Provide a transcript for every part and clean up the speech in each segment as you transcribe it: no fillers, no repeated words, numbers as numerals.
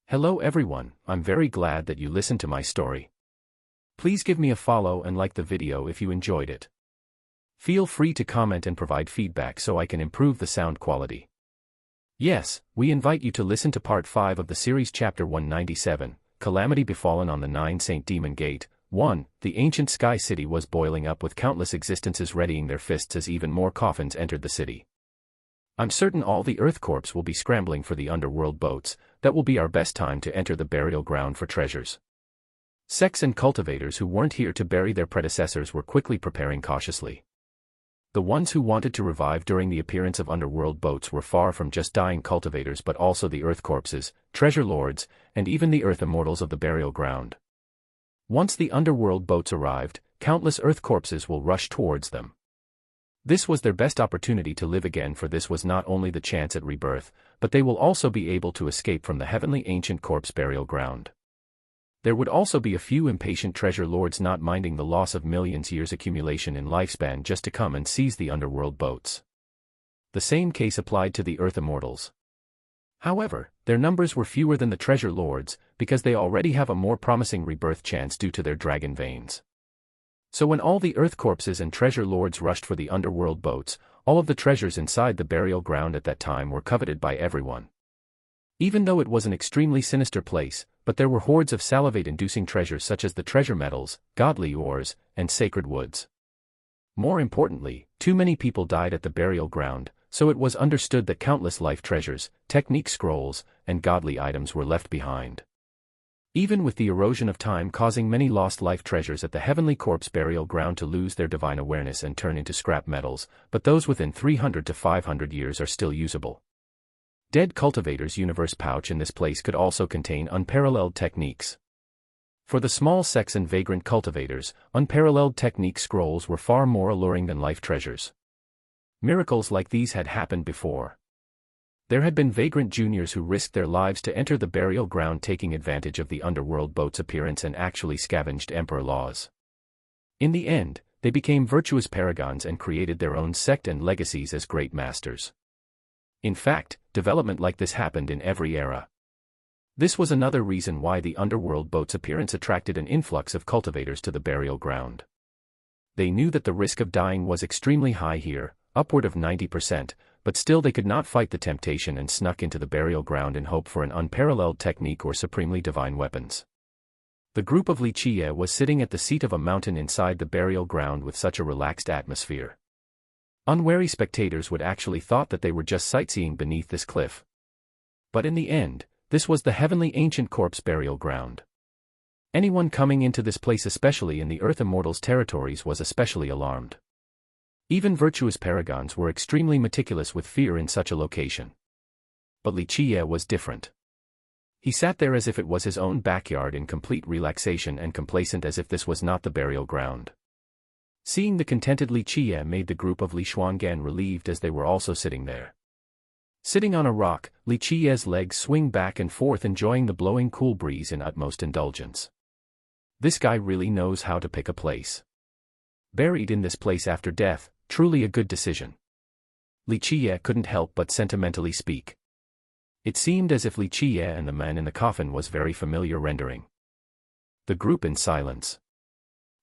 Hello everyone, I'm very glad that you listened to my story. Please give me a follow and like the video if you enjoyed it. Feel free to comment and provide feedback so I can improve the sound quality. Yes, we invite you to listen to part 5 of the series chapter 197, Calamity Befallen on the 9 St. Demon Gate. 1. The ancient sky city was boiling up with countless existences readying their fists as even more coffins entered the city. I'm certain all the Earth Corps will be scrambling for the underworld boats. That will be our best time to enter the burial ground for treasures. Sects and cultivators who weren't here to bury their predecessors were quickly preparing cautiously. The ones who wanted to revive during the appearance of underworld boats were far from just dying cultivators but also the Earth Corpses, treasure lords, and even the Earth Immortals of the burial ground. Once the underworld boats arrived, countless Earth Corpses will rush towards them. This was their best opportunity to live again, for this was not only the chance at rebirth, but they will also be able to escape from the heavenly ancient corpse burial ground. There would also be a few impatient treasure lords not minding the loss of millions years accumulation in lifespan just to come and seize the underworld boats. The same case applied to the Earth Immortals. However, their numbers were fewer than the treasure lords, because they already have a more promising rebirth chance due to their dragon veins. So when all the Earth Corpses and treasure lords rushed for the underworld boats, all of the treasures inside the burial ground at that time were coveted by everyone. Even though it was an extremely sinister place, but there were hordes of salivate-inducing treasures such as the treasure metals, godly ores, and sacred woods. More importantly, too many people died at the burial ground, so it was understood that countless life treasures, technique scrolls, and godly items were left behind. Even with the erosion of time causing many lost life treasures at the heavenly corpse burial ground to lose their divine awareness and turn into scrap metals, but those within 300 to 500 years are still usable. Dead Cultivator's universe pouch in this place could also contain unparalleled techniques. For the small sects and vagrant cultivators, unparalleled technique scrolls were far more alluring than life treasures. Miracles like these had happened before. There had been vagrant juniors who risked their lives to enter the burial ground, taking advantage of the underworld boat's appearance and actually scavenged emperor laws. In the end, they became virtuous paragons and created their own sect and legacies as great masters. In fact, development like this happened in every era. This was another reason why the underworld boat's appearance attracted an influx of cultivators to the burial ground. They knew that the risk of dying was extremely high here, upward of 90%, but still they could not fight the temptation and snuck into the burial ground in hope for an unparalleled technique or supremely divine weapons. The group of Lichie was sitting at the seat of a mountain inside the burial ground with such a relaxed atmosphere. Unwary spectators would actually thought that they were just sightseeing beneath this cliff. But in the end, this was the heavenly ancient corpse burial ground. Anyone coming into this place, especially in the Earth Immortals' territories, was especially alarmed. Even virtuous paragons were extremely meticulous with fear in such a location. But Lichie was different. He sat there as if it was his own backyard in complete relaxation and complacent, as if this was not the burial ground. Seeing the contented Lichie made the group of Li Xuangan relieved, as they were also sitting there. Sitting on a rock, Lichie's legs swing back and forth, enjoying the blowing cool breeze in utmost indulgence. This guy really knows how to pick a place. Buried in this place after death, truly a good decision. Lichie couldn't help but sentimentally speak. It seemed as if Lichie and the man in the coffin was very familiar rendering. The group in silence.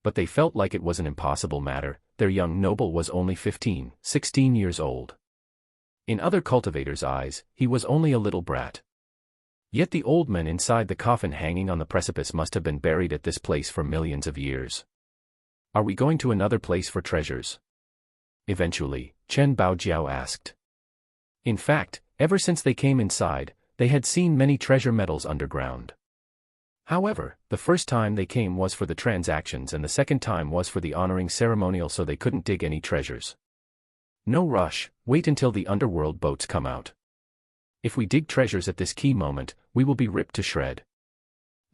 But they felt like it was an impossible matter. Their young noble was only 15, 16 years old. In other cultivators' eyes, he was only a little brat. Yet the old man inside the coffin hanging on the precipice must have been buried at this place for millions of years. Are we going to another place for treasures? Eventually, Chen Baojiao asked. In fact, ever since they came inside, they had seen many treasure metals underground. However, the first time they came was for the transactions and the second time was for the honoring ceremonial, so they couldn't dig any treasures. No rush, wait until the underworld boats come out. If we dig treasures at this key moment, we will be ripped to shred.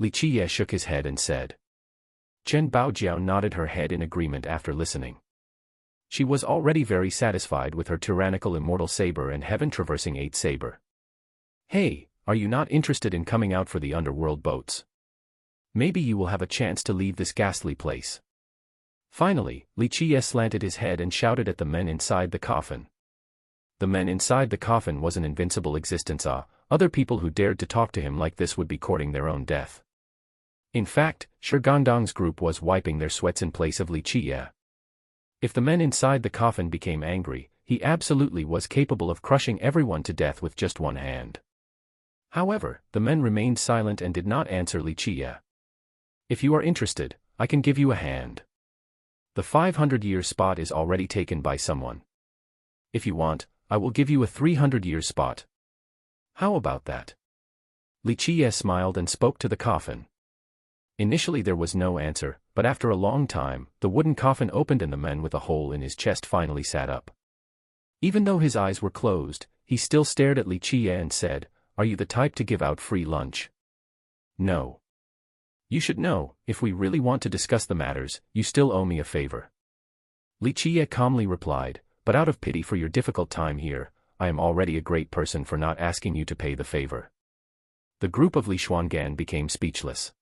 Lichie shook his head and said. Chen Baojiao nodded her head in agreement after listening. She was already very satisfied with her tyrannical immortal saber and heaven-traversing 8 saber. Hey, are you not interested in coming out for the underworld boats? Maybe you will have a chance to leave this ghastly place. Finally, Lichie slanted his head and shouted at the men inside the coffin. The men inside the coffin was an invincible existence, Other people who dared to talk to him like this would be courting their own death. In fact, Shirgandang's group was wiping their sweats in place of Li Qiye. If the men inside the coffin became angry, he absolutely was capable of crushing everyone to death with just one hand. However, the men remained silent and did not answer Li Qiye. If you are interested, I can give you a hand. The 500-year spot is already taken by someone. If you want, I will give you a 300-year spot. How about that? Li Qiye smiled and spoke to the coffin. Initially there was no answer, but after a long time, the wooden coffin opened and the man with a hole in his chest finally sat up. Even though his eyes were closed, he still stared at Li Qiye and said, "Are you the type to give out free lunch?" "No. You should know, if we really want to discuss the matters, you still owe me a favor." Li Qiye calmly replied, "But out of pity for your difficult time here, I am already a great person for not asking you to pay the favor." The group of Li Xuangan became speechless.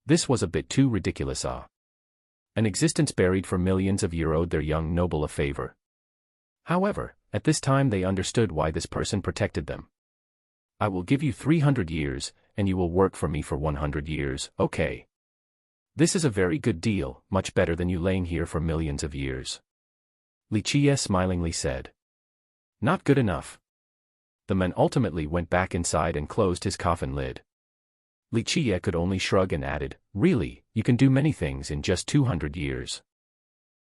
This was a bit too ridiculous. An existence buried for millions of years owed their young noble a favor. However, at this time they understood why this person protected them. "I will give you 300 years, and you will work for me for 100 years, okay? This is a very good deal, much better than you laying here for millions of years." Li Qiye smilingly said. "Not good enough." The man ultimately went back inside and closed his coffin lid. Li Qiye could only shrug and added, "Really, you can do many things in just 200 years.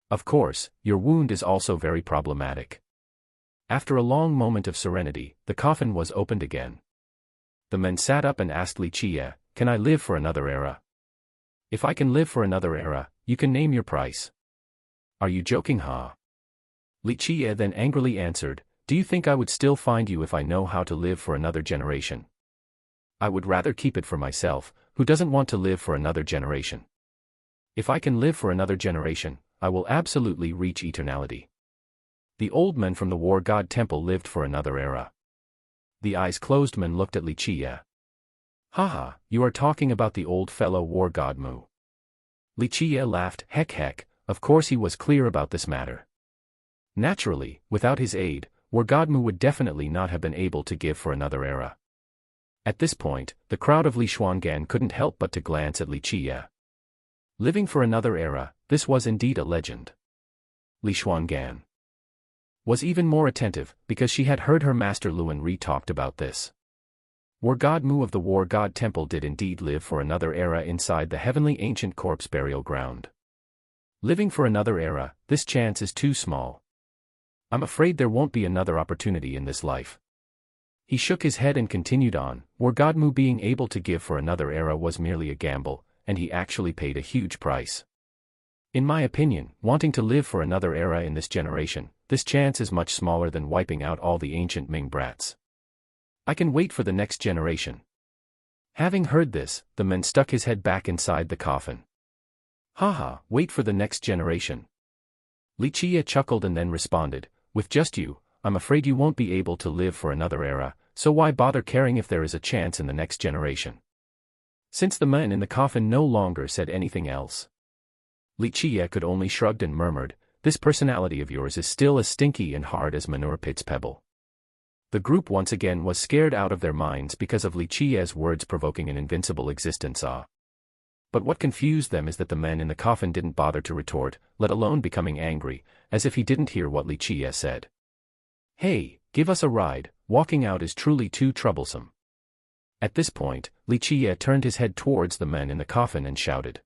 Of course, your wound is also very problematic." After a long moment of serenity, the coffin was opened again. The man sat up and asked Li Qiye, "Can I live for another era?" "If I can live for another era, you can name your price." "Are you joking, huh?" Li Qiye then angrily answered, "Do you think I would still find you if I know how to live for another generation? I would rather keep it for myself, who doesn't want to live for another generation. If I can live for another generation, I will absolutely reach eternality." The old man from the war god temple lived for another era. The eyes-closed man looked at Li Qiye. "Haha, you are talking about the old fellow war god Mu." Li Qiye laughed, heck, of course he was clear about this matter. Naturally, without his aid, war god Mu would definitely not have been able to give for another era. At this point, the crowd of Li Xuangan couldn't help but to glance at Li Qiye. Living for another era, this was indeed a legend. Li Xuangan was even more attentive, because she had heard her master Luan Ri talked about this. War god Mu of the War God Temple did indeed live for another era inside the heavenly ancient corpse burial ground. Living for another era, this chance is too small. I'm afraid there won't be another opportunity in this life. He shook his head and continued on, War god Mu being able to give for another era was merely a gamble, and he actually paid a huge price. In my opinion, wanting to live for another era in this generation, this chance is much smaller than wiping out all the ancient Ming brats. I can wait for the next generation. Having heard this, the man stuck his head back inside the coffin. Haha, wait for the next generation. Li Qiye chuckled and then responded, with just you, I'm afraid you won't be able to live for another era, so why bother caring if there is a chance in the next generation? Since the man in the coffin no longer said anything else, Li Qiye could only shrug and murmured, this personality of yours is still as stinky and hard as manure pit's pebble. The group once again was scared out of their minds because of Li Qiye's words provoking an invincible existence. But what confused them is that the man in the coffin didn't bother to retort, let alone becoming angry, as if he didn't hear what Li Qiye said. Hey, give us a ride, walking out is truly too troublesome. At this point, Li Qiye turned his head towards the man in the coffin and shouted.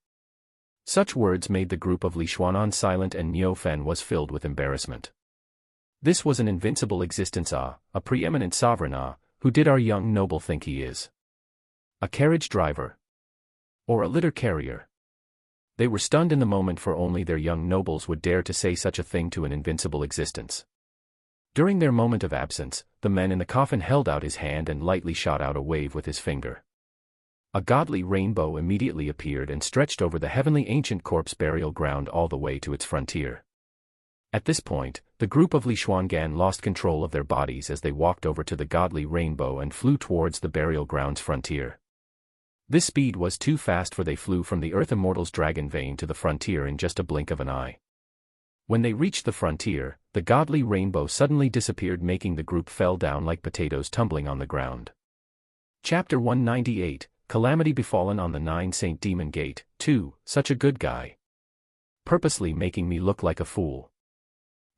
Such words made the group of Li Xuanan silent and Niu Fen was filled with embarrassment. This was an invincible existence, a preeminent sovereign, who did our young noble think he is? A carriage driver? Or a litter carrier? They were stunned in the moment, for only their young nobles would dare to say such a thing to an invincible existence. During their moment of absence, the man in the coffin held out his hand and lightly shot out a wave with his finger. A godly rainbow immediately appeared and stretched over the heavenly ancient corpse burial ground all the way to its frontier. At this point, the group of Li Xuangan lost control of their bodies as they walked over to the godly rainbow and flew towards the burial ground's frontier. This speed was too fast, for they flew from the Earth Immortal's dragon vein to the frontier in just a blink of an eye. When they reached the frontier, the godly rainbow suddenly disappeared, making the group fell down like potatoes tumbling on the ground. Chapter 198, Calamity Befallen on the 9 Saint Demon Gate, 2, Such a Good Guy. Purposely making me look like a fool.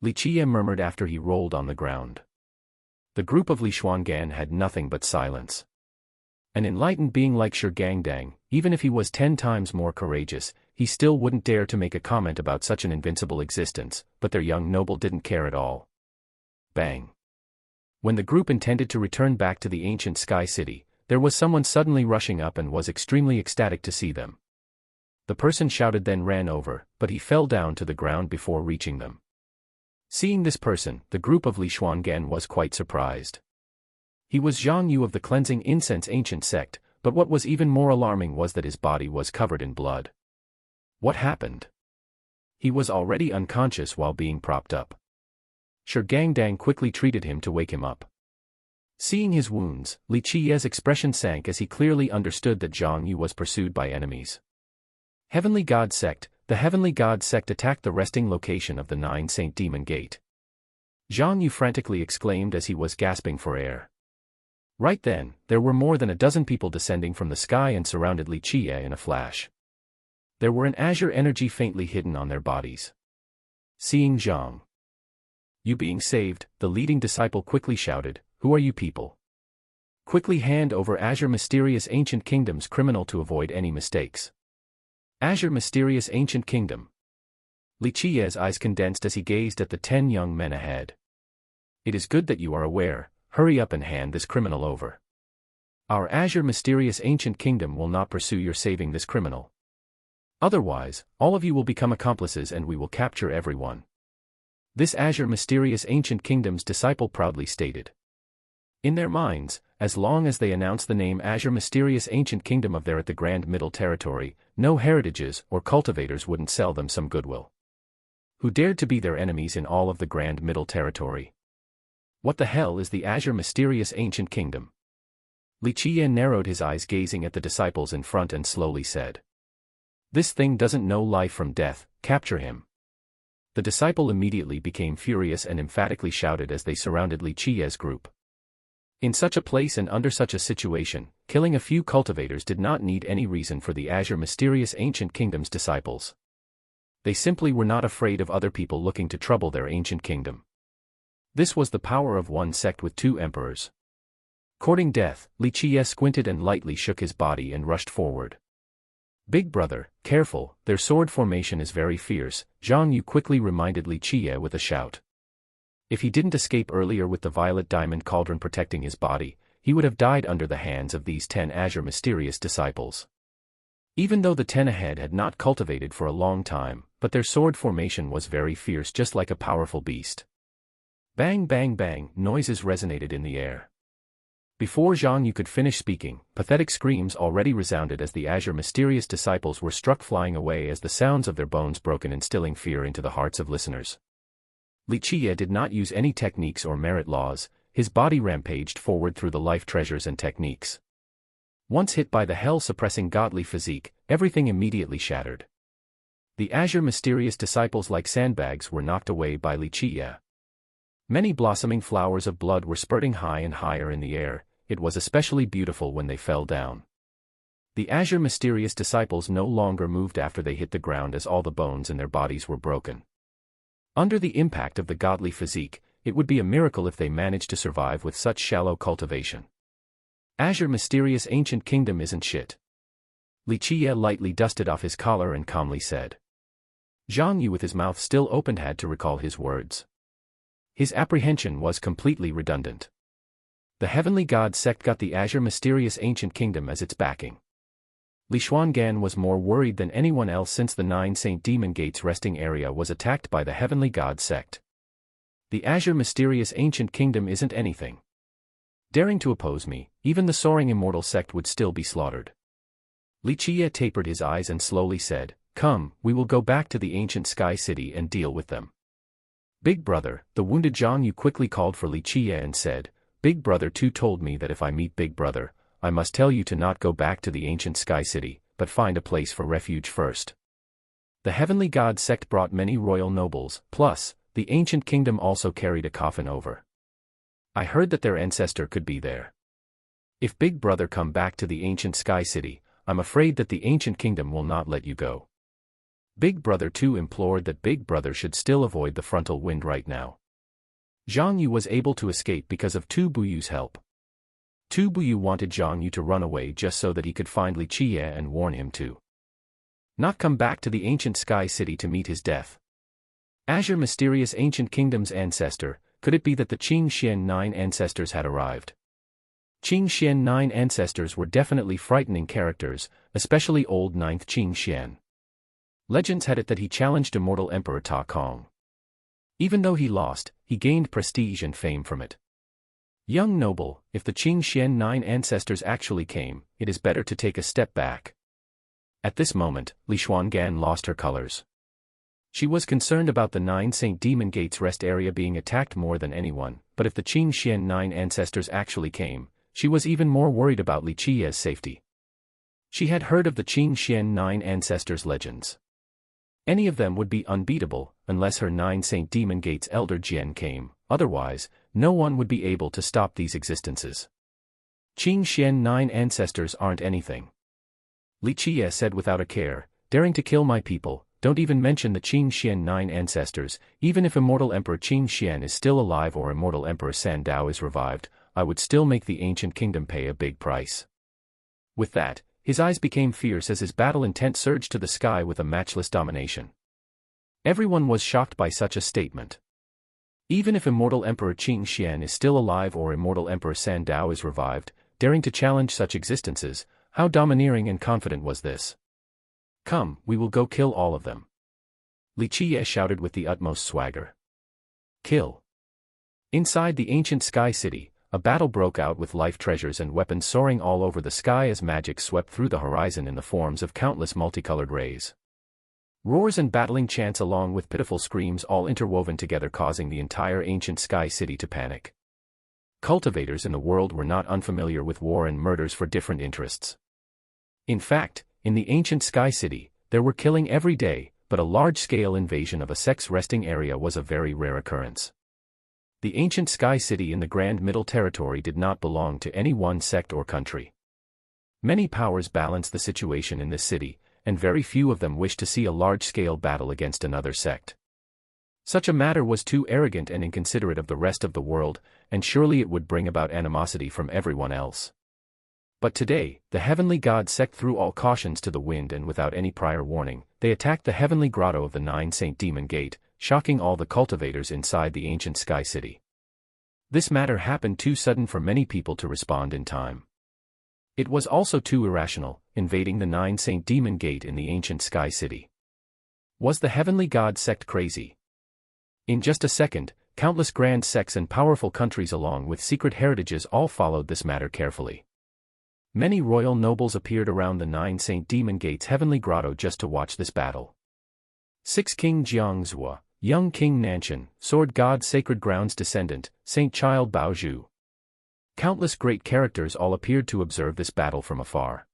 Li Qie murmured after he rolled on the ground. The group of Li Xuangan had nothing but silence. An enlightened being like Shi Gangdang, even if he was 10 times more courageous, he still wouldn't dare to make a comment about such an invincible existence, but their young noble didn't care at all. Bang. When the group intended to return back to the ancient Sky City, there was someone suddenly rushing up and was extremely ecstatic to see them. The person shouted then ran over, but he fell down to the ground before reaching them. Seeing this person, the group of Li Xuangan was quite surprised. He was Zhang Yu of the Cleansing Incense Ancient Sect, but what was even more alarming was that his body was covered in blood. What happened? He was already unconscious while being propped up. Shi Gangdang quickly treated him to wake him up. Seeing his wounds, Li Qie's expression sank as he clearly understood that Zhang Yu was pursued by enemies. Heavenly God Sect. The Heavenly God Sect attacked the resting location of the 9 Saint Demon Gate. Zhang Yu frantically exclaimed as he was gasping for air. Right then, there were more than a dozen people descending from the sky and surrounded Li Qie in a flash. There were an azure energy faintly hidden on their bodies. Seeing Zhang Yu being saved, the leading disciple quickly shouted, "Who are you people? Quickly hand over Azure Mysterious Ancient Kingdom's criminal to avoid any mistakes." Azure Mysterious Ancient Kingdom. Li Qie's eyes condensed as he gazed at the 10 young men ahead. "It is good that you are aware, hurry up and hand this criminal over. Our Azure Mysterious Ancient Kingdom will not pursue your saving this criminal. Otherwise, all of you will become accomplices and we will capture everyone." This Azure Mysterious Ancient Kingdom's disciple proudly stated. In their minds, as long as they announced the name Azure Mysterious Ancient Kingdom of there at the Grand Middle Territory, no heritages or cultivators wouldn't sell them some goodwill. Who dared to be their enemies in all of the Grand Middle Territory? What the hell is the Azure Mysterious Ancient Kingdom? Li Qie narrowed his eyes gazing at the disciples in front and slowly said. This thing doesn't know life from death, capture him. The disciple immediately became furious and emphatically shouted as they surrounded Li Qie's group. In such a place and under such a situation, killing a few cultivators did not need any reason for the Azure Mysterious Ancient Kingdom's disciples. They simply were not afraid of other people looking to trouble their ancient kingdom. This was the power of one sect with 2 emperors. Courting death, Li Qie squinted and lightly shook his body and rushed forward. "Big brother, careful, their sword formation is very fierce," Zhang Yu quickly reminded Li Qie with a shout. If he didn't escape earlier with the violet diamond cauldron protecting his body, he would have died under the hands of these 10 Azure Mysterious disciples. Even though the 10 ahead had not cultivated for a long time, but their sword formation was very fierce just like a powerful beast. Bang bang bang, noises resonated in the air. Before Zhang Yu could finish speaking, pathetic screams already resounded as the Azure Mysterious disciples were struck flying away as the sounds of their bones broken instilling fear into the hearts of listeners. Li Qie did not use any techniques or merit laws, his body rampaged forward through the life treasures and techniques. Once hit by the hell-suppressing godly physique, everything immediately shattered. The Azure Mysterious disciples like sandbags were knocked away by Li Qie. Many blossoming flowers of blood were spurting high and higher in the air. It was especially beautiful when they fell down. The Azure Mysterious disciples no longer moved after they hit the ground as all the bones in their bodies were broken. Under the impact of the godly physique, it would be a miracle if they managed to survive with such shallow cultivation. Azure Mysterious Ancient Kingdom isn't shit. Li Qie lightly dusted off his collar and calmly said. Zhang Yu with his mouth still open had to recall his words. His apprehension was completely redundant. The Heavenly God Sect got the Azure Mysterious Ancient Kingdom as its backing. Li Xuangan was more worried than anyone else since the 9 Saint Demon Gates resting area was attacked by the Heavenly God Sect. The Azure Mysterious Ancient Kingdom isn't anything. Daring to oppose me, even the soaring immortal sect would still be slaughtered. Li Qie tapered his eyes and slowly said, "Come, we will go back to the ancient Sky City and deal with them." "Big brother," the wounded Zhang Yu quickly called for Li Qie and said, "Big brother too told me that if I meet Big brother, I must tell you to not go back to the ancient Sky City, but find a place for refuge first." The Heavenly God Sect brought many royal nobles, plus, the ancient kingdom also carried a coffin over. I heard that their ancestor could be there. If Big Brother come back to the ancient Sky City, I'm afraid that the ancient kingdom will not let you go. Big Brother 2 implored that Big Brother should still avoid the frontal wind right now. Zhang Yu was able to escape because of Tu Buyu's help. Tu Buyu wanted Zhang Yu to run away just so that he could find Li Qiye and warn him to not come back to the ancient Sky City to meet his death. Azure mysterious ancient kingdom's ancestor, could it be that the Qing Xian 9 ancestors had arrived? Qing Xian 9 ancestors were definitely frightening characters, especially old 9th Qing Xian. Legends had it that he challenged immortal Emperor Ta Kong. Even though he lost, he gained prestige and fame from it. Young noble, if the Qing Xian 9 ancestors actually came, it is better to take a step back. At this moment, Li Xuangan lost her colors. She was concerned about the 9 Saint Demon Gates rest area being attacked more than anyone, but if the Qing Xian 9 ancestors actually came, she was even more worried about Li Qiye's safety. She had heard of the Qing Xian 9 ancestors' legends. Any of them would be unbeatable, unless her 9 Saint Demon Gates elder Jian came, otherwise, no one would be able to stop these existences. Qing Xian 9 ancestors aren't anything. Li Qiye said without a care, daring to kill my people, don't even mention the Qing Xian 9 ancestors, even if immortal Emperor Qing Xian is still alive or immortal Emperor San Dao is revived, I would still make the ancient kingdom pay a big price. With that, his eyes became fierce as his battle intent surged to the sky with a matchless domination. Everyone was shocked by such a statement. Even if immortal Emperor Qing Xian is still alive or immortal Emperor San Dao is revived, daring to challenge such existences, how domineering and confident was this? Come, we will go kill all of them. Li Qiye shouted with the utmost swagger. Kill. Inside the ancient Sky City, a battle broke out with life treasures and weapons soaring all over the sky as magic swept through the horizon in the forms of countless multicolored rays. Roars and battling chants along with pitiful screams all interwoven together causing the entire ancient Sky City to panic. Cultivators in the world were not unfamiliar with war and murders for different interests. In fact, in the ancient Sky City, there were killing every day, but a large-scale invasion of a sect's resting area was a very rare occurrence. The ancient Sky City in the Grand Middle Territory did not belong to any one sect or country. Many powers balanced the situation in this city, and very few of them wished to see a large-scale battle against another sect. Such a matter was too arrogant and inconsiderate of the rest of the world, and surely it would bring about animosity from everyone else. But today, the Heavenly God sect threw all cautions to the wind and without any prior warning, they attacked the heavenly grotto of the 9 Saint Demon Gate, shocking all the cultivators inside the ancient Sky City. This matter happened too sudden for many people to respond in time. It was also too irrational, invading the 9 Saint Demon Gate in the ancient Sky City. Was the Heavenly God sect crazy? In just a second, countless grand sects and powerful countries along with secret heritages all followed this matter carefully. Many royal nobles appeared around the 9 Saint Demon Gate's heavenly grotto just to watch this battle. 6 King Jiangzhua, young King Nanshan, Sword God Sacred Ground's descendant, Saint Child Baozhu. Countless great characters all appeared to observe this battle from afar.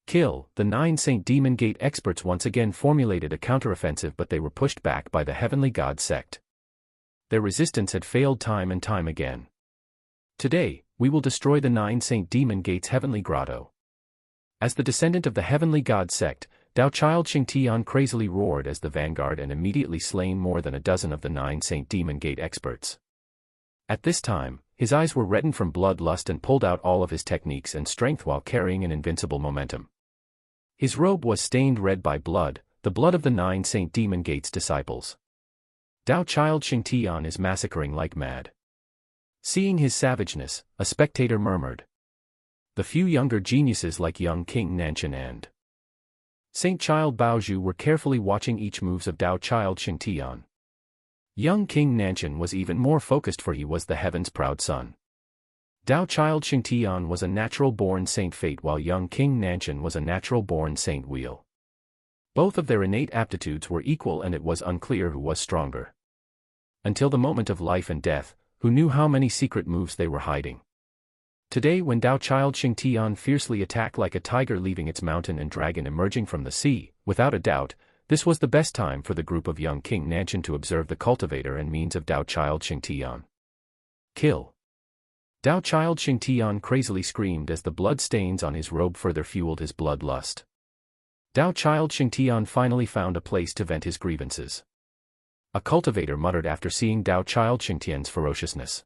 Kill, the 9 Saint Demon Gate experts once again formulated a counteroffensive, but they were pushed back by the Heavenly God sect. Their resistance had failed time and time again. Today, we will destroy the 9 Saint Demon Gate's heavenly grotto. As the descendant of the Heavenly God sect, Dao Child Xingtian crazily roared as the vanguard and immediately slain more than a dozen of the 9 Saint Demon Gate experts. At this time, his eyes were reddened from bloodlust and pulled out all of his techniques and strength while carrying an invincible momentum. His robe was stained red by blood, the blood of the 9 Saint Demon Gate's disciples. Dao Child Xingtian is massacring like mad. Seeing his savageness, a spectator murmured. The few younger geniuses like young King Nanshan and Saint Child Baozhu were carefully watching each moves of Dao Child Xingtian. Young King Nanshan was even more focused, for he was the heaven's proud son. Dao Child Xingtian was a natural-born Saint Fate while young King Nanshan was a natural-born Saint Wheel. Both of their innate aptitudes were equal and it was unclear who was stronger. Until the moment of life and death, who knew how many secret moves they were hiding. Today when Dao Child Xingtian fiercely attacked like a tiger leaving its mountain and dragon emerging from the sea, without a doubt, this was the best time for the group of young King Nanshan to observe the cultivator and means of Dao Child Xingtian. Kill. Tao Child Xingtian crazily screamed as the blood stains on his robe further fueled his bloodlust. Tao Child Xingtian finally found a place to vent his grievances. A cultivator muttered after seeing Tao Child Xingtian's ferociousness.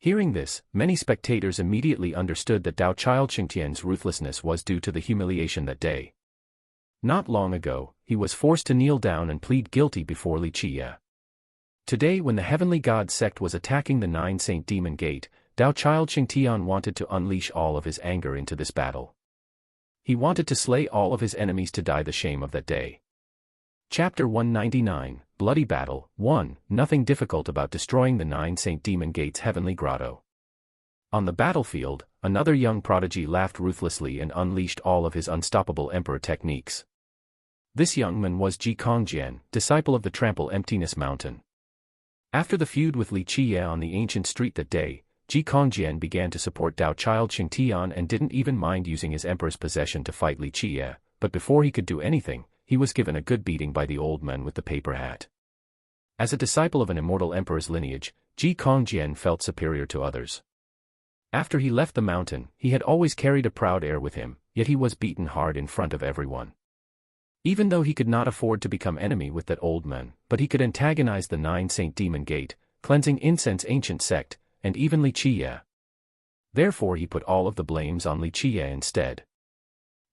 Hearing this, many spectators immediately understood that Tao Child Xingtian's ruthlessness was due to the humiliation that day. Not long ago, he was forced to kneel down and plead guilty before Li Qiye. Today, when the Heavenly God sect was attacking the Nine Saint Demon Gate, Tao Child Xingtian wanted to unleash all of his anger into this battle. He wanted to slay all of his enemies to die the shame of that day. Chapter 199, Bloody Battle. 1. Nothing difficult about destroying the Nine Saint Demon Gate's heavenly grotto. On the battlefield, another young prodigy laughed ruthlessly and unleashed all of his unstoppable emperor techniques. This young man was Ji Kongjian, disciple of the Tremble Emptiness Mountain. After the feud with Li Qiye on the ancient street that day, Ji Kongjian began to support Tao Child Xingtian and didn't even mind using his emperor's possession to fight Li Qiye, but before he could do anything, he was given a good beating by the old man with the paper hat. As a disciple of an immortal emperor's lineage, Ji Kongjian felt superior to others. After he left the mountain, he had always carried a proud air with him, yet he was beaten hard in front of everyone. Even though he could not afford to become enemy with that old man, but he could antagonize the Nine Saint Demon Gate, cleansing incense ancient sect, and even Li Qiye. Therefore he put all of the blames on Li Qiye instead.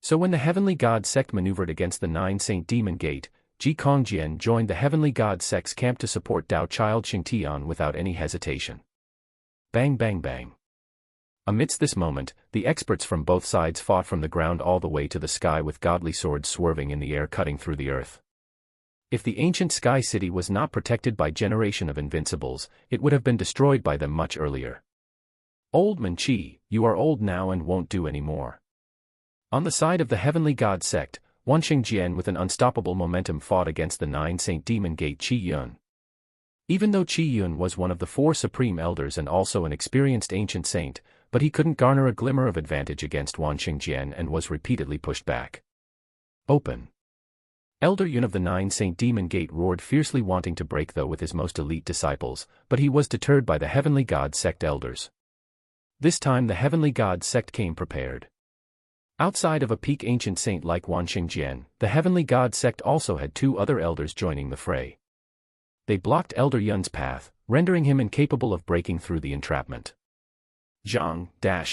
So when the Heavenly God sect maneuvered against the Nine Saint Demon Gate, Ji Kongjian joined the Heavenly God sect's camp to support Tao Child Xingtian without any hesitation. Bang bang bang. Amidst this moment, the experts from both sides fought from the ground all the way to the sky with godly swords swerving in the air cutting through the earth. If the ancient sky city was not protected by generation of invincibles, it would have been destroyed by them much earlier. Old Man Qi, you are old now and won't do any more. On the side of the Heavenly God sect, Wan Xingjian with an unstoppable momentum fought against the Nine Saint Demon Gate Qi Yun. Even though Qi Yun was one of the four supreme elders and also an experienced ancient saint, but he couldn't garner a glimmer of advantage against Wan Xingjian and was repeatedly pushed back. Open. Elder Yun of the Nine Saint Demon Gate roared fiercely, wanting to break though with his most elite disciples, but he was deterred by the Heavenly God sect elders. This time the Heavenly God sect came prepared. Outside of a peak ancient saint like Wan Xingjian, the Heavenly God sect also had two other elders joining the fray. They blocked Elder Yun's path, rendering him incapable of breaking through the entrapment. Zhang,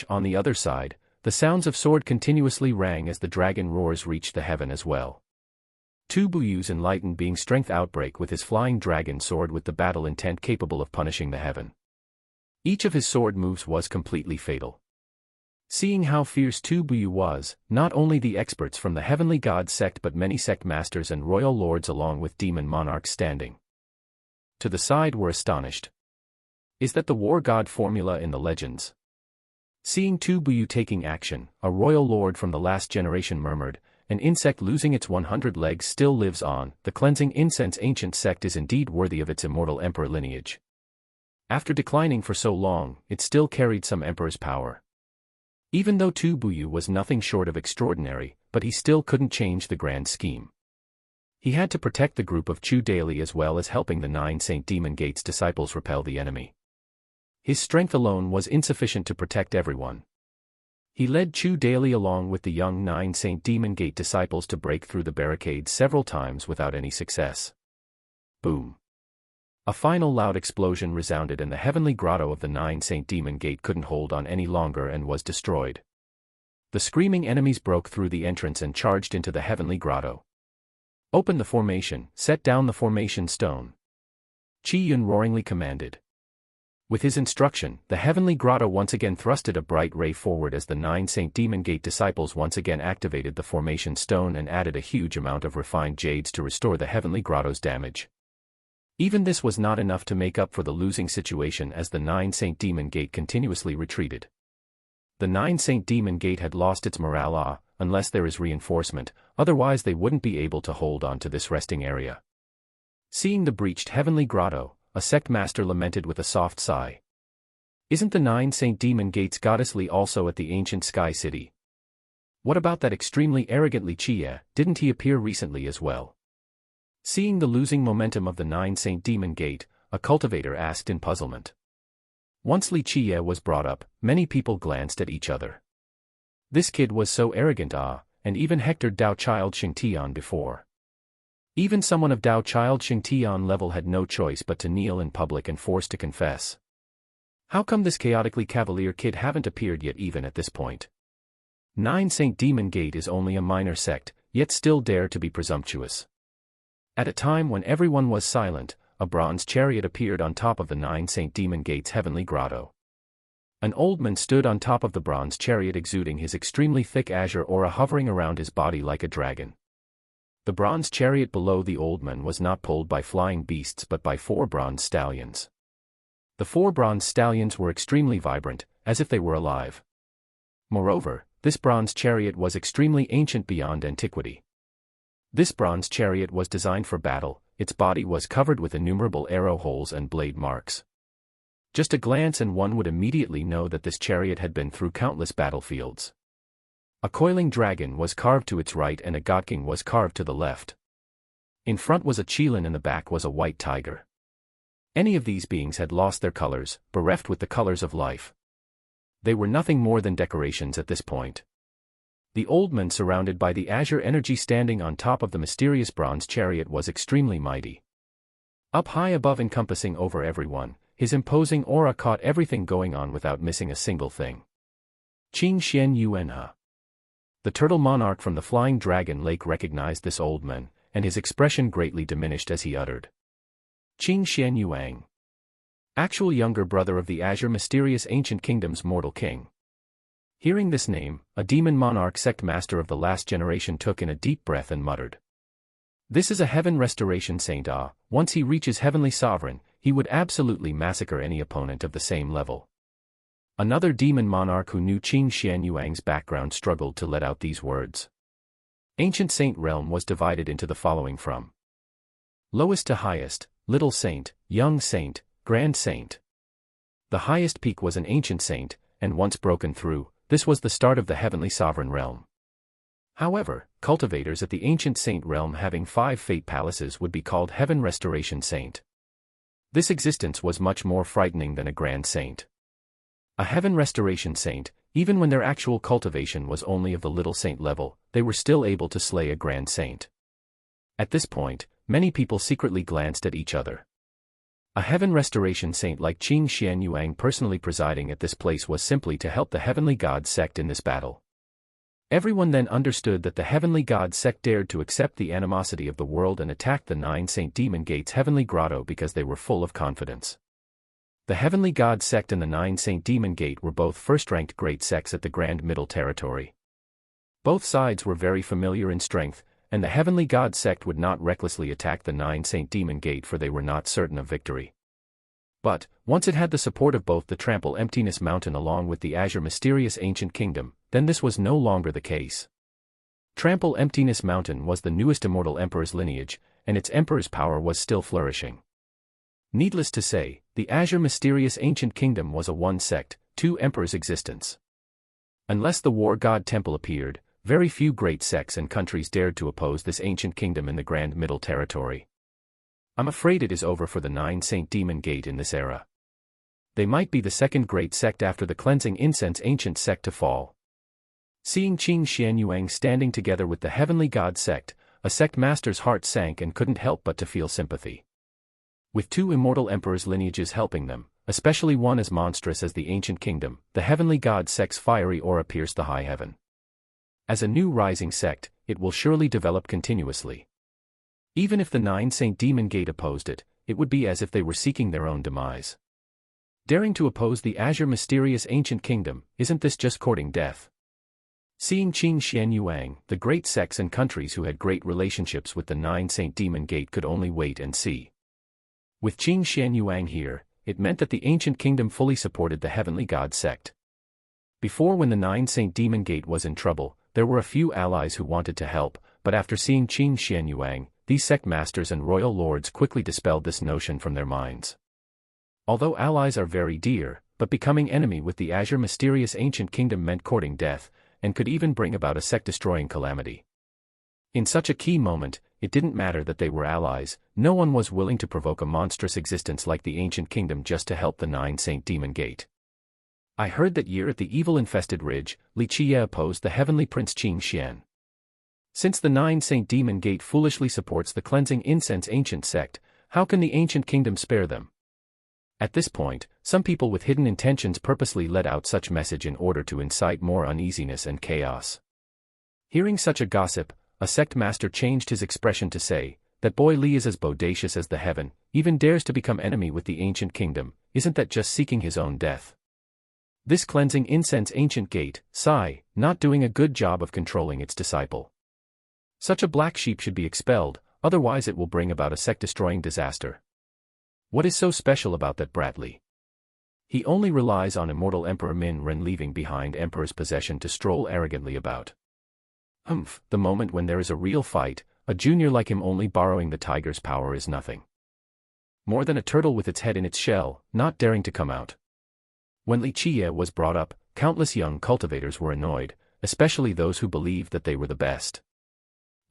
on the other side, the sounds of sword continuously rang as the dragon roars reached the heaven as well. Tu Buyu's enlightened being strength outbreak with his flying dragon sword with the battle intent capable of punishing the heaven. Each of his sword moves was completely fatal. Seeing how fierce Tu Buyu was, not only the experts from the Heavenly God sect but many sect masters and royal lords along with demon monarchs standing to the side were astonished. Is that the war god formula in the legends? Seeing Tu Buyu taking action, a royal lord from the last generation murmured, an insect losing its 100 legs still lives on, the cleansing incense ancient sect is indeed worthy of its immortal emperor lineage. After declining for so long, it still carried some emperor's power. Even though Tu Buyu was nothing short of extraordinary, but he still couldn't change the grand scheme. He had to protect the group of Chu daily as well as helping the Nine Saint Demon Gate's disciples repel the enemy. His strength alone was insufficient to protect everyone. He led Chu daily along with the young Nine Saint Demon Gate disciples to break through the barricades several times without any success. Boom. A final loud explosion resounded and the heavenly grotto of the Nine Saint Demon Gate couldn't hold on any longer and was destroyed. The screaming enemies broke through the entrance and charged into the heavenly grotto. Open the formation, set down the formation stone. Qi Yun roaringly commanded. With his instruction, the heavenly grotto once again thrusted a bright ray forward as the Nine Saint Demon Gate disciples once again activated the formation stone and added a huge amount of refined jades to restore the heavenly grotto's damage. Even this was not enough to make up for the losing situation as the Nine Saint Demon Gate continuously retreated. The Nine Saint Demon Gate had lost its morale, unless there is reinforcement, otherwise they wouldn't be able to hold on to this resting area. Seeing the breached heavenly grotto, a sect master lamented with a soft sigh. Isn't the Nine Saint Demon Gate's goddess Li also at the ancient sky city? What about that extremely arrogant Li Qiye, didn't he appear recently as well? Seeing the losing momentum of the Nine Saint Demon Gate, a cultivator asked in puzzlement. Once Li Qiye was brought up, many people glanced at each other. This kid was so arrogant, and even hectored Dao Child Xingtian before. Even someone of Dao Child Xingtian level had no choice but to kneel in public and force to confess. How come this chaotically cavalier kid haven't appeared yet even at this point? Nine Saint Demon Gate is only a minor sect, yet still dare to be presumptuous. At a time when everyone was silent, a bronze chariot appeared on top of the Nine Saint Demon Gate's heavenly grotto. An old man stood on top of the bronze chariot exuding his extremely thick azure aura hovering around his body like a dragon. The bronze chariot below the old man was not pulled by flying beasts but by 4 bronze stallions. The 4 bronze stallions were extremely vibrant, as if they were alive. Moreover, this bronze chariot was extremely ancient beyond antiquity. This bronze chariot was designed for battle, its body was covered with innumerable arrow holes and blade marks. Just a glance and one would immediately know that this chariot had been through countless battlefields. A coiling dragon was carved to its right and a god king was carved to the left. In front was a qilin and the back was a white tiger. Any of these beings had lost their colors, bereft with the colors of life. They were nothing more than decorations at this point. The old man surrounded by the azure energy standing on top of the mysterious bronze chariot was extremely mighty. Up high above, encompassing over everyone, his imposing aura caught everything going on without missing a single thing. Qing Xian Yuanhe. The turtle monarch from the flying dragon lake recognized this old man, and his expression greatly diminished as he uttered. Qing Xian Yuang. Actual younger brother of the azure mysterious ancient kingdom's mortal king. Hearing this name, a demon monarch sect master of the last generation took in a deep breath and muttered. This is a heaven restoration saint. Once he reaches heavenly sovereign, he would absolutely massacre any opponent of the same level. Another demon monarch who knew Qing Xian Yuang's background struggled to let out these words. Ancient saint realm was divided into the following from lowest to highest, little saint, young saint, grand saint. The highest peak was an ancient saint, and once broken through, this was the start of the heavenly sovereign realm. However, cultivators at the ancient saint realm having 5 fate palaces would be called heaven restoration saint. This existence was much more frightening than a grand saint. A heaven restoration saint, even when their actual cultivation was only of the little saint level, they were still able to slay a grand saint. At this point, many people secretly glanced at each other. A heaven restoration saint like Qing Xian Yuang personally presiding at this place was simply to help the heavenly god sect in this battle. Everyone then understood that the heavenly god sect dared to accept the animosity of the world and attacked the 9 Saint Demon Gate's heavenly grotto because they were full of confidence. The heavenly god sect and the 9 Saint Demon Gate were both first-ranked great sects at the Grand Middle Territory. Both sides were very familiar in strength, and the heavenly god sect would not recklessly attack the 9 Saint Demon Gate for they were not certain of victory. But, once it had the support of both the Trample Emptiness Mountain along with the Azure Mysterious Ancient Kingdom, then this was no longer the case. Trample Emptiness Mountain was the newest immortal emperor's lineage, and its emperor's power was still flourishing. Needless to say, the Azure Mysterious Ancient Kingdom was a one-sect, two-emperors existence. Unless the War God Temple appeared, very few great sects and countries dared to oppose this ancient kingdom in the Grand Middle Territory. I'm afraid it is over for the 9 Saint Demon Gate in this era. They might be the second great sect after the Cleansing Incense ancient sect to fall. Seeing Qing Xian Yuang standing together with the heavenly god sect, a sect master's heart sank and couldn't help but to feel sympathy. With 2 immortal emperors' lineages helping them, especially one as monstrous as the ancient kingdom, the heavenly god sect's fiery aura pierced the high heaven. As a new rising sect, it will surely develop continuously. Even if the 9 Saint Demon Gate opposed it, it would be as if they were seeking their own demise. Daring to oppose the Azure Mysterious Ancient Kingdom, isn't this just courting death? Seeing Qing Xian Yuang, the great sects and countries who had great relationships with the 9 Saint Demon Gate could only wait and see. With Qing Xian Yuang here, it meant that the ancient kingdom fully supported the heavenly god sect. Before, when the 9 Saint Demon Gate was in trouble, there were a few allies who wanted to help, but after seeing Qing Xian Yuang, these sect masters and royal lords quickly dispelled this notion from their minds. Although allies are very dear, but becoming enemy with the Azure Mysterious Ancient Kingdom meant courting death, and could even bring about a sect-destroying calamity. In such a key moment, it didn't matter that they were allies, no one was willing to provoke a monstrous existence like the ancient kingdom just to help the Nine Saint Demon Gate. I heard that year at the evil-infested ridge, Li Qie opposed the heavenly prince Qing Xian. Since the Nine Saint Demon Gate foolishly supports the cleansing incense ancient sect, how can the ancient kingdom spare them? At this point, some people with hidden intentions purposely let out such message in order to incite more uneasiness and chaos. Hearing such a gossip, a sect master changed his expression to say, "That boy Li is as bodacious as the heaven, even dares to become enemy with the ancient kingdom, isn't that just seeking his own death? This cleansing incense ancient gate, sigh, not doing a good job of controlling its disciple. Such a black sheep should be expelled, otherwise it will bring about a sect-destroying disaster. What is so special about that brat Li? He only relies on immortal Emperor Min Ren leaving behind Emperor's possession to stroll arrogantly about. The moment when there is a real fight, a junior like him only borrowing the tiger's power is nothing more than a turtle with its head in its shell, not daring to come out." When Li Qie was brought up, countless young cultivators were annoyed, especially those who believed that they were the best.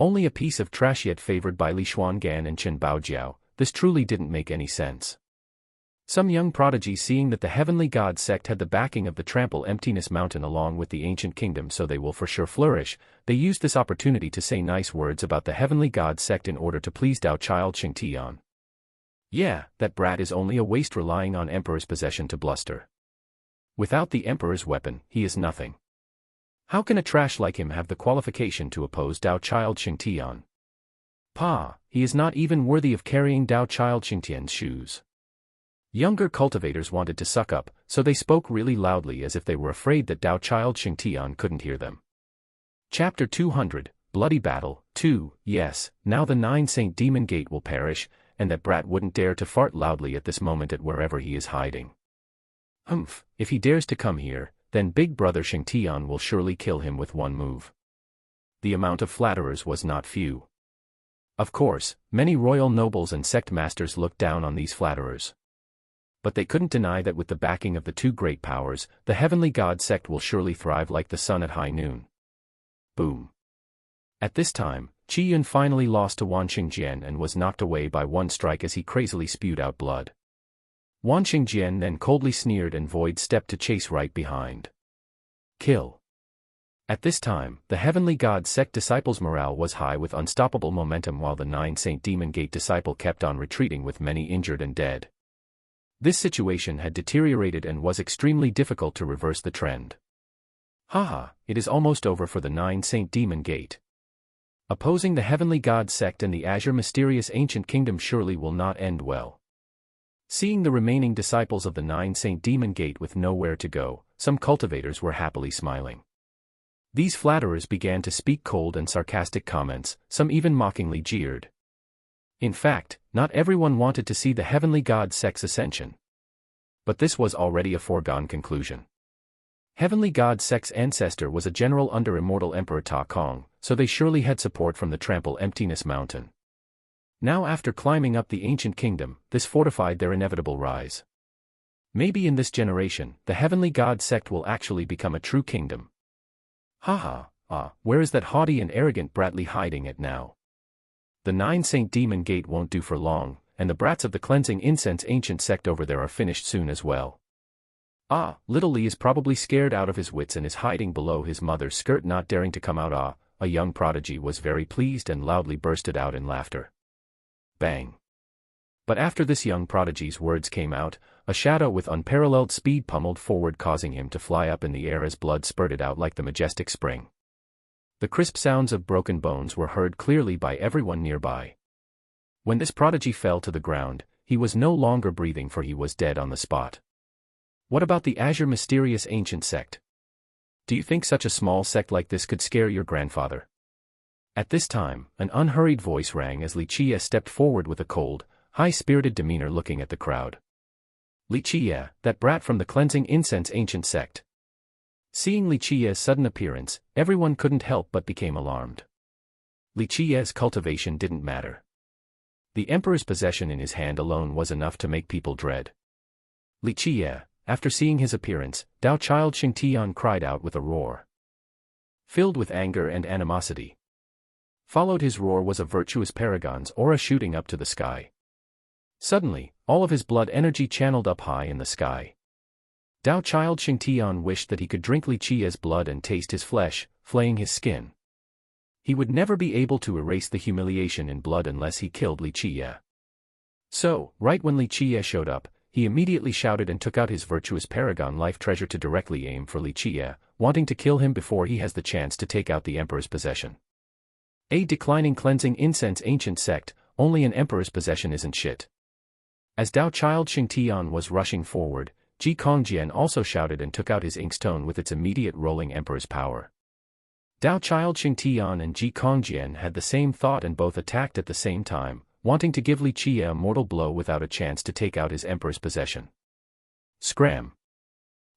Only a piece of trash yet favored by Li Xuangan and Chen Baojiao, this truly didn't make any sense. Some young prodigies, seeing that the heavenly god sect had the backing of the trample emptiness mountain along with the ancient kingdom, so they will for sure flourish, they used this opportunity to say nice words about the heavenly god sect in order to please Dao child Xingtian. Yeah, that brat is only a waste relying on emperor's possession to bluster. Without the emperor's weapon, he is nothing. How can a trash like him have the qualification to oppose Dao child Xingtian? He is not even worthy of carrying Dao child Xingtian's shoes. Younger cultivators wanted to suck up, so they spoke really loudly as if they were afraid that Dao child Xingtian couldn't hear them. Chapter 200, Bloody Battle, 2. Yes, now the Nine Saint Demon Gate will perish, and that brat wouldn't dare to fart loudly at this moment at wherever he is hiding. If he dares to come here, then big brother Xingtian will surely kill him with one move. The amount of flatterers was not few. Of course, many royal nobles and sect masters looked down on these flatterers. But they couldn't deny that with the backing of the two great powers, the heavenly god sect will surely thrive like the sun at high noon. Boom. At this time, Qi Yun finally lost to Wan Xingjian and was knocked away by one strike as he crazily spewed out blood. Wan Xingjian then coldly sneered and Void stepped to chase right behind. Kill. At this time, the heavenly god sect disciples' morale was high with unstoppable momentum while the Nine Saint Demon Gate disciple kept on retreating with many injured and dead. This situation had deteriorated and was extremely difficult to reverse the trend. It is almost over for the Nine Saint Demon Gate. Opposing the heavenly god sect and the azure mysterious ancient kingdom surely will not end well. Seeing the remaining disciples of the Nine Saint Demon Gate with nowhere to go, some cultivators were happily smiling. These flatterers began to speak cold and sarcastic comments, some even mockingly jeered. In fact, not everyone wanted to see the heavenly god sect's ascension. But this was already a foregone conclusion. Heavenly god sect's ancestor was a general under immortal Emperor Ta Kong, so they surely had support from the trample emptiness mountain. Now after climbing up the ancient kingdom, this fortified their inevitable rise. Maybe in this generation, the heavenly god sect will actually become a true kingdom. Where is that haughty and arrogant brat Li hiding at now? The Nine Saint Demon Gate won't do for long, and the brats of the cleansing incense ancient sect over there are finished soon as well. Little Li is probably scared out of his wits and is hiding below his mother's skirt not daring to come out. A young prodigy was very pleased and loudly bursted out in laughter. Bang. But after this young prodigy's words came out, a shadow with unparalleled speed pummeled forward causing him to fly up in the air as blood spurted out like the majestic spring. The crisp sounds of broken bones were heard clearly by everyone nearby. When this prodigy fell to the ground, he was no longer breathing for he was dead on the spot. What about the azure mysterious ancient sect? Do you think such a small sect like this could scare your grandfather? At this time, an unhurried voice rang as Li Qie stepped forward with a cold, high-spirited demeanor looking at the crowd. Li Qie, that brat from the cleansing incense ancient sect. Seeing Li Qie's sudden appearance, everyone couldn't help but became alarmed. Li Qie's cultivation didn't matter. The emperor's possession in his hand alone was enough to make people dread. Li Qie, after seeing his appearance, Dao child Xingtian cried out with a roar. Filled with anger and animosity. Followed his roar was a virtuous paragon's aura shooting up to the sky. Suddenly, all of his blood energy channeled up high in the sky. Tao Child Xingtian wished that he could drink Li Qi's blood and taste his flesh, flaying his skin. He would never be able to erase the humiliation in blood unless he killed Li Qi. So, right when Li Qi showed up, he immediately shouted and took out his virtuous paragon life treasure to directly aim for Li Qi, wanting to kill him before he has the chance to take out the emperor's possession. A declining cleansing incense ancient sect, only an emperor's possession isn't shit. As Tao Child Xingtian was rushing forward, Ji Kongjian also shouted and took out his inkstone with its immediate rolling emperor's power. Tao Child Xingtian and Ji Kongjian had the same thought and both attacked at the same time, wanting to give Li Qi a mortal blow without a chance to take out his emperor's possession. Scram!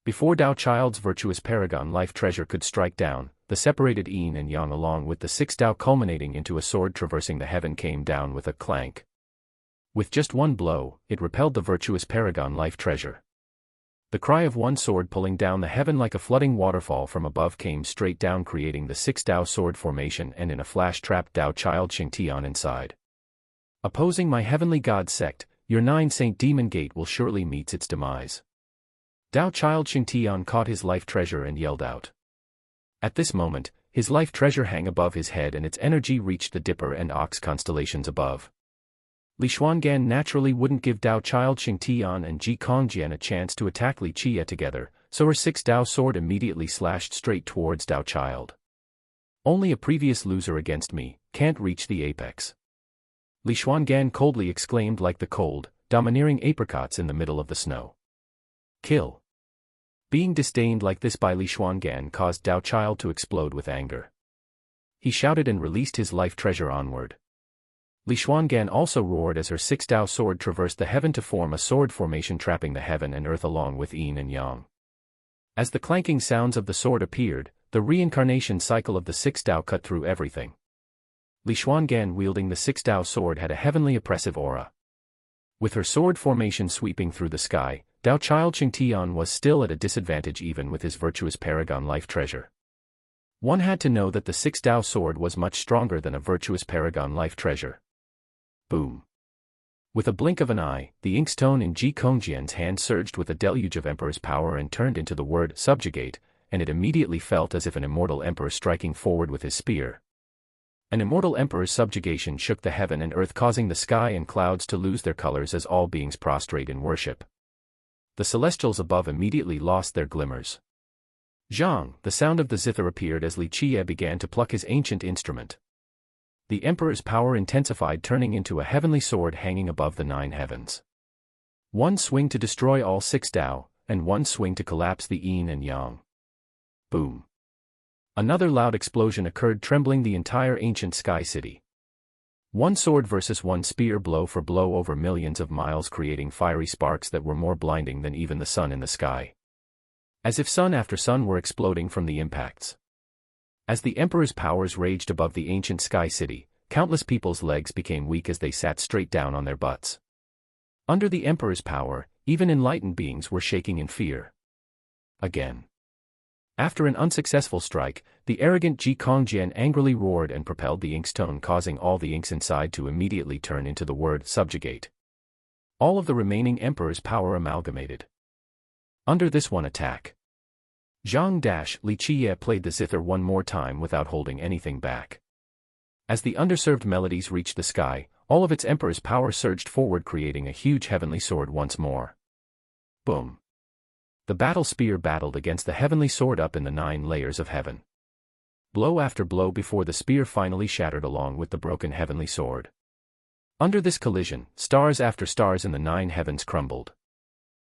Before Tao Child's virtuous paragon life treasure could strike down, the separated yin and yang along with the six Tao culminating into a sword traversing the heaven came down with a clank. With just one blow, it repelled the virtuous paragon life treasure. The cry of one sword pulling down the heaven like a flooding waterfall from above came straight down, creating the six Tao sword formation, and in a flash trapped Tao Child Xingtian inside. Opposing my heavenly god sect, your 9 Saint Demon Gate will surely meet its demise. Tao Child Xingtian caught his life treasure and yelled out. At this moment, his life treasure hung above his head and its energy reached the Dipper and Ox constellations above. Li Xuangan naturally wouldn't give Tao Child Xingtian and Ji Kongjian a chance to attack Li Qi together, so her 6 Tao sword immediately slashed straight towards Tao Child. Only a previous loser against me can't reach the apex. Li Xuangan coldly exclaimed like the cold, domineering apricots in the middle of the snow. Kill. Being disdained like this by Li Xuangan caused Tao Child to explode with anger. He shouted and released his life treasure onward. Li Xuangan also roared as her 6 Tao sword traversed the heaven to form a sword formation trapping the heaven and earth along with yin and yang. As the clanking sounds of the sword appeared, the reincarnation cycle of the 6 Tao cut through everything. Li Xuangan wielding the 6 Tao sword had a heavenly oppressive aura. With her sword formation sweeping through the sky, Tao Child Xingtian was still at a disadvantage even with his virtuous paragon life treasure. One had to know that the 6 Tao sword was much stronger than a virtuous paragon life treasure. Boom. With a blink of an eye, the inkstone in Ji Kongjian's hand surged with a deluge of emperor's power and turned into the word subjugate, and it immediately felt as if an immortal emperor striking forward with his spear. An immortal emperor's subjugation shook the heaven and earth, causing the sky and clouds to lose their colors as all beings prostrate in worship. The celestials above immediately lost their glimmers. Zhang, the sound of the zither appeared as Li Qi began to pluck his ancient instrument. The emperor's power intensified, turning into a heavenly sword hanging above the 9 heavens. One swing to destroy all 6 Tao, and one swing to collapse the yin and yang. Boom. Another loud explosion occurred, trembling the entire ancient sky city. One sword versus one spear, blow for blow over millions of miles, creating fiery sparks that were more blinding than even the sun in the sky. As if sun after sun were exploding from the impacts. As the emperor's powers raged above the ancient sky city, countless people's legs became weak as they sat straight down on their butts. Under the emperor's power, even enlightened beings were shaking in fear. Again. After an unsuccessful strike, the arrogant Ji Kongjian angrily roared and propelled the inkstone, causing all the inks inside to immediately turn into the word subjugate. All of the remaining emperor's power amalgamated. Under this one attack. Zhang Li Qi played the zither one more time without holding anything back. As the underserved melodies reached the sky, all of its emperor's power surged forward, creating a huge heavenly sword once more. Boom. The battle spear battled against the heavenly sword up in the 9 layers of heaven. Blow after blow before the spear finally shattered along with the broken heavenly sword. Under this collision, stars after stars in the 9 heavens crumbled.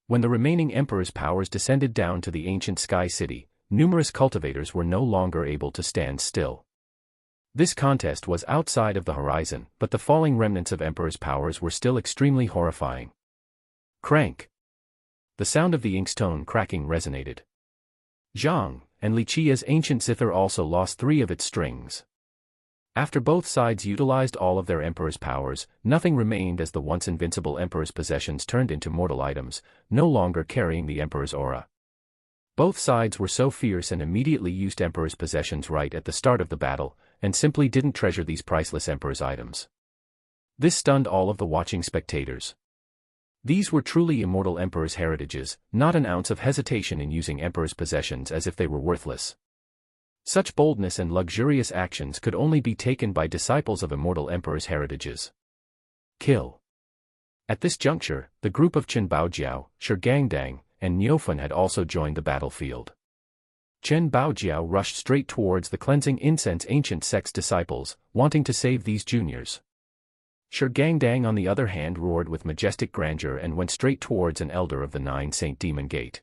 When the remaining emperor's powers descended down to the ancient sky city, numerous cultivators were no longer able to stand still. This contest was outside of the horizon, but the falling remnants of emperor's powers were still extremely horrifying. Crank. The sound of the inkstone cracking resonated. Zhang and Li Qi's ancient zither also lost 3 of its strings. After both sides utilized all of their emperor's powers, nothing remained as the once invincible emperor's possessions turned into mortal items, no longer carrying the emperor's aura. Both sides were so fierce and immediately used emperor's possessions right at the start of the battle, and simply didn't treasure these priceless emperor's items. This stunned all of the watching spectators. These were truly immortal emperor's heritages, not an ounce of hesitation in using emperor's possessions as if they were worthless. Such boldness and luxurious actions could only be taken by disciples of immortal emperor's heritages. Kill. At this juncture, the group of Chen Baojiao, Shi Gangdang, and Niufan had also joined the battlefield. Chen Baojiao rushed straight towards the cleansing incense ancient sect's disciples, wanting to save these juniors. Shi Gangdang on the other hand roared with majestic grandeur and went straight towards an elder of the Nine Saint Demon Gate.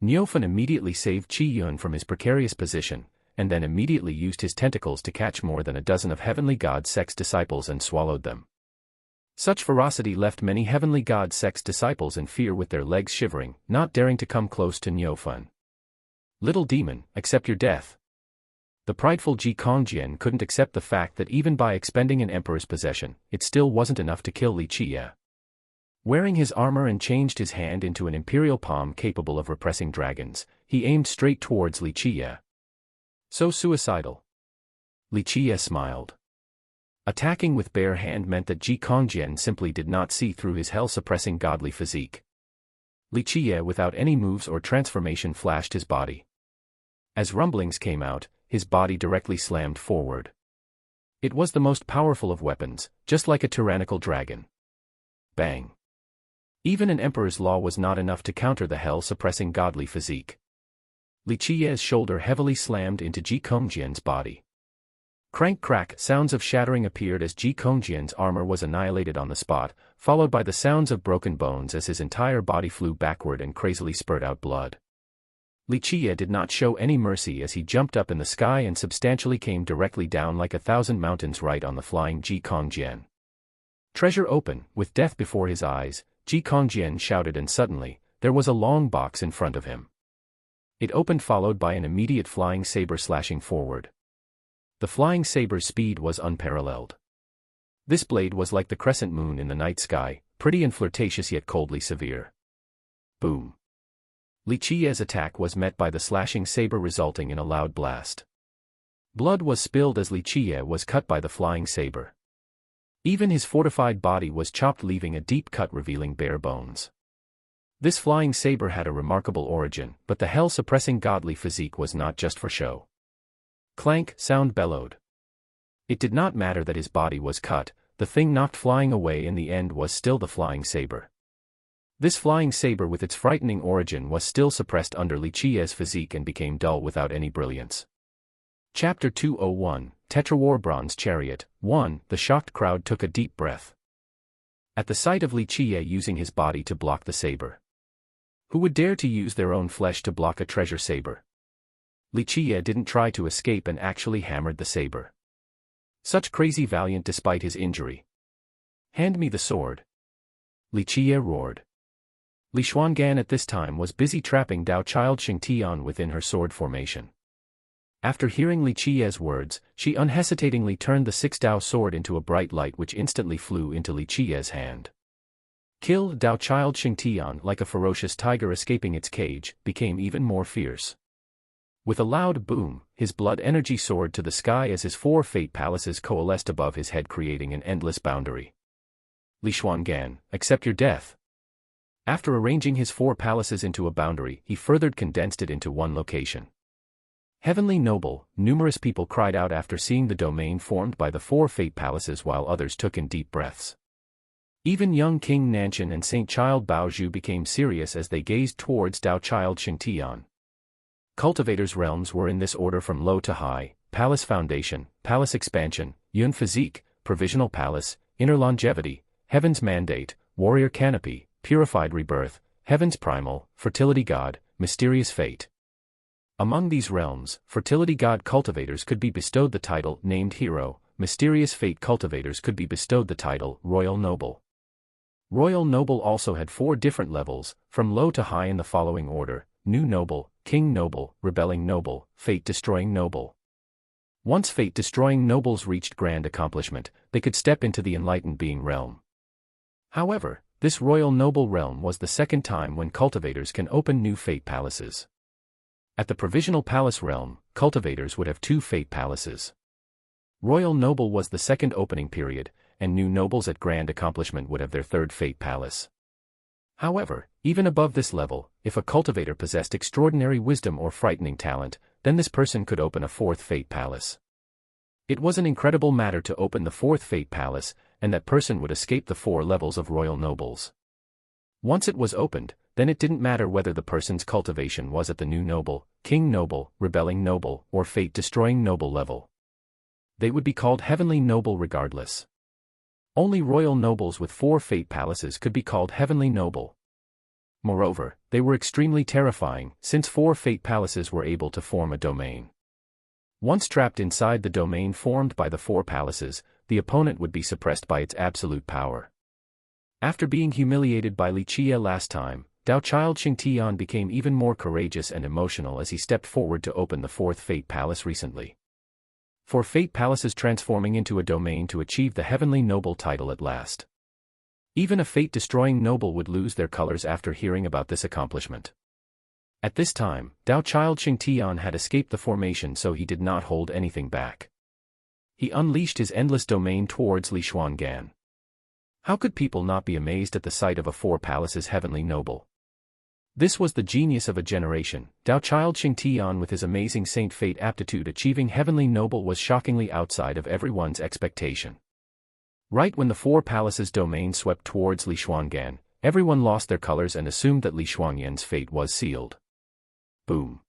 Niufan immediately saved Qi Yun from his precarious position, and then immediately used his tentacles to catch more than a dozen of Heavenly God sect's disciples and swallowed them. Such ferocity left many Heavenly God sect's disciples in fear with their legs shivering, not daring to come close to Niufan. Little demon, accept your death. The prideful Ji Kongjian couldn't accept the fact that even by expending an emperor's possession, it still wasn't enough to kill Li Qiye. Wearing his armor and changed his hand into an imperial palm capable of repressing dragons, he aimed straight towards Li Qiye. So suicidal. Li Qiye smiled. Attacking with bare hand meant that Ji Kongjian simply did not see through his hell-suppressing godly physique. Li Qiye without any moves or transformation flashed his body. As rumblings came out, his body directly slammed forward. It was the most powerful of weapons, just like a tyrannical dragon. Bang. Even an emperor's law was not enough to counter the hell-suppressing godly physique. Li Qiye's shoulder heavily slammed into Ji Kongjian's body. Crank-crack sounds of shattering appeared as Ji Kongjian's armor was annihilated on the spot, followed by the sounds of broken bones as his entire body flew backward and crazily spurted out blood. Li Qiye did not show any mercy as he jumped up in the sky and substantially came directly down like 1,000 mountains right on the flying Ji Kongjian. Treasure open, with death before his eyes, Ji Kongjian shouted, and suddenly, there was a long box in front of him. It opened, followed by an immediate flying saber slashing forward. The flying saber's speed was unparalleled. This blade was like the crescent moon in the night sky, pretty and flirtatious yet coldly severe. Boom. Li Qiye's attack was met by the slashing saber, resulting in a loud blast. Blood was spilled as Li Qiye was cut by the flying saber. Even his fortified body was chopped, leaving a deep cut revealing bare bones. This flying saber had a remarkable origin, but the hell-suppressing godly physique was not just for show. Clank, sound bellowed. It did not matter that his body was cut, the thing knocked flying away in the end was still the flying saber. This flying saber with its frightening origin was still suppressed under Li Qiye's physique and became dull without any brilliance. Chapter 201, Tetrawar Bronze Chariot. 1. The shocked crowd took a deep breath at the sight of Li Qiye using his body to block the saber. Who would dare to use their own flesh to block a treasure saber? Li Qiye didn't try to escape and actually hammered the saber. Such crazy valiant despite his injury. Hand me the sword. Li Qiye roared. Li Xuangan at this time was busy trapping Dao Child Xingtian within her sword formation. After hearing Li Qiye's words, she unhesitatingly turned the 6 Dao sword into a bright light which instantly flew into Li Qiye's hand. Kill Dao Child Xingtian, like a ferocious tiger escaping its cage, became even more fierce. With a loud boom, his blood energy soared to the sky as his 4 fate palaces coalesced above his head, creating an endless boundary. Li Xuangan, accept your death. After arranging his 4 palaces into a boundary, he further condensed it into one location. Heavenly Noble, numerous people cried out after seeing the domain formed by the 4 fate palaces, while others took in deep breaths. Even young King Nanshan and Saint Child Baozhu became serious as they gazed towards Dao Child Xingtian. Cultivator's realms were in this order from low to high: Palace Foundation, Palace Expansion, Yun Physique, Provisional Palace, Inner Longevity, Heaven's Mandate, Warrior Canopy, Purified Rebirth, Heaven's Primal, Fertility God, Mysterious Fate. Among these realms, Fertility God cultivators could be bestowed the title Named Hero, Mysterious Fate cultivators could be bestowed the title Royal Noble. Royal Noble also had 4 different levels, from low to high in the following order: New Noble, King Noble, Rebelling Noble, Fate-Destroying Noble. Once Fate-Destroying Nobles reached grand accomplishment, they could step into the Enlightened Being realm. However, this Royal Noble realm was the second time when cultivators can open new Fate Palaces. At the Provisional Palace realm, cultivators would have 2 Fate Palaces. Royal Noble was the second opening period, and new nobles at grand accomplishment would have their third Fate Palace. However, even above this level, if a cultivator possessed extraordinary wisdom or frightening talent, then this person could open a fourth Fate Palace. It was an incredible matter to open the fourth Fate Palace, and that person would escape the 4 levels of Royal Nobles. Once it was opened, then it didn't matter whether the person's cultivation was at the new noble, king noble, rebelling noble, or fate-destroying noble level. They would be called heavenly noble regardless. Only royal nobles with 4 Fate Palaces could be called heavenly noble. Moreover, they were extremely terrifying, since 4 Fate Palaces were able to form a domain. Once trapped inside the domain formed by the 4 palaces, the opponent would be suppressed by its absolute power. After being humiliated by Li Qie last time, Dao Child Xingtian became even more courageous and emotional as he stepped forward to open the 4th Fate Palace recently. 4 Fate Palaces transforming into a domain to achieve the heavenly noble title at last. Even a fate-destroying noble would lose their colors after hearing about this accomplishment. At this time, Dao Child Xingtian had escaped the formation, so he did not hold anything back. He unleashed his endless domain towards Li Xuangan. How could people not be amazed at the sight of a 4 palaces heavenly noble? This was the genius of a generation. Dao Child Xingtian with his amazing Saint Fate aptitude achieving heavenly noble was shockingly outside of everyone's expectation. Right when the 4 palaces domain swept towards Li Xuangan, everyone lost their colors and assumed that Li Xuangan's fate was sealed. Boom.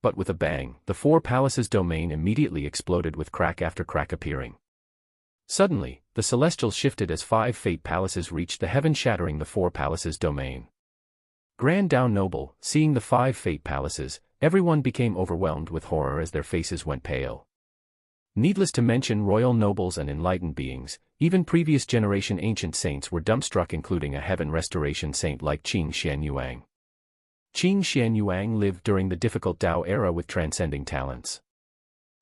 But with a bang, the 4 palaces domain immediately exploded with crack after crack appearing. Suddenly, the celestials shifted as 5 Fate Palaces reached the heaven, shattering the 4 palaces domain. Grand Dao Noble, seeing the 5 Fate Palaces, everyone became overwhelmed with horror as their faces went pale. Needless to mention royal nobles and enlightened beings, even previous generation ancient saints were dumbstruck, including a heaven restoration saint like Qin Xianyuang. Qin Xianyuang lived during the difficult Dao era with transcending talents.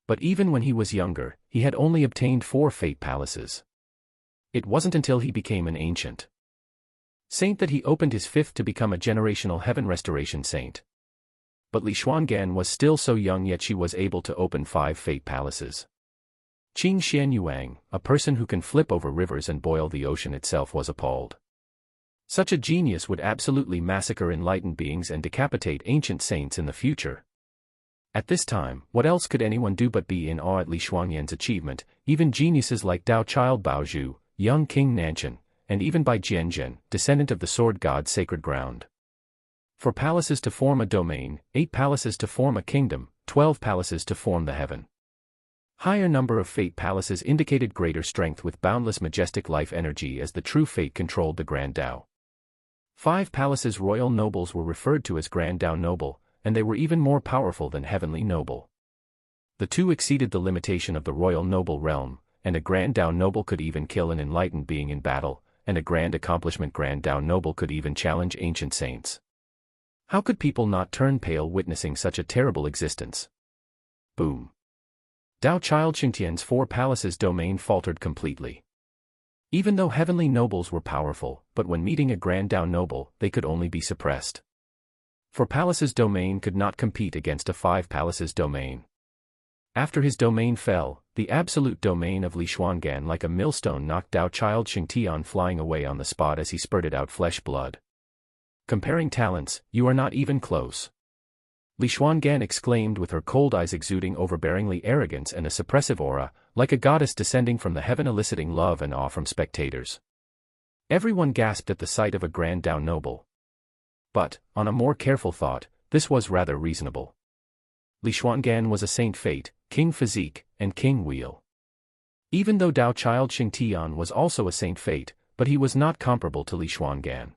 But even when he was younger, he had only obtained 4 Fate Palaces. It wasn't until he became an ancient saint that he opened his 5th to become a generational heaven restoration saint. But Li Xuangan was still so young, yet she was able to open 5 Fate Palaces. Qin Xianyuang, a person who can flip over rivers and boil the ocean itself, was appalled. Such a genius would absolutely massacre enlightened beings and decapitate ancient saints in the future. At this time, what else could anyone do but be in awe at Li Xuanyan's achievement? Even geniuses like Dao Child Baozhu, young King Nanchen, and even by Jianzhen, descendant of the sword god Sacred Ground. 4 palaces to form a domain, 8 palaces to form a kingdom, 12 palaces to form the heaven. Higher number of Fate Palaces indicated greater strength with boundless majestic life energy as the true fate controlled the Grand Dao. 5 palaces royal nobles were referred to as Grand Dao Noble, and they were even more powerful than heavenly noble. The 2 exceeded the limitation of the royal noble realm, and a Grand Dao Noble could even kill an enlightened being in battle, and a grand accomplishment Grand Dao Noble could even challenge ancient saints. How could people not turn pale witnessing such a terrible existence? Boom. Dao Child Xingtian's 4 palaces domain faltered completely. Even though heavenly nobles were powerful, but when meeting a Grand Dao Noble, they could only be suppressed. 4 palaces domain could not compete against a 5 palaces domain. After his domain fell, the absolute domain of Li Xuangan like a millstone knocked Dao Child Xingtian flying away on the spot as he spurted out flesh blood. Comparing talents, you are not even close. Li Xuangan exclaimed with her cold eyes exuding overbearingly arrogance and a suppressive aura, like a goddess descending from the heaven, eliciting love and awe from spectators. Everyone gasped at the sight of a Grand Dao Noble. But, on a more careful thought, this was rather reasonable. Li Xuangan was a Saint Fate, King Physique, and King Wheel. Even though Dao Child Xingtian was also a Saint Fate, but he was not comparable to Li Xuangan.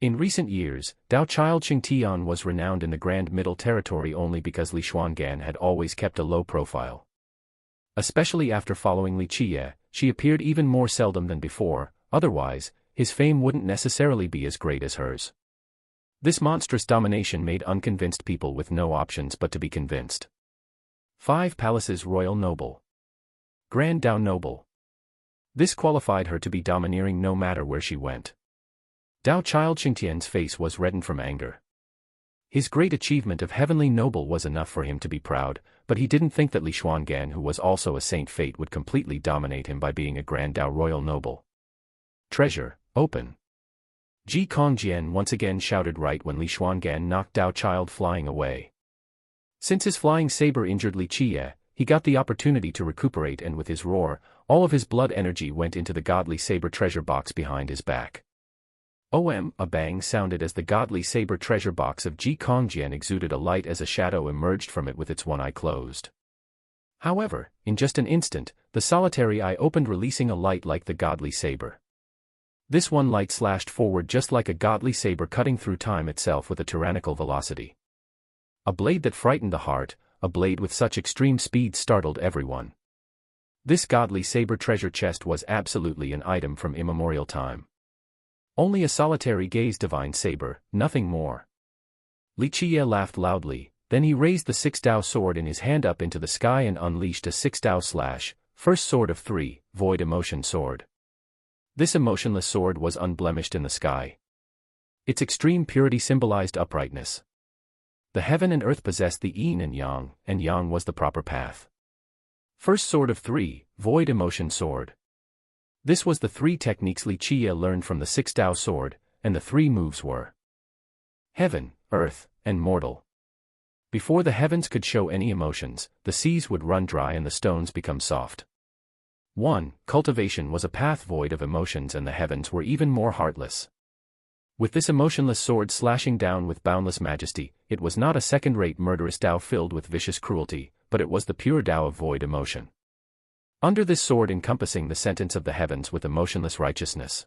In recent years, Dao Child Xingtian was renowned in the Grand Middle Territory only because Li Xuangan had always kept a low profile. Especially after following Li Qie, she appeared even more seldom than before, otherwise, his fame wouldn't necessarily be as great as hers. This monstrous domination made unconvinced people with no options but to be convinced. 5 palaces royal noble. Grand Dao Noble. This qualified her to be domineering no matter where she went. Dao Child Xingtian's face was reddened from anger. His great achievement of heavenly noble was enough for him to be proud, but he didn't think that Li Xuangan, who was also a Saint Fate, would completely dominate him by being a Grand Dao royal noble. Treasure, open. Ji Kongjian once again shouted right when Li Xuangan knocked Dao Child flying away. Since his flying saber injured Li Qiye, he got the opportunity to recuperate, and with his roar, all of his blood energy went into the godly saber treasure box behind his back. A bang sounded as the godly saber treasure box of Ji Kongjian exuded a light as a shadow emerged from it with its one eye closed. However, in just an instant, the solitary eye opened, releasing a light like the godly saber. This one light slashed forward just like a godly saber, cutting through time itself with a tyrannical velocity. A blade that frightened the heart, a blade with such extreme speed startled everyone. This godly saber treasure chest was absolutely an item from immemorial time. Only a solitary gaze divine saber, nothing more. Li Qiye laughed loudly, then he raised the 6 Dao sword in his hand up into the sky and unleashed a 6 Dao slash, first sword of 3, void emotion sword. This emotionless sword was unblemished in the sky. Its extreme purity symbolized uprightness. The heaven and earth possessed the yin and yang was the proper path. First sword of 3, void emotion sword. This was the 3 techniques Li Qiye learned from the 6 Dao sword, and the 3 moves were heaven, earth, and mortal. Before the heavens could show any emotions, the seas would run dry and the stones become soft. 1. Cultivation was a path void of emotions, and the heavens were even more heartless. With this emotionless sword slashing down with boundless majesty, it was not a second-rate murderous Dao filled with vicious cruelty, but it was the pure Dao of void emotion. Under this sword encompassing the sentence of the heavens with emotionless righteousness.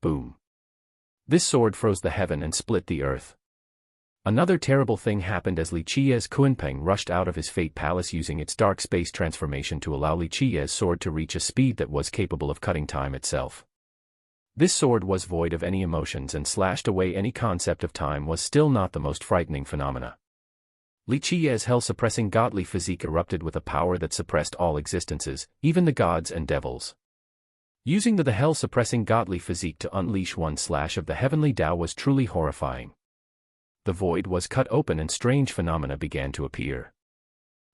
Boom. This sword froze the heaven and split the earth. Another terrible thing happened as Li Qiye's Kunpeng rushed out of his fate palace using its dark space transformation to allow Li Qiye's sword to reach a speed that was capable of cutting time itself. This sword was void of any emotions and slashed away any concept of time was still not the most frightening phenomena. Li Qiye's hell-suppressing godly physique erupted with a power that suppressed all existences, even the gods and devils. Using the hell-suppressing godly physique to unleash one slash of the heavenly Dao was truly horrifying. The void was cut open and strange phenomena began to appear.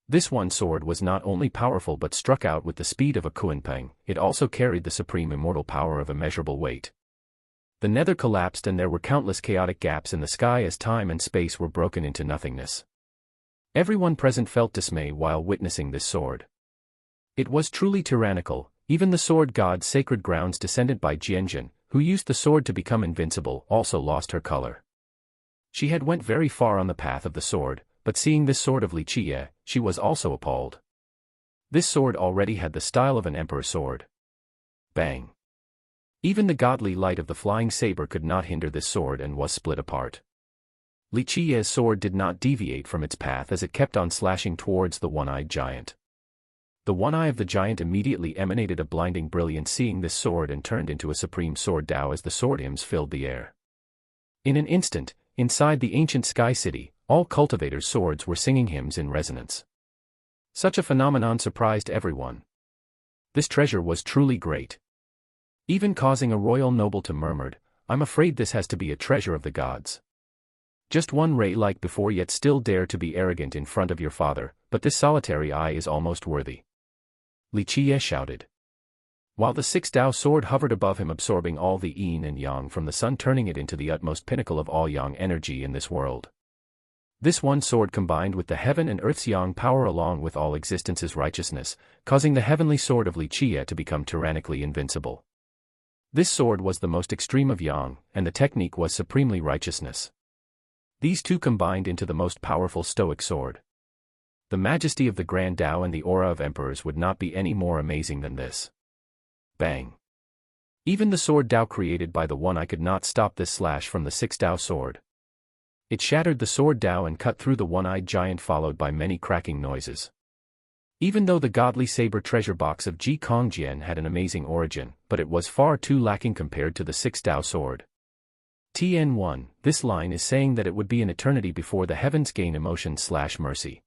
This one sword was not only powerful but struck out with the speed of a Kunpeng, it also carried the supreme immortal power of immeasurable weight. The nether collapsed and there were countless chaotic gaps in the sky as time and space were broken into nothingness. Everyone present felt dismay while witnessing this sword. It was truly tyrannical. Even the sword god's sacred grounds descendant by Jianjin, who used the sword to become invincible, also lost her color. She had went very far on the path of the sword, but seeing this sword of Li Qiye, she was also appalled. This sword already had the style of an emperor's sword. Bang. Even the godly light of the flying saber could not hinder this sword and was split apart. Li Qiye's sword did not deviate from its path as it kept on slashing towards the one-eyed giant. The one eye of the giant immediately emanated a blinding brilliance seeing this sword and turned into a supreme sword Dao as the sword hymns filled the air. In an instant, inside the ancient sky city, all cultivators' swords were singing hymns in resonance. Such a phenomenon surprised everyone. This treasure was truly great. Even causing a royal noble to murmur, "I'm afraid this has to be a treasure of the gods. Just one ray like before yet still dare to be arrogant in front of your father, but this solitary eye is almost worthy." Li Qiye shouted. While the 6 Dao sword hovered above him absorbing all the yin and yang from the sun turning it into the utmost pinnacle of all yang energy in this world. This one sword combined with the heaven and earth's yang power along with all existence's righteousness, causing the heavenly sword of Li Qiye to become tyrannically invincible. This sword was the most extreme of yang, and the technique was supremely righteousness. These two combined into the most powerful stoic sword. The majesty of the Grand Dao and the aura of emperors would not be any more amazing than this. Bang. Even the sword Dao created by the One Eye could not stop this slash from the 6 Dao sword. It shattered the sword Dao and cut through the one-eyed giant followed by many cracking noises. Even though the godly saber treasure box of Ji Kongjian had an amazing origin, but it was far too lacking compared to the 6 Dao sword. TN1, this line is saying that it would be an eternity before the heavens gain emotion/mercy.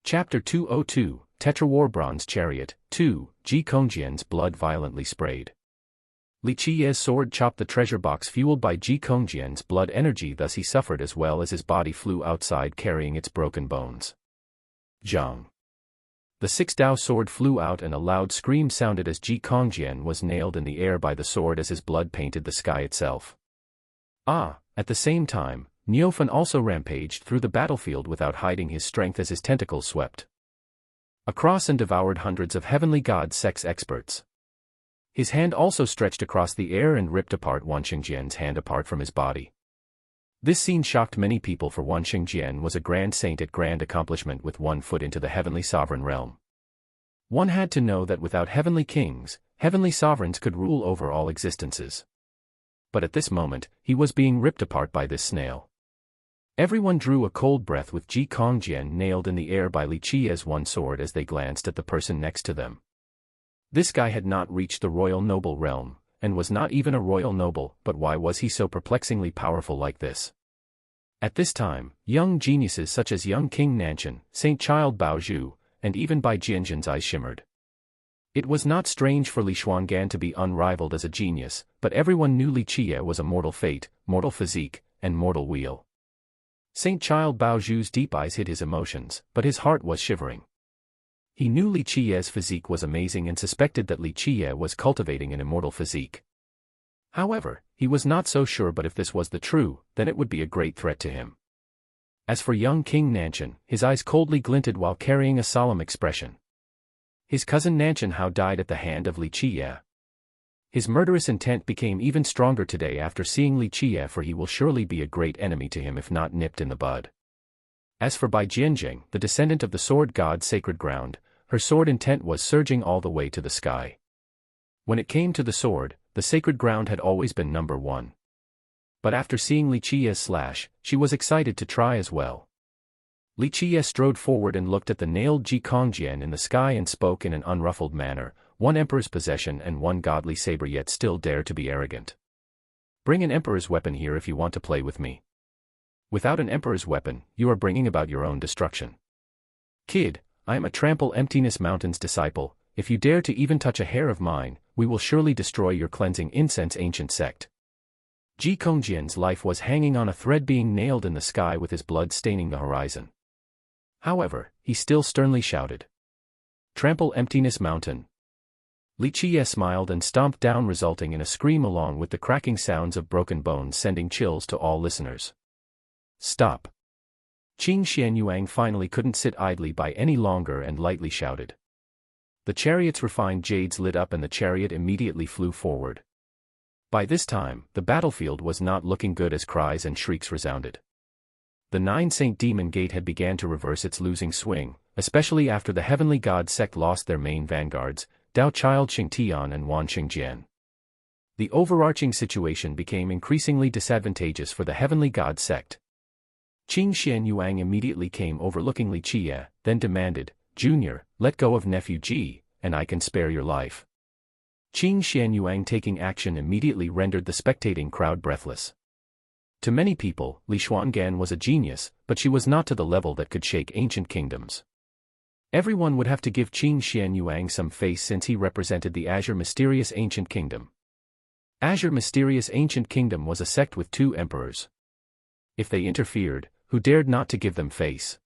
Chapter 202, Tetrawar Bronze Chariot, 2, Ji Kongjian's blood violently sprayed. Li Qiye's sword chopped the treasure box fueled by Ji Kongjian's blood energy, thus he suffered as well as his body flew outside carrying its broken bones. Zhang. The six-dao sword flew out and a loud scream sounded as Ji Kongjian was nailed in the air by the sword as his blood painted the sky itself. At the same time, Niufen also rampaged through the battlefield without hiding his strength as his tentacles swept across and devoured hundreds of heavenly god sects experts. His hand also stretched across the air and ripped apart Wan Xingjian's hand apart from his body. This scene shocked many people, for Wan Xingjian was a grand saint at grand accomplishment with 1 foot into the heavenly sovereign realm. One had to know that without heavenly kings, heavenly sovereigns could rule over all existences. But at this moment, he was being ripped apart by this snail. Everyone drew a cold breath with Ji Kongjian nailed in the air by Li Qiye's one sword as they glanced at the person next to them. This guy had not reached the royal noble realm, and was not even a royal noble, but why was he so perplexingly powerful like this? At this time, young geniuses such as young King Nanshan, Saint Child Baozhu, and even Bai Jianzhen's eyes shimmered. It was not strange for Li Xuangan to be unrivaled as a genius, but everyone knew Li Qiye was a mortal fate, mortal physique, and mortal wheel. Saint Child Baozhu's deep eyes hid his emotions, but his heart was shivering. He knew Li Qiye's physique was amazing and suspected that Li Qiye was cultivating an immortal physique. However, he was not so sure, but if this was the true, then it would be a great threat to him. As for young King Nanshan, his eyes coldly glinted while carrying a solemn expression. His cousin Nanshan Hao died at the hand of Li Qiye. His murderous intent became even stronger today after seeing Li Qiye, for he will surely be a great enemy to him if not nipped in the bud. As for Bai Jianzheng, the descendant of the sword god's sacred ground, her sword intent was surging all the way to the sky. When it came to the sword, the sacred ground had always been number 1. But after seeing Li Qiye's slash, she was excited to try as well. Li Qiye strode forward and looked at the nailed Ji Kongjian in the sky and spoke in an unruffled manner, "One emperor's possession and one godly saber, yet still dare to be arrogant. Bring an emperor's weapon here if you want to play with me. Without an emperor's weapon, you are bringing about your own destruction. Kid, I am a trample emptiness mountain's disciple. If you dare to even touch a hair of mine, we will surely destroy your cleansing incense ancient sect." Ji Kongjian's life was hanging on a thread, being nailed in the sky with his blood staining the horizon. However, he still sternly shouted, "Trample emptiness mountain." Li Qiye smiled and stomped down, resulting in a scream along with the cracking sounds of broken bones, sending chills to all listeners. "Stop." Qing Xianyuang finally couldn't sit idly by any longer and lightly shouted. The chariot's refined jades lit up and the chariot immediately flew forward. By this time, the battlefield was not looking good as cries and shrieks resounded. The 9 Saint Demon Gate had began to reverse its losing swing, especially after the Heavenly God sect lost their main vanguards, Dao Child Xingtian and Wan Xingjian. The overarching situation became increasingly disadvantageous for the Heavenly God sect. Qing Xianyuang immediately came over, looking Li Qiye, then demanded, "Junior, let go of nephew Ji, and I can spare your life." Qing Xianyuang taking action immediately rendered the spectating crowd breathless. To many people, Li Xuangan was a genius, but she was not to the level that could shake ancient kingdoms. Everyone would have to give Qing Xianyuang some face since he represented the Azure Mysterious Ancient Kingdom. Azure Mysterious Ancient Kingdom was a sect with 2 emperors. If they interfered, who dared not to give them face?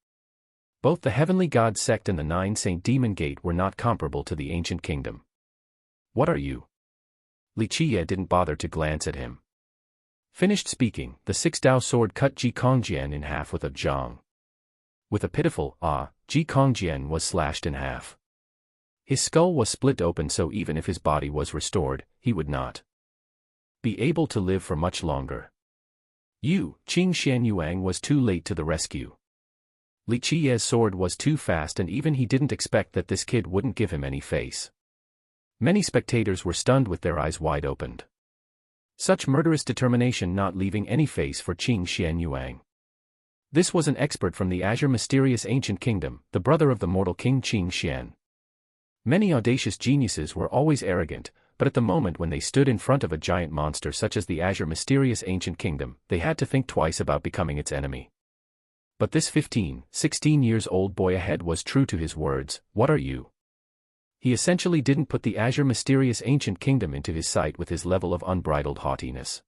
Both the Heavenly God sect and the 9 Saint Demon Gate were not comparable to the Ancient Kingdom. "What are you?" Li Qiye didn't bother to glance at him. Finished speaking, the 6-dao sword cut Ji Kongjian in half with a zhang. With a pitiful "ah," Ji Kongjian was slashed in half. His skull was split open, so even if his body was restored, he would not be able to live for much longer. Qing Xianyuang was too late to the rescue. Li Qiye's sword was too fast, and even he didn't expect that this kid wouldn't give him any face. Many spectators were stunned with their eyes wide opened. Such murderous determination, not leaving any face for Qing Xianyuang. This was an expert from the Azure Mysterious Ancient Kingdom, the brother of the mortal king Qing Xian. Many audacious geniuses were always arrogant, but at the moment when they stood in front of a giant monster such as the Azure Mysterious Ancient Kingdom, they had to think twice about becoming its enemy. But this 15, 16 years old boy ahead was true to his words. "What are you?" He essentially didn't put the Azure Mysterious Ancient Kingdom into his sight with his level of unbridled haughtiness.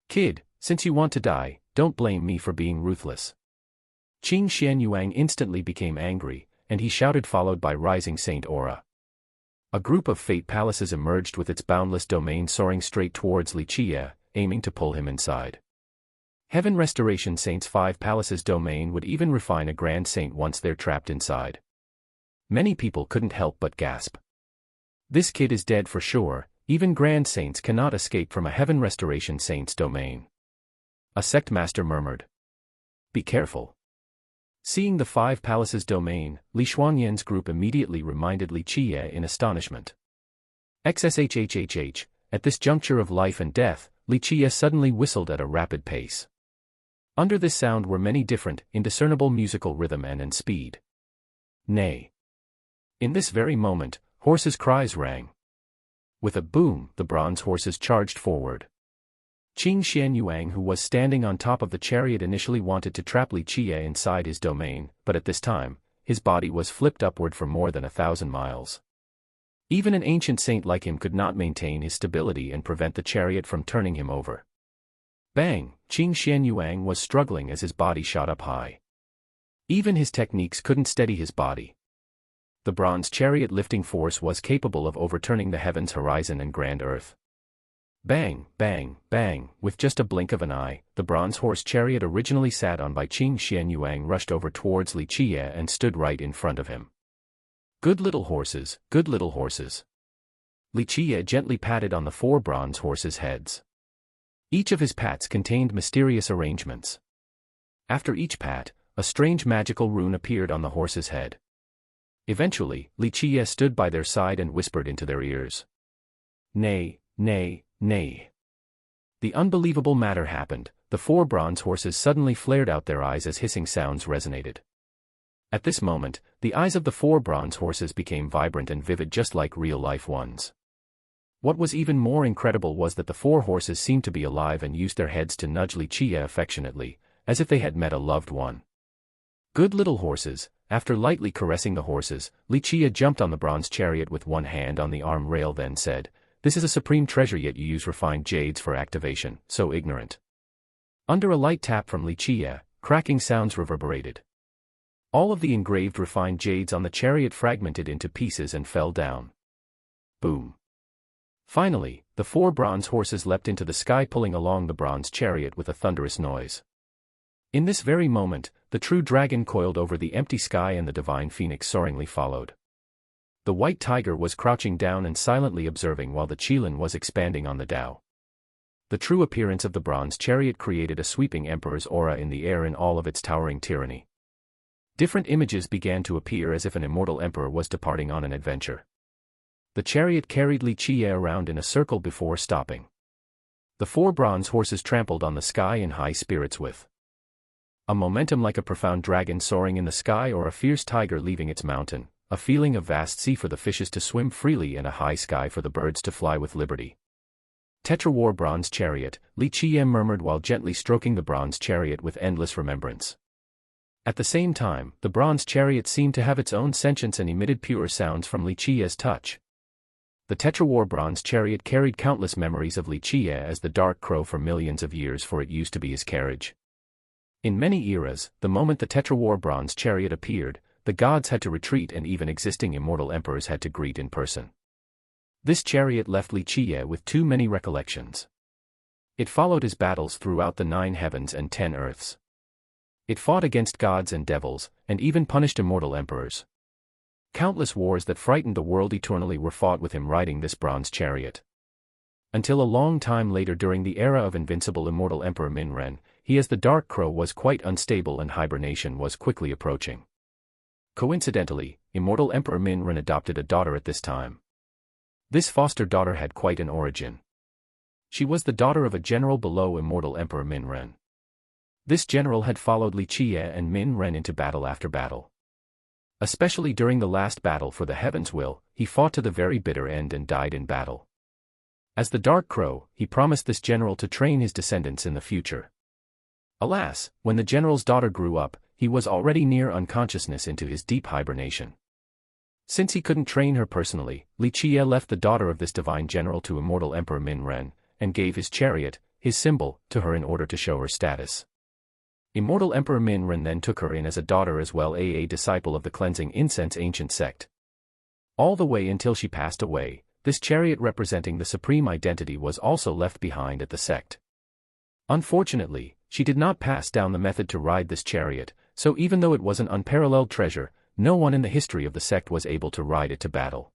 "Kid, since you want to die, don't blame me for being ruthless." Qing Xian Yuang instantly became angry, and he shouted, followed by rising saint aura. A group of fate palaces emerged with its boundless domain soaring straight towards Li Qie, aiming to pull him inside. Heaven Restoration Saint's 5 palaces domain would even refine a grand saint once they're trapped inside. Many people couldn't help but gasp. This kid is dead for sure. Even grand saints cannot escape from a Heaven Restoration Saint's domain. A sect master murmured. Be careful. Seeing the 5 palaces domain, Li Xuanyan's group immediately reminded Li Qie in astonishment. XSHHHH, at this juncture of life and death, Li Qie suddenly whistled at a rapid pace. Under this sound were many different, indiscernible musical rhythm and speed. Nay. In this very moment, horses' cries rang. With a boom, the bronze horses charged forward. Qing Xian Yuang, who was standing on top of the chariot, initially wanted to trap Li Qie inside his domain, but at this time, his body was flipped upward for more than 1,000 miles. Even an ancient saint like him could not maintain his stability and prevent the chariot from turning him over. Bang! Qing Xian Yuang was struggling as his body shot up high. Even his techniques couldn't steady his body. The bronze chariot lifting force was capable of overturning the heavens, horizon and grand earth. Bang, bang, bang, with just a blink of an eye, the bronze horse chariot originally sat on by Qing Xian Yuang rushed over towards Li Qie and stood right in front of him. Good little horses, good little horses. Li Qie gently patted on the 4 bronze horses' heads. Each of his pats contained mysterious arrangements. After each pat, a strange magical rune appeared on the horse's head. Eventually, Li Qie stood by their side and whispered into their ears. Nay, nay, nay. The unbelievable matter happened. The 4 bronze horses suddenly flared out their eyes as hissing sounds resonated. At this moment, the eyes of the 4 bronze horses became vibrant and vivid, just like real-life ones. What was even more incredible was that the 4 horses seemed to be alive and used their heads to nudge Li Qie affectionately, as if they had met a loved one. Good little horses. After lightly caressing the horses, Li Qie jumped on the bronze chariot with one hand on the arm rail, then said, "This is a supreme treasure, yet you use refined jades for activation, so ignorant." Under a light tap from Li Qie, cracking sounds reverberated. All of the engraved refined jades on the chariot fragmented into pieces and fell down. Boom. Finally, the 4 bronze horses leapt into the sky, pulling along the bronze chariot with a thunderous noise. In this very moment, the true dragon coiled over the empty sky and the divine phoenix soaringly followed. The white tiger was crouching down and silently observing while the qilin was expanding on the Tao. The true appearance of the bronze chariot created a sweeping emperor's aura in the air in all of its towering tyranny. Different images began to appear as if an immortal emperor was departing on an adventure. The chariot carried Li Qie around in a circle before stopping. The 4 bronze horses trampled on the sky in high spirits with a momentum like a profound dragon soaring in the sky or a fierce tiger leaving its mountain, a feeling of vast sea for the fishes to swim freely and a high sky for the birds to fly with liberty. Tetrawar bronze chariot, Li Qie murmured while gently stroking the bronze chariot with endless remembrance. At the same time, the bronze chariot seemed to have its own sentience and emitted pure sounds from Li Qie's touch. The Tetrawar bronze chariot carried countless memories of Li Qie as the dark crow for millions of years, for it used to be his carriage. In many eras, the moment the Tetrawar bronze chariot appeared, the gods had to retreat and even existing immortal emperors had to greet in person. This chariot left Li Qie with too many recollections. It followed his battles throughout the 9 heavens and 10 earths. It fought against gods and devils, and even punished immortal emperors. Countless wars that frightened the world eternally were fought with him riding this bronze chariot. Until a long time later, during the era of invincible immortal Emperor Minren, he as the Dark Crow was quite unstable and hibernation was quickly approaching. Coincidentally, immortal Emperor Minren adopted a daughter at this time. This foster daughter had quite an origin. She was the daughter of a general below immortal Emperor Minren. This general had followed Li Qie and Minren into battle after battle. Especially during the last battle for the Heaven's Will, he fought to the very bitter end and died in battle. As the Dark Crow, he promised this general to train his descendants in the future. Alas, when the general's daughter grew up, he was already near unconsciousness into his deep hibernation. Since he couldn't train her personally, Li Qie left the daughter of this divine general to immortal Emperor Minren, and gave his chariot, his symbol, to her in order to show her status. Immortal Emperor Minren then took her in as a daughter as well, a disciple of the cleansing incense ancient sect. All the way until she passed away, this chariot representing the supreme identity was also left behind at the sect. Unfortunately, she did not pass down the method to ride this chariot, so even though it was an unparalleled treasure, no one in the history of the sect was able to ride it to battle.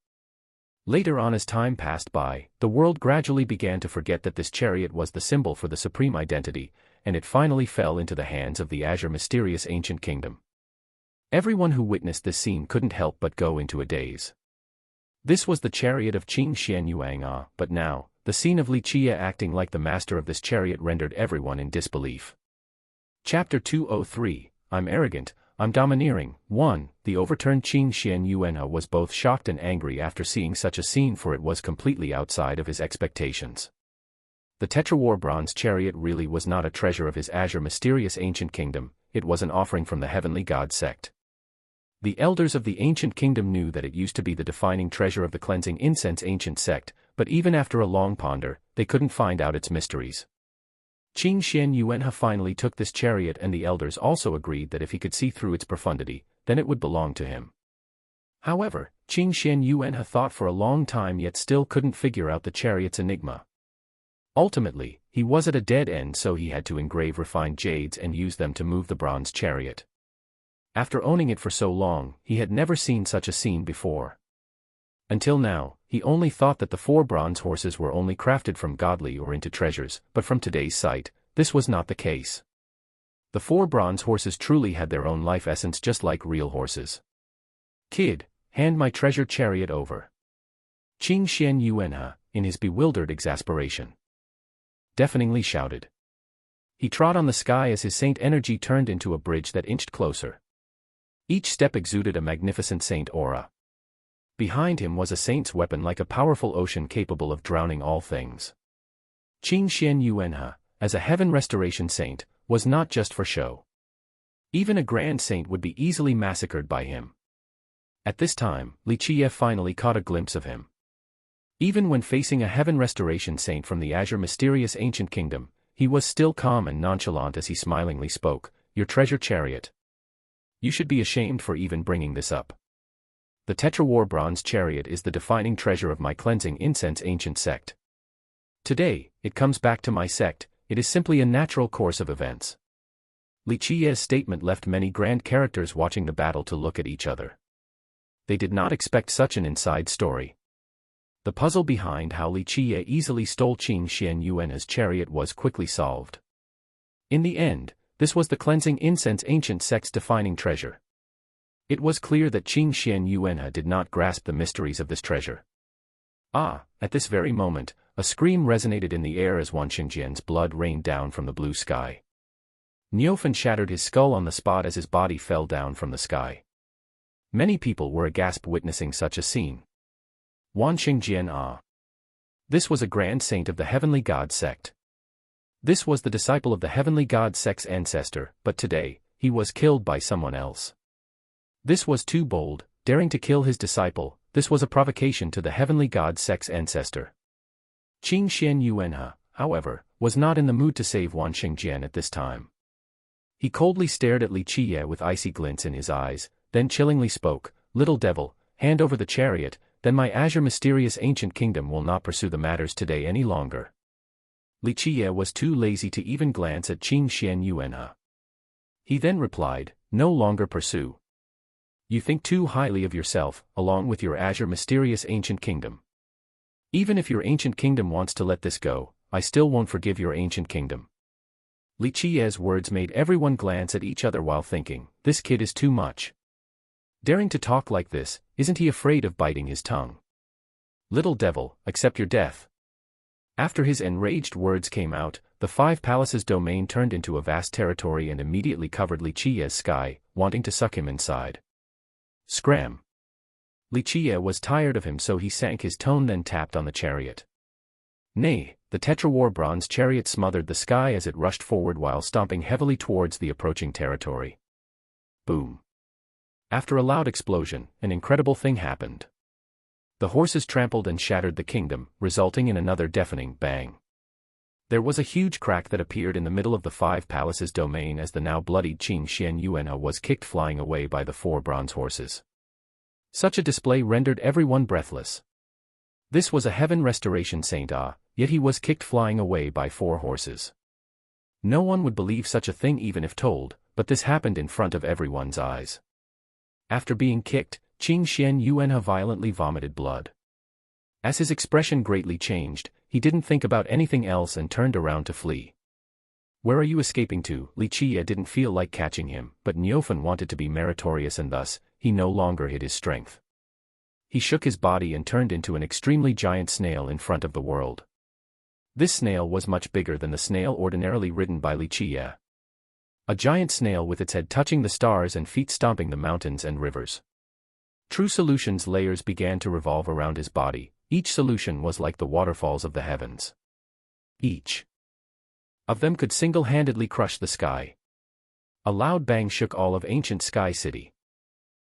Later on, as time passed by, the world gradually began to forget that this chariot was the symbol for the supreme identity, and it finally fell into the hands of the azure mysterious ancient kingdom. Everyone who witnessed this scene couldn't help but go into a daze. This was the chariot of Qing Xian Yuang, but now, the scene of Li Qie acting like the master of this chariot rendered everyone in disbelief. Chapter 203, I'm arrogant, I'm domineering. 1. The overturned Qing Xian Yuan was both shocked and angry after seeing such a scene, for it was completely outside of his expectations. The Tetrawar bronze chariot really was not a treasure of his azure mysterious ancient kingdom, it was an offering from the heavenly god sect. The elders of the ancient kingdom knew that it used to be the defining treasure of the cleansing incense ancient sect, but even after a long ponder, they couldn't find out its mysteries. Qing Xian Yuanhe finally took this chariot, and the elders also agreed that if he could see through its profundity, then it would belong to him. However, Qing Xian Yuanhe thought for a long time yet still couldn't figure out the chariot's enigma. Ultimately, he was at a dead end, so he had to engrave refined jades and use them to move the bronze chariot. After owning it for so long, he had never seen such a scene before. Until now, he only thought that the 4 bronze horses were only crafted from godly or into treasures, but from today's sight, this was not the case. The 4 bronze horses truly had their own life essence, just like real horses. Kid, hand my treasure chariot over. Qing Xian Yuanhe, in his bewildered exasperation, deafeningly shouted. He trod on the sky as his saint energy turned into a bridge that inched closer. Each step exuded a magnificent saint aura. Behind him was a saint's weapon like a powerful ocean capable of drowning all things. Qing Xian Yuanhe, as a heaven restoration saint, was not just for show. Even a grand saint would be easily massacred by him. At this time, Li Qie finally caught a glimpse of him. Even when facing a heaven restoration saint from the azure mysterious ancient kingdom, he was still calm and nonchalant as he smilingly spoke, "Your treasure chariot. You should be ashamed for even bringing this up. The Tetrawar bronze chariot is the defining treasure of my cleansing incense ancient sect. Today, it comes back to my sect, it is simply a natural course of events." Li Qie's statement left many grand characters watching the battle to look at each other. They did not expect such an inside story. The puzzle behind how Li Qie easily stole Qing Xian Yuanhe's chariot was quickly solved. In the end, this was the cleansing incense ancient sect's defining treasure. It was clear that Qing Xian Yuanhe did not grasp the mysteries of this treasure. At this very moment, a scream resonated in the air as Wan Xingjian's blood rained down from the blue sky. Niufen shattered his skull on the spot as his body fell down from the sky. Many people were aghast witnessing such a scene. Wan Xingjian. This was a grand saint of the heavenly god sect. This was the disciple of the heavenly god sect's ancestor, but today, he was killed by someone else. This was too bold, daring to kill his disciple. This was a provocation to the heavenly god sect's ancestor. Qing Xian Yuanhe, however, was not in the mood to save Wan Xingjian at this time. He coldly stared at Li Qie with icy glints in his eyes, then chillingly spoke, "Little devil, hand over the chariot, then my azure mysterious ancient kingdom will not pursue the matters today any longer." Li Qie was too lazy to even glance at Qing Xian Yuanhe. He then replied, "No longer pursue. You think too highly of yourself, along with your azure mysterious ancient kingdom. Even if your ancient kingdom wants to let this go, I still won't forgive your ancient kingdom." Li Qie's words made everyone glance at each other while thinking, "This kid is too much. Daring to talk like this, isn't he afraid of biting his tongue? Little devil, accept your death." After his enraged words came out, the 5 palaces domain turned into a vast territory and immediately covered Li Qie's sky, wanting to suck him inside. Scram! Li Qie was tired of him, so he sank his tone, then tapped on the chariot. Nay, the Tetrawar bronze chariot smothered the sky as it rushed forward while stomping heavily towards the approaching territory. Boom! After a loud explosion, an incredible thing happened. The horses trampled and shattered the kingdom, resulting in another deafening bang. There was a huge crack that appeared in the middle of the five palaces domain as the now bloodied Qing Xian Yuanhe was kicked flying away by the four bronze horses. Such a display rendered everyone breathless. This was a heaven restoration saint, yet he was kicked flying away by four horses. No one would believe such a thing even if told, but this happened in front of everyone's eyes. After being kicked, Qing Xian Yuanhe violently vomited blood. As his expression greatly changed, he didn't think about anything else and turned around to flee. "Where are you escaping to?" Li Qiye didn't feel like catching him, but Niufen wanted to be meritorious and thus, he no longer hid his strength. He shook his body and turned into an extremely giant snail in front of the world. This snail was much bigger than the snail ordinarily ridden by Li Qiye. A giant snail with its head touching the stars and feet stomping the mountains and rivers. True Solution's layers began to revolve around his body. Each solution was like the waterfalls of the heavens. Each of them could single-handedly crush the sky. A loud bang shook all of ancient Sky City.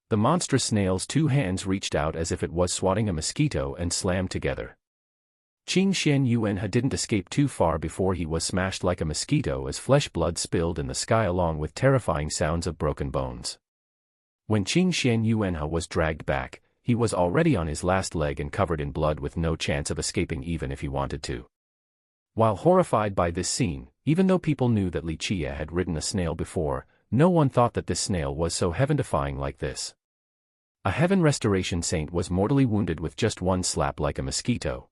The monstrous snail's two hands reached out as if it was swatting a mosquito and slammed together. Qing Xian Yuanhe didn't escape too far before he was smashed like a mosquito as flesh blood spilled in the sky along with terrifying sounds of broken bones. When Qing Xian Yuanhe was dragged back, he was already on his last leg and covered in blood with no chance of escaping even if he wanted to. While horrified by this scene, even though people knew that Li Qiye had ridden a snail before, no one thought that this snail was so heaven-defying like this. A heaven restoration saint was mortally wounded with just one slap like a mosquito.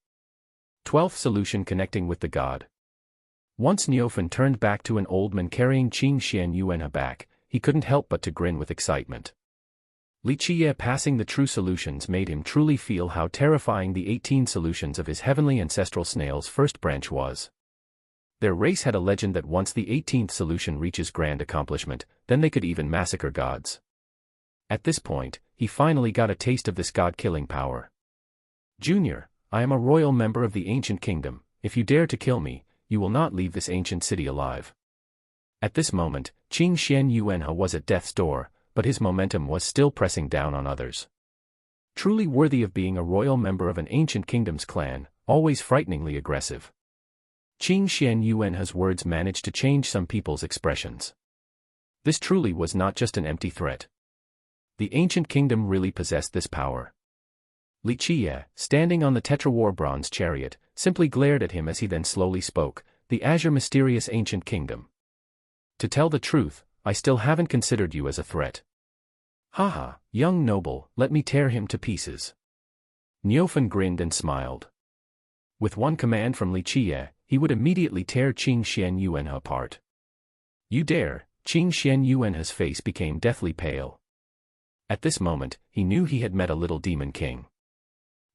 12th solution connecting with the god. Once Niufen turned back to an old man carrying Qing Xian Yuanhe back, he couldn't help but to grin with excitement. Li Qiye passing the true solutions made him truly feel how terrifying the 18 solutions of his heavenly ancestral snail's first branch was. Their race had a legend that once the 18th solution reaches grand accomplishment, then they could even massacre gods. At this point, he finally got a taste of this god-killing power. "Junior, I am a royal member of the ancient kingdom. If you dare to kill me, you will not leave this ancient city alive." At this moment, Qing Xian Yuanhe was at death's door, but his momentum was still pressing down on others. Truly worthy of being a royal member of an ancient kingdom's clan, always frighteningly aggressive. Qing Xian Yuanhe's words managed to change some people's expressions. This truly was not just an empty threat. The ancient kingdom really possessed this power. Li Qiye, standing on the Tetrawar bronze chariot, simply glared at him as he then slowly spoke, "The azure mysterious ancient kingdom. To tell the truth, I still haven't considered you as a threat." "Haha, young noble, let me tear him to pieces." Niufen grinned and smiled. With one command from Li Qiye, he would immediately tear Qing Xian Yuanhe apart. "You dare?" Qing Xian Yuanhe's face became deathly pale. At this moment, he knew he had met a little demon king.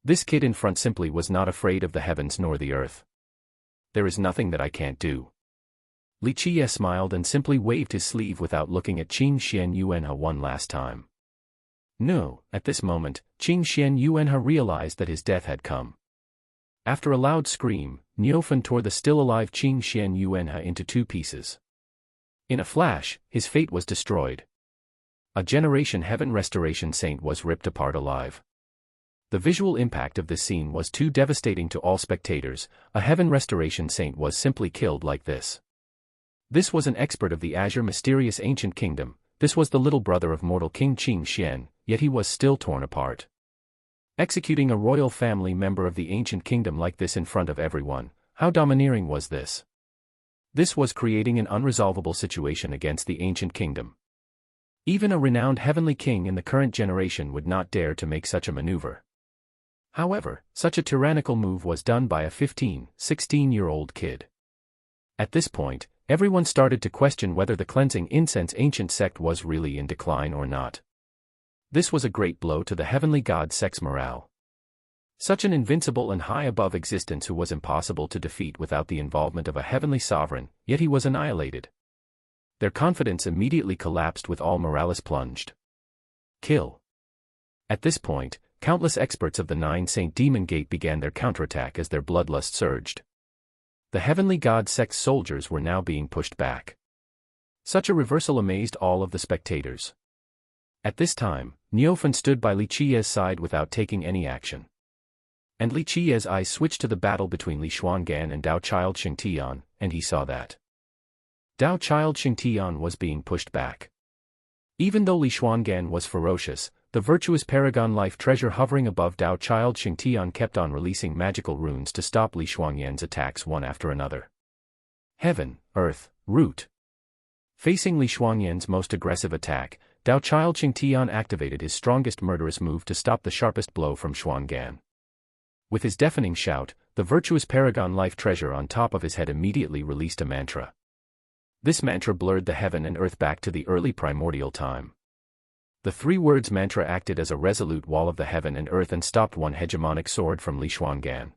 This kid in front simply was not afraid of the heavens nor the earth. "There is nothing that I can't do." Li Qiye smiled and simply waved his sleeve without looking at Qing Xian Yuanhe one last time. No, at this moment, Qing Xian Yuanhe realized that his death had come. After a loud scream, Niufen tore the still-alive Qing Xian Yuanhe into two pieces. In a flash, his fate was destroyed. A generation heaven restoration saint was ripped apart alive. The visual impact of this scene was too devastating to all spectators. A heaven restoration saint was simply killed like this. This was an expert of the azure mysterious ancient kingdom. This was the little brother of mortal King Qing Xian, yet he was still torn apart. Executing a royal family member of the ancient kingdom like this in front of everyone, how domineering was this? This was creating an unresolvable situation against the ancient kingdom. Even a renowned heavenly king in the current generation would not dare to make such a maneuver. However, such a tyrannical move was done by a 15, 16-year-old kid. At this point, everyone started to question whether the cleansing incense ancient sect was really in decline or not. This was a great blow to the heavenly god sect's morale. Such an invincible and high above existence who was impossible to defeat without the involvement of a heavenly sovereign, yet he was annihilated. Their confidence immediately collapsed with all morales plunged. Kill. At this point, countless experts of the Nine Saint Demon Gate began their counterattack as their bloodlust surged. The heavenly god sect's soldiers were now being pushed back. Such a reversal amazed all of the spectators. At this time, Niufen stood by Li Qiye's side without taking any action. And Li Qiye's eyes switched to the battle between Li Xuangan and Dao Child Xingtian, and he saw that Dao Child Xingtian was being pushed back. Even though Li Xuangan was ferocious, the virtuous paragon life treasure hovering above Dao Child Xingtian kept on releasing magical runes to stop Li Xuangan's attacks one after another. Heaven, earth, root. Facing Li Xuanyan's most aggressive attack, Dao Child Xingtian activated his strongest murderous move to stop the sharpest blow from Xuangan. With his deafening shout, the virtuous paragon life treasure on top of his head immediately released a mantra. This mantra blurred the heaven and earth back to the early primordial time. The 3 words mantra acted as a resolute wall of the heaven and earth and stopped one hegemonic sword from Li Xuangan.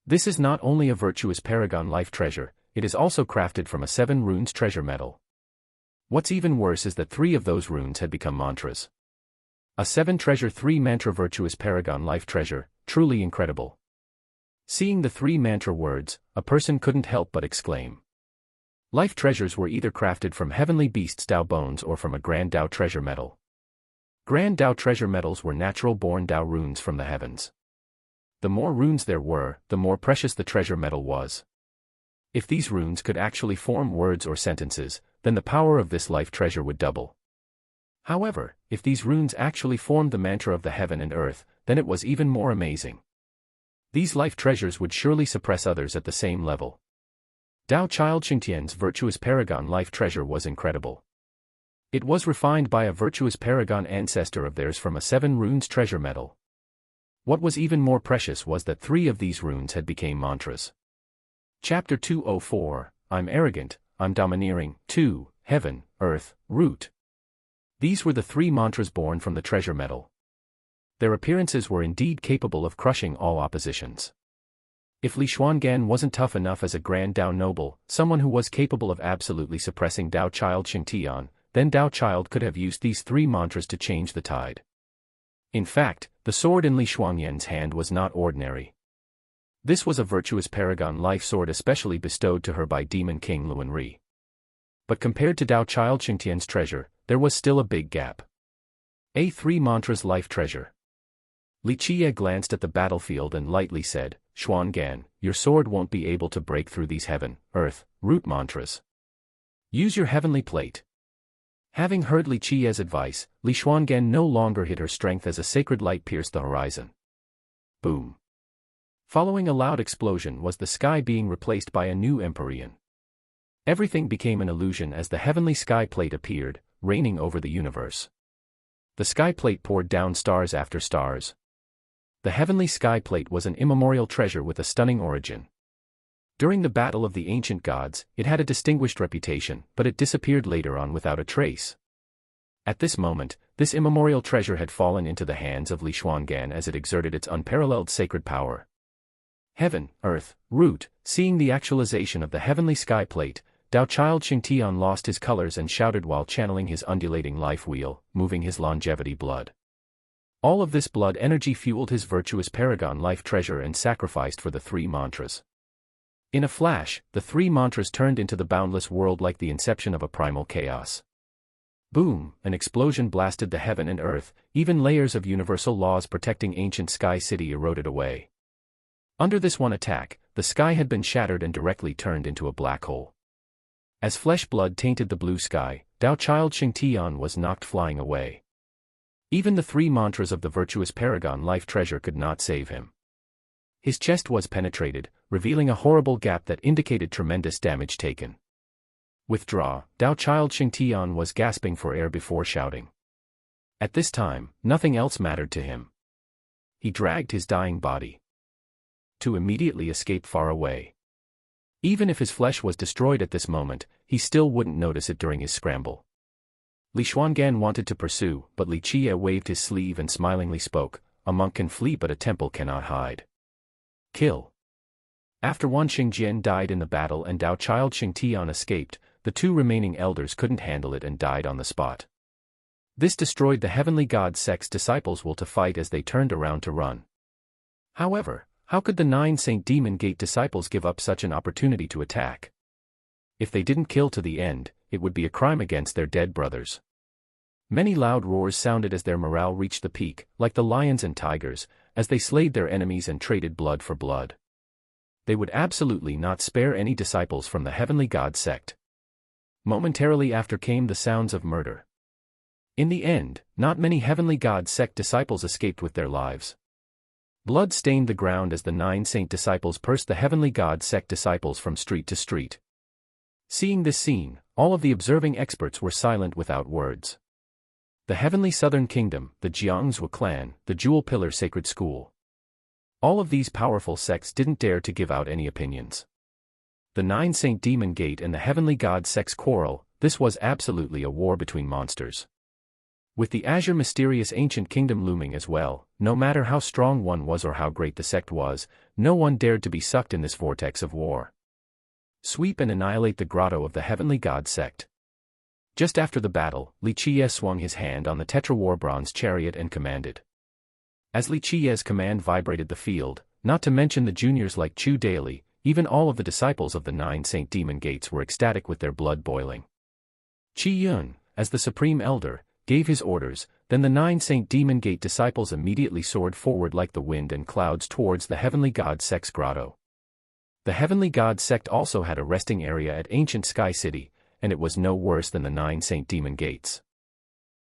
This is not only a virtuous paragon life treasure, it is also crafted from a 7 runes treasure metal. What's even worse is that 3 of those runes had become mantras. A 7 treasure 3 mantra virtuous paragon life treasure, truly incredible. Seeing the 3 mantra words, a person couldn't help but exclaim. Life treasures were either crafted from heavenly beasts Dao bones or from a grand Dao treasure metal. Grand Dao treasure metals were natural-born Dao runes from the heavens. The more runes there were, the more precious the treasure metal was. If these runes could actually form words or sentences, then the power of this life treasure would double. However, if these runes actually formed the mantra of the heaven and earth, then it was even more amazing. These life treasures would surely suppress others at the same level. Dao Child Xingtian's virtuous paragon life treasure was incredible. It was refined by a virtuous paragon ancestor of theirs from a 7 runes treasure metal. What was even more precious was that 3 of these runes had become mantras. Chapter 204, I'm arrogant, I'm domineering, 2, heaven, earth, root. These were the 3 mantras born from the treasure metal. Their appearances were indeed capable of crushing all oppositions. If Li Xuangan wasn't tough enough as a grand Dao noble, someone who was capable of absolutely suppressing Dao Child Xingtian, then Dao Child could have used these 3 mantras to change the tide. In fact, the sword in Li Xuanyan's hand was not ordinary. This was a virtuous paragon life sword especially bestowed to her by Demon King Luanri. But compared to Dao Child Xingtian's treasure, there was still a big gap. A 3 mantras life treasure. Li Qiye glanced at the battlefield and lightly said, Xuangan, your sword won't be able to break through these heaven, earth, root mantras. Use your heavenly plate. Having heard Li Qiye's advice, Li Xuangan no longer hid her strength as a sacred light pierced the horizon. Boom. Following a loud explosion was the sky being replaced by a new Empyrean. Everything became an illusion as the heavenly sky plate appeared, reigning over the universe. The sky plate poured down stars after stars. The heavenly sky plate was an immemorial treasure with a stunning origin. During the battle of the ancient gods, it had a distinguished reputation, but it disappeared later on without a trace. At this moment, this immemorial treasure had fallen into the hands of Li Xuangan as it exerted its unparalleled sacred power. Heaven, earth, root, seeing the actualization of the heavenly sky plate, Dao Child Xingtian lost his colors and shouted while channeling his undulating life wheel, moving his longevity blood. All of this blood energy fueled his virtuous paragon life treasure and sacrificed for the 3 mantras. In a flash, the 3 mantras turned into the boundless world like the inception of a primal chaos. Boom, an explosion blasted the heaven and earth, even layers of universal laws protecting ancient sky city eroded away. Under this one attack, the sky had been shattered and directly turned into a black hole. As flesh blood tainted the blue sky, Dao Child Xingtian was knocked flying away. Even the 3 mantras of the virtuous paragon life treasure could not save him. His chest was penetrated, revealing a horrible gap that indicated tremendous damage taken. Withdraw, Dao Child Xingtian was gasping for air before shouting. At this time, nothing else mattered to him. He dragged his dying body to immediately escape far away. Even if his flesh was destroyed at this moment, he still wouldn't notice it during his scramble. Li Xuangan wanted to pursue, but Li Qiye waved his sleeve and smilingly spoke, a monk can flee but a temple cannot hide. Kill. After Wan Xingjian died in the battle and Dao Child Xingtian escaped, the 2 remaining elders couldn't handle it and died on the spot. This destroyed the heavenly god sects' disciples' will to fight as they turned around to run. However, how could the 9 Saint Demon Gate disciples give up such an opportunity to attack? If they didn't kill to the end, it would be a crime against their dead brothers. Many loud roars sounded as their morale reached the peak, like the lions and tigers, as they slayed their enemies and traded blood for blood. They would absolutely not spare any disciples from the heavenly god sect. Momentarily after came the sounds of murder. In the end, not many heavenly god sect disciples escaped with their lives. Blood stained the ground as the 9 saint disciples pursued the heavenly god sect disciples from street to street. Seeing this scene, all of the observing experts were silent without words. The heavenly southern kingdom, the Jiangzhou clan, the Jewel Pillar Sacred School. All of these powerful sects didn't dare to give out any opinions. The 9 Saint Demon Gate and the heavenly god sects quarrel, this was absolutely a war between monsters. With the azure mysterious ancient kingdom looming as well, no matter how strong one was or how great the sect was, no one dared to be sucked in this vortex of war. Sweep and annihilate the grotto of the heavenly god sect. Just after the battle, Li Qiye swung his hand on the Tetra-War bronze chariot and commanded. As Li Qiye's command vibrated the field, not to mention the juniors like Chu Daily, even all of the disciples of the 9 Saint Demon Gates were ecstatic with their blood boiling. Qi Yun, as the supreme elder, gave his orders, then the 9 Saint Demon Gate disciples immediately soared forward like the wind and clouds towards the heavenly god sect's grotto. The heavenly god sect also had a resting area at ancient Sky City, and it was no worse than the 9 Saint Demon Gates.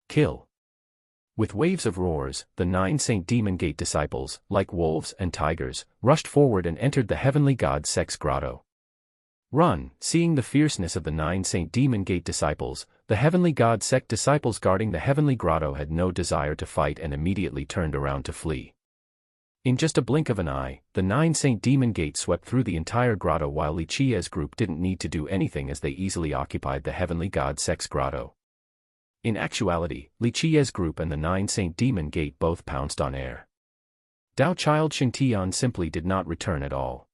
Kill. With waves of roars, the 9 Saint Demon Gate disciples, like wolves and tigers, rushed forward and entered the heavenly god sect's grotto. Run! Seeing the fierceness of the 9 Saint Demon Gate disciples, the heavenly god sect disciples guarding the heavenly grotto had no desire to fight and immediately turned around to flee. In just a blink of an eye, the 9 Saint Demon Gate swept through the entire grotto while Li Qiye's group didn't need to do anything as they easily occupied the heavenly god sect's grotto. In actuality, Li Qiye's group and the 9 Saint Demon Gate both pounced on air. Dao Child Xingtian simply did not return at all.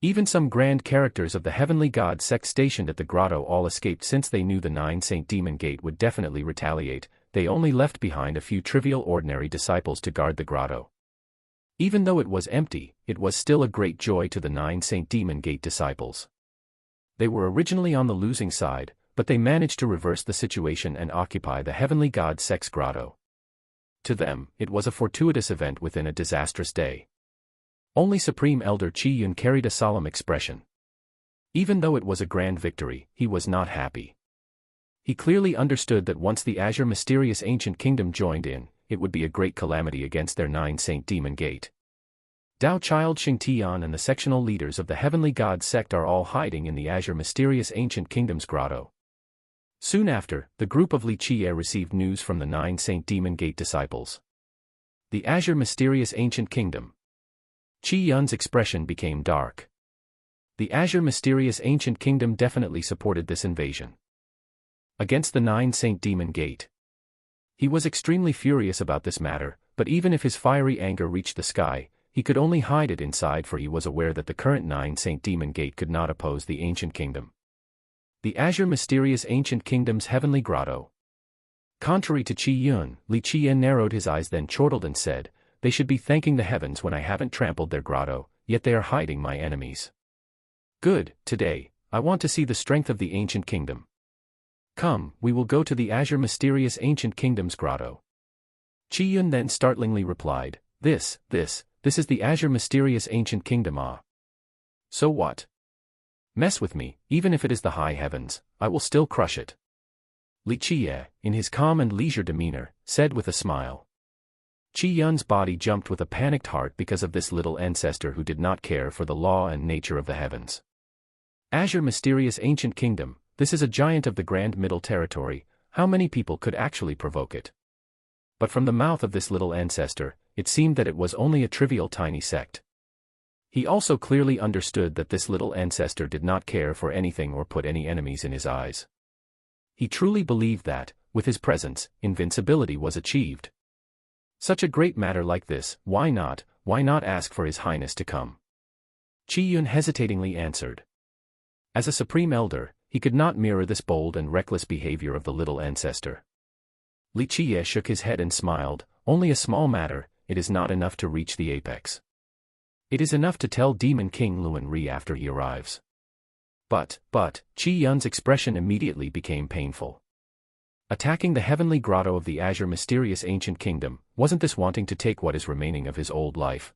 Even some grand characters of the heavenly god sect stationed at the grotto all escaped since they knew the 9 Saint Demon Gate would definitely retaliate. They only left behind a few trivial ordinary disciples to guard the grotto. Even though it was empty, it was still a great joy to the 9 Saint Demon Gate disciples. They were originally on the losing side, but they managed to reverse the situation and occupy the heavenly god sect's grotto. To them, it was a fortuitous event within a disastrous day. Only Supreme Elder Qi Yun carried a solemn expression. Even though it was a grand victory, he was not happy. He clearly understood that once the azure mysterious ancient kingdom joined in, it would be a great calamity against their 9 Saint Demon Gate. Dao Child Xingtian and the sectional leaders of the heavenly god sect are all hiding in the azure mysterious ancient kingdom's grotto. Soon after, the group of Li Qiye received news from the 9 Saint Demon Gate disciples. The azure mysterious ancient kingdom. Qi Yun's expression became dark. The azure mysterious ancient kingdom definitely supported this invasion against the 9 Saint Demon Gate. He was extremely furious about this matter, but even if his fiery anger reached the sky, he could only hide it inside, for he was aware that the current 9 Saint Demon Gate could not oppose the ancient kingdom. The azure mysterious ancient kingdom's heavenly grotto. Contrary to Qi Yun, Li Qiye narrowed his eyes then chortled and said, "They should be thanking the heavens when I haven't trampled their grotto, yet they are hiding my enemies. Good, today, I want to see the strength of the ancient kingdom. Come, we will go to the azure mysterious ancient kingdom's grotto." Qi Yun then startlingly replied, This is the azure mysterious ancient kingdom. Ah. So what? Mess with me, even if it is the high heavens, I will still crush it. Li Qiye, in his calm and leisure demeanor, said with a smile. Qi Yun's body jumped with a panicked heart because of this little ancestor who did not care for the law and nature of the heavens. Azure mysterious ancient kingdom, this is a giant of the Grand Middle Territory, how many people could actually provoke it? But from the mouth of this little ancestor, it seemed that it was only a trivial tiny sect. He also clearly understood that this little ancestor did not care for anything or put any enemies in his eyes. He truly believed that, with his presence, invincibility was achieved. Such a great matter like this, why not ask for His Highness to come? Qi Yun hesitatingly answered. As a supreme elder, he could not mirror this bold and reckless behavior of the little ancestor. Li Qiye shook his head and smiled, only a small matter, it is not enough to reach the apex. It is enough to tell Demon King Luan Ri after he arrives. But, Qi Yun's expression immediately became painful. Attacking the heavenly grotto of the azure mysterious ancient kingdom, wasn't this wanting to take what is remaining of his old life?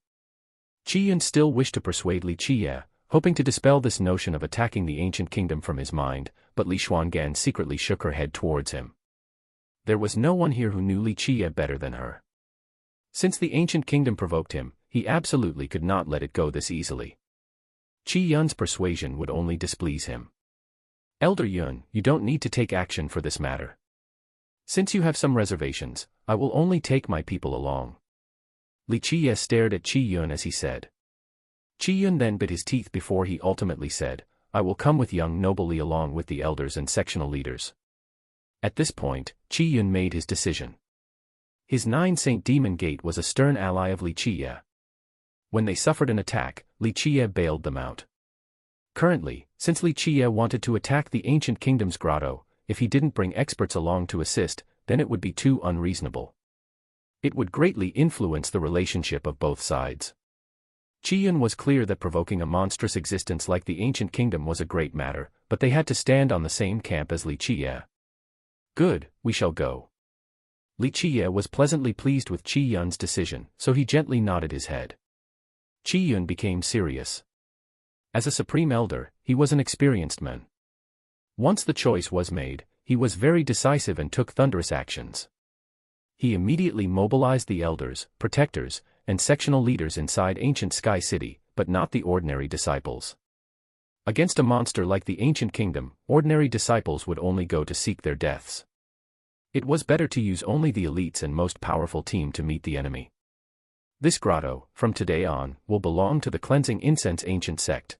Qi Yun still wished to persuade Li Qiye, hoping to dispel this notion of attacking the ancient kingdom from his mind, but Li Xuangan secretly shook her head towards him. There was no one here who knew Li Qiye better than her. Since the ancient kingdom provoked him, he absolutely could not let it go this easily. Qi Yun's persuasion would only displease him. Elder Yun, you don't need to take action for this matter. Since you have some reservations, I will only take my people along. Li Qiye stared at Qi Yun as he said. Qi Yun then bit his teeth before he ultimately said, I will come with young noble Li along with the elders and sectional leaders. At this point, Qi Yun made his decision. His 9 Saint Demon Gate was a stern ally of Li Qiye. When they suffered an attack, Li Qiye bailed them out. Currently, since Li Qiye wanted to attack the ancient kingdom's grotto, if he didn't bring experts along to assist, then it would be too unreasonable. It would greatly influence the relationship of both sides. Qi Yun was clear that provoking a monstrous existence like the ancient kingdom was a great matter, but they had to stand on the same camp as Li Qiye. Good, we shall go. Li Qiye was pleasantly pleased with Qi Yun's decision, so he gently nodded his head. Qi Yun became serious. As a supreme elder, he was an experienced man. Once the choice was made, he was very decisive and took thunderous actions. He immediately mobilized the elders, protectors, and sectional leaders inside ancient Sky City, but not the ordinary disciples. Against a monster like the ancient kingdom, ordinary disciples would only go to seek their deaths. It was better to use only the elites and most powerful team to meet the enemy. This grotto, from today on, will belong to the cleansing incense ancient sect.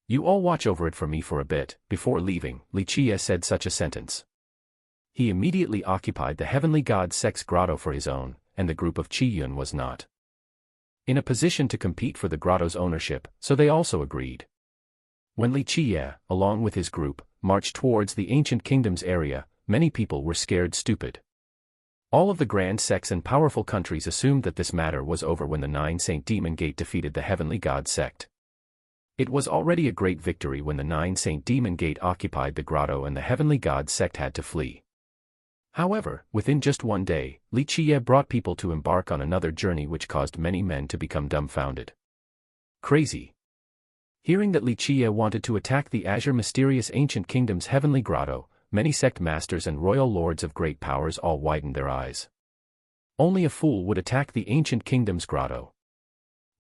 You all watch over it for me for a bit. Before leaving, Li Qiye said such a sentence. He immediately occupied the heavenly god sect's grotto for his own, and the group of Qi Yun was not in a position to compete for the grotto's ownership, so they also agreed. When Li Qiye, along with his group, marched towards the ancient kingdom's area, many people were scared stupid. All of the grand sects and powerful countries assumed that this matter was over when the 9 Saint Demon Gate defeated the heavenly god sect. It was already a great victory when the 9 Saint Demon Gate occupied the grotto and the heavenly god sect had to flee. However, within just one day, Li Qiye brought people to embark on another journey which caused many men to become dumbfounded. Crazy. Hearing that Li Qiye wanted to attack the azure mysterious ancient kingdom's heavenly grotto, many sect masters and royal lords of great powers all widened their eyes. Only a fool would attack the ancient kingdom's grotto.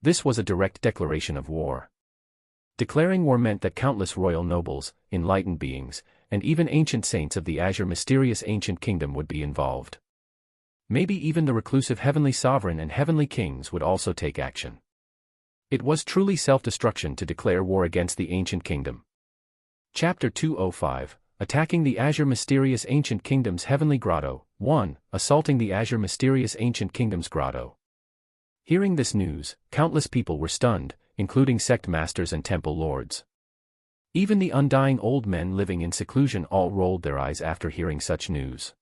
This was a direct declaration of war. Declaring war meant that countless royal nobles, enlightened beings, and even ancient saints of the azure mysterious ancient kingdom would be involved. Maybe even the reclusive heavenly sovereign and heavenly kings would also take action. It was truly self-destruction to declare war against the ancient kingdom. Chapter 205, Attacking the Azure Mysterious Ancient Kingdom's Heavenly Grotto. 1. Assaulting the Azure Mysterious Ancient Kingdom's Grotto. Hearing this news, countless people were stunned, including sect masters and temple lords. Even the undying old men living in seclusion all rolled their eyes after hearing such news.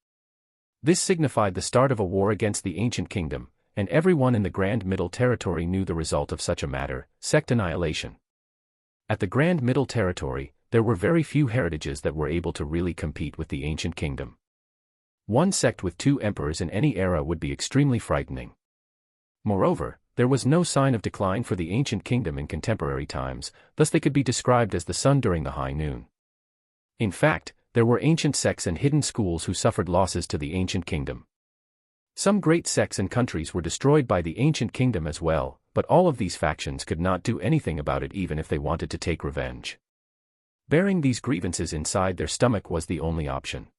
This signified the start of a war against the ancient kingdom, and everyone in the Grand Middle Territory knew the result of such a matter: sect annihilation. At the Grand Middle Territory, there were very few heritages that were able to really compete with the ancient kingdom. One sect with 2 emperors in any era would be extremely frightening. Moreover, there was no sign of decline for the ancient kingdom in contemporary times, thus they could be described as the sun during the high noon. In fact, there were ancient sects and hidden schools who suffered losses to the ancient kingdom. Some great sects and countries were destroyed by the ancient kingdom as well, but all of these factions could not do anything about it even if they wanted to take revenge. Bearing these grievances inside their stomach was the only option.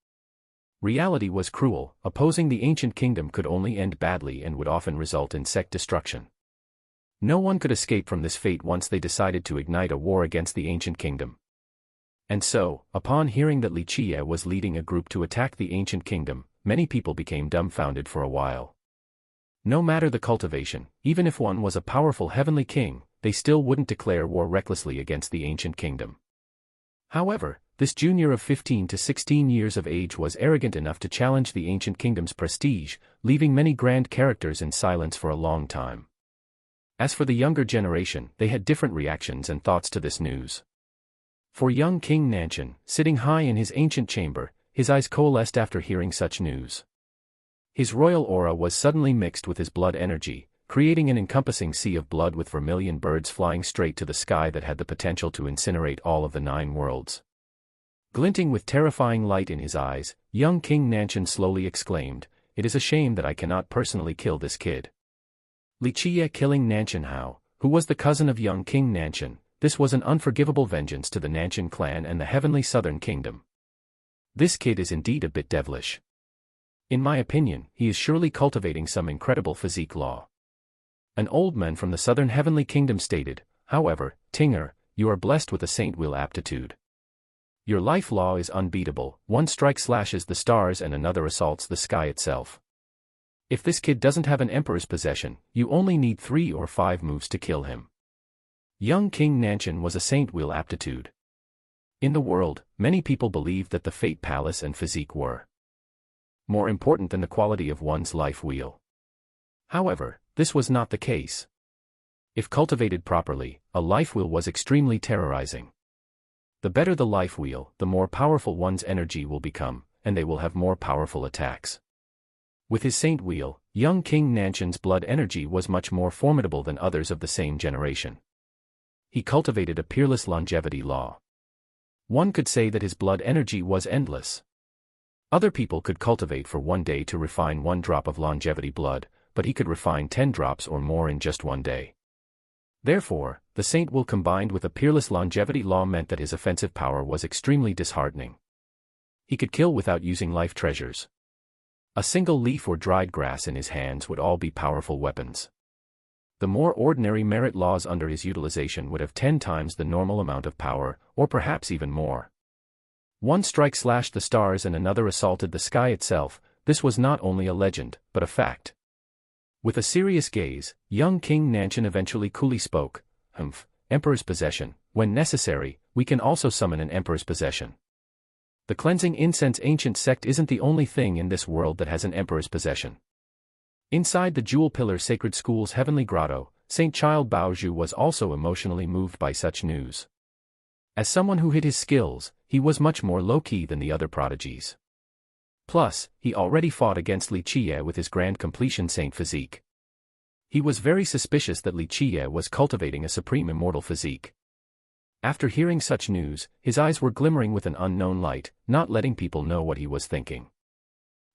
Reality was cruel. Opposing the ancient kingdom could only end badly and would often result in sect destruction. No one could escape from this fate once they decided to ignite a war against the ancient kingdom. And so, upon hearing that Li Qiye was leading a group to attack the ancient kingdom, many people became dumbfounded for a while. No matter the cultivation, even if one was a powerful heavenly king, they still wouldn't declare war recklessly against the ancient kingdom. However, this junior of 15 to 16 years of age was arrogant enough to challenge the ancient kingdom's prestige, leaving many grand characters in silence for a long time. As for the younger generation, they had different reactions and thoughts to this news. For young King Nanshan, sitting high in his ancient chamber, his eyes coalesced after hearing such news. His royal aura was suddenly mixed with his blood energy, creating an encompassing sea of blood with vermilion birds flying straight to the sky that had the potential to incinerate all of the 9 worlds. Glinting with terrifying light in his eyes, young King Nanshan slowly exclaimed, "It is a shame that I cannot personally kill this kid." Li Qiye killing Nanshan Hao, who was the cousin of young King Nanshan, this was an unforgivable vengeance to the Nanshan clan and the heavenly southern kingdom. This kid is indeed a bit devilish. In my opinion, he is surely cultivating some incredible physique law. An old man from the southern heavenly kingdom stated, however, Tinger, you are blessed with a saint will aptitude. Your life law is unbeatable, one strike slashes the stars and another assaults the sky itself. If this kid doesn't have an emperor's possession, you only need 3 or 5 moves to kill him. Young King Nanshan was a saint will aptitude. In the world, many people believed that the fate palace and physique were more important than the quality of one's life wheel. However, this was not the case. If cultivated properly, a life wheel was extremely terrorizing. The better the life wheel, the more powerful one's energy will become, and they will have more powerful attacks. With his saint wheel, young King Nanshan's blood energy was much more formidable than others of the same generation. He cultivated a peerless longevity law. One could say that his blood energy was endless. Other people could cultivate for 1 day to refine 1 drop of longevity blood, but he could refine 10 drops or more in just 1 day. Therefore, the saint will combined with a peerless longevity law meant that his offensive power was extremely disheartening. He could kill without using life treasures. A single leaf or dried grass in his hands would all be powerful weapons. The more ordinary merit laws under his utilization would have 10 times the normal amount of power, or perhaps even more. 1 strike slashed the stars and another assaulted the sky itself. This was not only a legend, but a fact. With a serious gaze, young King Nanshan eventually coolly spoke, Emperor's possession, when necessary, we can also summon an Emperor's possession. The cleansing incense ancient sect isn't the only thing in this world that has an Emperor's possession. Inside the Jewel Pillar Sacred School's heavenly grotto, Saint Child Baozhu was also emotionally moved by such news. As someone who hid his skills, he was much more low-key than the other prodigies. Plus, he already fought against Li Qiye with his grand completion saint physique. He was very suspicious that Li Qiye was cultivating a supreme immortal physique. After hearing such news, his eyes were glimmering with an unknown light, not letting people know what he was thinking.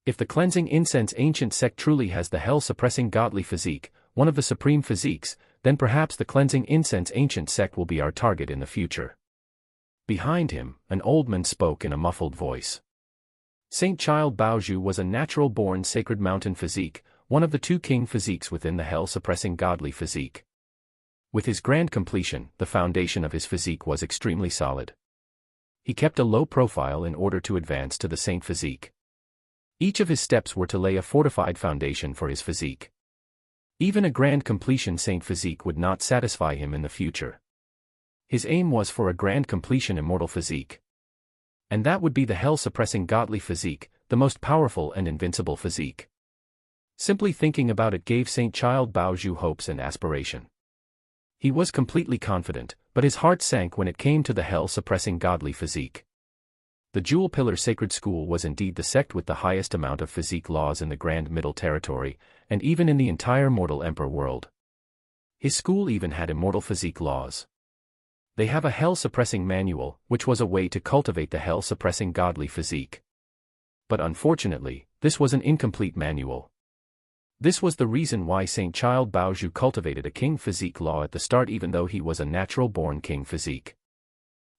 If the cleansing incense ancient sect truly has the hell-suppressing godly physique, one of the supreme physiques, then perhaps the cleansing incense ancient sect will be our target in the future. Behind him, an old man spoke in a muffled voice. Saint Child Baozhu was a natural-born sacred mountain physique, one of the 2 king physiques within the hell-suppressing godly physique. With his grand completion, the foundation of his physique was extremely solid. He kept a low profile in order to advance to the saint physique. Each of his steps were to lay a fortified foundation for his physique. Even a grand completion saint physique would not satisfy him in the future. His aim was for a grand completion immortal physique. And that would be the hell-suppressing godly physique, the most powerful and invincible physique. Simply thinking about it gave Saint Child Baozhu hopes and aspiration. He was completely confident, but his heart sank when it came to the hell-suppressing godly physique. The Jewel Pillar Sacred School was indeed the sect with the highest amount of physique laws in the Grand Middle Territory, and even in the entire mortal emperor world. His school even had immortal physique laws. They have a hell-suppressing manual, which was a way to cultivate the hell-suppressing godly physique. But unfortunately, this was an incomplete manual. This was the reason why Saint Child Baozhu cultivated a king physique law at the start even though he was a natural-born king physique.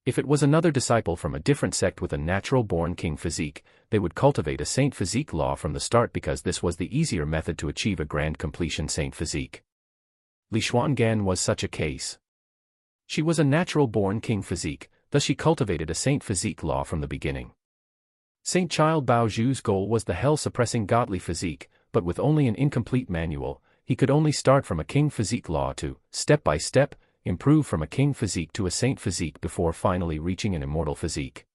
If it was another disciple from a different sect with a natural-born king physique, they would cultivate a saint physique law from the start because this was the easier method to achieve a grand completion saint physique. Li Xuangan was such a case. She was a natural-born king physique, thus she cultivated a saint physique law from the beginning. Saint Child Baozhu's goal was the hell-suppressing godly physique, but with only an incomplete manual, he could only start from a king physique law to, step by step, improve from a king physique to a saint physique before finally reaching an immortal physique.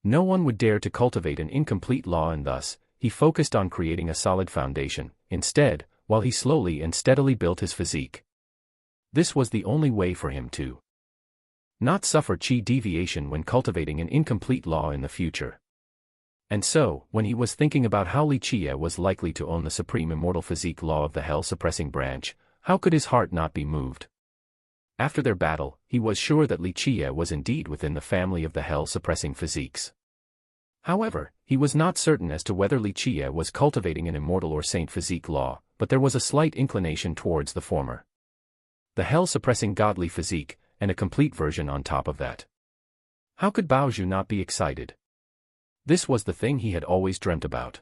No one would dare to cultivate an incomplete law and thus, he focused on creating a solid foundation, instead, while he slowly and steadily built his physique. This was the only way for him to not suffer chi deviation when cultivating an incomplete law in the future. And so, when he was thinking about how Li Chia was likely to own the supreme immortal physique law of the hell-suppressing branch, how could his heart not be moved? After their battle, he was sure that Li Chia was indeed within the family of the hell-suppressing physiques. However, he was not certain as to whether Li Chia was cultivating an immortal or saint physique law, but there was a slight inclination towards the former. The hell-suppressing godly physique, and a complete version on top of that. How could Baozhu not be excited? This was the thing he had always dreamt about.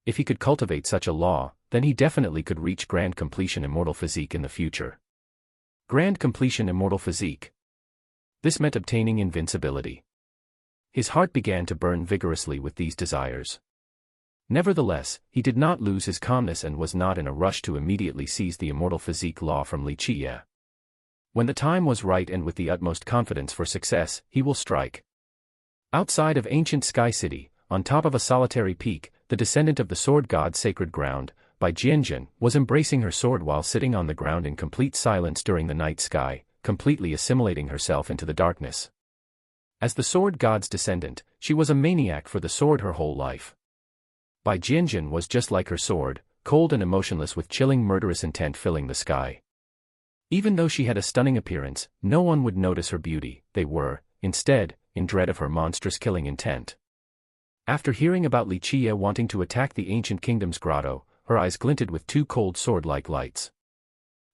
If he could cultivate such a law, then he definitely could reach grand completion immortal physique in the future. Grand completion immortal physique. This meant obtaining invincibility. His heart began to burn vigorously with these desires. Nevertheless, he did not lose his calmness and was not in a rush to immediately seize the immortal physique law from Li Chia. When the time was right and with the utmost confidence for success, he will strike. Outside of ancient Sky City, on top of a solitary peak, the descendant of the sword god's sacred ground, Bai Jianjun, was embracing her sword while sitting on the ground in complete silence during the night sky, completely assimilating herself into the darkness. As the sword god's descendant, she was a maniac for the sword her whole life. Bai Jianjun was just like her sword, cold and emotionless with chilling murderous intent filling the sky. Even though she had a stunning appearance, no one would notice her beauty, they were, instead, in dread of her monstrous killing intent. After hearing about Li Chia wanting to attack the ancient kingdom's grotto, her eyes glinted with two cold sword-like lights.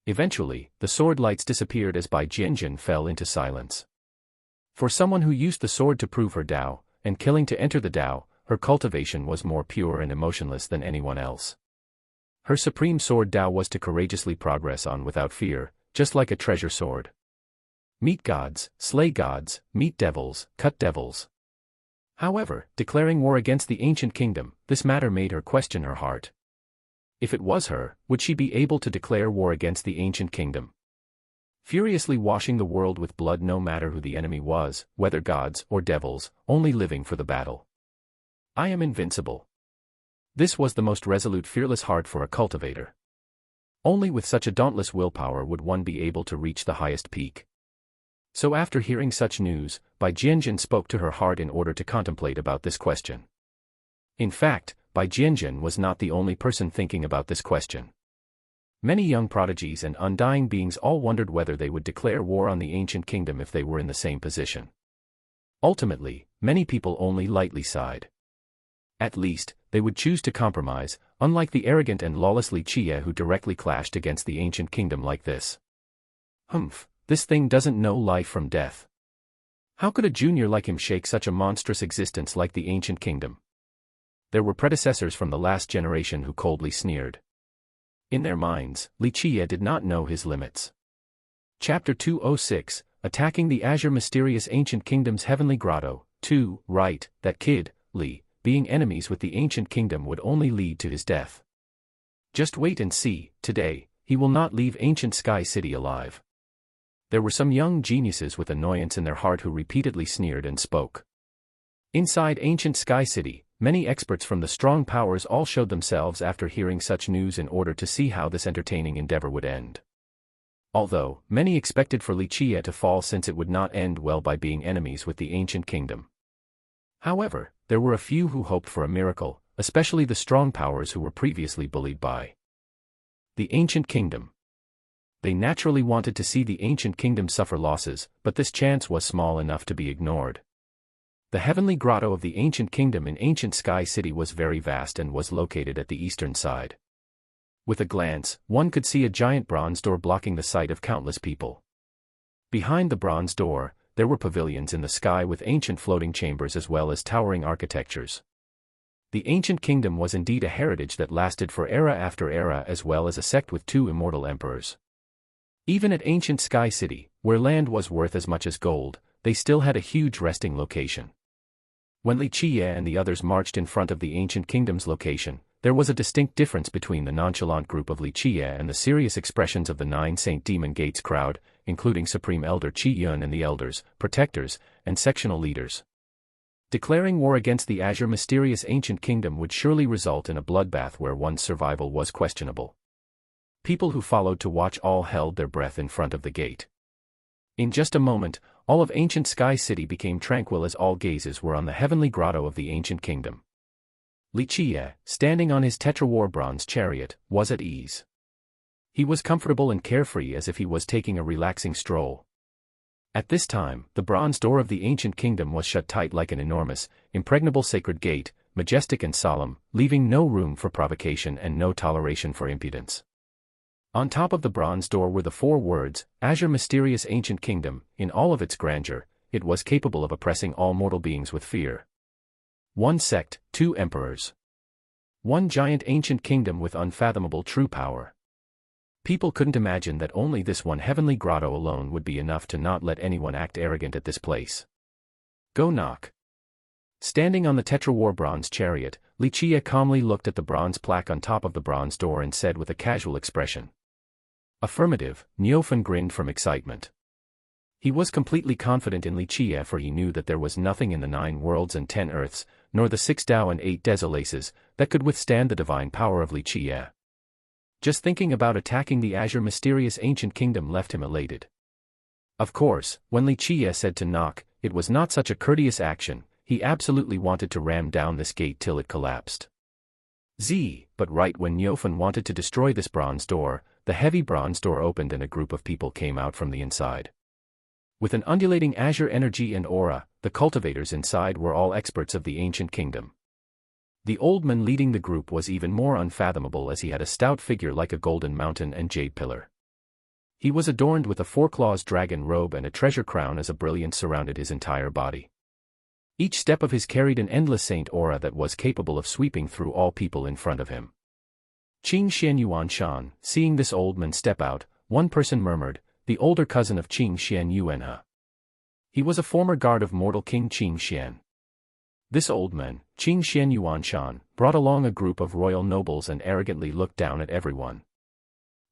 Eventually, the sword lights disappeared as Bai Jianjun fell into silence. For someone who used the sword to prove her Tao, and killing to enter the Tao, her cultivation was more pure and emotionless than anyone else. Her supreme sword Tao was to courageously progress on without fear, just like a treasure sword. Meet gods, slay gods, meet devils, cut devils. However, declaring war against the ancient kingdom, this matter made her question her heart. If it was her, would she be able to declare war against the ancient kingdom? Furiously washing the world with blood no matter who the enemy was, whether gods or devils, only living for the battle. I am invincible. This was the most resolute fearless heart for a cultivator. Only with such a dauntless willpower would one be able to reach the highest peak. So after hearing such news, Bai Jianjun spoke to her heart in order to contemplate about this question. In fact, Bai Jianjun was not the only person thinking about this question. Many young prodigies and undying beings all wondered whether they would declare war on the ancient kingdom if they were in the same position. Ultimately, many people only lightly sighed. At least, they would choose to compromise, unlike the arrogant and lawless Li Chia who directly clashed against the ancient kingdom like this. Humph, this thing doesn't know life from death. How could a junior like him shake such a monstrous existence like the ancient kingdom? There were predecessors from the last generation who coldly sneered. In their minds, Li Chia did not know his limits. Chapter 206, Attacking the Azure Mysterious Ancient Kingdom's Heavenly Grotto. 2. Right, that kid, Li, being enemies with the ancient kingdom would only lead to his death. Just wait and see, today, he will not leave ancient Sky City alive. There were some young geniuses with annoyance in their heart who repeatedly sneered and spoke. Inside ancient Sky City, many experts from the strong powers all showed themselves after hearing such news in order to see how this entertaining endeavor would end. Although, many expected for Li Chia to fall since it would not end well by being enemies with the ancient kingdom. However, there were a few who hoped for a miracle, especially the strong powers who were previously bullied by the ancient kingdom. They naturally wanted to see the ancient kingdom suffer losses, but this chance was small enough to be ignored. The heavenly grotto of the ancient kingdom in ancient Sky City was very vast and was located at the eastern side. With a glance, one could see a giant bronze door blocking the sight of countless people. Behind the bronze door, there were pavilions in the sky with ancient floating chambers as well as towering architectures. The ancient kingdom was indeed a heritage that lasted for era after era as well as a sect with two immortal emperors. Even at ancient Sky City, where land was worth as much as gold, they still had a huge resting location. When Li Chia and the others marched in front of the ancient kingdom's location, there was a distinct difference between the nonchalant group of Li Chia and the serious expressions of the 9 Saint Demon Gates crowd, including Supreme Elder Qi Yun and the elders, protectors, and sectional leaders. Declaring war against the Azure Mysterious Ancient Kingdom would surely result in a bloodbath where one's survival was questionable. People who followed to watch all held their breath in front of the gate. In just a moment, all of ancient Sky City became tranquil as all gazes were on the heavenly grotto of the ancient kingdom. Li Qiye, standing on his tetrawar bronze chariot, was at ease. He was comfortable and carefree as if he was taking a relaxing stroll. At this time, the bronze door of the ancient kingdom was shut tight like an enormous, impregnable sacred gate, majestic and solemn, leaving no room for provocation and no toleration for impudence. On top of the bronze door were the 4 words, Azure Mysterious Ancient Kingdom. In all of its grandeur, it was capable of oppressing all mortal beings with fear. 1 sect, 2 emperors. 1 giant ancient kingdom with unfathomable true power. People couldn't imagine that only this one heavenly grotto alone would be enough to not let anyone act arrogant at this place. Go knock. Standing on the tetrawar bronze chariot, Li Qiye calmly looked at the bronze plaque on top of the bronze door and said with a casual expression. Affirmative. Niofan grinned from excitement. He was completely confident in Li Qiye, for he knew that there was nothing in the 9 worlds and 10 earths, nor the 6 Tao and 8 Desolaces, that could withstand the divine power of Li Qiye. Just thinking about attacking the Azure Mysterious Ancient Kingdom left him elated. Of course, when Li Qiye said to knock, it was not such a courteous action. He absolutely wanted to ram down this gate till it collapsed. But right when Niofan wanted to destroy this bronze door, the heavy bronze door opened and a group of people came out from the inside. With an undulating azure energy and aura, the cultivators inside were all experts of the ancient kingdom. The old man leading the group was even more unfathomable as he had a stout figure like a golden mountain and jade pillar. He was adorned with a 4-claws dragon robe and a treasure crown as a brilliance surrounded his entire body. Each step of his carried an endless saint aura that was capable of sweeping through all people in front of him. Qing Xian Yuan Shan, seeing this old man step out, one person murmured, the older cousin of Qing Xian Yuanhe. He was a former guard of mortal King Qing Xian. This old man, Qing Xian Yuan Shan, brought along a group of royal nobles and arrogantly looked down at everyone.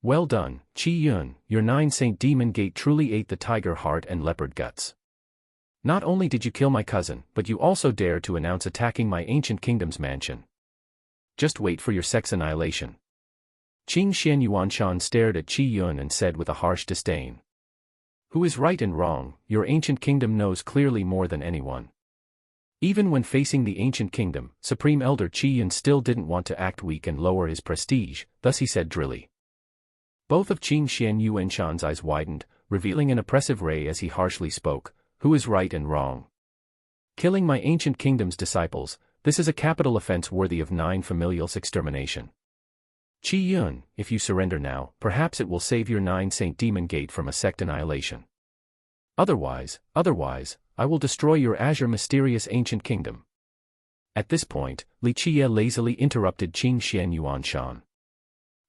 Well done, Qi Yun, your 9 Saint Demon Gate truly ate the tiger heart and leopard guts. Not only did you kill my cousin, but you also dare to announce attacking my ancient kingdom's mansion. Just wait for your sex annihilation. Qing Xian Yuanshan stared at Qi Yun and said with a harsh disdain. Who is right and wrong? Your ancient kingdom knows clearly more than anyone. Even when facing the ancient kingdom, Supreme Elder Qi Yun still didn't want to act weak and lower his prestige, thus he said drily. Both of Qing Xian Yuanshan's eyes widened, revealing an oppressive ray as he harshly spoke. Who is right and wrong? Killing my ancient kingdom's disciples, this is a capital offense worthy of 9 familials extermination. Qi Yun, if you surrender now, perhaps it will save your 9 Saint Demon Gate from a sect annihilation. Otherwise, I will destroy your azure mysterious ancient kingdom. At this point, Li Qiye lazily interrupted Qing Xian Yuanshan.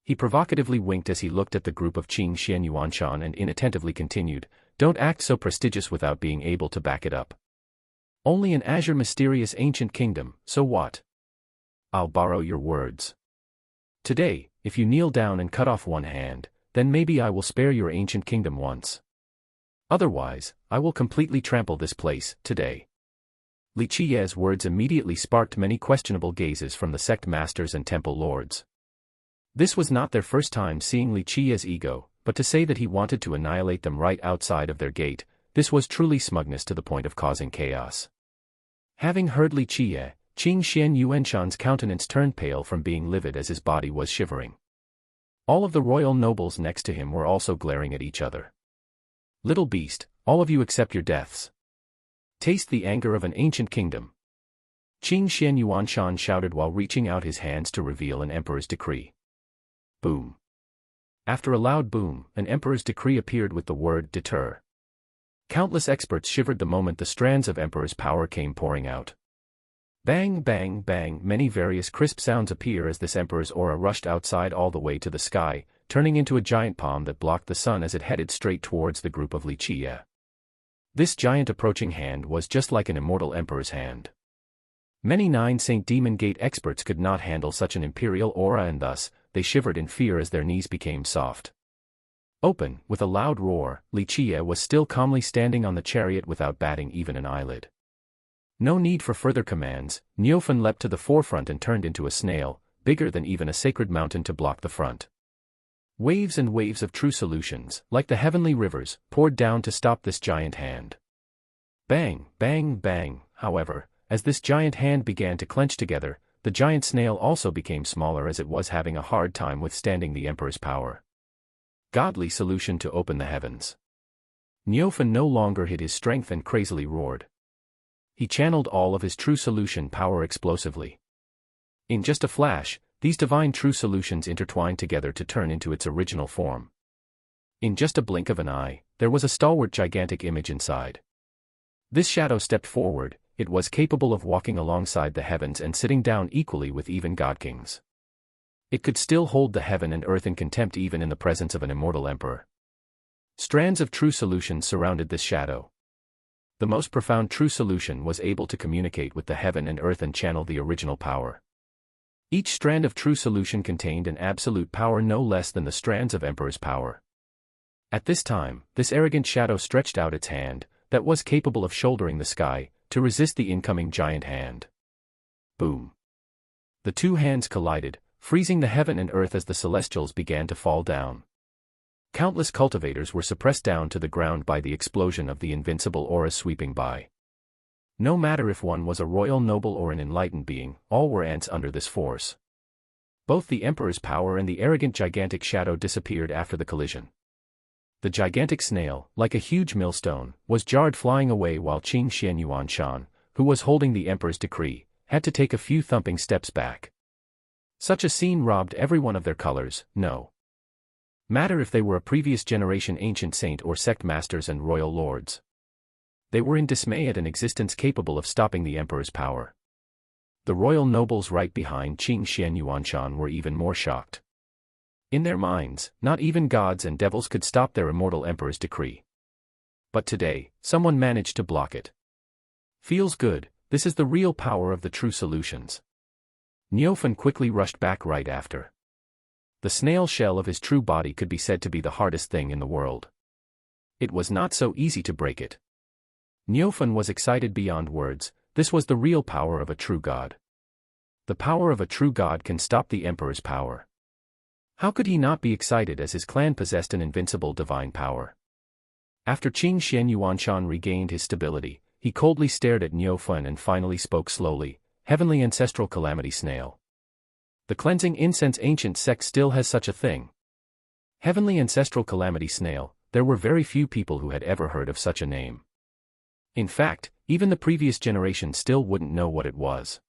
He provocatively winked as he looked at the group of Qing Xian Yuanshan and inattentively continued, don't act so prestigious without being able to back it up. Only an azure mysterious ancient kingdom, so what? I'll borrow your words. Today, if you kneel down and cut off one hand, then maybe I will spare your ancient kingdom once. Otherwise, I will completely trample this place, today. Li Qiye's words immediately sparked many questionable gazes from the sect masters and temple lords. This was not their first time seeing Li Qiye's ego, but to say that he wanted to annihilate them right outside of their gate, this was truly smugness to the point of causing chaos. Having heard Li Qiye, Qing Xian Yuanshan's countenance turned pale from being livid as his body was shivering. All of the royal nobles next to him were also glaring at each other. Little beast, all of you accept your deaths. Taste the anger of an ancient kingdom. Qing Xian Yuanshan shouted while reaching out his hands to reveal an emperor's decree. Boom. After a loud boom, an emperor's decree appeared with the word deter. Countless experts shivered the moment the strands of emperor's power came pouring out. Bang, bang, bang, many various crisp sounds appear as this emperor's aura rushed outside all the way to the sky, turning into a giant palm that blocked the sun as it headed straight towards the group of Li Qiye. This giant approaching hand was just like an immortal emperor's hand. Many 9 Saint Demon Gate experts could not handle such an imperial aura and thus, they shivered in fear as their knees became soft. Open, with a loud roar, Li Qiye was still calmly standing on the chariot without batting even an eyelid. No need for further commands, Niofan leapt to the forefront and turned into a snail, bigger than even a sacred mountain to block the front. Waves and waves of true solutions, like the heavenly rivers, poured down to stop this giant hand. Bang, bang, bang. However, as this giant hand began to clench together, the giant snail also became smaller as it was having a hard time withstanding the emperor's power. Godly solution to open the heavens. Neophan no longer hid his strength and crazily roared. He channeled all of his true solution power explosively. In just a flash, these divine true solutions intertwined together to turn into its original form. In just a blink of an eye, there was a stalwart gigantic image inside. This shadow stepped forward. It was capable of walking alongside the heavens and sitting down equally with even god-kings. It could still hold the heaven and earth in contempt even in the presence of an immortal emperor. Strands of true solutions surrounded this shadow. The most profound true solution was able to communicate with the heaven and earth and channel the original power. Each strand of true solution contained an absolute power no less than the strands of emperor's power. At this time, this arrogant shadow stretched out its hand, that was capable of shouldering the sky, to resist the incoming giant hand. Boom. The two hands collided, freezing the heaven and earth as the celestials began to fall down. Countless cultivators were suppressed down to the ground by the explosion of the invincible auras sweeping by. No matter if one was a royal noble or an enlightened being, all were ants under this force. Both the emperor's power and the arrogant gigantic shadow disappeared after the collision. The gigantic snail, like a huge millstone, was jarred flying away while Qing Xian Yuan Shan, who was holding the emperor's decree, had to take a few thumping steps back. Such a scene robbed everyone of their colors, no matter if they were a previous generation ancient saint or sect masters and royal lords. They were in dismay at an existence capable of stopping the emperor's power. The royal nobles right behind Qing Xian Yuanshan were even more shocked. In their minds, not even gods and devils could stop their immortal emperor's decree. But today, someone managed to block it. Feels good, this is the real power of the true solutions. Neophan quickly rushed back right after. The snail shell of his true body could be said to be the hardest thing in the world. It was not so easy to break it. Neophan was excited beyond words. This was the real power of a true god. The power of a true god can stop the emperor's power. How could he not be excited as his clan possessed an invincible divine power? After Qing Xian Yuanshan regained his stability, he coldly stared at Neophan and finally spoke slowly, "Heavenly ancestral calamity snail. The cleansing incense ancient sect still has such a thing." Heavenly ancestral calamity snail, there were very few people who had ever heard of such a name. In fact, even the previous generation still wouldn't know what it was.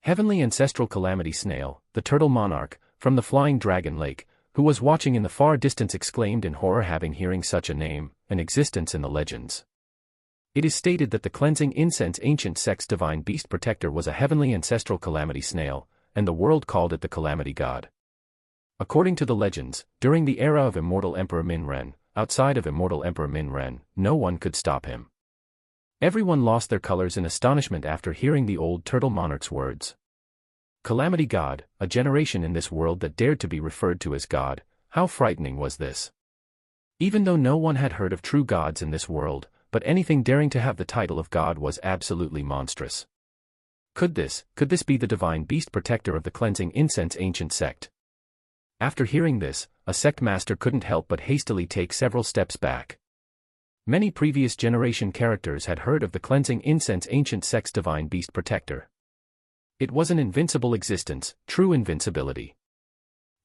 Heavenly ancestral calamity snail, the turtle monarch, from the flying dragon lake, who was watching in the far distance exclaimed in horror having hearing such a name, an existence in the legends. It is stated that the cleansing incense ancient sect's divine beast protector was a heavenly ancestral calamity snail, and the world called it the calamity god. According to the legends, during the era of immortal Emperor Min-Ren, outside of immortal Emperor Min-Ren, no one could stop him. Everyone lost their colors in astonishment after hearing the old turtle monarch's words. Calamity god, a generation in this world that dared to be referred to as god, how frightening was this? Even though no one had heard of true gods in this world, but anything daring to have the title of god was absolutely monstrous. Could this be the divine beast protector of the cleansing incense ancient sect? After hearing this, a sect master couldn't help but hastily take several steps back. Many previous generation characters had heard of the cleansing incense ancient sect's divine beast protector. It was an invincible existence, true invincibility.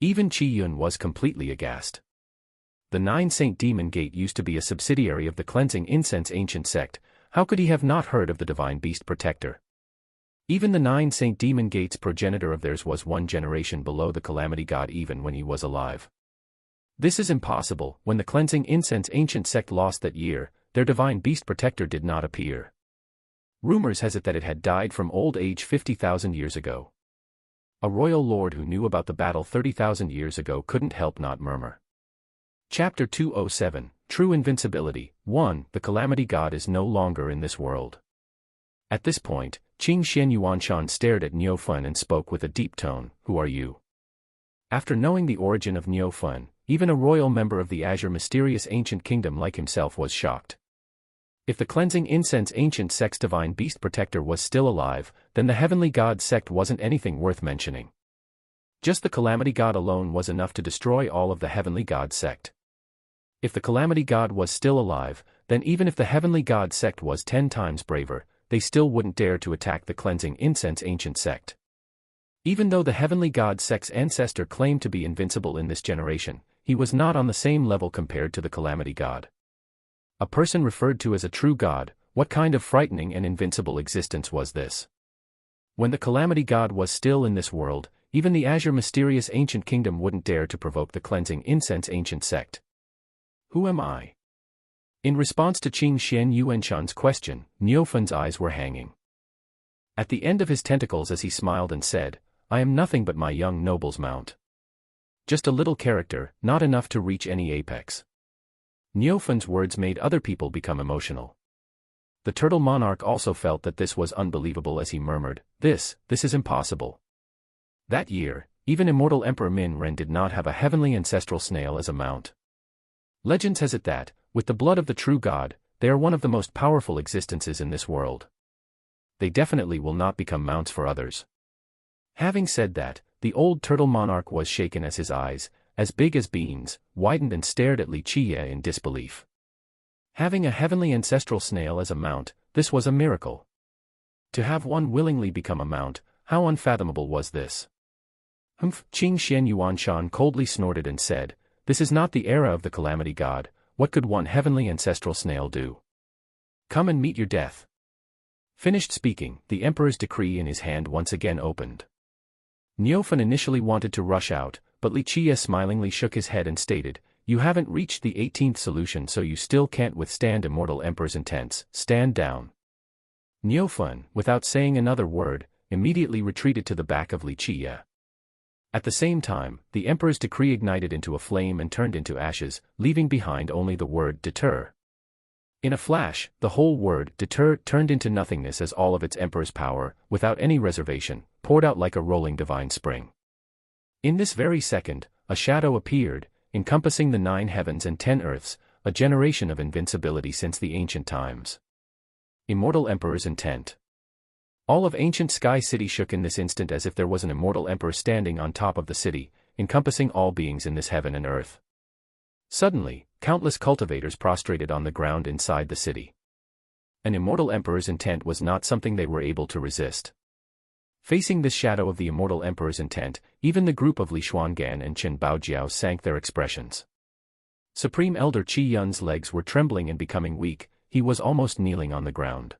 Even Qi Yun was completely aghast. The Nine Saint Demon Gate used to be a subsidiary of the cleansing incense ancient sect. How could he have not heard of the divine beast protector? Even the Nine Saint Demon Gate's progenitor of theirs was one generation below the calamity god even when he was alive. This is impossible. When the cleansing incense ancient sect lost that year, their divine beast protector did not appear. Rumors has it that it had died from old age 50,000 years ago. A royal lord who knew about the battle 30,000 years ago couldn't help not murmur. Chapter 207, True Invincibility. 1. The calamity god is no longer in this world. At this point, Qing Xian Yuanshan stared at Neophan and spoke with a deep tone, "Who are you?" After knowing the origin of Neophan, even a royal member of the Azure mysterious ancient kingdom like himself was shocked. If the cleansing incense ancient sect's divine beast protector was still alive, then the heavenly god sect wasn't anything worth mentioning. Just the calamity god alone was enough to destroy all of the heavenly god sect. If the calamity god was still alive, then even if the heavenly god sect was 10 times braver, they still wouldn't dare to attack the cleansing incense ancient sect. Even though the heavenly god sect's ancestor claimed to be invincible in this generation, he was not on the same level compared to the calamity god. A person referred to as a true god, what kind of frightening and invincible existence was this? When the calamity god was still in this world, even the azure mysterious ancient kingdom wouldn't dare to provoke the cleansing incense ancient sect. Who am I? In response to Qing Xian Yuanshan's question, Niufan's eyes were hanging at the end of his tentacles as he smiled and said, I am nothing but my young noble's mount. Just a little character, not enough to reach any apex. Niufan's words made other people become emotional. The turtle monarch also felt that this was unbelievable as he murmured, This is impossible. That year, even immortal Emperor Min Ren did not have a heavenly ancestral snail as a mount. Legends has it that, with the blood of the true god, they are one of the most powerful existences in this world. They definitely will not become mounts for others. Having said that, the old turtle monarch was shaken as his eyes, as big as beans, widened and stared at Li Qiye in disbelief. Having a heavenly ancestral snail as a mount, this was a miracle. To have one willingly become a mount, how unfathomable was this? Humph! Qing Xian Yuanshan coldly snorted and said, This is not the era of the calamity god, what could one heavenly ancestral snail do? Come and meet your death. Finished speaking, the emperor's decree in his hand once again opened. Niufan initially wanted to rush out, but Li Qiye smilingly shook his head and stated, You haven't reached the 18th solution so you still can't withstand immortal emperor's intents, stand down. Niufan, without saying another word, immediately retreated to the back of Li Qiye. At the same time, the emperor's decree ignited into a flame and turned into ashes, leaving behind only the word deter. In a flash, the whole word deter turned into nothingness as all of its emperor's power, without any reservation, poured out like a rolling divine spring. In this very second, a shadow appeared, encompassing the 9 heavens and 10 earths, a generation of invincibility since the ancient times. Immortal Emperor's intent. All of ancient Sky City shook in this instant as if there was an immortal emperor standing on top of the city, encompassing all beings in this heaven and earth. Suddenly, countless cultivators prostrated on the ground inside the city. An immortal emperor's intent was not something they were able to resist. Facing this shadow of the immortal emperor's intent, even the group of Li Xuangan and Chen Baojiao sank their expressions. Supreme Elder Qi Yun's legs were trembling and becoming weak, he was almost kneeling on the ground.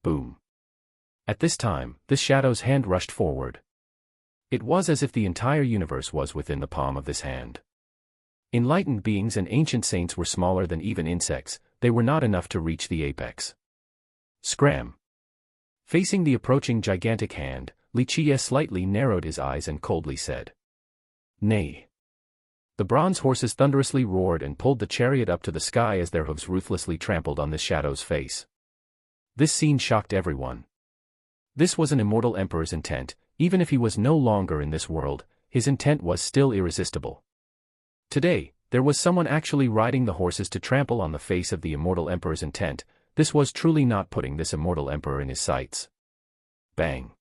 Boom. At this time, this shadow's hand rushed forward. It was as if the entire universe was within the palm of this hand. Enlightened beings and ancient saints were smaller than even insects, they were not enough to reach the apex. Scram. Facing the approaching gigantic hand, Li Qiye slightly narrowed his eyes and coldly said, Nay. The bronze horses thunderously roared and pulled the chariot up to the sky as their hooves ruthlessly trampled on this shadow's face. This scene shocked everyone. This was an immortal emperor's intent, even if he was no longer in this world, his intent was still irresistible. Today, there was someone actually riding the horses to trample on the face of the immortal emperor's intent. This was truly not putting this immortal emperor in his sights. Bang.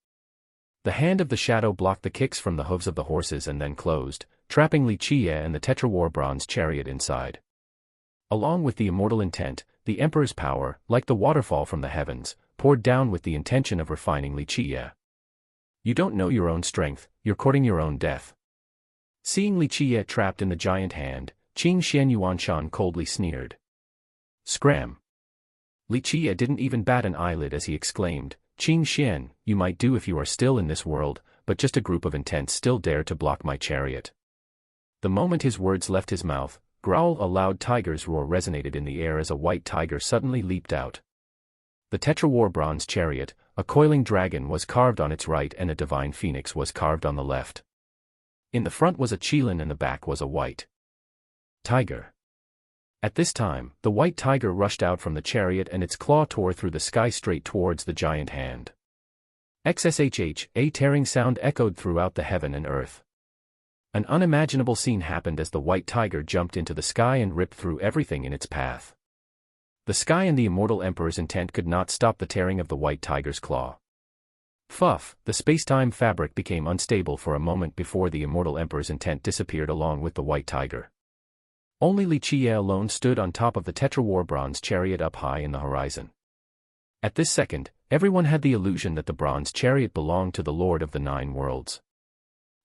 The hand of the shadow blocked the kicks from the hooves of the horses and then closed, trapping Li Qiye and the Tetrawar bronze chariot inside. Along with the immortal intent, the emperor's power, like the waterfall from the heavens, poured down with the intention of refining Li Qiye. You don't know your own strength, you're courting your own death. Seeing Li Qiye trapped in the giant hand, Qing Xian Yuanshan coldly sneered. Scram. Li Qiye didn't even bat an eyelid as he exclaimed, Qing Xian, you might do if you are still in this world, but just a group of intents still dare to block my chariot. The moment his words left his mouth, growl a loud tiger's roar resonated in the air as a white tiger suddenly leaped out. The Tetrawar bronze chariot, a coiling dragon was carved on its right and a divine phoenix was carved on the left. In the front was a qilin and the back was a white tiger. At this time, the white tiger rushed out from the chariot and its claw tore through the sky straight towards the giant hand. XSHH, a tearing sound echoed throughout the heaven and earth. An unimaginable scene happened as the white tiger jumped into the sky and ripped through everything in its path. The sky and the immortal emperor's intent could not stop the tearing of the white tiger's claw. Fuff, the space-time fabric became unstable for a moment before the immortal emperor's intent disappeared along with the white tiger. Only Li Qiye alone stood on top of the Tetra-War bronze chariot up high in the horizon. At this second, everyone had the illusion that the bronze chariot belonged to the Lord of the Nine Worlds.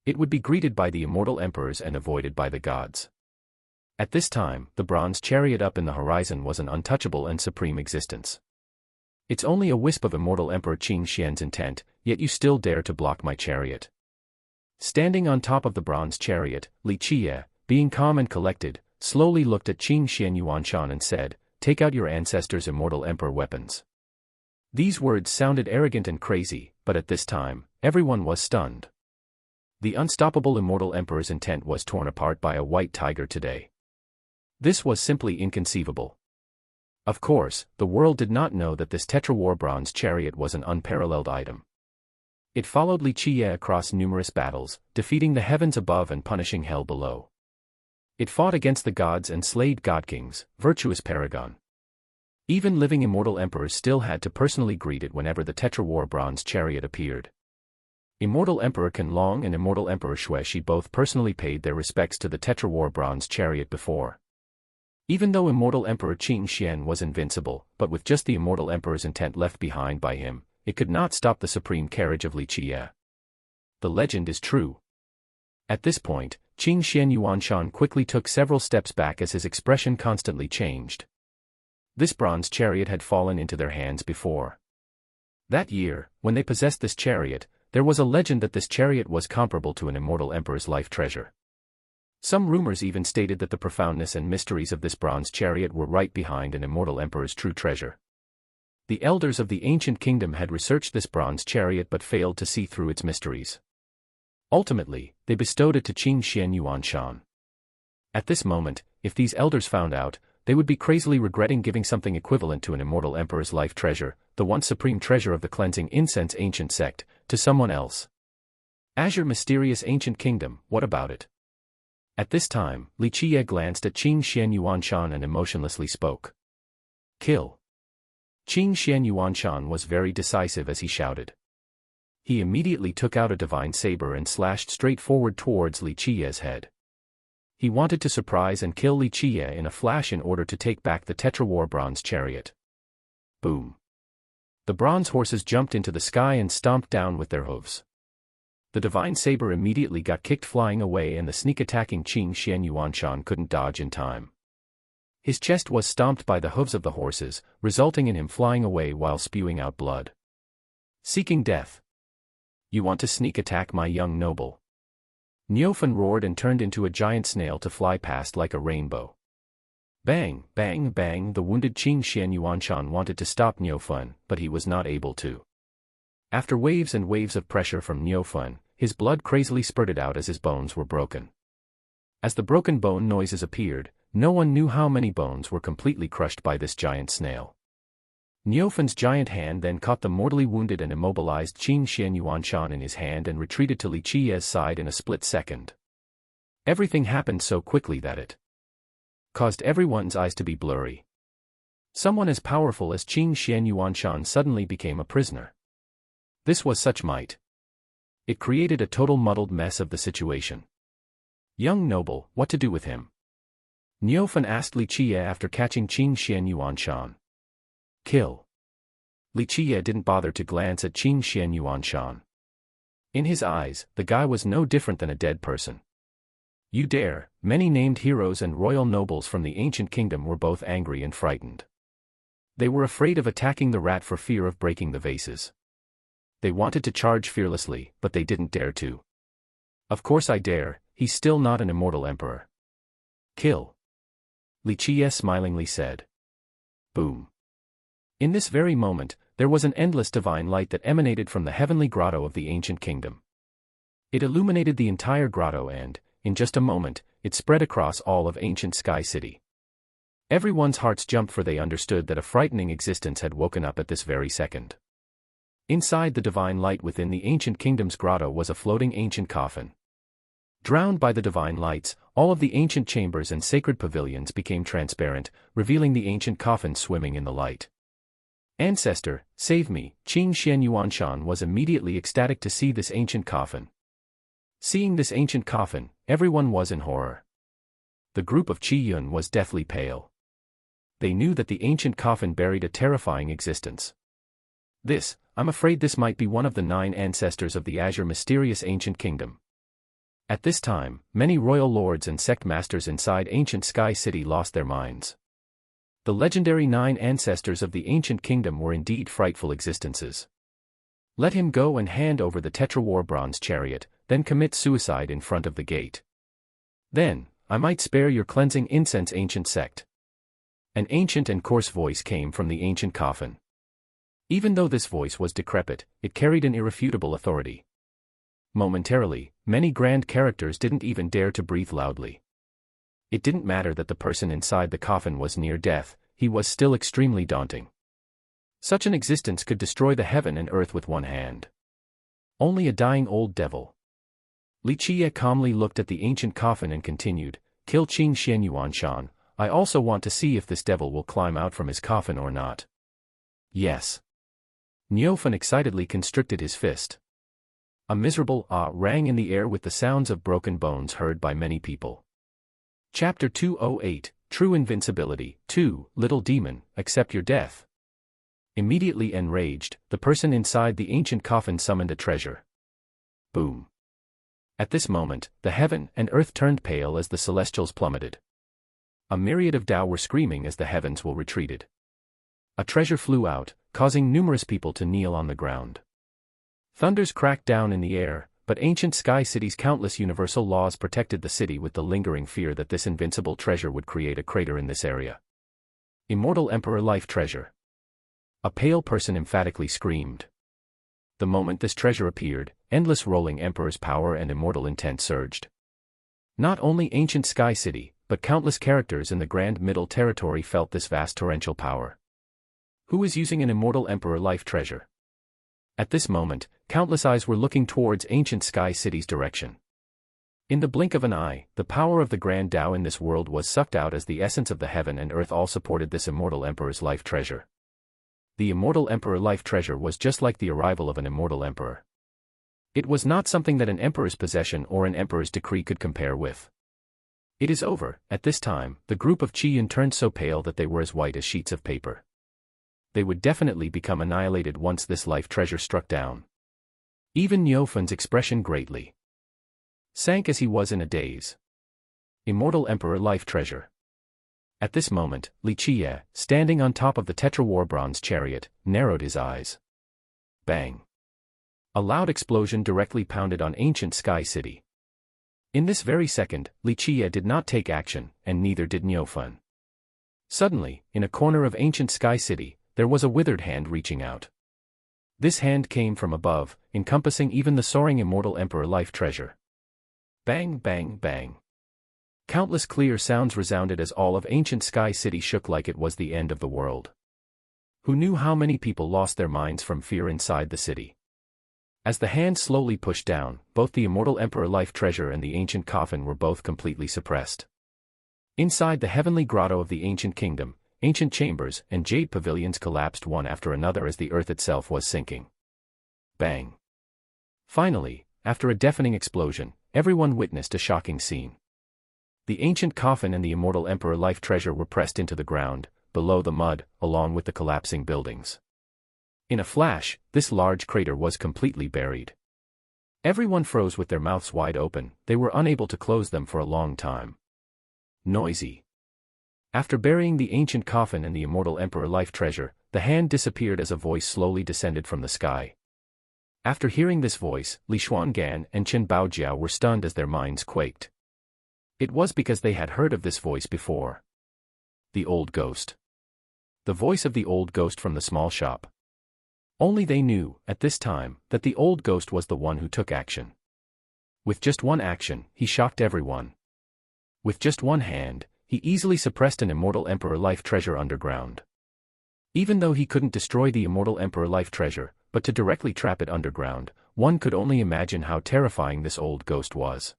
It would be greeted by the immortal emperors and avoided by the gods. At this time, the bronze chariot up in the horizon was an untouchable and supreme existence. It's only a wisp of immortal Emperor Qin Xian's intent, yet you still dare to block my chariot. Standing on top of the bronze chariot, Li Qiye, being calm and collected, slowly looked at Qin Xian Yuanshan and said, "Take out your ancestors' immortal emperor weapons." These words sounded arrogant and crazy, but at this time, everyone was stunned. The unstoppable immortal emperor's intent was torn apart by a white tiger today. This was simply inconceivable. Of course, the world did not know that this Tetra-War bronze chariot was an unparalleled item. It followed Li Qiye across numerous battles, defeating the heavens above and punishing hell below. It fought against the gods and slayed god-kings, virtuous paragon. Even living immortal emperors still had to personally greet it whenever the Tetra-War bronze chariot appeared. Immortal Emperor Kan Long and Immortal Emperor Xueshi both personally paid their respects to the Tetra-War bronze chariot before. Even though Immortal Emperor Qin Xian was invincible, but with just the Immortal Emperor's intent left behind by him, it could not stop the supreme carriage of Li Qiye. The legend is true. At this point, Qin Xian Yuanshan quickly took several steps back as his expression constantly changed. This bronze chariot had fallen into their hands before. That year, when they possessed this chariot, there was a legend that this chariot was comparable to an immortal emperor's life treasure. Some rumors even stated that the profoundness and mysteries of this bronze chariot were right behind an immortal emperor's true treasure. The elders of the ancient kingdom had researched this bronze chariot but failed to see through its mysteries. Ultimately, they bestowed it to Qin Xian Yuanshan. At this moment, if these elders found out, they would be crazily regretting giving something equivalent to an immortal emperor's life treasure, the once supreme treasure of the cleansing incense ancient sect, to someone else. As your mysterious ancient kingdom, what about it? At this time, Li Qiye glanced at Qin Xian Yuanshan and emotionlessly spoke. Kill. Qin Xian Yuanshan was very decisive as he shouted. He immediately took out a divine saber and slashed straight forward towards Li Qiye's head. He wanted to surprise and kill Li Qiye in a flash in order to take back the Tetra-War bronze chariot. Boom. The bronze horses jumped into the sky and stomped down with their hooves. The divine saber immediately got kicked flying away and the sneak-attacking Qin Xian Yuanshan couldn't dodge in time. His chest was stomped by the hooves of the horses, resulting in him flying away while spewing out blood. Seeking death. You want to sneak attack my young noble? Niufen roared and turned into a giant snail to fly past like a rainbow. Bang, bang, bang. The wounded Qin Xian Yuanshan wanted to stop Niufen, but he was not able to. After waves and waves of pressure from Niufen, his blood crazily spurted out as his bones were broken. As the broken bone noises appeared, no one knew how many bones were completely crushed by this giant snail. Niufen's giant hand then caught the mortally wounded and immobilized Qin Xian Yuanshan in his hand and retreated to Li Qiye's side in a split second. Everything happened so quickly that it caused everyone's eyes to be blurry. Someone as powerful as Qin Xian Yuanshan suddenly became a prisoner. This was such might. It created a total muddled mess of the situation. Young noble, what to do with him? Niufen asked Li Qiye after catching Qin Xian Yuanshan. Kill. Li Qiye didn't bother to glance at Qin Xian Yuanshan. In his eyes, the guy was no different than a dead person. You dare? Many named heroes and royal nobles from the ancient kingdom were both angry and frightened. They were afraid of attacking the rat for fear of breaking the vases. They wanted to charge fearlessly, but they didn't dare to. Of course I dare, he's still not an immortal emperor. Kill. Li Qiye smilingly said. Boom. In this very moment, there was an endless divine light that emanated from the heavenly grotto of the ancient kingdom. It illuminated the entire grotto and, in just a moment, it spread across all of ancient Sky City. Everyone's hearts jumped for they understood that a frightening existence had woken up at this very second. Inside the divine light within the ancient kingdom's grotto was a floating ancient coffin. Drowned by the divine lights, all of the ancient chambers and sacred pavilions became transparent, revealing the ancient coffin swimming in the light. Ancestor, save me! Qin Xian Yuanshan was immediately ecstatic to see this ancient coffin. Seeing this ancient coffin, everyone was in horror. the group of Qi-yun was deathly pale. They knew that the ancient coffin buried a terrifying existence. I'm afraid this might be one of the 9 ancestors of the Azure mysterious ancient kingdom. At this time, many royal lords and sect masters inside ancient Sky City lost their minds. The legendary 9 ancestors of the ancient kingdom were indeed frightful existences. Let him go and hand over the Tetrawar bronze chariot, then commit suicide in front of the gate. Then, I might spare your cleansing incense ancient sect. An ancient and coarse voice came from the ancient coffin. Even though this voice was decrepit, it carried an irrefutable authority. Momentarily, many grand characters didn't even dare to breathe loudly. It didn't matter that the person inside the coffin was near death, he was still extremely daunting. Such an existence could destroy the heaven and earth with one hand. Only a dying old devil. Li Qie calmly looked at the ancient coffin and continued, "Kill Qing Xian Yuan Shan, I also want to see if this devil will climb out from his coffin or not." Yes. Niofan excitedly constricted his fist. A miserable "ah" rang in the air with the sounds of broken bones heard by many people. Chapter 208, True Invincibility. 2, Little Demon, accept your death. Immediately enraged, the person inside the ancient coffin summoned a treasure. Boom. At this moment, the heaven and earth turned pale as the celestials plummeted. A myriad of Tao were screaming as the heavens will retreated. A treasure flew out, causing numerous people to kneel on the ground. Thunders cracked down in the air, but ancient Sky City's countless universal laws protected the city with the lingering fear that this invincible treasure would create a crater in this area. Immortal Emperor Life Treasure. A pale person emphatically screamed. The moment this treasure appeared, endless rolling Emperor's power and immortal intent surged. Not only ancient Sky City, but countless characters in the Grand Middle Territory felt this vast torrential power. Who is using an Immortal Emperor Life Treasure? At this moment, countless eyes were looking towards ancient Sky City's direction. In the blink of an eye, the power of the Grand Tao in this world was sucked out as the essence of the heaven and earth all supported this Immortal Emperor's Life Treasure. The Immortal Emperor Life Treasure was just like the arrival of an Immortal Emperor. It was not something that an Emperor's possession or an Emperor's decree could compare with. It is over. At this time, the group of Qi-yun turned so pale that they were as white as sheets of paper. They would definitely become annihilated once this life treasure struck down. Even Nyofan's expression greatly sank as he was in a daze. Immortal Emperor Life Treasure. At this moment, Li Qie, standing on top of the Tetrawar bronze chariot, narrowed his eyes. Bang! A loud explosion directly pounded on ancient Sky City. In this very second, Li Qie did not take action, and neither did Nyofan. Suddenly, in a corner of ancient Sky City, there was a withered hand reaching out. This hand came from above, encompassing even the soaring Immortal Emperor Life Treasure. Bang, bang, bang. Countless clear sounds resounded as all of ancient Sky City shook like it was the end of the world. Who knew how many people lost their minds from fear inside the city? As the hand slowly pushed down, both the Immortal Emperor Life Treasure and the ancient coffin were both completely suppressed. Inside the heavenly grotto of the ancient kingdom, ancient chambers and jade pavilions collapsed one after another as the earth itself was sinking. Bang! Finally, after a deafening explosion, everyone witnessed a shocking scene. The ancient coffin and the Immortal Emperor Life Treasure were pressed into the ground, below the mud, along with the collapsing buildings. In a flash, this large crater was completely buried. Everyone froze with their mouths wide open, they were unable to close them for a long time. Noisy. After burying the ancient coffin and the Immortal Emperor Life Treasure, the hand disappeared as a voice slowly descended from the sky. After hearing this voice, Li Xuangan and Chen Baojiao were stunned as their minds quaked. It was because they had heard of this voice before. The old ghost. The voice of the old ghost from the small shop. Only they knew, at this time, that the old ghost was the one who took action. With just one action, he shocked everyone. With just one hand, he easily suppressed an Immortal Emperor Life Treasure underground. Even though he couldn't destroy the Immortal Emperor Life Treasure, but to directly trap it underground, one could only imagine how terrifying this old ghost was.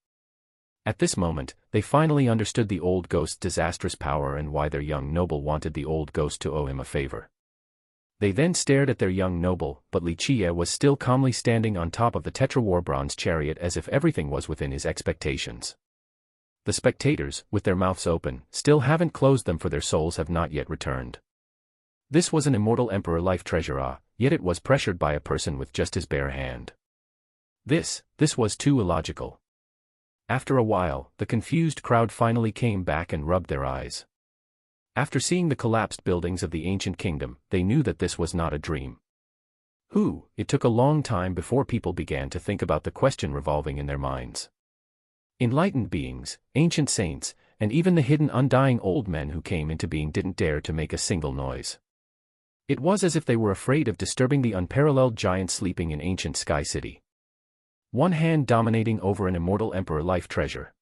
At this moment, they finally understood the old ghost's disastrous power and why their young noble wanted the old ghost to owe him a favor. They then stared at their young noble, but Li Qie was still calmly standing on top of the Tetrawar bronze chariot as if everything was within his expectations. The spectators, with their mouths open, still haven't closed them, for their souls have not yet returned. This was an immortal emperor life treasure, yet it was pressured by a person with just his bare hand. This was too illogical. After a while, the confused crowd finally came back and rubbed their eyes. After seeing the collapsed buildings of the ancient kingdom, they knew that this was not a dream. It took a long time before people began to think about the question revolving in their minds. Enlightened beings, ancient saints, and even the hidden undying old men who came into being didn't dare to make a single noise. It was as if they were afraid of disturbing the unparalleled giant sleeping in ancient Sky City. One hand dominating over an immortal emperor life treasure.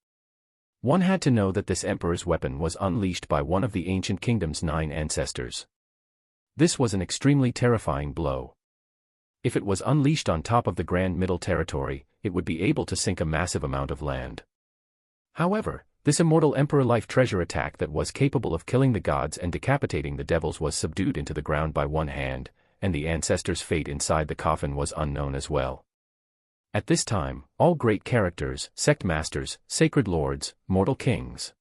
One had to know that this emperor's weapon was unleashed by one of the ancient kingdom's 9 ancestors. This was an extremely terrifying blow. If it was unleashed on top of the Grand Middle Territory, it would be able to sink a massive amount of land. However, this immortal emperor life treasure attack that was capable of killing the gods and decapitating the devils was subdued into the ground by one hand, and the ancestor's fate inside the coffin was unknown as well. At this time, all great characters, sect masters, sacred lords, mortal kings,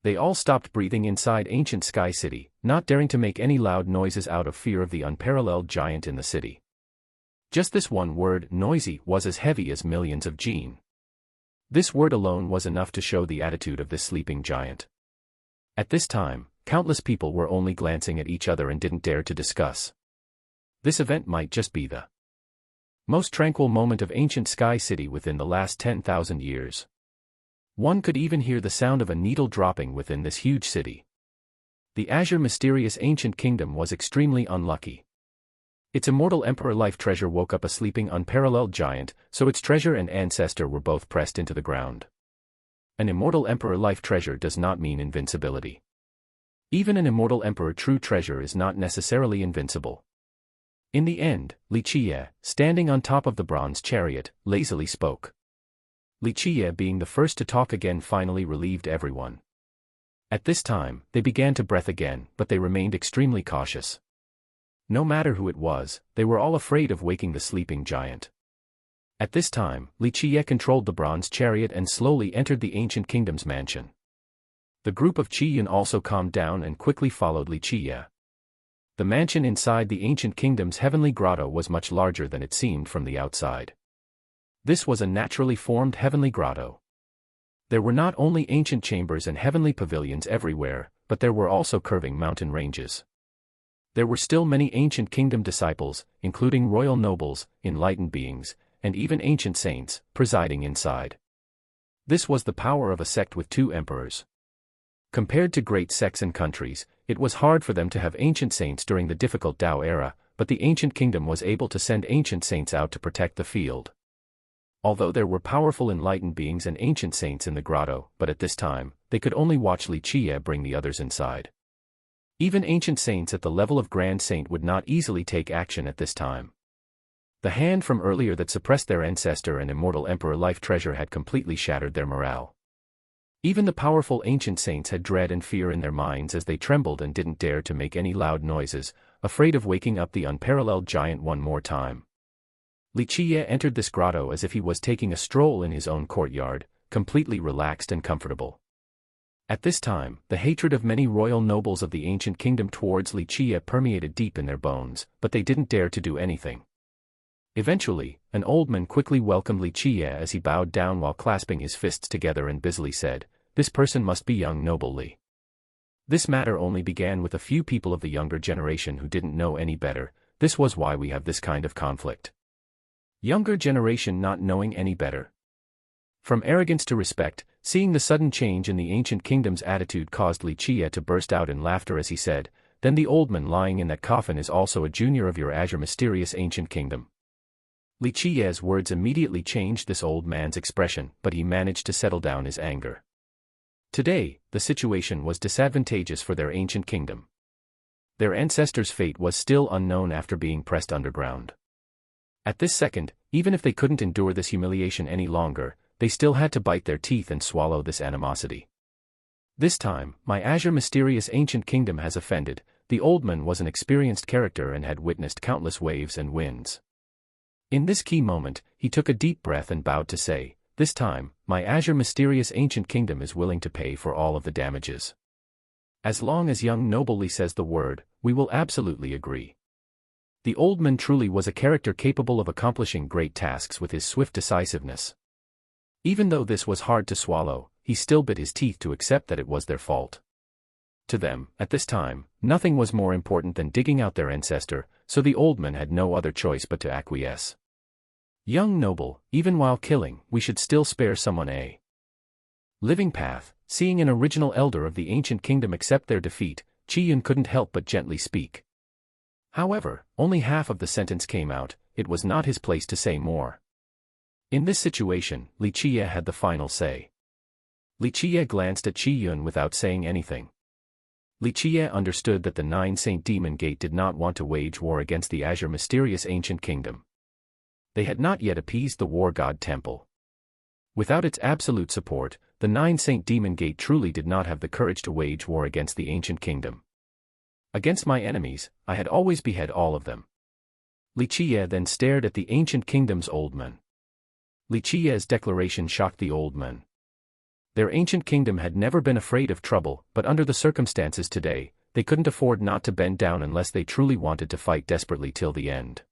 they all stopped breathing inside ancient Sky City, not daring to make any loud noises out of fear of the unparalleled giant in the city. Just this one word, noisy, was as heavy as millions of gene. This word alone was enough to show the attitude of this sleeping giant. At this time, countless people were only glancing at each other and didn't dare to discuss. This event might just be the most tranquil moment of ancient Sky City within the last 10,000 years. One could even hear the sound of a needle dropping within this huge city. The azure mysterious ancient kingdom was extremely unlucky. Its immortal emperor life treasure woke up a sleeping unparalleled giant, so its treasure and ancestor were both pressed into the ground. An immortal emperor life treasure does not mean invincibility. Even an immortal emperor true treasure is not necessarily invincible. In the end, Li Qiye, standing on top of the bronze chariot, lazily spoke. Li Qiye, being the first to talk again, finally relieved everyone. At this time, they began to breathe again, but they remained extremely cautious. No matter who it was, they were all afraid of waking the sleeping giant. At this time, Li Qiye controlled the bronze chariot and slowly entered the ancient kingdom's mansion. The group of Qiyun also calmed down and quickly followed Li Qiye. The mansion inside the ancient kingdom's heavenly grotto was much larger than it seemed from the outside. This was a naturally formed heavenly grotto. There were not only ancient chambers and heavenly pavilions everywhere, but there were also curving mountain ranges. There were still many ancient kingdom disciples, including royal nobles, enlightened beings, and even ancient saints, presiding inside. This was the power of a sect with 2 emperors. Compared to great sects and countries, it was hard for them to have ancient saints during the difficult Tao era, but the ancient kingdom was able to send ancient saints out to protect the field. Although there were powerful enlightened beings and ancient saints in the grotto, but at this time, they could only watch Li Qiye bring the others inside. Even ancient saints at the level of Grand Saint would not easily take action at this time. The hand from earlier that suppressed their ancestor and immortal emperor life treasure had completely shattered their morale. Even the powerful ancient saints had dread and fear in their minds as they trembled and didn't dare to make any loud noises, afraid of waking up the unparalleled giant one more time. Li Qiye entered this grotto as if he was taking a stroll in his own courtyard, completely relaxed and comfortable. At this time, the hatred of many royal nobles of the ancient kingdom towards Li Qiye permeated deep in their bones, but they didn't dare to do anything. Eventually, an old man quickly welcomed Li Qiye as he bowed down while clasping his fists together and busily said, "This person must be young noble Li." This matter only began with a few people of the younger generation who didn't know any better. This was why we have this kind of conflict. Younger generation not knowing any better. From arrogance to respect, seeing the sudden change in the ancient kingdom's attitude caused Li Qiye to burst out in laughter as he said, "Then the old man lying in that coffin is also a junior of your azure mysterious ancient kingdom." Li Qiye's words immediately changed this old man's expression, but he managed to settle down his anger. Today, the situation was disadvantageous for their ancient kingdom. Their ancestors' fate was still unknown after being pressed underground. At this second, even if they couldn't endure this humiliation any longer, they still had to bite their teeth and swallow this animosity. This time, my azure mysterious ancient kingdom has offended. The old man was an experienced character and had witnessed countless waves and winds. In this key moment, he took a deep breath and bowed to say, this time, my azure mysterious ancient kingdom is willing to pay for all of the damages. As long as young noble Li says the word, we will absolutely agree. The old man truly was a character capable of accomplishing great tasks with his swift decisiveness. Even though this was hard to swallow, he still bit his teeth to accept that it was their fault. To them, at this time, nothing was more important than digging out their ancestor, so the old man had no other choice but to acquiesce. Young noble, even while killing, we should still spare someone a living path. Seeing an original elder of the ancient kingdom accept their defeat, Qiyun couldn't help but gently speak. However, only half of the sentence came out. It was not his place to say more. In this situation, Li Qiye had the final say. Li Qiye glanced at Qiyun without saying anything. Li Qiye understood that the Nine Saint Demon Gate did not want to wage war against the azure mysterious ancient kingdom. They had not yet appeased the war god temple. Without its absolute support, the Nine Saint Demon Gate truly did not have the courage to wage war against the ancient kingdom. Against my enemies, I had always behead all of them. Li Qiye then stared at the ancient kingdom's old men. Li Qiye's declaration shocked the old men. Their ancient kingdom had never been afraid of trouble, but under the circumstances today, they couldn't afford not to bend down unless they truly wanted to fight desperately till the end.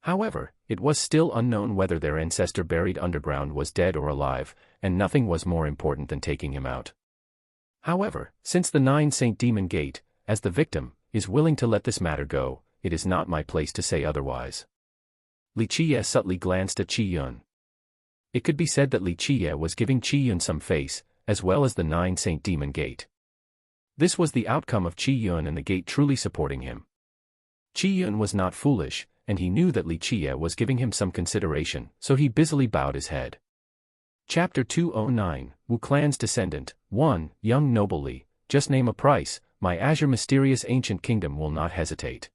However, it was still unknown whether their ancestor buried underground was dead or alive, and nothing was more important than taking him out. However, since the Nine Saint Demon Gate, as the victim, is willing to let this matter go, it is not my place to say otherwise. Li Qiye subtly glanced at Qiyun. It could be said that Li Qiye was giving Qiyun some face, as well as the Nine Saint Demon Gate. This was the outcome of Qiyun and the gate truly supporting him. Qiyun was not foolish, and he knew that Li Qiye was giving him some consideration, so he busily bowed his head. Chapter 209, Wu Clan's Descendant. 1. Young noble Li, just name a price, my azure mysterious ancient kingdom will not hesitate.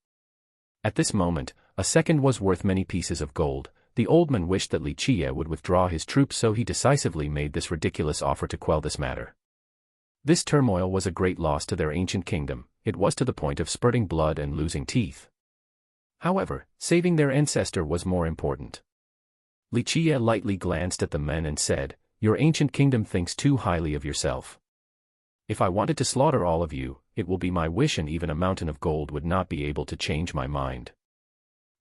At this moment, a second was worth many pieces of gold. The old man wished that Li Qiye would withdraw his troops, so he decisively made this ridiculous offer to quell this matter. This turmoil was a great loss to their ancient kingdom. It was to the point of spurting blood and losing teeth. However, saving their ancestor was more important. Li Qiye lightly glanced at the men and said, "Your ancient kingdom thinks too highly of yourself. If I wanted to slaughter all of you, it will be my wish, and even a mountain of gold would not be able to change my mind.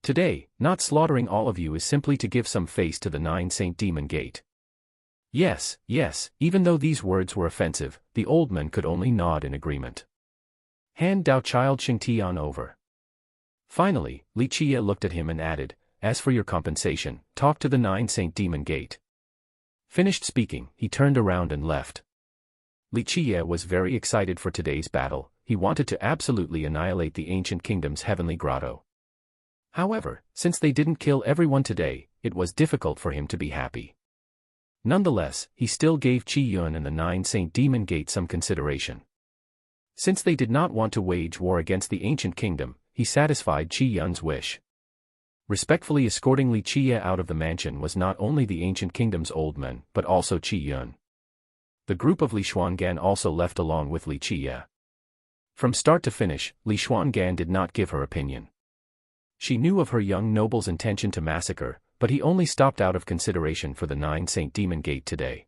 Today, not slaughtering all of you is simply to give some face to the Nine Saint Demon Gate." Yes, yes, even though these words were offensive, the old man could only nod in agreement. Hand Dao Child Xingtian over. Finally, Li Qiye looked at him and added, "As for your compensation, talk to the Nine Saint Demon Gate." Finished speaking, he turned around and left. Li Qiye was very excited for today's battle. He wanted to absolutely annihilate the ancient kingdom's heavenly grotto. However, since they didn't kill everyone today, it was difficult for him to be happy. Nonetheless, he still gave Qiyun and the Nine Saint Demon Gate some consideration. Since they did not want to wage war against the ancient kingdom, he satisfied Qiyun's wish. Respectfully escorting Li Qiye out of the mansion was not only the ancient kingdom's old men, but also Qiyun. The group of Li Xuangan also left along with Li Qiye. From start to finish, Li Xuangan did not give her opinion. She knew of her young noble's intention to massacre, but he only stopped out of consideration for the Nine Saint Demon Gate today.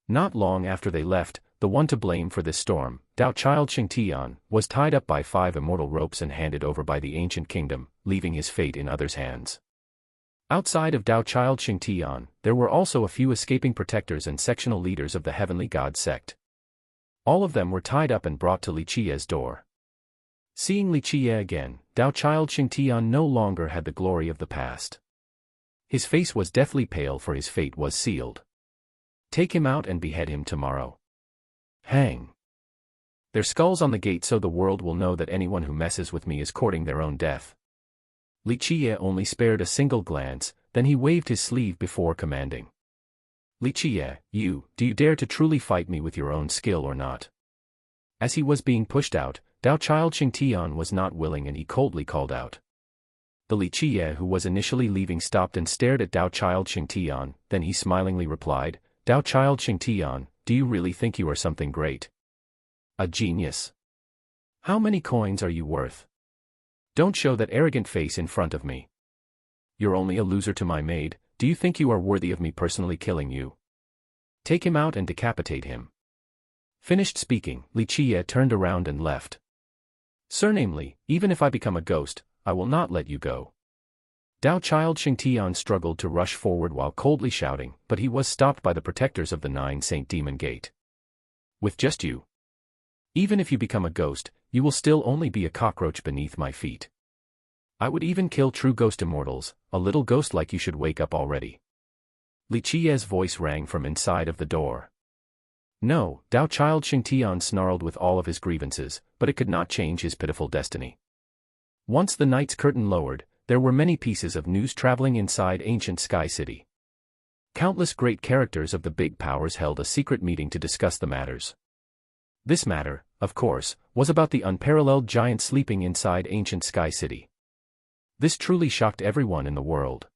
Not long after they left, the one to blame for this storm, Dao Child Xingtian, was tied up by 5 immortal ropes and handed over by the ancient kingdom, leaving his fate in others' hands. Outside of Dao Child Xingtian, there were also a few escaping protectors and sectional leaders of the Heavenly God sect. All of them were tied up and brought to Li Qiye's door. Seeing Li Qiye again, Dao Child Xingtian no longer had the glory of the past. His face was deathly pale, for his fate was sealed. Take him out and behead him tomorrow. Hang their skulls on the gate so the world will know that anyone who messes with me is courting their own death. Li Qiye only spared a single glance, then he waved his sleeve before commanding. Li Qiye, do you dare to truly fight me with your own skill or not? As he was being pushed out, Dao Child Xingtian was not willing and he coldly called out. The Li Qiye who was initially leaving stopped and stared at Dao Child Xingtian, then he smilingly replied, "Dao Child Xingtian, do you really think you are something great? A genius? How many coins are you worth? Don't show that arrogant face in front of me. You're only a loser to my maid, do you think you are worthy of me personally killing you? Take him out and decapitate him." Finished speaking, Li Qie turned around and left. "Surname Li, even if I become a ghost, I will not let you go." Dao Child Xingtian struggled to rush forward while coldly shouting, but he was stopped by the protectors of the Nine Saint Demon Gate. "With just you. Even if you become a ghost, you will still only be a cockroach beneath my feet. I would even kill true ghost immortals, a little ghost like you should wake up already." Li Qie's voice rang from inside of the door. "No," Dao Child Xingtian snarled with all of his grievances, but it could not change his pitiful destiny. Once the night's curtain lowered, there were many pieces of news traveling inside ancient Sky City. Countless great characters of the big powers held a secret meeting to discuss the matters. This matter, of course, was about the unparalleled giant sleeping inside ancient Sky City. This truly shocked everyone in the world.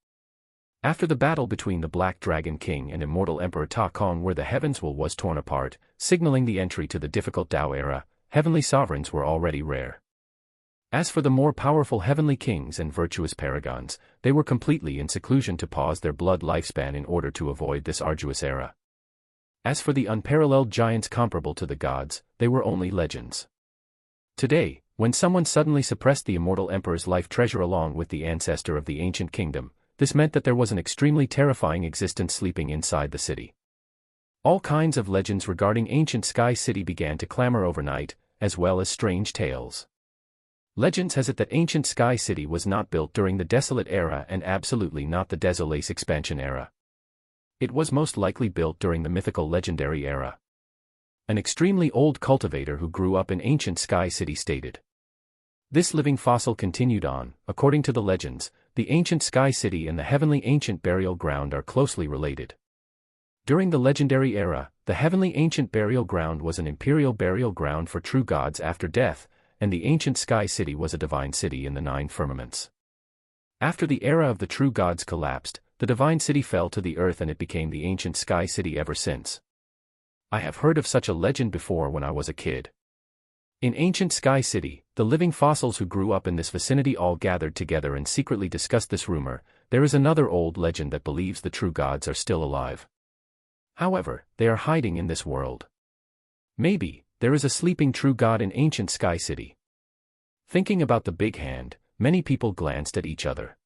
After the battle between the Black Dragon King and immortal Emperor Ta Kong, where the heavens was torn apart, signaling the entry to the difficult Tao era, heavenly sovereigns were already rare. As for the more powerful heavenly kings and virtuous paragons, they were completely in seclusion to pause their blood lifespan in order to avoid this arduous era. As for the unparalleled giants comparable to the gods, they were only legends. Today, when someone suddenly suppressed the immortal emperor's life treasure along with the ancestor of the ancient kingdom, this meant that there was an extremely terrifying existence sleeping inside the city. All kinds of legends regarding ancient Sky City began to clamor overnight, as well as strange tales. Legends has it that ancient Sky City was not built during the Desolate Era and absolutely not the Desolace Expansion Era. It was most likely built during the mythical Legendary Era. An extremely old cultivator who grew up in ancient Sky City stated. This living fossil continued on, according to the legends, the ancient Sky City and the heavenly ancient burial ground are closely related. During the Legendary Era, the heavenly ancient burial ground was an imperial burial ground for true gods after death, and the ancient Sky City was a divine city in the nine firmaments. After the era of the true gods collapsed, the divine city fell to the earth and it became the ancient Sky City ever since. I have heard of such a legend before when I was a kid. In ancient Sky City, the living fossils who grew up in this vicinity all gathered together and secretly discussed this rumor. There is another old legend that believes the true gods are still alive. However, they are hiding in this world. Maybe there is a sleeping true god in ancient Sky City. Thinking about the big hand, many people glanced at each other.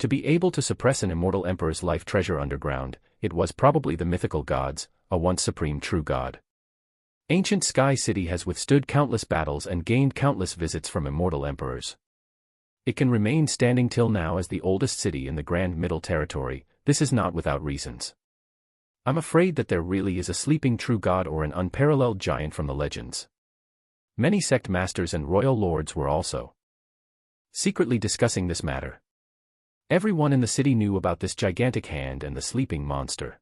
To be able to suppress an immortal emperor's life treasure underground, it was probably the mythical gods, a once supreme true god. Ancient Sky City has withstood countless battles and gained countless visits from immortal emperors. It can remain standing till now as the oldest city in the Grand Middle Territory. This is not without reasons. I'm afraid that there really is a sleeping true god or an unparalleled giant from the legends. Many sect masters and royal lords were also secretly discussing this matter. Everyone in the city knew about this gigantic hand and the sleeping monster.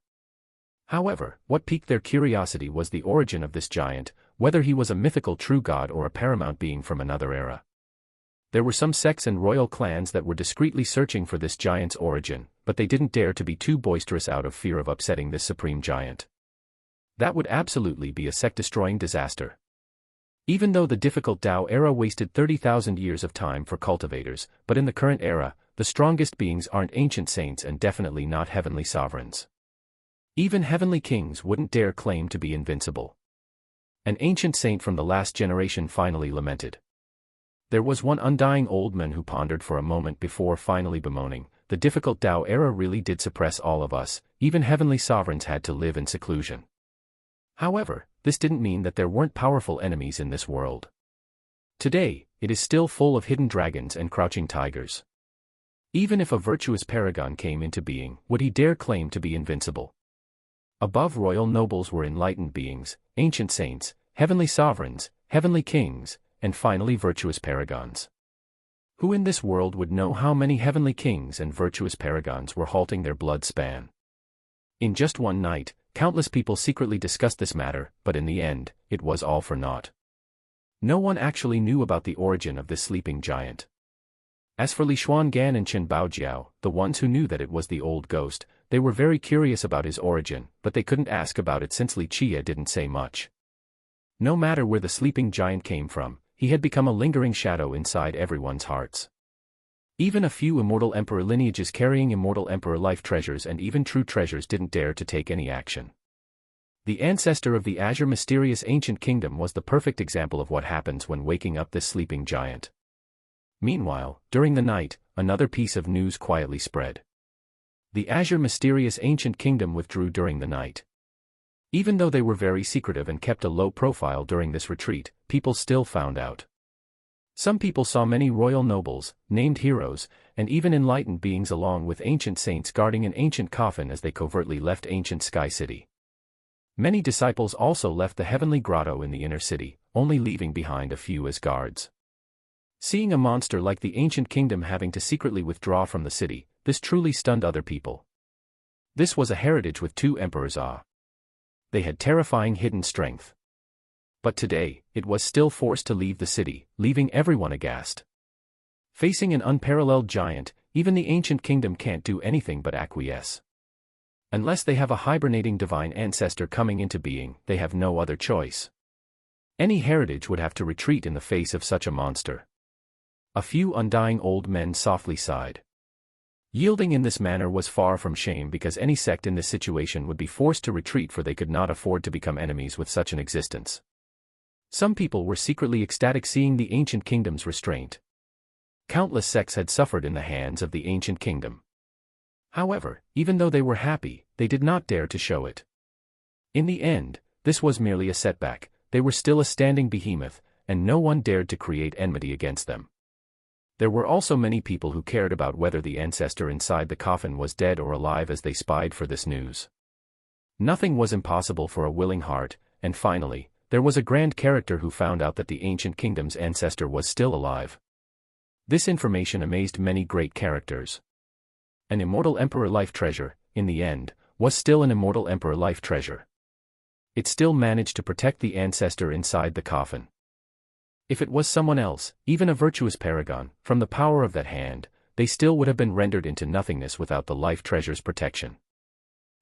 However, what piqued their curiosity was the origin of this giant, whether he was a mythical true god or a paramount being from another era. There were some sects and royal clans that were discreetly searching for this giant's origin, but they didn't dare to be too boisterous out of fear of upsetting this supreme giant. That would absolutely be a sect-destroying disaster. Even though the difficult Tao era wasted 30,000 years of time for cultivators, but in the current era, the strongest beings aren't ancient saints and definitely not heavenly sovereigns. Even heavenly kings wouldn't dare claim to be invincible. An ancient saint from the last generation finally lamented. There was one undying old man who pondered for a moment before finally bemoaning, the difficult Tao era really did suppress all of us, even heavenly sovereigns had to live in seclusion. However, this didn't mean that there weren't powerful enemies in this world. Today, it is still full of hidden dragons and crouching tigers. Even if a virtuous paragon came into being, would he dare claim to be invincible? Above royal nobles were enlightened beings, ancient saints, heavenly sovereigns, heavenly kings, and finally virtuous paragons. Who in this world would know how many heavenly kings and virtuous paragons were halting their blood span? In just one night, countless people secretly discussed this matter, but in the end, it was all for naught. No one actually knew about the origin of this sleeping giant. As for Li Xuangan and Chen Baojiao, the ones who knew that it was the old ghost, they were very curious about his origin, but they couldn't ask about it since Li Qie didn't say much. No matter where the sleeping giant came from, he had become a lingering shadow inside everyone's hearts. Even a few immortal emperor lineages carrying immortal emperor life treasures and even true treasures didn't dare to take any action. The ancestor of the azure mysterious ancient kingdom was the perfect example of what happens when waking up this sleeping giant. Meanwhile, during the night, another piece of news quietly spread. The azure mysterious ancient kingdom withdrew during the night. Even though they were very secretive and kept a low profile during this retreat, people still found out. Some people saw many royal nobles, named heroes, and even enlightened beings along with ancient saints guarding an ancient coffin as they covertly left ancient Sky City. Many disciples also left the heavenly grotto in the inner city, only leaving behind a few as guards. Seeing a monster like the ancient kingdom having to secretly withdraw from the city, this truly stunned other people. This was a heritage with two emperors. They had terrifying hidden strength. But today, it was still forced to leave the city, leaving everyone aghast. Facing an unparalleled giant, even the ancient kingdom can't do anything but acquiesce. Unless they have a hibernating divine ancestor coming into being, they have no other choice. Any heritage would have to retreat in the face of such a monster. A few undying old men softly sighed. Yielding in this manner was far from shame because any sect in this situation would be forced to retreat, for they could not afford to become enemies with such an existence. Some people were secretly ecstatic seeing the ancient kingdom's restraint. Countless sects had suffered in the hands of the ancient kingdom. However, even though they were happy, they did not dare to show it. In the end, this was merely a setback. They were still a standing behemoth, and no one dared to create enmity against them. There were also many people who cared about whether the ancestor inside the coffin was dead or alive as they spied for this news. Nothing was impossible for a willing heart, and finally, there was a grand character who found out that the ancient kingdom's ancestor was still alive. This information amazed many great characters. An immortal emperor life treasure, in the end, was still an immortal emperor life treasure. It still managed to protect the ancestor inside the coffin. If it was someone else, even a virtuous paragon, from the power of that hand, they still would have been rendered into nothingness without the life treasure's protection.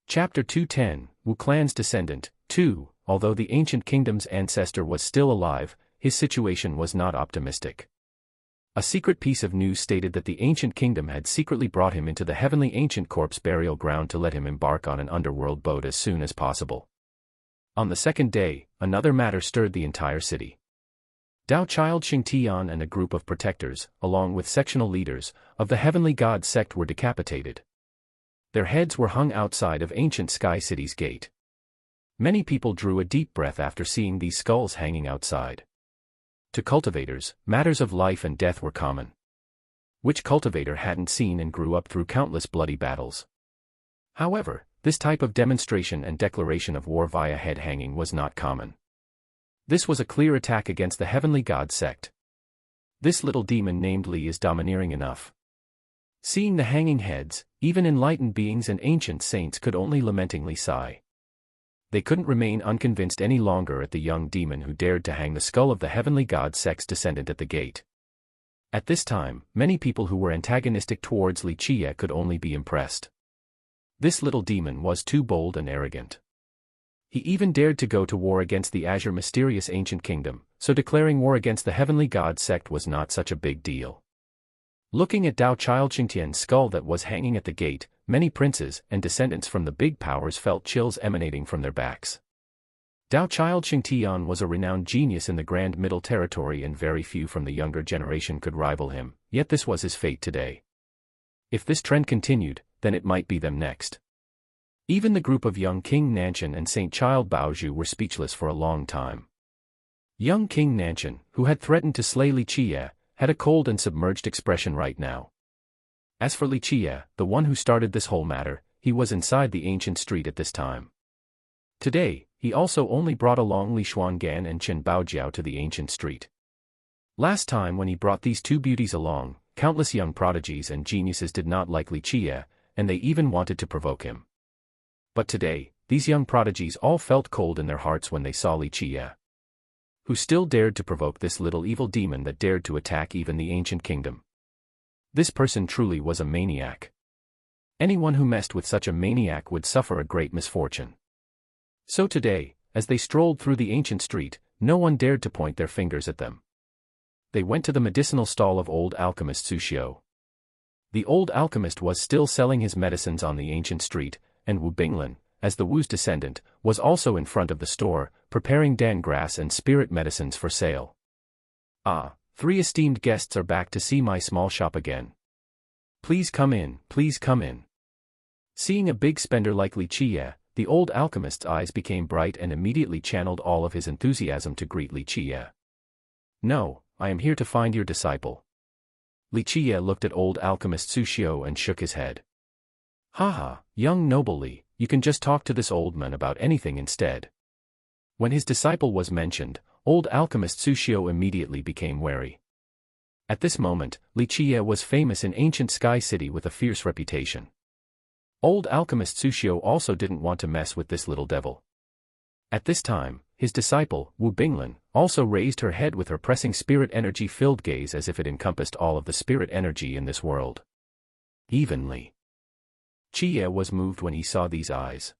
Chapter 210, Wu Clan's Descendant, 2. Although the ancient kingdom's ancestor was still alive, his situation was not optimistic. A secret piece of news stated that the ancient kingdom had secretly brought him into the heavenly ancient corpse burial ground to let him embark on an underworld boat as soon as possible. On the second day, another matter stirred the entire city. Dao Child Xingtian and a group of protectors, along with sectional leaders, of the heavenly god sect were decapitated. Their heads were hung outside of ancient Sky City's gate. Many people drew a deep breath after seeing these skulls hanging outside. To cultivators, matters of life and death were common. Which cultivator hadn't seen and grew up through countless bloody battles? However, this type of demonstration and declaration of war via head hanging was not common. This was a clear attack against the heavenly god sect. This little demon named Li is domineering enough. Seeing the hanging heads, even enlightened beings and ancient saints could only lamentingly sigh. They couldn't remain unconvinced any longer at the young demon who dared to hang the skull of the heavenly god sect's descendant at the gate. At this time, many people who were antagonistic towards Li Chia could only be impressed. This little demon was too bold and arrogant. He even dared to go to war against the azure mysterious ancient kingdom, so declaring war against the heavenly god sect was not such a big deal. Looking at Dao Child Xingtian's skull that was hanging at the gate, many princes and descendants from the big powers felt chills emanating from their backs. Dao Child Xingtian was a renowned genius in the Grand Middle Territory and very few from the younger generation could rival him, yet this was his fate today. If this trend continued, then it might be them next. Even the group of young King Nanshan and Saint Child Baozhu were speechless for a long time. Young King Nanshan, who had threatened to slay Li Chia, had a cold and submerged expression right now. As for Li Chia, the one who started this whole matter, he was inside the ancient street at this time. Today, he also only brought along Li Xuangan and Chen Baojiao to the ancient street. Last time when he brought these two beauties along, countless young prodigies and geniuses did not like Li Chia, and they even wanted to provoke him. But today, these young prodigies all felt cold in their hearts when they saw Li Chia, who still dared to provoke this little evil demon that dared to attack even the ancient kingdom. This person truly was a maniac. Anyone who messed with such a maniac would suffer a great misfortune. So today, as they strolled through the ancient street, no one dared to point their fingers at them. They went to the medicinal stall of old alchemist Su Xiu. The old alchemist was still selling his medicines on the ancient street, and Wu Binglin, as the Wu's descendant, was also in front of the store, preparing dan grass and spirit medicines for sale. Ah, 3 esteemed guests are back to see my small shop again. Please come in, please come in. Seeing a big spender like Li Qiye, the old alchemist's eyes became bright and immediately channeled all of his enthusiasm to greet Li Qiye. No, I am here to find your disciple. Li Qiye looked at old alchemist Su Xiu and shook his head. Haha, young noble Li, you can just talk to this old man about anything instead. When his disciple was mentioned, old alchemist Su Xiu immediately became wary. At this moment, Li Qiye was famous in ancient Sky City with a fierce reputation. Old alchemist Su Xiu also didn't want to mess with this little devil. At this time, his disciple, Wu Binglin, also raised her head with her pressing spirit energy-filled gaze as if it encompassed all of the spirit energy in this world. Evenly. Qiye was moved when he saw these eyes.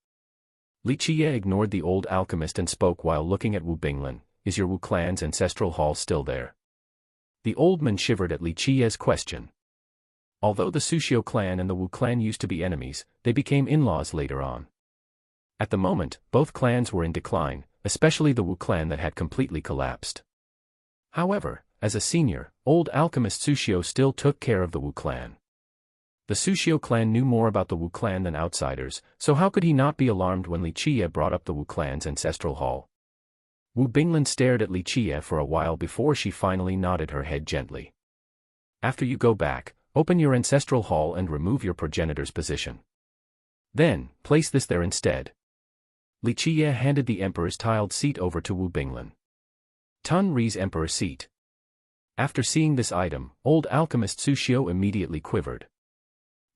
Li Qiye ignored the old alchemist and spoke while looking at Wu Binglin. Is your Wu clan's ancestral hall still there? The old man shivered at Li Qiye's question. Although the Su Xiu clan and the Wu clan used to be enemies, they became in-laws later on. At the moment, both clans were in decline, especially the Wu clan that had completely collapsed. However, as a senior, old alchemist Su Xiu still took care of the Wu clan. The Su Xiu clan knew more about the Wu clan than outsiders, so how could he not be alarmed when Li Qiye brought up the Wu clan's ancestral hall? Wu Binglin stared at Li Qiye for a while before she finally nodded her head gently. After you go back, open your ancestral hall and remove your progenitor's position. Then, place this there instead. Li Qiye handed the emperor's tiled seat over to Wu Binglin. Tun Ri's emperor seat. After seeing this item, old alchemist Su Xiu immediately quivered.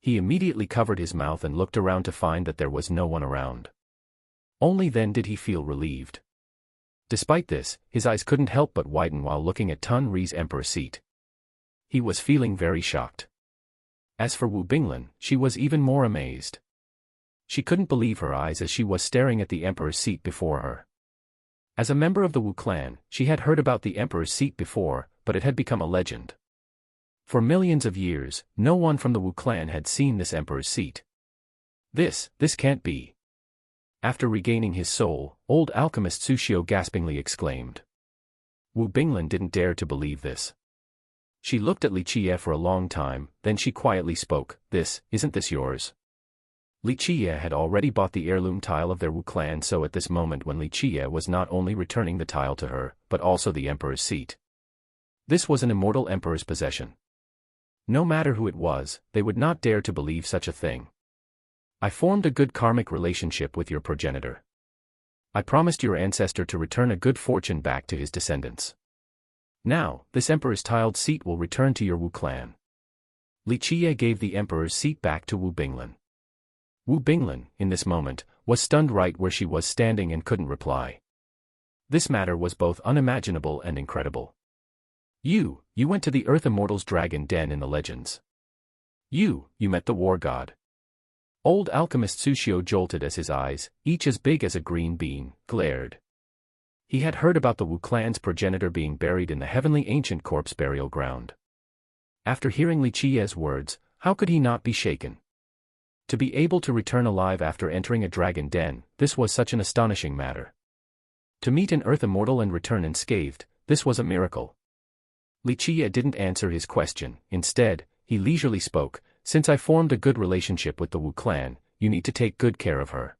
He immediately covered his mouth and looked around to find that there was no one around. Only then did he feel relieved. Despite this, his eyes couldn't help but widen while looking at Tun Ri's emperor seat. He was feeling very shocked. As for Wu Binglin, she was even more amazed. She couldn't believe her eyes as she was staring at the emperor's seat before her. As a member of the Wu clan, she had heard about the emperor's seat before, but it had become a legend. For millions of years, no one from the Wu clan had seen this emperor's seat. This can't be. After regaining his soul, old alchemist Su Xiu gaspingly exclaimed. Wu Binglin didn't dare to believe this. She looked at Li Qiye for a long time, then she quietly spoke, isn't this yours? Li Qiye had already bought the heirloom tile of their Wu clan, so at this moment when Li Qiye was not only returning the tile to her, but also the emperor's seat. This was an immortal emperor's possession. No matter who it was, they would not dare to believe such a thing. I formed a good karmic relationship with your progenitor. I promised your ancestor to return a good fortune back to his descendants. Now, this emperor's tiled seat will return to your Wu clan. Li Qiye gave the emperor's seat back to Wu Binglin. Wu Binglin, in this moment, was stunned right where she was standing and couldn't reply. This matter was both unimaginable and incredible. You went to the Earth Immortal's dragon den in the legends. You met the war god. Old alchemist Su Xiu jolted as his eyes, each as big as a green bean, glared. He had heard about the Wu clan's progenitor being buried in the heavenly ancient corpse burial ground. After hearing Li Qiye's words, how could he not be shaken? To be able to return alive after entering a dragon den, this was such an astonishing matter. To meet an Earth Immortal and return unscathed, this was a miracle. Li Qiye didn't answer his question. Instead, he leisurely spoke, since I formed a good relationship with the Wu clan, you need to take good care of her.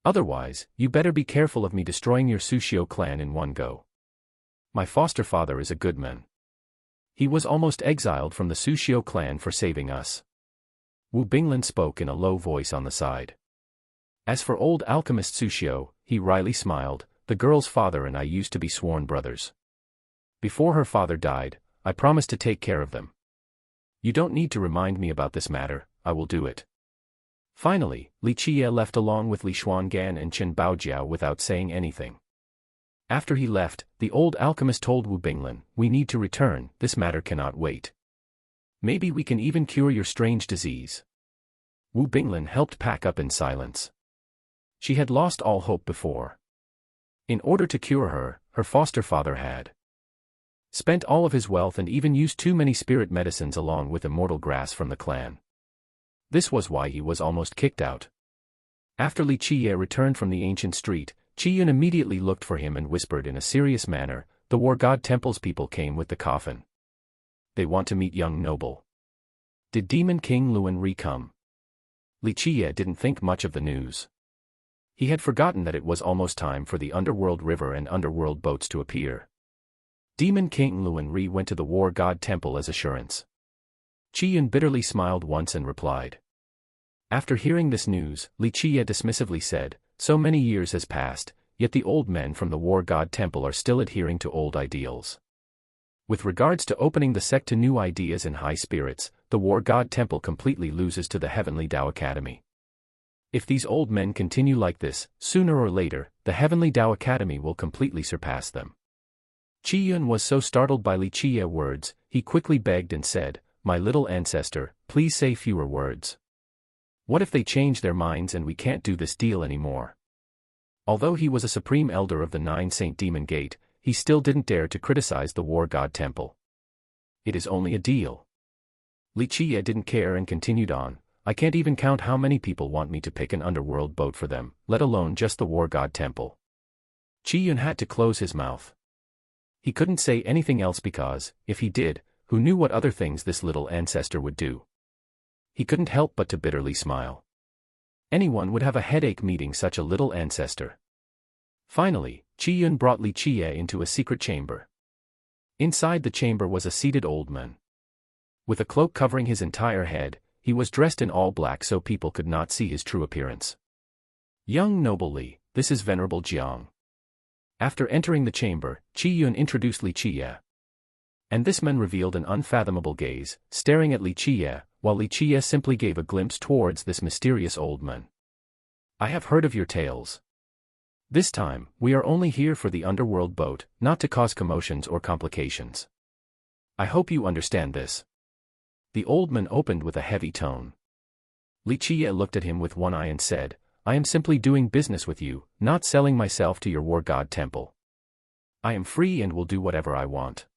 Otherwise, you better be careful of me destroying your Su Xiu clan in one go. My foster father is a good man. He was almost exiled from the Su Xiu clan for saving us. Wu Binglin spoke in a low voice on the side. As for old alchemist Su Xiu, he wryly smiled, the girl's father and I used to be sworn brothers. Before her father died, I promised to take care of them. You don't need to remind me about this matter, I will do it. Finally, Li Qiye left along with Li Xuangan and Chen Baojiao without saying anything. After he left, the old alchemist told Wu Binglin, we need to return, this matter cannot wait. Maybe we can even cure your strange disease. Wu Binglin helped pack up in silence. She had lost all hope before. In order to cure her, her foster father had spent all of his wealth and even used too many spirit medicines along with immortal grass from the clan. This was why he was almost kicked out. After Li Qiye returned from the ancient street, Qi Yun immediately looked for him and whispered in a serious manner, "The War God Temple's people came with the coffin. They want to meet young noble." Did Demon King Luan Ri come? Li Qiye didn't think much of the news. He had forgotten that it was almost time for the underworld river and underworld boats to appear. Demon King Luan Ri went to the War God Temple as assurance. Qi Yun bitterly smiled once and replied. After hearing this news, Li Qiye dismissively said, "So many years has passed, yet the old men from the War God Temple are still adhering to old ideals. With regards to opening the sect to new ideas and high spirits, the War God Temple completely loses to the Heavenly Tao Academy. If these old men continue like this, sooner or later, the Heavenly Tao Academy will completely surpass them." Qi Yun was so startled by Li Qiye's words, he quickly begged and said, "My little ancestor, please say fewer words. What if they change their minds and we can't do this deal anymore?" Although he was a supreme elder of the 9 Saint Demon Gate, he still didn't dare to criticize the War God Temple. "It is only a deal." Li Qiye didn't care and continued on, "I can't even count how many people want me to pick an underworld boat for them, let alone just the War God Temple." Qi Yun had to close his mouth. He couldn't say anything else because, if he did, who knew what other things this little ancestor would do? He couldn't help but to bitterly smile. Anyone would have a headache meeting such a little ancestor. Finally, Qi Yun brought Li Qiye into a secret chamber. Inside the chamber was a seated old man. With a cloak covering his entire head, he was dressed in all black so people could not see his true appearance. "Young noble Li, this is Venerable Jiang." After entering the chamber, Qi Yun introduced Li Qiye. And this man revealed an unfathomable gaze, staring at Li Qiye, while Li Qiye simply gave a glimpse towards this mysterious old man. "I have heard of your tales. This time, we are only here for the underworld boat, not to cause commotions or complications. I hope you understand this." The old man opened with a heavy tone. Li Qiye looked at him with one eye and said, "I am simply doing business with you, not selling myself to your War God Temple. I am free and will do whatever I want.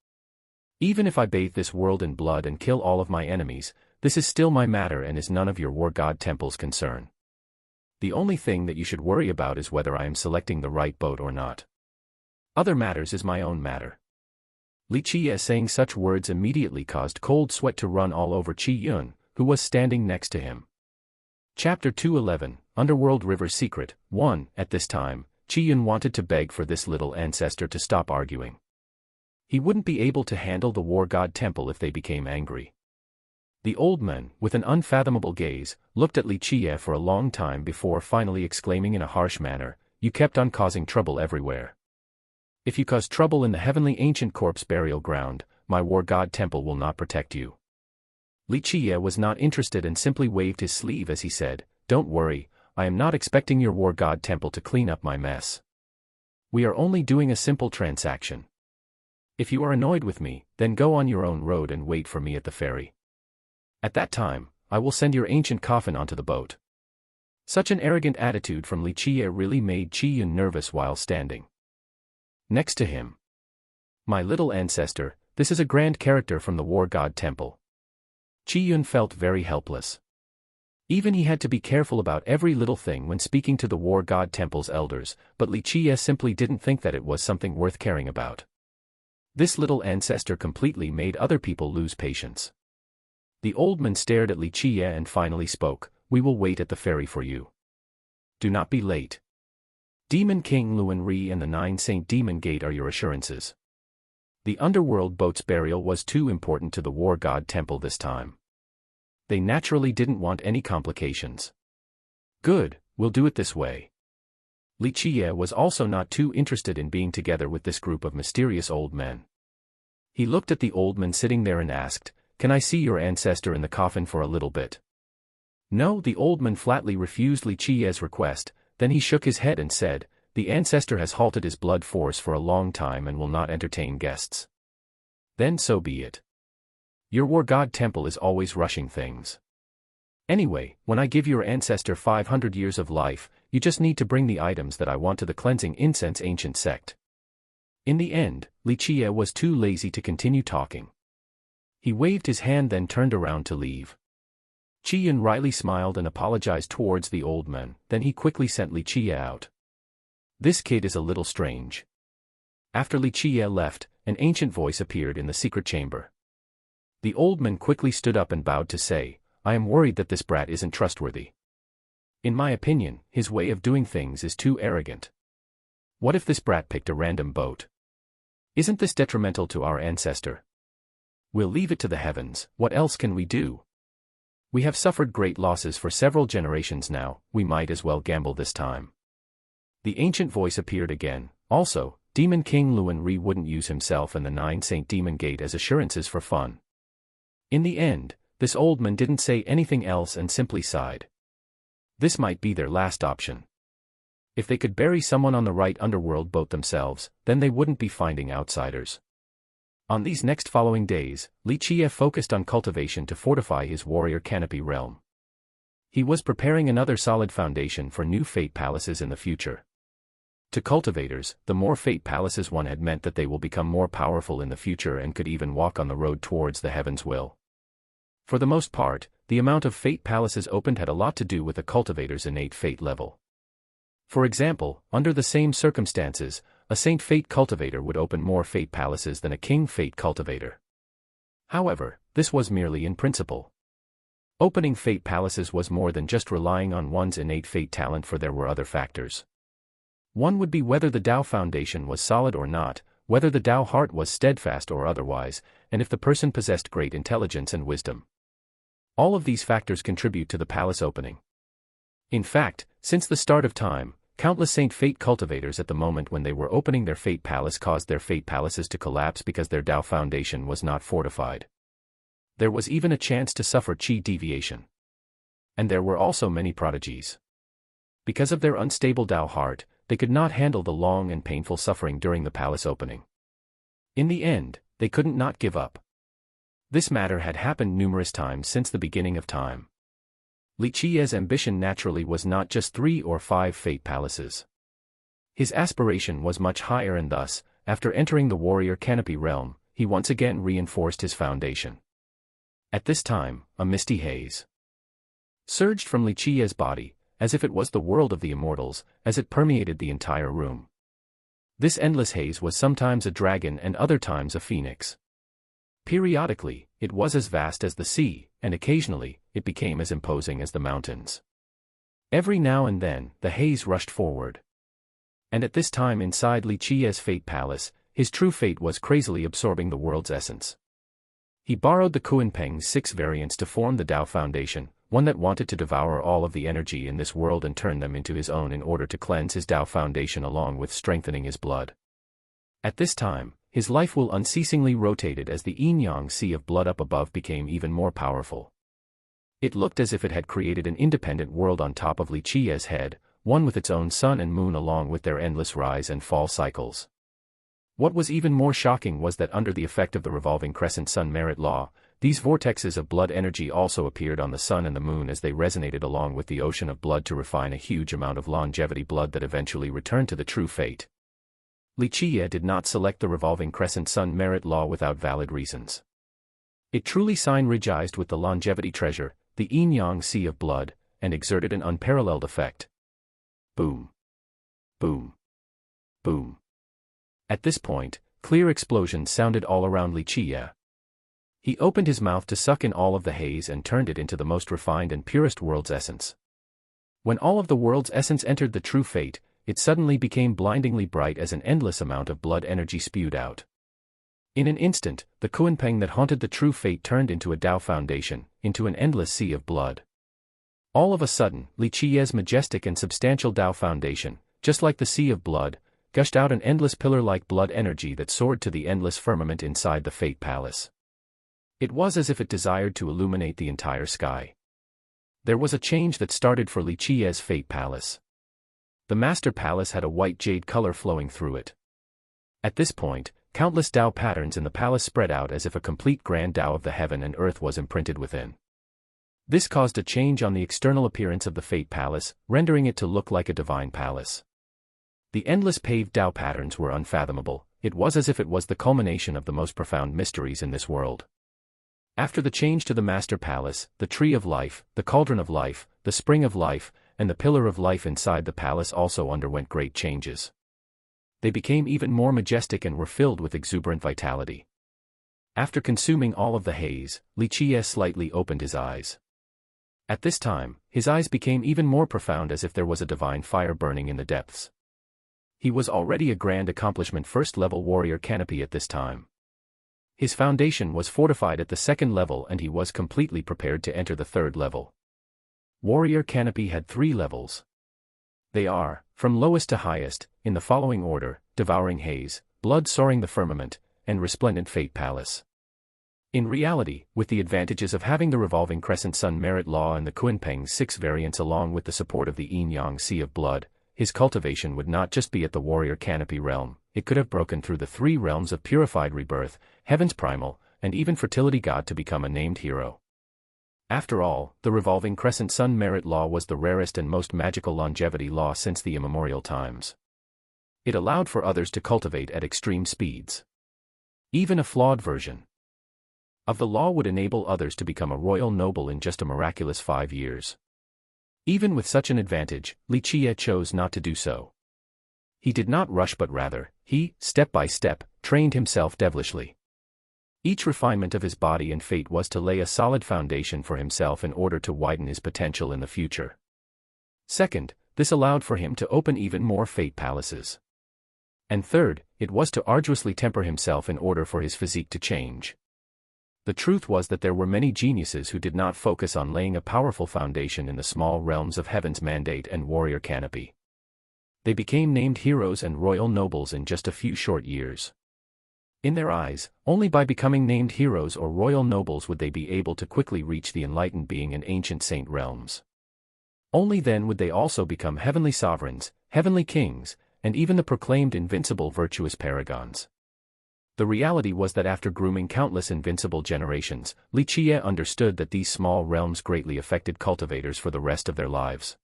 Even if I bathe this world in blood and kill all of my enemies, this is still my matter and is none of your War God Temple's concern. The only thing that you should worry about is whether I am selecting the right boat or not. Other matters is my own matter." Li Qiye saying such words immediately caused cold sweat to run all over Qi Yun, who was standing next to him. Chapter 211, Underworld River Secret, 1. At this time, Qi Yun wanted to beg for this little ancestor to stop arguing. He wouldn't be able to handle the War God Temple if they became angry. The old man, with an unfathomable gaze, looked at Li Qiye for a long time before finally exclaiming in a harsh manner, "You kept on causing trouble everywhere. If you cause trouble in the heavenly ancient corpse burial ground, my War God Temple will not protect you." Li Qiye was not interested and simply waved his sleeve as he said, "Don't worry, I am not expecting your War God Temple to clean up my mess. We are only doing a simple transaction. If you are annoyed with me, then go on your own road and wait for me at the ferry. At that time, I will send your ancient coffin onto the boat." Such an arrogant attitude from Li Qiye really made Qi Yun nervous while standing next to him. "My little ancestor, this is a grand character from the War God Temple." Qi Yun felt very helpless. Even he had to be careful about every little thing when speaking to the War God Temple's elders, but Li Qiye simply didn't think that it was something worth caring about. This little ancestor completely made other people lose patience. The old man stared at Li Qiye and finally spoke, "We will wait at the ferry for you. Do not be late. Demon King Luan Ri and the 9 Saint Demon Gate are your assurances." The underworld boat's burial was too important to the War God Temple this time. They naturally didn't want any complications. "Good, we'll do it this way." Li Qiye was also not too interested in being together with this group of mysterious old men. He looked at the old man sitting there and asked, "Can I see your ancestor in the coffin for a little bit?" No, the old man flatly refused Li Qiye's request, then he shook his head and said, "The ancestor has halted his blood force for a long time and will not entertain guests." "Then so be it. Your War God Temple is always rushing things. Anyway, when I give your ancestor 500 years of life, you just need to bring the items that I want to the cleansing incense ancient sect. In the end, Li Qie was too lazy to continue talking. He waved his hand, then turned around to leave. Qi Yun wryly smiled and apologized towards the old man, then he quickly sent Li Qie out. This kid is a little strange. After Li Qie left, an ancient voice appeared in the secret chamber. The old man quickly stood up and bowed to say, I am worried that this brat isn't trustworthy. In my opinion, his way of doing things is too arrogant. What if this brat picked a random boat? Isn't this detrimental to our ancestor? We'll leave it to the heavens, what else can we do? We have suffered great losses for several generations now, we might as well gamble this time. The ancient voice appeared again. Also, Demon King Luan Ri wouldn't use himself and the 9 Saint Demon Gate as assurances for fun. In the end, this old man didn't say anything else and simply sighed. This might be their last option. If they could bury someone on the right underworld boat themselves, then they wouldn't be finding outsiders. On these next following days, Li Qie focused on cultivation to fortify his warrior canopy realm. He was preparing another solid foundation for new fate palaces in the future. To cultivators, the more fate palaces one had meant that they will become more powerful in the future and could even walk on the road towards the heavens will. For the most part, the amount of fate palaces opened had a lot to do with the cultivator's innate fate level. For example, under the same circumstances, a Saint Fate cultivator would open more fate palaces than a King Fate cultivator. However, this was merely in principle. Opening fate palaces was more than just relying on one's innate fate talent, for there were other factors. One would be whether the Tao foundation was solid or not, whether the Tao heart was steadfast or otherwise, and if the person possessed great intelligence and wisdom. All of these factors contribute to the palace opening. In fact, since the start of time, countless Saint Fate cultivators at the moment when they were opening their fate palace caused their fate palaces to collapse because their Tao foundation was not fortified. There was even a chance to suffer chi deviation. And there were also many prodigies. Because of their unstable Tao heart, they could not handle the long and painful suffering during the palace opening. In the end, they couldn't not give up. This matter had happened numerous times since the beginning of time. Li Qie's ambition naturally was not just 3 or 5 fate palaces. His aspiration was much higher, and thus, after entering the warrior canopy realm, he once again reinforced his foundation. At this time, a misty haze surged from Li Qie's body, as if it was the world of the immortals, as it permeated the entire room. This endless haze was sometimes a dragon and other times a phoenix. Periodically, it was as vast as the sea, and occasionally, it became as imposing as the mountains. Every now and then, the haze rushed forward. And at this time inside Li Qie's fate palace, his true fate was crazily absorbing the world's essence. He borrowed the Kuanpeng's 6 variants to form the Tao foundation, one that wanted to devour all of the energy in this world and turn them into his own in order to cleanse his Tao foundation along with strengthening his blood. At this time, his life will unceasingly rotated as the yin-yang sea of blood up above became even more powerful. It looked as if it had created an independent world on top of Li Qie's head, one with its own sun and moon along with their endless rise and fall cycles. What was even more shocking was that under the effect of the revolving crescent sun merit law, these vortexes of blood energy also appeared on the sun and the moon as they resonated along with the ocean of blood to refine a huge amount of longevity blood that eventually returned to the true fate. Li Qie did not select the revolving crescent sun merit law without valid reasons. It truly synergized with the longevity treasure, the yin-yang sea of blood, and exerted an unparalleled effect. Boom. Boom. Boom. At this point, clear explosions sounded all around Li Qie. He opened his mouth to suck in all of the haze and turned it into the most refined and purest world's essence. When all of the world's essence entered the true fate, it suddenly became blindingly bright as an endless amount of blood energy spewed out. In an instant, the Kuanpeng that haunted the true fate turned into a Tao foundation, into an endless sea of blood. All of a sudden, Li Qie's majestic and substantial Tao foundation, just like the sea of blood, gushed out an endless pillar-like blood energy that soared to the endless firmament inside the fate palace. It was as if it desired to illuminate the entire sky. There was a change that started for Li Qie's fate palace. The master palace had a white jade color flowing through it. At this point, countless Tao patterns in the palace spread out as if a complete grand Tao of the heaven and earth was imprinted within. This caused a change on the external appearance of the fate palace, rendering it to look like a divine palace. The endless paved Tao patterns were unfathomable, it was as if it was the culmination of the most profound mysteries in this world. After the change to the Master Palace, the Tree of Life, the Cauldron of Life, the Spring of Life, and the Pillar of Life inside the palace also underwent great changes. They became even more majestic and were filled with exuberant vitality. After consuming all of the haze, Li Qiye slightly opened his eyes. At this time, his eyes became even more profound as if there was a divine fire burning in the depths. He was already a grand accomplishment first-level warrior canopy at this time. His foundation was fortified at the second level and he was completely prepared to enter the third level. Warrior canopy had 3 levels. They are, from lowest to highest, in the following order: devouring haze, blood soaring the firmament, and resplendent fate palace. In reality, with the advantages of having the revolving crescent sun merit law and the Kunpeng's 6 variants along with the support of the yin-yang sea of blood, his cultivation would not just be at the warrior canopy realm, it could have broken through the 3 realms of purified rebirth, heaven's primal, and even fertility god to become a named hero. After all, the revolving crescent sun merit law was the rarest and most magical longevity law since the immemorial times. It allowed for others to cultivate at extreme speeds. Even a flawed version of the law would enable others to become a royal noble in just a miraculous 5 years. Even with such an advantage, Li Qiye chose not to do so. He did not rush but rather, he, step by step, trained himself devilishly. Each refinement of his body and fate was to lay a solid foundation for himself in order to widen his potential in the future. Second, this allowed for him to open even more fate palaces. And third, it was to arduously temper himself in order for his physique to change. The truth was that there were many geniuses who did not focus on laying a powerful foundation in the small realms of heaven's mandate and warrior canopy. They became named heroes and royal nobles in just a few short years. In their eyes, only by becoming named heroes or royal nobles would they be able to quickly reach the enlightened being and ancient saint realms. Only then would they also become heavenly sovereigns, heavenly kings, and even the proclaimed invincible virtuous paragons. The reality was that after grooming countless invincible generations, Li Qiye understood that these small realms greatly affected cultivators for the rest of their lives.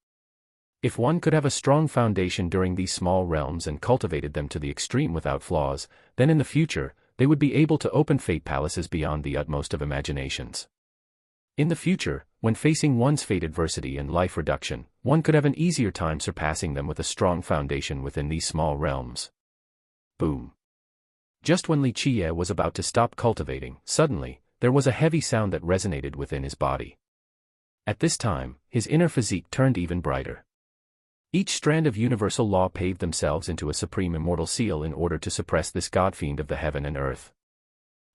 If one could have a strong foundation during these small realms and cultivated them to the extreme without flaws, then in the future, they would be able to open fate palaces beyond the utmost of imaginations. In the future, when facing one's fate adversity and life reduction, one could have an easier time surpassing them with a strong foundation within these small realms. Boom. Just when Li Qiye was about to stop cultivating, suddenly, there was a heavy sound that resonated within his body. At this time, his inner physique turned even brighter. Each strand of universal law paved themselves into a supreme immortal seal in order to suppress this god-fiend of the heaven and earth.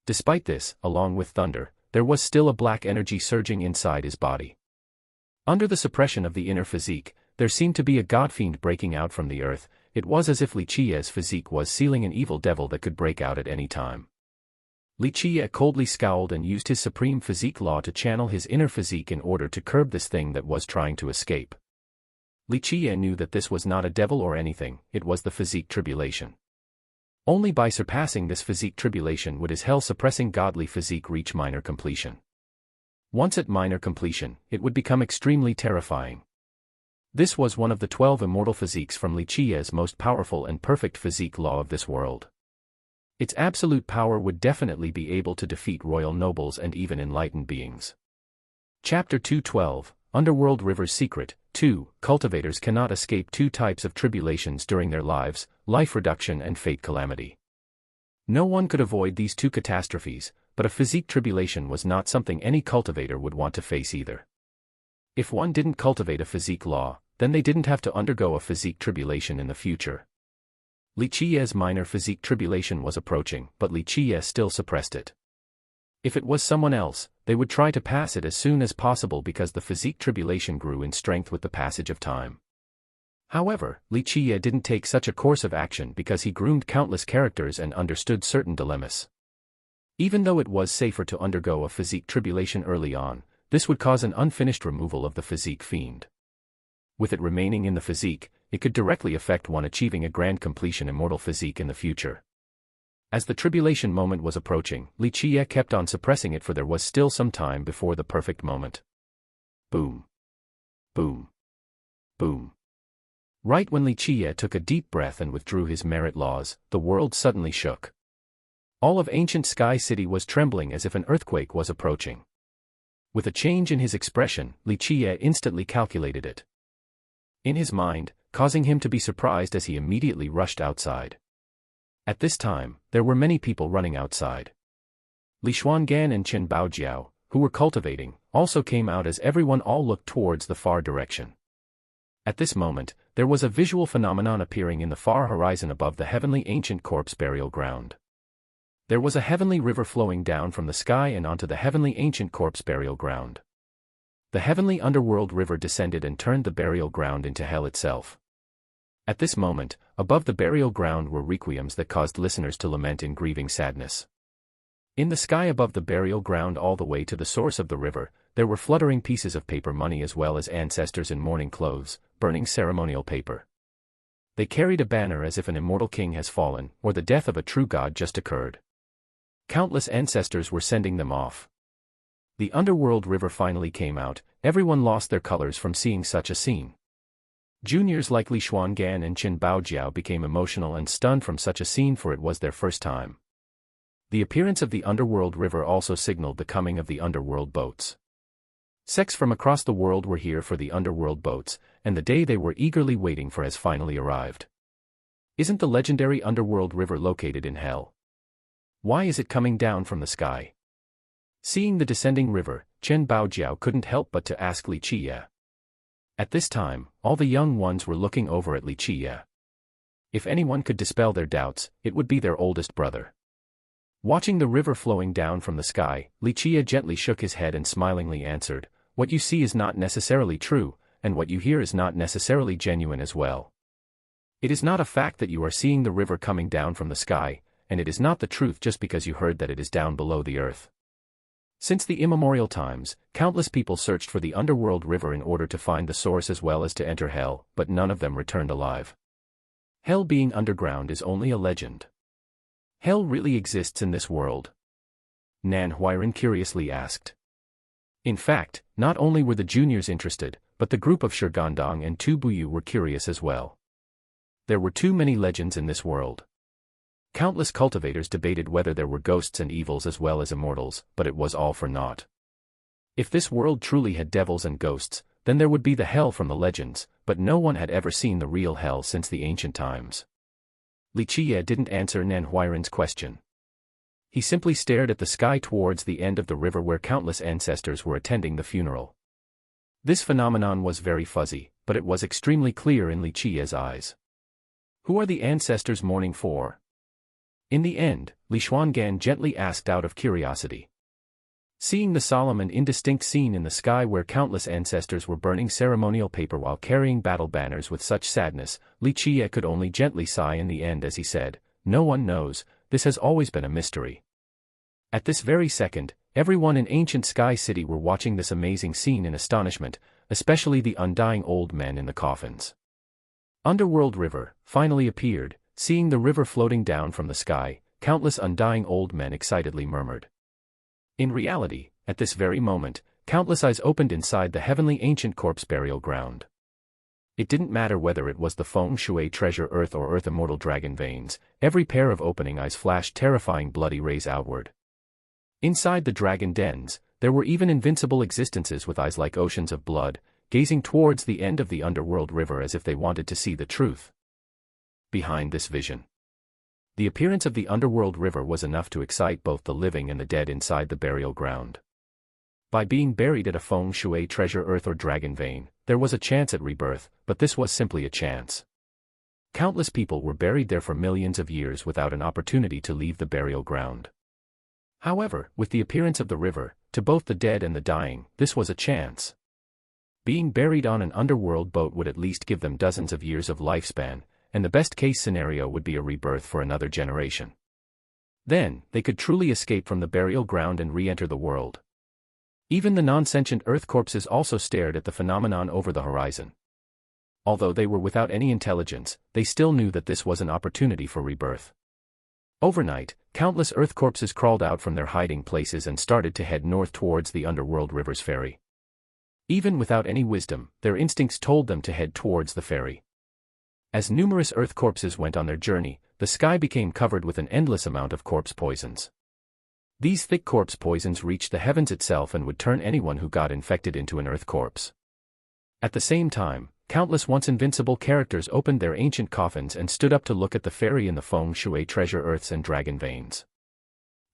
Despite this, along with thunder, there was still a black energy surging inside his body. Under the suppression of the inner physique, there seemed to be a god-fiend breaking out from the earth. It was as if Li Qiye's physique was sealing an evil devil that could break out at any time. Li Qiye coldly scowled and used his supreme physique law to channel his inner physique in order to curb this thing that was trying to escape. Li Qiye knew that this was not a devil or anything, it was the physique tribulation. Only by surpassing this physique tribulation would his hell-suppressing godly physique reach minor completion. Once at minor completion, it would become extremely terrifying. This was one of the 12 immortal physiques from Li Qiye's most powerful and perfect physique law of this world. Its absolute power would definitely be able to defeat royal nobles and even enlightened beings. Chapter 212, Underworld River's Secret. 2. Cultivators cannot escape 2 types of tribulations during their lives, life reduction and fate calamity. No one could avoid these 2 catastrophes, but a physique tribulation was not something any cultivator would want to face either. If one didn't cultivate a physique law, then they didn't have to undergo a physique tribulation in the future. Li Qiye's minor physique tribulation was approaching, but Li Qiye still suppressed it. If it was someone else, they would try to pass it as soon as possible because the physique tribulation grew in strength with the passage of time. However, Li Qiye didn't take such a course of action because he groomed countless characters and understood certain dilemmas. Even though it was safer to undergo a physique tribulation early on, this would cause an unfinished removal of the physique fiend. With it remaining in the physique, it could directly affect one achieving a grand completion immortal physique in the future. As the tribulation moment was approaching, Li Qiye kept on suppressing it for there was still some time before the perfect moment. Boom. Boom. Boom. Right when Li Qiye took a deep breath and withdrew his merit laws, the world suddenly shook. All of ancient Sky City was trembling as if an earthquake was approaching. With a change in his expression, Li Qiye instantly calculated it in his mind, causing him to be surprised as he immediately rushed outside. At this time, there were many people running outside. Li Xuangan and Chen Baojiao, who were cultivating, also came out as everyone all looked towards the far direction. At this moment, there was a visual phenomenon appearing in the far horizon above the heavenly ancient corpse burial ground. There was a heavenly river flowing down from the sky and onto the heavenly ancient corpse burial ground. The heavenly underworld river descended and turned the burial ground into hell itself. At this moment, above the burial ground were requiems that caused listeners to lament in grieving sadness. In the sky above the burial ground all the way to the source of the river, there were fluttering pieces of paper money as well as ancestors in mourning clothes, burning ceremonial paper. They carried a banner as if an immortal king has fallen, or the death of a true god just occurred. Countless ancestors were sending them off. The underworld river finally came out, everyone lost their colors from seeing such a scene. Juniors like Li Xuangan and Qin Baojiao became emotional and stunned from such a scene, for it was their first time. The appearance of the underworld river also signaled the coming of the underworld boats. Sects from across the world were here for the underworld boats, and the day they were eagerly waiting for has finally arrived. Isn't the legendary underworld river located in hell? Why is it coming down from the sky? Seeing the descending river, Chen Baojiao couldn't help but to ask Li Qiye. At this time, all the young ones were looking over at Li Qiye. If anyone could dispel their doubts, it would be their oldest brother. Watching the river flowing down from the sky, Li Qiye gently shook his head and smilingly answered, "What you see is not necessarily true, and what you hear is not necessarily genuine as well. It is not a fact that you are seeing the river coming down from the sky, and it is not the truth just because you heard that it is down below the earth." Since the immemorial times, countless people searched for the underworld river in order to find the source as well as to enter hell, but none of them returned alive. Hell being underground is only a legend. Hell really exists in this world? Nan Huiran curiously asked. In fact, not only were the juniors interested, but the group of Shigandong and Tu Buyu were curious as well. There were too many legends in this world. Countless cultivators debated whether there were ghosts and evils as well as immortals, but it was all for naught. If this world truly had devils and ghosts, then there would be the hell from the legends, but no one had ever seen the real hell since the ancient times. Li Qiye didn't answer Nan Huiran's question. He simply stared at the sky towards the end of the river where countless ancestors were attending the funeral. This phenomenon was very fuzzy, but it was extremely clear in Li Qiye's eyes. Who are the ancestors mourning for? In the end, Li Xuangan gently asked out of curiosity. Seeing the solemn and indistinct scene in the sky where countless ancestors were burning ceremonial paper while carrying battle banners with such sadness, Li Qiye could only gently sigh in the end as he said, "No one knows, this has always been a mystery." At this very second, everyone in ancient Sky City were watching this amazing scene in astonishment, especially the undying old men in the coffins. Underworld River finally appeared. Seeing the river floating down from the sky, countless undying old men excitedly murmured. In reality, at this very moment, countless eyes opened inside the heavenly ancient corpse burial ground. It didn't matter whether it was the feng shui treasure earth or earth immortal dragon veins, every pair of opening eyes flashed terrifying bloody rays outward. Inside the dragon dens, there were even invincible existences with eyes like oceans of blood, gazing towards the end of the underworld river as if they wanted to see the truth. Behind this vision, the appearance of the underworld river was enough to excite both the living and the dead inside the burial ground. By being buried at a feng shui treasure earth or dragon vein, there was a chance at rebirth, but this was simply a chance. Countless people were buried there for millions of years without an opportunity to leave the burial ground. However, with the appearance of the river, to both the dead and the dying, this was a chance. Being buried on an underworld boat would at least give them dozens of years of lifespan, and the best-case scenario would be a rebirth for another generation. Then, they could truly escape from the burial ground and re-enter the world. Even the non-sentient earth corpses also stared at the phenomenon over the horizon. Although they were without any intelligence, they still knew that this was an opportunity for rebirth. Overnight, countless earth corpses crawled out from their hiding places and started to head north towards the underworld river's ferry. Even without any wisdom, their instincts told them to head towards the ferry. As numerous earth corpses went on their journey, the sky became covered with an endless amount of corpse poisons. These thick corpse poisons reached the heavens itself and would turn anyone who got infected into an earth corpse. At the same time, countless once invincible characters opened their ancient coffins and stood up to look at the fairy in the feng shui treasure earths and dragon veins.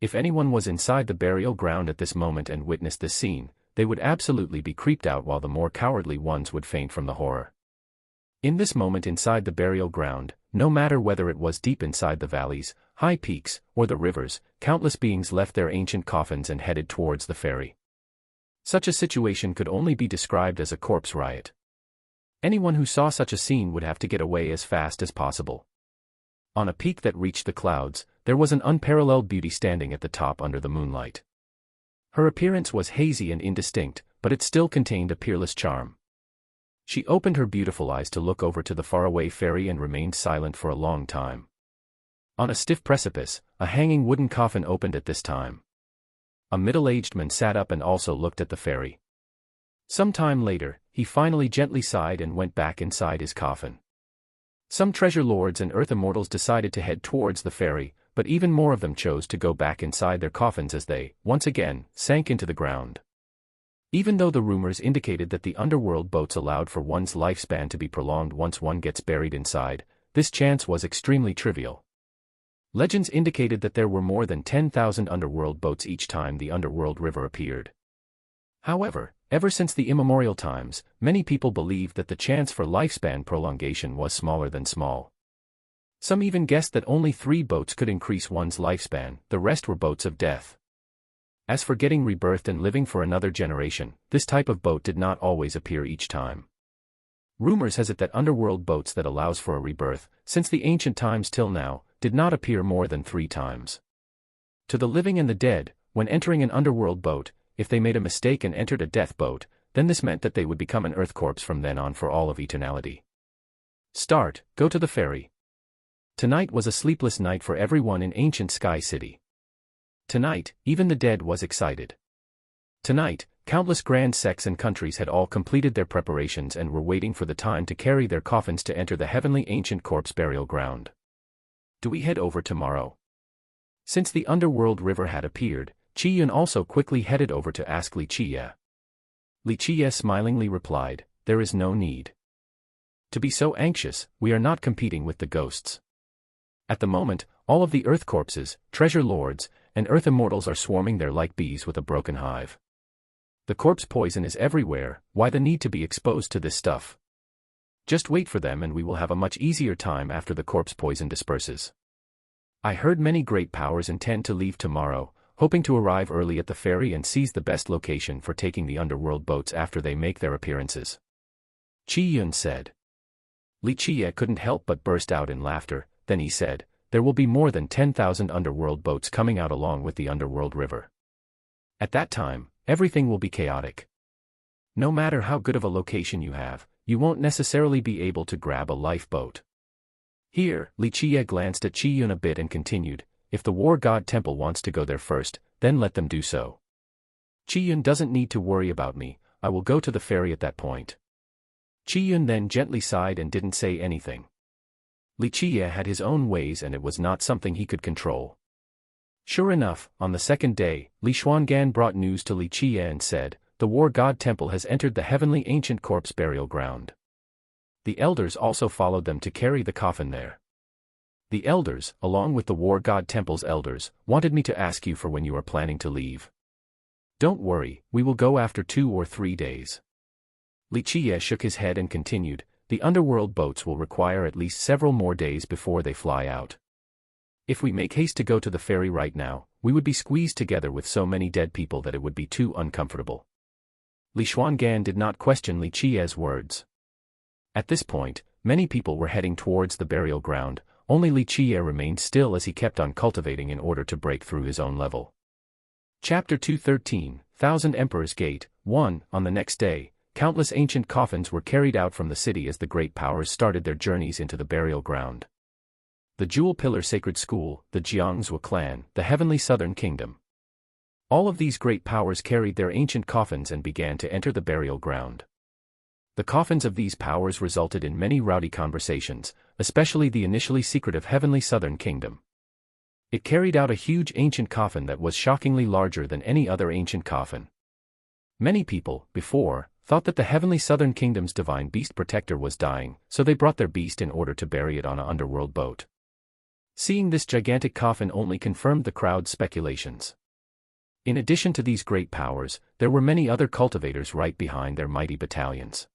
If anyone was inside the burial ground at this moment and witnessed this scene, they would absolutely be creeped out, while the more cowardly ones would faint from the horror. In this moment inside the burial ground, no matter whether it was deep inside the valleys, high peaks, or the rivers, countless beings left their ancient coffins and headed towards the fairy. Such a situation could only be described as a corpse riot. Anyone who saw such a scene would have to get away as fast as possible. On a peak that reached the clouds, there was an unparalleled beauty standing at the top under the moonlight. Her appearance was hazy and indistinct, but it still contained a peerless charm. She opened her beautiful eyes to look over to the faraway fairy and remained silent for a long time. On a stiff precipice, a hanging wooden coffin opened at this time. A middle-aged man sat up and also looked at the fairy. Some time later, he finally gently sighed and went back inside his coffin. Some treasure lords and earth immortals decided to head towards the fairy, but even more of them chose to go back inside their coffins as they, once again, sank into the ground. Even though the rumors indicated that the underworld boats allowed for one's lifespan to be prolonged once one gets buried inside, this chance was extremely trivial. Legends indicated that there were more than 10,000 underworld boats each time the underworld river appeared. However, ever since the immemorial times, many people believed that the chance for lifespan prolongation was smaller than small. Some even guessed that only 3 boats could increase one's lifespan, the rest were boats of death. As for getting rebirthed and living for another generation, this type of boat did not always appear each time. Rumors has it that underworld boats that allows for a rebirth, since the ancient times till now, did not appear more than 3 times. To the living and the dead, when entering an underworld boat, if they made a mistake and entered a death boat, then this meant that they would become an earth corpse from then on for all of eternality. Go to the fairy. Tonight was a sleepless night for everyone in ancient Sky City. Tonight, even the dead was excited. Tonight, countless grand sects and countries had all completed their preparations and were waiting for the time to carry their coffins to enter the heavenly ancient corpse burial ground. Do we head over tomorrow? Since the underworld river had appeared, Qiyun also quickly headed over to ask Li Qiye. Li Qiye smilingly replied, "There is no need to be so anxious, we are not competing with the ghosts. At the moment, all of the earth corpses, treasure lords, and earth immortals are swarming there like bees with a broken hive. The corpse poison is everywhere, why the need to be exposed to this stuff? Just wait for them and we will have a much easier time after the corpse poison disperses. I heard many great powers intend to leave tomorrow, hoping to arrive early at the ferry and seize the best location for taking the underworld boats after they make their appearances." Qiyun said. Li Qiye couldn't help but burst out in laughter, then he said, "There will be more than 10,000 underworld boats coming out along with the underworld river. At that time, everything will be chaotic. No matter how good of a location you have, you won't necessarily be able to grab a lifeboat." Here, Li Qiye glanced at Qiyun a bit and continued, "If the war god temple wants to go there first, then let them do so. Qiyun doesn't need to worry about me, I will go to the ferry at that point." Qiyun then gently sighed and didn't say anything. Li Qiye had his own ways and it was not something he could control. Sure enough, on the second day, Li Xuangan brought news to Li Qiye and said, "The war god temple has entered the heavenly ancient corpse burial ground." The elders also followed them to carry the coffin there. The elders, along with the war god temple's elders, wanted me to ask you for when you are planning to leave. Don't worry, we will go after 2 or 3 days. Li Qiye shook his head and continued, "The underworld boats will require at least several more days before they fly out. If we make haste to go to the ferry right now, we would be squeezed together with so many dead people that it would be too uncomfortable." Li Xuangan did not question Li Qiye's words. At this point, many people were heading towards the burial ground, only Li Qiye remained still as he kept on cultivating in order to break through his own level. Chapter 213, Thousand Emperor's Gate, 1. On the next day, countless ancient coffins were carried out from the city as the great powers started their journeys into the burial ground. The Jewel Pillar Sacred School, the Jiangzhou clan, the Heavenly Southern Kingdom. All of these great powers carried their ancient coffins and began to enter the burial ground. The coffins of these powers resulted in many rowdy conversations, especially the initially secretive heavenly southern kingdom. It carried out a huge ancient coffin that was shockingly larger than any other ancient coffin. Many people, before, thought that the heavenly southern kingdom's divine beast protector was dying, so they brought their beast in order to bury it on an underworld boat. Seeing this gigantic coffin only confirmed the crowd's speculations. In addition to these great powers, there were many other cultivators right behind their mighty battalions.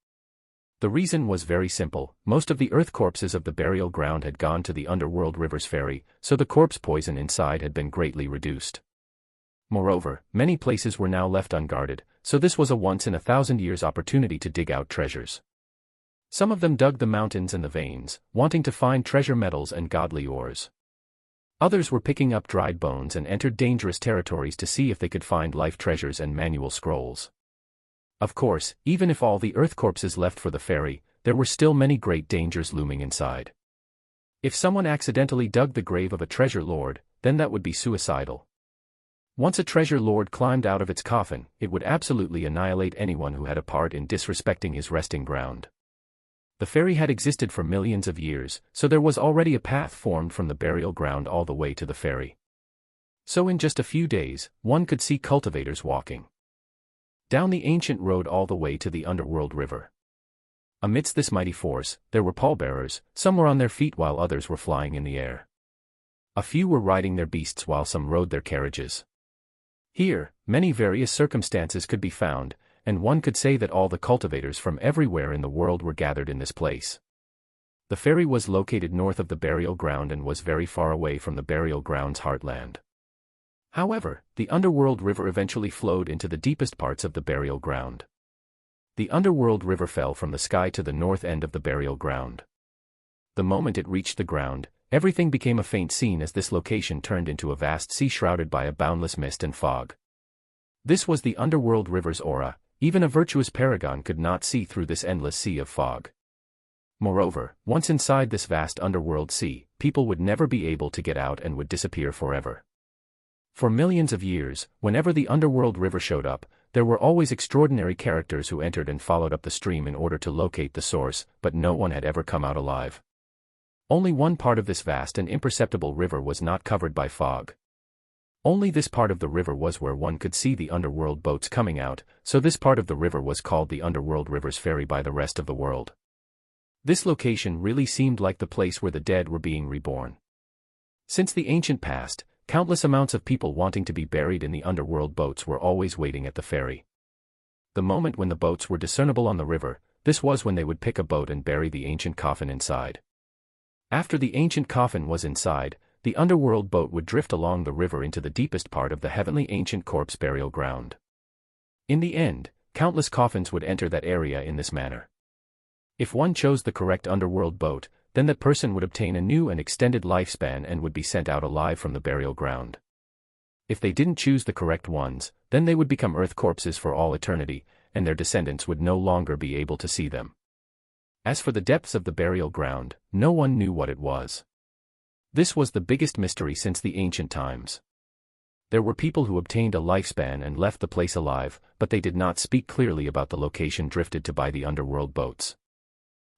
The reason was very simple: most of the earth corpses of the burial ground had gone to the underworld river's ferry, so the corpse poison inside had been greatly reduced. Moreover, many places were now left unguarded, so this was a once-in-a-thousand-years opportunity to dig out treasures. Some of them dug the mountains and the veins, wanting to find treasure metals and godly ores. Others were picking up dried bones and entered dangerous territories to see if they could find life treasures and manual scrolls. Of course, even if all the earth corpses left for the ferry, there were still many great dangers looming inside. If someone accidentally dug the grave of a treasure lord, then that would be suicidal. Once a treasure lord climbed out of its coffin, it would absolutely annihilate anyone who had a part in disrespecting his resting ground. The ferry had existed for millions of years, so there was already a path formed from the burial ground all the way to the ferry. So in just a few days, one could see cultivators walking down the ancient road all the way to the underworld river. Amidst this mighty force, there were pallbearers, some were on their feet while others were flying in the air. A few were riding their beasts while some rode their carriages. Here, many various circumstances could be found, and one could say that all the cultivators from everywhere in the world were gathered in this place. The ferry was located north of the burial ground and was very far away from the burial ground's heartland. However, the underworld river eventually flowed into the deepest parts of the burial ground. The underworld river fell from the sky to the north end of the burial ground. The moment it reached the ground, everything became a faint scene as this location turned into a vast sea shrouded by a boundless mist and fog. This was the underworld river's aura. Even a virtuous paragon could not see through this endless sea of fog. Moreover, once inside this vast underworld sea, people would never be able to get out and would disappear forever. For millions of years, whenever the underworld river showed up, there were always extraordinary characters who entered and followed up the stream in order to locate the source, but no one had ever come out alive. Only one part of this vast and imperceptible river was not covered by fog. Only this part of the river was where one could see the underworld boats coming out, so this part of the river was called the underworld river's ferry by the rest of the world. This location really seemed like the place where the dead were being reborn. Since the ancient past, countless amounts of people wanting to be buried in the underworld boats were always waiting at the ferry. The moment when the boats were discernible on the river, this was when they would pick a boat and bury the ancient coffin inside. After the ancient coffin was inside, the underworld boat would drift along the river into the deepest part of the heavenly ancient corpse burial ground. In the end, countless coffins would enter that area in this manner. If one chose the correct underworld boat, then that person would obtain a new and extended lifespan and would be sent out alive from the burial ground. If they didn't choose the correct ones, then they would become earth corpses for all eternity, and their descendants would no longer be able to see them. As for the depths of the burial ground, no one knew what it was. This was the biggest mystery since the ancient times. There were people who obtained a lifespan and left the place alive, but they did not speak clearly about the location drifted to by the underworld boats.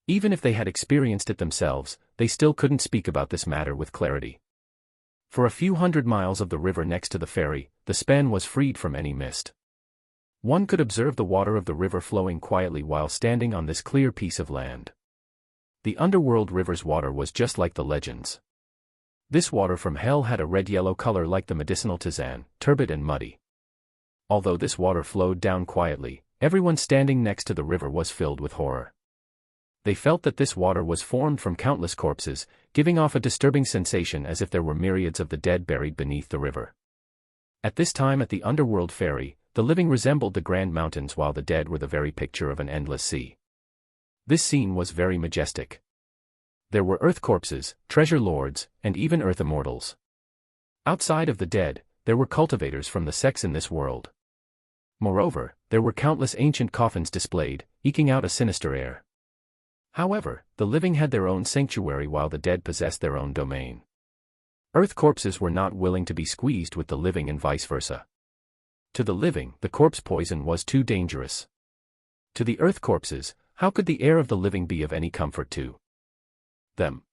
Even if they had experienced it themselves, they still couldn't speak about this matter with clarity. For a few hundred miles of the river next to the ferry, the span was freed from any mist. One could observe the water of the river flowing quietly while standing on this clear piece of land. The underworld river's water was just like the legends. This water from hell had a red-yellow color like the medicinal tisane, turbid and muddy. Although this water flowed down quietly, everyone standing next to the river was filled with horror. They felt that this water was formed from countless corpses, giving off a disturbing sensation as if there were myriads of the dead buried beneath the river. At this time at the underworld ferry, the living resembled the grand mountains while the dead were the very picture of an endless sea. This scene was very majestic. There were earth corpses, treasure lords, and even earth immortals. Outside of the dead, there were cultivators from the sects in this world. Moreover, there were countless ancient coffins displayed, eking out a sinister air. However, the living had their own sanctuary while the dead possessed their own domain. Earth corpses were not willing to be squeezed with the living and vice versa. To the living, the corpse poison was too dangerous. To the earth corpses, How could the air of the living be of any comfort to them?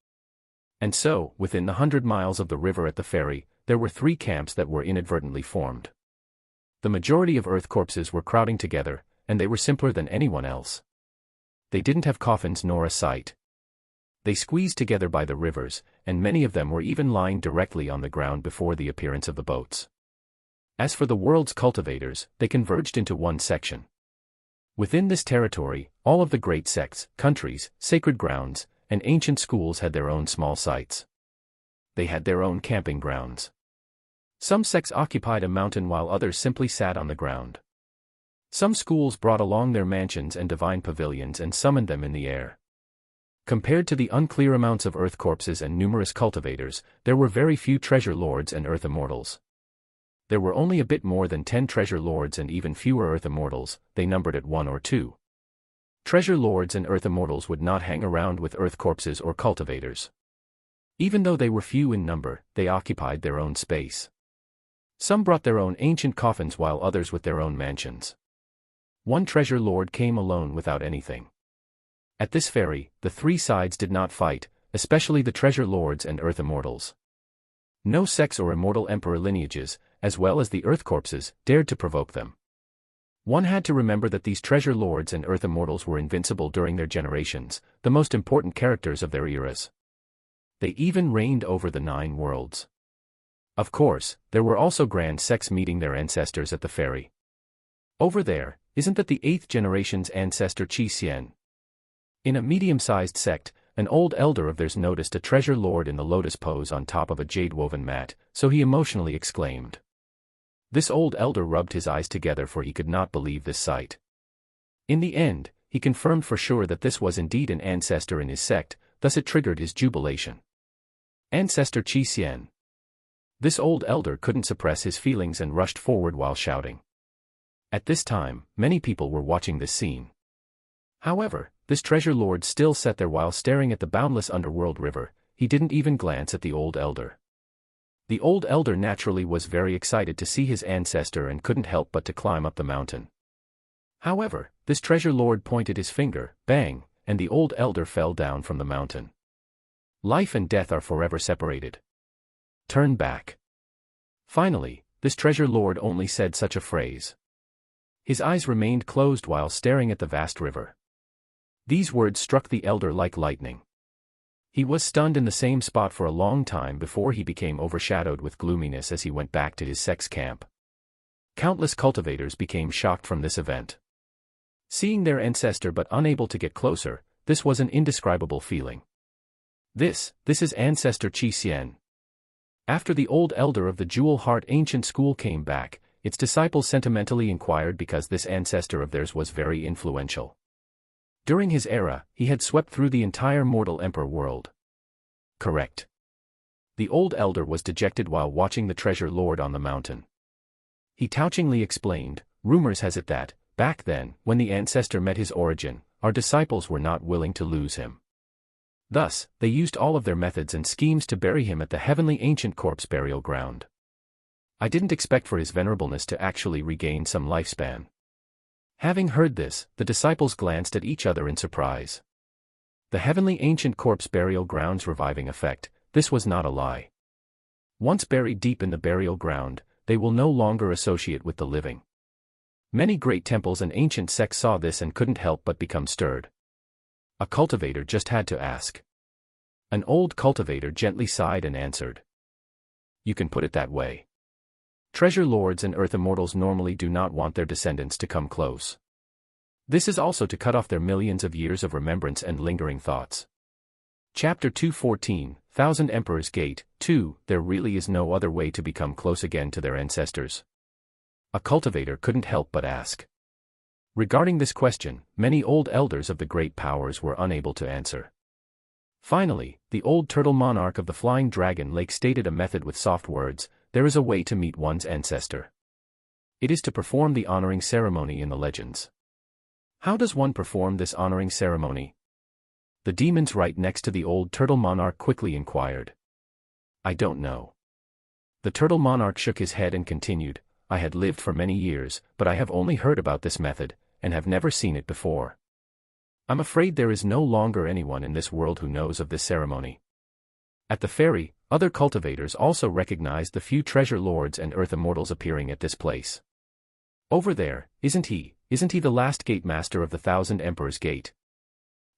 And so, within the 100 miles of the river at the ferry, there were 3 camps that were inadvertently formed. The majority of Earth corpses were crowding together, and they were simpler than anyone else. They didn't have coffins nor a site. They squeezed together by the rivers, and many of them were even lying directly on the ground before the appearance of the boats. As for the world's cultivators, they converged into one section. Within this territory, all of the great sects, countries, sacred grounds, and ancient schools had their own small sites. They had their own camping grounds. Some sects occupied a mountain while others simply sat on the ground. Some schools brought along their mansions and divine pavilions and summoned them in the air. Compared to the unclear amounts of earth corpses and numerous cultivators, there were very few treasure lords and earth immortals. There were only a bit more than 10 treasure lords and even fewer earth immortals, they numbered at 1 or 2. Treasure lords and earth immortals would not hang around with earth corpses or cultivators. Even though they were few in number, they occupied their own space. Some brought their own ancient coffins while others with their own mansions. One treasure lord came alone without anything. At this ferry, the 3 sides did not fight, especially the treasure lords and earth immortals. No sects or immortal emperor lineages, as well as the earth corpses, dared to provoke them. One had to remember that these treasure lords and earth immortals were invincible during their generations, the most important characters of their eras. They even reigned over the 9 worlds. Of course, there were also grand sects meeting their ancestors at the ferry. Over there, isn't that the 8th generation's ancestor Qi Xian? In a medium-sized sect, an old elder of theirs noticed a treasure lord in the lotus pose on top of a jade-woven mat, so he emotionally exclaimed. This old elder rubbed his eyes together for he could not believe this sight. In the end, he confirmed for sure that this was indeed an ancestor in his sect, thus it triggered his jubilation. Ancestor Qi Xian. This old elder couldn't suppress his feelings and rushed forward while shouting. At this time, many people were watching this scene. However, this treasure lord still sat there while staring at the boundless underworld river. He didn't even glance at the old elder. The old elder naturally was very excited to see his ancestor and couldn't help but to climb up the mountain. However, this treasure lord pointed his finger, bang, and the old elder fell down from the mountain. Life and death are forever separated. Turn back. Finally, this treasure lord only said such a phrase. His eyes remained closed while staring at the vast river. These words struck the elder like lightning. He was stunned in the same spot for a long time before he became overshadowed with gloominess as he went back to his sect's camp. Countless cultivators became shocked from this event. Seeing their ancestor but unable to get closer, this was an indescribable feeling. This is Ancestor Qi Xian. After the old elder of the Jewel Heart Ancient School came back, its disciples sentimentally inquired because this ancestor of theirs was very influential. During his era, he had swept through the entire mortal emperor world. Correct. The old elder was dejected while watching the treasure lord on the mountain. He touchingly explained, rumors has it that, back then, when the ancestor met his origin, our disciples were not willing to lose him. Thus, they used all of their methods and schemes to bury him at the heavenly ancient corpse burial ground. I didn't expect for his venerableness to actually regain some lifespan. Having heard this, the disciples glanced at each other in surprise. The heavenly ancient corpse burial ground's reviving effect, this was not a lie. Once buried deep in the burial ground, they will no longer associate with the living. Many great temples and ancient sects saw this and couldn't help but become stirred. A cultivator just had to ask. An old cultivator gently sighed and answered. You can put it that way. Treasure lords and earth immortals normally do not want their descendants to come close. This is also to cut off their millions of years of remembrance and lingering thoughts. Chapter 2:14, Thousand Emperors Gate, 2, There really is no other way to become close again to their ancestors. A cultivator couldn't help but ask. Regarding this question, many old elders of the great powers were unable to answer. Finally, the old turtle monarch of the flying dragon lake stated a method with soft words. There is a way to meet one's ancestor. It is to perform the honoring ceremony in the legends. How does one perform this honoring ceremony? The demons right next to the old turtle monarch quickly inquired. I don't know. The turtle monarch shook his head and continued, I had lived for many years, but I have only heard about this method, and have never seen it before. I'm afraid there is no longer anyone in this world who knows of this ceremony. At the ferry, other cultivators also recognized the few treasure lords and earth immortals appearing at this place. Over there, isn't he the last gate master of the 1,000 Emperors Gate?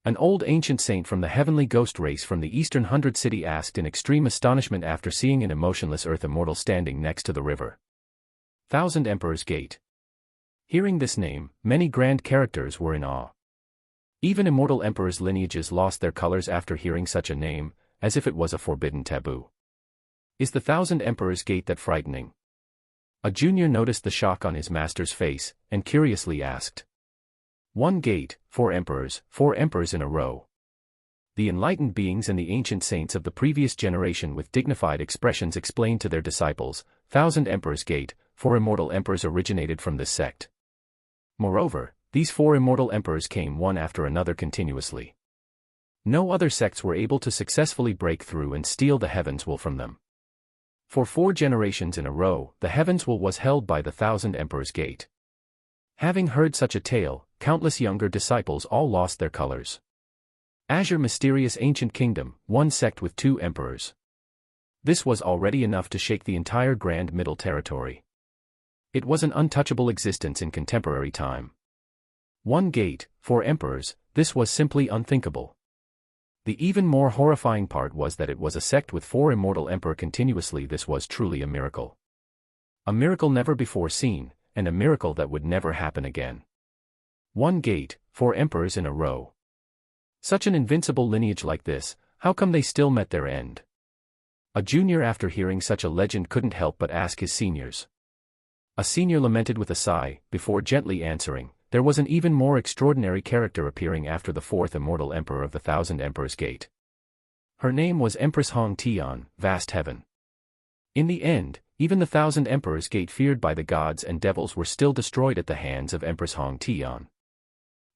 An old ancient saint from the heavenly ghost race from the eastern 100 city asked in extreme astonishment after seeing an emotionless earth immortal standing next to the river. 1,000 Emperors Gate. Hearing this name, many grand characters were in awe. Even immortal emperors' lineages lost their colors after hearing such a name, as if it was a forbidden taboo. Is the 1,000 Emperors Gate that frightening? A junior noticed the shock on his master's face, and curiously asked. One gate, 4 emperors in a row. The enlightened beings and the ancient saints of the previous generation with dignified expressions explained to their disciples, 1,000 Emperors Gate, 4 immortal emperors originated from this sect. Moreover, these 4 immortal emperors came one after another continuously. No other sects were able to successfully break through and steal the heavens will from them. For 4 generations in a row, the heavens will was held by the 1,000 Emperors Gate. Having heard such a tale, countless younger disciples all lost their colors. Azure mysterious ancient kingdom, one sect with 2 emperors. This was already enough to shake the entire Grand Middle Territory. It was an untouchable existence in contemporary time. One gate, 4 emperors, this was simply unthinkable. The even more horrifying part was that it was a sect with 4 immortal emperors continuously. This was truly a miracle. A miracle never before seen, and a miracle that would never happen again. One gate, 4 emperors in a row. Such an invincible lineage like this, how come they still met their end? A junior after hearing such a legend couldn't help but ask his seniors. A senior lamented with a sigh, before gently answering, there was an even more extraordinary character appearing after the 4th immortal emperor of the 1,000 Emperors Gate. Her name was Empress Hong Tian, vast heaven. In the end, even the 1,000 Emperors Gate feared by the gods and devils were still destroyed at the hands of Empress Hong Tian.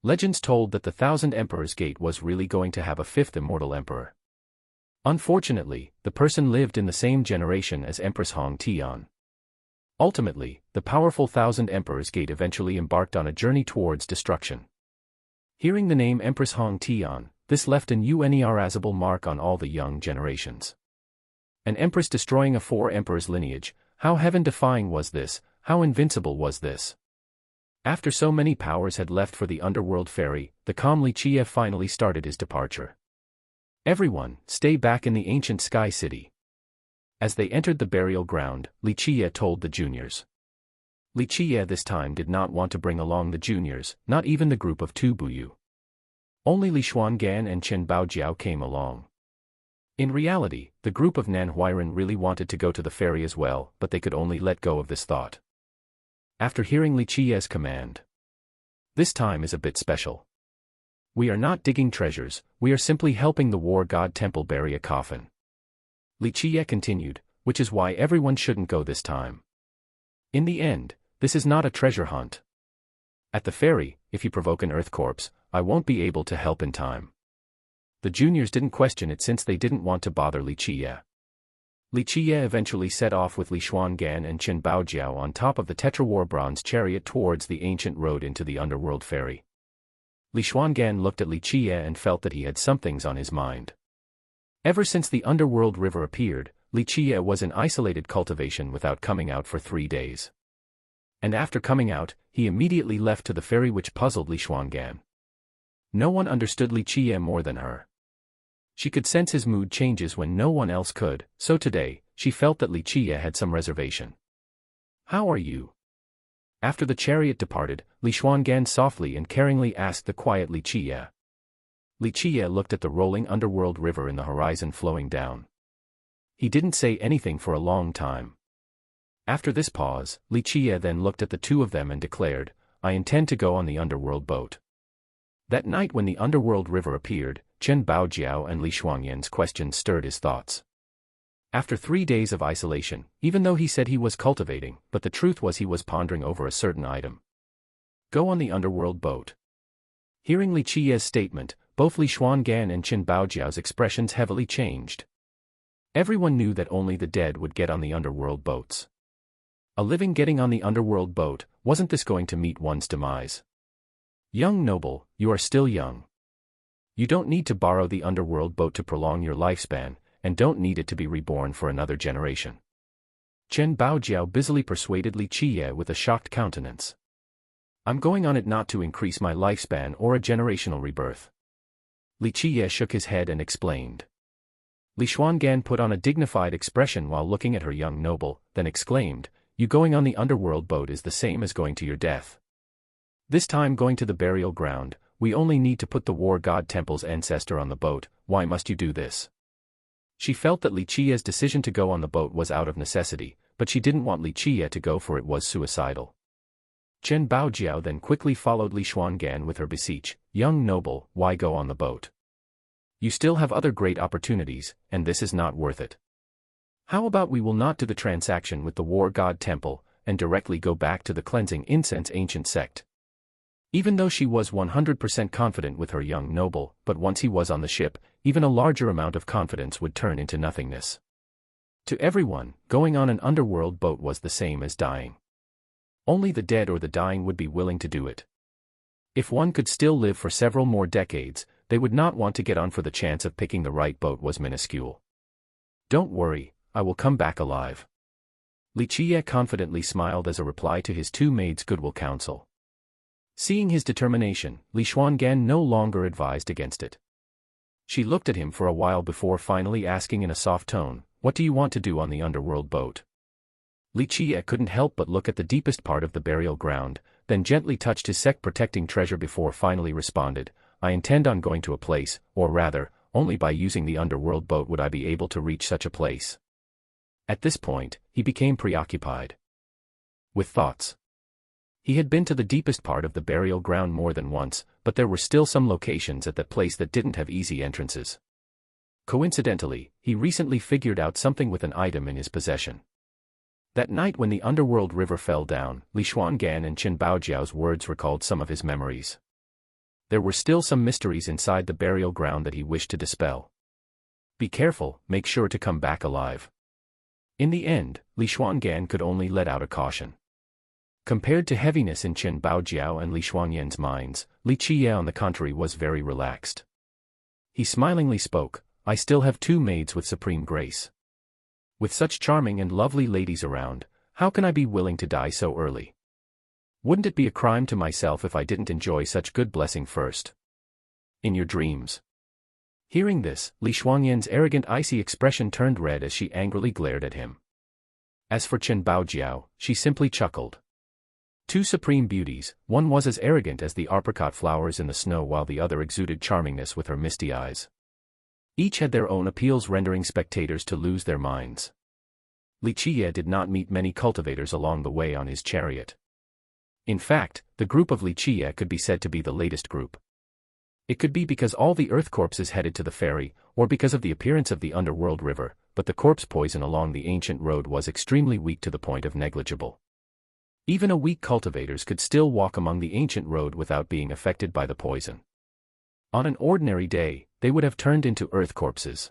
Legends told that the 1,000 Emperors Gate was really going to have a 5th immortal emperor. Unfortunately, the person lived in the same generation as Empress Hong Tian. Ultimately, the powerful 1,000 Emperors Gate eventually embarked on a journey towards destruction. Hearing the name Empress Hong Tian, this left an unravel mark on all the young generations. An empress destroying a 4 emperors lineage, how heaven-defying was this, how invincible was this? After so many powers had left for the underworld ferry, the calm Li Qie finally started his departure. Everyone, stay back in the ancient sky city. As they entered the burial ground, Li Qie told the juniors. Li Qie this time did not want to bring along the juniors, not even the group of 2 Buyu. Only Li Xuangan and Chen Baojiao came along. In reality, the group of Nan Huiran really wanted to go to the ferry as well, but they could only let go of this thought. After hearing Li Qie's command. This time is a bit special. We are not digging treasures, we are simply helping the war god temple bury a coffin. Li Qie continued, which is why everyone shouldn't go this time. In the end, this is not a treasure hunt. At the ferry, if you provoke an earth corpse, I won't be able to help in time. The juniors didn't question it since they didn't want to bother Li Qie. Li Qie eventually set off with Li Xuangan and Chen Baojiao on top of the Tetrawar bronze chariot towards the ancient road into the underworld ferry. Li Xuangan looked at Li Qie and felt that he had some things on his mind. Ever since the underworld river appeared, Li Qie was in isolated cultivation without coming out for 3 days. And after coming out, he immediately left to the ferry, which puzzled Li Xuangan. No one understood Li Qie more than her. She could sense his mood changes when no one else could, so today, she felt that Li Qie had some reservation. How are you? After the chariot departed, Li Xuangan softly and caringly asked the quiet Li Qie. Li Qie looked at the rolling underworld river in the horizon flowing down. He didn't say anything for a long time. After this pause, Li Qie then looked at the 2 of them and declared, I intend to go on the underworld boat. That night when the underworld river appeared, Chen Baojiao and Li Xuanyan's questions stirred his thoughts. After 3 days of isolation, even though he said he was cultivating, but the truth was he was pondering over a certain item. Go on the underworld boat. Hearing Li Qie's statement, both Li Xuangan and Chen Baojiao's expressions heavily changed. Everyone knew that only the dead would get on the underworld boats. A living getting on the underworld boat, wasn't this going to meet one's demise? Young noble, you are still young. You don't need to borrow the underworld boat to prolong your lifespan, and don't need it to be reborn for another generation. Chen Baojiao busily persuaded Li Qiye with a shocked countenance. I'm going on it not to increase my lifespan or a generational rebirth. Li Qiye shook his head and explained. Li Xuangan put on a dignified expression while looking at her young noble, then exclaimed, You going on the underworld boat is the same as going to your death. This time going to the burial ground, we only need to put the war god temple's ancestor on the boat. Why must you do this? She felt that Li Qiye's decision to go on the boat was out of necessity, but she didn't want Li Qiye to go for it was suicidal. Chen Baojiao then quickly followed Li Xuangan with her beseech, Young noble, why go on the boat? You still have other great opportunities, and this is not worth it. How about we will not do the transaction with the war god temple, and directly go back to the cleansing incense ancient sect? Even though she was 100% confident with her young noble, but once he was on the ship, even a larger amount of confidence would turn into nothingness. To everyone, going on an underworld boat was the same as dying. Only the dead or the dying would be willing to do it. If one could still live for several more decades, they would not want to get on, for the chance of picking the right boat was minuscule. Don't worry, I will come back alive. Li Qiye confidently smiled as a reply to his two maids' goodwill counsel. Seeing his determination, Li Xuangan no longer advised against it. She looked at him for a while before finally asking in a soft tone, What do you want to do on the underworld boat? Li Qiye couldn't help but look at the deepest part of the burial ground, then gently touched his sect-protecting treasure before finally responded, I intend on going to a place, or rather, only by using the underworld boat would I be able to reach such a place. At this point, he became preoccupied with thoughts. He had been to the deepest part of the burial ground more than once, but there were still some locations at that place that didn't have easy entrances. Coincidentally, he recently figured out something with an item in his possession. That night when the underworld river fell down, Li Xuangan and Chen Baojiao's words recalled some of his memories. There were still some mysteries inside the burial ground that he wished to dispel. Be careful, make sure to come back alive. In the end, Li Xuangan could only let out a caution. Compared to heaviness in Chen Baojiao and Li Xuanyan's minds, Li Qiye on the contrary was very relaxed. He smilingly spoke, I still have two maids with supreme grace. With such charming and lovely ladies around, how can I be willing to die so early? Wouldn't it be a crime to myself if I didn't enjoy such good blessing first? In your dreams. Hearing this, Li Xuanyan's arrogant icy expression turned red as she angrily glared at him. As for Chen Baojiao, she simply chuckled. Two supreme beauties, one was as arrogant as the apricot flowers in the snow while the other exuded charmingness with her misty eyes. Each had their own appeals rendering spectators to lose their minds. Li Qiye did not meet many cultivators along the way on his chariot. In fact, the group of Li Qiye could be said to be the latest group. It could be because all the earth corpses headed to the ferry, or because of the appearance of the underworld river, but the corpse poison along the ancient road was extremely weak to the point of negligible. Even a weak cultivators could still walk among the ancient road without being affected by the poison. On an ordinary day, they would have turned into earth corpses.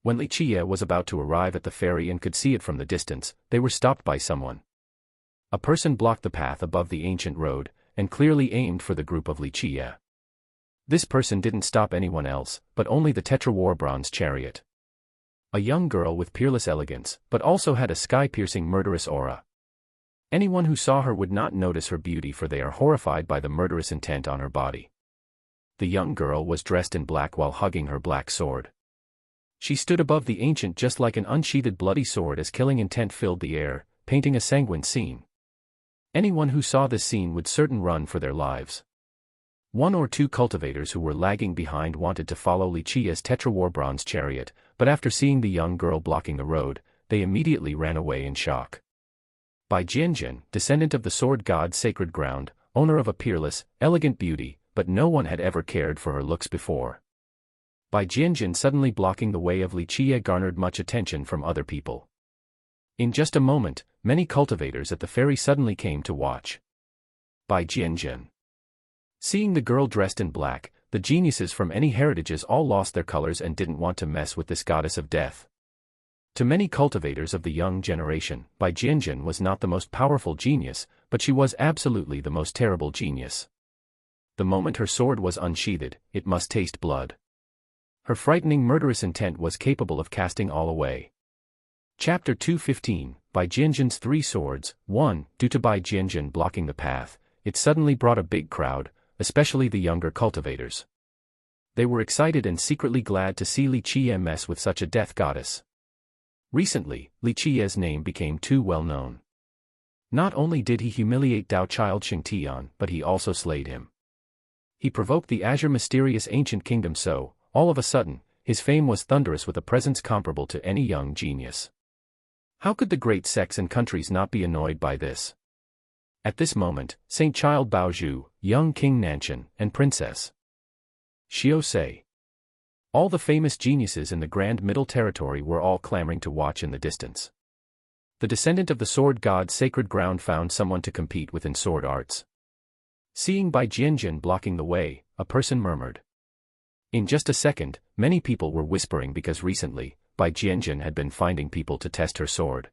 When Li Qiye was about to arrive at the ferry and could see it from the distance, they were stopped by someone. A person blocked the path above the ancient road, and clearly aimed for the group of Li Qiye. This person didn't stop anyone else, but only the Tetrawar bronze chariot. A young girl with peerless elegance, but also had a sky-piercing murderous aura. Anyone who saw her would not notice her beauty, for they are horrified by the murderous intent on her body. The young girl was dressed in black while hugging her black sword. She stood above the ancient just like an unsheathed bloody sword as killing intent filled the air, painting a sanguine scene. Anyone who saw this scene would certain run for their lives. One or two cultivators who were lagging behind wanted to follow Li Qiye's Tetrawar bronze chariot, but after seeing the young girl blocking the road, they immediately ran away in shock. Bai Jianjun, descendant of the sword god's sacred ground, owner of a peerless, elegant beauty, but no one had ever cared for her looks before. Bai Jianjun suddenly blocking the way of Li Qiye garnered much attention from other people. In just a moment, many cultivators at the ferry suddenly came to watch Bai Jianjun. Seeing the girl dressed in black, the geniuses from any heritages all lost their colors and didn't want to mess with this goddess of death. To many cultivators of the young generation, Bai Jianjun was not the most powerful genius, but she was absolutely the most terrible genius. The moment her sword was unsheathed, it must taste blood. Her frightening murderous intent was capable of casting all away. Chapter 2:15, Bai Jianjin's Three Swords. 1. Due to Bai Jianjin blocking the path, it suddenly brought a big crowd, especially the younger cultivators. They were excited and secretly glad to see Li Qiye mess with such a death goddess. Recently, Li Qiye's name became too well known. Not only did he humiliate Dao Child Xingtian, but he also slayed him. He provoked the Azure mysterious ancient kingdom so, all of a sudden, his fame was thunderous with a presence comparable to any young genius. How could the great sects and countries not be annoyed by this? At this moment, Saint Child Baozhu, young King Nanshan, and Princess Xiaosei, all the famous geniuses in the Grand Middle Territory were all clamoring to watch in the distance. The descendant of the sword god's sacred ground found someone to compete with in sword arts. Seeing Bai Jianjin blocking the way, a person murmured. In just a second, many people were whispering because recently, Bai Jianjin had been finding people to test her sword.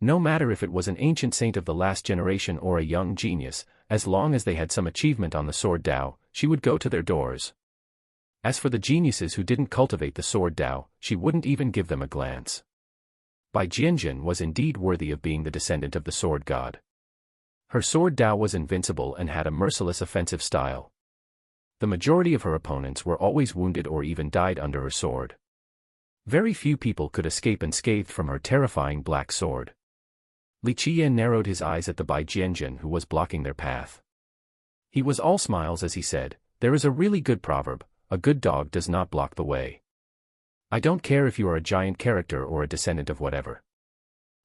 No matter if it was an ancient saint of the last generation or a young genius, as long as they had some achievement on the sword Dao, she would go to their doors. As for the geniuses who didn't cultivate the sword Dao, she wouldn't even give them a glance. Bai Jianjin was indeed worthy of being the descendant of the sword god. Her sword Dao was invincible and had a merciless offensive style. The majority of her opponents were always wounded or even died under her sword. Very few people could escape unscathed from her terrifying black sword. Li Qiye narrowed his eyes at the Bai Jianjin who was blocking their path. He was all smiles as he said, "There is a really good proverb, a good dog does not block the way. I don't care if you are a giant character or a descendant of whatever.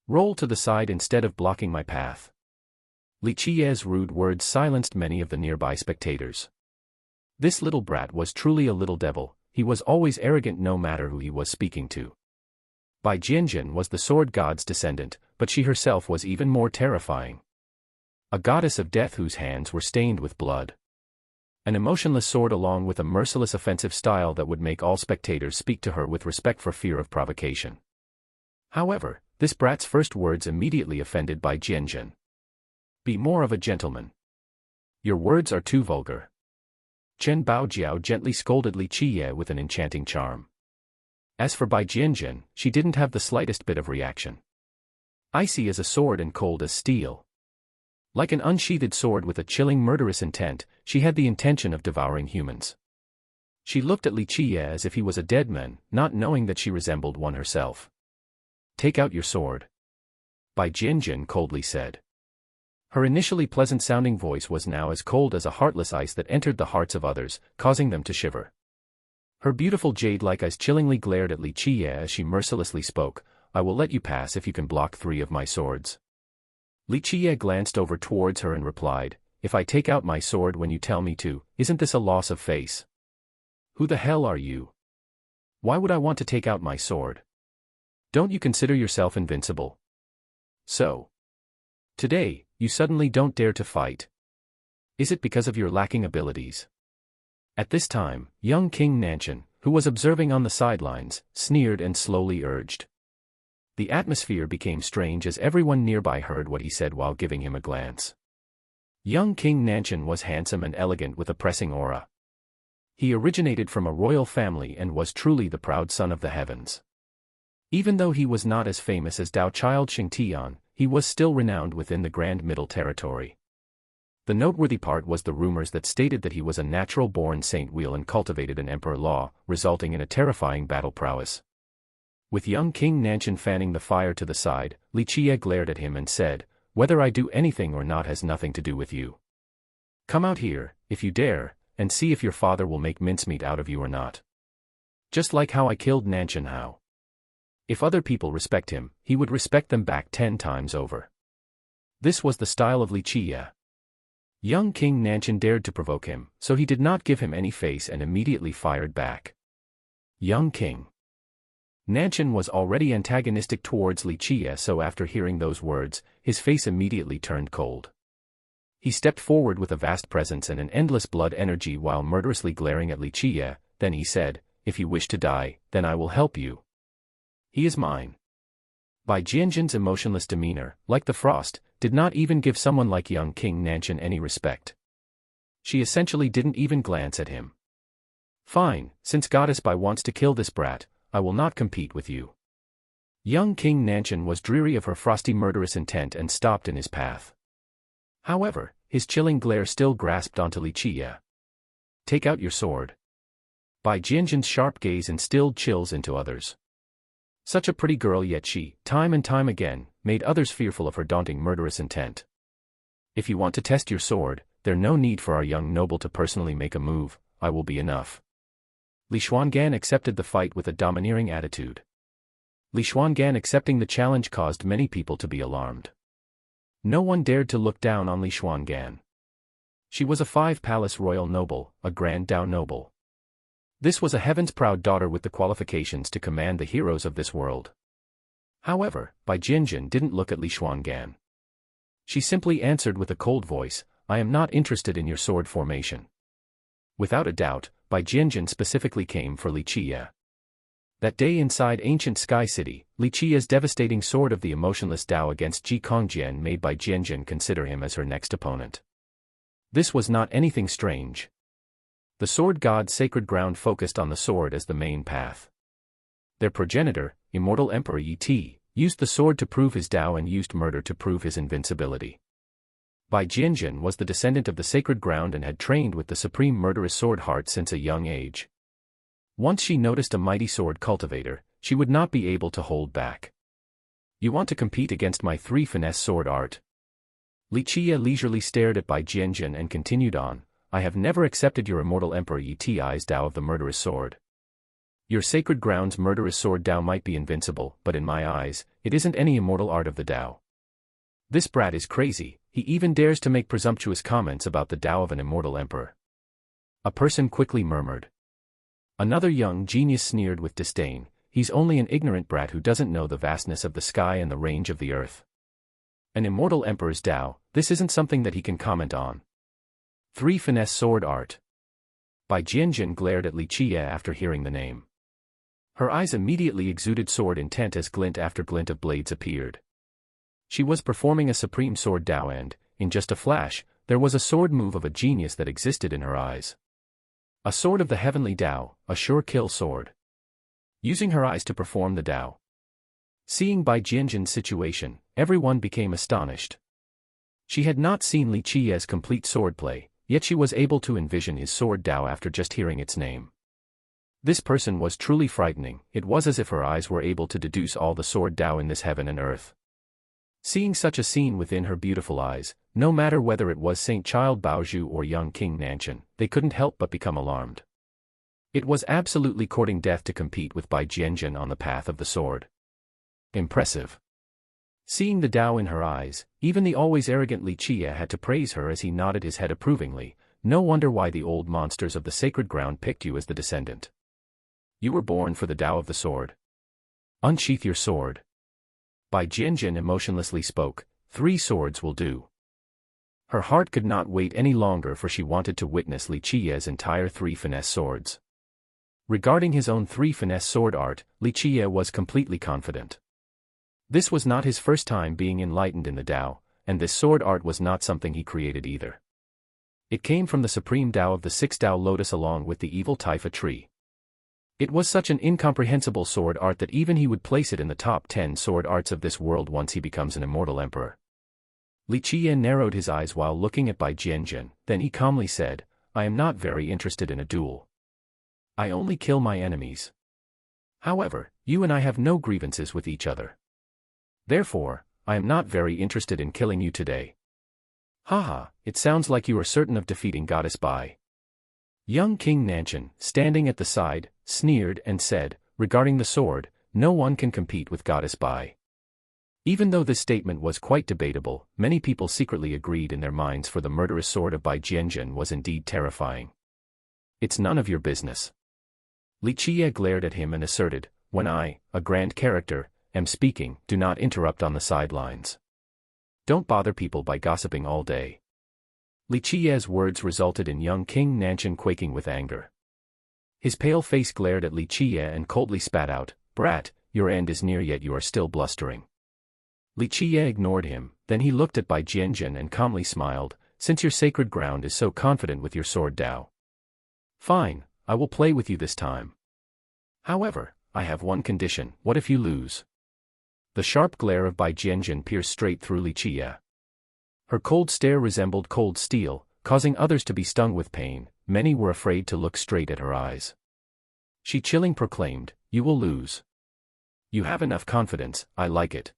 Roll to the side instead of blocking my path." Li Qiye's rude words silenced many of the nearby spectators. This little brat was truly a little devil, he was always arrogant no matter who he was speaking to. Bai Jianjin was the sword god's descendant, but she herself was even more terrifying. A goddess of death whose hands were stained with blood. An emotionless sword along with a merciless offensive style that would make all spectators speak to her with respect for fear of provocation. However, this brat's first words immediately offended Bai Jianjin. "Be more of a gentleman. Your words are too vulgar." Chen Baojiao gently scolded Li Qiye with an enchanting charm. As for Bai Jianjin, she didn't have the slightest bit of reaction. Icy as a sword and cold as steel. Like an unsheathed sword with a chilling murderous intent, she had the intention of devouring humans. She looked at Li Qiye as if he was a dead man, not knowing that she resembled one herself. "Take out your sword," Bai Jianjin coldly said. Her initially pleasant-sounding voice was now as cold as a heartless ice that entered the hearts of others, causing them to shiver. Her beautiful jade-like eyes chillingly glared at Li Qiye as she mercilessly spoke, "I will let you pass if you can block 3 of my swords." Li Qiye glanced over towards her and replied, "If I take out my sword when you tell me to, isn't this a loss of face? Who the hell are you? Why would I want to take out my sword? Don't you consider yourself invincible? So, today, you suddenly don't dare to fight? Is it because of your lacking abilities?" At this time, young King Nanshan, who was observing on the sidelines, sneered and slowly urged. The atmosphere became strange as everyone nearby heard what he said while giving him a glance. Young King Nanshan was handsome and elegant with a pressing aura. He originated from a royal family and was truly the proud son of the heavens. Even though he was not as famous as Dao Child Xingtian, he was still renowned within the Grand Middle Territory. The noteworthy part was the rumors that stated that he was a natural-born saint wheel and cultivated an emperor law, resulting in a terrifying battle prowess. With young King Nanshan fanning the fire to the side, Li Qiye glared at him and said, "Whether I do anything or not has nothing to do with you. Come out here, if you dare, and see if your father will make mincemeat out of you or not. Just like how I killed Nanshan Hao. If other people respect him, he would respect them back 10 times over." This was the style of Li Qiye. Young King Nanshan dared to provoke him, so he did not give him any face and immediately fired back. Young King Nanshan was already antagonistic towards Li Qiye, so after hearing those words, his face immediately turned cold. He stepped forward with a vast presence and an endless blood energy while murderously glaring at Li Qiye, then he said, "If you wish to die, then I will help you. He is mine." Bai Jianjin's emotionless demeanor, like the frost, did not even give someone like young King Nanshan any respect. She essentially didn't even glance at him. Fine, since Goddess Bai wants to kill this brat, I will not compete with you. Young King Nanshan was dreary of her frosty murderous intent and stopped in his path. However, his chilling glare still grasped onto Li Qiye. Take out your sword. Bai Jianjin's sharp gaze instilled chills into others. Such a pretty girl, yet she, time and time again, made others fearful of her daunting murderous intent. If you want to test your sword, there's no need for our young noble to personally make a move, I will be enough. Li Xuangan accepted the fight with a domineering attitude. Li Xuangan accepting the challenge caused many people to be alarmed. No one dared to look down on Li Xuangan. She was a five-palace royal noble, a grand Dao noble. This was a heavens-proud daughter with the qualifications to command the heroes of this world. However, Bai Jianjin didn't look at Li Xuangan. She simply answered with a cold voice, I am not interested in your sword formation. Without a doubt, Bai Jianjin specifically came for Li Qiye. That day inside ancient Sky City, Li Qiye's devastating sword of the emotionless Dao against Ji Kongjian made Bai Jianjin consider him as her next opponent. This was not anything strange. The sword god's sacred ground focused on the sword as the main path. Their progenitor, immortal Emperor Yi Ti, used the sword to prove his Dao and used murder to prove his invincibility. Bai Jianjin was the descendant of the sacred ground and had trained with the supreme murderous sword heart since a young age. Once she noticed a mighty sword cultivator, she would not be able to hold back. You want to compete against my three finesse sword art? Li Qiye leisurely stared at Bai Jianjin and continued on, I have never accepted your immortal Emperor Yi Ti's Dao of the murderous sword. Your sacred ground's murderous sword Dao might be invincible, but in my eyes, it isn't any immortal art of the Dao. This brat is crazy, he even dares to make presumptuous comments about the Dao of an immortal emperor. A person quickly murmured. Another young genius sneered with disdain, he's only an ignorant brat who doesn't know the vastness of the sky and the range of the earth. An immortal emperor's Dao, this isn't something that he can comment on. Three finesse sword art. Bai Jianjin glared at Li Qiye after hearing the name. Her eyes immediately exuded sword intent as glint after glint of blades appeared. She was performing a supreme sword Dao and, in just a flash, there was a sword move of a genius that existed in her eyes. A sword of the heavenly Dao, a sure kill sword. Using her eyes to perform the Dao. Seeing Bai Jianjin's situation, everyone became astonished. She had not seen Li Qiye's complete swordplay, yet she was able to envision his sword Dao after just hearing its name. This person was truly frightening, it was as if her eyes were able to deduce all the sword Dao in this heaven and earth. Seeing such a scene within her beautiful eyes, no matter whether it was Saint Child Baozhu or young King Nanshan, they couldn't help but become alarmed. It was absolutely courting death to compete with Bai Jianjin on the path of the sword. Impressive. Seeing the Dao in her eyes, even the always arrogant Li Qiye had to praise her as he nodded his head approvingly, no wonder why the old monsters of the sacred ground picked you as the descendant. You were born for the Dao of the sword. Unsheath your sword. Bai Jianjin emotionlessly spoke, 3 swords will do. Her heart could not wait any longer for she wanted to witness Li Qiye's entire 3 finesse swords. Regarding his own 3 finesse sword art, Li Qiye was completely confident. This was not his first time being enlightened in the Dao, and this sword art was not something he created either. It came from the supreme Dao of the 6 Dao lotus along with the evil Taifa tree. It was such an incomprehensible sword art that even he would place it in the top 10 sword arts of this world once he becomes an immortal emperor. Li Qiye narrowed his eyes while looking at Bai Jianjin, then he calmly said, I am not very interested in a duel. I only kill my enemies. However, you and I have no grievances with each other. Therefore, I am not very interested in killing you today. Haha, it sounds like you are certain of defeating Goddess Bai. Young King Nanshan, standing at the side, sneered and said, regarding the sword, no one can compete with Goddess Bai. Even though this statement was quite debatable, many people secretly agreed in their minds for the murderous sword of Bai Jianjin was indeed terrifying. It's none of your business. Li Qiye glared at him and asserted, when I, a grand character, am speaking, do not interrupt on the sidelines. Don't bother people by gossiping all day. Li Qiye's words resulted in young King Nanshan quaking with anger. His pale face glared at Li Qiye and coldly spat out, Brat, your end is near yet you are still blustering. Li Qiye ignored him, then he looked at Bai Jianjin and calmly smiled, since your sacred ground is so confident with your sword Dao. Fine, I will play with you this time. However, I have one condition. What if you lose? The sharp glare of Bai Jianjun pierced straight through Li Qie. Her cold stare resembled cold steel, causing others to be stung with pain. Many were afraid to look straight at her eyes. She chilling proclaimed, "You will lose. You have enough confidence, I like it."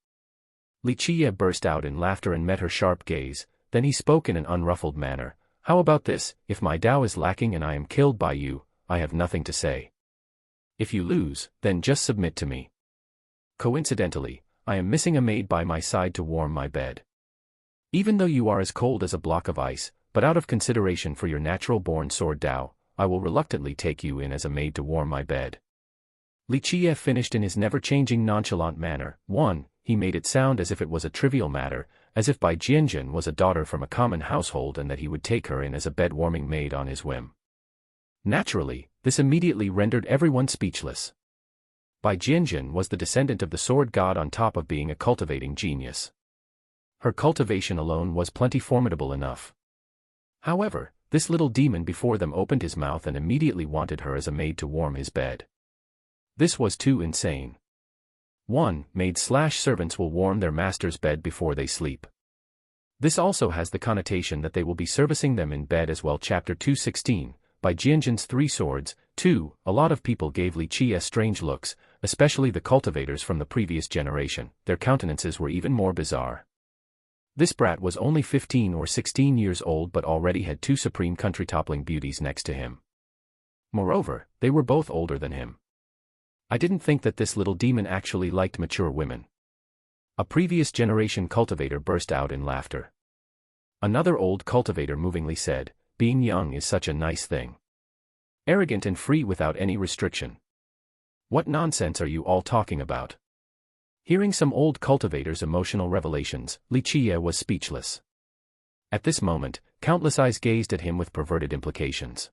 Li Qie burst out in laughter and met her sharp gaze, then he spoke in an unruffled manner, "How about this? If my Dao is lacking and I am killed by you, I have nothing to say. If you lose, then just submit to me. Coincidentally, I am missing a maid by my side to warm my bed. Even though you are as cold as a block of ice, but out of consideration for your natural-born sword Dao, I will reluctantly take you in as a maid to warm my bed." Li Qie finished in his never-changing nonchalant manner. 1. He made it sound as if it was a trivial matter, as if Bai Jianjun was a daughter from a common household and that he would take her in as a bed-warming maid on his whim. Naturally, this immediately rendered everyone speechless. Bai Jianjun was the descendant of the sword god on top of being a cultivating genius. Her cultivation alone was plenty formidable enough. However, this little demon before them opened his mouth and immediately wanted her as a maid to warm his bed. This was too insane. 1. Maids/servants will warm their master's bed before they sleep. This also has the connotation that they will be servicing them in bed as well. Chapter 216, Bai Jianjun's Three Swords. 2. A lot of people gave Li Qie strange looks, especially the cultivators from the previous generation. Their countenances were even more bizarre. This brat was only 15 or 16 years old but already had two supreme country-toppling beauties next to him. Moreover, they were both older than him. I didn't think that this little demon actually liked mature women. A previous generation cultivator burst out in laughter. Another old cultivator movingly said, "Being young is such a nice thing. Arrogant and free without any restriction. What nonsense are you all talking about?" Hearing some old cultivator's emotional revelations, Li Qie was speechless. At this moment, countless eyes gazed at him with perverted implications.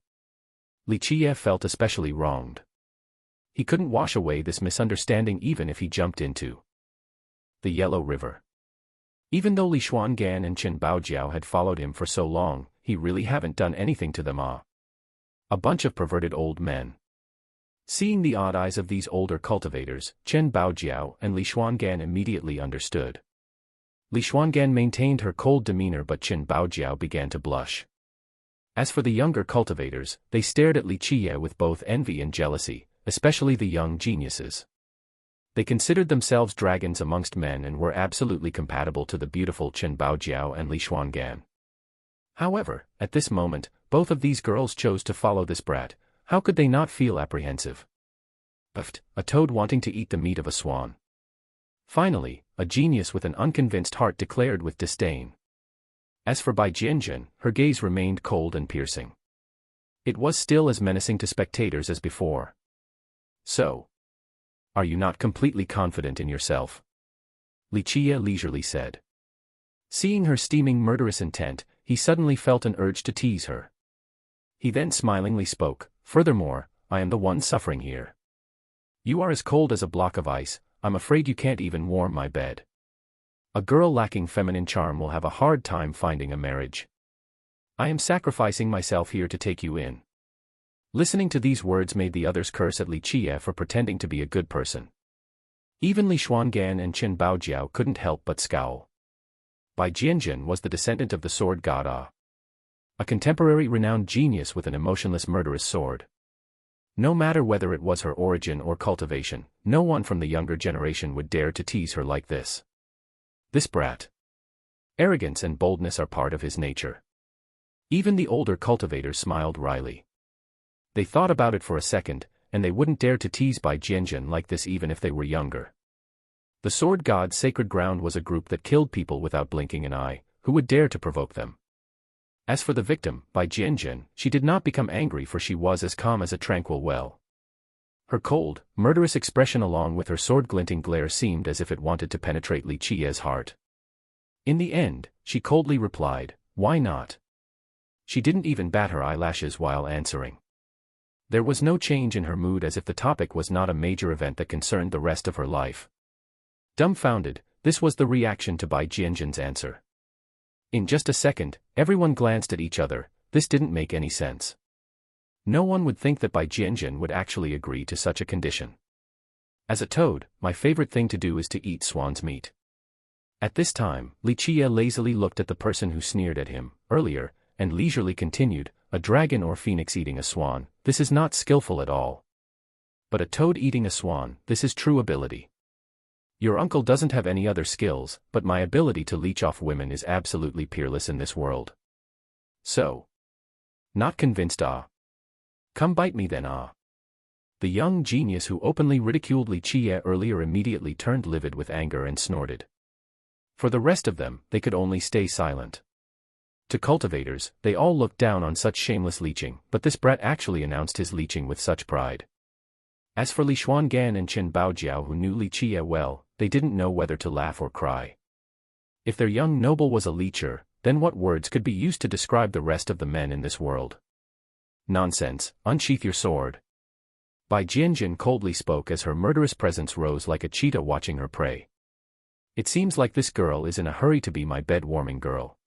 Li Qie felt especially wronged. He couldn't wash away this misunderstanding even if he jumped into the Yellow River. Even though Li Xuangan and Chen Baojiao had followed him for so long, he really haven't done anything to them. A bunch of perverted old men. Seeing the odd eyes of these older cultivators, Chen Baojiao and Li Xuangan immediately understood. Li Xuangan maintained her cold demeanor but Chen Baojiao began to blush. As for the younger cultivators, they stared at Li Qie with both envy and jealousy, especially the young geniuses. They considered themselves dragons amongst men and were absolutely compatible to the beautiful Chen Baojiao and Li Xuangan. However, at this moment, both of these girls chose to follow this brat. How could they not feel apprehensive? A toad wanting to eat the meat of a swan. Finally, a genius with an unconvinced heart declared with disdain. As for Bai Jianjun, her gaze remained cold and piercing. It was still as menacing to spectators as before. "So, are you not completely confident in yourself?" Li Qie leisurely said. Seeing her steaming murderous intent, he suddenly felt an urge to tease her. He then smilingly spoke, "Furthermore, I am the one suffering here. You are as cold as a block of ice, I'm afraid you can't even warm my bed. A girl lacking feminine charm will have a hard time finding a marriage. I am sacrificing myself here to take you in." Listening to these words made the others curse at Li Qie for pretending to be a good person. Even Li Xuangan and Chen Baojiao couldn't help but scowl. Bai Jianjun was the descendant of the sword god a contemporary renowned genius with an emotionless murderous sword. No matter whether it was her origin or cultivation, no one from the younger generation would dare to tease her like this. This brat. Arrogance and boldness are part of his nature. Even the older cultivators smiled wryly. They thought about it for a second, and they wouldn't dare to tease Bai Jianjun like this even if they were younger. The sword god's sacred ground was a group that killed people without blinking an eye. Who would dare to provoke them? As for the victim, Bai Jianjun, she did not become angry for she was as calm as a tranquil well. Her cold, murderous expression along with her sword-glinting glare seemed as if it wanted to penetrate Li Qie's heart. In the end, she coldly replied, "Why not?" She didn't even bat her eyelashes while answering. There was no change in her mood as if the topic was not a major event that concerned the rest of her life. Dumbfounded, this was the reaction to Bai Jianjun's answer. In just a second, everyone glanced at each other. This didn't make any sense. No one would think that Bai Jianjun would actually agree to such a condition. As a toad, my favorite thing to do is to eat swan's meat. At this time, Li Qie lazily looked at the person who sneered at him earlier, and leisurely continued, a dragon or phoenix eating a swan, this is not skillful at all. But a toad eating a swan, this is true ability. Your uncle doesn't have any other skills, but my ability to leech off women is absolutely peerless in this world. So. Not convinced ah? Come bite me then ah? The young genius who openly ridiculed Li Qie earlier immediately turned livid with anger and snorted. For the rest of them, they could only stay silent. To cultivators, they all looked down on such shameless leeching, but this brat actually announced his leeching with such pride. As for Li Xuangan and Chen Baojiao who knew Li Qie well, they didn't know whether to laugh or cry. If their young noble was a leecher, then what words could be used to describe the rest of the men in this world? Nonsense, unsheath your sword. Bai Jianjun coldly spoke as her murderous presence rose like a cheetah watching her prey. It seems like this girl is in a hurry to be my bed-warming girl.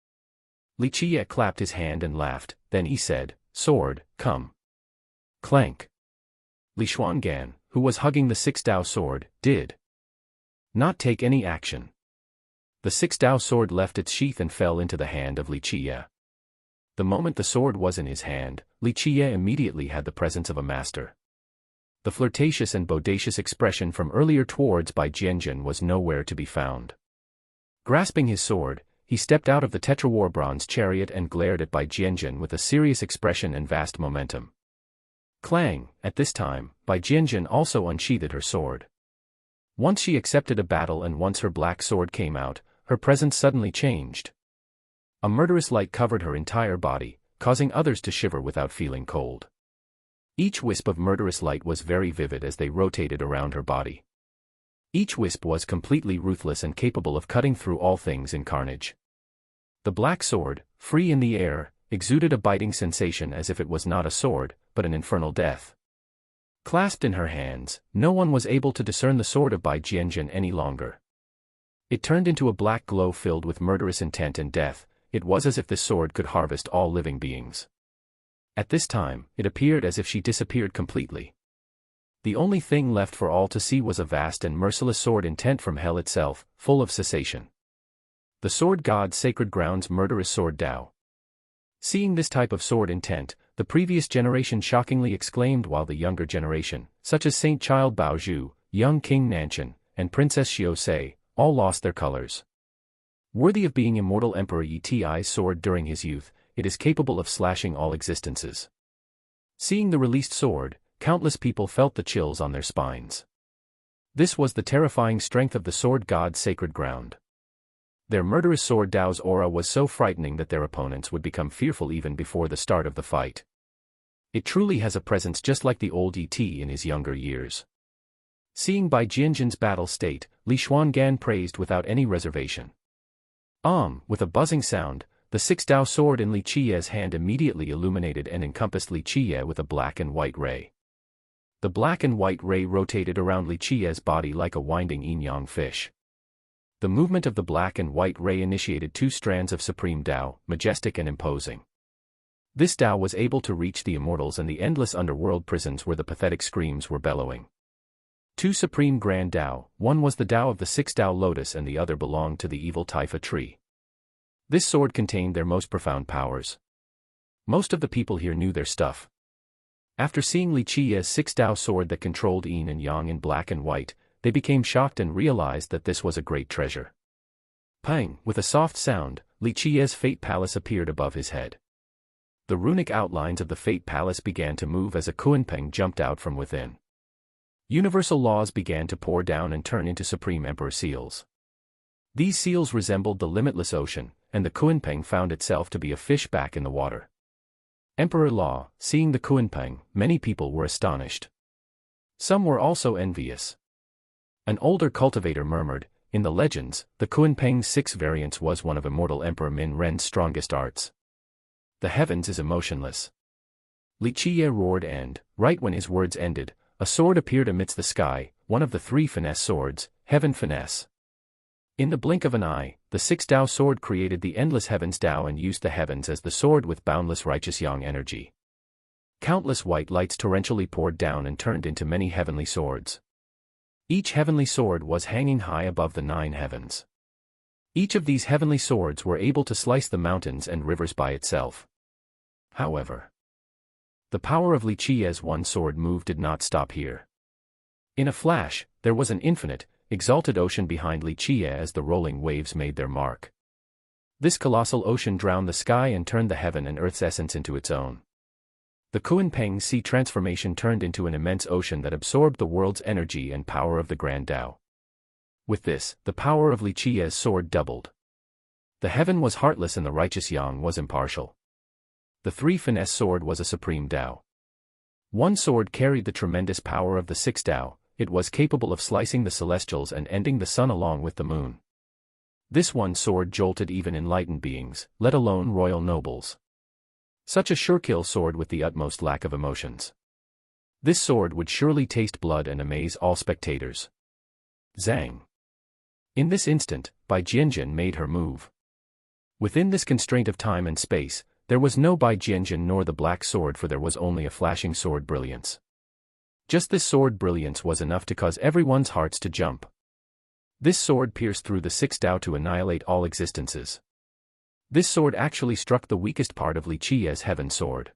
Li Qie clapped his hand and laughed, then he said, sword, come. Clank. Li Xuangan, who was hugging the six-dao sword, did not take any action. The six-dao sword left its sheath and fell into the hand of Li Qie. The moment the sword was in his hand, Li Qie immediately had the presence of a master. The flirtatious and bodacious expression from earlier towards Bai Jianjun was nowhere to be found. Grasping his sword, he stepped out of the tetrawar bronze chariot and glared at Bai Jianjun with a serious expression and vast momentum. Clang! At this time, Bai Jianjun also unsheathed her sword. Once she accepted a battle and once her black sword came out, her presence suddenly changed. A murderous light covered her entire body, causing others to shiver without feeling cold. Each wisp of murderous light was very vivid as they rotated around her body. Each wisp was completely ruthless and capable of cutting through all things in carnage. The black sword, free in the air, exuded a biting sensation as if it was not a sword, but an infernal death. Clasped in her hands, no one was able to discern the sword of Bai Jianjun any longer. It turned into a black glow filled with murderous intent and death. It was as if this sword could harvest all living beings. At this time, it appeared as if she disappeared completely. The only thing left for all to see was a vast and merciless sword intent from hell itself, full of cessation. The sword god's sacred ground's murderous sword Dao. Seeing this type of sword intent, the previous generation shockingly exclaimed while the younger generation, such as Saint Child Baozhu, young King Nanshan, and Princess Xiaosei, all lost their colors. Worthy of being immortal Emperor Yi Ti's sword during his youth, it is capable of slashing all existences. Seeing the released sword, countless people felt the chills on their spines. This was the terrifying strength of the sword god's sacred ground. Their murderous sword Dao's aura was so frightening that their opponents would become fearful even before the start of the fight. It truly has a presence just like the old ET in his younger years. Seeing Bai Jianjun's battle state, Li Xuangan praised without any reservation. With a buzzing sound, the six-dao sword in Li Qie's hand immediately illuminated and encompassed Li Qie with a black and white ray. The black and white ray rotated around Li Qie's body like a winding yin-yang fish. The movement of the black and white ray initiated two strands of supreme Dao, majestic and imposing. This Dao was able to reach the immortals and the endless underworld prisons where the pathetic screams were bellowing. Two supreme grand Dao, one was the Dao of the six-Dao lotus and the other belonged to the evil Taifa tree. This sword contained their most profound powers. Most of the people here knew their stuff. After seeing Li Qie's six-Dao sword that controlled yin and yang in black and white, they became shocked and realized that this was a great treasure. Pang! With a soft sound, Li Qie's fate palace appeared above his head. The runic outlines of the fate palace began to move as a Kunpeng jumped out from within. Universal laws began to pour down and turn into supreme emperor seals. These seals resembled the limitless ocean, and the Kunpeng found itself to be a fish back in the water. Emperor Law, seeing the Kunpeng, many people were astonished. Some were also envious. An older cultivator murmured, in the legends, the Kunpeng's 6 variants was one of immortal Emperor Min Ren's strongest arts. The heavens is emotionless. Li Qie roared and, right when his words ended, a sword appeared amidst the sky, one of the 3 finesse swords, heaven finesse. In the blink of an eye, the six Tao sword created the endless heavens Tao and used the heavens as the sword with boundless righteous yang energy. Countless white lights torrentially poured down and turned into many heavenly swords. Each heavenly sword was hanging high above the 9 heavens. Each of these heavenly swords were able to slice the mountains and rivers by itself. However, the power of Li Qi's one sword move did not stop here. In a flash, there was an infinite, exalted ocean behind Li Qi as the rolling waves made their mark. This colossal ocean drowned the sky and turned the heaven and earth's essence into its own. The Kunpeng Sea transformation turned into an immense ocean that absorbed the world's energy and power of the Grand Tao. With this, the power of Li Qi's sword doubled. The heaven was heartless and the righteous yang was impartial. The three-finesse sword was a supreme Tao. One sword carried the tremendous power of the six Tao. It was capable of slicing the celestials and ending the sun along with the moon. This one sword jolted even enlightened beings, let alone royal nobles. Such a sure-kill sword with the utmost lack of emotions. This sword would surely taste blood and amaze all spectators. Zhang. In this instant, Bai Jianjun made her move. Within this constraint of time and space, there was no Bai Jianjun nor the black sword, for there was only a flashing sword brilliance. Just this sword brilliance was enough to cause everyone's hearts to jump. This sword pierced through the six Tao to annihilate all existences. This sword actually struck the weakest part of Li Qi's heaven sword.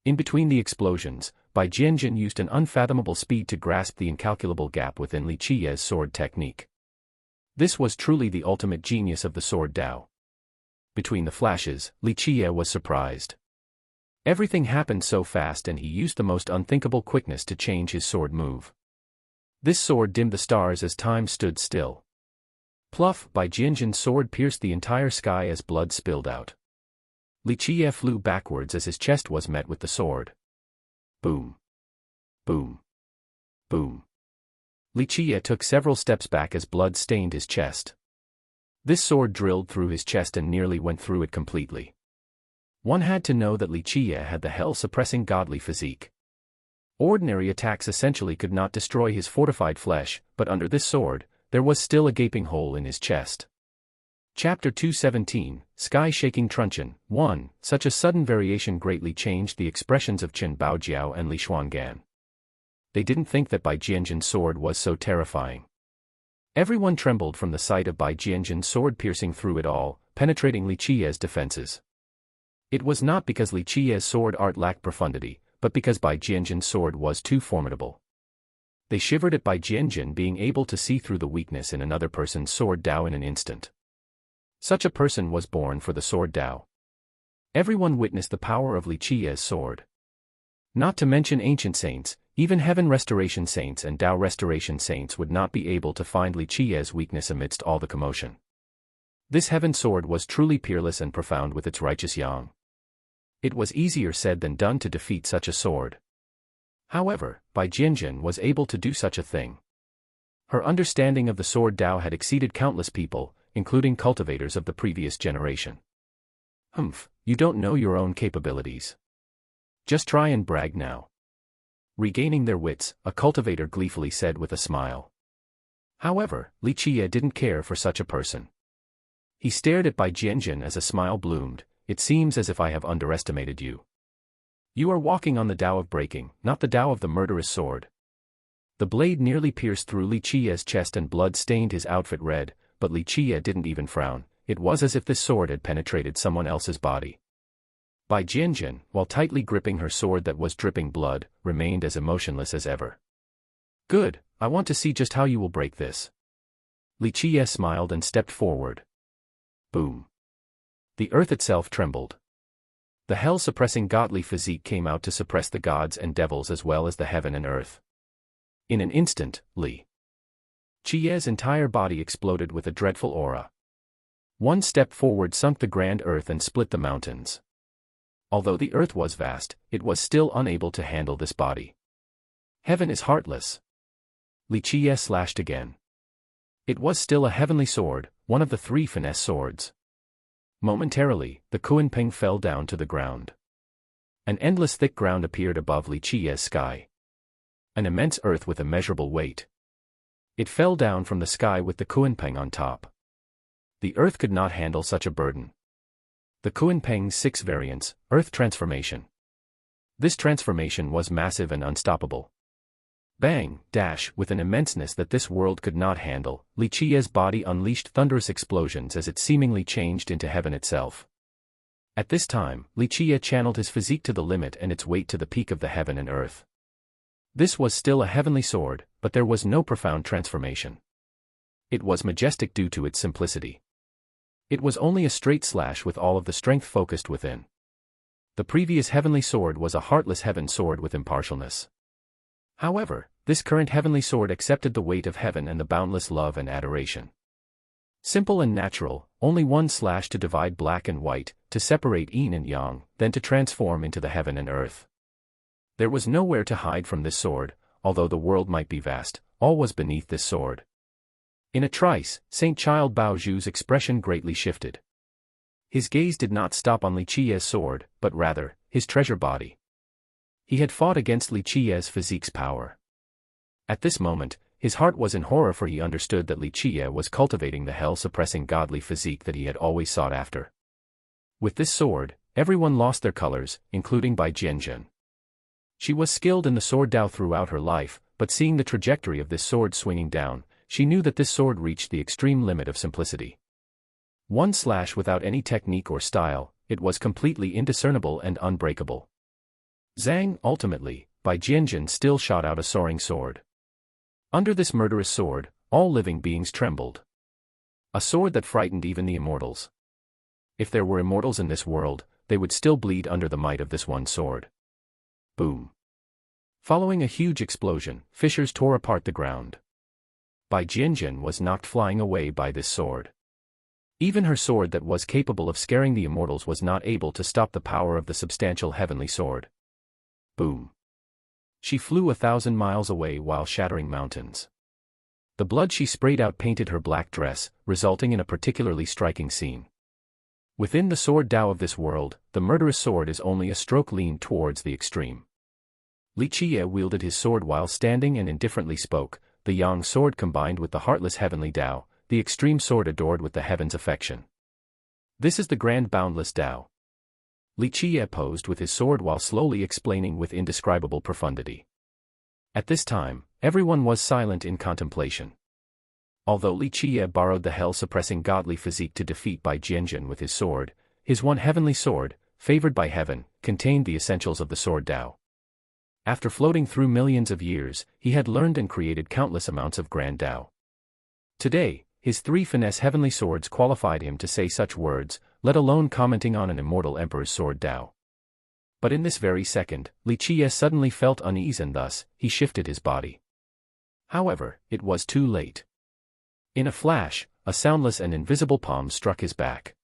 In between the explosions, Bai Jianjun used an unfathomable speed to grasp the incalculable gap within Li Qi's sword technique. This was truly the ultimate genius of the sword Tao. Between the flashes, Li Qi was surprised. Everything happened so fast and he used the most unthinkable quickness to change his sword move. This sword dimmed the stars as time stood still. Pluff! Bai Jianjun's sword pierced the entire sky as blood spilled out. Li Qi flew backwards as his chest was met with the sword. Boom. Boom. Boom. Li Qi took several steps back as blood stained his chest. This sword drilled through his chest and nearly went through it completely. One had to know that Li Qi had the hell-suppressing godly physique. Ordinary attacks essentially could not destroy his fortified flesh, but under this sword, there was still a gaping hole in his chest. Chapter 217, Sky-Shaking Truncheon. 1. Such a sudden variation greatly changed the expressions of Chen Baojiao and Li Xuangan. They didn't think that Bai Jianjun's sword was so terrifying. Everyone trembled from the sight of Bai Jianjun's sword piercing through it all, penetrating Li Qi's defenses. It was not because Li Qi's sword art lacked profundity, but because Bai Jianjun's sword was too formidable. They shivered at Bai Jianjun being able to see through the weakness in another person's sword Tao in an instant. Such a person was born for the sword Tao. Everyone witnessed the power of Li Qi's sword. Not to mention ancient saints, even heaven restoration saints and Tao restoration saints would not be able to find Li Qi's weakness amidst all the commotion. This heaven sword was truly peerless and profound with its righteous yang. It was easier said than done to defeat such a sword. However, Bai Jianjun was able to do such a thing. Her understanding of the sword Tao had exceeded countless people, including cultivators of the previous generation. Humph, you don't know your own capabilities. Just try and brag now. Regaining their wits, a cultivator gleefully said with a smile. However, Li Qi didn't care for such a person. He stared at Bai Jianjun as a smile bloomed. It seems as if I have underestimated you. You are walking on the Tao of breaking, not the Tao of the murderous sword. The blade nearly pierced through Li Qi's chest and blood stained his outfit red, but Li Qi didn't even frown. It was as if this sword had penetrated someone else's body. Bai Jianjun, while tightly gripping her sword that was dripping blood, remained as emotionless as ever. Good, I want to see just how you will break this. Li Qi smiled and stepped forward. Boom. The earth itself trembled. The hell-suppressing godly physique came out to suppress the gods and devils as well as the heaven and earth. In an instant, Li Qi's entire body exploded with a dreadful aura. One step forward sunk the grand earth and split the mountains. Although the earth was vast, it was still unable to handle this body. Heaven is heartless. Li Qi slashed again. It was still a heavenly sword, one of the 3 finesse swords. Momentarily, the Kunpeng fell down to the ground. An endless thick ground appeared above Li Qi's sky. An immense earth with immeasurable weight. It fell down from the sky with the Kuanpeng on top. The earth could not handle such a burden. The Kuanpeng's 6 variants, Earth Transformation. This transformation was massive and unstoppable. Bang, dash, with an immenseness that this world could not handle, Li Qiye's body unleashed thunderous explosions as it seemingly changed into heaven itself. At this time, Li Qiye channeled his physique to the limit and its weight to the peak of the heaven and earth. This was still a heavenly sword, but there was no profound transformation. It was majestic due to its simplicity. It was only a straight slash with all of the strength focused within. The previous heavenly sword was a heartless heaven sword with impartialness. However, this current heavenly sword accepted the weight of heaven and the boundless love and adoration. Simple and natural, only one slash to divide black and white, to separate yin and yang, then to transform into the heaven and earth. There was nowhere to hide from this sword, although the world might be vast, all was beneath this sword. In a trice, Saint Child Baoju's expression greatly shifted. His gaze did not stop on Li Qiye's sword, but rather, his treasure body. He had fought against Li Qiye's physique's power. At this moment, his heart was in horror, for he understood that Li Qiye was cultivating the hell-suppressing godly physique that he had always sought after. With this sword, everyone lost their colors, including Bai Jianzhen. She was skilled in the sword Dao throughout her life, but seeing the trajectory of this sword swinging down, she knew that this sword reached the extreme limit of simplicity. One slash without any technique or style, it was completely indiscernible and unbreakable. Zhang, ultimately, Bai Jianzhen still shot out a soaring sword. Under this murderous sword, all living beings trembled. A sword that frightened even the immortals. If there were immortals in this world, they would still bleed under the might of this one sword. Boom. Following a huge explosion, fissures tore apart the ground. Bai Jianzhen was knocked flying away by this sword. Even her sword that was capable of scaring the immortals was not able to stop the power of the substantial heavenly sword. Boom. She flew 1,000 miles away while shattering mountains. The blood she sprayed out painted her black dress, resulting in a particularly striking scene. Within the sword Dao of this world, the murderous sword is only a stroke leaned towards the extreme. Li Qiye wielded his sword while standing and indifferently spoke, the Yang sword combined with the heartless heavenly Dao, the extreme sword adored with the heaven's affection. This is the grand boundless Dao. Li Qiye posed with his sword while slowly explaining with indescribable profundity. At this time, everyone was silent in contemplation. Although Li Qiye borrowed the hell-suppressing godly physique to defeat Bai Jianzhen with his sword, his one heavenly sword, favored by heaven, contained the essentials of the sword Dao. After floating through millions of years, he had learned and created countless amounts of grand Dao. Today, his 3 finesse heavenly swords qualified him to say such words, let alone commenting on an immortal emperor's sword Dao. But in this very second, Li Qiye suddenly felt unease and thus, he shifted his body. However, it was too late. In a flash, a soundless and invisible palm struck his back.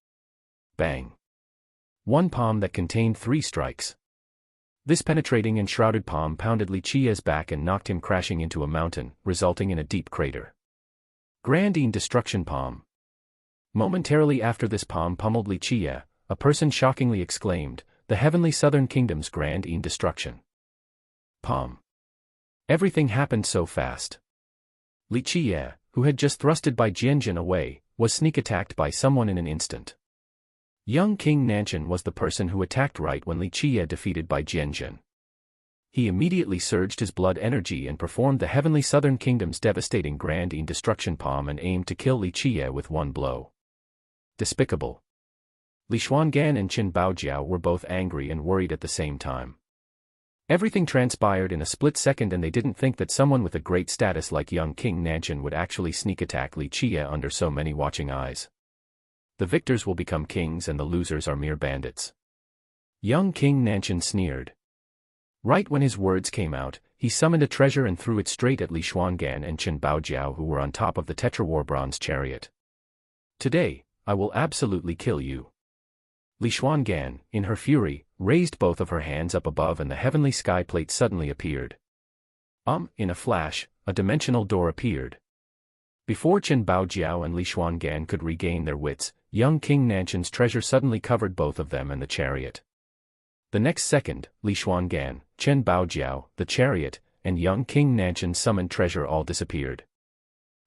Bang. One palm that contained 3 strikes. This penetrating and shrouded palm pounded Li Qiye's back and knocked him crashing into a mountain, resulting in a deep crater. Grand Destruction Palm. Momentarily after this palm pummeled Li Qiye, a person shockingly exclaimed, the heavenly southern kingdom's Grand Destruction. Palm. Everything happened so fast. Li Qiye, who had just thrusted Bai Jianzhen away, was sneak attacked by someone in an instant. Young King Nanshan was the person who attacked right when Li Qiye defeated Bai Jianzhen. He immediately surged his blood energy and performed the heavenly southern kingdom's devastating Grand Destruction Palm and aimed to kill Li Qiye with one blow. Despicable. Li Xuangan and Qin Baojiao were both angry and worried at the same time. Everything transpired in a split second and they didn't think that someone with a great status like young King Nanshan would actually sneak attack Li Qiye under so many watching eyes. The victors will become kings and the losers are mere bandits. Young King Nanshan sneered. Right when his words came out, he summoned a treasure and threw it straight at Li Xuangan and Qin Baojiao, who were on top of the Tetrawar bronze chariot. Today, I will absolutely kill you. Li Xuangan, in her fury, raised both of her hands up above and the heavenly sky plate suddenly appeared. In a flash, a dimensional door appeared. Before Qin Baojiao and Li Xuangan could regain their wits, young King Nanshan's treasure suddenly covered both of them and the chariot. The next second, Li Xuangan, Qin Baojiao, the chariot, and young King Nanshan's summoned treasure all disappeared.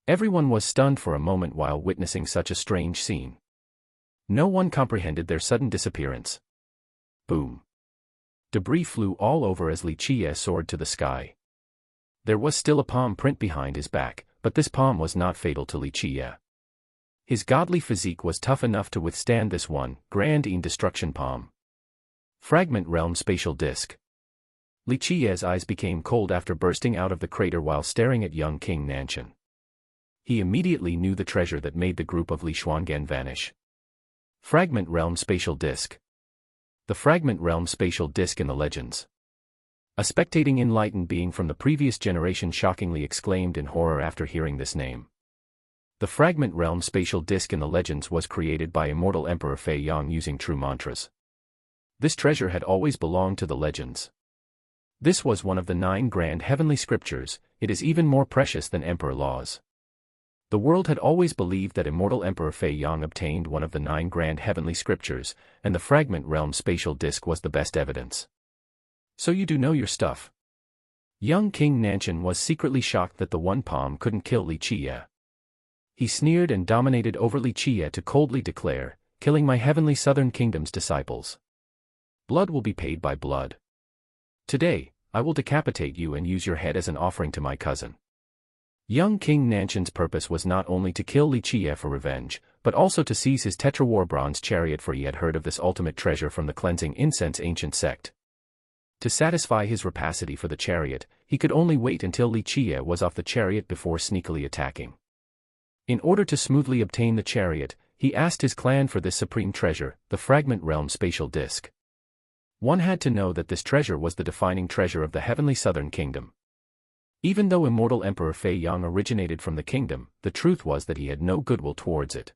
Everyone was stunned for a moment while witnessing such a strange scene. No one comprehended their sudden disappearance. Boom. Debris flew all over as Li Qie soared to the sky. There was still a palm print behind his back, but this palm was not fatal to Li Qie. His godly physique was tough enough to withstand this one, grand destruction palm. Fragment Realm Spatial Disc. Li Qie's eyes became cold after bursting out of the crater while staring at young King Nanshan. He immediately knew the treasure that made the group of Li Xuangan vanish. Fragment Realm Spatial Disc. The Fragment Realm Spatial Disc in the Legends. A spectating enlightened being from the previous generation shockingly exclaimed in horror after hearing this name. The Fragment Realm Spatial Disc in the Legends was created by immortal Emperor Fei Yang using true mantras. This treasure had always belonged to the Legends. This was one of the 9 grand heavenly scriptures. It is even more precious than Emperor laws. The world had always believed that immortal Emperor Fei Yang obtained one of the 9 grand heavenly scriptures, and the Fragment Realm Spatial Disc was the best evidence. So you do know your stuff. Young King Nanshan was secretly shocked that the one palm couldn't kill Li Qie. He sneered and dominated over Li Qie to coldly declare, "Killing my heavenly southern kingdom's disciples. Blood will be paid by blood. Today, I will decapitate you and use your head as an offering to my cousin." Young King Nanshan's purpose was not only to kill Li Qie for revenge, but also to seize his Tetra-War bronze chariot, for he had heard of this ultimate treasure from the cleansing incense ancient sect. To satisfy his rapacity for the chariot, he could only wait until Li Qie was off the chariot before sneakily attacking. In order to smoothly obtain the chariot, he asked his clan for this supreme treasure, the Fragment Realm Spatial Disc. One had to know that this treasure was the defining treasure of the heavenly southern kingdom. Even though immortal Emperor Fei Yang originated from the kingdom, the truth was that he had no goodwill towards it.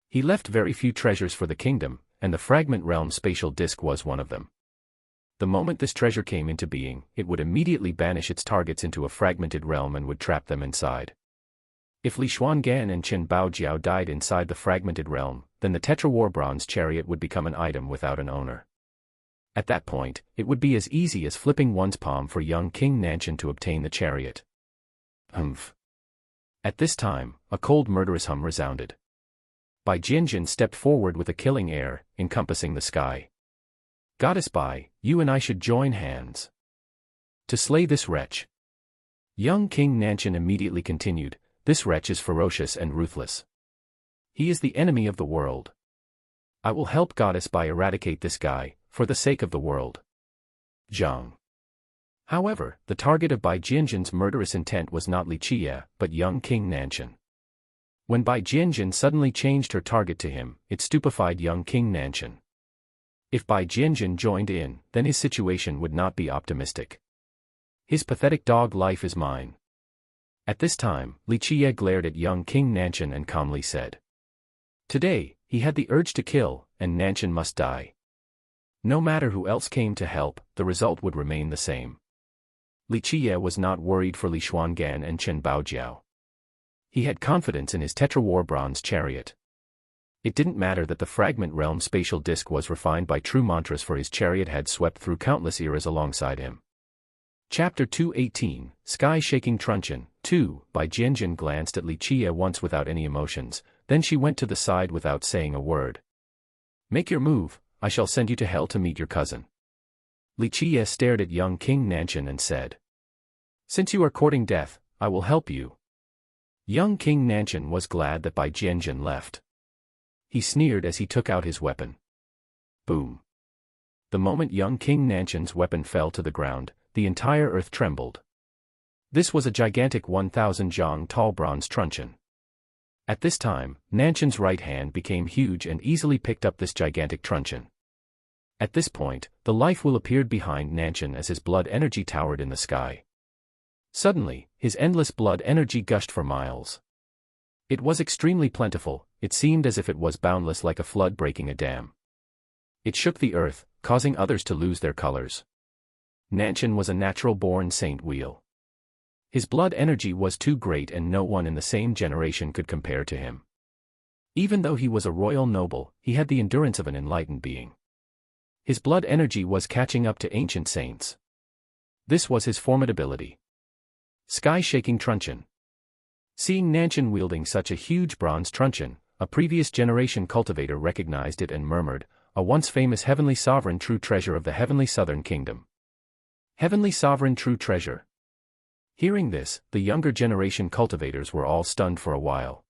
He left very few treasures for the kingdom, and the Fragment Realm Spatial Disc was one of them. The moment this treasure came into being, it would immediately banish its targets into a fragmented realm and would trap them inside. If Li Xuangan and Qin Baojiao died inside the fragmented realm, then the Tetra-War bronze chariot would become an item without an owner. At that point, it would be as easy as flipping one's palm for young King Nanshan to obtain the chariot. Humph. At this time, a cold murderous hum resounded. Bai Jianjin stepped forward with a killing air, encompassing the sky. "Goddess Bai, you and I should join hands to slay this wretch." Young King Nanshan immediately continued, "This wretch is ferocious and ruthless. He is the enemy of the world. I will help Goddess Bai eradicate this guy, for the sake of the world." Zhang. However, the target of Bai Jianjin's murderous intent was not Li Qie, but young King Nanshan. When Bai Jianjin suddenly changed her target to him, it stupefied young King Nanshan. If Bai Jianjin joined in, then his situation would not be optimistic. His pathetic dog life is mine. At this time, Li Qie glared at young King Nanshan and calmly said. Today, he had the urge to kill, and Nanshan must die. No matter who else came to help, the result would remain the same. Li Qie was not worried for Li Xuangan and Qin Baojiao. He had confidence in his Tetra-War bronze chariot. It didn't matter that the Fragment Realm Spatial Disc was refined by true mantras, for his chariot had swept through countless eras alongside him. Chapter 218, Sky-Shaking Truncheon. 2. Bai Jianjin glanced at Li Qie once without any emotions, then she went to the side without saying a word. "Make your move, I shall send you to hell to meet your cousin." Li Qie stared at young King Nanshan and said. "Since you are courting death, I will help you." Young King Nanshan was glad that Bai Jianjin left. He sneered as he took out his weapon. Boom. The moment young King Nanshan's weapon fell to the ground, the entire earth trembled. This was a gigantic 1,000 zhang tall bronze truncheon. At this time, Nanshan's right hand became huge and easily picked up this gigantic truncheon. At this point, the life will appeared behind Nanshan as his blood energy towered in the sky. Suddenly, his endless blood energy gushed for miles. It was extremely plentiful, it seemed as if it was boundless, like a flood breaking a dam. It shook the earth, causing others to lose their colors. Nanshan was a natural-born saint wheel. His blood energy was too great and no one in the same generation could compare to him. Even though he was a royal noble, he had the endurance of an enlightened being. His blood energy was catching up to ancient saints. This was his formidability. Sky-Shaking Truncheon. Seeing Nanshan wielding such a huge bronze truncheon, a previous generation cultivator recognized it and murmured, "A once famous heavenly sovereign true treasure of the heavenly southern kingdom." Heavenly sovereign true treasure. Hearing this, the younger generation cultivators were all stunned for a while.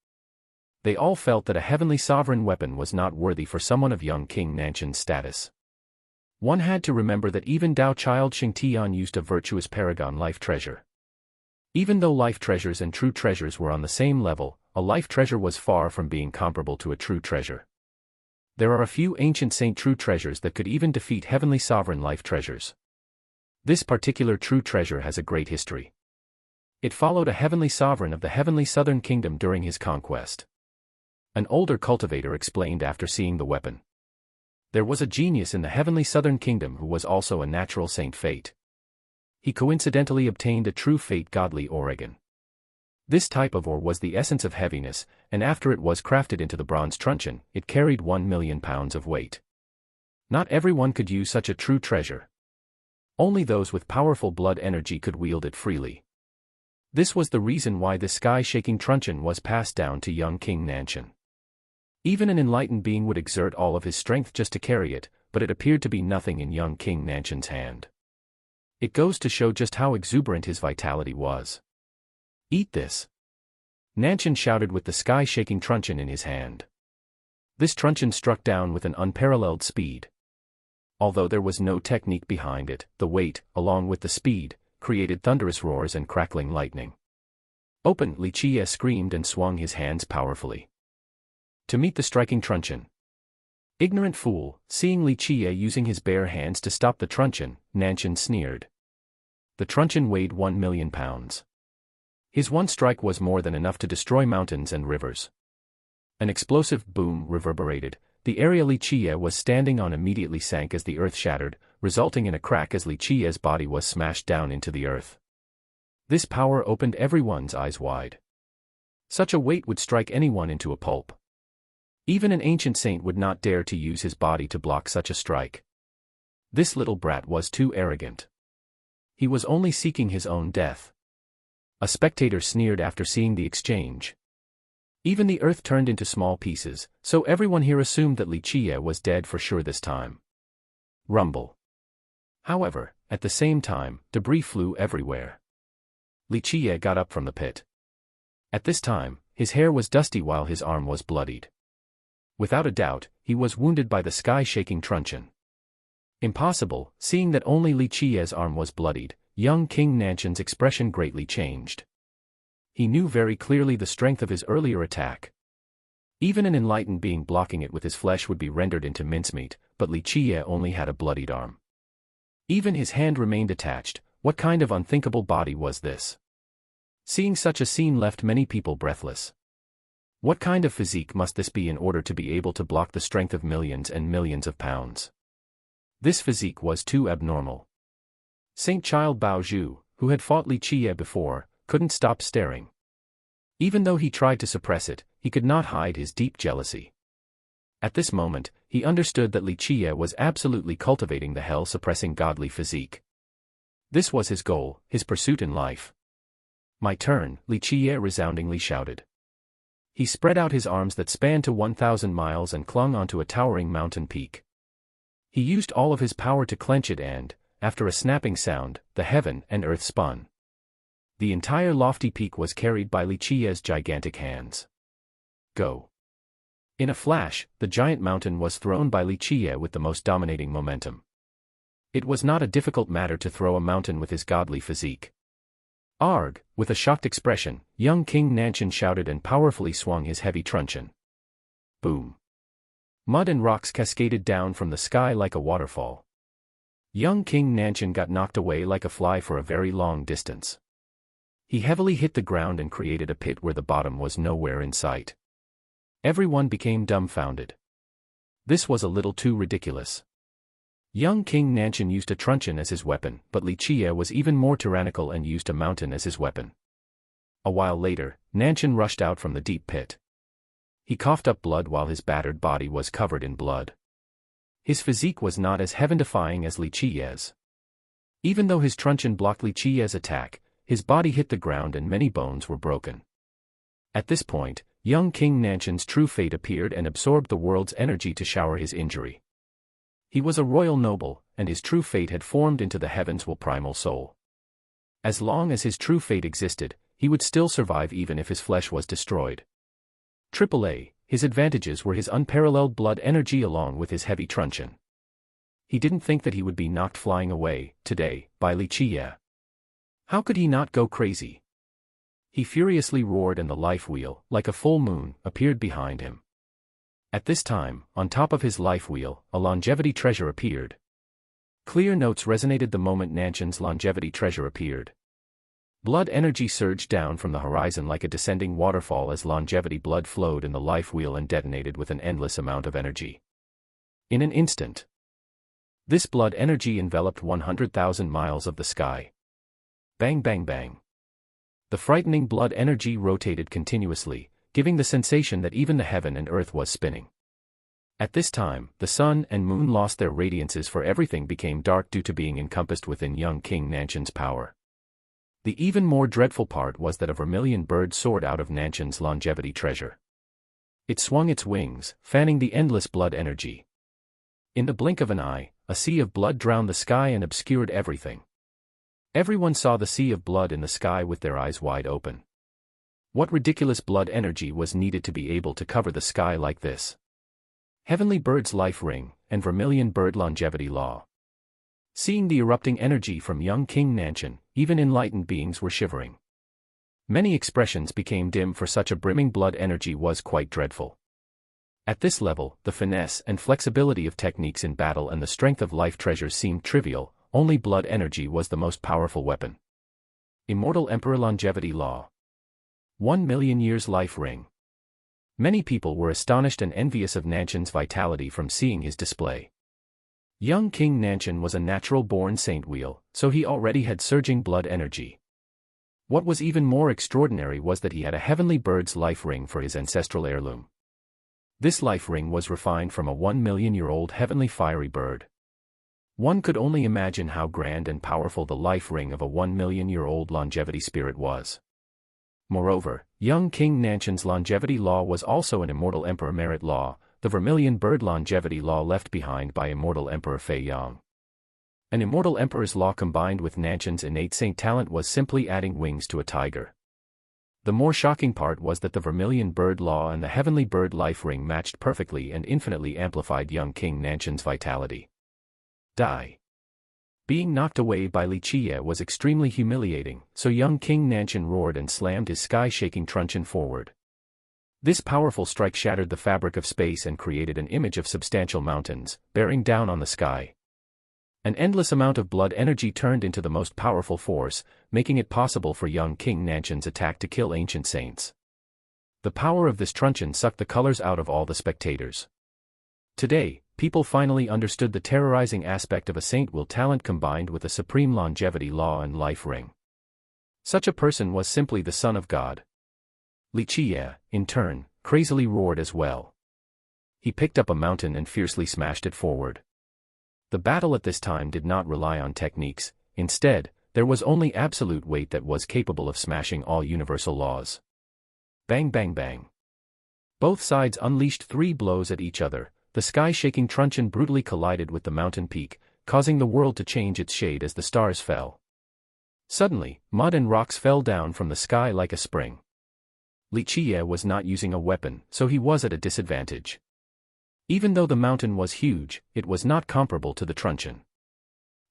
They all felt that a heavenly sovereign weapon was not worthy for someone of young King Nanshan's status. One had to remember that even Dao Child Xingtian used a virtuous paragon life treasure. Even though life treasures and true treasures were on the same level, a life treasure was far from being comparable to a true treasure. There are a few ancient saint true treasures that could even defeat heavenly sovereign life treasures. This particular true treasure has a great history. It followed a heavenly sovereign of the heavenly southern kingdom during his conquest. An older cultivator explained after seeing the weapon. There was a genius in the heavenly southern kingdom who was also a natural saint fate. He coincidentally obtained a true fate godly Oregon. This type of ore was the essence of heaviness, and after it was crafted into the bronze truncheon, it carried 1,000,000 pounds of weight. Not everyone could use such a true treasure. Only those with powerful blood energy could wield it freely. This was the reason why the sky-shaking truncheon was passed down to young King Nanshan. Even an enlightened being would exert all of his strength just to carry it, but it appeared to be nothing in young King Nanshan's hand. It goes to show just how exuberant his vitality was. "Eat this!" Nanshan shouted with the sky-shaking truncheon in his hand. This truncheon struck down with an unparalleled speed. Although there was no technique behind it, the weight, along with the speed, created thunderous roars and crackling lightning. "Open!" Li Qie screamed and swung his hands powerfully to meet the striking truncheon. Ignorant fool, seeing Li Qie using his bare hands to stop the truncheon, Nanshan sneered. The truncheon weighed 1,000,000 pounds. His one strike was more than enough to destroy mountains and rivers. An explosive boom reverberated. The area Li Qie was standing on immediately sank as the earth shattered, resulting in a crack as Li Qie's body was smashed down into the earth. This power opened everyone's eyes wide. Such a weight would strike anyone into a pulp. Even an ancient saint would not dare to use his body to block such a strike. This little brat was too arrogant. He was only seeking his own death. A spectator sneered after seeing the exchange. Even the earth turned into small pieces, so everyone here assumed that Li Qie was dead for sure this time. Rumble. However, at the same time, debris flew everywhere. Li Qie got up from the pit. At this time, his hair was dusty while his arm was bloodied. Without a doubt, he was wounded by the sky-shaking truncheon. Impossible, seeing that only Li Qie's arm was bloodied, young King Nanshan's expression greatly changed. He knew very clearly the strength of his earlier attack. Even an enlightened being blocking it with his flesh would be rendered into mincemeat, but Li Qie only had a bloodied arm. Even his hand remained attached. What kind of unthinkable body was this? Seeing such a scene left many people breathless. What kind of physique must this be in order to be able to block the strength of millions and millions of pounds? This physique was too abnormal. Saint Child Bao Zhu, who had fought Li Qie before, couldn't stop staring. Even though he tried to suppress it, he could not hide his deep jealousy. At this moment, he understood that Li Qie was absolutely cultivating the hell-suppressing godly physique. This was his goal, his pursuit in life. "My turn," Li Qie resoundingly shouted. He spread out his arms that spanned to 1,000 miles and clung onto a towering mountain peak. He used all of his power to clench it and, after a snapping sound, the heaven and earth spun. The entire lofty peak was carried by Li Qie's gigantic hands. Go! In a flash, the giant mountain was thrown by Li Qie with the most dominating momentum. It was not a difficult matter to throw a mountain with his godly physique. "Arg!" With a shocked expression, young King Nanshan shouted and powerfully swung his heavy truncheon. Boom! Mud and rocks cascaded down from the sky like a waterfall. Young King Nanshan got knocked away like a fly for a very long distance. He heavily hit the ground and created a pit where the bottom was nowhere in sight. Everyone became dumbfounded. This was a little too ridiculous. Young King Nanshan used a truncheon as his weapon, but Li Qie was even more tyrannical and used a mountain as his weapon. A while later, Nanshan rushed out from the deep pit. He coughed up blood while his battered body was covered in blood. His physique was not as heaven-defying as Li Qie's. Even though his truncheon blocked Li Qie's attack, his body hit the ground and many bones were broken. At this point, young King Nanshan's true fate appeared and absorbed the world's energy to shower his injury. He was a royal noble, and his true fate had formed into the heavens' primal soul. As long as his true fate existed, he would still survive even if his flesh was destroyed. AAA, his advantages were his unparalleled blood energy along with his heavy truncheon. He didn't think that he would be knocked flying away, today, by Li Qiye. How could he not go crazy? He furiously roared and the life wheel, like a full moon, appeared behind him. At this time, on top of his life wheel, a longevity treasure appeared. Clear notes resonated the moment Nanshan's longevity treasure appeared. Blood energy surged down from the horizon like a descending waterfall as longevity blood flowed in the life wheel and detonated with an endless amount of energy. In an instant, this blood energy enveloped 100,000 miles of the sky. Bang bang bang. The frightening blood energy rotated continuously, giving the sensation that even the heaven and earth was spinning. At this time, the sun and moon lost their radiances, for everything became dark due to being encompassed within young King Nanshan's power. The even more dreadful part was that a vermilion bird soared out of Nanshan's longevity treasure. It swung its wings, fanning the endless blood energy. In the blink of an eye, a sea of blood drowned the sky and obscured everything. Everyone saw the sea of blood in the sky with their eyes wide open. What ridiculous blood energy was needed to be able to cover the sky like this? Heavenly Bird's life ring, and Vermilion Bird longevity law. Seeing the erupting energy from young King Nanshan, even enlightened beings were shivering. Many expressions became dim, for such a brimming blood energy was quite dreadful. At this level, the finesse and flexibility of techniques in battle and the strength of life treasures seemed trivial. Only blood energy was the most powerful weapon. Immortal Emperor longevity law. 1 million years life ring. Many people were astonished and envious of Nanshan's vitality from seeing his display. Young King Nanshan was a natural-born saint wheel, so he already had surging blood energy. What was even more extraordinary was that he had a Heavenly Bird's life ring for his ancestral heirloom. This life ring was refined from a 1 million-year-old heavenly fiery bird. One could only imagine how grand and powerful the life ring of a 1 million-year-old longevity spirit was. Moreover, young King Nanshan's longevity law was also an immortal emperor merit law, the Vermilion Bird longevity law left behind by immortal Emperor Fei Yang. An immortal emperor's law combined with Nanshan's innate saint talent was simply adding wings to a tiger. The more shocking part was that the Vermilion Bird law and the Heavenly Bird life ring matched perfectly and infinitely amplified young King Nanshan's vitality. Die. Being knocked away by Li Qiye was extremely humiliating, so young King Nanshan roared and slammed his sky-shaking truncheon forward. This powerful strike shattered the fabric of space and created an image of substantial mountains, bearing down on the sky. An endless amount of blood energy turned into the most powerful force, making it possible for young King Nanshan's attack to kill ancient saints. The power of this truncheon sucked the colors out of all the spectators. Today, people finally understood the terrorizing aspect of a saint will talent combined with a supreme longevity law and life ring. Such a person was simply the Son of God. Li Qiye, in turn, crazily roared as well. He picked up a mountain and fiercely smashed it forward. The battle at this time did not rely on techniques, instead, there was only absolute weight that was capable of smashing all universal laws. Bang bang bang. Both sides unleashed 3 blows at each other. The sky-shaking truncheon brutally collided with the mountain peak, causing the world to change its shade as the stars fell. Suddenly, mud and rocks fell down from the sky like a spring. Li Qiye was not using a weapon, so he was at a disadvantage. Even though the mountain was huge, it was not comparable to the truncheon.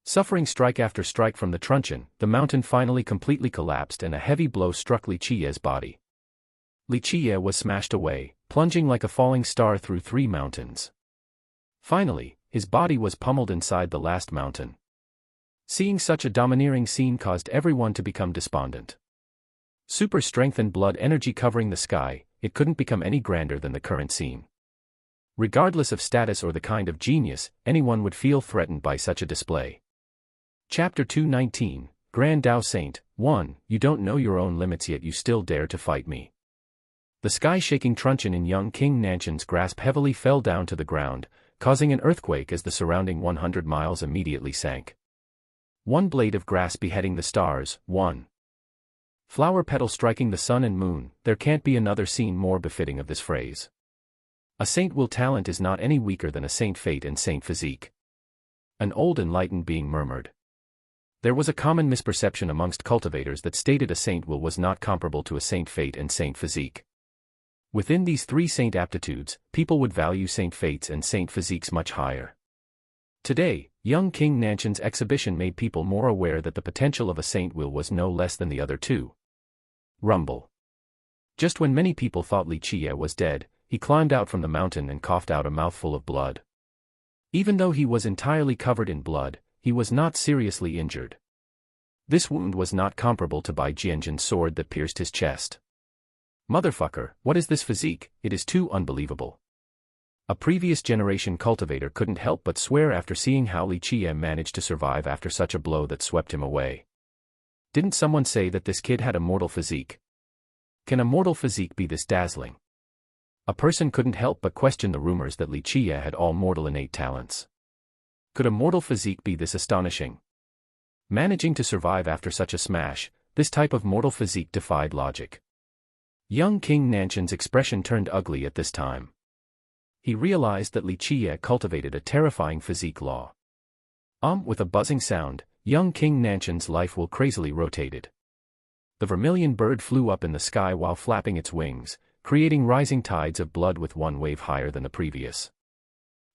Suffering strike after strike from the truncheon, the mountain finally completely collapsed and a heavy blow struck Li Qiye's body. Li Qiye was smashed away, plunging like a falling star through 3 mountains. Finally, his body was pummeled inside the last mountain. Seeing such a domineering scene caused everyone to become despondent. Super strength and blood energy covering the sky, it couldn't become any grander than the current scene. Regardless of status or the kind of genius, anyone would feel threatened by such a display. Chapter 219, Grand Tao Saint. 1. You don't know your own limits yet you still dare to fight me. The sky-shaking truncheon in young King Nanshan's grasp heavily fell down to the ground, causing an earthquake as the surrounding 100 miles immediately sank. One blade of grass beheading the stars. 1. Flower petal striking the sun and moon, there can't be another scene more befitting of this phrase. A saint will talent is not any weaker than a saint fate and saint physique. An old enlightened being murmured. There was a common misperception amongst cultivators that stated a saint will was not comparable to a saint fate and saint physique. Within these three saint aptitudes, people would value saint fates and saint physiques much higher. Today, young King Nanshan's exhibition made people more aware that the potential of a saint will was no less than the other two. Rumble. Just when many people thought Li Qie was dead, he climbed out from the mountain and coughed out a mouthful of blood. Even though he was entirely covered in blood, he was not seriously injured. This wound was not comparable to Bai Jianjin's sword that pierced his chest. Motherfucker, what is this physique? It is too unbelievable. A previous generation cultivator couldn't help but swear after seeing how Li Qie managed to survive after such a blow that swept him away. Didn't someone say that this kid had a mortal physique? Can a mortal physique be this dazzling? A person couldn't help but question the rumors that Li Qie had all mortal innate talents. Could a mortal physique be this astonishing? Managing to survive after such a smash, this type of mortal physique defied logic. Young King Nanshan's expression turned ugly at this time. He realized that Li Qie cultivated a terrifying physique law. With a buzzing sound, young King Nanshan's life will crazily rotated. The vermilion bird flew up in the sky while flapping its wings, creating rising tides of blood with one wave higher than the previous.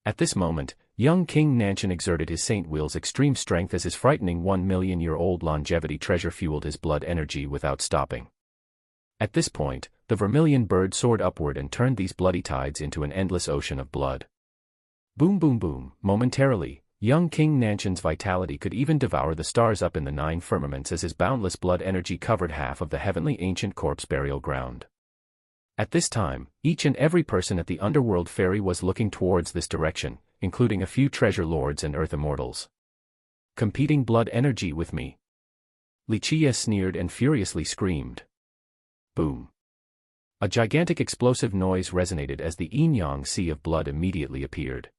At this moment, young King Nanshan exerted his Saint Will's extreme strength as his frightening 1,000,000-year-old longevity treasure fueled his blood energy without stopping. At this point, the vermilion bird soared upward and turned these bloody tides into an endless ocean of blood. Boom boom boom, momentarily, young King Nanshan's vitality could even devour the stars up in the 9 firmaments as his boundless blood energy covered half of the heavenly ancient corpse burial ground. At this time, each and every person at the underworld ferry was looking towards this direction, including a few treasure lords and earth immortals. Competing blood energy with me? Li Qie sneered and furiously screamed. Boom. A gigantic explosive noise resonated as the yin-yang sea of blood immediately appeared.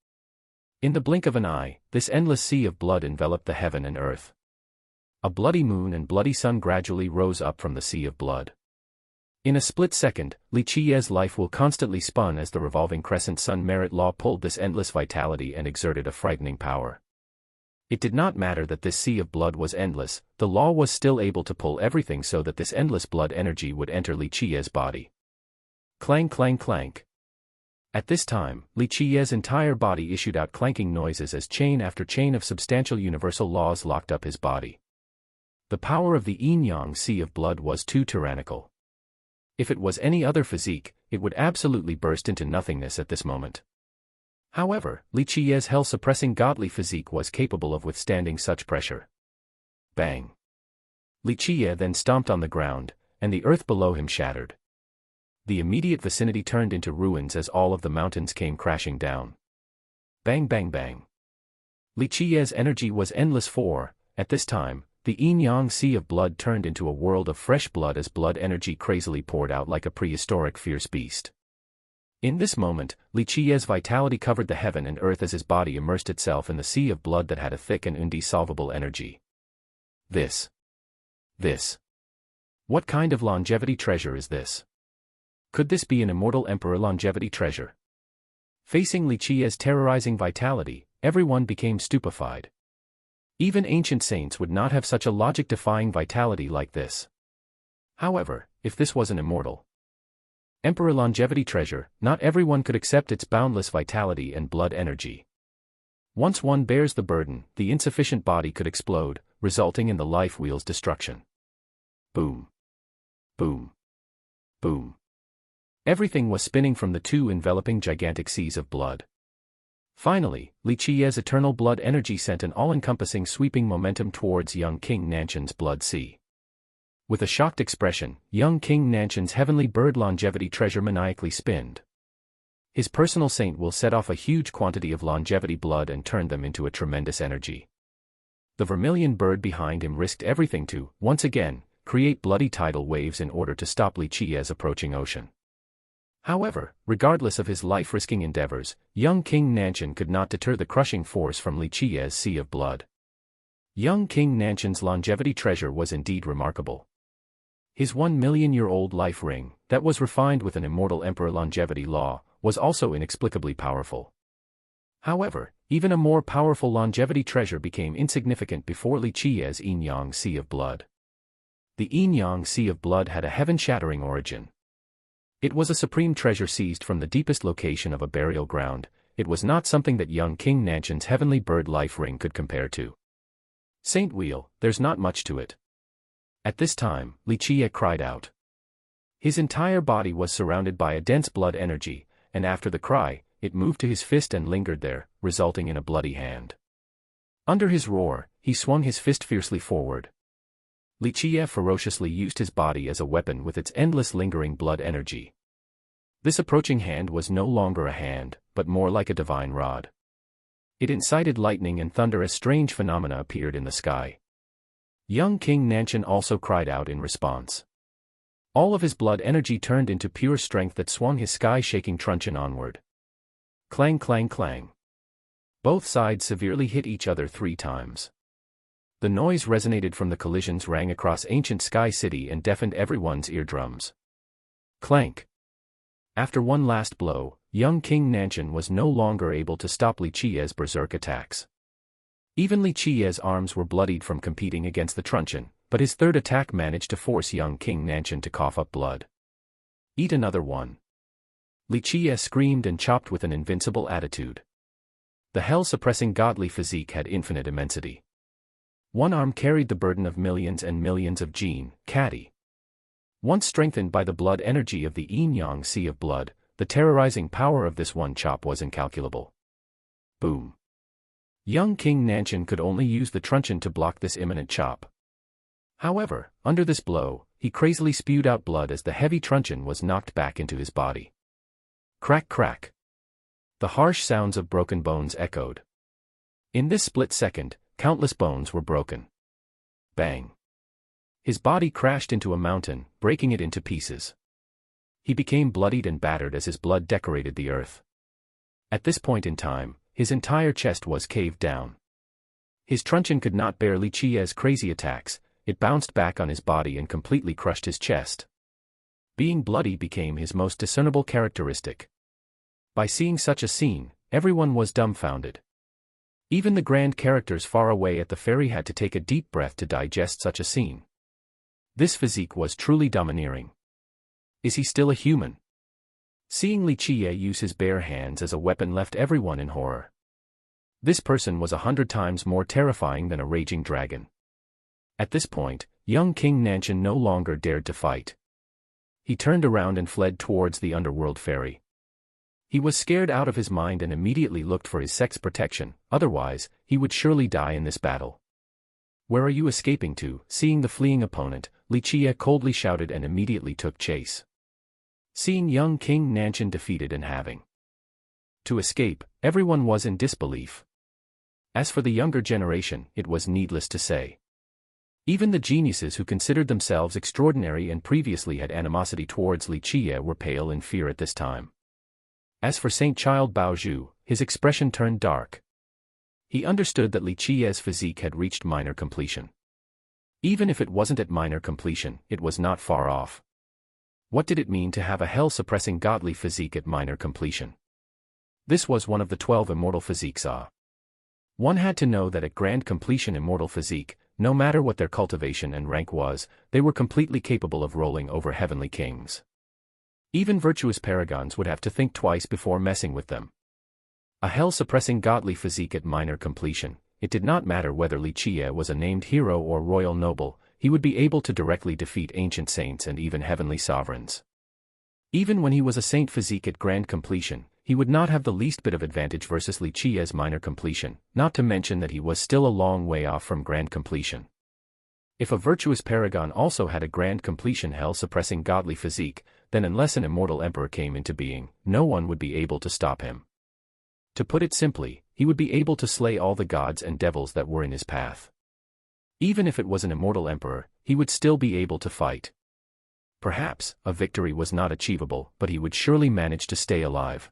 In the blink of an eye, this endless sea of blood enveloped the heaven and earth. A bloody moon and bloody sun gradually rose up from the sea of blood. In a split second, Li Qie's life will constantly spun as the revolving crescent sun merit law pulled this endless vitality and exerted a frightening power. It did not matter that this sea of blood was endless, the law was still able to pull everything so that this endless blood energy would enter Li Qie's body. Clang clang clank. At this time, Li Qie's entire body issued out clanking noises as chain after chain of substantial universal laws locked up his body. The power of the yin-yang sea of blood was too tyrannical. If it was any other physique, it would absolutely burst into nothingness at this moment. However, Li Qie's hell-suppressing godly physique was capable of withstanding such pressure. Bang! Li Qie then stomped on the ground, and the earth below him shattered. The immediate vicinity turned into ruins as all of the mountains came crashing down. Bang bang bang! Li Qie's energy was endless for, at this time, the yin-yang sea of blood turned into a world of fresh blood as blood energy crazily poured out like a prehistoric fierce beast. In this moment, Li Qie's vitality covered the heaven and earth as his body immersed itself in the sea of blood that had a thick and indissolvable energy. This. What kind of longevity treasure is this? Could this be an immortal emperor longevity treasure? Facing Li Qie's terrorizing vitality, everyone became stupefied. Even ancient saints would not have such a logic-defying vitality like this. However, if this was an immortal emperor longevity treasure, not everyone could accept its boundless vitality and blood energy. Once one bears the burden, the insufficient body could explode, resulting in the life wheel's destruction. Boom. Boom. Boom. Everything was spinning from the two enveloping gigantic seas of blood. Finally, Li Qie's eternal blood energy sent an all-encompassing sweeping momentum towards young King Nanshan's blood sea. With a shocked expression, young King Nanshan's heavenly bird longevity treasure maniacally spinned. His personal saint will set off a huge quantity of longevity blood and turn them into a tremendous energy. The vermilion bird behind him risked everything to, once again, create bloody tidal waves in order to stop Li Qie's approaching ocean. However, regardless of his life-risking endeavors, young King Nanshan could not deter the crushing force from Li Qie's sea of blood. Young King Nanshan's longevity treasure was indeed remarkable. His 1 million-year-old life ring, that was refined with an immortal emperor longevity law, was also inexplicably powerful. However, even a more powerful longevity treasure became insignificant before Li Qiye's yin-yang sea of blood. The yin-yang sea of blood had a heaven-shattering origin. It was a supreme treasure seized from the deepest location of a burial ground. It was not something that young King Nanshan's heavenly bird life ring could compare to. Saint Wheel, there's not much to it. At this time, Li Qiye cried out. His entire body was surrounded by a dense blood energy, and after the cry, it moved to his fist and lingered there, resulting in a bloody hand. Under his roar, he swung his fist fiercely forward. Li Qiye ferociously used his body as a weapon with its endless lingering blood energy. This approaching hand was no longer a hand, but more like a divine rod. It incited lightning and thunder as strange phenomena appeared in the sky. Young King Nanshan also cried out in response. All of his blood energy turned into pure strength that swung his sky-shaking truncheon onward. Clang clang clang. Both sides severely hit each other 3 times. The noise resonated from the collisions rang across ancient Sky City and deafened everyone's eardrums. Clank. After one last blow, young King Nanshan was no longer able to stop Li Qiye's berserk attacks. Even Li Qiye's arms were bloodied from competing against the truncheon, but his third attack managed to force young King Nanshan to cough up blood. Eat another one. Li Qiye screamed and chopped with an invincible attitude. The hell-suppressing godly physique had infinite immensity. One arm carried the burden of millions and millions of Jin, Kati. Once strengthened by the blood energy of the yin-yang sea of blood, the terrorizing power of this one chop was incalculable. Boom. Young King Nanshan could only use the truncheon to block this imminent chop. However, under this blow, he crazily spewed out blood as the heavy truncheon was knocked back into his body. Crack crack. The harsh sounds of broken bones echoed. In this split second, countless bones were broken. Bang. His body crashed into a mountain, breaking it into pieces. He became bloodied and battered as his blood decorated the earth. At this point in time, his entire chest was caved down. His truncheon could not bear Li Qiye's crazy attacks. It bounced back on his body and completely crushed his chest. Being bloody became his most discernible characteristic. By seeing such a scene, everyone was dumbfounded. Even the grand characters far away at the ferry had to take a deep breath to digest such a scene. This physique was truly domineering. Is he still a human? Seeing Li Qiye use his bare hands as a weapon left everyone in horror. This person was 100 times more terrifying than a raging dragon. At this point, young King Nanshan no longer dared to fight. He turned around and fled towards the underworld ferry. He was scared out of his mind and immediately looked for his sect's protection, otherwise, he would surely die in this battle. Where are you escaping to? Seeing the fleeing opponent, Li Qiye coldly shouted and immediately took chase. Seeing young King Nanshan defeated and having to escape, everyone was in disbelief. As for the younger generation, it was needless to say. Even the geniuses who considered themselves extraordinary and previously had animosity towards Li Qiye were pale in fear at this time. As for Saint Child Baozhu, his expression turned dark. He understood that Li Qiye's physique had reached minor completion. Even if it wasn't at minor completion, it was not far off. What did it mean to have a hell-suppressing godly physique at minor completion? This was one of the 12 immortal physiques. One had to know that at grand completion immortal physique, no matter what their cultivation and rank was, they were completely capable of rolling over heavenly kings. Even virtuous paragons would have to think twice before messing with them. A hell-suppressing godly physique at minor completion, it did not matter whether Li Qiye was a named hero or royal noble, he would be able to directly defeat ancient saints and even heavenly sovereigns. Even when he was a saint physique at grand completion, he would not have the least bit of advantage versus Li Qiye's minor completion, not to mention that he was still a long way off from grand completion. If a virtuous paragon also had a grand completion hell-suppressing godly physique, then unless an immortal emperor came into being, no one would be able to stop him. To put it simply, he would be able to slay all the gods and devils that were in his path. Even if it was an immortal emperor, he would still be able to fight. Perhaps, a victory was not achievable, but he would surely manage to stay alive.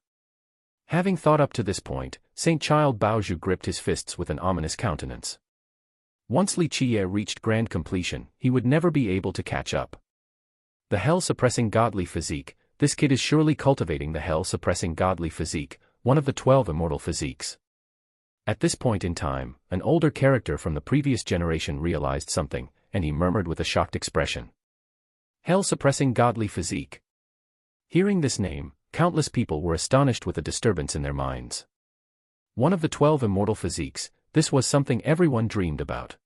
Having thought up to this point, Saint Child Baozhu gripped his fists with an ominous countenance. Once Li Qiye reached grand completion, he would never be able to catch up. The hell-suppressing godly physique. This kid is surely cultivating the hell-suppressing godly physique, one of the 12 immortal physiques. At this point in time, an older character from the previous generation realized something, and he murmured with a shocked expression. Hell-suppressing godly physique. Hearing this name, countless people were astonished with a disturbance in their minds. One of the 12 immortal physiques, this was something everyone dreamed about.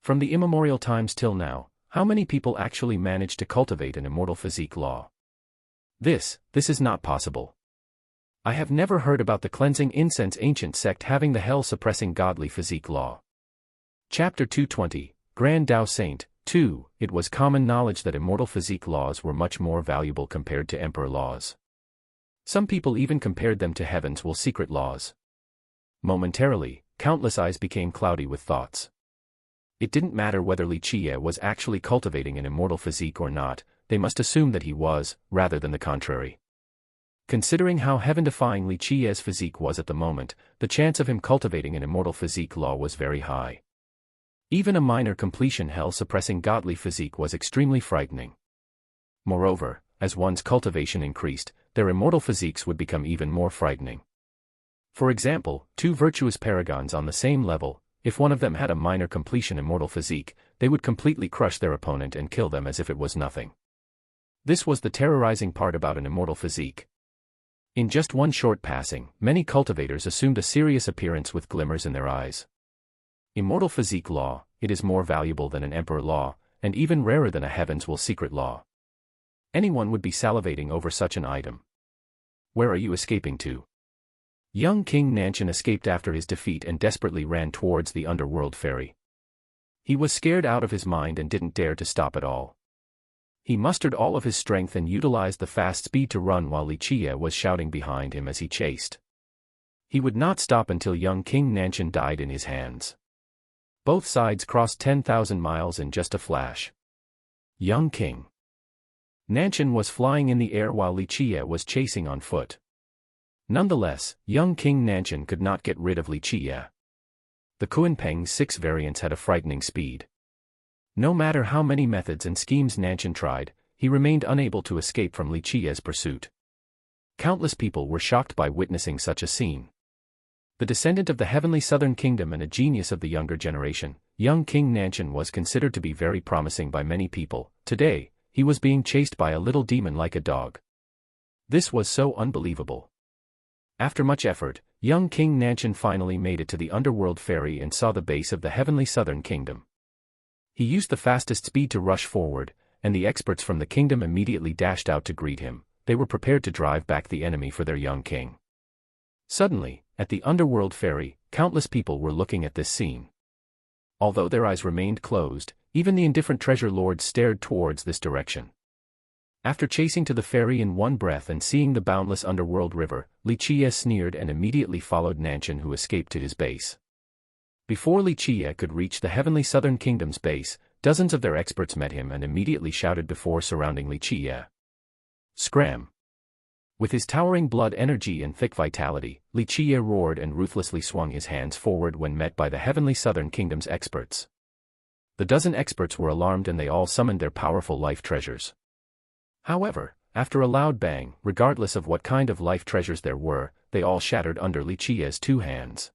From the immemorial times till now, how many people actually managed to cultivate an immortal physique law? This is not possible. I have never heard about the cleansing incense ancient sect having the hell-suppressing godly physique law. Chapter 220, Grand Tao Saint. 2. It was common knowledge that immortal physique laws were much more valuable compared to emperor laws. Some people even compared them to heaven's will secret laws. Momentarily, countless eyes became cloudy with thoughts. It didn't matter whether Li Qie was actually cultivating an immortal physique or not, they must assume that he was, rather than the contrary. Considering how heaven-defying Li Qie's physique was at the moment, the chance of him cultivating an immortal physique law was very high. Even a minor completion hell-suppressing godly physique was extremely frightening. Moreover, as one's cultivation increased, their immortal physiques would become even more frightening. For example, two virtuous paragons on the same level, if one of them had a minor completion immortal physique, they would completely crush their opponent and kill them as if it was nothing. This was the terrorizing part about an immortal physique. In just one short passing, many cultivators assumed a serious appearance with glimmers in their eyes. Immortal physique law, it is more valuable than an emperor law, and even rarer than a heaven's will secret law. Anyone would be salivating over such an item. Where are you escaping to? Young King Nanshan escaped after his defeat and desperately ran towards the underworld ferry. He was scared out of his mind and didn't dare to stop at all. He mustered all of his strength and utilized the fast speed to run while Li Qie was shouting behind him as he chased. He would not stop until young King Nanshan died in his hands. Both sides crossed 10,000 miles in just a flash. Young King Nanshan was flying in the air while Li Qie was chasing on foot. Nonetheless, young King Nanshan could not get rid of Li Qie. The Kuanpeng's 6 variants had a frightening speed. No matter how many methods and schemes Nanshan tried, he remained unable to escape from Li Qie's pursuit. Countless people were shocked by witnessing such a scene. The descendant of the heavenly southern kingdom and a genius of the younger generation, young King Nanshan was considered to be very promising by many people. Today, he was being chased by a little demon like a dog. This was so unbelievable. After much effort, young King Nanshan finally made it to the underworld ferry and saw the base of the heavenly southern kingdom. He used the fastest speed to rush forward, and the experts from the kingdom immediately dashed out to greet him. They were prepared to drive back the enemy for their young king. Suddenly, at the underworld ferry, countless people were looking at this scene. Although their eyes remained closed, even the indifferent treasure lords stared towards this direction. After chasing to the ferry in one breath and seeing the boundless underworld river, Li Qie sneered and immediately followed Nanshan, who escaped to his base. Before Li Qie could reach the heavenly southern kingdom's base, dozens of their experts met him and immediately shouted before surrounding Li Qie. Scram! With his towering blood energy and thick vitality, Li Qie roared and ruthlessly swung his hands forward when met by the heavenly southern kingdom's experts. The dozen experts were alarmed and they all summoned their powerful life treasures. However, after a loud bang, regardless of what kind of life treasures there were, they all shattered under Li Qie's 2 hands.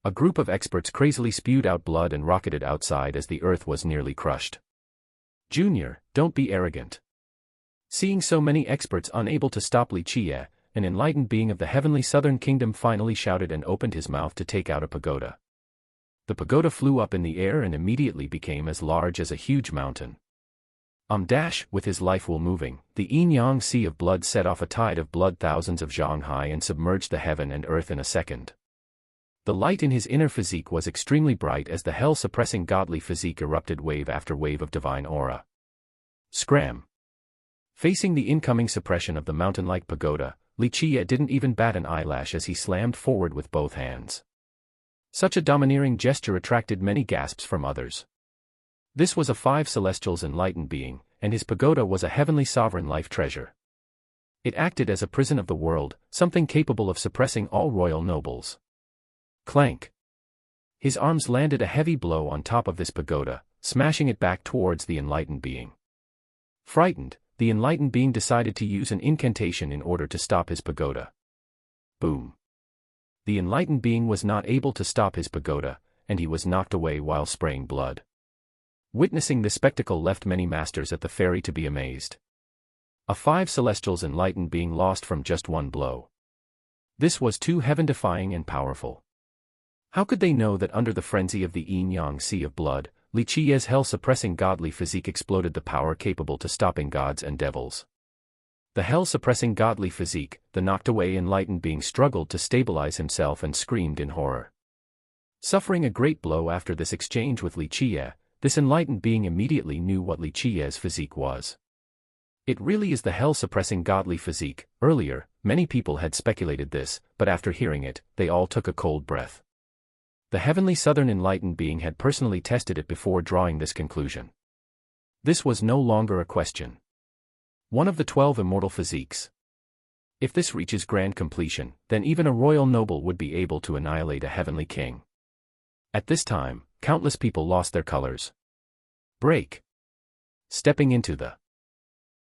A group of experts crazily spewed out blood and rocketed outside as the earth was nearly crushed. Junior, don't be arrogant. Seeing so many experts unable to stop Li Qie, an enlightened being of the heavenly southern kingdom finally shouted and opened his mouth to take out a pagoda. The pagoda flew up in the air and immediately became as large as a huge mountain. With his life will moving, the yin-yang sea of blood set off a tide of blood thousands of zhang high and submerged the heaven and earth in a second. The light in his inner physique was extremely bright as the hell-suppressing godly physique erupted wave after wave of divine aura. Scram! Facing the incoming suppression of the mountain-like pagoda, Li Qie didn't even bat an eyelash as he slammed forward with both hands. Such a domineering gesture attracted many gasps from others. This was a 5 celestials enlightened being, and his pagoda was a heavenly sovereign life treasure. It acted as a prison of the world, something capable of suppressing all royal nobles. Clank! His arms landed a heavy blow on top of this pagoda, smashing it back towards the enlightened being. Frightened, the enlightened being decided to use an incantation in order to stop his pagoda. Boom. The enlightened being was not able to stop his pagoda, and he was knocked away while spraying blood. Witnessing this spectacle left many masters at the ferry to be amazed. A 5 celestials enlightened being lost from just one blow. This was too heaven-defying and powerful. How could they know that under the frenzy of the yin-yang sea of blood, Li Qiye's hell-suppressing godly physique exploded the power capable to stopping gods and devils? The hell-suppressing godly physique, the knocked-away enlightened being struggled to stabilize himself and screamed in horror. Suffering a great blow after this exchange with Li Qiye, this enlightened being immediately knew what Li Qiye's physique was. It really is the hell-suppressing godly physique. Earlier, many people had speculated this, but after hearing it, they all took a cold breath. The heavenly southern enlightened being had personally tested it before drawing this conclusion. This was no longer a question. One of the 12 immortal physiques. If this reaches grand completion, then even a royal noble would be able to annihilate a heavenly king. At this time, countless people lost their colors. Break. Stepping into the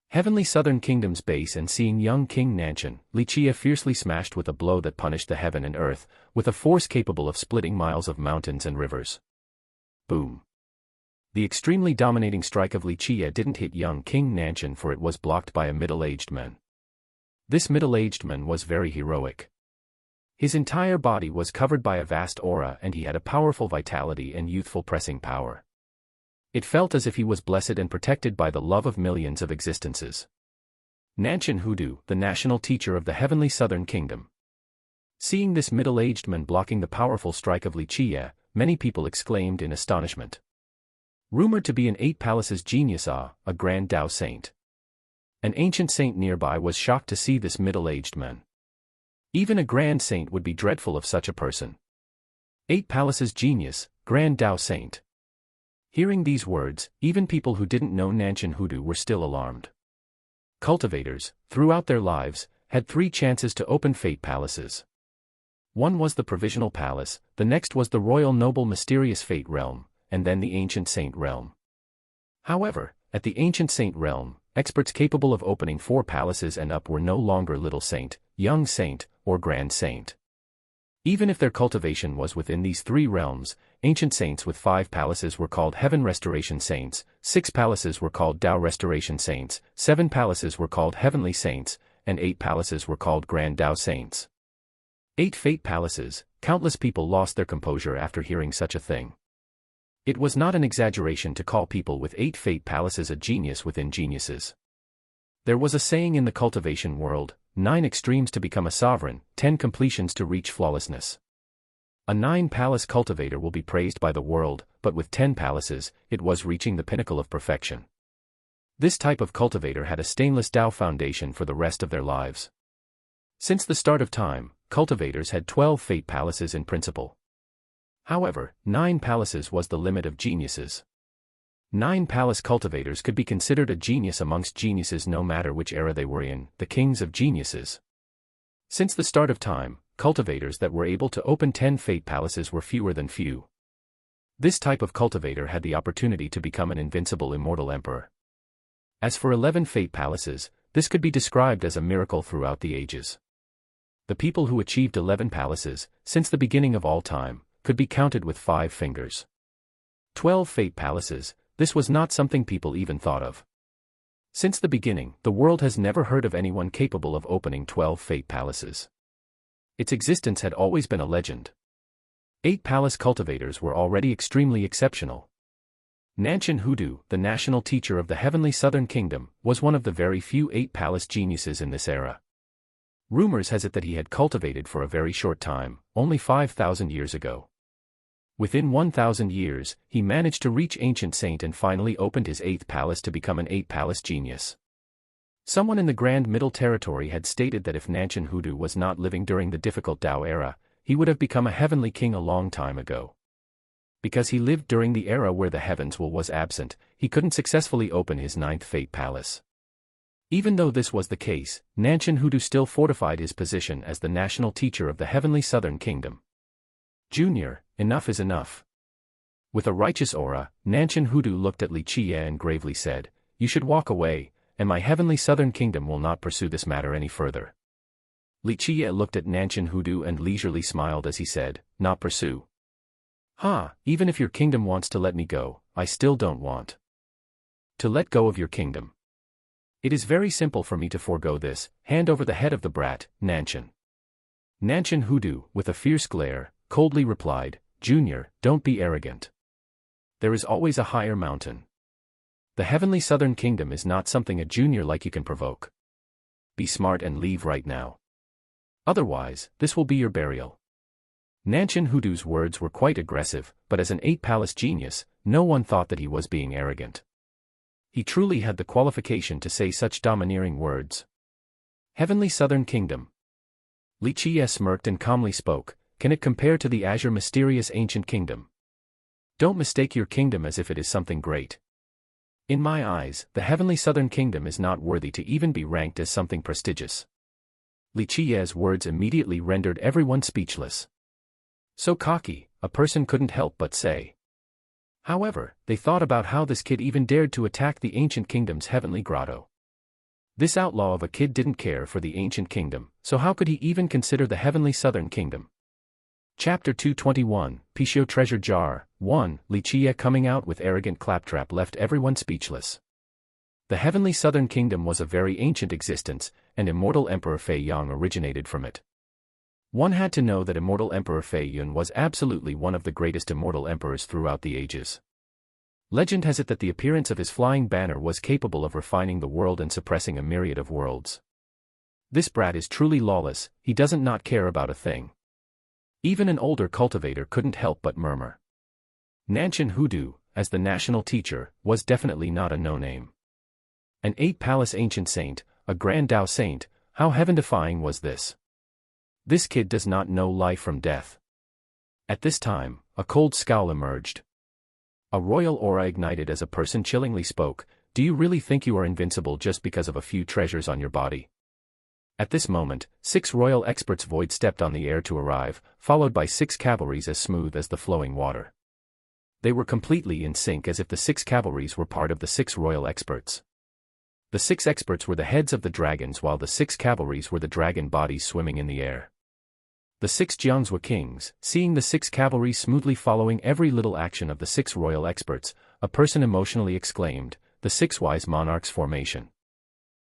heavenly southern kingdom's base and seeing young King Nanshan, Li Qiye fiercely smashed with a blow that punished the heaven and earth, with a force capable of splitting miles of mountains and rivers. Boom. The extremely dominating strike of Li Qiye didn't hit young King Nanshan, for it was blocked by a middle-aged man. This middle-aged man was very heroic. His entire body was covered by a vast aura and he had a powerful vitality and youthful pressing power. It felt as if he was blessed and protected by the love of millions of existences. Nanshan Hudu, the national teacher of the heavenly southern kingdom. Seeing this middle-aged man blocking the powerful strike of Li Qiye, many people exclaimed in astonishment. Rumored to be an 8 palaces genius, a grand Tao saint. An ancient saint nearby was shocked to see this middle-aged man. Even a grand saint would be dreadful of such a person. 8 palaces genius, grand Tao saint. Hearing these words, even people who didn't know Nanshan Hudu were still alarmed. Cultivators, throughout their lives, had 3 chances to open fate palaces. One was the provisional palace, the next was the royal noble mysterious fate realm, and then the ancient saint realm. However, at the ancient saint realm, experts capable of opening 4 palaces and up were no longer little saint, young saint, or grand saint. Even if their cultivation was within these 3 realms, ancient saints with 5 palaces were called heaven restoration saints, 6 palaces were called Tao restoration saints, 7 palaces were called heavenly saints, and 8 palaces were called grand Tao saints. 8 fate palaces, countless people lost their composure after hearing such a thing. It was not an exaggeration to call people with 8 fate palaces a genius within geniuses. There was a saying in the cultivation world, 9 extremes to become a sovereign, 10 completions to reach flawlessness. A 9-palace cultivator will be praised by the world, but with 10 palaces, it was reaching the pinnacle of perfection. This type of cultivator had a stainless Tao foundation for the rest of their lives. Since the start of time, cultivators had 12 fate palaces in principle. However, 9 palaces was the limit of geniuses. 9 palace cultivators could be considered a genius amongst geniuses no matter which era they were in, the kings of geniuses. Since the start of time, cultivators that were able to open 10 fate palaces were fewer than few. This type of cultivator had the opportunity to become an invincible immortal emperor. As for 11 fate palaces, this could be described as a miracle throughout the ages. The people who achieved 11 palaces, since the beginning of all time, could be counted with 5 fingers. 12 fate palaces, this was not something people even thought of. Since the beginning, the world has never heard of anyone capable of opening 12 fate palaces. Its existence had always been a legend. 8 palace cultivators were already extremely exceptional. Nanshan Hudu, the national teacher of the heavenly southern kingdom, was one of the very few 8 palace geniuses in this era. Rumors has it that he had cultivated for a very short time, only 5,000 years ago. Within 1,000 years, he managed to reach ancient saint and finally opened his 8th palace to become an 8-palace genius. Someone in the Grand Middle Territory had stated that if Nanshan Hudu was not living during the difficult Tao era, he would have become a heavenly king a long time ago. Because he lived during the era where the heavens was absent, he couldn't successfully open his 9th fate palace. Even though this was the case, Nanshan Hudu still fortified his position as the national teacher of the heavenly southern kingdom. Junior, enough is enough. With a righteous aura, Nanshan Hudu looked at Li Qiye and gravely said, you should walk away, and my heavenly southern kingdom will not pursue this matter any further. Li Qiye looked at Nanshan Hudu and leisurely smiled as he said, not pursue. Even if your kingdom wants to let me go, I still don't want to let go of your kingdom. It is very simple for me to forego this, hand over the head of the brat, Nanshan. Nanshan Hudu, with a fierce glare, coldly replied, Junior, don't be arrogant. There is always a higher mountain. The heavenly southern kingdom is not something a junior like you can provoke. Be smart and leave right now. Otherwise, this will be your burial. Nanshan Hudu's words were quite aggressive, but as an 8-palace genius, no one thought that he was being arrogant. He truly had the qualification to say such domineering words. Heavenly Southern Kingdom. Li Qiye smirked and calmly spoke, can it compare to the azure mysterious ancient kingdom? Don't mistake your kingdom as if it is something great. In my eyes, the heavenly southern kingdom is not worthy to even be ranked as something prestigious. Li Qiye's words immediately rendered everyone speechless. So cocky, a person couldn't help but say. However, they thought about how this kid even dared to attack the ancient kingdom's heavenly grotto. This outlaw of a kid didn't care for the ancient kingdom, so how could he even consider the heavenly southern kingdom? Chapter 221, Pishio Treasure Jar, 1, Li Qiye coming out with arrogant claptrap left everyone speechless. The heavenly southern kingdom was a very ancient existence, and immortal Emperor Fei Yang originated from it. One had to know that immortal Emperor Fei Yun was absolutely one of the greatest immortal emperors throughout the ages. Legend has it that the appearance of his flying banner was capable of refining the world and suppressing a myriad of worlds. This brat is truly lawless, he doesn't not care about a thing. Even an older cultivator couldn't help but murmur. Nanshan Hudu, as the national teacher, was definitely not a no-name. An 8-palace ancient saint, a grand Tao saint, how heaven-defying was this? This kid does not know life from death. At this time, a cold scowl emerged. A royal aura ignited as a person chillingly spoke, do you really think you are invincible just because of a few treasures on your body? At this moment, 6 royal experts void stepped on the air to arrive, followed by 6 cavalries as smooth as the flowing water. They were completely in sync as if the 6 cavalries were part of the 6 royal experts. The 6 experts were the heads of the dragons while the 6 cavalries were the dragon bodies swimming in the air. The 6 Jiangzhou kings, seeing the 6 cavalry smoothly following every little action of the 6 royal experts, a person emotionally exclaimed, the 6 wise monarchs formation.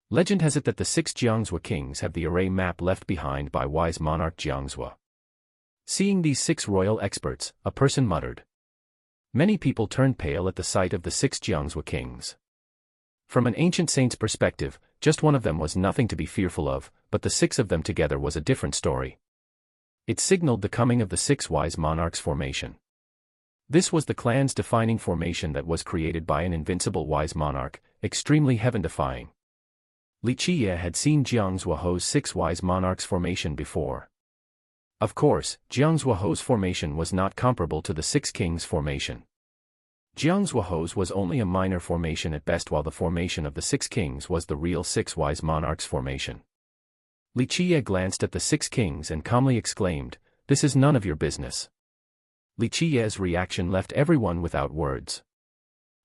Legend has it that the 6 Jiangzhou kings have the array map left behind by wise monarch Jiangzhou. Seeing these 6 royal experts, a person muttered. Many people turned pale at the sight of the 6 Jiangzhou kings. From an ancient saint's perspective, just one of them was nothing to be fearful of, but the 6 of them together was a different story. It signaled the coming of the 6 wise monarchs formation. This was the clan's defining formation that was created by an invincible wise monarch, extremely heaven-defying. Li Qiye had seen Jiangzhou Ho's 6 wise monarchs formation before. Of course, Jiangzhou Ho's formation was not comparable to the 6 kings formation. Jiangzhou Ho's was only a minor formation at best while the formation of the 6 kings was the real 6 wise monarchs formation. Li Qiye glanced at the 6 kings and calmly exclaimed, this is none of your business. Li Qiye's reaction left everyone without words.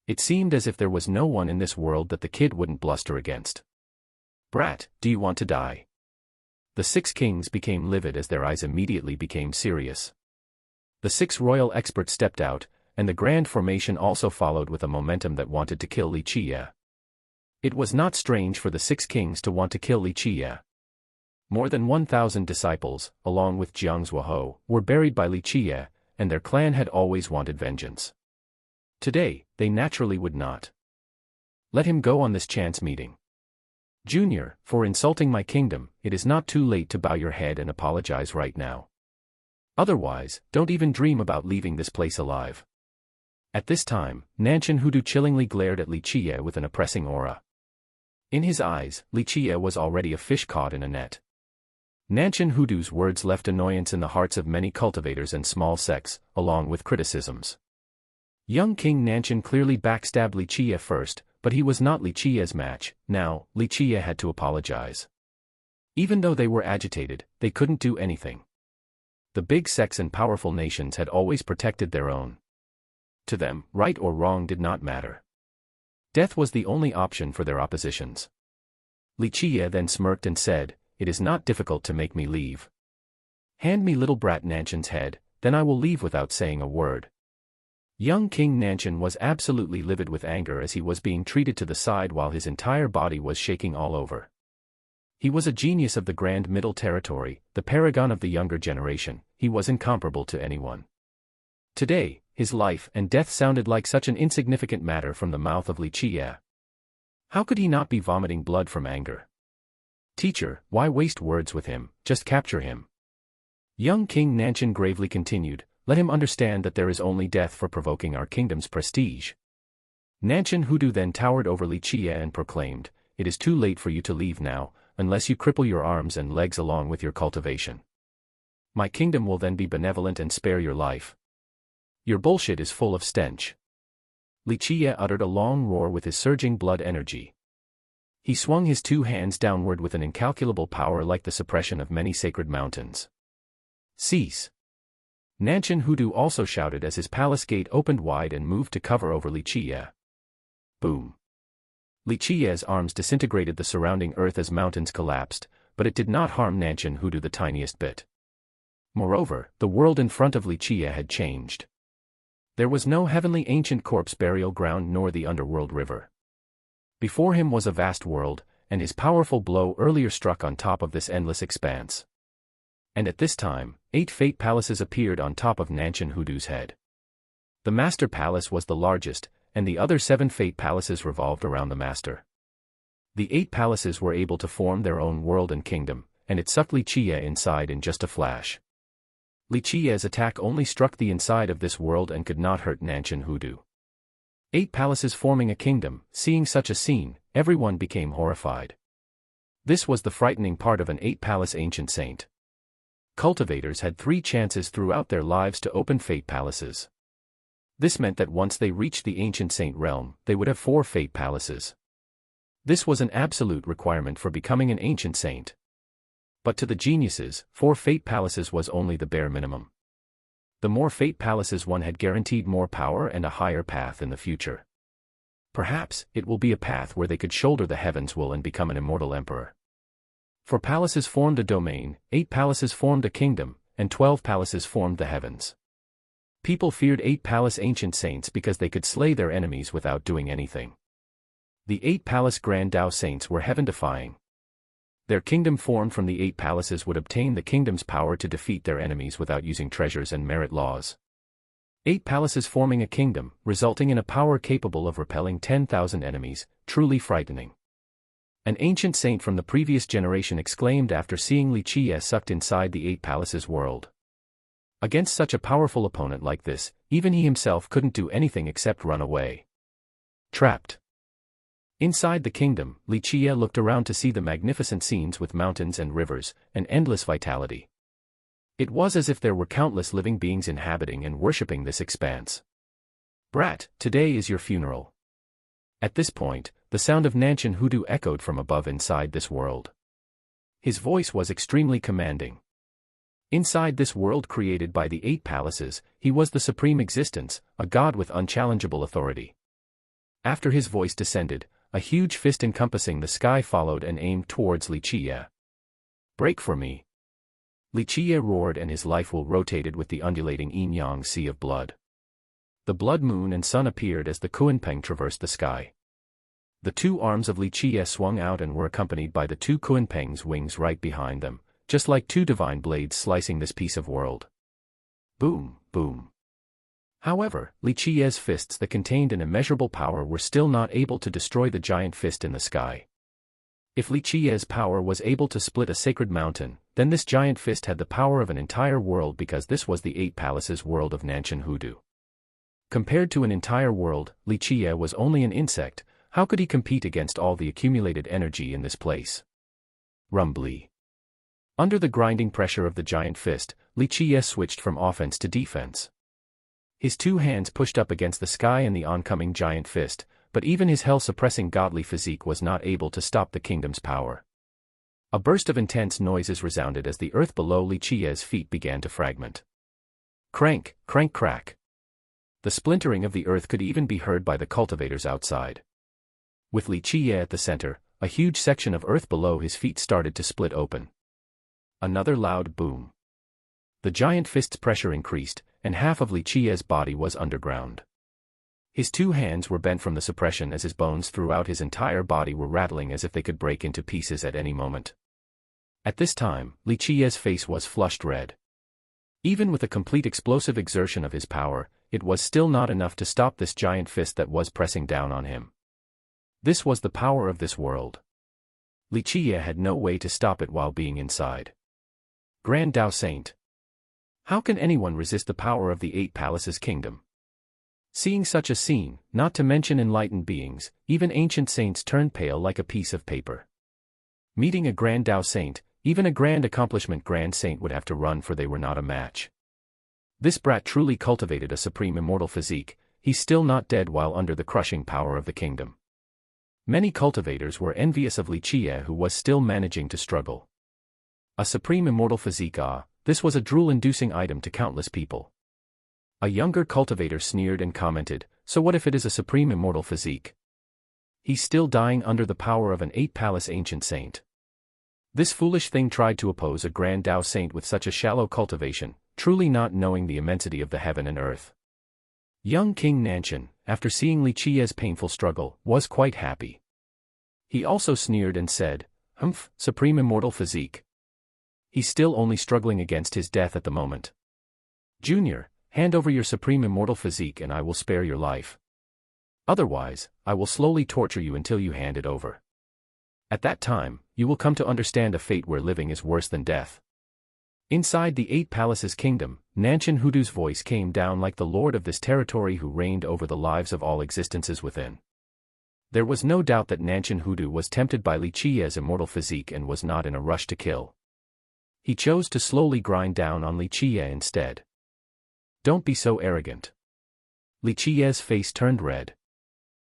It seemed as if there was no one in this world that the kid wouldn't bluster against. Brat, do you want to die? The 6 kings became livid as their eyes immediately became serious. The 6 royal experts stepped out, and the grand formation also followed with a momentum that wanted to kill Li Qiye. It was not strange for the 6 kings to want to kill Li Qiye. More than 1,000 disciples, along with Jiangzhou Ho, were buried by Li Qiye, and their clan had always wanted vengeance. Today, they naturally would not let him go on this chance meeting. Junior, for insulting my kingdom, it is not too late to bow your head and apologize right now. Otherwise, don't even dream about leaving this place alive. At this time, Nanshan Hudu chillingly glared at Li Qiye with an oppressing aura. In his eyes, Li Qiye was already a fish caught in a net. Nanshan Hudu's words left annoyance in the hearts of many cultivators and small sects, along with criticisms. Young King Nanshan clearly backstabbed Li Qiye first, but he was not Li Qiye's match. Now, Li Qiye had to apologize. Even though they were agitated, they couldn't do anything. The big sects and powerful nations had always protected their own. To them, right or wrong did not matter. Death was the only option for their oppositions. Li Qiye then smirked and said, "It is not difficult to make me leave. Hand me little brat Nanshan's head, then I will leave without saying a word." Young King Nanshan was absolutely livid with anger as he was being treated to the side while his entire body was shaking all over. He was a genius of the Grand Middle Territory, the paragon of the younger generation. He was incomparable to anyone. Today, his life and death sounded like such an insignificant matter from the mouth of Li Qiye. How could he not be vomiting blood from anger? "Teacher, why waste words with him, just capture him." Young King Nanshan gravely continued, "Let him understand that there is only death for provoking our kingdom's prestige." Nanshan Hudu then towered over Li Qiye and proclaimed, "It is too late for you to leave now, unless you cripple your arms and legs along with your cultivation. My kingdom will then be benevolent and spare your life. Your bullshit is full of stench." Li Qiye uttered a long roar with his surging blood energy. He swung his two hands downward with an incalculable power like the suppression of many sacred mountains. "Cease!" Nanshan Hudu also shouted as his palace gate opened wide and moved to cover over Li Qiye. Boom! Li Qiye's arms disintegrated the surrounding earth as mountains collapsed, but it did not harm Nanshan Hudu the tiniest bit. Moreover, the world in front of Li Qiye had changed. There was no heavenly ancient corpse burial ground nor the underworld river. Before him was a vast world, and his powerful blow earlier struck on top of this endless expanse. And at this time, 8 fate palaces appeared on top of Nanshan Hudu's head. The Master Palace was the largest, and the other 7 fate palaces revolved around the Master. The 8 palaces were able to form their own world and kingdom, and it sucked Li Qiye inside in just a flash. Li Qiye's attack only struck the inside of this world and could not hurt Nanshan Hudu. 8 palaces forming a kingdom. Seeing such a scene, everyone became horrified. This was the frightening part of an 8-palace ancient saint. Cultivators had 3 chances throughout their lives to open fate palaces. This meant that once they reached the ancient saint realm, they would have 4 fate palaces. This was an absolute requirement for becoming an ancient saint. But to the geniuses, 4 fate palaces was only the bare minimum. The more fate palaces one had guaranteed more power and a higher path in the future. Perhaps, it will be a path where they could shoulder the heavens will and become an immortal emperor. 4 palaces formed a domain, 8 palaces formed a kingdom, and 12 palaces formed the heavens. People feared 8-palace ancient saints because they could slay their enemies without doing anything. The 8-palace Grand Tao saints were heaven-defying. Their kingdom formed from the 8 palaces would obtain the kingdom's power to defeat their enemies without using treasures and merit laws. 8 palaces forming a kingdom, resulting in a power capable of repelling 10,000 enemies, truly frightening. An ancient saint from the previous generation exclaimed after seeing Li Qiye sucked inside the 8 palaces world. Against such a powerful opponent like this, even he himself couldn't do anything except run away. Trapped. Inside the kingdom, Li Qiye looked around to see the magnificent scenes with mountains and rivers, and endless vitality. It was as if there were countless living beings inhabiting and worshipping this expanse. "Brat, today is your funeral." At this point, the sound of Nanshan Hudu echoed from above inside this world. His voice was extremely commanding. Inside this world created by the 8 palaces, he was the supreme existence, a god with unchallengeable authority. After his voice descended, a huge fist encompassing the sky followed and aimed towards Li Qiye. "Break for me." Li Qiye roared and his life will rotated with the undulating yin-yang sea of blood. The blood moon and sun appeared as the Kuanpeng traversed the sky. The 2 arms of Li Qiye swung out and were accompanied by the 2 Kuanpeng's wings right behind them, just like 2 divine blades slicing this piece of world. Boom, boom. However, Li Qiye's fists that contained an immeasurable power were still not able to destroy the giant fist in the sky. If Li Qiye's power was able to split a sacred mountain, then this giant fist had the power of an entire world because this was the 8 palaces world of Nanshan Hudu. Compared to an entire world, Li Qiye was only an insect. How could he compete against all the accumulated energy in this place? Rumbly. Under the grinding pressure of the giant fist, Li Qiye switched from offense to defense. His 2 hands pushed up against the sky and the oncoming giant fist, but even his hell-suppressing godly physique was not able to stop the kingdom's power. A burst of intense noises resounded as the earth below Li Qiye's feet began to fragment. Crank, crank, crack. The splintering of the earth could even be heard by the cultivators outside. With Li Qiye at the center, a huge section of earth below his feet started to split open. Another loud boom. The giant fist's pressure increased, and half of Li Qiye's body was underground. His two hands were bent from the suppression as his bones throughout his entire body were rattling as if they could break into pieces at any moment. At this time, Li Qiye's face was flushed red. Even with the complete explosive exertion of his power, it was still not enough to stop this giant fist that was pressing down on him. This was the power of this world. Li Qiye had no way to stop it while being inside. Grand Tao Saint. How can anyone resist the power of the Eight Palaces Kingdom? Seeing such a scene, not to mention enlightened beings, even ancient saints turned pale like a piece of paper. Meeting a Grand Tao Saint, even a grand accomplishment Grand Saint would have to run, for they were not a match. This brat truly cultivated a supreme immortal physique. He's still not dead while under the crushing power of the kingdom. Many cultivators were envious of Li Qiye, who was still managing to struggle. A supreme immortal physique, this was a drool-inducing item to countless people. A younger cultivator sneered and commented, so what if it is a supreme immortal physique? He's still dying under the power of an eight-palace ancient saint. This foolish thing tried to oppose a Grand Tao Saint with such a shallow cultivation, truly not knowing the immensity of the heaven and earth. Young King Nanshan, after seeing Li Qiye's painful struggle, was quite happy. He also sneered and said, "Humph, supreme immortal physique. He's still only struggling against his death at the moment. Junior, hand over your supreme immortal physique and I will spare your life. Otherwise, I will slowly torture you until you hand it over. At that time, you will come to understand a fate where living is worse than death." Inside the Eight Palaces Kingdom, Nanshan Hudu's voice came down like the lord of this territory who reigned over the lives of all existences within. There was no doubt that Nanshan Hudu was tempted by Li Qiye's immortal physique and was not in a rush to kill. He chose to slowly grind down on Li Qiye instead. "Don't be so arrogant." Li Qiye's face turned red.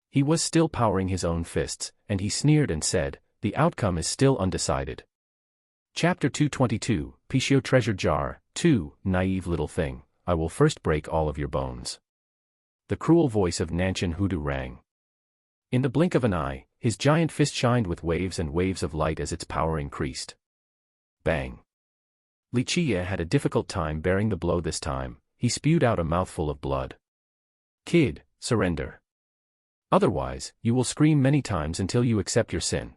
He was still powering his own fists, and he sneered and said, "The outcome is still undecided." Chapter 222, Pishio Treasure Jar, 2, Naive little thing, I will first break all of your bones. The cruel voice of Nanshan Hudu rang. In the blink of an eye, his giant fist shined with waves and waves of light as its power increased. Bang! Li Qiye had a difficult time bearing the blow this time. He spewed out a mouthful of blood. "Kid, surrender. Otherwise, you will scream many times until you accept your sin."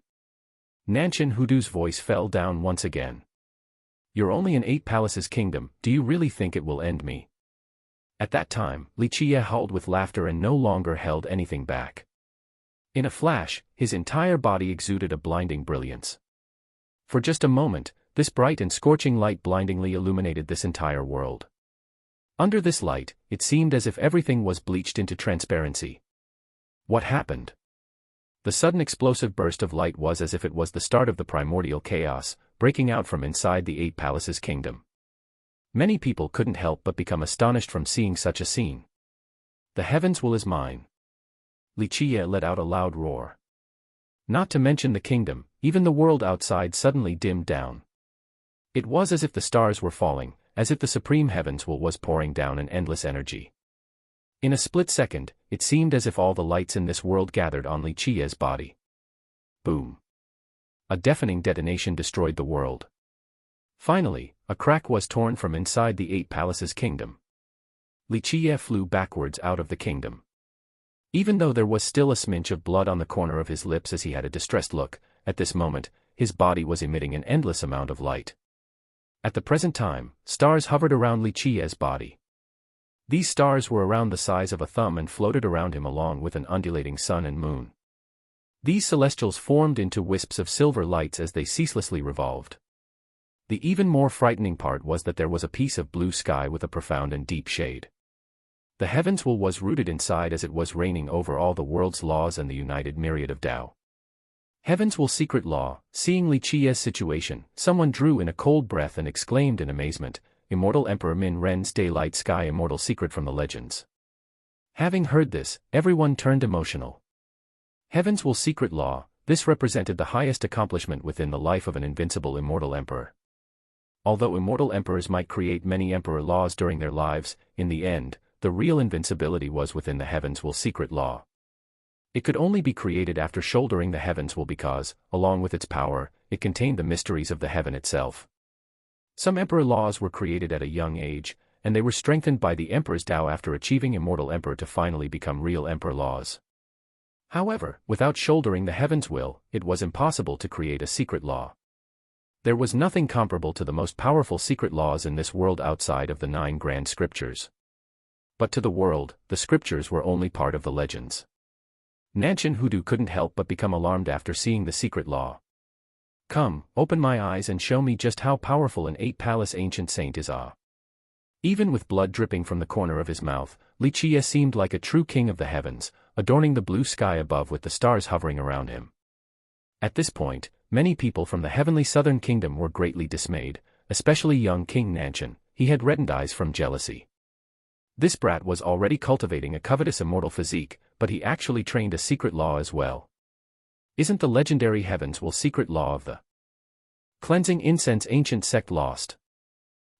Nanshan Hudu's voice fell down once again. "You're only in Eight Palaces Kingdom, do you really think it will end me?" At that time, Li Qiye howled with laughter and no longer held anything back. In a flash, his entire body exuded a blinding brilliance. For just a moment, this bright and scorching light blindingly illuminated this entire world. Under this light, it seemed as if everything was bleached into transparency. What happened? The sudden explosive burst of light was as if it was the start of the primordial chaos, breaking out from inside the Eight Palaces Kingdom. Many people couldn't help but become astonished from seeing such a scene. "The heavens will is mine." Li Qiye let out a loud roar. Not to mention the kingdom, even the world outside suddenly dimmed down. It was as if the stars were falling, as if the supreme heavens was pouring down an endless energy. In a split second, it seemed as if all the lights in this world gathered on Li Qiye's body. Boom! A deafening detonation destroyed the world. Finally, a crack was torn from inside the Eight Palaces Kingdom. Li Qiye flew backwards out of the kingdom. Even though there was still a smidge of blood on the corner of his lips as he had a distressed look, at this moment, his body was emitting an endless amount of light. At the present time, stars hovered around Li Qiye's body. These stars were around the size of a thumb and floated around him along with an undulating sun and moon. These celestials formed into wisps of silver lights as they ceaselessly revolved. The even more frightening part was that there was a piece of blue sky with a profound and deep shade. The heavens was rooted inside as it was reigning over all the world's laws and the united myriad of Tao. Heaven's secret law. Seeing Li Qiye's situation, someone drew in a cold breath and exclaimed in amazement, "Immortal Emperor Min Ren's daylight sky immortal secret from the legends." Having heard this, everyone turned emotional. Heaven's secret law, this represented the highest accomplishment within the life of an invincible immortal emperor. Although immortal emperors might create many emperor laws during their lives, in the end, the real invincibility was within the Heaven's secret law. It could only be created after shouldering the heavens because, along with its power, it contained the mysteries of the heaven itself. Some emperor laws were created at a young age, and they were strengthened by the emperor's Tao after achieving immortal emperor to finally become real emperor laws. However, without shouldering the heaven's will, it was impossible to create a secret law. There was nothing comparable to the most powerful secret laws in this world outside of the 9 grand scriptures. But to the world, the scriptures were only part of the legends. Nanshan Hoodoo couldn't help but become alarmed after seeing the secret law. Come, open my eyes and show me just how powerful an 8-palace ancient saint is. Even with blood dripping from the corner of his mouth, Li Chia seemed like a true king of the heavens, adorning the blue sky above with the stars hovering around him. At this point, many people from the heavenly southern kingdom were greatly dismayed, especially young King Nanshan. He had reddened eyes from jealousy. This brat was already cultivating a covetous immortal physique, but he actually trained a secret law as well. Isn't the legendary heavens will secret law of the cleansing incense ancient sect lost?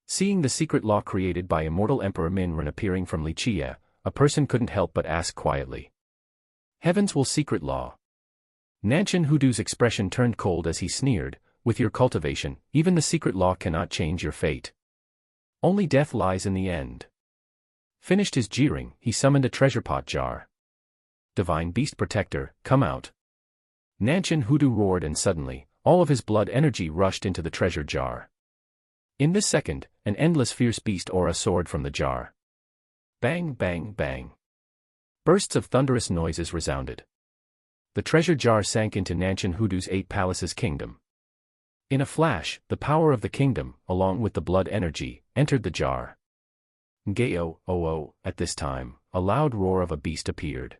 Seeing the secret law created by immortal Emperor Minran appearing from Li Chia, a person couldn't help but ask quietly. Heavens will secret law. Nanshan Hoodoo's expression turned cold as he sneered, with your cultivation, even the secret law cannot change your fate. Only death lies in the end. Finished his jeering, he summoned a treasure pot jar. Divine Beast Protector, come out. Nanshan Hoodoo roared and suddenly, all of his blood energy rushed into the treasure jar. In this second, an endless fierce beast aura soared from the jar. Bang, bang, bang. Bursts of thunderous noises resounded. The treasure jar sank into Nanshan Hoodoo's 8 palaces kingdom. In a flash, the power of the kingdom, along with the blood energy, entered the jar. Ngao, oh, at this time, a loud roar of a beast appeared.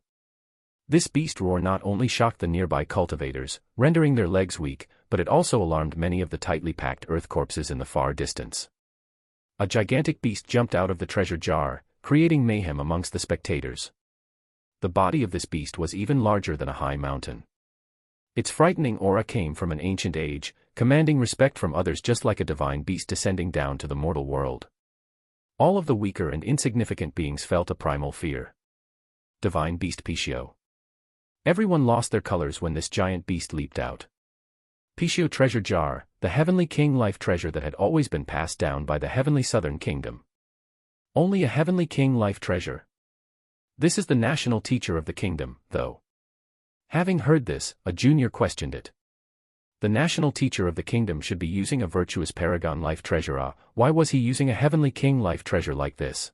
This beast roar not only shocked the nearby cultivators, rendering their legs weak, but it also alarmed many of the tightly packed earth corpses in the far distance. A gigantic beast jumped out of the treasure jar, creating mayhem amongst the spectators. The body of this beast was even larger than a high mountain. Its frightening aura came from an ancient age, commanding respect from others just like a divine beast descending down to the mortal world. All of the weaker and insignificant beings felt a primal fear. Divine Beast Pishio. Everyone lost their colors when this giant beast leaped out. Pishio Treasure Jar, the heavenly king life treasure that had always been passed down by the heavenly southern kingdom. Only a heavenly king life treasure. This is the national teacher of the kingdom, though. Having heard this, a junior questioned it. The national teacher of the kingdom should be using a virtuous paragon life treasure. Why was he using a heavenly king life treasure like this?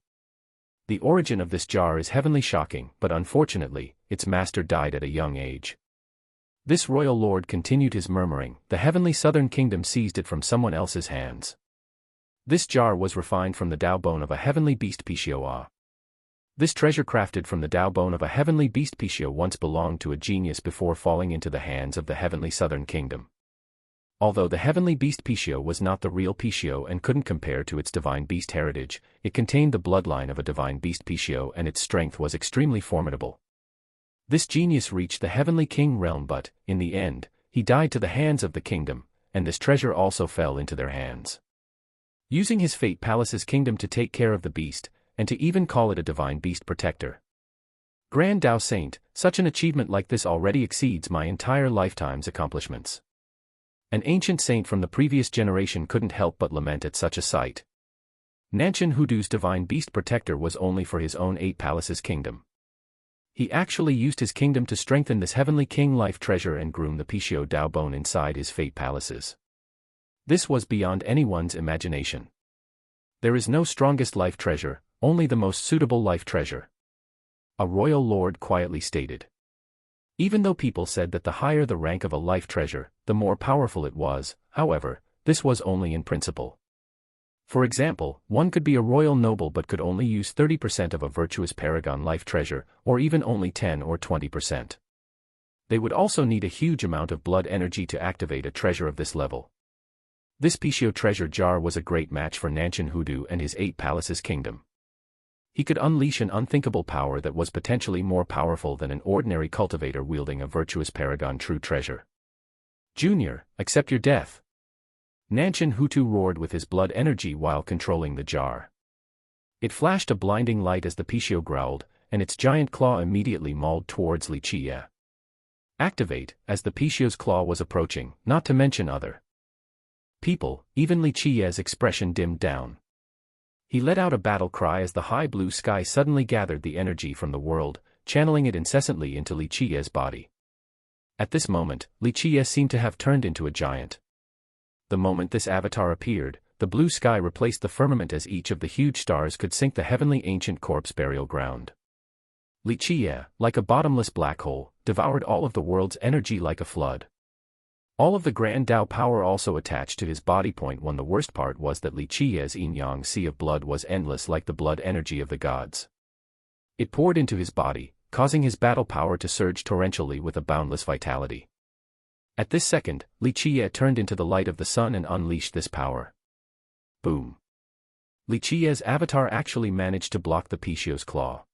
The origin of this jar is heavenly shocking, but unfortunately, its master died at a young age. This royal lord continued his murmuring. The heavenly southern kingdom seized it from someone else's hands. This jar was refined from the Dao bone of a heavenly beast Pishio. This treasure crafted from the Dao bone of a heavenly beast Pishio once belonged to a genius before falling into the hands of the heavenly southern kingdom. Although the heavenly beast Pishio was not the real Pishio and couldn't compare to its divine beast heritage, it contained the bloodline of a divine beast Pishio and its strength was extremely formidable. This genius reached the heavenly king realm but, in the end, he died to the hands of the kingdom, and this treasure also fell into their hands. Using his fate palace's kingdom to take care of the beast, and to even call it a divine beast protector. Grand Dao Saint, such an achievement like this already exceeds my entire lifetime's accomplishments. An ancient saint from the previous generation couldn't help but lament at such a sight. Nanshan Hoodoo's divine beast protector was only for his own 8 palaces kingdom. He actually used his kingdom to strengthen this heavenly king life treasure and groom the Pishio Dao bone inside his fate palaces. This was beyond anyone's imagination. There is no strongest life treasure, only the most suitable life treasure. A royal lord quietly stated. Even though people said that the higher the rank of a life treasure, the more powerful it was, however, this was only in principle. For example, one could be a royal noble but could only use 30% of a virtuous paragon life treasure, or even only 10 or 20%. They would also need a huge amount of blood energy to activate a treasure of this level. This Pishio treasure jar was a great match for Nanshan Hoodoo and his 8 palaces kingdom. He could unleash an unthinkable power that was potentially more powerful than an ordinary cultivator wielding a virtuous paragon true treasure. Junior, accept your death. Nanshan Hoodoo roared with his blood energy while controlling the jar. It flashed a blinding light as the Pishio growled, and its giant claw immediately mauled towards Li Qiye. Activate, as the Pishio's claw was approaching, not to mention other people. Even Li Qiye's expression dimmed down. He let out a battle cry as the high blue sky suddenly gathered the energy from the world, channeling it incessantly into Li Qiye's body. At this moment, Li Qiye seemed to have turned into a giant. The moment this avatar appeared, the blue sky replaced the firmament as each of the huge stars could sink the heavenly ancient corpse burial ground. Li Qiye, like a bottomless black hole, devoured all of the world's energy like a flood. All of the grand Tao power also attached to his body. Point 1. The worst part was that Li Qiye's yin-yang sea of blood was endless like the blood energy of the gods. It poured into his body, causing his battle power to surge torrentially with a boundless vitality. At this second, Li Qiye turned into the light of the sun and unleashed this power. Boom! Li Qiye's avatar actually managed to block the Pishio's claw.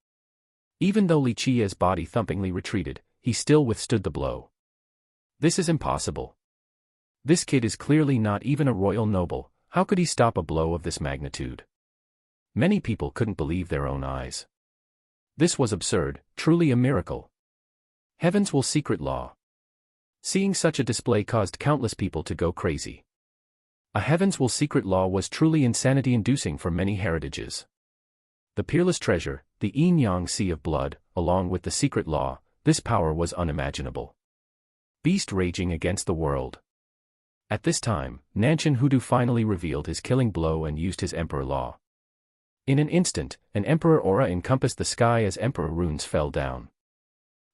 Even though Li Qiye's body thumpingly retreated, he still withstood the blow. This is impossible. This kid is clearly not even a royal noble. How could he stop a blow of this magnitude? Many people couldn't believe their own eyes. This was absurd, truly a miracle. Heaven's will secret law. Seeing such a display caused countless people to go crazy. A heaven's will secret law was truly insanity-inducing for many heritages. The peerless treasure, the yin-yang sea of blood, along with the secret law, this power was unimaginable. Beast raging against the world. At this time, Nanshan Hudu finally revealed his killing blow and used his emperor law. In an instant, an emperor aura encompassed the sky as emperor runes fell down.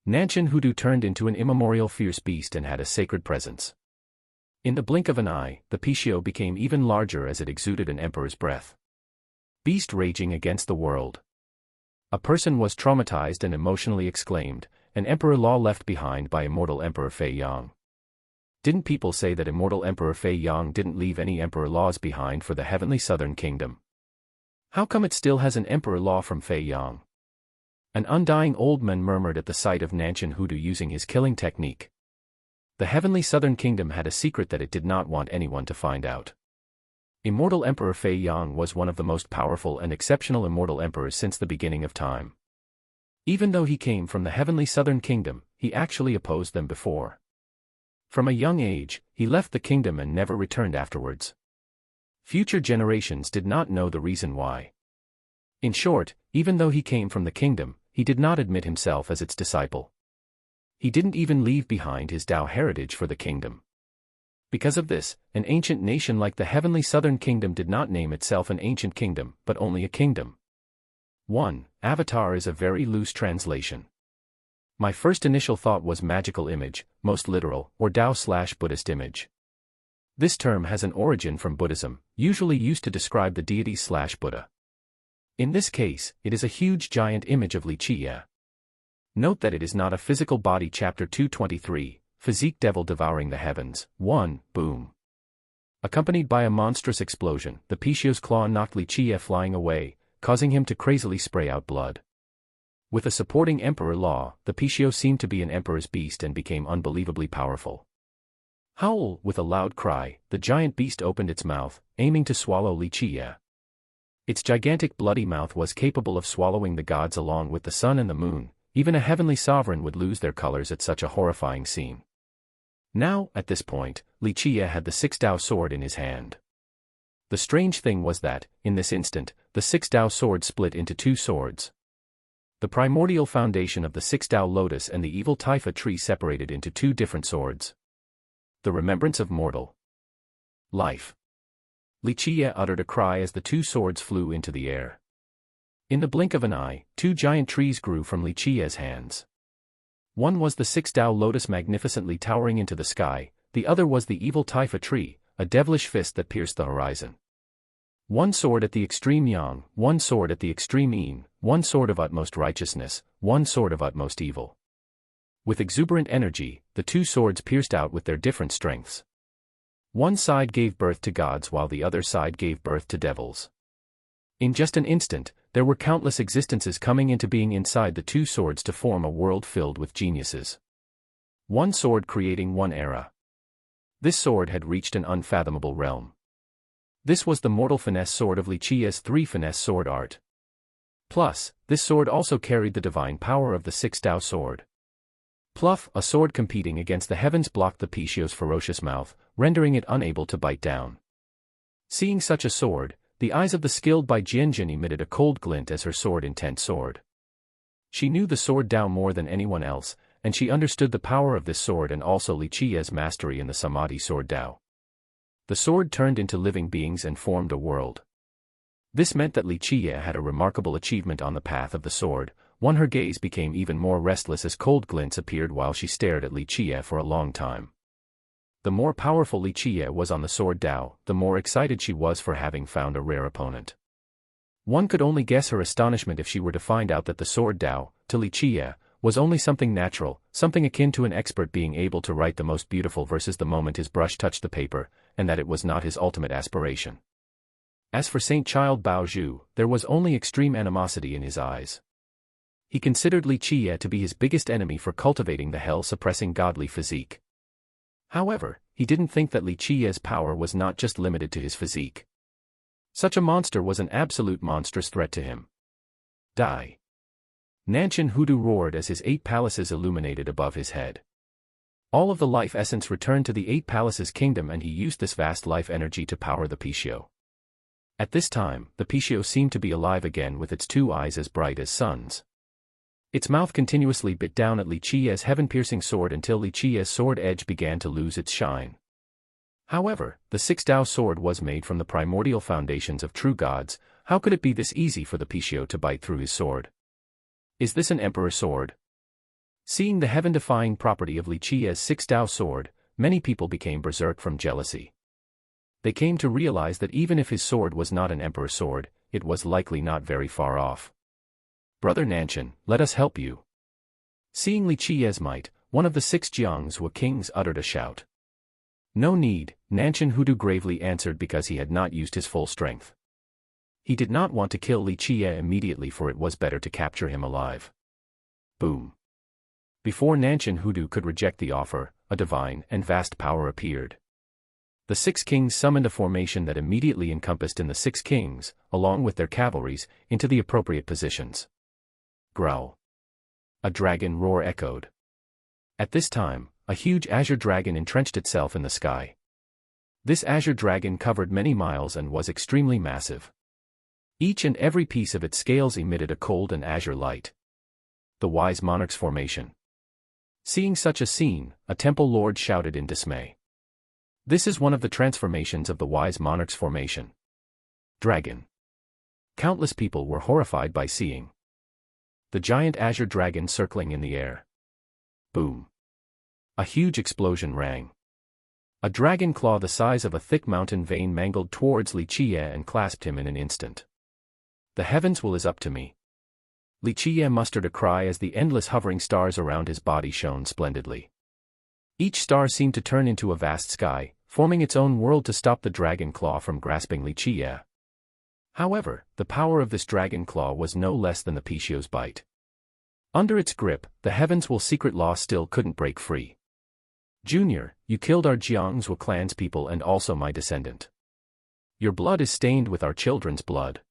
Nanshan Hudu turned into an immemorial fierce beast and had a sacred presence. In the blink of an eye, the Pishio became even larger as it exuded an emperor's breath. Beast raging against the world. A person was traumatized and emotionally exclaimed, an emperor law left behind by immortal Emperor Fei Yang. Didn't people say that immortal Emperor Fei Yang didn't leave any emperor laws behind for the heavenly southern kingdom? How come it still has an emperor law from Fei Yang? An undying old man murmured at the sight of Nanshan Hudu using his killing technique. The heavenly southern kingdom had a secret that it did not want anyone to find out. Immortal Emperor Fei Yang was one of the most powerful and exceptional immortal emperors since the beginning of time. Even though he came from the heavenly southern kingdom, he actually opposed them before. From a young age, he left the kingdom and never returned afterwards. Future generations did not know the reason why. In short, even though he came from the kingdom, he did not admit himself as its disciple. He didn't even leave behind his Tao heritage for the kingdom. Because of this, an ancient nation like the heavenly southern kingdom did not name itself an ancient kingdom, but only a kingdom. 1. Avatar is a very loose translation. My first initial thought was magical image, most literal, or Tao/Buddhist image. This term has an origin from Buddhism, usually used to describe the deity/Buddha. In this case, it is a huge giant image of Li Qiye. Note that it is not a physical body. Chapter 223, Physique Devil Devouring the Heavens, 1, Boom. Accompanied by a monstrous explosion, the Pishio's claw knocked Li Qiye flying away, causing him to crazily spray out blood. With a supporting emperor law, the Pishio seemed to be an emperor's beast and became unbelievably powerful. Howl! With a loud cry, the giant beast opened its mouth, aiming to swallow Li Qiye. Its gigantic bloody mouth was capable of swallowing the gods along with the sun and the moon. Even a heavenly sovereign would lose their colors at such a horrifying scene. Now, at this point, Li Qiye had the six Tao sword in his hand. The strange thing was that, in this instant, the six Tao sword split into two swords. The primordial foundation of the six Tao lotus and the evil Taifa tree separated into two different swords. The remembrance of mortal life. Li Qiye uttered a cry as the two swords flew into the air. In the blink of an eye, two giant trees grew from Li Qiye's hands. One was the six Tao lotus magnificently towering into the sky, the other was the evil Taifa tree, a devilish fist that pierced the horizon. One sword at the extreme yang, one sword at the extreme yin, one sword of utmost righteousness, one sword of utmost evil. With exuberant energy, the two swords pierced out with their different strengths. One side gave birth to gods while the other side gave birth to devils. In just an instant, there were countless existences coming into being inside the two swords to form a world filled with geniuses. One sword creating one era. This sword had reached an unfathomable realm. This was the mortal finesse sword of Li Qiye's three finesse sword art. Plus, this sword also carried the divine power of the six Tao sword. Pluff, a sword competing against the heavens, blocked the Pishio's ferocious mouth, rendering it unable to bite down. Seeing such a sword, the eyes of the skilled Bai Jianjin emitted a cold glint as her sword intent soared. She knew the sword Tao more than anyone else, and she understood the power of this sword and also Li Qiye's mastery in the Samadhi sword Tao. The sword turned into living beings and formed a world. This meant that Li Qiye had a remarkable achievement on the path of the sword. One, her gaze became even more restless as cold glints appeared while she stared at Li Qiye for a long time. The more powerful Li Qiye was on the sword Tao, the more excited she was for having found a rare opponent. One could only guess her astonishment if she were to find out that the sword Tao, to Li Qiye, was only something natural, something akin to an expert being able to write the most beautiful verses the moment his brush touched the paper, and that it was not his ultimate aspiration. As for Saint Child Bao Zhu, there was only extreme animosity in his eyes. He considered Li Qiye to be his biggest enemy for cultivating the hell-suppressing godly physique. However, he didn't think that Li Qiye's power was not just limited to his physique. Such a monster was an absolute monstrous threat to him. Die! Nanshan Hudu roared as his 8 palaces illuminated above his head. All of the life essence returned to the 8 palaces kingdom, and he used this vast life energy to power the Pishio. At this time, the Pishio seemed to be alive again with its 2 eyes as bright as suns. Its mouth continuously bit down at Li Qiye's heaven-piercing sword until Li Qiye's sword edge began to lose its shine. However, the 6 Tao sword was made from the primordial foundations of true gods. How could it be this easy for the Pishio to bite through his sword? Is this an emperor sword? Seeing the heaven-defying property of Li Qiye's 6 Tao sword, many people became berserk from jealousy. They came to realize that even if his sword was not an emperor sword, it was likely not very far off. Brother Nanshan, let us help you. Seeing Li Qiye's might, one of the 6 Jiangzhou kings uttered a shout. No need, Nanshan Hudu gravely answered, because he had not used his full strength. He did not want to kill Li Qiye immediately, for it was better to capture him alive. Boom. Before Nanshan Hudu could reject the offer, a divine and vast power appeared. The 6 kings summoned a formation that immediately encompassed in the 6 kings, along with their cavalries, into the appropriate positions. Growl. A dragon roar echoed. At this time, a huge azure dragon entrenched itself in the sky. This azure dragon covered many miles and was extremely massive. Each and every piece of its scales emitted a cold and azure light. The wise monarch's formation. Seeing such a scene, a temple lord shouted in dismay. This is one of the transformations of the wise monarch's formation. Dragon. Countless people were horrified by seeing the giant azure dragon circling in the air. Boom. A huge explosion rang. A dragon claw the size of a thick mountain vein mangled towards Li Qiye and clasped him in an instant. The heavens will is up to me. Li Qiye mustered a cry as the endless hovering stars around his body shone splendidly. Each star seemed to turn into a vast sky, forming its own world to stop the dragon claw from grasping Li Qiye. However, the power of this dragon claw was no less than the Pishio's bite. Under its grip, the heavens will secret law still couldn't break free. Junior, you killed our Jiangzhou clan's people and also my descendant. Your blood is stained with our children's blood.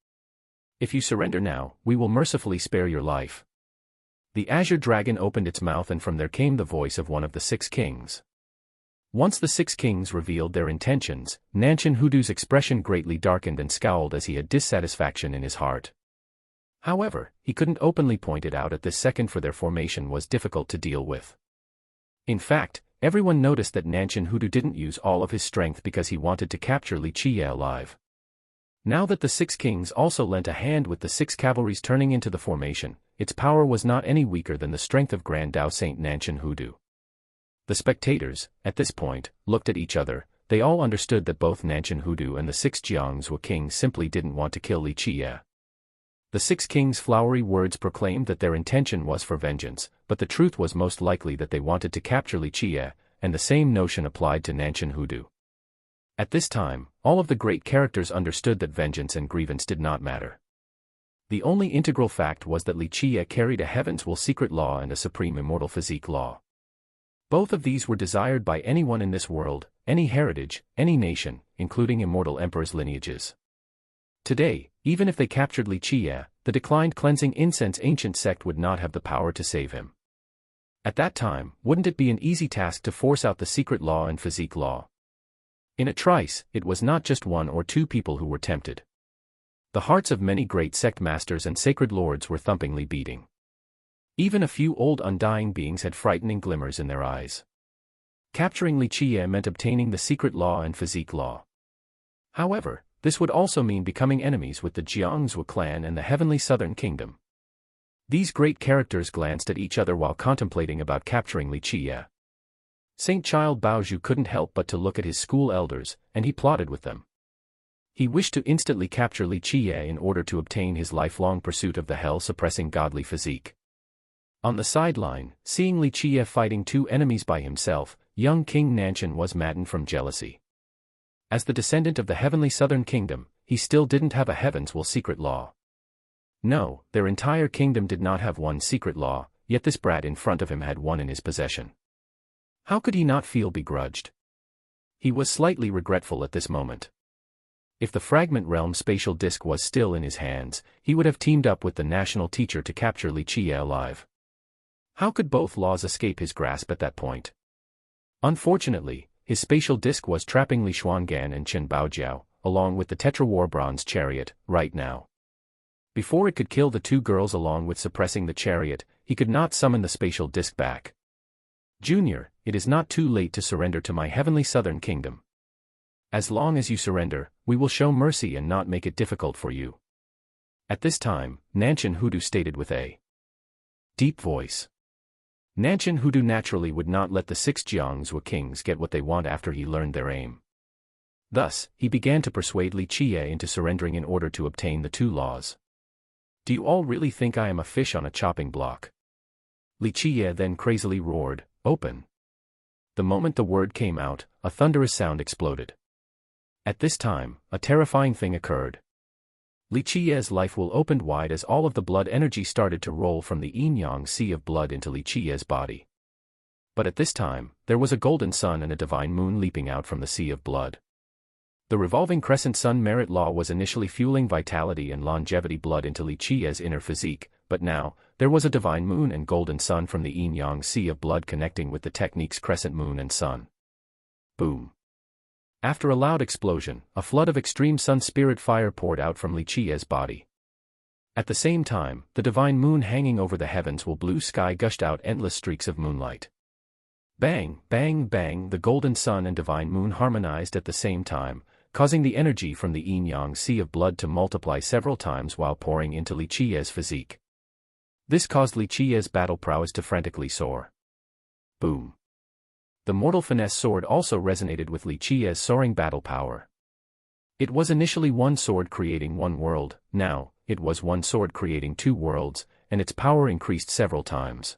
If you surrender now, we will mercifully spare your life. The azure dragon opened its mouth, and from there came the voice of one of the 6 kings. Once the 6 kings revealed their intentions, Nanshan Hudu's expression greatly darkened and scowled as he had dissatisfaction in his heart. However, he couldn't openly point it out at this second, for their formation was difficult to deal with. In fact, everyone noticed that Nanshan Hudu didn't use all of his strength because he wanted to capture Li Qiye alive. Now that the 6 kings also lent a hand with the 6 cavalries turning into the formation, its power was not any weaker than the strength of Grand Tao Saint Nanshan Hudu. The spectators, at this point, looked at each other. They all understood that both Nanshan Hudu and the 6 Jiangzhou kings simply didn't want to kill Li Qiye. The 6 kings' flowery words proclaimed that their intention was for vengeance, but the truth was most likely that they wanted to capture Li Qiye, and the same notion applied to Nanshan Hudu. At this time, all of the great characters understood that vengeance and grievance did not matter. The only integral fact was that Li Qiye carried a heavens will secret law and a supreme immortal physique law. Both of these were desired by anyone in this world, any heritage, any nation, including immortal emperors' lineages. Today, even if they captured Li Qie, the declined cleansing incense ancient sect would not have the power to save him. At that time, wouldn't it be an easy task to force out the secret law and physique law? In a trice, it was not just one or two people who were tempted. The hearts of many great sect masters and sacred lords were thumpingly beating. Even a few old undying beings had frightening glimmers in their eyes. Capturing Li Qie meant obtaining the secret law and physique law. However, this would also mean becoming enemies with the Jiangzhou clan and the Heavenly Southern Kingdom. These great characters glanced at each other while contemplating about capturing Li Qie. Saint Child Baozhu couldn't help but to look at his school elders, and he plotted with them. He wished to instantly capture Li Qie in order to obtain his lifelong pursuit of the hell-suppressing godly physique. On the sideline, seeing Li Qie fighting two enemies by himself, young King Nanshan was maddened from jealousy. As the descendant of the Heavenly Southern Kingdom, he still didn't have a Heaven's Will secret law. No, their entire kingdom did not have one secret law, yet this brat in front of him had one in his possession. How could he not feel begrudged? He was slightly regretful at this moment. If the Fragment Realm spatial disc was still in his hands, he would have teamed up with the national teacher to capture Li Qie alive. How could both laws escape his grasp at that point? Unfortunately, his spatial disc was trapping Li Xuangan and Chen Baojiao, along with the Tetra-War Bronze Chariot, right now. Before it could kill the two girls along with suppressing the chariot, he could not summon the spatial disc back. Junior, it is not too late to surrender to my Heavenly Southern Kingdom. As long as you surrender, we will show mercy and not make it difficult for you. At this time, Nanshan Hudu stated with a deep voice. Nanshan Hudu naturally would not let the 6 Jiangzhou kings get what they want after he learned their aim. Thus, he began to persuade Li Qie into surrendering in order to obtain the two laws. Do you all really think I am a fish on a chopping block? Li Qie then crazily roared, "Open!" The moment the word came out, a thunderous sound exploded. At this time, a terrifying thing occurred. Li Qie's life will opened wide as all of the blood energy started to roll from the yin-yang sea of blood into Li Qie's body. But at this time, there was a golden sun and a divine moon leaping out from the sea of blood. The revolving crescent sun merit law was initially fueling vitality and longevity blood into Li Qie's inner physique, but now, there was a divine moon and golden sun from the yin-yang sea of blood connecting with the technique's crescent moon and sun. Boom. After a loud explosion, a flood of extreme sun spirit fire poured out from Li Qie's body. At the same time, the divine moon hanging over the heavens while blue sky gushed out endless streaks of moonlight. Bang, bang, bang, the golden sun and divine moon harmonized at the same time, causing the energy from the yin-yang sea of blood to multiply several times while pouring into Li Qie's physique. This caused Li Qie's battle prowess to frantically soar. Boom. The mortal finesse sword also resonated with Li Qie's soaring battle power. It was initially one sword creating one world, now, it was one sword creating two worlds, and its power increased several times.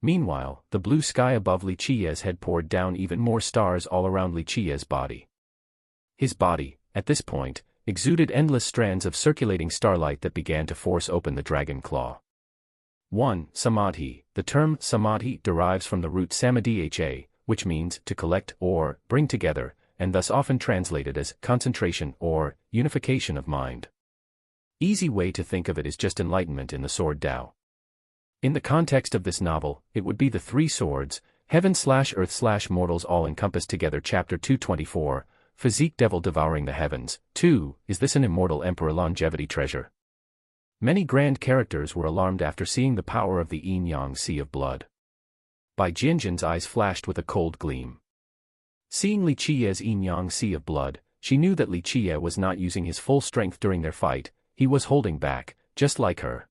Meanwhile, the blue sky above Li Qie's head poured down even more stars all around Li Qie's body. His body, at this point, exuded endless strands of circulating starlight that began to force open the dragon claw. 1. Samadhi. The term samadhi derives from the root samadhi, which means to collect or bring together, and thus often translated as concentration or unification of mind. Easy way to think of it is just enlightenment in the sword Tao. In the context of this novel, it would be the three swords, heaven/earth/mortals all encompassed together. Chapter 224, Physique Devil Devouring the Heavens. 2. Is this an immortal emperor longevity treasure? Many grand characters were alarmed after seeing the power of the yin-yang sea of blood. Bai Jianjin's eyes flashed with a cold gleam. Seeing Li Qie's yin-yang sea of blood, she knew that Li Qie was not using his full strength during their fight, he was holding back, just like her.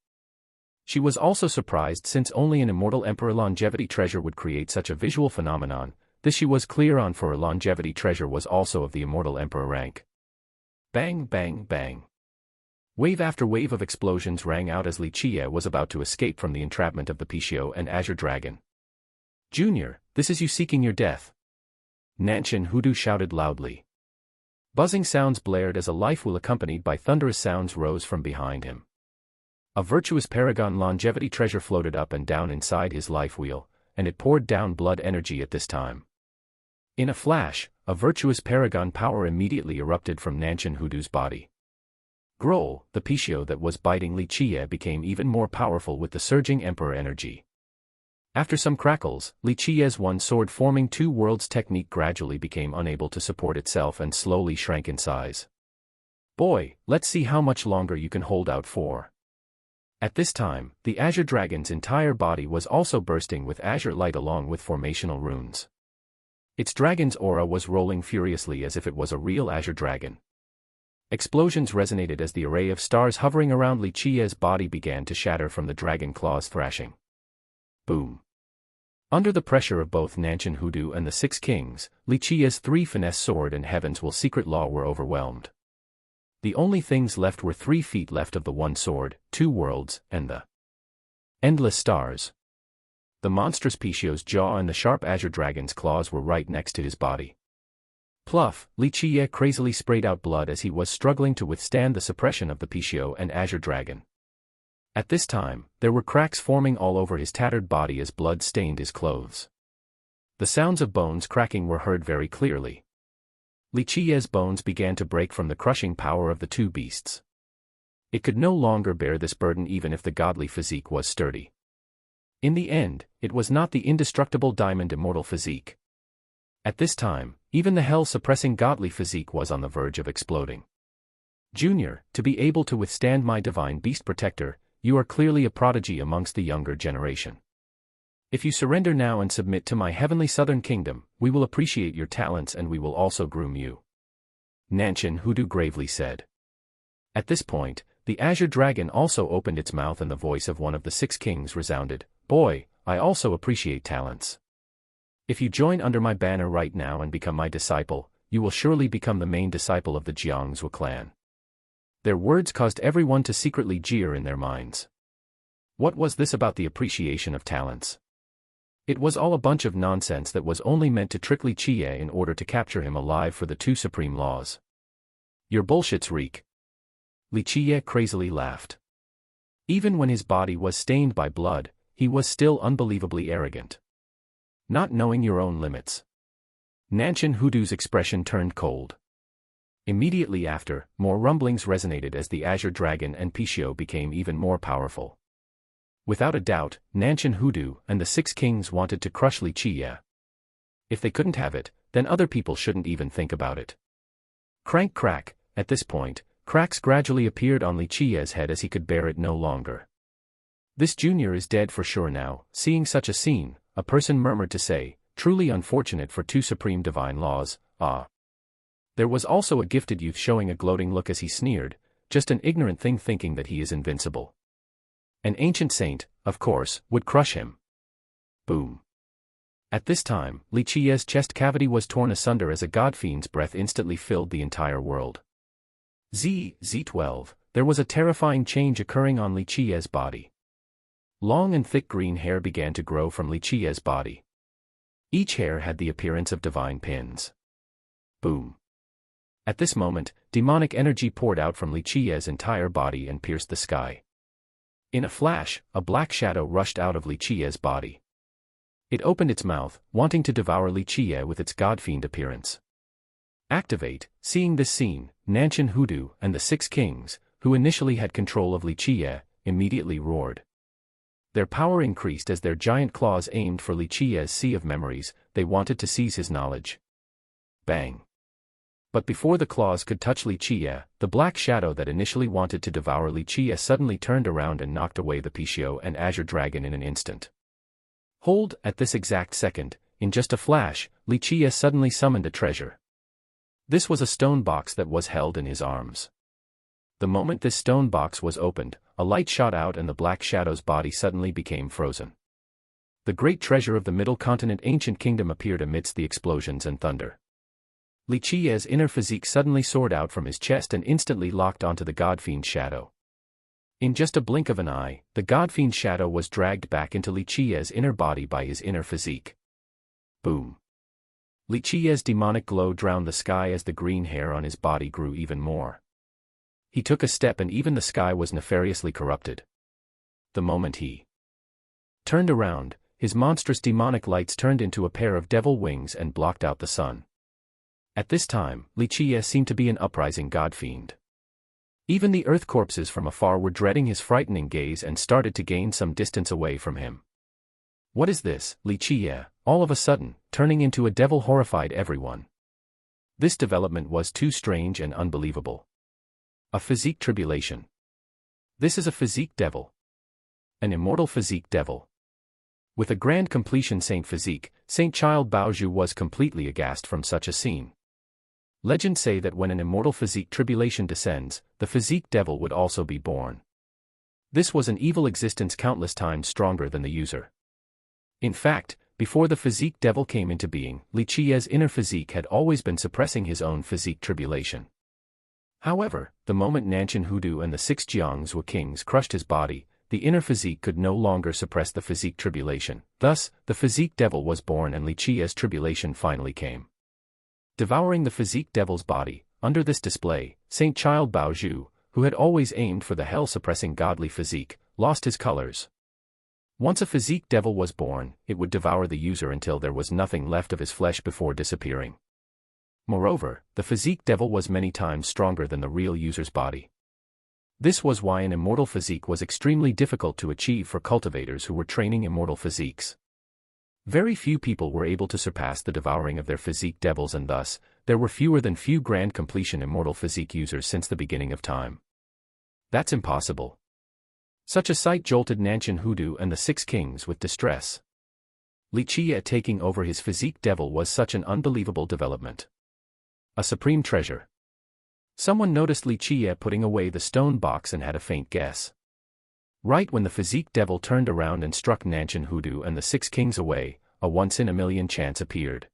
She was also surprised since only an immortal emperor longevity treasure would create such a visual phenomenon. This she was clear on, for a longevity treasure was also of the immortal emperor rank. Bang, bang, bang. Wave after wave of explosions rang out as Li Qie was about to escape from the entrapment of the Pixiu and Azure Dragon. Junior, this is you seeking your death. Nanshan Hudu shouted loudly. Buzzing sounds blared as a life wheel accompanied by thunderous sounds rose from behind him. A virtuous paragon longevity treasure floated up and down inside his life wheel, and it poured down blood energy at this time. In a flash, a virtuous paragon power immediately erupted from Nanshan Hudu's body. Grohl, the Pishio that was biting Li Qiye, became even more powerful with the surging Emperor energy. After some crackles, Li Qiye's one sword forming two worlds technique gradually became unable to support itself and slowly shrank in size. Boy, let's see how much longer you can hold out for. At this time, the Azure Dragon's entire body was also bursting with azure light along with formational runes. Its dragon's aura was rolling furiously as if it was a real Azure Dragon. Explosions resonated as the array of stars hovering around Li Qiye's body began to shatter from the dragon claws thrashing. Boom. Under the pressure of both Nanshan Hoodoo and the Six Kings, Li Qiye's three finesse sword and Heaven's Will secret law were overwhelmed. The only things left were 3 feet left of the one sword, 2 worlds, and the endless stars. The monstrous Pishio's jaw and the sharp Azure Dragon's claws were right next to his body. Pluff, Li Qiye crazily sprayed out blood as he was struggling to withstand the suppression of the Pishio and Azure Dragon. At this time, there were cracks forming all over his tattered body as blood stained his clothes. The sounds of bones cracking were heard very clearly. Li Qiye's bones began to break from the crushing power of the two beasts. It could no longer bear this burden even if the godly physique was sturdy. In the end, it was not the indestructible diamond immortal physique. At this time, even the hell-suppressing godly physique was on the verge of exploding. Junior, to be able to withstand my divine beast protector, you are clearly a prodigy amongst the younger generation. If you surrender now and submit to my heavenly southern kingdom, we will appreciate your talents and we will also groom you. Nanshan Hoodoo gravely said. At this point, the Azure Dragon also opened its mouth and the voice of one of the 6 kings resounded, "Boy, I also appreciate talents. If you join under my banner right now and become my disciple, you will surely become the main disciple of the Jiangzhou clan." Their words caused everyone to secretly jeer in their minds. What was this about the appreciation of talents? It was all a bunch of nonsense that was only meant to trick Li Qiye in order to capture him alive for the 2 supreme laws. Your bullshits reek. Li Qiye crazily laughed. Even when his body was stained by blood, he was still unbelievably arrogant. Not knowing your own limits. Nanshan Hoodoo's expression turned cold. Immediately after, more rumblings resonated as the Azure Dragon and Pishio became even more powerful. Without a doubt, Nanshan Hoodoo and the 6 kings wanted to crush Li Qiye. If they couldn't have it, then other people shouldn't even think about it. Crank crack, at this point, cracks gradually appeared on Li Qiye's head as he could bear it no longer. This junior is dead for sure now. Seeing such a scene, a person murmured to say, "Truly unfortunate for 2 supreme divine laws, ah." There was also a gifted youth showing a gloating look as he sneered, "Just an ignorant thing thinking that he is invincible. An ancient saint, of course, would crush him." Boom. At this time, Li Qiye's chest cavity was torn asunder as a godfiend's breath instantly filled the entire world. Z12, there was a terrifying change occurring on Li Qiye's body. Long and thick green hair began to grow from Li Qiye's body. Each hair had the appearance of divine pins. Boom. At this moment, demonic energy poured out from Li Qiye's entire body and pierced the sky. In a flash, a black shadow rushed out of Li Qiye's body. It opened its mouth, wanting to devour Li Qiye with its godfiend appearance. Activate. Seeing this scene, Nanshan Hoodoo and the 6 kings, who initially had control of Li Qiye, immediately roared. Their power increased as their giant claws aimed for Li Qiye's sea of memories. They wanted to seize his knowledge. Bang. But before the claws could touch Li Qiye, the black shadow that initially wanted to devour Li Qiye suddenly turned around and knocked away the Pishio and Azure Dragon in an instant. Hold, at this exact second, in just a flash, Li Qiye suddenly summoned a treasure. This was a stone box that was held in his arms. The moment this stone box was opened, a light shot out and the black shadow's body suddenly became frozen. The great treasure of the Middle Continent ancient kingdom appeared amidst the explosions and thunder. Li Qiye's inner physique suddenly soared out from his chest and instantly locked onto the godfiend shadow. In just a blink of an eye, the godfiend shadow was dragged back into Li Qiye's inner body by his inner physique. Boom. Li Qiye's demonic glow drowned the sky as the green hair on his body grew even more. He took a step and even the sky was nefariously corrupted. The moment he turned around, his monstrous demonic lights turned into a pair of devil wings and blocked out the sun. At this time, Li Qiye seemed to be an uprising godfiend. Even the earth corpses from afar were dreading his frightening gaze and started to gain some distance away from him. "What is this?" Li Qiye, all of a sudden, turning into a devil, horrified everyone. This development was too strange and unbelievable. A physique tribulation. This is a physique devil. An immortal physique devil. With a grand completion Saint Physique, Saint Child Baozhu was completely aghast from such a scene. Legends say that when an immortal physique tribulation descends, the physique devil would also be born. This was an evil existence countless times stronger than the user. In fact, before the physique devil came into being, Li Qiye's inner physique had always been suppressing his own physique tribulation. However, the moment Nanshan Hudu and the 6 Jiangzhou kings crushed his body, the inner physique could no longer suppress the physique tribulation. Thus, the physique devil was born and Li Qiye's tribulation finally came. Devouring the physique devil's body, under this display, Saint Child Baozhu, who had always aimed for the hell-suppressing godly physique, lost his colors. Once a physique devil was born, it would devour the user until there was nothing left of his flesh before disappearing. Moreover, the physique devil was many times stronger than the real user's body. This was why an immortal physique was extremely difficult to achieve for cultivators who were training immortal physiques. Very few people were able to surpass the devouring of their physique devils, and thus, there were fewer than few grand completion immortal physique users since the beginning of time. That's impossible. Such a sight jolted Nanshan Hudu and the 6 kings with distress. Li Qiye taking over his physique devil was such an unbelievable development. A supreme treasure. Someone noticed Li Qiye putting away the stone box and had a faint guess. Right when the physique devil turned around and struck Nanshan Hudu and the 6 kings away, a once-in-a-million chance appeared.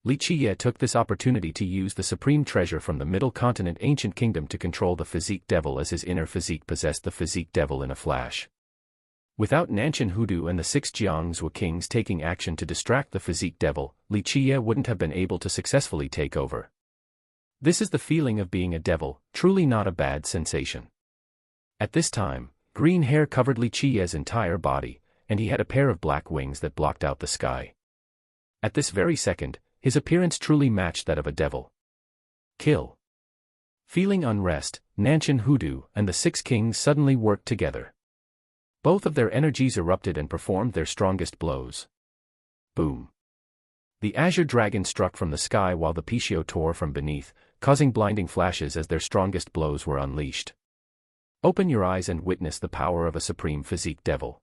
Li Qiye took this opportunity to use the supreme treasure from the Middle Continent ancient kingdom to control the physique devil, as his inner physique possessed the physique devil in a flash. Without Nanshan Hudu and the 6 Jiangzhou kings taking action to distract the physique devil, Li Qiye wouldn't have been able to successfully take over. This is the feeling of being a devil, truly not a bad sensation. At this time, green hair covered Li Qiye's entire body, and he had a pair of black wings that blocked out the sky. At this very second, his appearance truly matched that of a devil. Kill. Feeling unrest, Nanshan Hudu and the 6 kings suddenly worked together. Both of their energies erupted and performed their strongest blows. Boom. The azure dragon struck from the sky while the Pishio tore from beneath, causing blinding flashes as their strongest blows were unleashed. Open your eyes and witness the power of a supreme physique devil.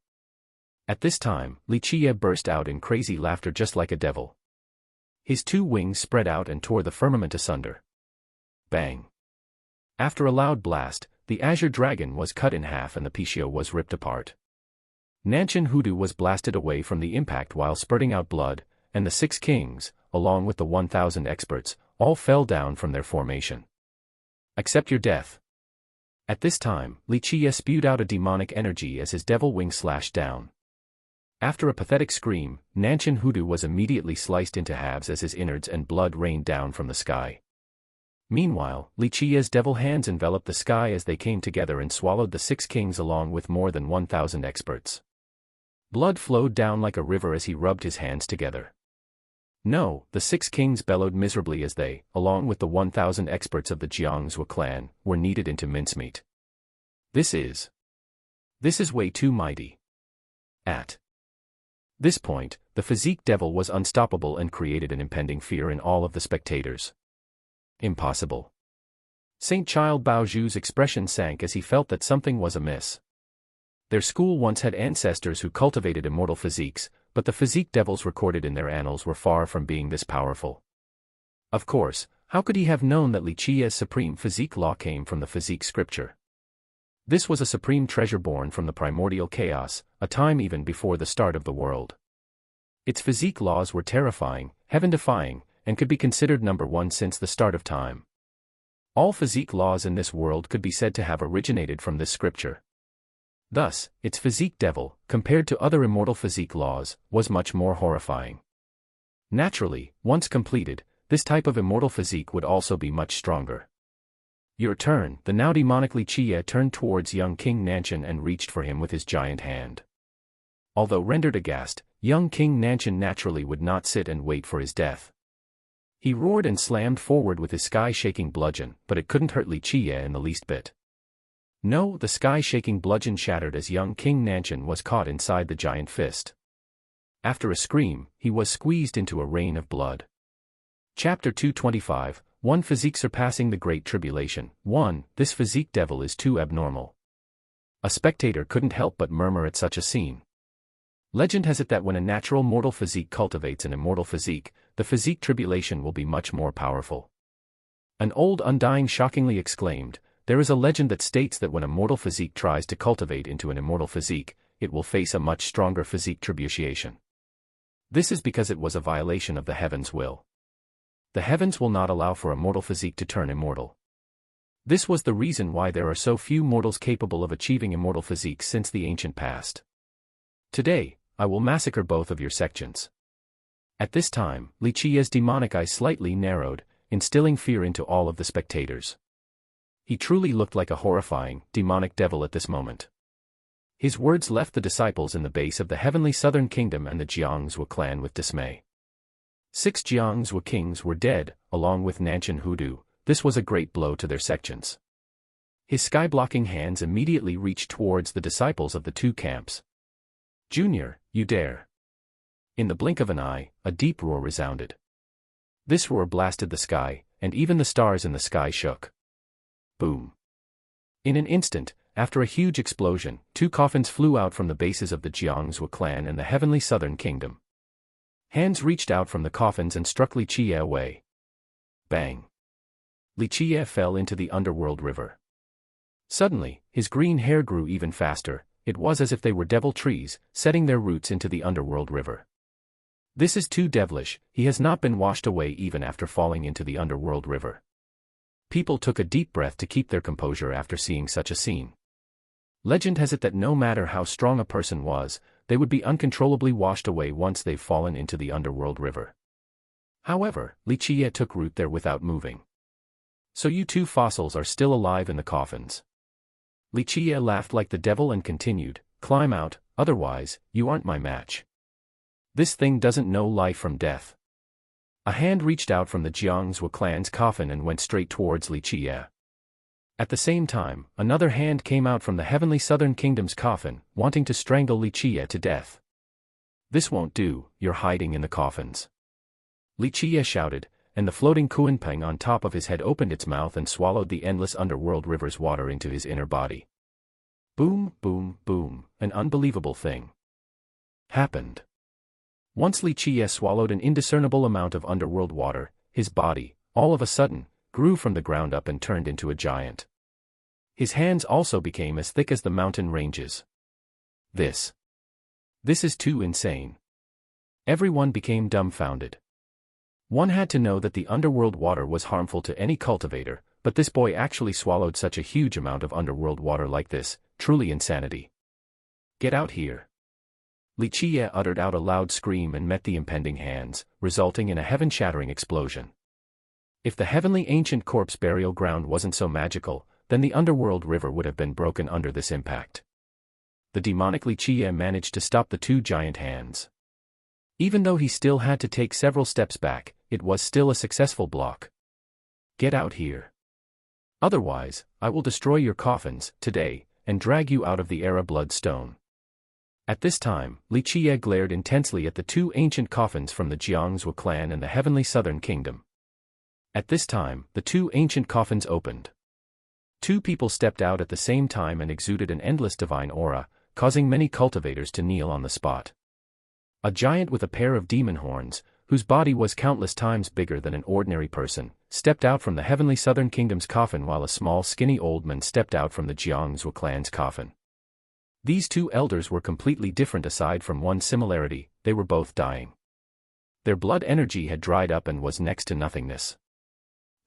At this time, Li Qiye burst out in crazy laughter just like a devil. His 2 wings spread out and tore the firmament asunder. Bang. After a loud blast, the azure dragon was cut in half and the Pishio was ripped apart. Nanshan Hudu was blasted away from the impact while spurting out blood, and the 6 kings, along with the 1,000 experts, all fell down from their formation. Accept your death. At this time, Li Qiye spewed out a demonic energy as his devil wing slashed down. After a pathetic scream, Nanshan Hudu was immediately sliced into halves as his innards and blood rained down from the sky. Meanwhile, Li Qiye's devil hands enveloped the sky as they came together and swallowed the 6 kings along with more than 1,000 experts. Blood flowed down like a river as he rubbed his hands together. No, the 6 kings bellowed miserably as they, along with the 1,000 experts of the Jiangzhou clan, were kneaded into mincemeat. This is way too mighty. At this point, the physique devil was unstoppable and created an impending fear in all of the spectators. Impossible. Saint Child Baozhu's expression sank as he felt that something was amiss. Their school once had ancestors who cultivated immortal physiques, but the physique devils recorded in their annals were far from being this powerful. Of course, how could he have known that Li Qiye's supreme physique law came from the physique scripture? This was a supreme treasure born from the primordial chaos, a time even before the start of the world. Its physique laws were terrifying, heaven-defying, and could be considered number 1 since the start of time. All physique laws in this world could be said to have originated from this scripture. Thus, its physique devil, compared to other immortal physique laws, was much more horrifying. Naturally, once completed, this type of immortal physique would also be much stronger. Your turn. The now demonic Li Qiye turned towards young King Nanshan and reached for him with his giant hand. Although rendered aghast, young King Nanshan naturally would not sit and wait for his death. He roared and slammed forward with his sky-shaking bludgeon, but it couldn't hurt Li Qiye in the least bit. No, the sky-shaking bludgeon shattered as young King Nanshan was caught inside the giant fist. After a scream, he was squeezed into a rain of blood. Chapter 225, One Physique Surpassing the Great Tribulation. 1. This physique devil is too abnormal. A spectator couldn't help but murmur at such a scene. Legend has it that when a natural mortal physique cultivates an immortal physique, the physique tribulation will be much more powerful. An old undying shockingly exclaimed, "There is a legend that states that when a mortal physique tries to cultivate into an immortal physique, it will face a much stronger physique tribulation. This is because it was a violation of the heavens' will. The heavens will not allow for a mortal physique to turn immortal. This was the reason why there are so few mortals capable of achieving immortal physiques since the ancient past. Today, I will massacre both of your sections." At this time, Li Qiye's demonic eyes slightly narrowed, instilling fear into all of the spectators. He truly looked like a horrifying, demonic devil at this moment. His words left the disciples in the base of the heavenly southern kingdom and the Jiangzhou clan with dismay. 6 Jiangzhou kings were dead, along with Nanshan Hudu. This was a great blow to their sections. His sky-blocking hands immediately reached towards the disciples of the two camps. "Junior, you dare!" In the blink of an eye, a deep roar resounded. This roar blasted the sky, and even the stars in the sky shook. Boom! In an instant, after a huge explosion, 2 coffins flew out from the bases of the Jiangzhou clan and the heavenly southern kingdom. Hands reached out from the coffins and struck Li Qiye away. Bang! Li Qiye fell into the underworld river. Suddenly, his green hair grew even faster. It was as if they were devil trees, setting their roots into the underworld river. This is too devilish. He has not been washed away even after falling into the underworld river. People took a deep breath to keep their composure after seeing such a scene. Legend has it that no matter how strong a person was, they would be uncontrollably washed away once they've fallen into the underworld river. However, Li Qiye took root there without moving. "So you 2 fossils are still alive in the coffins." Li Qiye laughed like the devil and continued, "Climb out, otherwise, you aren't my match. This thing doesn't know life from death." A hand reached out from the Jiangzhou clan's coffin and went straight towards Li Qiye. At the same time, another hand came out from the heavenly southern kingdom's coffin, wanting to strangle Li Qiye to death. "This won't do, you're hiding in the coffins." Li Qiye shouted, and the floating Kuanpeng on top of his head opened its mouth and swallowed the endless underworld river's water into his inner body. Boom, boom, boom, an unbelievable thing happened. Once Li Qiye swallowed an indiscernible amount of underworld water, his body, all of a sudden, grew from the ground up and turned into a giant. His hands also became as thick as the mountain ranges. This is too insane. Everyone became dumbfounded. One had to know that the underworld water was harmful to any cultivator, but this boy actually swallowed such a huge amount of underworld water like this, truly insanity. "Get out here!" Li Qiye uttered out a loud scream and met the impending hands, resulting in a heaven-shattering explosion. If the heavenly ancient corpse burial ground wasn't so magical, then the underworld river would have been broken under this impact. The demonic Li Qiye managed to stop the 2 giant hands. Even though he still had to take several steps back, it was still a successful block. "Get out here. Otherwise, I will destroy your coffins, today, and drag you out of the era bloodstone." At this time, Li Qiye glared intensely at the 2 ancient coffins from the Jiangzhou clan and the heavenly southern kingdom. At this time, the 2 ancient coffins opened. 2 people stepped out at the same time and exuded an endless divine aura, causing many cultivators to kneel on the spot. A giant with a pair of demon horns, whose body was countless times bigger than an ordinary person, stepped out from the heavenly southern kingdom's coffin while a small skinny old man stepped out from the Jiangzhou clan's coffin. These 2 elders were completely different aside from one similarity: they were both dying. Their blood energy had dried up and was next to nothingness.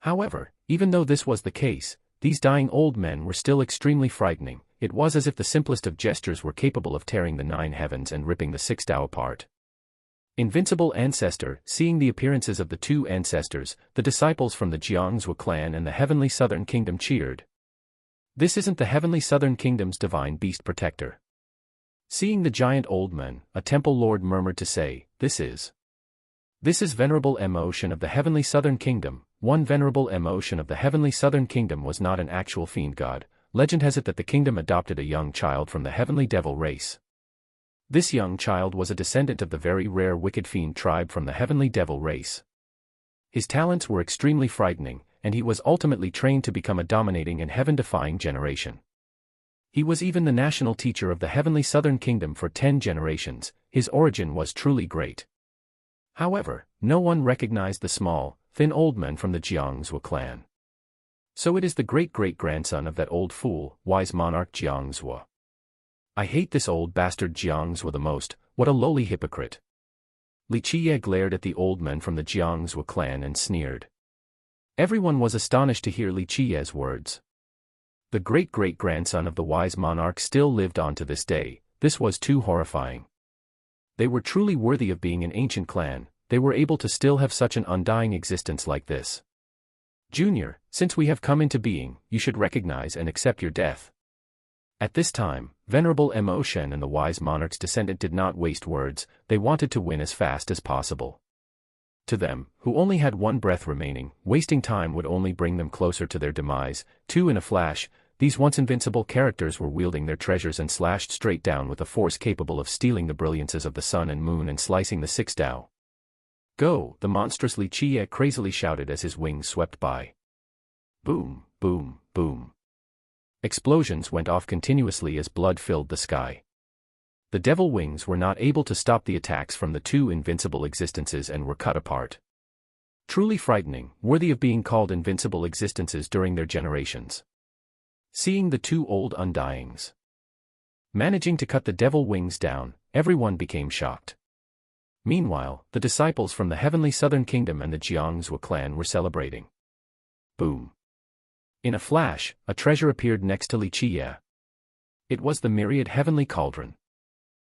However, even though this was the case, these dying old men were still extremely frightening. It was as if the simplest of gestures were capable of tearing the 9 heavens and ripping the 6 Tao apart. Invincible Ancestor, seeing the appearances of the 2 ancestors, the disciples from the Jiangzhou clan and the heavenly southern kingdom cheered. "This isn't the heavenly southern kingdom's divine beast protector." Seeing the giant old man, a temple lord murmured to say, "This is." This is venerable emotion of the heavenly southern kingdom. One venerable emotion of the heavenly southern kingdom was not an actual fiend god. Legend has it that the kingdom adopted a young child from the heavenly devil race. This young child was a descendant of the very rare wicked fiend tribe from the heavenly devil race. His talents were extremely frightening, and he was ultimately trained to become a dominating and heaven-defying generation. He was even the national teacher of the heavenly southern kingdom for 10 generations. His origin was truly great. However, no one recognized the small, thin old man from the Jiangzhou clan. So it is the great-great-grandson of that old fool, wise monarch Jiangzhou. I hate this old bastard Jiangzhou the most. What a lowly hypocrite. Li Qiye glared at the old man from the Jiangzhou clan and sneered. Everyone was astonished to hear Li Qiye's words. The great-great-grandson of the wise monarch still lived on to this day. This was too horrifying. They were truly worthy of being an ancient clan. They were able to still have such an undying existence like this. Junior, since we have come into being, you should recognize and accept your death. At this time, Venerable Mo Shen and the wise monarch's descendant did not waste words. They wanted to win as fast as possible. To them, who only had one breath remaining, wasting time would only bring them closer to their demise. In a flash, these once invincible characters were wielding their treasures and slashed straight down with a force capable of stealing the brilliances of the sun and moon and slicing the six Tao. Go! The monstrous Li Qiye crazily shouted as his wings swept by. Boom, boom, boom. Explosions went off continuously as blood filled the sky. The devil wings were not able to stop the attacks from the two invincible existences and were cut apart. Truly frightening, worthy of being called invincible existences during their generations. Seeing the two old undyings managing to cut the devil wings down, everyone became shocked. Meanwhile, the disciples from the heavenly southern kingdom and the Jiangzhou clan were celebrating. Boom. In a flash, a treasure appeared next to Li Qiye. It was the myriad heavenly cauldron.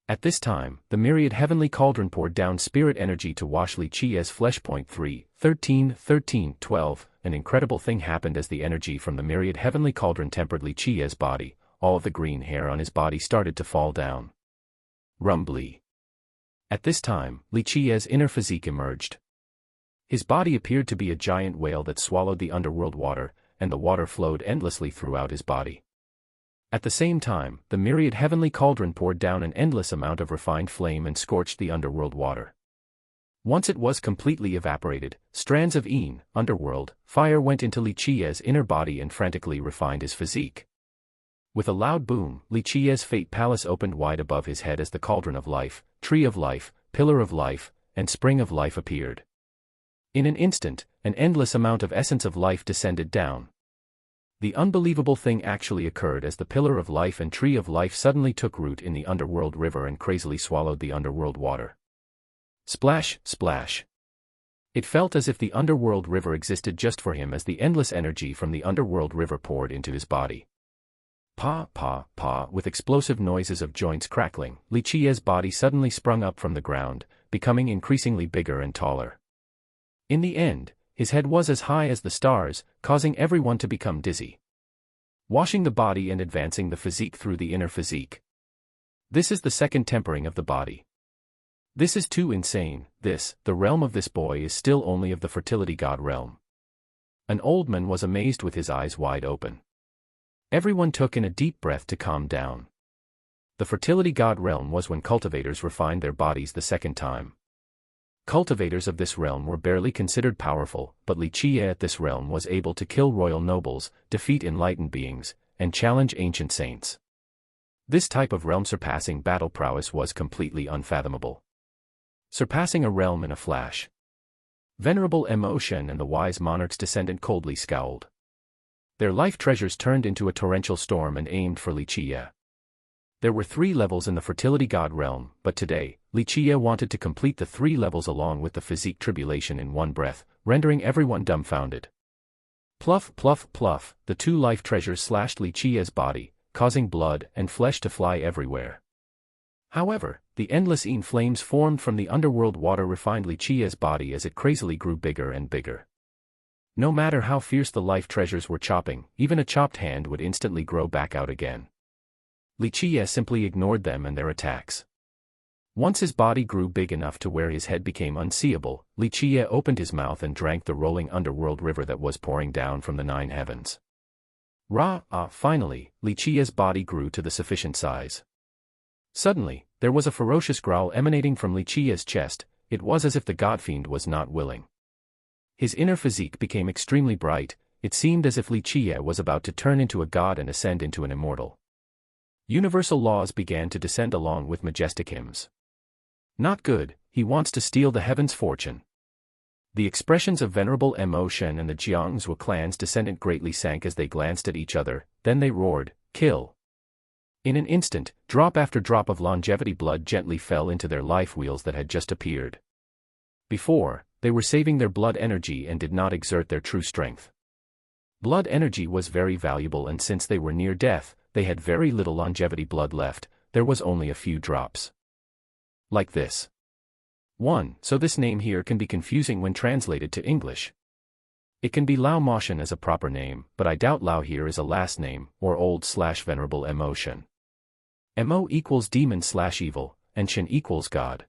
At this time, the myriad heavenly cauldron poured down spirit energy to wash Li Qiye's flesh. 13:12. An incredible thing happened as the energy from the myriad heavenly cauldron tempered Li Qiye's body. All of the green hair on his body started to fall down. Rumbly. At this time, Li Qiye's inner physique emerged. His body appeared to be a giant whale that swallowed the underworld water, and the water flowed endlessly throughout his body. At the same time, the myriad heavenly cauldron poured down an endless amount of refined flame and scorched the underworld water. Once it was completely evaporated, strands of underworld fire went into Li Qiye's inner body and frantically refined his physique. With a loud boom, Li Qiye's fate palace opened wide above his head as the cauldron of life, tree of life, pillar of life, and spring of life appeared. In an instant, an endless amount of essence of life descended down. The unbelievable thing actually occurred as the pillar of life and tree of life suddenly took root in the underworld river and crazily swallowed the underworld water. Splash, splash. It felt as if the underworld river existed just for him as the endless energy from the underworld river poured into his body. Pa, pa, pa, with explosive noises of joints crackling, Li Qiye's body suddenly sprung up from the ground, becoming increasingly bigger and taller. In the end, his head was as high as the stars, causing everyone to become dizzy. Washing the body and advancing the physique through the inner physique. This is the second tempering of the body. This is too insane. The realm of this boy is still only of the fertility god realm. An old man was amazed with his eyes wide open. Everyone took in a deep breath to calm down. The fertility god realm was when cultivators refined their bodies the second time. Cultivators of this realm were barely considered powerful, but Li Qiye at this realm was able to kill royal nobles, defeat enlightened beings, and challenge ancient saints. This type of realm-surpassing battle prowess was completely unfathomable. Surpassing a realm in a flash. Venerable Mo Shen and the wise monarch's descendant coldly scowled. Their life treasures turned into a torrential storm and aimed for Li Qiye. There were 3 levels in the fertility god realm, but today, Li Qiye wanted to complete the 3 levels along with the physique tribulation in one breath, rendering everyone dumbfounded. Pluff, pluff, pluff, the 2 life treasures slashed Li Qiye's body, causing blood and flesh to fly everywhere. However, the endless flames formed from the underworld water refined Li Qiye's body as it crazily grew bigger and bigger. No matter how fierce the life treasures were chopping, even a chopped hand would instantly grow back out again. Li Qiye simply ignored them and their attacks. Once his body grew big enough to where his head became unseeable, Li Jie opened his mouth and drank the rolling underworld river that was pouring down from the 9 heavens. Finally, Li Jie's body grew to the sufficient size. Suddenly, there was a ferocious growl emanating from Li Jie's chest. It was as if the godfiend was not willing. His inner physique became extremely bright. It seemed as if Li Jie was about to turn into a god and ascend into an immortal. Universal laws began to descend along with majestic hymns. Not good, he wants to steal the heaven's fortune. The expressions of venerable emotion and the Jiangsu clan's descendant greatly sank as they glanced at each other, then they roared, "Kill!" In an instant, drop after drop of longevity blood gently fell into their life wheels that had just appeared. Before, they were saving their blood energy and did not exert their true strength. Blood energy was very valuable, and since they were near death, they had very little longevity blood left. There was only a few drops. Like this. 1. So this name here can be confusing when translated to English. It can be Lao Moshan as a proper name, but I doubt Lao here is a last name, or old/venerable emotion. Mo equals demon/evil, and Shen equals god.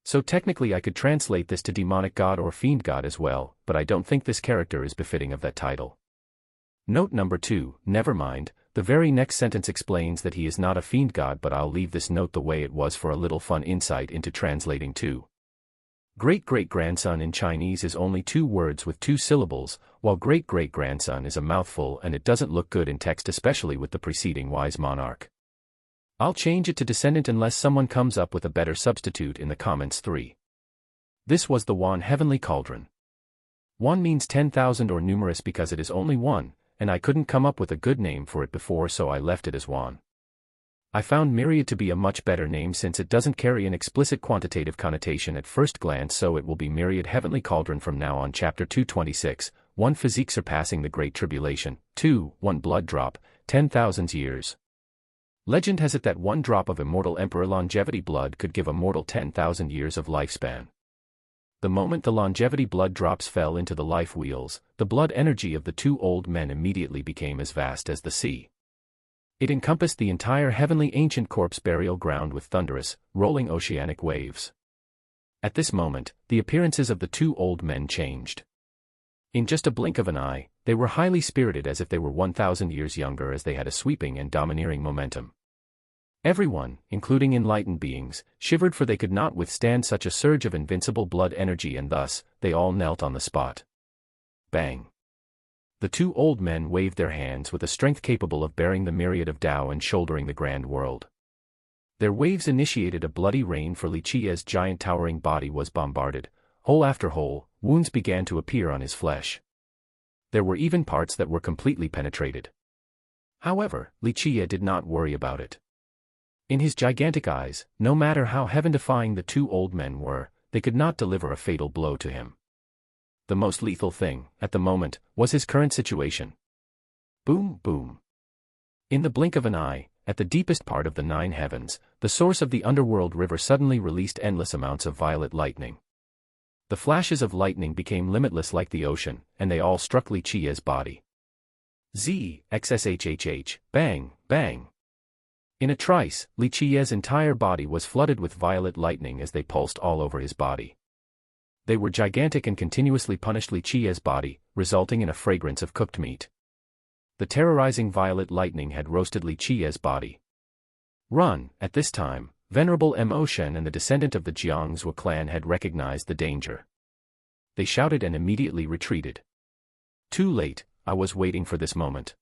So technically I could translate this to demonic god or fiend god as well, but I don't think this character is befitting of that title. Note number 2, never mind, the very next sentence explains that he is not a fiend god, but I'll leave this note the way it was for a little fun insight into translating too. Great-great-grandson in Chinese is only 2 words with 2 syllables, while great-great-grandson is a mouthful and it doesn't look good in text, especially with the preceding wise monarch. I'll change it to descendant unless someone comes up with a better substitute in the comments. 3. This was the Wan heavenly cauldron. Wan means 10,000 or numerous because it is only one, and I couldn't come up with a good name for it before, so I left it as Wan. I found myriad to be a much better name since it doesn't carry an explicit quantitative connotation at first glance, so it will be myriad heavenly cauldron from now on. Chapter 226, 1 physique surpassing the Great Tribulation, 2, 1 blood drop, 10,000 years. Legend has it that 1 drop of immortal emperor longevity blood could give a mortal 10,000 years of lifespan. The moment the longevity blood drops fell into the life wheels, the blood energy of the 2 old men immediately became as vast as the sea. It encompassed the entire heavenly ancient corpse burial ground with thunderous, rolling oceanic waves. At this moment, the appearances of the 2 old men changed. In just a blink of an eye, they were highly spirited, as if they were 1,000 years younger, as they had a sweeping and domineering momentum. Everyone, including enlightened beings, shivered, for they could not withstand such a surge of invincible blood energy, and thus, they all knelt on the spot. Bang! The 2 old men waved their hands with a strength capable of bearing the myriad of Tao and shouldering the grand world. Their waves initiated a bloody rain, for Li Jie's giant towering body was bombarded. Hole after hole, wounds began to appear on his flesh. There were even parts that were completely penetrated. However, Li Jie did not worry about it. In his gigantic eyes, no matter how heaven-defying the 2 old men were, they could not deliver a fatal blow to him. The most lethal thing, at the moment, was his current situation. Boom, boom. In the blink of an eye, at the deepest part of the 9 heavens, the source of the underworld river suddenly released endless amounts of violet lightning. The flashes of lightning became limitless like the ocean, and they all struck Li Jie's body. XSHHH, bang, bang. In a trice, Li Jie's entire body was flooded with violet lightning as they pulsed all over his body. They were gigantic and continuously punished Li Jie's body, resulting in a fragrance of cooked meat. The terrorizing violet lightning had roasted Li Jie's body. Run! At this time, venerable Mo Shen and the descendant of the Jiangsu clan had recognized the danger. They shouted and immediately retreated. Too late, I was waiting for this moment.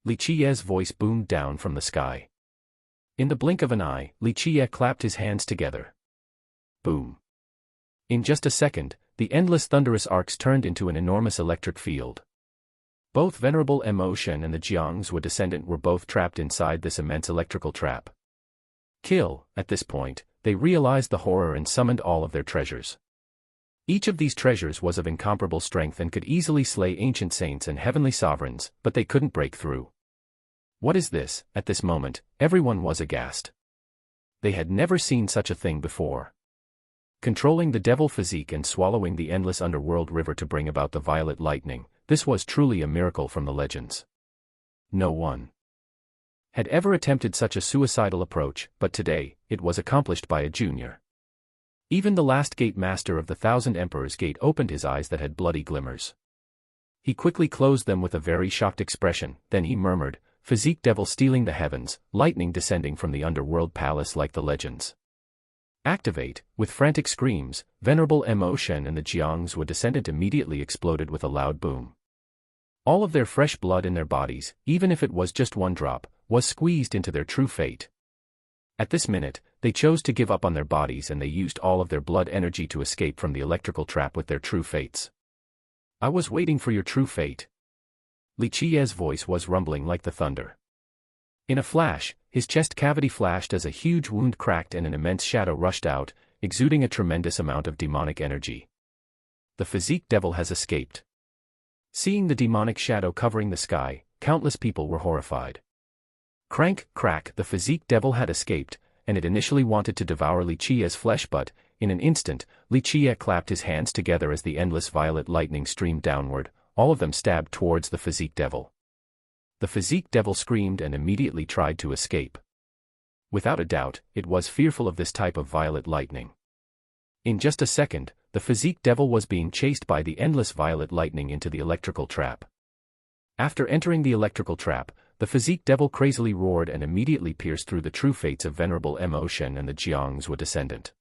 Li Jie's voice boomed down from the sky. In the blink of an eye, Li Jie clapped his hands together. Boom. In just a second, the endless thunderous arcs turned into an enormous electric field. Both venerable Mo Shen and the Jiangsu descendant were both trapped inside this immense electrical trap. Kill! At this point, they realized the horror and summoned all of their treasures. Each of these treasures was of incomparable strength and could easily slay ancient saints and heavenly sovereigns, but they couldn't break through. What is this? At this moment, everyone was aghast. They had never seen such a thing before. Controlling the devil physique and swallowing the endless underworld river to bring about the violet lightning, this was truly a miracle from the legends. No one had ever attempted such a suicidal approach, but today, it was accomplished by a junior. Even the last gate master of the 1,000 Emperors Gate opened his eyes that had bloody glimmers. He quickly closed them with a very shocked expression, then he murmured, "Physique devil stealing the heavens, lightning descending from the underworld palace like the legends. Activate." With frantic screams, venerable emotion and the Jiang's were descendant immediately exploded with a loud boom. All of their fresh blood in their bodies, even if it was just one drop, was squeezed into their true fate. At this minute, they chose to give up on their bodies and they used all of their blood energy to escape from the electrical trap with their true fates. "I was waiting for your true fate." Li Qiye's voice was rumbling like the thunder. In a flash, his chest cavity flashed as a huge wound cracked and an immense shadow rushed out, exuding a tremendous amount of demonic energy. The physique devil has escaped. Seeing the demonic shadow covering the sky, countless people were horrified. Crank, crack, the physique devil had escaped, and it initially wanted to devour Li Qiye's flesh but, in an instant, Li Qiye clapped his hands together as the endless violet lightning streamed downward, all of them stabbed towards the physique devil. The physique devil screamed and immediately tried to escape. Without a doubt, it was fearful of this type of violet lightning. In just a second, the physique devil was being chased by the endless violet lightning into the electrical trap. After entering the electrical trap, the physique devil crazily roared and immediately pierced through the true fates of venerable Emotion and the Jiang's were descendant.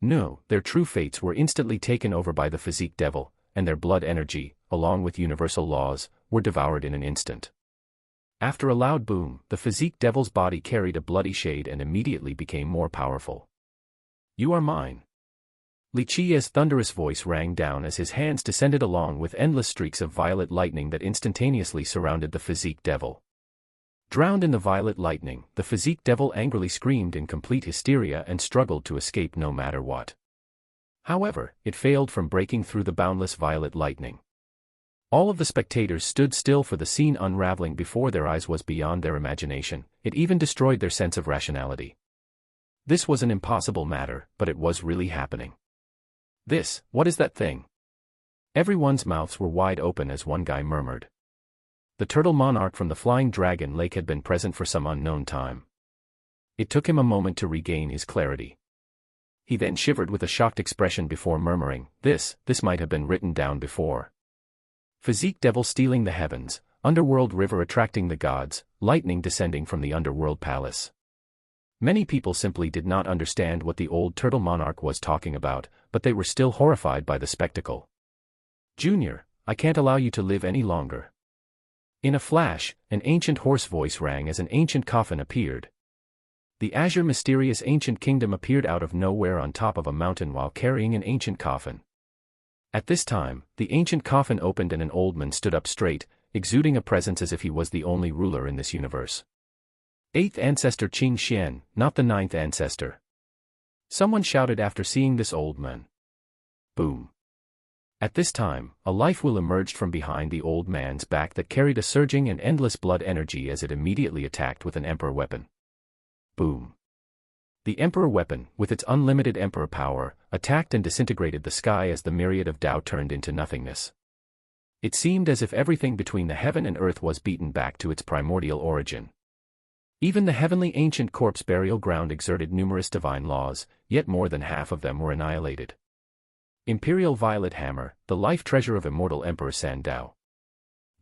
No, their true fates were instantly taken over by the physique devil, and their blood energy, along with universal laws, were devoured in an instant. After a loud boom, the physique devil's body carried a bloody shade and immediately became more powerful. "You are mine." Li Qiye's thunderous voice rang down as his hands descended along with endless streaks of violet lightning that instantaneously surrounded the physique devil. Drowned in the violet lightning, the physique devil angrily screamed in complete hysteria and struggled to escape no matter what. However, it failed from breaking through the boundless violet lightning. All of the spectators stood still for the scene unraveling before their eyes was beyond their imagination, it even destroyed their sense of rationality. This was an impossible matter, but it was really happening. What is that thing?" Everyone's mouths were wide open as one guy murmured. The turtle monarch from the Flying Dragon Lake had been present for some unknown time. It took him a moment to regain his clarity. He then shivered with a shocked expression before murmuring, this might have been written down before. Physique devil stealing the heavens, underworld river attracting the gods, lightning descending from the underworld palace. Many people simply did not understand what the old turtle monarch was talking about, but they were still horrified by the spectacle. "Junior, I can't allow you to live any longer." In a flash, an ancient hoarse voice rang as an ancient coffin appeared. The azure mysterious ancient kingdom appeared out of nowhere on top of a mountain while carrying an ancient coffin. At this time, the ancient coffin opened and an old man stood up straight, exuding a presence as if he was the only ruler in this universe. 8th ancestor Qing Xian, not the 9th ancestor. Someone shouted after seeing this old man. Boom. At this time, a life will emerged from behind the old man's back that carried a surging and endless blood energy as it immediately attacked with an emperor weapon. Boom. The emperor weapon, with its unlimited emperor power, attacked and disintegrated the sky as the myriad of Tao turned into nothingness. It seemed as if everything between the heaven and earth was beaten back to its primordial origin. Even the heavenly ancient corpse burial ground exerted numerous divine laws, yet more than half of them were annihilated. Imperial Violet Hammer, the life treasure of immortal Emperor Sandao.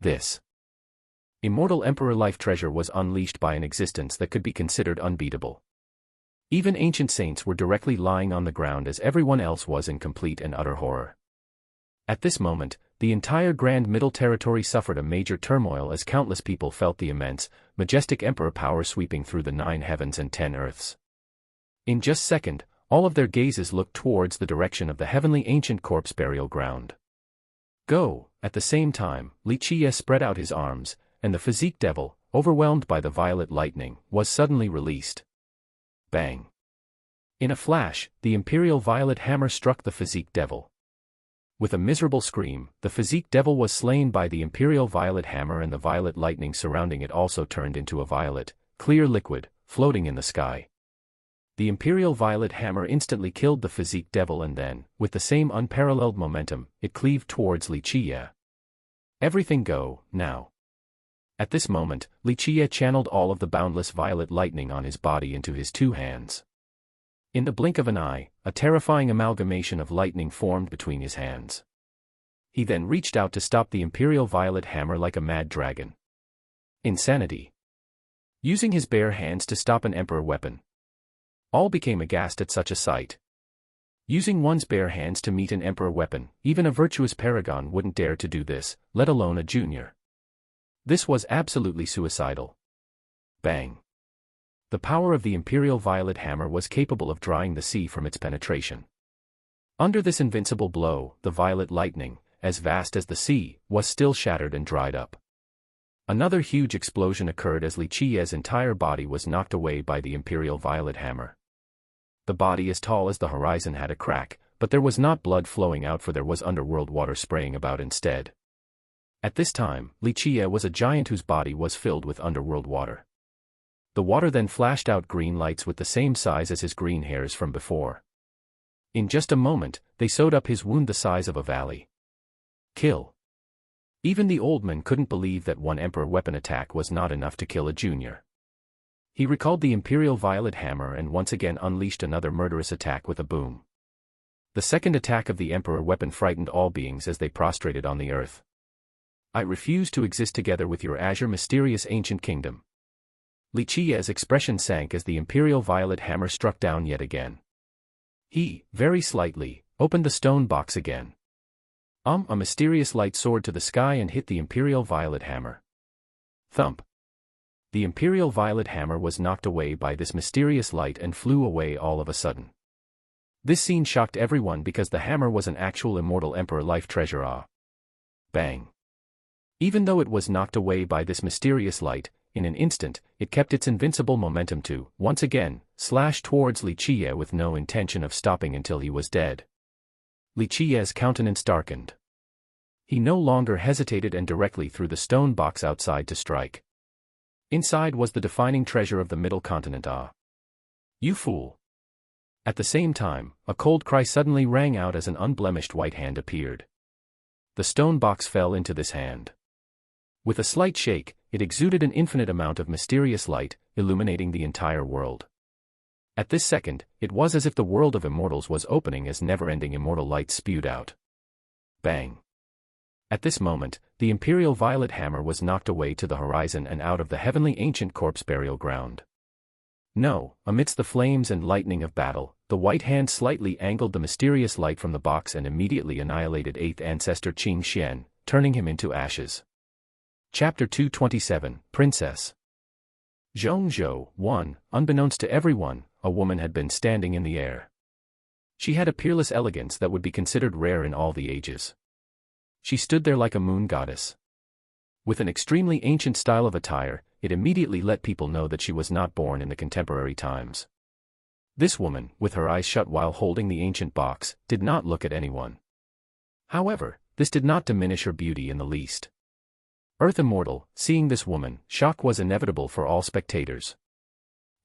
This immortal Emperor life treasure was unleashed by an existence that could be considered unbeatable. Even ancient saints were directly lying on the ground as everyone else was in complete and utter horror. At this moment, the entire Grand Middle Territory suffered a major turmoil as countless people felt the immense, majestic emperor power sweeping through the 9 heavens and 10 earths. In just a second, all of their gazes looked towards the direction of the heavenly ancient corpse burial ground. Go! At the same time, Li Qiye spread out his arms, and the physique devil, overwhelmed by the violet lightning, was suddenly released. Bang! In a flash, the imperial violet hammer struck the physique devil. With a miserable scream, the physique devil was slain by the imperial violet hammer and the violet lightning surrounding it also turned into a violet, clear liquid, floating in the sky. The imperial violet hammer instantly killed the physique devil and then, with the same unparalleled momentum, it cleaved towards Li Qiye. Everything go, now. At this moment, Li Qie channeled all of the boundless violet lightning on his body into his two hands. In the blink of an eye, a terrifying amalgamation of lightning formed between his hands. He then reached out to stop the imperial violet hammer like a mad dragon. Insanity. Using his bare hands to stop an emperor weapon. All became aghast at such a sight. Using one's bare hands to meet an emperor weapon, even a virtuous paragon wouldn't dare to do this, let alone a junior. This was absolutely suicidal. Bang. The power of the imperial violet hammer was capable of drying the sea from its penetration. Under this invincible blow, the violet lightning, as vast as the sea, was still shattered and dried up. Another huge explosion occurred as Li Qie's entire body was knocked away by the imperial violet hammer. The body as tall as the horizon had a crack, but there was not blood flowing out, for there was underworld water spraying about instead. At this time, Li Qie was a giant whose body was filled with underworld water. The water then flashed out green lights with the same size as his green hairs from before. In just a moment, they sewed up his wound the size of a valley. Kill. Even the old man couldn't believe that one emperor weapon attack was not enough to kill a junior. He recalled the imperial violet hammer and once again unleashed another murderous attack with a boom. The second attack of the emperor weapon frightened all beings as they prostrated on the earth. I refuse to exist together with your azure mysterious ancient kingdom. Li Qie's expression sank as the imperial violet hammer struck down yet again. He, very slightly, opened the stone box again. A mysterious light soared to the sky and hit the imperial violet hammer. Thump. The imperial violet hammer was knocked away by this mysterious light and flew away all of a sudden. This scene shocked everyone because the hammer was an actual immortal emperor life treasure. Bang. Even though it was knocked away by this mysterious light, in an instant, it kept its invincible momentum to, once again, slash towards Li Qie with no intention of stopping until he was dead. Li Qie's countenance darkened. He no longer hesitated and directly threw the stone box outside to strike. Inside was the defining treasure of the middle continent. You fool! At the same time, a cold cry suddenly rang out as an unblemished white hand appeared. The stone box fell into this hand. With a slight shake, it exuded an infinite amount of mysterious light, illuminating the entire world. At this second, it was as if the world of immortals was opening as never-ending immortal light spewed out. Bang. At this moment, the imperial violet hammer was knocked away to the horizon and out of the heavenly ancient corpse burial ground. No, amidst the flames and lightning of battle, the white hand slightly angled the mysterious light from the box and immediately annihilated 8th ancestor Qing Xian, turning him into ashes. Chapter 227, Princess. Zhongzhou, 1. Unbeknownst to everyone, a woman had been standing in the air. She had a peerless elegance that would be considered rare in all the ages. She stood there like a moon goddess. With an extremely ancient style of attire, it immediately let people know that she was not born in the contemporary times. This woman, with her eyes shut while holding the ancient box, did not look at anyone. However, this did not diminish her beauty in the least. Earth Immortal, seeing this woman, shock was inevitable for all spectators.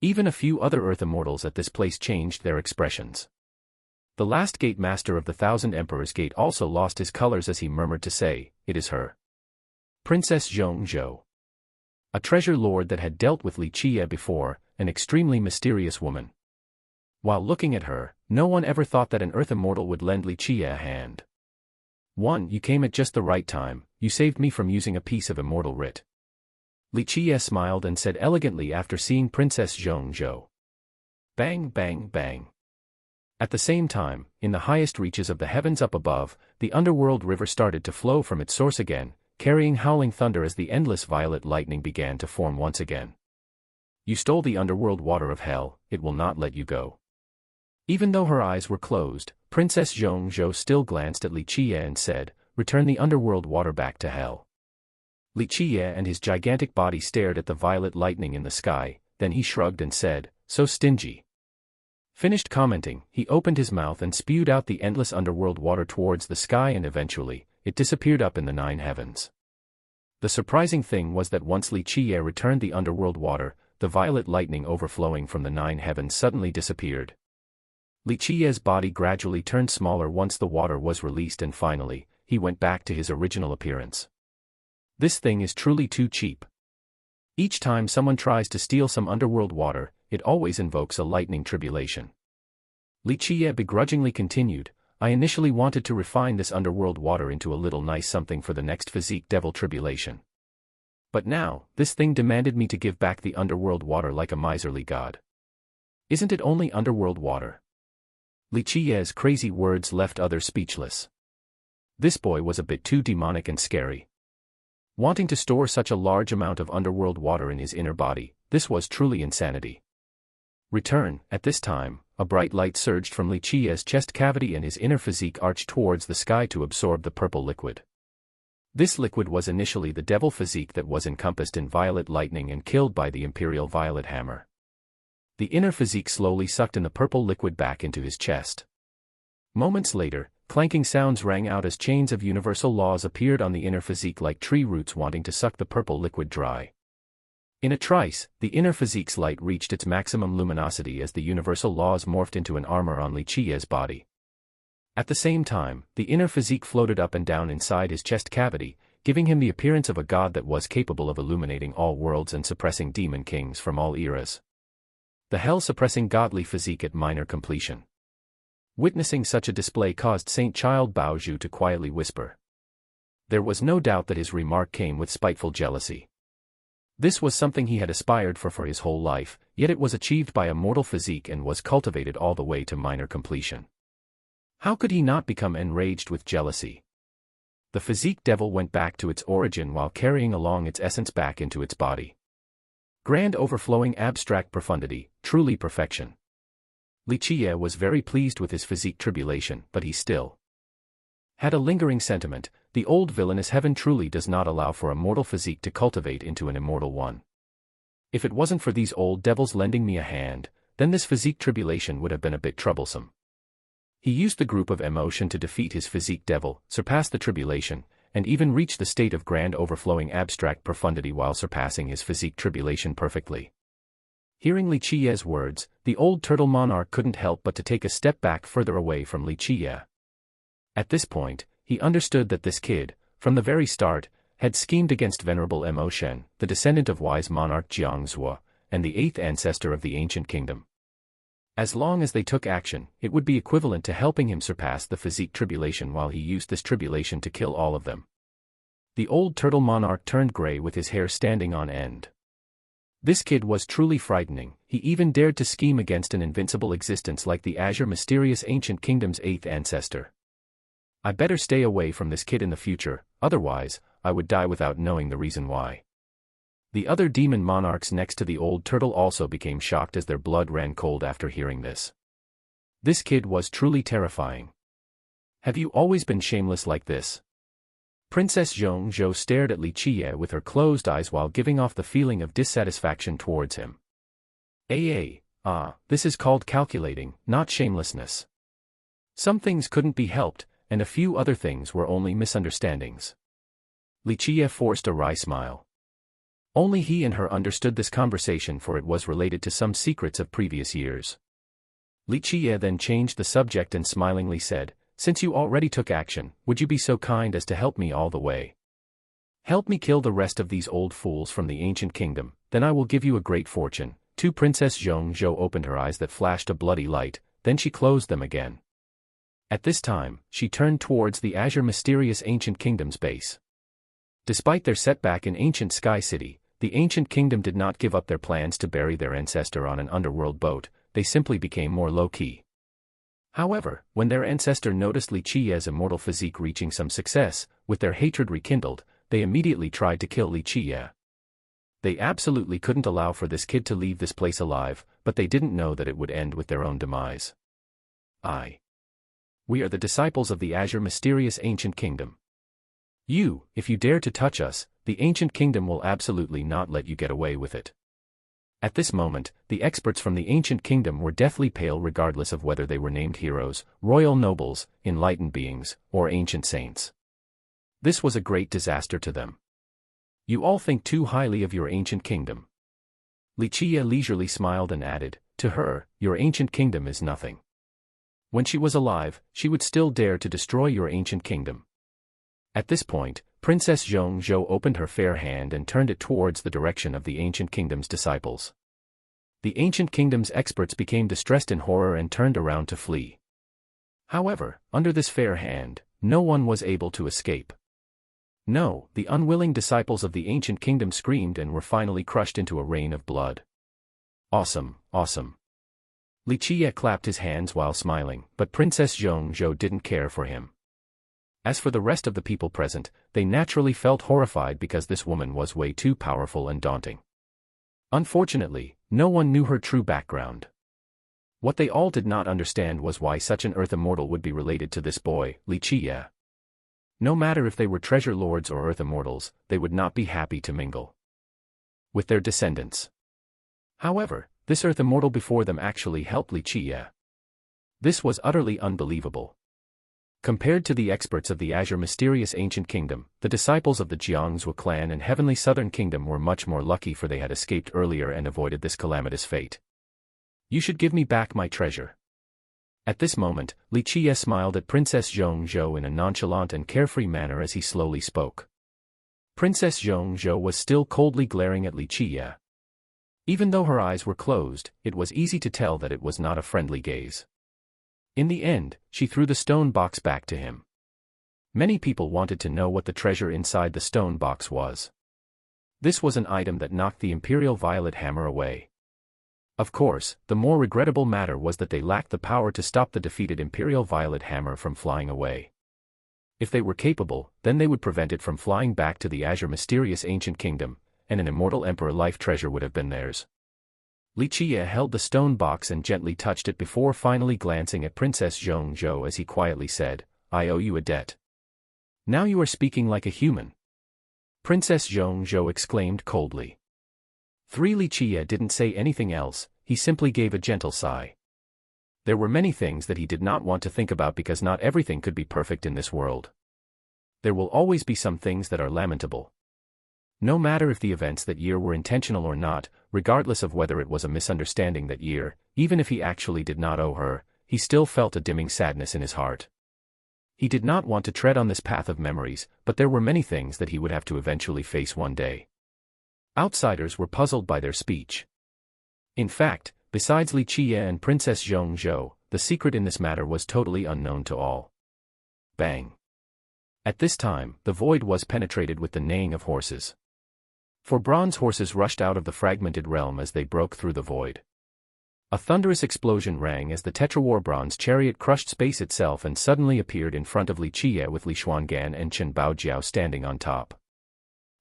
Even a few other Earth Immortals at this place changed their expressions. The last Gate Master of the Thousand Emperors Gate also lost his colors as he murmured to say, "It is her. Princess Zhongzhou." A treasure lord that had dealt with Li Qie before, an extremely mysterious woman. While looking at her, no one ever thought that an Earth Immortal would lend Li Qie a hand. 1. You came at just the right time, you saved me from using a piece of immortal writ. Li Qie smiled and said elegantly after seeing Princess Zhongzhou. Bang bang bang. At the same time, in the highest reaches of the heavens up above, the underworld river started to flow from its source again, carrying howling thunder as the endless violet lightning began to form once again. You stole the underworld water of hell, it will not let you go. Even though her eyes were closed, Princess Zhongzhou still glanced at Li Qie and said, "Return the underworld water back to hell." Li Qie and his gigantic body stared at the violet lightning in the sky, then he shrugged and said, "So stingy." Finished commenting, he opened his mouth and spewed out the endless underworld water towards the sky and eventually, it disappeared up in the 9 heavens. The surprising thing was that once Li Qie returned the underworld water, the violet lightning overflowing from the 9 heavens suddenly disappeared. Li Qie's body gradually turned smaller once the water was released and finally, he went back to his original appearance. This thing is truly too cheap. Each time someone tries to steal some underworld water, it always invokes a lightning tribulation. Li Qiye begrudgingly continued, I initially wanted to refine this underworld water into a little nice something for the next physique devil tribulation. But now, this thing demanded me to give back the underworld water like a miserly god. Isn't it only underworld water? Li Qiye's crazy words left others speechless. This boy was a bit too demonic and scary. Wanting to store such a large amount of underworld water in his inner body, this was truly insanity. Return. At this time, a bright light surged from Li Qiye's chest cavity and his inner physique arched towards the sky to absorb the purple liquid. This liquid was initially the devil physique that was encompassed in violet lightning and killed by the imperial violet hammer. The inner physique slowly sucked in the purple liquid back into his chest. Moments later, clanking sounds rang out as chains of universal laws appeared on the inner physique like tree roots wanting to suck the purple liquid dry. In a trice, the inner physique's light reached its maximum luminosity as the universal laws morphed into an armor on Li Qiye's body. At the same time, the inner physique floated up and down inside his chest cavity, giving him the appearance of a god that was capable of illuminating all worlds and suppressing demon kings from all eras. The hell-suppressing godly physique at minor completion. Witnessing such a display caused Saint Child Baozhu to quietly whisper. There was no doubt that his remark came with spiteful jealousy. This was something he had aspired for his whole life, yet it was achieved by a mortal physique and was cultivated all the way to minor completion. How could he not become enraged with jealousy? The physique devil went back to its origin while carrying along its essence back into its body. Grand overflowing abstract profundity, truly perfection. Li Qiye was very pleased with his physique tribulation, but he still had a lingering sentiment. The old villainous heaven truly does not allow for a mortal physique to cultivate into an immortal one. If it wasn't for these old devils lending me a hand, then this physique tribulation would have been a bit troublesome. He used the group of emotion to defeat his physique devil, surpass the tribulation, and even reach the state of grand overflowing abstract profundity while surpassing his physique tribulation perfectly. Hearing Li Qiye's words, the old turtle monarch couldn't help but to take a step back further away from Li Qiye. At this point, he understood that this kid, from the very start, had schemed against Venerable Mo Shen, the descendant of wise monarch Jiang Zhuo, and the eighth ancestor of the ancient kingdom. As long as they took action, it would be equivalent to helping him surpass the physique tribulation while he used this tribulation to kill all of them. The old turtle monarch turned gray with his hair standing on end. This kid was truly frightening. He even dared to scheme against an invincible existence like the azure mysterious ancient kingdom's eighth ancestor. I better stay away from this kid in the future, otherwise, I would die without knowing the reason why. The other demon monarchs next to the old turtle also became shocked as their blood ran cold after hearing this. This kid was truly terrifying. Have you always been shameless like this? Princess Zhong Zhou stared at Li Qiye with her closed eyes while giving off the feeling of dissatisfaction towards him. This is called calculating, not shamelessness. Some things couldn't be helped, and a few other things were only misunderstandings. Li Qiye forced a wry smile. Only he and her understood this conversation, for it was related to some secrets of previous years. Li Qiye then changed the subject and smilingly said, since you already took action, would you be so kind as to help me all the way? Help me kill the rest of these old fools from the ancient kingdom, then I will give you a great fortune. Princess Zhong Zhou opened her eyes that flashed a bloody light, then she closed them again. At this time, she turned towards the azure mysterious ancient kingdom's base. Despite their setback in ancient Sky City, the ancient kingdom did not give up their plans to bury their ancestor on an underworld boat. They simply became more low-key. However, when their ancestor noticed Li Qiye's immortal physique reaching some success, with their hatred rekindled, they immediately tried to kill Li Qiye. They absolutely couldn't allow for this kid to leave this place alive, but they didn't know that it would end with their own demise. We are the disciples of the azure mysterious ancient kingdom. If you dare to touch us, the ancient kingdom will absolutely not let you get away with it. At this moment, the experts from the ancient kingdom were deathly pale regardless of whether they were named heroes, royal nobles, enlightened beings, or ancient saints. This was a great disaster to them. You all think too highly of your ancient kingdom. Li Qiye leisurely smiled and added, to her, your ancient kingdom is nothing. When she was alive, she would still dare to destroy your ancient kingdom. At this point, Princess Zhongzhou opened her fair hand and turned it towards the direction of the ancient kingdom's disciples. The ancient kingdom's experts became distressed in horror and turned around to flee. However, under this fair hand, no one was able to escape. No, the unwilling disciples of the ancient kingdom screamed and were finally crushed into a rain of blood. Awesome, awesome. Li Qiye clapped his hands while smiling, but Princess Zhongzhou didn't care for him. As for the rest of the people present, they naturally felt horrified because this woman was way too powerful and daunting. Unfortunately, no one knew her true background. What they all did not understand was why such an earth immortal would be related to this boy, Li Qiye. No matter if they were treasure lords or earth immortals, they would not be happy to mingle with their descendants. However, this earth immortal before them actually helped Li Qiye. This was utterly unbelievable. Compared to the experts of the Azure mysterious ancient kingdom, the disciples of the Jiangzhou clan and heavenly southern kingdom were much more lucky, for they had escaped earlier and avoided this calamitous fate. You should give me back my treasure. At this moment, Li Qiye smiled at Princess Zhongzhou in a nonchalant and carefree manner as he slowly spoke. Princess Zhongzhou was still coldly glaring at Li Qiye. Even though her eyes were closed, it was easy to tell that it was not a friendly gaze. In the end, she threw the stone box back to him. Many people wanted to know what the treasure inside the stone box was. This was an item that knocked the Imperial Violet Hammer away. Of course, the more regrettable matter was that they lacked the power to stop the defeated Imperial Violet Hammer from flying away. If they were capable, then they would prevent it from flying back to the Azure mysterious ancient kingdom, and an immortal emperor life treasure would have been theirs. Li Qiye held the stone box and gently touched it before finally glancing at Princess Zhongzhou as he quietly said, "I owe you a debt." "Now you are speaking like a human," Princess Zhongzhou exclaimed coldly. Li Qiye didn't say anything else, he simply gave a gentle sigh. There were many things that he did not want to think about because not everything could be perfect in this world. There will always be some things that are lamentable. No matter if the events that year were intentional or not, regardless of whether it was a misunderstanding that year, even if he actually did not owe her, he still felt a dimming sadness in his heart. He did not want to tread on this path of memories, but there were many things that he would have to eventually face one day. Outsiders were puzzled by their speech. In fact, besides Li Qiye and Princess Zhongzhou, the secret in this matter was totally unknown to all. Bang! At this time, the void was penetrated with the neighing of horses. 4 bronze horses rushed out of the fragmented realm as they broke through the void. A thunderous explosion rang as the Tetrawar bronze chariot crushed space itself and suddenly appeared in front of Li Qiye with Li Xuangan and Chen Baojiao standing on top.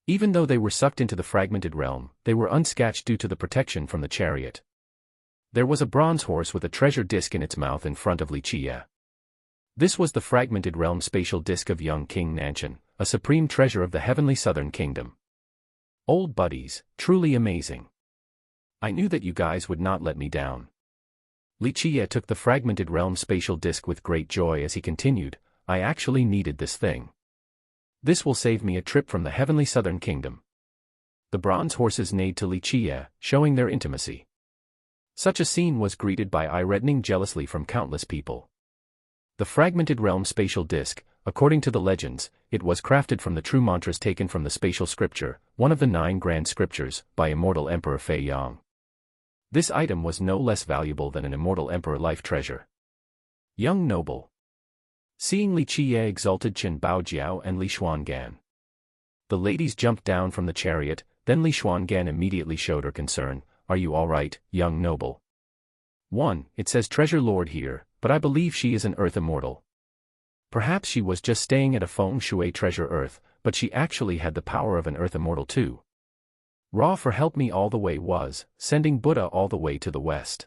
Even though they were sucked into the fragmented realm, they were unscathed due to the protection from the chariot. There was a bronze horse with a treasure disc in its mouth in front of Li Qiye. This was the fragmented realm spatial disc of young King Nanshan, a supreme treasure of the heavenly southern kingdom. Old buddies, truly amazing. I knew that you guys would not let me down. Li Qiye took the fragmented realm spatial disc with great joy as he continued, I actually needed this thing. This will save me a trip from the heavenly southern kingdom. The bronze horses neighed to Li Qiye, showing their intimacy. Such a scene was greeted by eye reddening jealously from countless people. The fragmented realm spatial disc, according to the legends, it was crafted from the true mantras taken from the spatial scripture, one of the 9 grand scriptures, by immortal Emperor Fei Yang. This item was no less valuable than an immortal emperor life treasure. Young noble. Seeing Li Qiye exulted Chen Baojiao and Li Xuangan. The ladies jumped down from the chariot, then Li Xuangan immediately showed her concern, Are you all right, young noble? 1. It says treasure lord here, but I believe she is an earth immortal. Perhaps she was just staying at a feng shui treasure earth, but she actually had the power of an earth immortal too. Ra for help me all the way was, sending Buddha all the way to the west.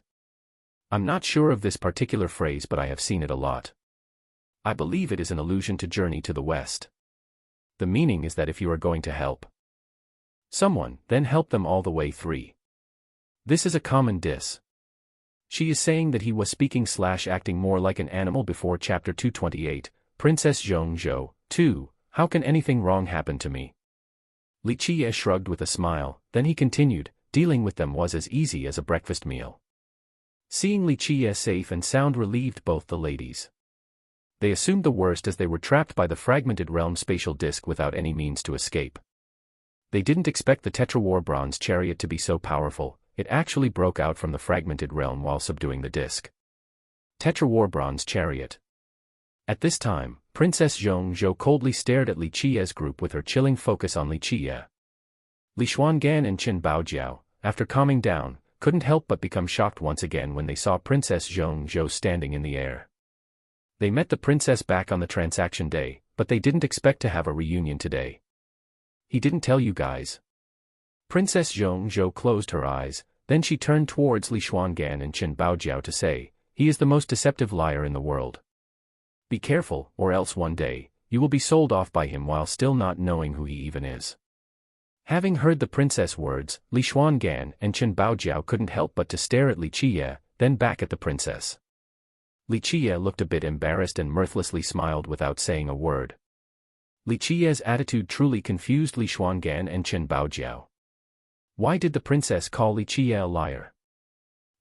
I'm not sure of this particular phrase, but I have seen it a lot. I believe it is an allusion to journey to the west. The meaning is that if you are going to help someone, then help them all the way. 3. This is a common diss. She is saying that he was speaking/acting more like an animal before chapter 228, Princess Zhongzhou. 2. How can anything wrong happen to me? Li Qiye shrugged with a smile, then he continued, dealing with them was as easy as a breakfast meal. Seeing Li Qiye safe and sound relieved both the ladies. They assumed the worst as they were trapped by the fragmented realm spatial disk without any means to escape. They didn't expect the Tetrawar bronze chariot to be so powerful. It actually broke out from the fragmented realm while subduing the disk. Tetrawar bronze chariot. At this time, Princess Zhongzhou coldly stared at Li Qiye's group with her chilling focus on Li Qiye. Li Xuangan and Qin Baojiao, after calming down, couldn't help but become shocked once again when they saw Princess Zhongzhou standing in the air. They met the princess back on the transaction day, but they didn't expect to have a reunion today. He didn't tell you guys. Princess Zhongzhou closed her eyes, then she turned towards Li Xuangan and Qin Baojiao to say, "He is the most deceptive liar in the world. Be careful, or else one day, you will be sold off by him while still not knowing who he even is." Having heard the princess' words, Li Xuangan and Qin Baojiao couldn't help but to stare at Li Qiye, then back at the princess. Li Qiye looked a bit embarrassed and mirthlessly smiled without saying a word. Li Qiye's attitude truly confused Li Xuangan and Qin Baojiao. Why did the princess call Li Qiye a liar?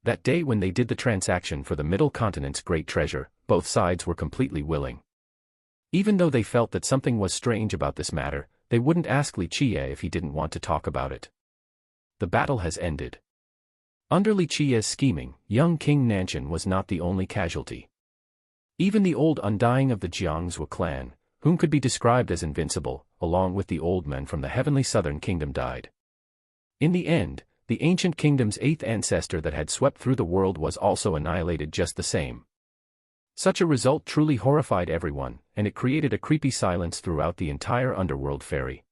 That day when they did the transaction for the Middle Continent's great treasure, both sides were completely willing. Even though they felt that something was strange about this matter, they wouldn't ask Li Qiye if he didn't want to talk about it. The battle has ended. Under Li Qiye's scheming, young King Nanshan was not the only casualty. Even the old Undying of the Jiangsu clan, whom could be described as invincible, along with the old men from the heavenly southern kingdom died. In the end, the ancient kingdom's eighth ancestor that had swept through the world was also annihilated just the same. Such a result truly horrified everyone, and it created a creepy silence throughout the entire underworld ferry.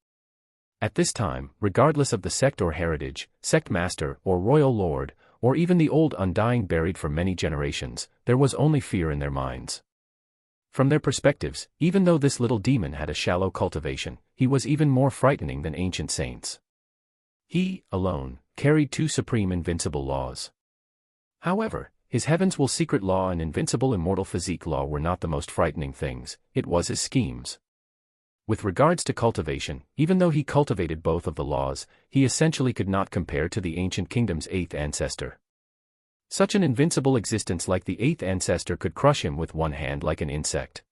At this time, regardless of the sect or heritage, sect master or royal lord, or even the old Undying buried for many generations, there was only fear in their minds. From their perspectives, even though this little demon had a shallow cultivation, he was even more frightening than ancient saints. He, alone, carried two supreme invincible laws. However, his heavens will secret law and invincible immortal physique law were not the most frightening things, it was his schemes. With regards to cultivation, even though he cultivated both of the laws, he essentially could not compare to the ancient kingdom's eighth ancestor. Such an invincible existence like the eighth ancestor could crush him with one hand like an insect.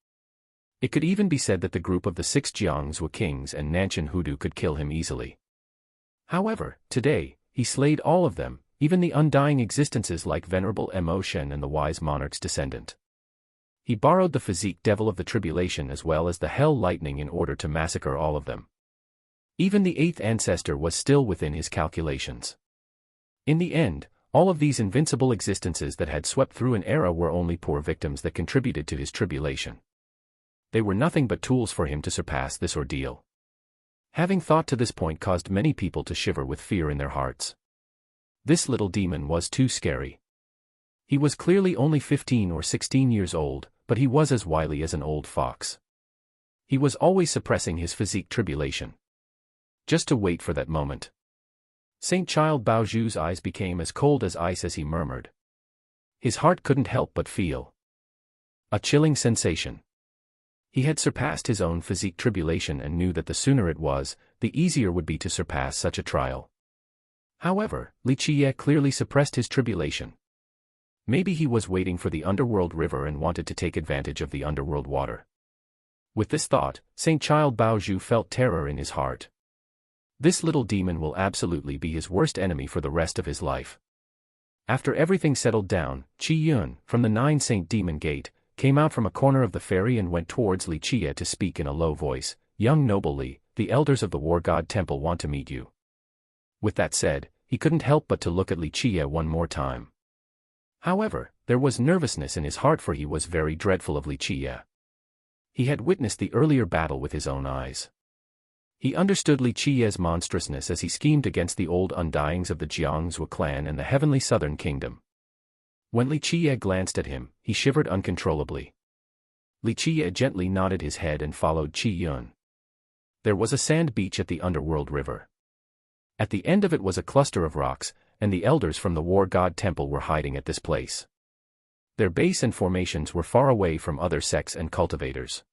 It could even be said that the group of the six Jiangsu kings and Nanshan Hudu could kill him easily. However, today, he slayed all of them, even the undying existences like Venerable Emotion and the wise monarch's descendant. He borrowed the physique devil of the tribulation as well as the hell lightning in order to massacre all of them. Even the eighth ancestor was still within his calculations. In the end, all of these invincible existences that had swept through an era were only poor victims that contributed to his tribulation. They were nothing but tools for him to surpass this ordeal. Having thought to this point caused many people to shiver with fear in their hearts. This little demon was too scary. He was clearly only 15 or 16 years old, but he was as wily as an old fox. He was always suppressing his physique tribulation. Just to wait for that moment. Saint Child Baoju's eyes became as cold as ice as he murmured. His heart couldn't help but feel a chilling sensation. He had surpassed his own physique tribulation and knew that the sooner it was, the easier would be to surpass such a trial. However, Li Qiye clearly suppressed his tribulation. Maybe he was waiting for the underworld river and wanted to take advantage of the underworld water. With this thought, Saint Child Baoju felt terror in his heart. This little demon will absolutely be his worst enemy for the rest of his life. After everything settled down, Qi Yun, from the 9 Saint Demon Gate, came out from a corner of the ferry and went towards Li Qiye to speak in a low voice, "Young noble Li, the elders of the War God Temple want to meet you." With that said, he couldn't help but to look at Li Qiye one more time. However, there was nervousness in his heart for he was very dreadful of Li Qiye. He had witnessed the earlier battle with his own eyes. He understood Li Qiye's monstrousness as he schemed against the old Undyings of the Jiangsu clan and the heavenly southern kingdom. When Li Qiye glanced at him, he shivered uncontrollably. Li Qiye gently nodded his head and followed Qi Yun. There was a sand beach at the underworld river. At the end of it was a cluster of rocks, and the elders from the War God Temple were hiding at this place. Their base and formations were far away from other sects and cultivators.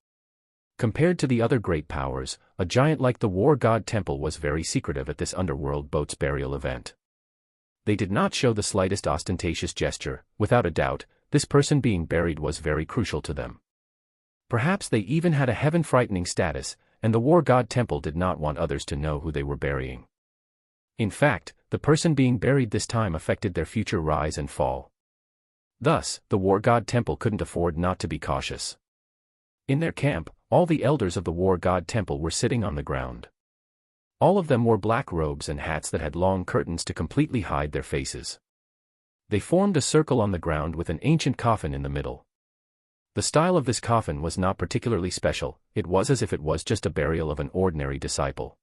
Compared to the other great powers, a giant like the War God Temple was very secretive at this underworld boat's burial event. They did not show the slightest ostentatious gesture. Without a doubt, this person being buried was very crucial to them. Perhaps they even had a heaven-frightening status, and the war god temple did not want others to know who they were burying. In fact, the person being buried this time affected their future rise and fall. Thus, the war god temple couldn't afford not to be cautious. In their camp, all the elders of the war god temple were sitting on the ground. All of them wore black robes and hats that had long curtains to completely hide their faces. They formed a circle on the ground with an ancient coffin in the middle. The style of this coffin was not particularly special, it was as if it was just a burial of an ordinary disciple.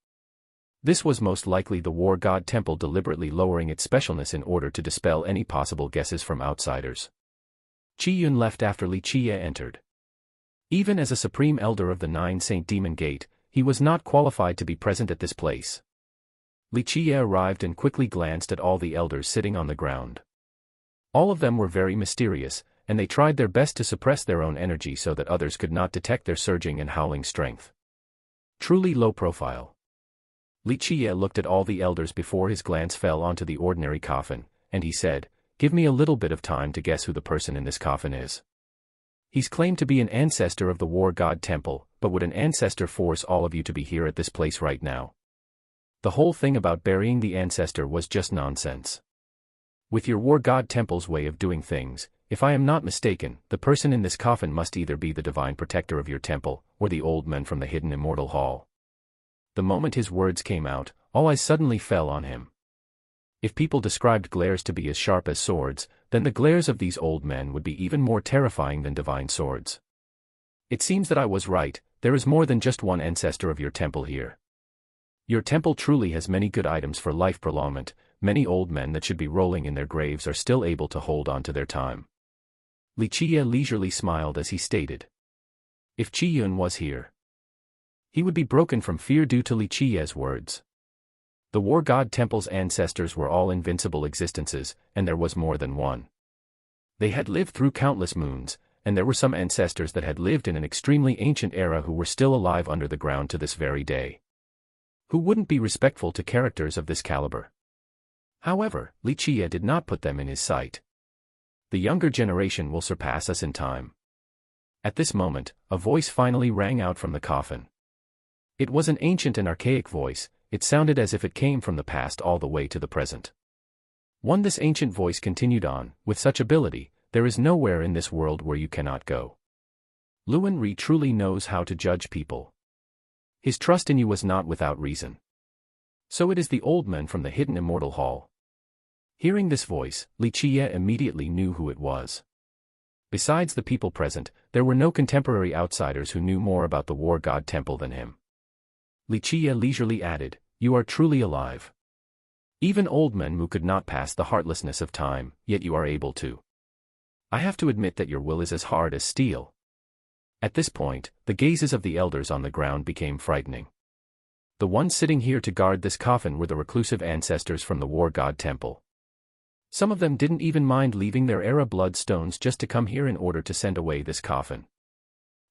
This was most likely the war god temple deliberately lowering its specialness in order to dispel any possible guesses from outsiders. Qi-yun left after Li Qiye entered. Even as a supreme elder of the Nine Saint Demon Gate, he was not qualified to be present at this place. Li Qiye arrived and quickly glanced at all the elders sitting on the ground. All of them were very mysterious, and they tried their best to suppress their own energy so that others could not detect their surging and howling strength. Truly low profile. Li Qiye looked at all the elders before his glance fell onto the ordinary coffin, and he said, "Give me a little bit of time to guess who the person in this coffin is." He's claimed to be an ancestor of the war god temple, but would an ancestor force all of you to be here at this place right now? The whole thing about burying the ancestor was just nonsense. With your war god temple's way of doing things, if I am not mistaken, the person in this coffin must either be the divine protector of your temple, or the old man from the hidden immortal hall. The moment his words came out, all eyes suddenly fell on him. If people described glares to be as sharp as swords, then the glares of these old men would be even more terrifying than divine swords. It seems that I was right, there is more than just one ancestor of your temple here. Your temple truly has many good items for life prolongment, many old men that should be rolling in their graves are still able to hold on to their time. Li Qiye leisurely smiled as he stated. If Qi-yun was here, he would be broken from fear due to Li Qiye's words. The war god temple's ancestors were all invincible existences, and there was more than one. They had lived through countless moons, and there were some ancestors that had lived in an extremely ancient era who were still alive under the ground to this very day. Who wouldn't be respectful to characters of this caliber? However, Li Qiye did not put them in his sight. The younger generation will surpass us in time. At this moment, a voice finally rang out from the coffin. It was an ancient and archaic voice, it sounded as if it came from the past all the way to the present. This ancient voice continued on, with such ability, there is nowhere in this world where you cannot go. Luan Ri truly knows how to judge people. His trust in you was not without reason. So it is the old man from the hidden immortal hall. Hearing this voice, Li Qiye immediately knew who it was. Besides the people present, there were no contemporary outsiders who knew more about the war god temple than him. Li Qiye leisurely added, "You are truly alive. Even old men who could not pass the heartlessness of time, yet you are able to. I have to admit that your will is as hard as steel." At this point, the gazes of the elders on the ground became frightening. The ones sitting here to guard this coffin were the reclusive ancestors from the war god temple. Some of them didn't even mind leaving their era bloodstones just to come here in order to send away this coffin.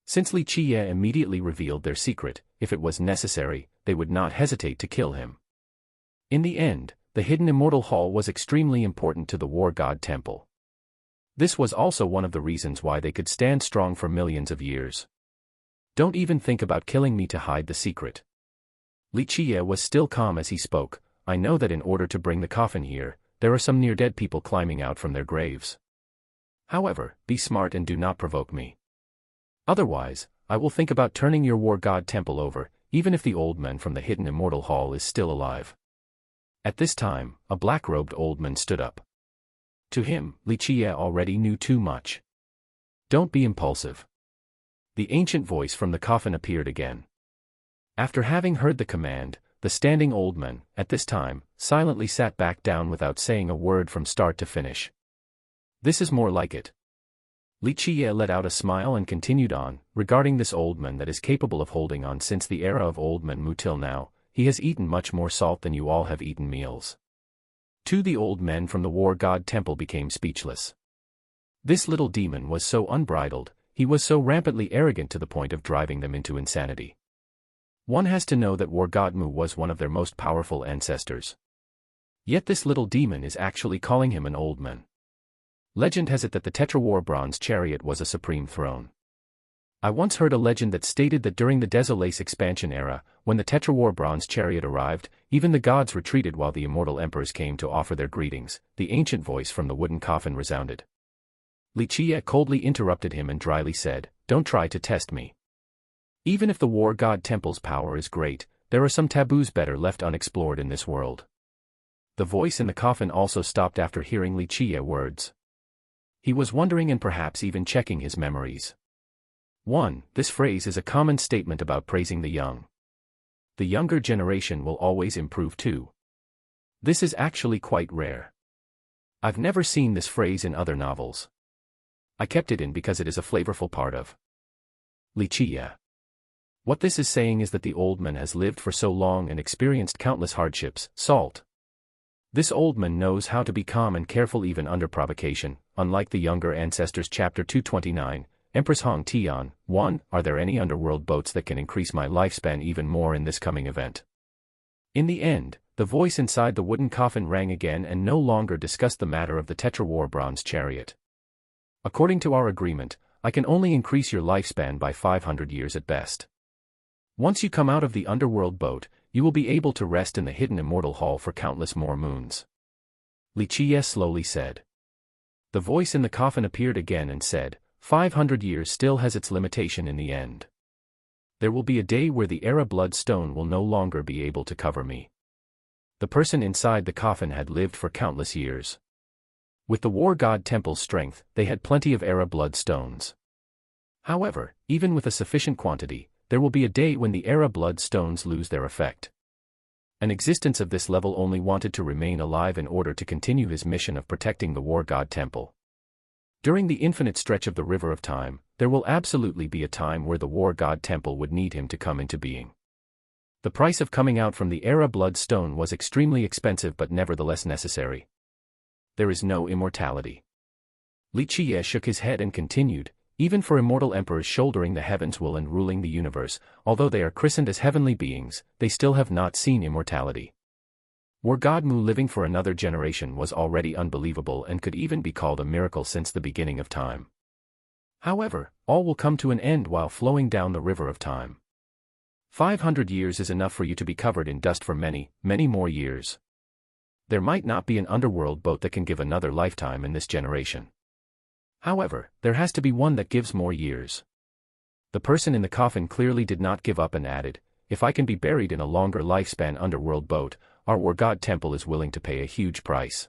Since Li Qiye immediately revealed their secret, if it was necessary, they would not hesitate to kill him. In the end, the hidden immortal hall was extremely important to the war god temple. This was also one of the reasons why they could stand strong for millions of years. Don't even think about killing me to hide the secret. Li Qiye was still calm as he spoke. I know that in order to bring the coffin here, there are some near-dead people climbing out from their graves. However, be smart and do not provoke me. Otherwise, I will think about turning your war god temple over, even if the old man from the hidden immortal hall is still alive. At this time, a black-robed old man stood up. To him, Li Qiye already knew too much. Don't be impulsive. The ancient voice from the coffin appeared again. After having heard the command, the standing old man, at this time, silently sat back down without saying a word from start to finish. This is more like it. Li Qiye let out a smile and continued on, regarding this old man that is capable of holding on since the era of old men Mu till now, he has eaten much more salt than you all have eaten meals. The old men from the war god temple became speechless. This little demon was so unbridled, he was so rampantly arrogant to the point of driving them into insanity. One has to know that war god Mu was one of their most powerful ancestors. Yet this little demon is actually calling him an old man. Legend has it that the Tetrawar bronze chariot was a supreme throne. I once heard a legend that stated that during the Desolace expansion era, when the Tetrawar bronze chariot arrived, even the gods retreated while the immortal emperors came to offer their greetings. The ancient voice from the wooden coffin resounded. Lichia coldly interrupted him and dryly said, "Don't try to test me. Even if the war god temple's power is great, there are some taboos better left unexplored in this world." The voice in the coffin also stopped after hearing Lichia words. He was wondering and perhaps even checking his memories. 1. This phrase is a common statement about praising the young. The younger generation will always improve too. This is actually quite rare. I've never seen this phrase in other novels. I kept it in because it is a flavorful part of Lichia. What this is saying is that the old man has lived for so long and experienced countless hardships. Salt. This old man knows how to be calm and careful even under provocation, unlike the younger ancestors. Chapter 229. Empress Hong Tian. 1. Are there any underworld boats that can increase my lifespan even more in this coming event? In the end, the voice inside the wooden coffin rang again and no longer discussed the matter of the Tetrawar bronze chariot. According to our agreement, I can only increase your lifespan by 500 years at best. Once you come out of the underworld boat, you will be able to rest in the hidden immortal hall for countless more moons. Lichia slowly said. The voice in the coffin appeared again and said, 500 years still has its limitation in the end. There will be a day where the Era blood stone will no longer be able to cover me. The person inside the coffin had lived for countless years. With the war god temple's strength, they had plenty of Era blood stones. However, even with a sufficient quantity, there will be a day when the Era blood stones lose their effect. An existence of this level only wanted to remain alive in order to continue his mission of protecting the war god temple. During the infinite stretch of the river of time, there will absolutely be a time where the war god temple would need him to come into being. The price of coming out from the Era blood stone was extremely expensive but nevertheless necessary. There is no immortality. Lichia shook his head and continued, even for immortal emperors shouldering the heavens will and ruling the universe, although they are christened as heavenly beings, they still have not seen immortality. War god Mu living for another generation was already unbelievable and could even be called a miracle since the beginning of time. However, all will come to an end while flowing down the river of time. 500 years is enough for you to be covered in dust for many, many more years. There might not be an underworld boat that can give another lifetime in this generation. However, there has to be one that gives more years. The person in the coffin clearly did not give up and added, if I can be buried in a longer lifespan underworld boat, our war god temple is willing to pay a huge price.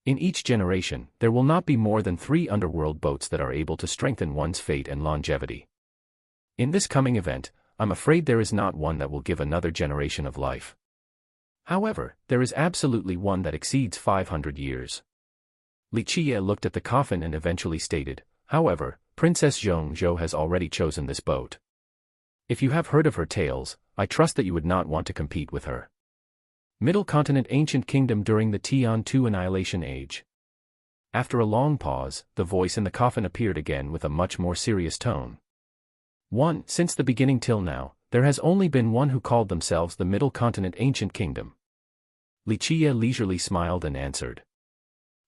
In each generation, there will not be more than 3 underworld boats that are able to strengthen one's fate and longevity. In this coming event, I'm afraid there is not one that will give another generation of life. However, there is absolutely one that exceeds 500 years. Lichia looked at the coffin and eventually stated, however, Princess Zhongzhou has already chosen this boat. If you have heard of her tales, I trust that you would not want to compete with her. Middle Continent Ancient Kingdom during the Tian II Annihilation Age. After a long pause, the voice in the coffin appeared again with a much more serious tone. 1. Since the beginning till now, there has only been one who called themselves the Middle Continent Ancient Kingdom. Lichia leisurely smiled and answered.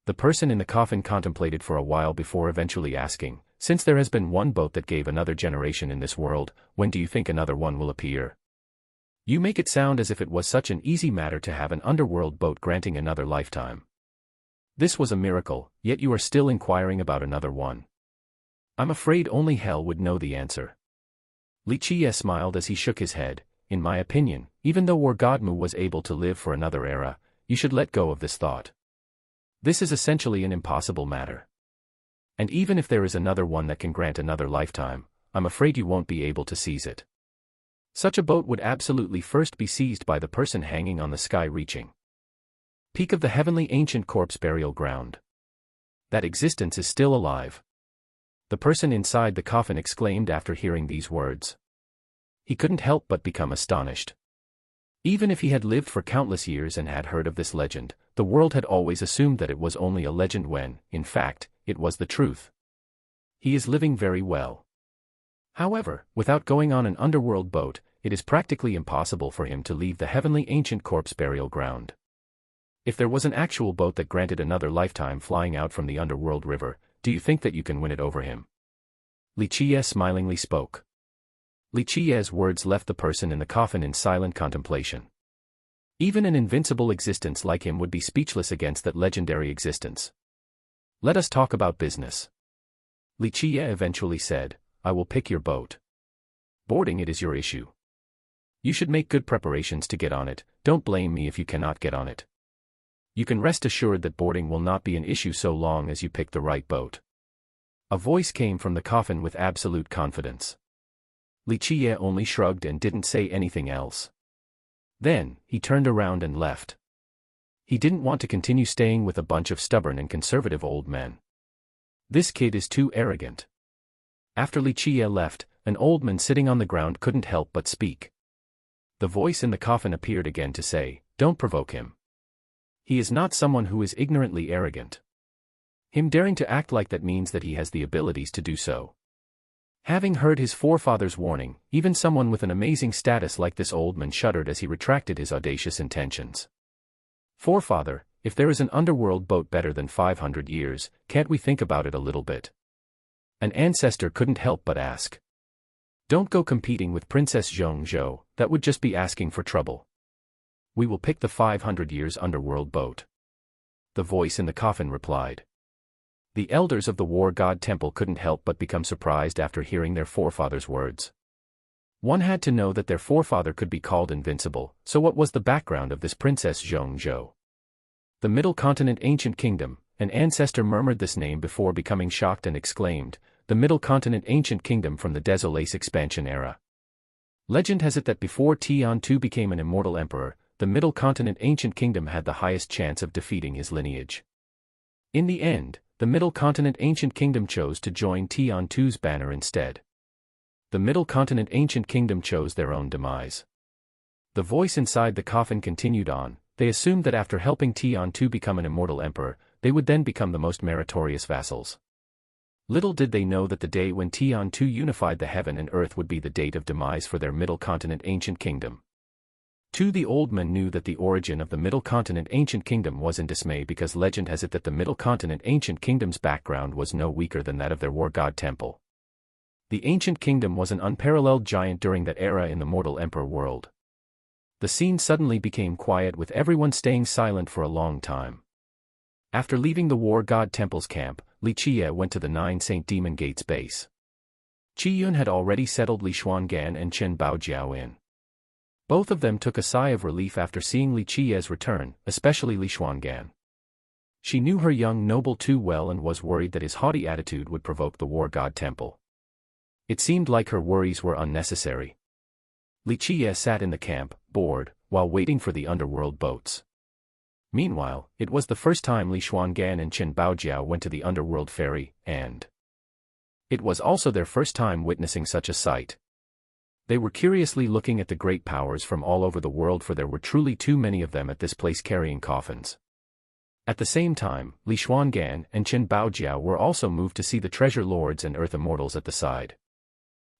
The person in the coffin contemplated for a while before eventually asking, since there has been one boat that gave another generation in this world, when do you think another one will appear? You make it sound as if it was such an easy matter to have an underworld boat granting another lifetime. This was a miracle, yet you are still inquiring about another one. I'm afraid only hell would know the answer. Lichia smiled as he shook his head. In my opinion, even though War God Mu was able to live for another era, you should let go of this thought. This is essentially an impossible matter. And even if there is another one that can grant another lifetime, I'm afraid you won't be able to seize it. Such a boat would absolutely first be seized by the person hanging on the sky-reaching peak of the heavenly ancient corpse burial ground. That existence is still alive. The person inside the coffin exclaimed after hearing these words. He couldn't help but become astonished. Even if he had lived for countless years and had heard of this legend, the world had always assumed that it was only a legend when, in fact, it was the truth. He is living very well. However, without going on an underworld boat, it is practically impossible for him to leave the heavenly ancient corpse burial ground. If there was an actual boat that granted another lifetime flying out from the underworld river, do you think that you can win it over him? Li Qiye smilingly spoke. Li Qiye's words left the person in the coffin in silent contemplation. Even an invincible existence like him would be speechless against that legendary existence. Let us talk about business. Li Qiye eventually said, I will pick your boat. Boarding it is your issue. You should make good preparations to get on it, don't blame me if you cannot get on it. You can rest assured that boarding will not be an issue so long as you pick the right boat. A voice came from the coffin with absolute confidence. Li Qiye only shrugged and didn't say anything else. Then, he turned around and left. He didn't want to continue staying with a bunch of stubborn and conservative old men. This kid is too arrogant. After Li Qiye left, an old man sitting on the ground couldn't help but speak. The voice in the coffin appeared again to say, don't provoke him. He is not someone who is ignorantly arrogant. Him daring to act like that means that he has the abilities to do so. Having heard his forefathers' warning, even someone with an amazing status like this old man shuddered as he retracted his audacious intentions. Forefather, if there is an underworld boat better than 500 years, can't we think about it a little bit? An ancestor couldn't help but ask. Don't go competing with Princess Zhongzhou, that would just be asking for trouble. We will pick the 500 years underworld boat. The voice in the coffin replied. The elders of the war god temple couldn't help but become surprised after hearing their forefathers' words. One had to know that their forefather could be called invincible, so what was the background of this Princess Zhongzhou? The Middle Continent Ancient Kingdom, an ancestor murmured this name before becoming shocked and exclaimed, the Middle Continent Ancient Kingdom from the Désolé expansion era. Legend has it that before Tian II became an immortal emperor, the Middle Continent Ancient Kingdom had the highest chance of defeating his lineage. In the end, the Middle Continent Ancient Kingdom chose to join Tian II's banner instead. The Middle Continent Ancient Kingdom chose their own demise. The voice inside the coffin continued on, they assumed that after helping Tian II become an immortal emperor, they would then become the most meritorious vassals. Little did they know that the day when Tian II unified the heaven and earth would be the date of demise for their Middle Continent Ancient Kingdom. Too, the old man knew that the origin of the Middle Continent Ancient Kingdom was in dismay because legend has it that the Middle Continent Ancient Kingdom's background was no weaker than that of their war god temple. The Ancient Kingdom was an unparalleled giant during that era in the mortal emperor world. The scene suddenly became quiet with everyone staying silent for a long time. After leaving the war god temple's camp, Li Qiye went to the 9 Saint Demon Gates base. Qiyun had already settled Li Xuangan and Chen Baojiao in. Both of them took a sigh of relief after seeing Li Qiye's return, especially Li Xuangan. She knew her young noble too well and was worried that his haughty attitude would provoke the war god temple. It seemed like her worries were unnecessary. Li Qiye sat in the camp, bored, while waiting for the underworld boats. Meanwhile, it was the first time Li Xuangan and Chen Baojiao went to the underworld ferry, and it was also their first time witnessing such a sight. They were curiously looking at the great powers from all over the world, for there were truly too many of them at this place carrying coffins. At the same time, Li Xuangan and Chen Baojiao were also moved to see the treasure lords and earth immortals at the side.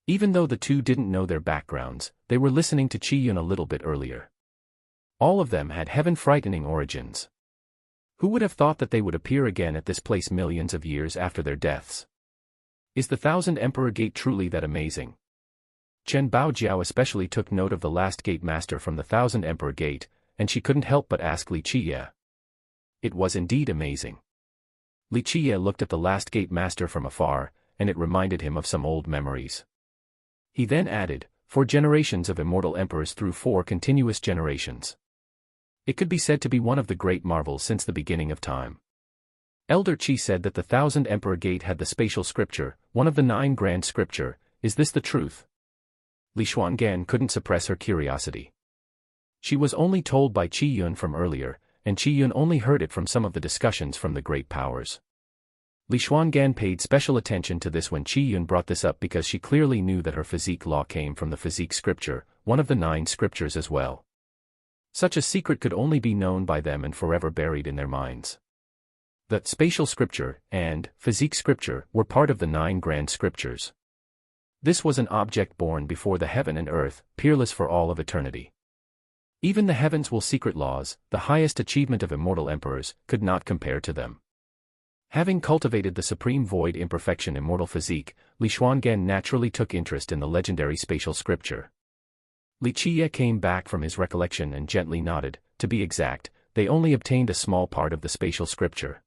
Even though the two didn't know their backgrounds, they were listening to Qiyun a little bit earlier. All of them had heaven-frightening origins. Who would have thought that they would appear again at this place millions of years after their deaths? Is the Thousand Emperor Gate truly that amazing? Chen Baojiao especially took note of the last gate master from the Thousand Emperor Gate, and she couldn't help but ask Li Qiye. It was indeed amazing. Li Qiye looked at the last gate master from afar, and it reminded him of some old memories. He then added, 4 generations of immortal emperors through 4 continuous generations. It could be said to be one of the great marvels since the beginning of time. Elder Qi said that the Thousand Emperor Gate had the spatial scripture, one of the 9 grand scripture. Is this the truth? Li Xuangan couldn't suppress her curiosity. She was only told by Qiyun from earlier, and Qiyun only heard it from some of the discussions from the great powers. Li Xuangan paid special attention to this when Qiyun brought this up because she clearly knew that her physique law came from the physique scripture, one of the 9 scriptures as well. Such a secret could only be known by them and forever buried in their minds. The spatial scripture and physique scripture were part of the 9 grand scriptures. This was an object born before the heaven and earth, peerless for all of eternity. Even the heavens' will secret laws, the highest achievement of immortal emperors, could not compare to them. Having cultivated the supreme void imperfection immortal physique, Li Xuangan naturally took interest in the legendary spatial scripture. Li Qiye came back from his recollection and gently nodded. To be exact, they only obtained a small part of the spatial scripture.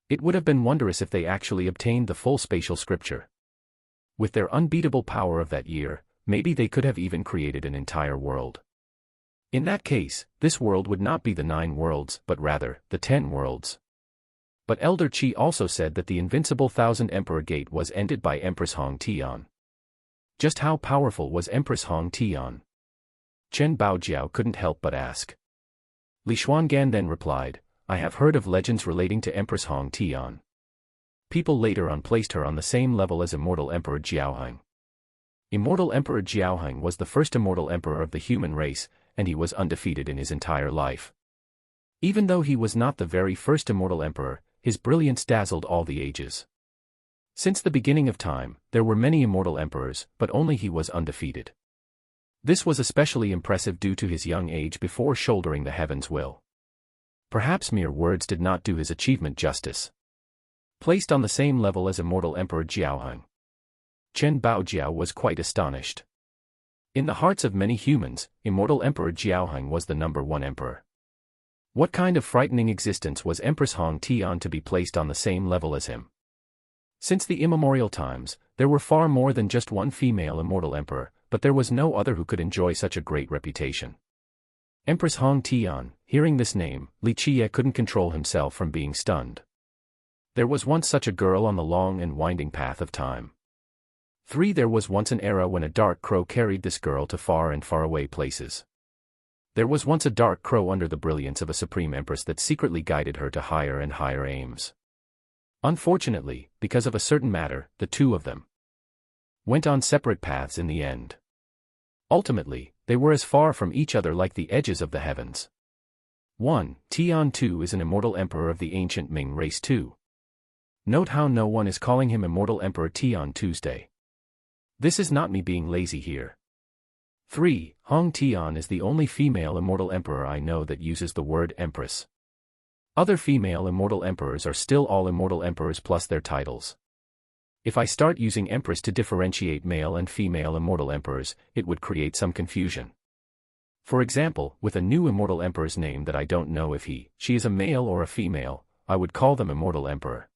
It would have been wondrous if they actually obtained the full spatial scripture. With their unbeatable power of that year, maybe they could have even created an entire world. In that case, this world would not be the 9 worlds, but rather, the 10 worlds. But Elder Qi also said that the invincible Thousand Emperor Gate was ended by Empress Hong Tian. Just how powerful was Empress Hong Tian? Chen Baojiao couldn't help but ask. Li Xuangan then replied, I have heard of legends relating to Empress Hong Tian. People later on placed her on the same level as Immortal Emperor Jiaoheng. Immortal Emperor Jiaoheng was the first immortal emperor of the human race, and he was undefeated in his entire life. Even though he was not the very first immortal emperor, his brilliance dazzled all the ages. Since the beginning of time, there were many immortal emperors, but only he was undefeated. This was especially impressive due to his young age before shouldering the heaven's will. Perhaps mere words did not do his achievement justice. Placed on the same level as Immortal Emperor Jiaoheng, Chen Baojiao was quite astonished. In the hearts of many humans, Immortal Emperor Jiaoheng was the #1 emperor. What kind of frightening existence was Empress Hong Tian to be placed on the same level as him? Since the immemorial times, there were far more than just one female immortal emperor, but there was no other who could enjoy such a great reputation. Empress Hong Tian, hearing this name, Li Qiye couldn't control himself from being stunned. There was once such a girl on the long and winding path of time. 3. There was once an era when a dark crow carried this girl to far and faraway places. There was once a dark crow under the brilliance of a supreme empress that secretly guided her to higher and higher aims. Unfortunately, because of a certain matter, the two of them went on separate paths in the end. Ultimately, they were as far from each other like the edges of the heavens. 1. Tian 2 is an immortal emperor of the ancient Ming race 2. Note how no one is calling him Immortal Emperor Tian Tuesday. This is not me being lazy here. 3. Hong Tian is the only female immortal emperor I know that uses the word empress. Other female immortal emperors are still all immortal emperors plus their titles. If I start using empress to differentiate male and female immortal emperors, it would create some confusion. For example, with a new immortal emperor's name that I don't know if she is a male or a female, I would call them immortal emperor.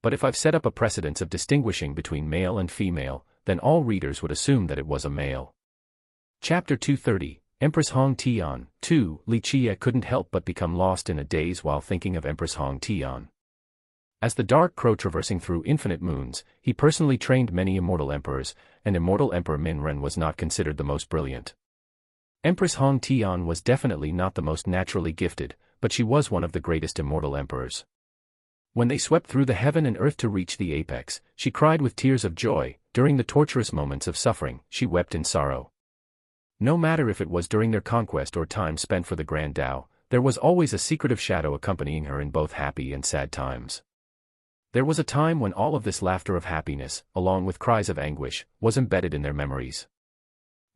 But if I've set up a precedence of distinguishing between male and female, then all readers would assume that it was a male. Chapter 230, Empress Hong Tian. 2. Li Qiye couldn't help but become lost in a daze while thinking of Empress Hong Tian. As the dark crow traversing through infinite moons, he personally trained many immortal emperors, and Immortal Emperor Minren was not considered the most brilliant. Empress Hong Tian was definitely not the most naturally gifted, but she was one of the greatest immortal emperors. When they swept through the heaven and earth to reach the apex, she cried with tears of joy. During the torturous moments of suffering, she wept in sorrow. No matter if it was during their conquest or time spent for the Grand Tao, there was always a secretive shadow accompanying her in both happy and sad times. There was a time when all of this laughter of happiness, along with cries of anguish, was embedded in their memories.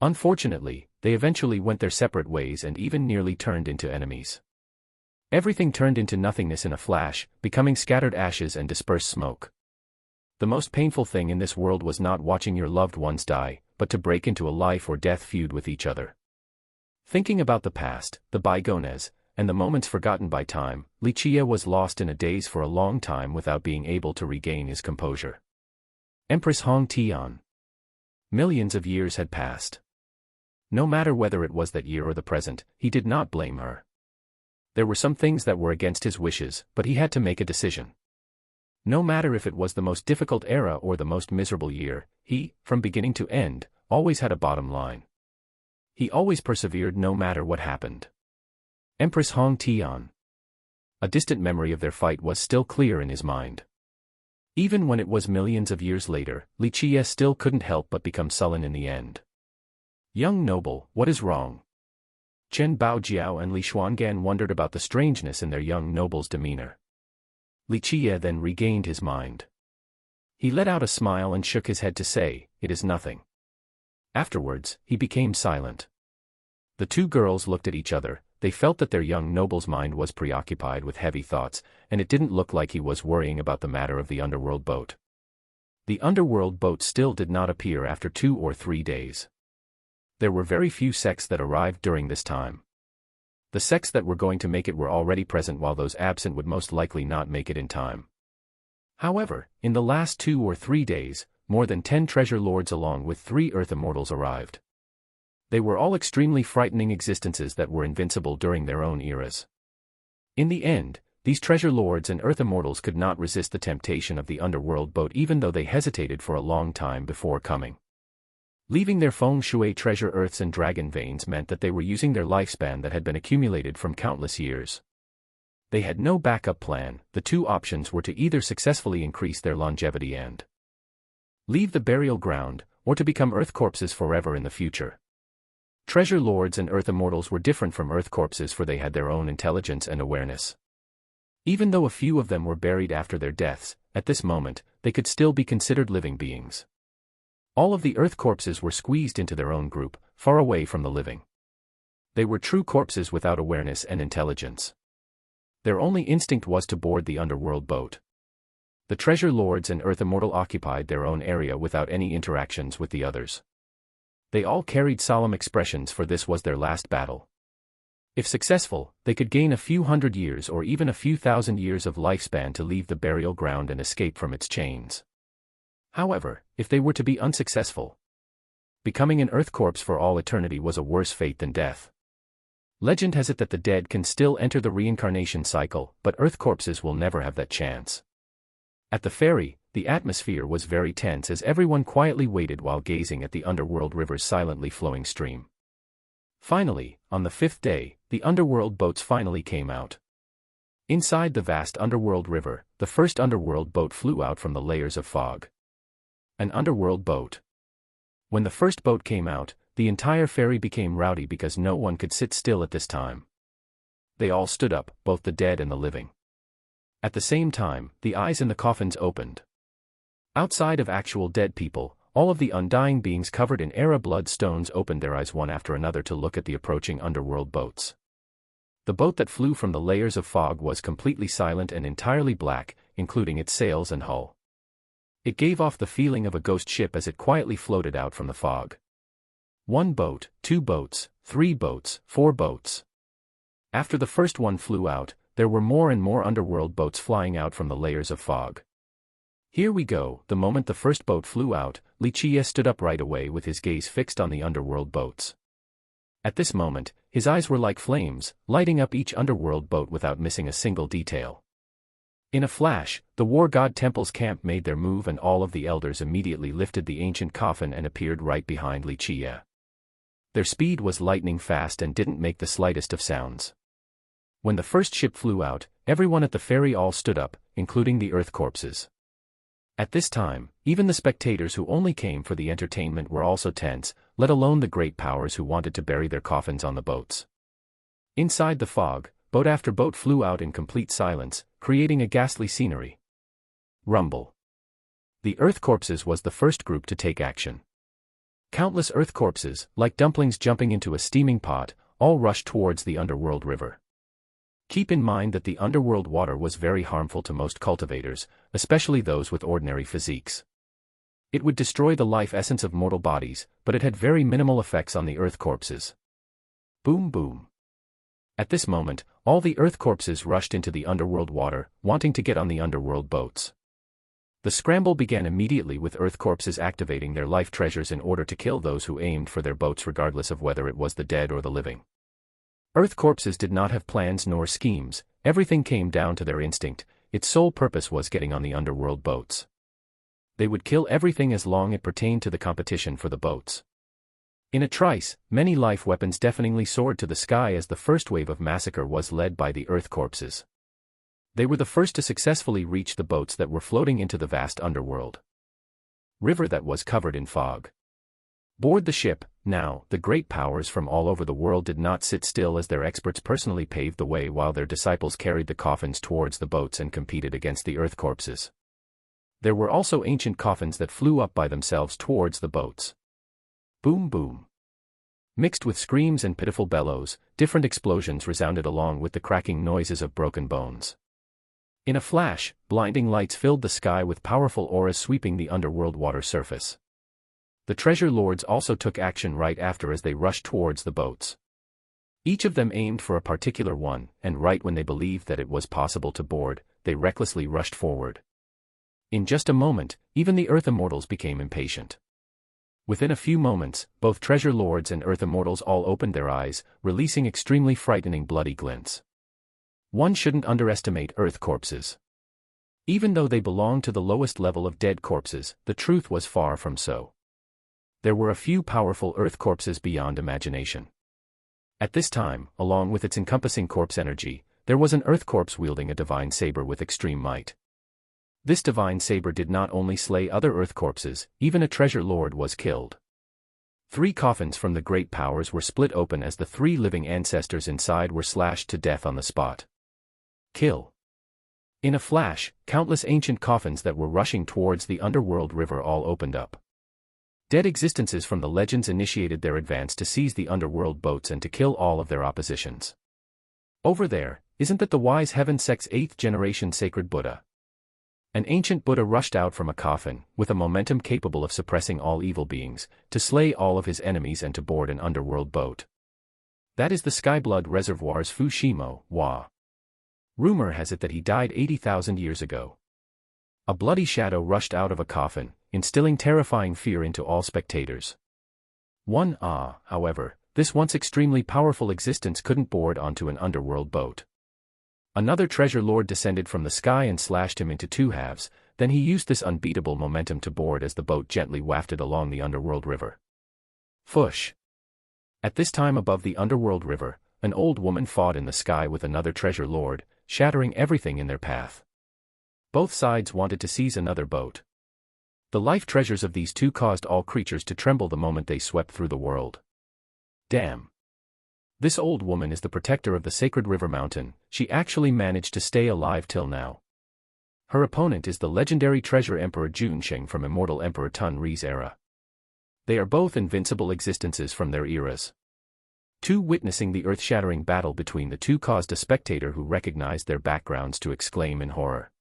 Unfortunately, they eventually went their separate ways and even nearly turned into enemies. Everything turned into nothingness in a flash, becoming scattered ashes and dispersed smoke. The most painful thing in this world was not watching your loved ones die, but to break into a life or death feud with each other. Thinking about the past, the bygones, and the moments forgotten by time, Li Qiye was lost in a daze for a long time without being able to regain his composure. Empress Hong Tian. Millions of years had passed. No matter whether it was that year or the present, he did not blame her. There were some things that were against his wishes, but he had to make a decision. No matter if it was the most difficult era or the most miserable year, he, from beginning to end, always had a bottom line. He always persevered no matter what happened. Empress Hong Tian. A distant memory of their fight was still clear in his mind. Even when it was millions of years later, Li Qiye still couldn't help but become sullen in the end. Young noble, what is wrong? Chen Baojiao and Li Xuangan wondered about the strangeness in their young noble's demeanor. Li Qiye then regained his mind. He let out a smile and shook his head to say, "It is nothing." Afterwards, he became silent. The two girls looked at each other. They felt that their young noble's mind was preoccupied with heavy thoughts, and it didn't look like he was worrying about the matter of the underworld boat. The underworld boat still did not appear after 2 or 3 days. There were very few sects that arrived during this time. The sects that were going to make it were already present, while those absent would most likely not make it in time. However, in the last 2 or 3 days, more than 10 treasure lords along with 3 earth immortals arrived. They were all extremely frightening existences that were invincible during their own eras. In the end, these treasure lords and earth immortals could not resist the temptation of the underworld boat, even though they hesitated for a long time before coming. Leaving their feng shui treasure earths and dragon veins meant that they were using their lifespan that had been accumulated from countless years. They had no backup plan. The two options were to either successfully increase their longevity and leave the burial ground, or to become earth corpses forever in the future. Treasure lords and earth immortals were different from earth corpses, for they had their own intelligence and awareness. Even though a few of them were buried after their deaths, at this moment, they could still be considered living beings. All of the earth corpses were squeezed into their own group, far away from the living. They were true corpses without awareness and intelligence. Their only instinct was to board the underworld boat. The treasure lords and earth immortal occupied their own area without any interactions with the others. They all carried solemn expressions, for this was their last battle. If successful, they could gain a few hundred years or even a few thousand years of lifespan to leave the burial ground and escape from its chains. However, if they were to be unsuccessful, becoming an earth corpse for all eternity was a worse fate than death. Legend has it that the dead can still enter the reincarnation cycle, but earth corpses will never have that chance. At the ferry, the atmosphere was very tense as everyone quietly waited while gazing at the underworld river's silently flowing stream. Finally, on the 5th day, the underworld boats finally came out. Inside the vast underworld river, the first underworld boat flew out from the layers of fog. An underworld boat. When the first boat came out, the entire ferry became rowdy because no one could sit still at this time. They all stood up, both the dead and the living. At the same time, the eyes in the coffins opened. Outside of actual dead people, all of the undying beings covered in Era blood stones opened their eyes one after another to look at the approaching underworld boats. The boat that flew from the layers of fog was completely silent and entirely black, including its sails and hull. It gave off the feeling of a ghost ship as it quietly floated out from the fog. 1 boat, 2 boats, 3 boats, 4 boats. After the first one flew out, there were more and more underworld boats flying out from the layers of fog. Here we go. The moment the first boat flew out, Li Chia stood up right away with his gaze fixed on the underworld boats. At this moment, his eyes were like flames, lighting up each underworld boat without missing a single detail. In a flash, the war god temple's camp made their move and all of the elders immediately lifted the ancient coffin and appeared right behind Li Chia. Their speed was lightning fast and didn't make the slightest of sounds. When the first ship flew out, everyone at the ferry all stood up, including the earth corpses. At this time, even the spectators who only came for the entertainment were also tense, let alone the great powers who wanted to bury their coffins on the boats. Inside the fog, boat after boat flew out in complete silence, creating a ghastly scenery. Rumble. The earth corpses was the first group to take action. Countless earth corpses, like dumplings jumping into a steaming pot, all rushed towards the underworld river. Keep in mind that the underworld water was very harmful to most cultivators, especially those with ordinary physiques. It would destroy the life essence of mortal bodies, but it had very minimal effects on the earth corpses. Boom boom. At this moment, all the earth corpses rushed into the underworld water, wanting to get on the underworld boats. The scramble began immediately with earth corpses activating their life treasures in order to kill those who aimed for their boats regardless of whether it was the dead or the living. Earth corpses did not have plans nor schemes, everything came down to their instinct. Its sole purpose was getting on the underworld boats. They would kill everything as long as it pertained to the competition for the boats. In a trice, many life weapons deafeningly soared to the sky as the first wave of massacre was led by the earth corpses. They were the first to successfully reach the boats that were floating into the vast underworld river that was covered in fog. Board the ship. Now, the great powers from all over the world did not sit still as their experts personally paved the way while their disciples carried the coffins towards the boats and competed against the earth corpses. There were also ancient coffins that flew up by themselves towards the boats. Boom boom. Mixed with screams and pitiful bellows, different explosions resounded along with the cracking noises of broken bones. In a flash, blinding lights filled the sky with powerful auras sweeping the underworld water surface. The treasure lords also took action right after as they rushed towards the boats. Each of them aimed for a particular one, and right when they believed that it was possible to board, they recklessly rushed forward. In just a moment, even the Earth Immortals became impatient. Within a few moments, both treasure lords and Earth Immortals all opened their eyes, releasing extremely frightening bloody glints. One shouldn't underestimate Earth corpses. Even though they belonged to the lowest level of dead corpses, the truth was far from so. There were a few powerful Earth corpses beyond imagination. At this time, along with its encompassing corpse energy, there was an Earth corpse wielding a divine saber with extreme might. This divine saber did not only slay other Earth corpses, even a treasure lord was killed. 3 coffins from the great powers were split open as the 3 living ancestors inside were slashed to death on the spot. Kill. In a flash, countless ancient coffins that were rushing towards the underworld river all opened up. Dead existences from the legends initiated their advance to seize the underworld boats and to kill all of their oppositions. Over there, isn't that the wise heaven sect's 8th generation sacred Buddha? An ancient Buddha rushed out from a coffin, with a momentum capable of suppressing all evil beings, to slay all of his enemies and to board an underworld boat. That is the Skyblood Reservoir's Fushimo, Wa. Rumor has it that he died 80,000 years ago. A bloody shadow rushed out of a coffin, instilling terrifying fear into all spectators. However, this once extremely powerful existence couldn't board onto an underworld boat. Another treasure lord descended from the sky and slashed him into 2 halves, then he used this unbeatable momentum to board as the boat gently wafted along the underworld river. Fush! At this time above the underworld river, an old woman fought in the sky with another treasure lord, shattering everything in their path. Both sides wanted to seize another boat. The life treasures of these 2 caused all creatures to tremble the moment they swept through the world. Damn! This old woman is the protector of the sacred river mountain. She actually managed to stay alive till now. Her opponent is the legendary treasure emperor Junsheng from immortal Emperor Tun Ri's era. They are both invincible existences from their eras. Witnessing the earth-shattering battle between the 2 caused a spectator who recognized their backgrounds to exclaim in horror.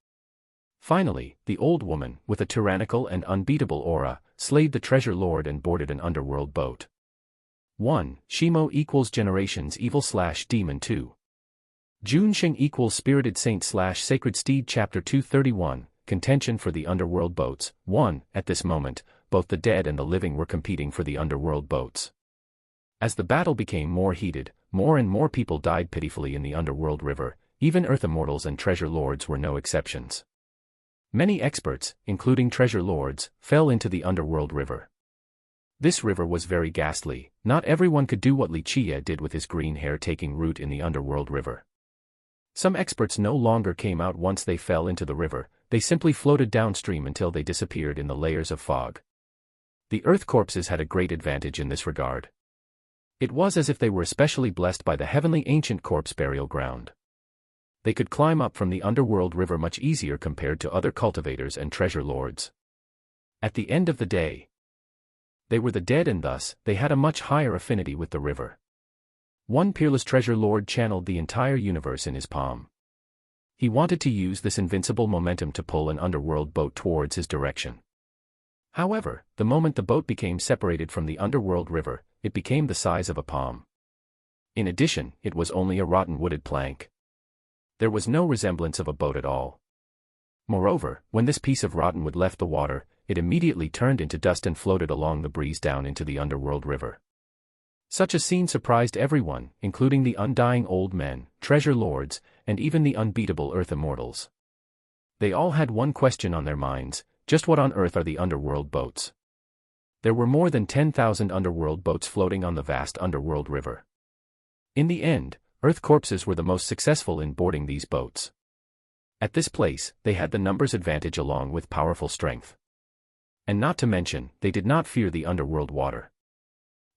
Finally, the old woman, with a tyrannical and unbeatable aura, slayed the treasure lord and boarded an underworld boat. 1. Shimo equals generations evil/demon 2. Junsheng equals spirited saint/sacred steed. Chapter 231, Contention for the underworld boats. 1. At this moment, both the dead and the living were competing for the underworld boats. As the battle became more heated, more and more people died pitifully in the underworld river. Even Earth Immortals and treasure lords were no exceptions. Many experts, including treasure lords, fell into the underworld river. This river was very ghastly. Not everyone could do what Li Chia did with his green hair taking root in the underworld river. Some experts no longer came out once they fell into the river, they simply floated downstream until they disappeared in the layers of fog. The earth corpses had a great advantage in this regard. It was as if they were especially blessed by the heavenly ancient corpse burial ground. They could climb up from the underworld river much easier compared to other cultivators and treasure lords. At the end of the day, they were the dead and thus, they had a much higher affinity with the river. One peerless treasure lord channeled the entire universe in his palm. He wanted to use this invincible momentum to pull an underworld boat towards his direction. However, the moment the boat became separated from the underworld river, it became the size of a palm. In addition, it was only a rotten wooded plank. There was no resemblance of a boat at all. Moreover, when this piece of rotten wood left the water, it immediately turned into dust and floated along the breeze down into the underworld river. Such a scene surprised everyone, including the undying old men, treasure lords, and even the unbeatable Earth Immortals. They all had one question on their minds: just what on earth are the underworld boats? There were more than 10,000 underworld boats floating on the vast underworld river. In the end, Earth corpses were the most successful in boarding these boats. At this place, they had the numbers advantage along with powerful strength. And not to mention, they did not fear the underworld water.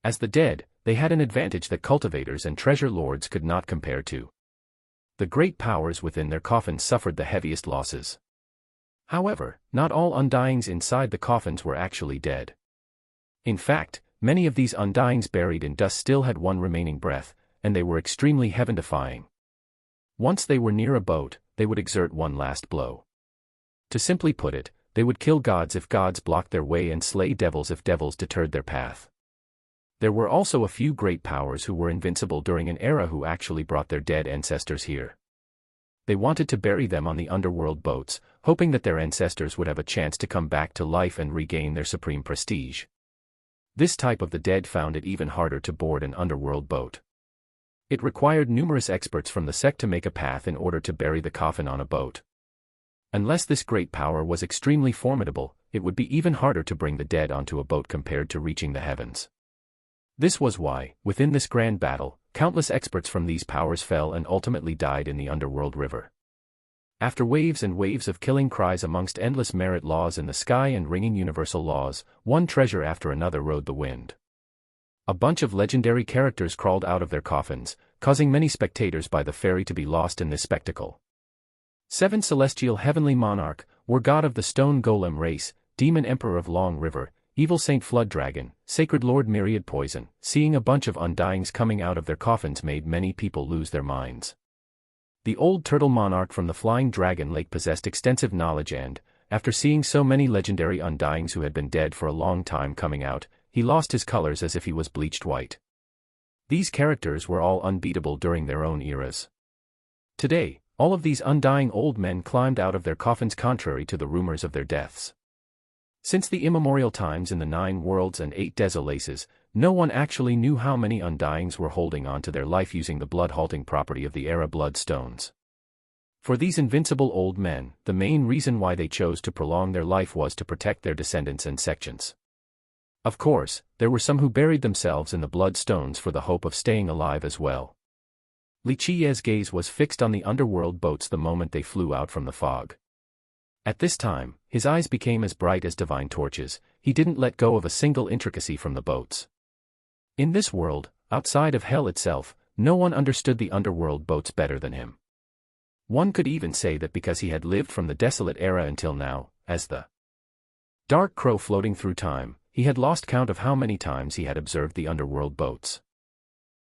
As the dead, they had an advantage that cultivators and treasure lords could not compare to. The great powers within their coffins suffered the heaviest losses. However, not all undyings inside the coffins were actually dead. In fact, Many of these undyings buried in dust still had one remaining breath, and they were extremely heaven-defying. Once they were near a boat, they would exert one last blow. To simply put it, they would kill gods if gods blocked their way and slay devils if devils deterred their path. There were also a few great powers who were invincible during an era who actually brought their dead ancestors here. They wanted to bury them on the underworld boats, hoping that their ancestors would have a chance to come back to life and regain their supreme prestige. This type of the dead found it even harder to board an underworld boat. It required numerous experts from the sect to make a path in order to bury the coffin on a boat. Unless this great power was extremely formidable, it would be even harder to bring the dead onto a boat compared to reaching the heavens. This was why, within this grand battle, countless experts from these powers fell and ultimately died in the underworld river. After waves and waves of killing cries amongst endless merit laws in the sky and ringing universal laws, one treasure after another rode the wind. A bunch of legendary characters crawled out of their coffins, causing many spectators by the ferry to be lost in this spectacle. 7 Celestial Heavenly Monarch, War God of the Stone Golem Race, Demon Emperor of Long River, Evil Saint Flood Dragon, Sacred Lord Myriad Poison. Seeing a bunch of undyings coming out of their coffins made many people lose their minds. The old turtle monarch from the Flying Dragon Lake possessed extensive knowledge and, after seeing so many legendary undyings who had been dead for a long time coming out, he lost his colors as if he was bleached white. These characters were all unbeatable during their own eras. Today, all of these undying old men climbed out of their coffins contrary to the rumors of their deaths. Since the immemorial times in the 9 worlds and 8 desolaces, no one actually knew how many undyings were holding on to their life using the blood-halting property of the era bloodstones. For these invincible old men, the main reason why they chose to prolong their life was to protect their descendants and sections. Of course, there were some who buried themselves in the bloodstones for the hope of staying alive as well. Li Qiye's gaze was fixed on the underworld boats the moment they flew out from the fog. At this time, his eyes became as bright as divine torches. He didn't let go of a single intricacy from the boats. In this world, outside of hell itself, no one understood the underworld boats better than him. One could even say that because he had lived from the desolate era until now, as the dark crow floating through time, he had lost count of how many times he had observed the underworld boats.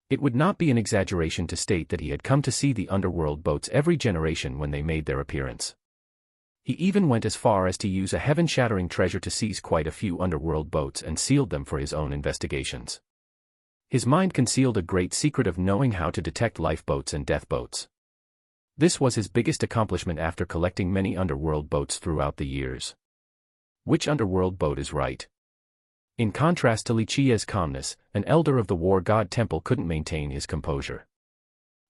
It would not be an exaggeration to state that he had come to see the underworld boats every generation when they made their appearance. He even went as far as to use a heaven-shattering treasure to seize quite a few underworld boats and sealed them for his own investigations. His mind concealed a great secret of knowing how to detect lifeboats and death boats. This was his biggest accomplishment after collecting many underworld boats throughout the years. Which underworld boat is right? In contrast to Li Qiye's calmness, an elder of the War God Temple couldn't maintain his composure.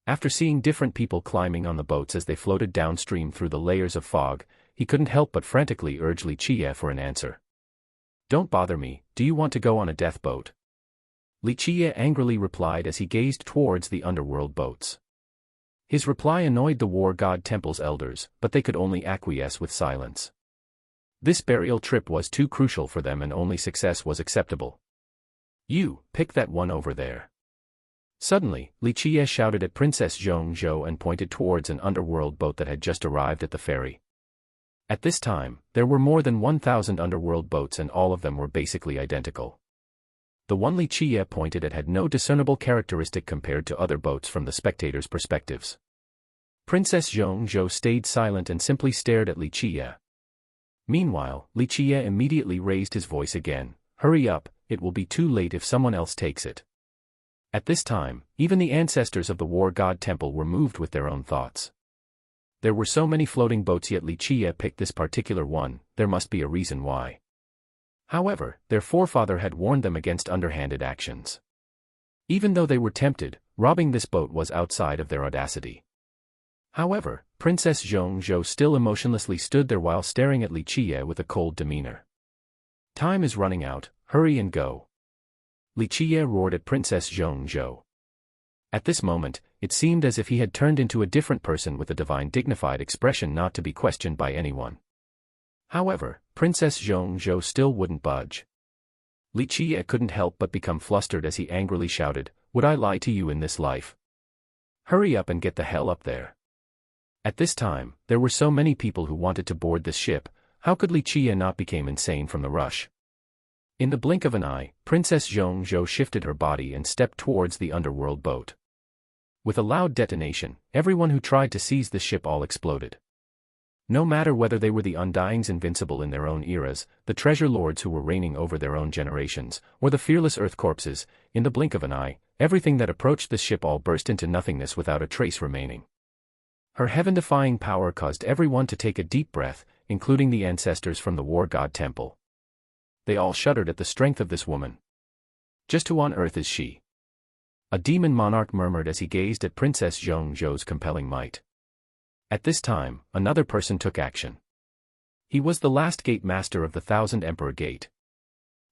After seeing different people climbing on the boats as they floated downstream through the layers of fog, he couldn't help but frantically urge Li Qiye for an answer. "Don't bother me, do you want to go on a death boat?" Li Qiye angrily replied as he gazed towards the underworld boats. His reply annoyed the War God Temple's elders, but they could only acquiesce with silence. This burial trip was too crucial for them and only success was acceptable. "You, pick that one over there." Suddenly, Li Qiye shouted at Princess Zhongzhou and pointed towards an underworld boat that had just arrived at the ferry. At this time, there were more than 1,000 underworld boats and all of them were basically identical. The one Li Qiye pointed at had no discernible characteristic compared to other boats from the spectators' perspectives. Princess Zhongzhou stayed silent and simply stared at Li Qiye. Meanwhile, Li Qiye immediately raised his voice again. "Hurry up, it will be too late if someone else takes it." At this time, even the ancestors of the War God Temple were moved with their own thoughts. There were so many floating boats yet Li Qiye picked this particular one, there must be a reason why. However, their forefather had warned them against underhanded actions. Even though they were tempted, robbing this boat was outside of their audacity. However, Princess Zhongzhou still emotionlessly stood there while staring at Li Qiye with a cold demeanor. "Time is running out, hurry and go." Li Qiye roared at Princess Zhongzhou. At this moment, it seemed as if he had turned into a different person with a divine dignified expression not to be questioned by anyone. However, Princess Zhongzhou still wouldn't budge. Li Qiye couldn't help but become flustered as he angrily shouted, "Would I lie to you in this life? Hurry up and get the hell up there." At this time, there were so many people who wanted to board this ship, how could Li Qiye not become insane from the rush? In the blink of an eye, Princess Zhongzhou shifted her body and stepped towards the underworld boat. With a loud detonation, everyone who tried to seize the ship all exploded. No matter whether they were the Undyings invincible in their own eras, the treasure lords who were reigning over their own generations, or the fearless earth corpses, in the blink of an eye, everything that approached the ship all burst into nothingness without a trace remaining. Her heaven-defying power caused everyone to take a deep breath, including the ancestors from the war god temple. They all shuddered at the strength of this woman. Just who on earth is she? A demon monarch murmured as he gazed at Princess Zhongzhou's compelling might. At this time, another person took action. He was the last gate master of the Thousand Emperor Gate.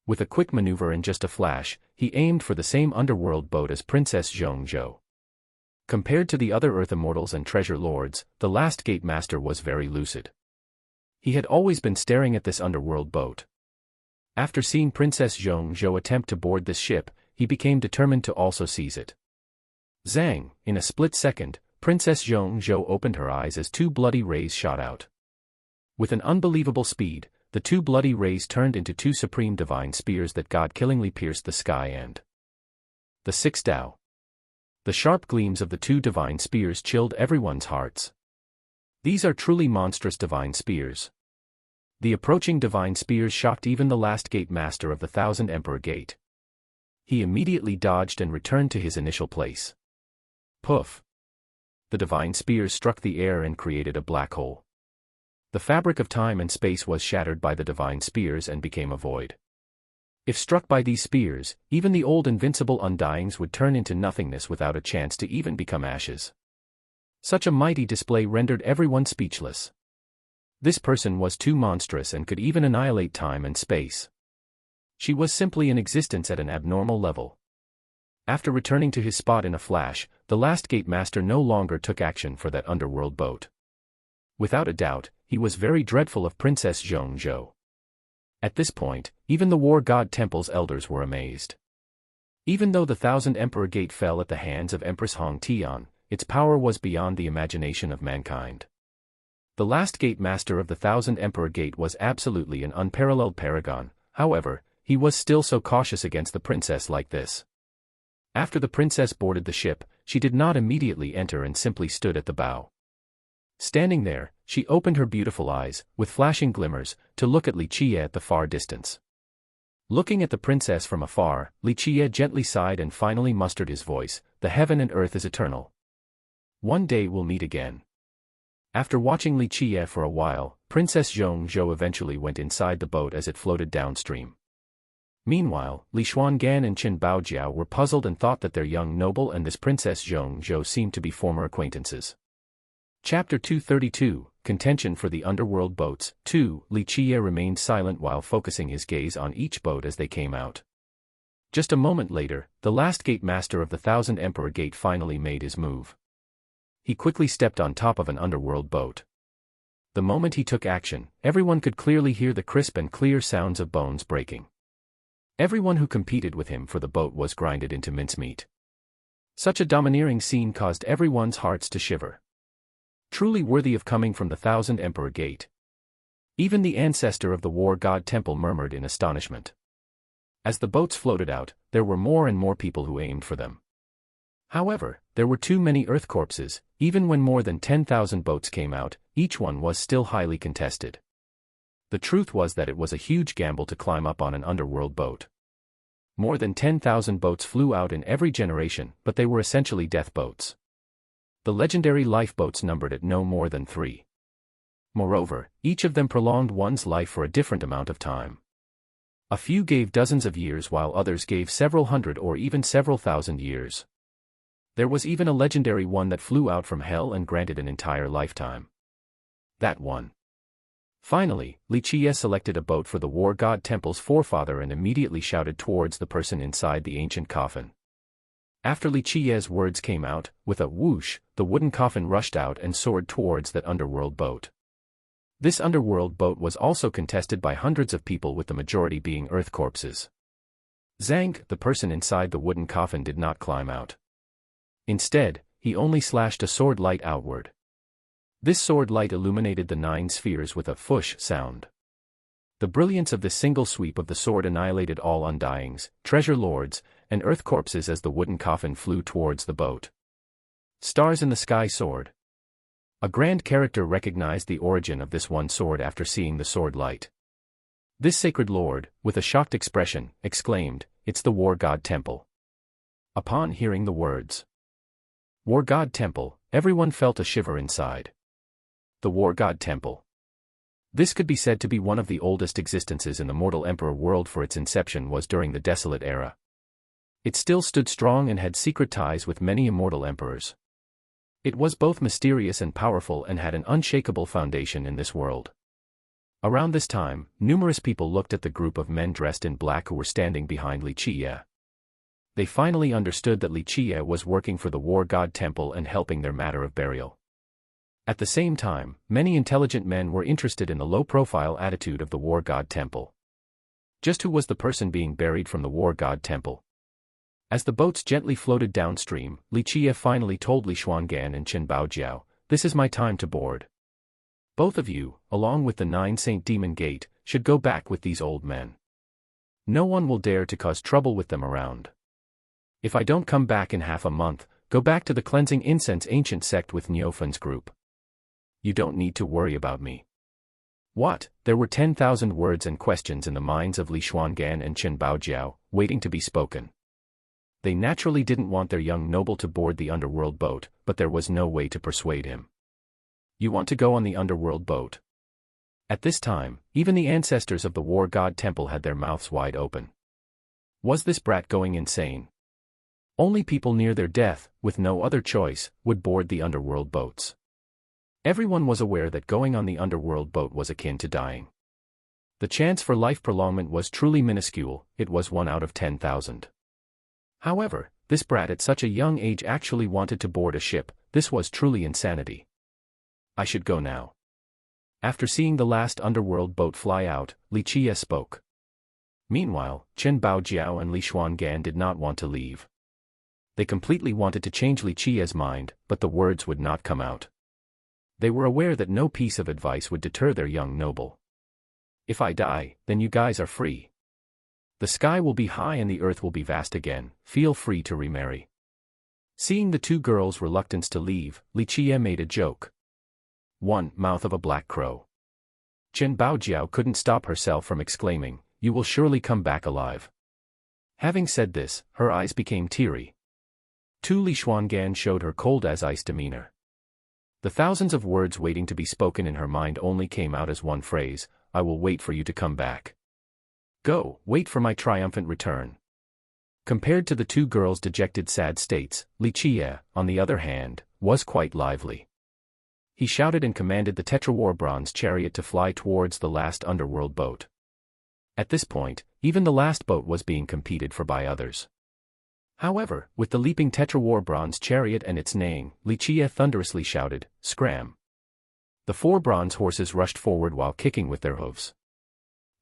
With a quick maneuver and just a flash, he aimed for the same underworld boat as Princess Zhongzhou. Compared to the other Earth Immortals and Treasure Lords, the last gate master was very lucid. He had always been staring at this underworld boat. After seeing Princess Zhongzhou attempt to board this ship, he became determined to also seize it. Zang, in a split second, Princess Zhongzhou opened her eyes as two bloody rays shot out. With an unbelievable speed, the two bloody rays turned into two supreme divine spears that God-killingly pierced the sky and the six Tao. The sharp gleams of the two divine spears chilled everyone's hearts. These are truly monstrous divine spears. The approaching divine spears shocked even the last gate master of the Thousand Emperor Gate. He immediately dodged and returned to his initial place. Poof! The divine spears struck the air and created a black hole. The fabric of time and space was shattered by the divine spears and became a void. If struck by these spears, even the old invincible Undyings would turn into nothingness without a chance to even become ashes. Such a mighty display rendered everyone speechless. This person was too monstrous and could even annihilate time and space. She was simply in existence at an abnormal level. After returning to his spot in a flash, the last gate master no longer took action for that underworld boat. Without a doubt, he was very dreadful of Princess Zhongzhou. At this point, even the war god temple's elders were amazed. Even though the Thousand Emperor Gate fell at the hands of Empress Hong Tian, its power was beyond the imagination of mankind. The last gate master of the Thousand Emperor Gate was absolutely an unparalleled paragon. However, he was still so cautious against the princess like this. After the princess boarded the ship, she did not immediately enter and simply stood at the bow. Standing there, she opened her beautiful eyes, with flashing glimmers, to look at Li Qie at the far distance. Looking at the princess from afar, Li Qie gently sighed and finally mustered his voice, "The heaven and earth is eternal. One day we'll meet again." After watching Li Qie for a while, Princess Zhongzhou eventually went inside the boat as it floated downstream. Meanwhile, Li Xuangan and Qin Baojiao were puzzled and thought that their young noble and this Princess Zhongzhou seemed to be former acquaintances. Chapter 232, Contention for the Underworld Boats. 2. Li Qie remained silent while focusing his gaze on each boat as they came out. Just a moment later, the last gate master of the Thousand Emperor Gate finally made his move. He quickly stepped on top of an underworld boat. The moment he took action, everyone could clearly hear the crisp and clear sounds of bones breaking. Everyone who competed with him for the boat was grinded into mincemeat. Such a domineering scene caused everyone's hearts to shiver. Truly worthy of coming from the Thousand Emperor Gate. Even the ancestor of the war god temple murmured in astonishment. As the boats floated out, there were more and more people who aimed for them. However, there were too many earth corpses. Even when more than 10,000 boats came out, each one was still highly contested. The truth was that it was a huge gamble to climb up on an underworld boat. More than 10,000 boats flew out in every generation, but they were essentially death boats. The legendary lifeboats numbered at no more than 3. Moreover, each of them prolonged one's life for a different amount of time. A few gave dozens of years while others gave several hundred or even several thousand years. There was even a legendary one that flew out from hell and granted an entire lifetime. That one. Finally, Li Qie selected a boat for the war god temple's forefather and immediately shouted towards the person inside the ancient coffin. After Li Qie's words came out, with a whoosh, the wooden coffin rushed out and soared towards that underworld boat. This underworld boat was also contested by hundreds of people, with the majority being earth corpses. Zhang, the person inside the wooden coffin, did not climb out. Instead, he only slashed a sword light outward. This sword light illuminated the 9 spheres with a "foosh" sound. The brilliance of this single sweep of the sword annihilated all undyings, treasure lords, and earth corpses as the wooden coffin flew towards the boat. Stars in the sky sword. A grand character recognized the origin of this one sword after seeing the sword light. This sacred lord, with a shocked expression, exclaimed, "It's the war god temple." Upon hearing the words, "War god temple," everyone felt a shiver inside. The war god temple. This could be said to be one of the oldest existences in the mortal emperor world, for its inception was during the Desolate Era. It still stood strong and had secret ties with many immortal emperors. It was both mysterious and powerful and had an unshakable foundation in this world. Around this time, numerous people looked at the group of men dressed in black who were standing behind Li Qie. They finally understood that Li Qie was working for the war god temple and helping their matter of burial. At the same time, many intelligent men were interested in the low-profile attitude of the war god temple. Just who was the person being buried from the war god temple? As the boats gently floated downstream, Li Qie finally told Li Xuangan and Chen Baojiao, "This is my time to board. Both of you, along with the 9 Saint Demon Gate, should go back with these old men. No one will dare to cause trouble with them around. If I don't come back in half a month, go back to the Cleansing Incense Ancient Sect with Neophan's group. You don't need to worry about me." What? There were 10,000 words and questions in the minds of Li Xuangan and Chen Baojiao, waiting to be spoken. They naturally didn't want their young noble to board the underworld boat, but there was no way to persuade him. "You want to go on the underworld boat?" At this time, even the ancestors of the war god temple had their mouths wide open. Was this brat going insane? Only people near their death, with no other choice, would board the underworld boats. Everyone was aware that going on the underworld boat was akin to dying. The chance for life prolongment was truly minuscule, it was 1 out of 10,000. However, this brat at such a young age actually wanted to board a ship. This was truly insanity. "I should go now." After seeing the last underworld boat fly out, Li Qie spoke. Meanwhile, Chen Baojiao and Li Xuangan did not want to leave. They completely wanted to change Li Qie's mind, but the words would not come out. They were aware that no piece of advice would deter their young noble. "If I die, then you guys are free. The sky will be high and the earth will be vast again, feel free to remarry." Seeing the two girls' reluctance to leave, Li Qie made a joke. "One mouth of a black crow." Chen Baojiao couldn't stop herself from exclaiming, "You will surely come back alive." Having said this, her eyes became teary. Li Xuangan showed her cold as ice demeanor. The thousands of words waiting to be spoken in her mind only came out as one phrase, "I will wait for you to come back. Go, wait for my triumphant return." Compared to the two girls' dejected sad states, Li Qie, on the other hand, was quite lively. He shouted and commanded the Tetrawar bronze chariot to fly towards the last underworld boat. At this point, even the last boat was being competed for by others. However, with the leaping Tetrawar bronze chariot and its neighing, Li Qie thunderously shouted, "Scram!" The 4 bronze horses rushed forward while kicking with their hooves.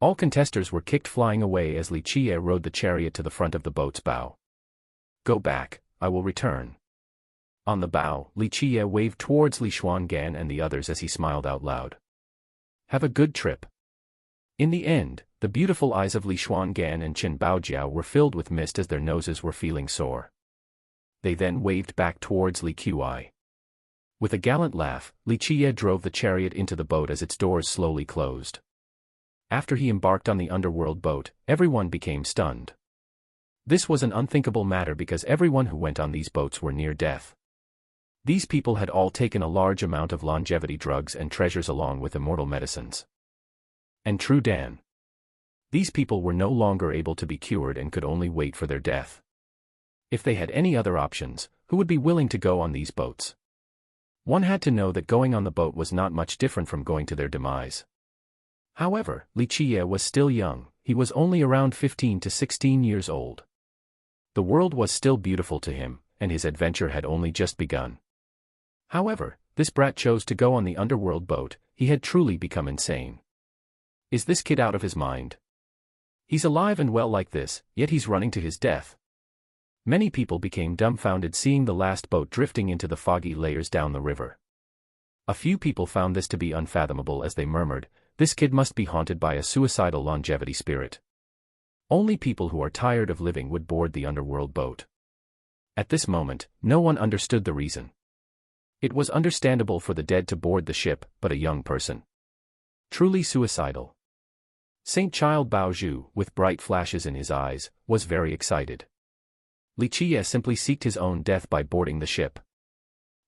All contesters were kicked flying away as Li Qie rode the chariot to the front of the boat's bow. "Go back, I will return." On the bow, Li Qie waved towards Li Xuangan and the others as he smiled out loud. "Have a good trip." In the end, the beautiful eyes of Li Xuangan and Chen Baojiao were filled with mist as their noses were feeling sore. They then waved back towards Li Qie. With a gallant laugh, Li Qie drove the chariot into the boat as its doors slowly closed. After he embarked on the underworld boat, everyone became stunned. This was an unthinkable matter because everyone who went on these boats were near death. These people had all taken a large amount of longevity drugs and treasures along with immortal medicines. And true Dan. These people were no longer able to be cured and could only wait for their death. If they had any other options, who would be willing to go on these boats? One had to know that going on the boat was not much different from going to their demise. However, Li Qie was still young, he was only around 15 to 16 years old. The world was still beautiful to him, and his adventure had only just begun. However, this brat chose to go on the underworld boat. He had truly become insane. Is this kid out of his mind? He's alive and well like this, yet he's running to his death. Many people became dumbfounded seeing the last boat drifting into the foggy layers down the river. A few people found this to be unfathomable as they murmured, this kid must be haunted by a suicidal longevity spirit. Only people who are tired of living would board the underworld boat. At this moment, no one understood the reason. It was understandable for the dead to board the ship, but a young person. Truly suicidal. Saint Child Baozhu, with bright flashes in his eyes, was very excited. Li Qiye simply seeked his own death by boarding the ship.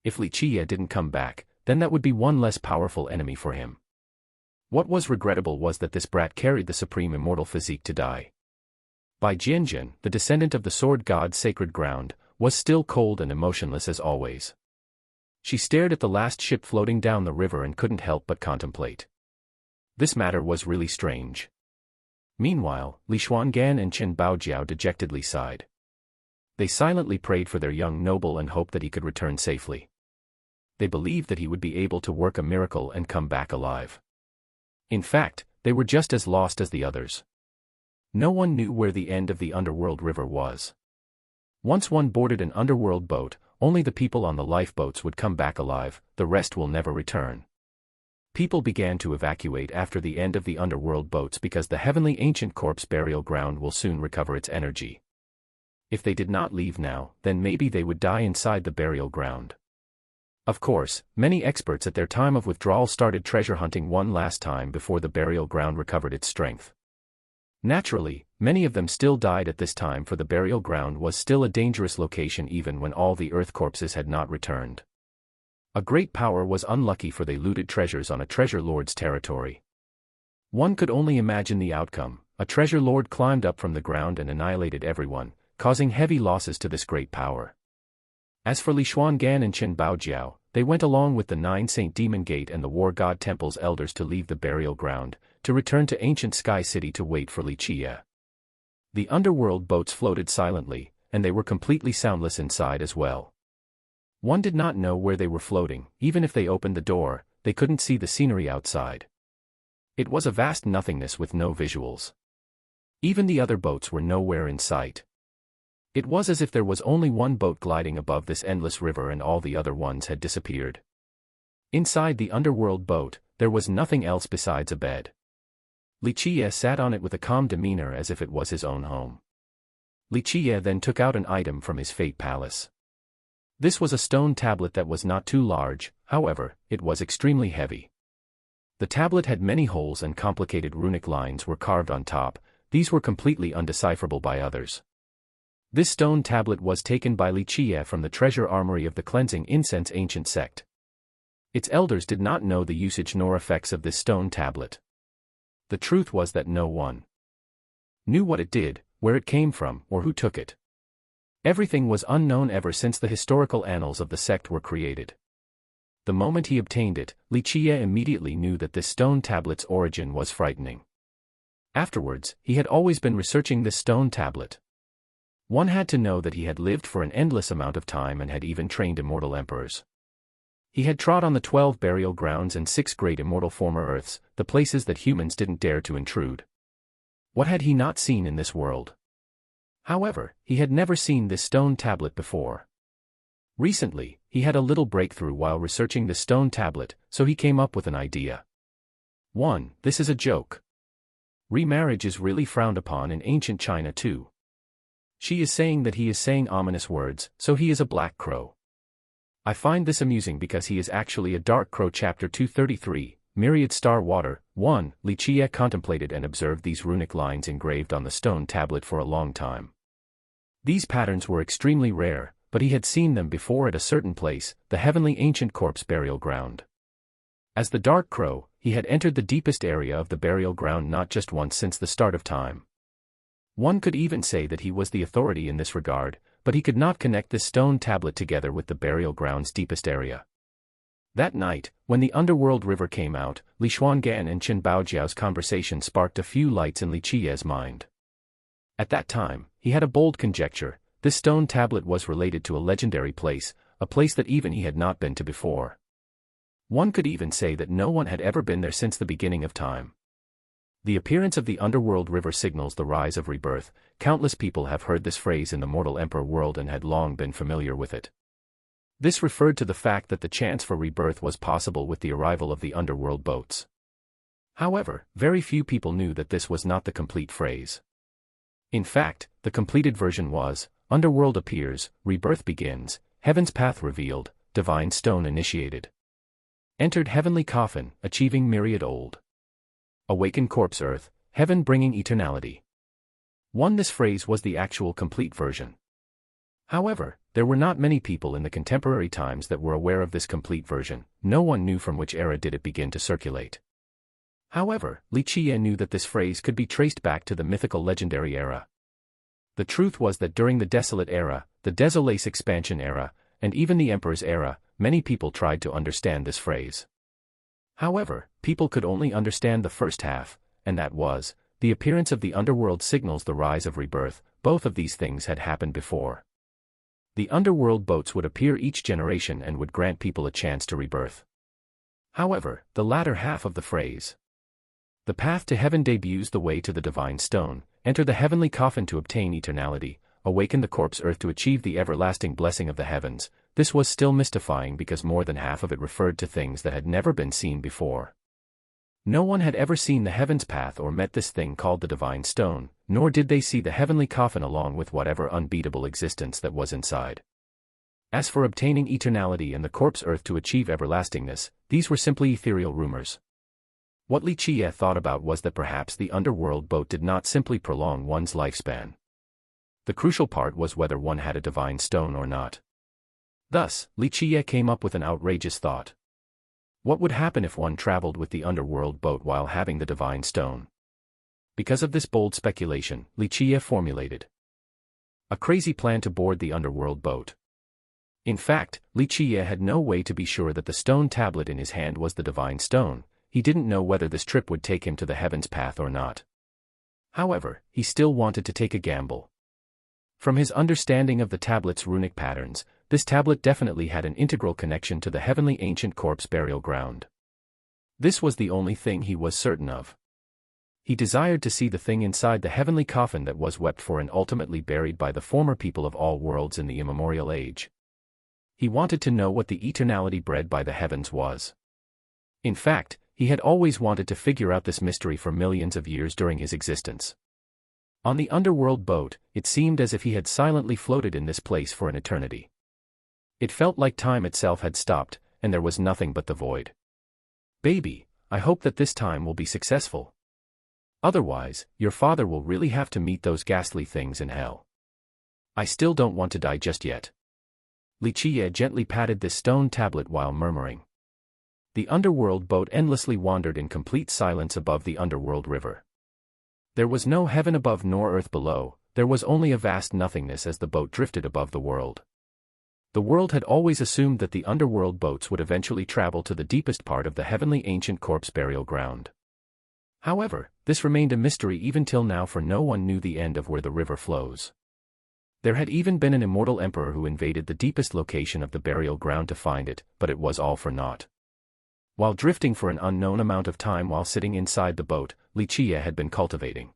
If Li Qiye didn't come back, then that would be one less powerful enemy for him. What was regrettable was that this brat carried the supreme immortal physique to die. Bai Jianjun, the descendant of the sword god's sacred ground, was still cold and emotionless as always. She stared at the last ship floating down the river and couldn't help but contemplate. This matter was really strange. Meanwhile, Li Xuangan and Chen Baojiao dejectedly sighed. They silently prayed for their young noble and hoped that he could return safely. They believed that he would be able to work a miracle and come back alive. In fact, they were just as lost as the others. No one knew where the end of the underworld river was. Once one boarded an underworld boat, only the people on the lifeboats would come back alive, the rest will never return. People began to evacuate after the end of the underworld boats because the heavenly ancient corpse burial ground will soon recover its energy. If they did not leave now, then maybe they would die inside the burial ground. Of course, many experts at their time of withdrawal started treasure hunting one last time before the burial ground recovered its strength. Naturally, many of them still died at this time, for the burial ground was still a dangerous location even when all the earth corpses had not returned. A great power was unlucky, for they looted treasures on a treasure lord's territory. One could only imagine the outcome. A treasure lord climbed up from the ground and annihilated everyone, causing heavy losses to this great power. As for Li Xuangan and Chen Baojiao, they went along with the 9 Saint Demon Gate and the War God Temple's elders to leave the burial ground, to return to ancient Sky City to wait for Li Qiye. The underworld boats floated silently, and they were completely soundless inside as well. One did not know where they were floating. Even if they opened the door, they couldn't see the scenery outside. It was a vast nothingness with no visuals. Even the other boats were nowhere in sight. It was as if there was only one boat gliding above this endless river and all the other ones had disappeared. Inside the underworld boat, there was nothing else besides a bed. Li Qiye sat on it with a calm demeanor as if it was his own home. Li Qiye then took out an item from his fate palace. This was a stone tablet that was not too large, however, it was extremely heavy. The tablet had many holes and complicated runic lines were carved on top. These were completely undecipherable by others. This stone tablet was taken by Li Qiye from the treasure armory of the cleansing incense ancient sect. Its elders did not know the usage nor effects of this stone tablet. The truth was that no one knew what it did, where it came from, or who took it. Everything was unknown ever since the historical annals of the sect were created. The moment he obtained it, Li Qiye immediately knew that this stone tablet's origin was frightening. Afterwards, he had always been researching this stone tablet. One had to know that he had lived for an endless amount of time and had even trained immortal emperors. He had trod on the 12 burial grounds and 6 great immortal former Earths, the places that humans didn't dare to intrude. What had he not seen in this world? However, he had never seen this stone tablet before. Recently, he had a little breakthrough while researching the stone tablet, so he came up with an idea. 1. This is a joke. Remarriage is really frowned upon in ancient China too. She is saying that he is saying ominous words, so he is a black crow. I find this amusing because he is actually a dark crow. Chapter 233, Myriad Star Water. 1. Li Qiye contemplated and observed these runic lines engraved on the stone tablet for a long time. These patterns were extremely rare, but he had seen them before at a certain place, the heavenly ancient corpse burial ground. As the dark crow, he had entered the deepest area of the burial ground not just once since the start of time. One could even say that he was the authority in this regard, but he could not connect this stone tablet together with the burial ground's deepest area. That night, when the underworld river came out, Li Xuangan and Chen Baojiao's conversation sparked a few lights in Li Qiye's mind. At that time, he had a bold conjecture. This stone tablet was related to a legendary place, a place that even he had not been to before. One could even say that no one had ever been there since the beginning of time. The appearance of the underworld river signals the rise of rebirth. Countless people have heard this phrase in the mortal emperor world and had long been familiar with it. This referred to the fact that the chance for rebirth was possible with the arrival of the underworld boats. However, very few people knew that this was not the complete phrase. In fact, the completed version was, underworld appears, rebirth begins, heaven's path revealed, divine stone initiated. Entered heavenly coffin, achieving myriad old. Awakened corpse earth, heaven bringing eternality. This phrase was the actual complete version. However, there were not many people in the contemporary times that were aware of this complete version. No one knew from which era did it begin to circulate. However, Li Qiye knew that this phrase could be traced back to the mythical legendary era. The truth was that during the Desolate era, the Desolace expansion era, and even the Emperor's era, many people tried to understand this phrase. However, people could only understand the first half, and that was, the appearance of the underworld signals the rise of rebirth. Both of these things had happened before. The underworld boats would appear each generation and would grant people a chance to rebirth. However, the latter half of the phrase, the path to heaven debuts the way to the divine stone, enter the heavenly coffin to obtain eternality, awaken the corpse earth to achieve the everlasting blessing of the heavens. This was still mystifying because more than half of it referred to things that had never been seen before. No one had ever seen the heaven's path or met this thing called the divine stone, nor did they see the heavenly coffin along with whatever unbeatable existence that was inside. As for obtaining eternality and the corpse earth to achieve everlastingness, these were simply ethereal rumors. What Li Qiye thought about was that perhaps the underworld boat did not simply prolong one's lifespan. The crucial part was whether one had a divine stone or not. Thus, Li Qiye came up with an outrageous thought. What would happen if one traveled with the underworld boat while having the divine stone? Because of this bold speculation, Li Qiye formulated a crazy plan to board the underworld boat. In fact, Li Qiye had no way to be sure that the stone tablet in his hand was the divine stone. He didn't know whether this trip would take him to the heaven's path or not. However, he still wanted to take a gamble. From his understanding of the tablet's runic patterns, this tablet definitely had an integral connection to the heavenly ancient corpse burial ground. This was the only thing he was certain of. He desired to see the thing inside the heavenly coffin that was wept for and ultimately buried by the former people of all worlds in the immemorial age. He wanted to know what the eternality bred by the heavens was. In fact, he had always wanted to figure out this mystery for millions of years during his existence. On the underworld boat, it seemed as if he had silently floated in this place for an eternity. It felt like time itself had stopped, and there was nothing but the void. Baby, I hope that this time will be successful. Otherwise, your father will really have to meet those ghastly things in hell. I still don't want to die just yet. Li Qiye gently patted this stone tablet while murmuring. The underworld boat endlessly wandered in complete silence above the underworld river. There was no heaven above nor earth below, there was only a vast nothingness as the boat drifted above the world. The world had always assumed that the underworld boats would eventually travel to the deepest part of the heavenly ancient corpse burial ground. However, this remained a mystery even till now, for no one knew the end of where the river flows. There had even been an immortal emperor who invaded the deepest location of the burial ground to find it, but it was all for naught. While drifting for an unknown amount of time while sitting inside the boat, Li Qiye had been cultivating.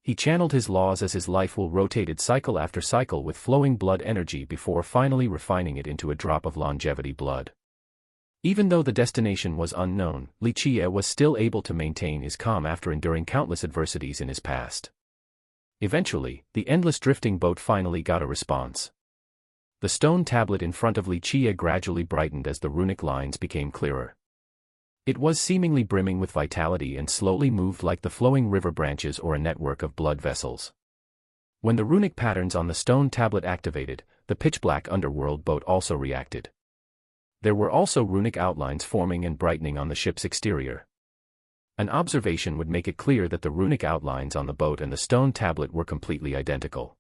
He channeled his laws as his life will rotated cycle after cycle with flowing blood energy before finally refining it into a drop of longevity blood. Even though the destination was unknown, Li Qiye was still able to maintain his calm after enduring countless adversities in his past. Eventually, the endless drifting boat finally got a response. The stone tablet in front of Li Qiye gradually brightened as the runic lines became clearer. It was seemingly brimming with vitality and slowly moved like the flowing river branches or a network of blood vessels. When the runic patterns on the stone tablet activated, the pitch-black underworld boat also reacted. There were also runic outlines forming and brightening on the ship's exterior. An observation would make it clear that the runic outlines on the boat and the stone tablet were completely identical.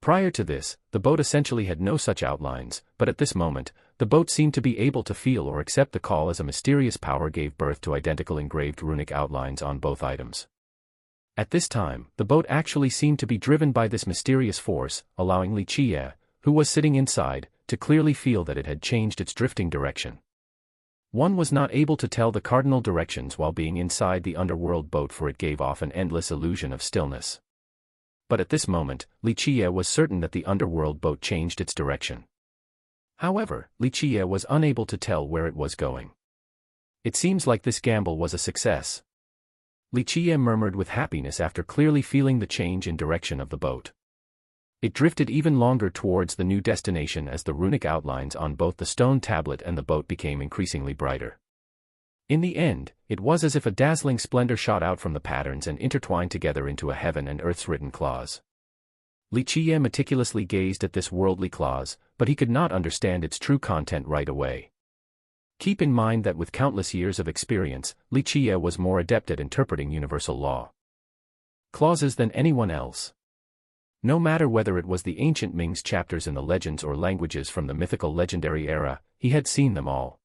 Prior to this, the boat essentially had no such outlines, but at this moment, the boat seemed to be able to feel or accept the call as a mysterious power gave birth to identical engraved runic outlines on both items. At this time, the boat actually seemed to be driven by this mysterious force, allowing Li Qiye, who was sitting inside, to clearly feel that it had changed its drifting direction. One was not able to tell the cardinal directions while being inside the underworld boat, for it gave off an endless illusion of stillness. But at this moment, Li Qiye was certain that the underworld boat changed its direction. However, Li Qiye was unable to tell where it was going. It seems like this gamble was a success. Li Qie murmured with happiness after clearly feeling the change in direction of the boat. It drifted even longer towards the new destination as the runic outlines on both the stone tablet and the boat became increasingly brighter. In the end, it was as if a dazzling splendor shot out from the patterns and intertwined together into a heaven and earth's written clause. Li Qie meticulously gazed at this worldly clause, but he could not understand its true content right away. Keep in mind that with countless years of experience, Li Qie was more adept at interpreting universal law clauses than anyone else. No matter whether it was the ancient Ming's chapters in the legends or languages from the mythical legendary era, he had seen them all.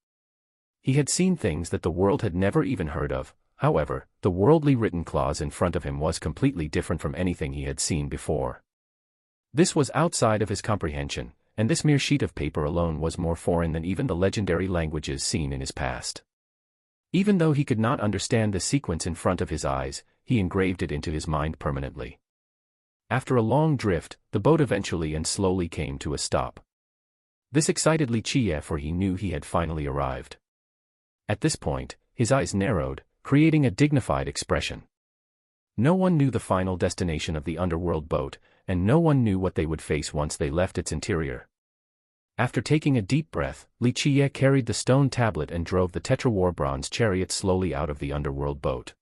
He had seen things that the world had never even heard of. However, the worldly written clause in front of him was completely different from anything he had seen before. This was outside of his comprehension, and this mere sheet of paper alone was more foreign than even the legendary languages seen in his past. Even though he could not understand the sequence in front of his eyes, he engraved it into his mind permanently. After a long drift, the boat eventually and slowly came to a stop. This excited Li Qie, for he knew he had finally arrived. At this point, his eyes narrowed, creating a dignified expression. No one knew the final destination of the underworld boat, and no one knew what they would face once they left its interior. After taking a deep breath, Li Qie carried the stone tablet and drove the Tetrawar bronze chariot slowly out of the underworld boat.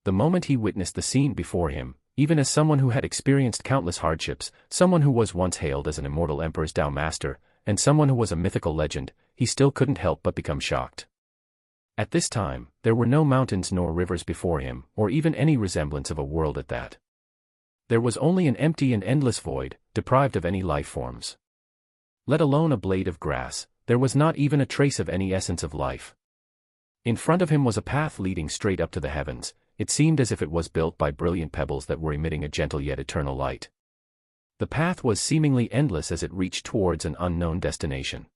The moment he witnessed the scene before him, even as someone who had experienced countless hardships, someone who was once hailed as an immortal emperor's Tao master, and someone who was a mythical legend, he still couldn't help but become shocked. At this time, there were no mountains nor rivers before him, or even any resemblance of a world at that. There was only an empty and endless void, deprived of any life forms. Let alone a blade of grass, there was not even a trace of any essence of life. In front of him was a path leading straight up to the heavens. It seemed as if it was built by brilliant pebbles that were emitting a gentle yet eternal light. The path was seemingly endless as it reached towards an unknown destination.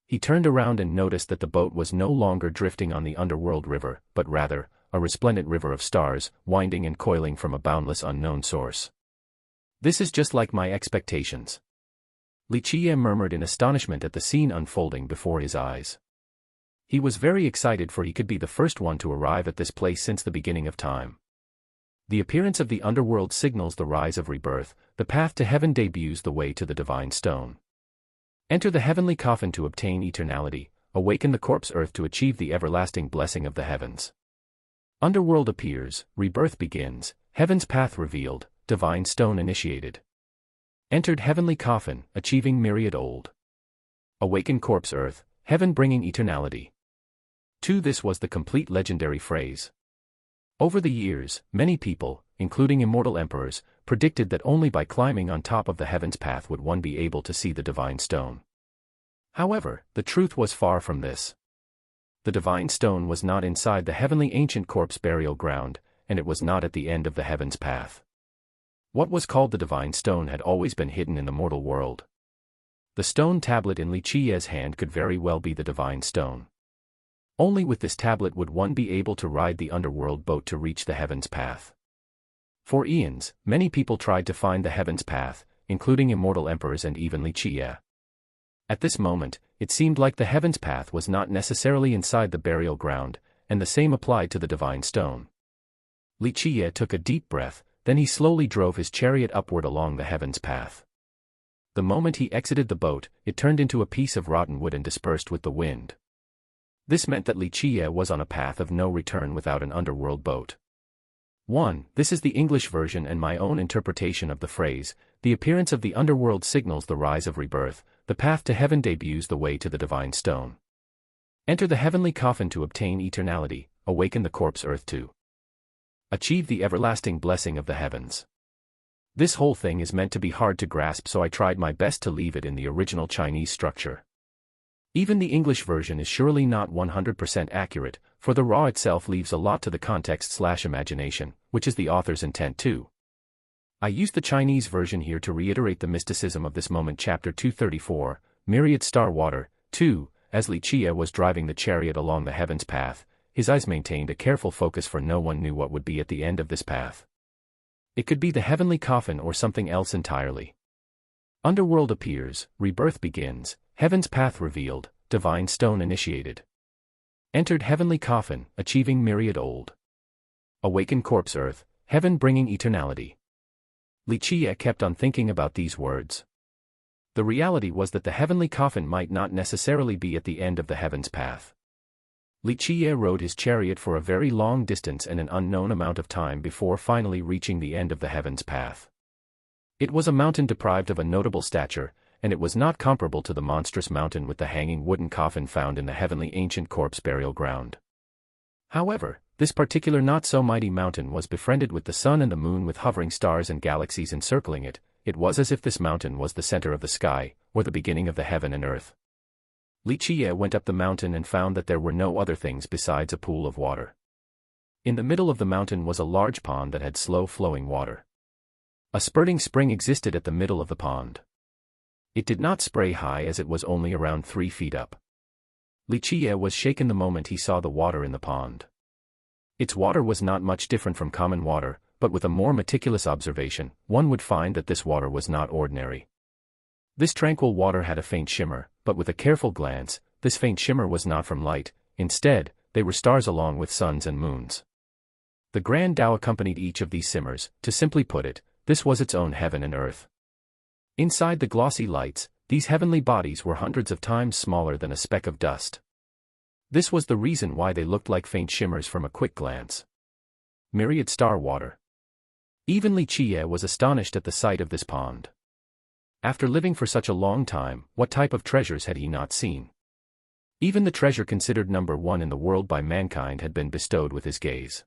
He turned around and noticed that the boat was no longer drifting on the underworld river, but rather, a resplendent river of stars, winding and coiling from a boundless unknown source. This is just like my expectations. Li Qie murmured in astonishment at the scene unfolding before his eyes. He was very excited, for he could be the first one to arrive at this place since the beginning of time. The appearance of the underworld signals the rise of rebirth, the path to heaven debuts the way to the divine stone. Enter the heavenly coffin to obtain eternality, awaken the corpse earth to achieve the everlasting blessing of the heavens. Underworld appears, rebirth begins, heaven's path revealed, divine stone initiated. Entered heavenly coffin, achieving myriad old. Awaken corpse earth, heaven bringing eternality. This was the complete legendary phrase. Over the years, many people, including immortal emperors, predicted that only by climbing on top of the heaven's path would one be able to see the divine stone. However, the truth was far from this. The divine stone was not inside the heavenly ancient corpse burial ground, and it was not at the end of the heaven's path. What was called the divine stone had always been hidden in the mortal world. The stone tablet in Li Qie's hand could very well be the divine stone. Only with this tablet would one be able to ride the underworld boat to reach the heaven's path. For eons, many people tried to find the heaven's path, including immortal emperors and even Li Qie. At this moment, it seemed like the heaven's path was not necessarily inside the burial ground, and the same applied to the divine stone. Li Qie took a deep breath, then he slowly drove his chariot upward along the heaven's path. The moment he exited the boat, it turned into a piece of rotten wood and dispersed with the wind. This meant that Li Qie was on a path of no return without an underworld boat. 1. This is the English version and my own interpretation of the phrase. The appearance of the underworld signals the rise of rebirth, the path to heaven debuts the way to the divine stone. Enter the heavenly coffin to obtain eternality, awaken the corpse earth to achieve the everlasting blessing of the heavens. This whole thing is meant to be hard to grasp, so I tried my best to leave it in the original Chinese structure. Even the English version is surely not 100% accurate, for the raw itself leaves a lot to the context/imagination, which is the author's intent too. I used the Chinese version here to reiterate the mysticism of this moment. Chapter 234, Myriad Star Water. 2. As Li Qie was driving the chariot along the heaven's path, his eyes maintained a careful focus, for no one knew what would be at the end of this path. It could be the heavenly coffin or something else entirely. Underworld appears, rebirth begins, heaven's path revealed, divine stone initiated. Entered heavenly coffin, achieving myriad old. Awakened corpse earth, heaven bringing eternality. Li Qie kept on thinking about these words. The reality was that the heavenly coffin might not necessarily be at the end of the heaven's path. Li Qie rode his chariot for a very long distance and an unknown amount of time before finally reaching the end of the heaven's path. It was a mountain deprived of a notable stature, and it was not comparable to the monstrous mountain with the hanging wooden coffin found in the heavenly ancient corpse burial ground. However, this particular not-so-mighty mountain was befriended with the sun and the moon with hovering stars and galaxies encircling it. It was as if this mountain was the center of the sky, or the beginning of the heaven and earth. Li Qie went up the mountain and found that there were no other things besides a pool of water. In the middle of the mountain was a large pond that had slow-flowing water. A spurting spring existed at the middle of the pond. It did not spray high as it was only around 3 feet up. Li Qie was shaken the moment he saw the water in the pond. Its water was not much different from common water, but with a more meticulous observation, one would find that this water was not ordinary. This tranquil water had a faint shimmer, but with a careful glance, this faint shimmer was not from light. Instead, they were stars along with suns and moons. The Grand Tao accompanied each of these shimmers. To simply put it, this was its own heaven and earth. Inside the glossy lights, these heavenly bodies were hundreds of times smaller than a speck of dust. This was the reason why they looked like faint shimmers from a quick glance. Myriad star water. Even Li Qie was astonished at the sight of this pond. After living for such a long time, what type of treasures had he not seen? Even the treasure considered number one in the world by mankind had been bestowed with his gaze.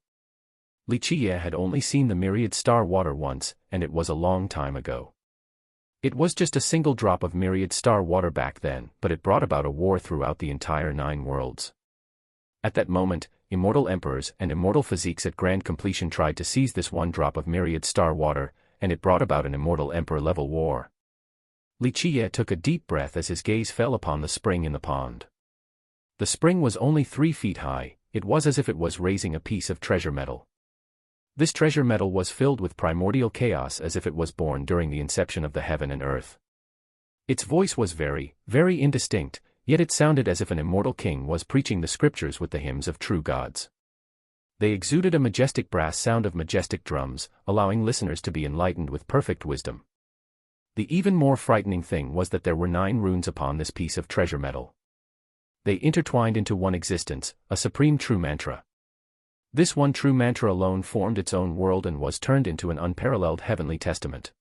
Li Qie had only seen the myriad star water once, and it was a long time ago. It was just a single drop of myriad star water back then, but it brought about a war throughout the entire 9 worlds. At that moment, immortal emperors and immortal physiques at grand completion tried to seize this one drop of myriad star water, and it brought about an immortal emperor-level war. Li Qie took a deep breath as his gaze fell upon the spring in the pond. The spring was only 3 feet high. It was as if it was raising a piece of treasure metal. This treasure metal was filled with primordial chaos as if it was born during the inception of the heaven and earth. Its voice was very, very indistinct, yet it sounded as if an immortal king was preaching the scriptures with the hymns of true gods. They exuded a majestic brass sound of majestic drums, allowing listeners to be enlightened with perfect wisdom. The even more frightening thing was that there were 9 runes upon this piece of treasure metal. They intertwined into one existence, a supreme true mantra. This one true mantra alone formed its own world and was turned into an unparalleled heavenly testament.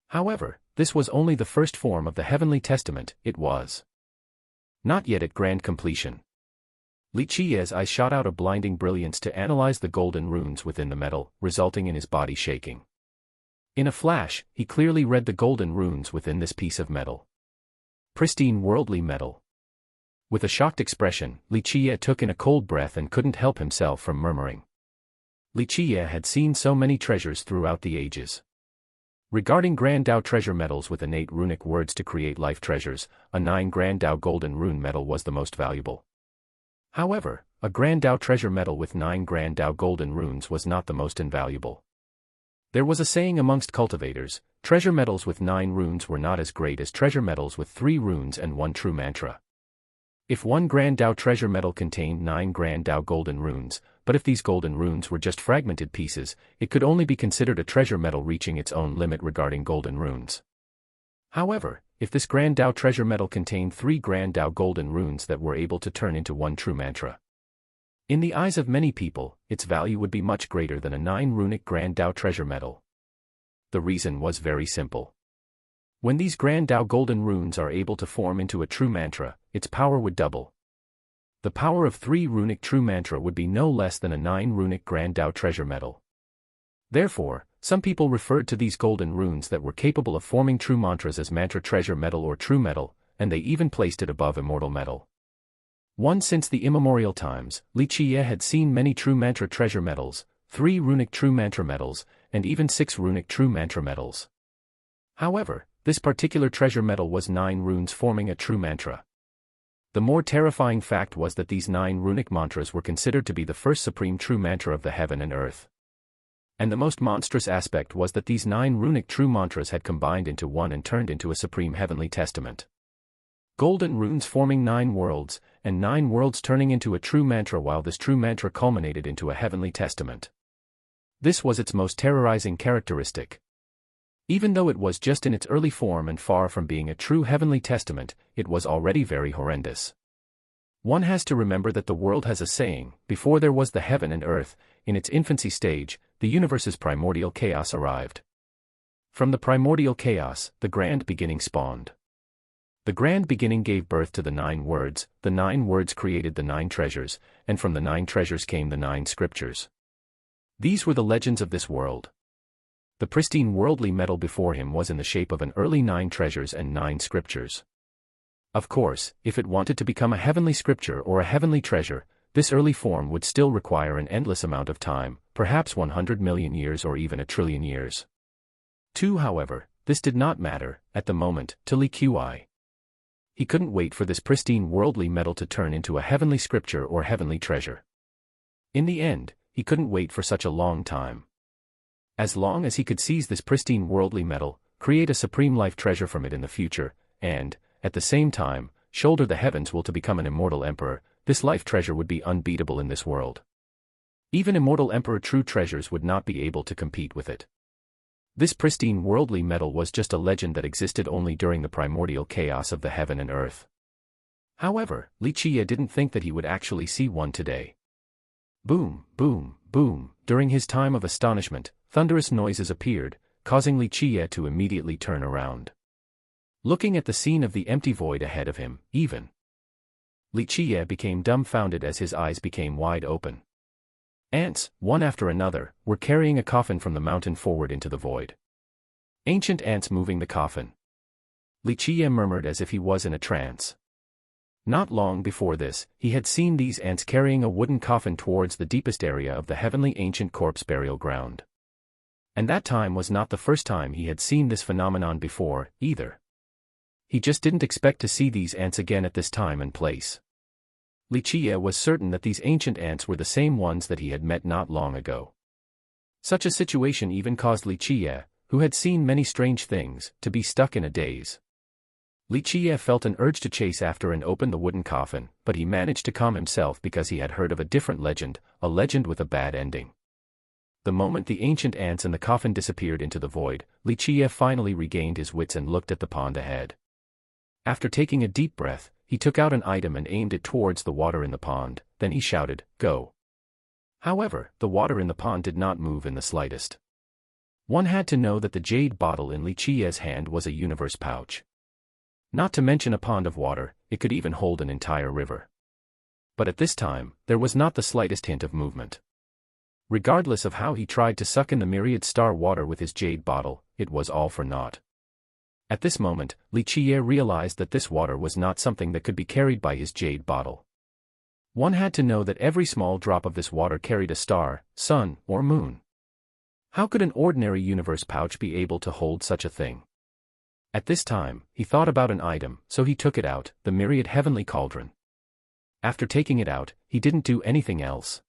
However, this was only the first form of the heavenly testament. It was not yet at grand completion. Li Qie's eyes shot out a blinding brilliance to analyze the golden runes within the metal, resulting in his body shaking. In a flash, he clearly read the golden runes within this piece of metal. Pristine worldly metal. With a shocked expression, Li Qie took in a cold breath and couldn't help himself from murmuring. Li Qie had seen so many treasures throughout the ages. Regarding Grand Tao treasure metals with innate runic words to create life treasures, a 9 Grand Tao golden rune metal was the most valuable. However, a Grand Tao treasure metal with 9 Grand Tao golden runes was not the most invaluable. There was a saying amongst cultivators, treasure metals with 9 runes were not as great as treasure metals with 3 runes and 1 true mantra. If 1 Grand Tao treasure metal contained 9 Grand Tao golden runes, but if these golden runes were just fragmented pieces, it could only be considered a treasure metal reaching its own limit regarding golden runes. However, if this Grand Tao treasure metal contained 3 Grand Tao golden runes that were able to turn into 1 true mantra, in the eyes of many people, its value would be much greater than a 9 runic Grand Tao treasure metal. The reason was very simple. When these Grand Tao golden runes are able to form into a true mantra, its power would double. The power of 3 runic true mantra would be no less than a 9 runic Grand Tao treasure metal. Therefore, some people referred to these golden runes that were capable of forming true mantras as mantra treasure metal or true metal, and they even placed it above immortal metal. Since the immemorial times, Li Qie had seen many true mantra treasure metals, 3 runic true mantra metals, and even 6 runic true mantra metals. However, this particular treasure metal was 9 runes forming a true mantra. The more terrifying fact was that these 9 runic mantras were considered to be the first supreme true mantra of the heaven and earth. And the most monstrous aspect was that these 9 runic true mantras had combined into one and turned into a supreme heavenly testament. Golden runes forming 9 worlds, and 9 worlds turning into a true mantra, while this true mantra culminated into a heavenly testament. This was its most terrorizing characteristic. Even though it was just in its early form and far from being a true heavenly testament, it was already very horrendous. One has to remember that the world has a saying, before there was the heaven and earth, in its infancy stage, the universe's primordial chaos arrived. From the primordial chaos, the grand beginning spawned. The grand beginning gave birth to the 9 words, the 9 words created the 9 treasures, and from the 9 treasures came the 9 scriptures. These were the legends of this world. The pristine worldly metal before him was in the shape of an early 9 treasures and 9 scriptures. Of course, if it wanted to become a heavenly scripture or a heavenly treasure, this early form would still require an endless amount of time, perhaps 100 million years or even a trillion years. However, this did not matter, at the moment, to Li Qi. He couldn't wait for this pristine worldly metal to turn into a heavenly scripture or heavenly treasure. In the end, he couldn't wait for such a long time. As long as he could seize this pristine worldly metal, create a supreme life treasure from it in the future, and, at the same time, shoulder the heavens will to become an immortal emperor, this life treasure would be unbeatable in this world. Even immortal emperor true treasures would not be able to compete with it. This pristine worldly metal was just a legend that existed only during the primordial chaos of the heaven and earth. However, Li Qi didn't think that he would actually see one today. Boom, boom, boom. During his time of astonishment, thunderous noises appeared, causing Li Qi to immediately turn around. Looking at the scene of the empty void ahead of him, even Li Qi became dumbfounded as his eyes became wide open. Ants, one after another, were carrying a coffin from the mountain forward into the void. Ancient ants moving the coffin. Li Qi murmured as if he was in a trance. Not long before this, he had seen these ants carrying a wooden coffin towards the deepest area of the heavenly ancient corpse burial ground. And that time was not the first time he had seen this phenomenon before, either. He just didn't expect to see these ants again at this time and place. Li Qi was certain that these ancient ants were the same ones that he had met not long ago. Such a situation even caused Li Qi, who had seen many strange things, to be stuck in a daze. Li Qi felt an urge to chase after and open the wooden coffin, but he managed to calm himself because he had heard of a different legend, a legend with a bad ending. The moment the ancient ants and the coffin disappeared into the void, Li Qi finally regained his wits and looked at the pond ahead. After taking a deep breath, he took out an item and aimed it towards the water in the pond, then he shouted, "Go!" However, the water in the pond did not move in the slightest. One had to know that the jade bottle in Li Qi's hand was a universe pouch. Not to mention a pond of water, it could even hold an entire river. But at this time, there was not the slightest hint of movement. Regardless of how he tried to suck in the myriad star water with his jade bottle, it was all for naught. At this moment, Li Qi realized that this water was not something that could be carried by his jade bottle. One had to know that every small drop of this water carried a star, sun, or moon. How could an ordinary universe pouch be able to hold such a thing? At this time, he thought about an item, so he took it out, the myriad heavenly cauldron. After taking it out, he didn't do anything else.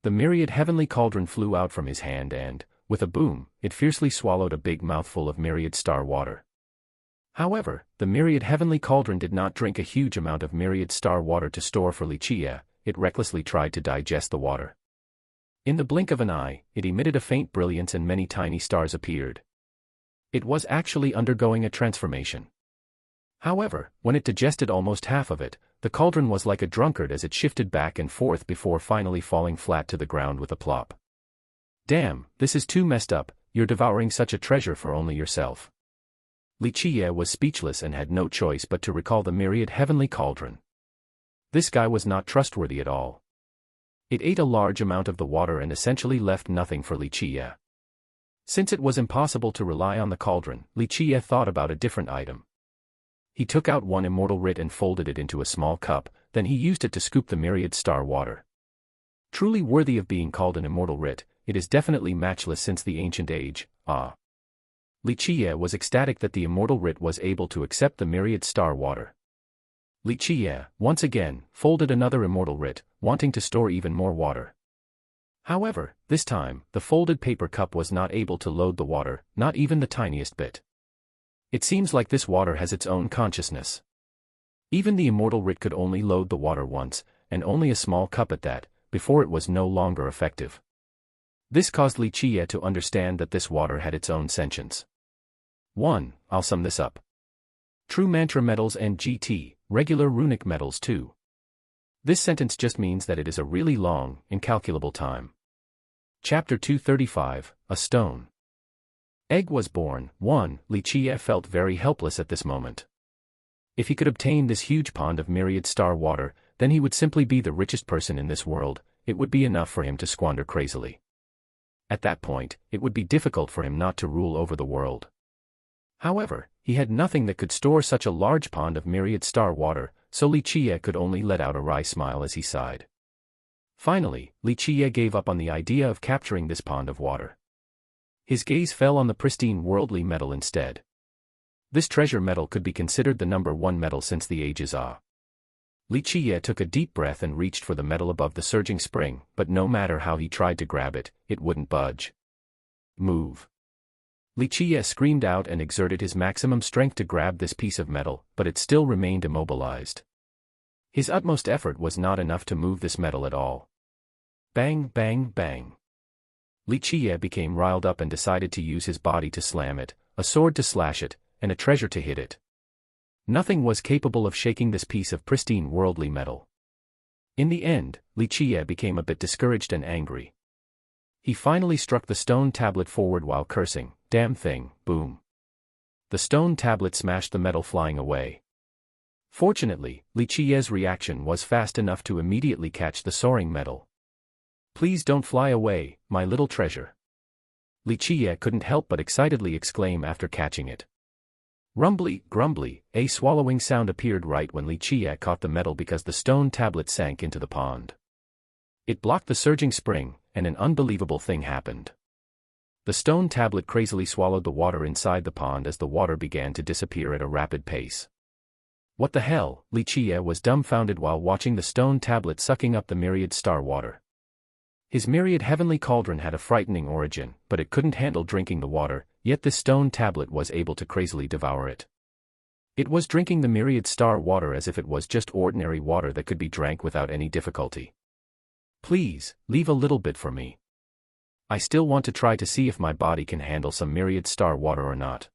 The myriad heavenly cauldron flew out from his hand and, with a boom, it fiercely swallowed a big mouthful of myriad star water. However, the myriad heavenly cauldron did not drink a huge amount of myriad star water to store for Li Qi, it recklessly tried to digest the water. In the blink of an eye, it emitted a faint brilliance and many tiny stars appeared. It was actually undergoing a transformation. However, when it digested almost half of it, the cauldron was like a drunkard as it shifted back and forth before finally falling flat to the ground with a plop. Damn, this is too messed up, you're devouring such a treasure for only yourself. Li Qi was speechless and had no choice but to recall the myriad heavenly cauldron. This guy was not trustworthy at all. It ate a large amount of the water and essentially left nothing for Li Qi. Since it was impossible to rely on the cauldron, Li Qi thought about a different item. He took out one immortal writ and folded it into a small cup, then he used it to scoop the myriad star water. Truly worthy of being called an immortal writ, it is definitely matchless since the ancient age, Li Qi was ecstatic that the immortal writ was able to accept the myriad star water. Li Qi, once again, folded another immortal writ, wanting to store even more water. However, this time, the folded paper cup was not able to load the water, not even the tiniest bit. It seems like this water has its own consciousness. Even the immortal writ could only load the water once, and only a small cup at that, before it was no longer effective. This caused Li Qiye to understand that this water had its own sentience. 1. I'll sum this up. True mantra metals and GT, regular runic metals too. This sentence just means that it is a really long, incalculable time. Chapter 235, A Stone. Egg was born. 1. Li Qiye felt very helpless at this moment. If he could obtain this huge pond of myriad star water, then he would simply be the richest person in this world. It would be enough for him to squander crazily. At that point, it would be difficult for him not to rule over the world. However, he had nothing that could store such a large pond of myriad star water, so Li Qiye could only let out a wry smile as he sighed. Finally, Li Qiye gave up on the idea of capturing this pond of water. His gaze fell on the pristine worldly metal instead. This treasure metal could be considered the number one metal since the ages. Li Qiye took a deep breath and reached for the metal above the surging spring, but no matter how he tried to grab it, it wouldn't budge. Move. Li Qiye screamed out and exerted his maximum strength to grab this piece of metal, but it still remained immobilized. His utmost effort was not enough to move this metal at all. Bang, bang, bang. Li Qiye became riled up and decided to use his body to slam it, a sword to slash it, and a treasure to hit it. Nothing was capable of shaking this piece of pristine worldly metal. In the end, Li Qiye became a bit discouraged and angry. He finally struck the stone tablet forward while cursing, "Damn thing," boom. The stone tablet smashed the metal, flying away. Fortunately, Li Qiye's reaction was fast enough to immediately catch the soaring metal. "Please don't fly away, my little treasure." Li Qiye couldn't help but excitedly exclaim after catching it. Rumbly, grumbly, a swallowing sound appeared right when Li Qiye caught the metal because the stone tablet sank into the pond. It blocked the surging spring, and an unbelievable thing happened. The stone tablet crazily swallowed the water inside the pond as the water began to disappear at a rapid pace. What the hell? Li Qiye was dumbfounded while watching the stone tablet sucking up the myriad star water. His myriad heavenly cauldron had a frightening origin, but it couldn't handle drinking the water, yet this stone tablet was able to crazily devour it. It was drinking the myriad star water as if it was just ordinary water that could be drank without any difficulty. "Please, leave a little bit for me. I still want to try to see if my body can handle some myriad star water or not."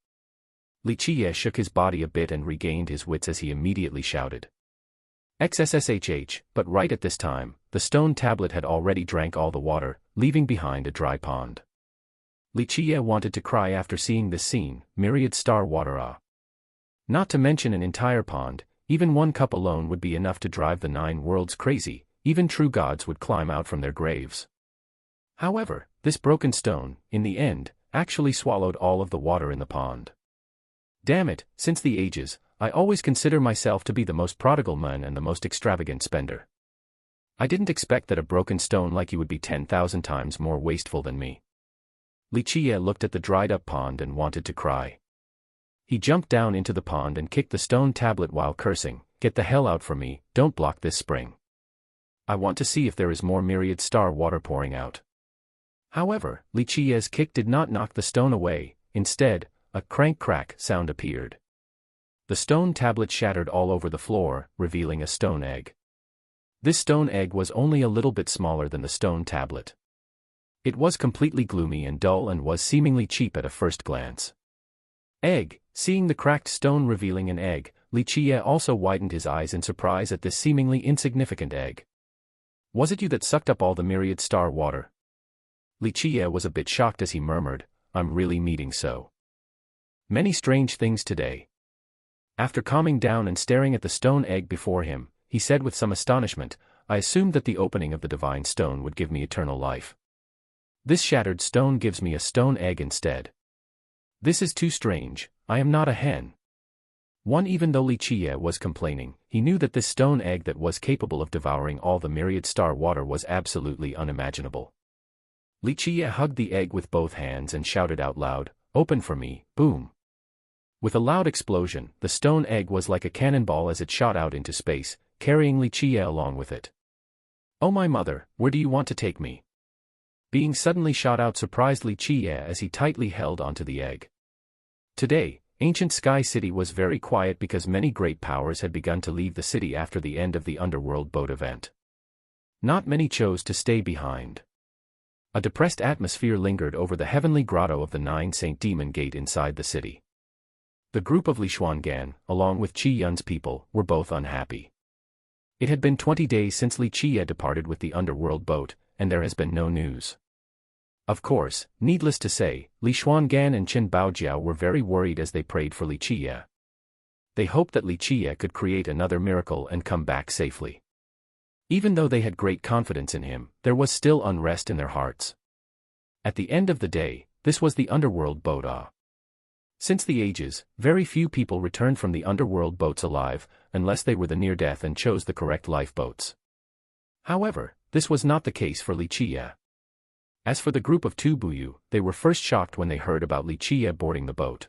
Li Qiye shook his body a bit and regained his wits as he immediately shouted, "XSSHH," but right at this time, the stone tablet had already drank all the water, leaving behind a dry pond. Li Qiye wanted to cry after seeing this scene, myriad star water. Not to mention an entire pond, even one cup alone would be enough to drive the 9 worlds crazy, even true gods would climb out from their graves. However, this broken stone, in the end, actually swallowed all of the water in the pond. Damn it, since the ages, I always consider myself to be the most prodigal man and the most extravagant spender. I didn't expect that a broken stone like you would be 10,000 times more wasteful than me. Li Qiye looked at the dried-up pond and wanted to cry. He jumped down into the pond and kicked the stone tablet while cursing, "Get the hell out from me, don't block this spring. I want to see if there is more myriad star water pouring out." However, Li Qiye's kick did not knock the stone away. Instead, a crank-crack sound appeared. The stone tablet shattered all over the floor, revealing a stone egg. This stone egg was only a little bit smaller than the stone tablet. It was completely gloomy and dull and was seemingly cheap at a first glance. Egg. Seeing the cracked stone revealing an egg, Li Qiye also widened his eyes in surprise at this seemingly insignificant egg. "Was it you that sucked up all the myriad star water?" Li Qiye was a bit shocked as he murmured, "I'm really meeting so many strange things today." After calming down and staring at the stone egg before him, he said with some astonishment, "I assumed that the opening of the divine stone would give me eternal life. This shattered stone gives me a stone egg instead. This is too strange, I am not a hen." Even though Li Qiye was complaining, he knew that this stone egg that was capable of devouring all the myriad star water was absolutely unimaginable. Li Qiye hugged the egg with both hands and shouted out loud, "Open for me," boom. With a loud explosion, the stone egg was like a cannonball as it shot out into space, carrying Li Qiye along with it. "Oh my mother, where do you want to take me?" Being suddenly shot out surprised Li Qiye as he tightly held onto the egg. Today, ancient Sky City was very quiet because many great powers had begun to leave the city after the end of the underworld boat event. Not many chose to stay behind. A depressed atmosphere lingered over the heavenly grotto of the Nine Saint Demon Gate inside the city. The group of Li Xuangan, along with Qi Yun's people, were both unhappy. It had been 20 days since Li Qie departed with the underworld boat, and there has been no news. Of course, needless to say, Li Xuangan and Qin Baojiao were very worried as they prayed for Li Qie. They hoped that Li Qie could create another miracle and come back safely. Even though they had great confidence in him, there was still unrest in their hearts. At the end of the day, this was the underworld boat. Since the ages, very few people returned from the underworld boats alive, unless they were the near-death and chose the correct lifeboats. However, this was not the case for Li Qie. As for the group of Tu Buyu, they were first shocked when they heard about Li Qie boarding the boat.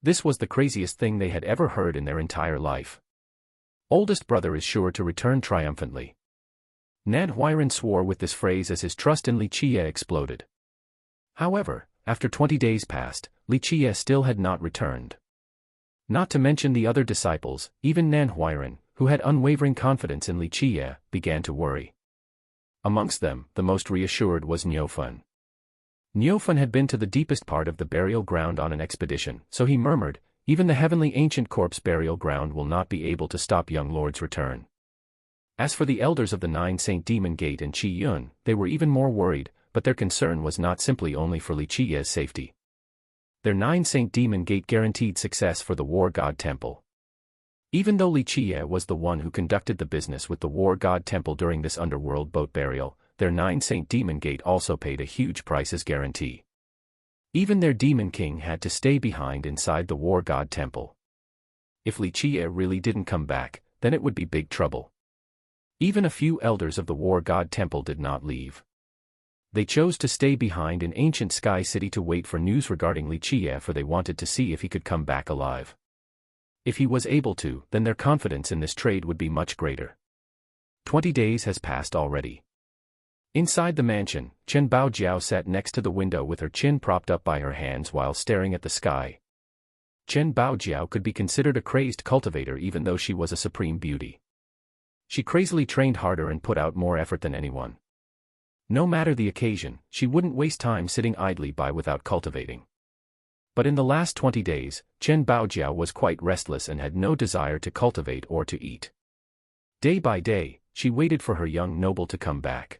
This was the craziest thing they had ever heard in their entire life. Oldest brother is sure to return triumphantly. Nan Huiran swore with this phrase as his trust in Li Qie exploded. However, after 20 days passed, Li Qie still had not returned. Not to mention the other disciples, even Nan Huiran, who had unwavering confidence in Li Qie, began to worry. Amongst them, the most reassured was Niufan. Niufan had been to the deepest part of the burial ground on an expedition, so he murmured, "Even the heavenly ancient corpse burial ground will not be able to stop young lord's return." As for the elders of the Nine Saint Demon Gate and Qi Yun, they were even more worried, but their concern was not simply only for Li Qie's safety. Their Nine Saint Demon Gate guaranteed success for the War God Temple. Even though Li Qie was the one who conducted the business with the War God Temple during this underworld boat burial, their Nine Saint Demon Gate also paid a huge price as guarantee. Even their Demon King had to stay behind inside the War God Temple. If Li Qie really didn't come back, then it would be big trouble. Even a few elders of the War God Temple did not leave. They chose to stay behind in ancient Sky City to wait for news regarding Li Qie, for they wanted to see if he could come back alive. If he was able to, then their confidence in this trade would be much greater. 20 days has passed already. Inside the mansion, Chen Baojiao sat next to the window with her chin propped up by her hands while staring at the sky. Chen Baojiao could be considered a crazed cultivator even though she was a supreme beauty. She crazily trained harder and put out more effort than anyone. No matter the occasion, she wouldn't waste time sitting idly by without cultivating. But in the last 20 days, Chen Baojiao was quite restless and had no desire to cultivate or to eat. Day by day, she waited for her young noble to come back.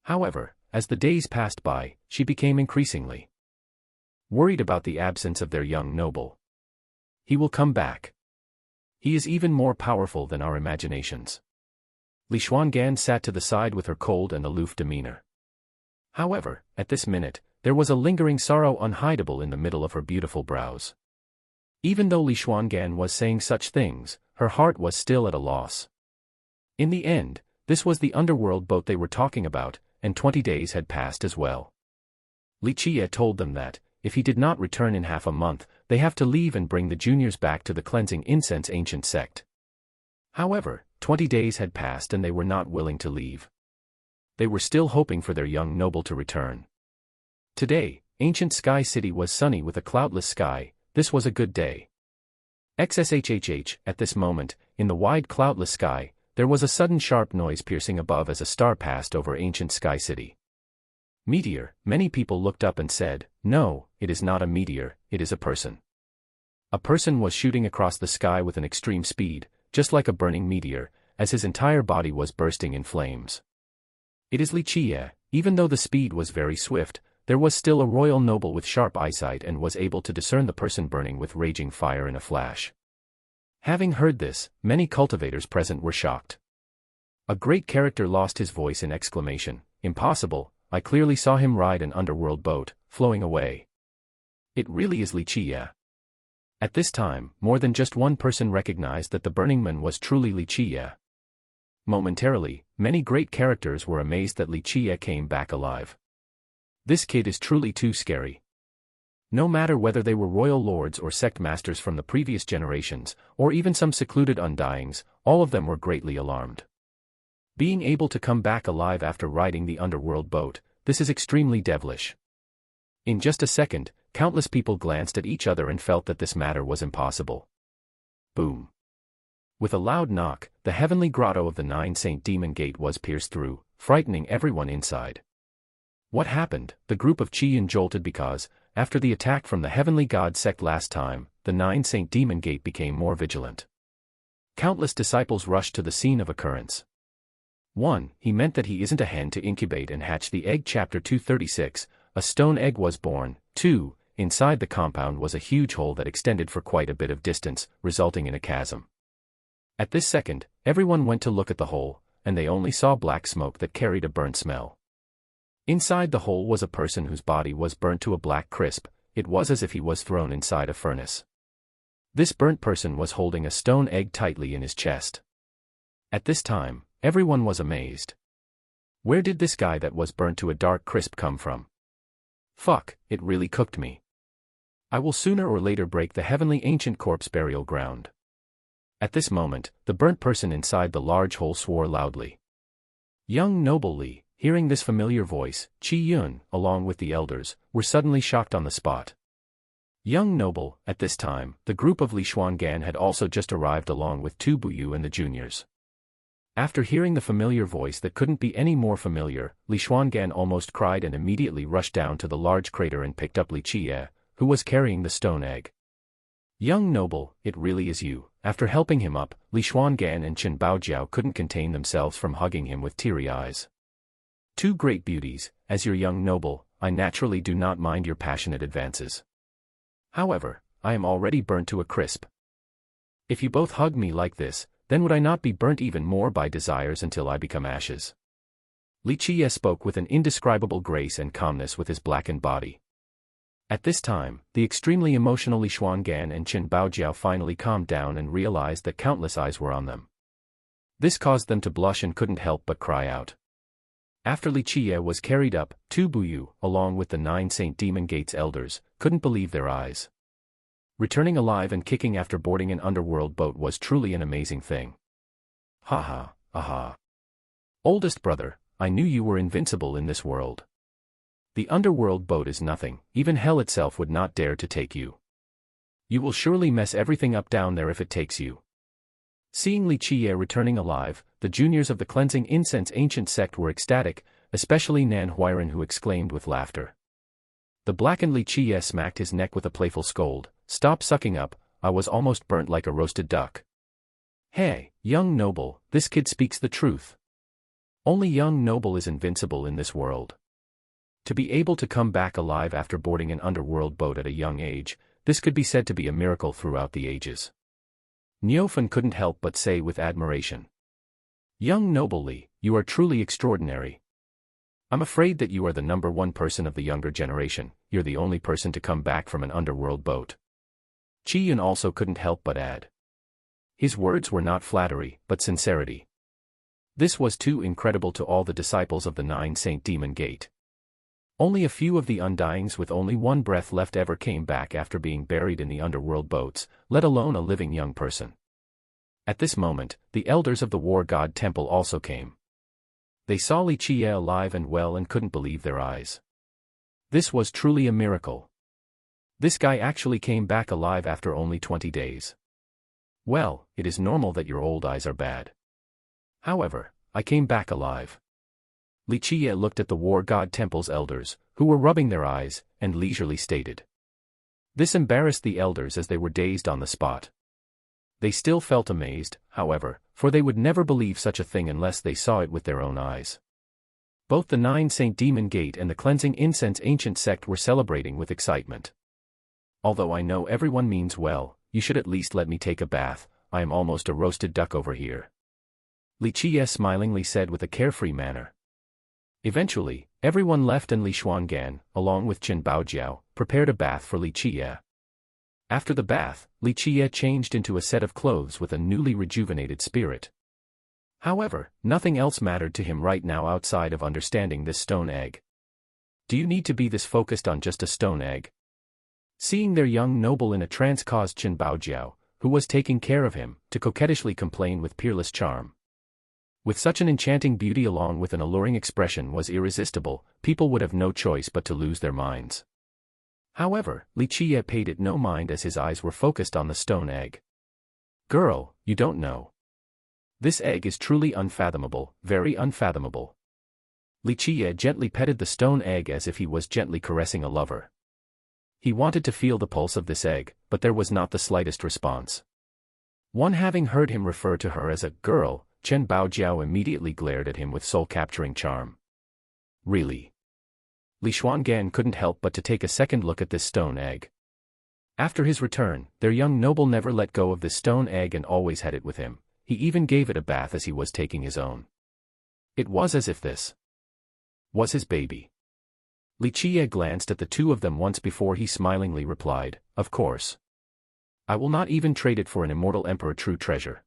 However, as the days passed by, she became increasingly worried about the absence of their young noble. He will come back. He is even more powerful than our imaginations. Li Xuangan sat to the side with her cold and aloof demeanor. However, at this minute, there was a lingering sorrow unhideable in the middle of her beautiful brows. Even though Li Xuangan was saying such things, her heart was still at a loss. In the end, this was the underworld boat they were talking about, and 20 days had passed as well. Li Qie told them that, if he did not return in half a month, they have to leave and bring the juniors back to the cleansing incense ancient sect. However, 20 days had passed and they were not willing to leave. They were still hoping for their young noble to return. Today, ancient Sky City was sunny with a cloudless sky. This was a good day. XSHHH, at this moment, in the wide cloudless sky, there was a sudden sharp noise piercing above as a star passed over ancient Sky City. Meteor, many people looked up and said, "No, it is not a meteor, it is a person." A person was shooting across the sky with an extreme speed, just like a burning meteor, as his entire body was bursting in flames. It is Li Qie. Even though the speed was very swift, there was still a royal noble with sharp eyesight and was able to discern the person burning with raging fire in a flash. Having heard this, many cultivators present were shocked. A great character lost his voice in exclamation, "Impossible, I clearly saw him ride an underworld boat, flowing away. It really is Li Qie." At this time, more than just one person recognized that the burning man was truly Li Qie. Momentarily, many great characters were amazed that Li Qie came back alive. This kid is truly too scary. No matter whether they were royal lords or sect masters from the previous generations, or even some secluded undyings, all of them were greatly alarmed. Being able to come back alive after riding the underworld boat, this is extremely devilish. In just a second, countless people glanced at each other and felt that this matter was impossible. Boom. With a loud knock, the heavenly grotto of the Nine-Saint Demon Gate was pierced through, frightening everyone inside. What happened? The group of Qiyun jolted because, after the attack from the Heavenly God sect last time, the Nine-Saint Demon Gate became more vigilant. Countless disciples rushed to the scene of occurrence. 1. He meant that he isn't a hen to incubate and hatch the egg. Chapter 236, a stone egg was born. 2. Inside the compound was a huge hole that extended for quite a bit of distance, resulting in a chasm. At this second, everyone went to look at the hole, and they only saw black smoke that carried a burnt smell. Inside the hole was a person whose body was burnt to a black crisp. It was as if he was thrown inside a furnace. This burnt person was holding a stone egg tightly in his chest. At this time, everyone was amazed. Where did this guy that was burnt to a dark crisp come from? Fuck, it really cooked me. I will sooner or later break the heavenly ancient corpse burial ground. At this moment, the burnt person inside the large hole swore loudly. Young Noble Li, hearing this familiar voice, Qiyun, along with the elders, were suddenly shocked on the spot. Young Noble, at this time, the group of Li Xuangan had also just arrived along with Tu Buyu and the juniors. After hearing the familiar voice that couldn't be any more familiar, Li Xuangan almost cried and immediately rushed down to the large crater and picked up Li Qie, who was carrying the stone egg. Young Noble, it really is you. After helping him up, Li Xuangan and Chen Baojiao couldn't contain themselves from hugging him with teary eyes. Two great beauties, as your young noble, I naturally do not mind your passionate advances. However, I am already burnt to a crisp. If you both hug me like this, then would I not be burnt even more by desires until I become ashes? Li Qie spoke with an indescribable grace and calmness with his blackened body. At this time, the extremely emotional Li Xuangan and Chen Baojiao finally calmed down and realized that countless eyes were on them. This caused them to blush and couldn't help but cry out. After Li Qie was carried up, Tu Buyu, along with the 9 Saint Demon Gate's elders, couldn't believe their eyes. Returning alive and kicking after boarding an underworld boat was truly an amazing thing. Ha ha. Oldest brother, I knew you were invincible in this world. The underworld boat is nothing, even hell itself would not dare to take you. You will surely mess everything up down there if it takes you. Seeing Li Qie returning alive, the juniors of the Cleansing Incense Ancient Sect were ecstatic, especially Nan Huiran, who exclaimed with laughter. The blackened Li Qie smacked his neck with a playful scold. Stop sucking up, I was almost burnt like a roasted duck. Hey, young noble, this kid speaks the truth. Only young noble is invincible in this world. To be able to come back alive after boarding an underworld boat at a young age, this could be said to be a miracle throughout the ages. Niufen couldn't help but say with admiration. Young noble Li, you are truly extraordinary. I'm afraid that you are the number one person of the younger generation, you're the only person to come back from an underworld boat. Qiyun also couldn't help but add. His words were not flattery, but sincerity. This was too incredible to all the disciples of the 9 Saint Demon Gate. Only a few of the undyings with only one breath left ever came back after being buried in the underworld boats, let alone a living young person. At this moment, the elders of the War God Temple also came. They saw Li Qie alive and well and couldn't believe their eyes. This was truly a miracle. This guy actually came back alive after only 20 days. Well, it is normal that your old eyes are bad. However, I came back alive. Li Qie looked at the War God Temple's elders, who were rubbing their eyes, and leisurely stated. This embarrassed the elders as they were dazed on the spot. They still felt amazed, however, for they would never believe such a thing unless they saw it with their own eyes. Both the 9 Saint Demon Gate and the Cleansing Incense Ancient Sect were celebrating with excitement. Although I know everyone means well, you should at least let me take a bath, I am almost a roasted duck over here. Li Qie smilingly said with a carefree manner. Eventually, everyone left and Li Xuangan, along with Chen Baojiao, prepared a bath for Li Qie. After the bath, Li Qie changed into a set of clothes with a newly rejuvenated spirit. However, nothing else mattered to him right now outside of understanding this stone egg. Do you need to be this focused on just a stone egg? Seeing their young noble in a trance caused Chen Baojiao, who was taking care of him, to coquettishly complain with peerless charm. With such an enchanting beauty along with an alluring expression was irresistible, people would have no choice but to lose their minds. However, Li Qiye paid it no mind as his eyes were focused on the stone egg. Girl, you don't know. This egg is truly unfathomable, very unfathomable. Li Qiye gently petted the stone egg as if he was gently caressing a lover. He wanted to feel the pulse of this egg, but there was not the slightest response. One having heard him refer to her as a girl, Chen Baojiao immediately glared at him with soul-capturing charm. Really? Li Xuangan couldn't help but to take a second look at this stone egg. After his return, their young noble never let go of this stone egg and always had it with him. He even gave it a bath as he was taking his own. It was as if this was his baby. Li Qiye glanced at the two of them once before he smilingly replied, "Of course. I will not even trade it for an immortal emperor true treasure."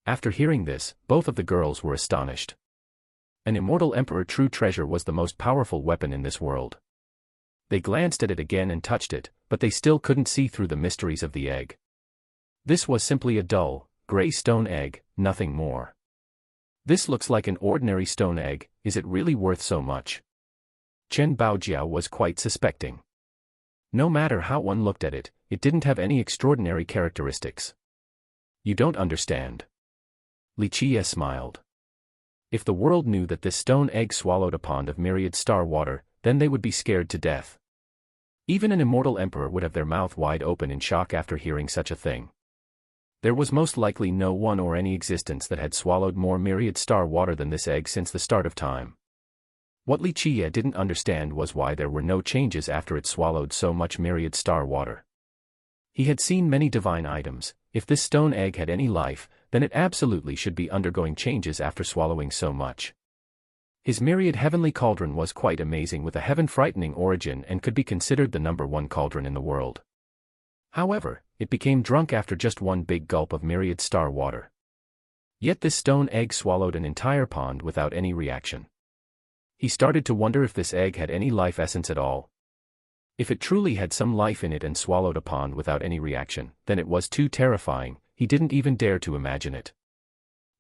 After hearing this, both of the girls were astonished. An immortal emperor true treasure was the most powerful weapon in this world. They glanced at it again and touched it, but they still couldn't see through the mysteries of the egg. This was simply a dull, gray stone egg, nothing more. This looks like an ordinary stone egg, is it really worth so much? Chen Baojiao was quite suspecting. No matter how one looked at it, it didn't have any extraordinary characteristics. You don't understand. Li Qiye smiled. If the world knew that this stone egg swallowed a pond of myriad star water, then they would be scared to death. Even an immortal emperor would have their mouth wide open in shock after hearing such a thing. There was most likely no one or any existence that had swallowed more myriad star water than this egg since the start of time. What Li Qiye didn't understand was why there were no changes after it swallowed so much myriad star water. He had seen many divine items. If this stone egg had any life, then it absolutely should be undergoing changes after swallowing so much. His myriad heavenly cauldron was quite amazing with a heaven-frightening origin and could be considered the #1 cauldron in the world. However, it became drunk after just one big gulp of myriad star water. Yet this stone egg swallowed an entire pond without any reaction. He started to wonder if this egg had any life essence at all. If it truly had some life in it and swallowed a pond without any reaction, then it was too terrifying, he didn't even dare to imagine it.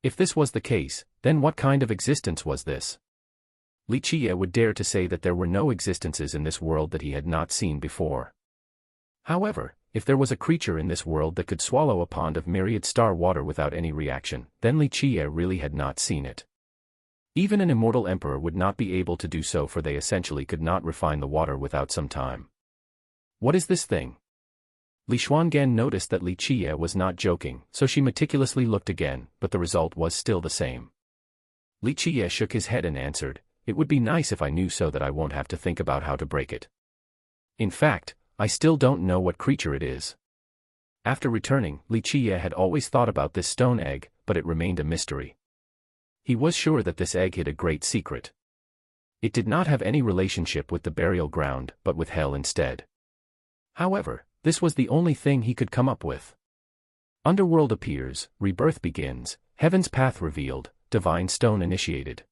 If this was the case, then what kind of existence was this? Li Qiye would dare to say that there were no existences in this world that he had not seen before. However, if there was a creature in this world that could swallow a pond of myriad star water without any reaction, then Li Qiye really had not seen it. Even an immortal emperor would not be able to do so, for they essentially could not refine the water without some time. What is this thing? Li Xuangan noticed that Li Qiye was not joking, so she meticulously looked again, but the result was still the same. Li Qiye shook his head and answered, "It would be nice if I knew so that I won't have to think about how to break it. In fact, I still don't know what creature it is." After returning, Li Qiye had always thought about this stone egg, but it remained a mystery. He was sure that this egg hid a great secret. It did not have any relationship with the burial ground, but with hell instead. However, this was the only thing he could come up with. Underworld appears, rebirth begins, heaven's path revealed, divine stone initiated.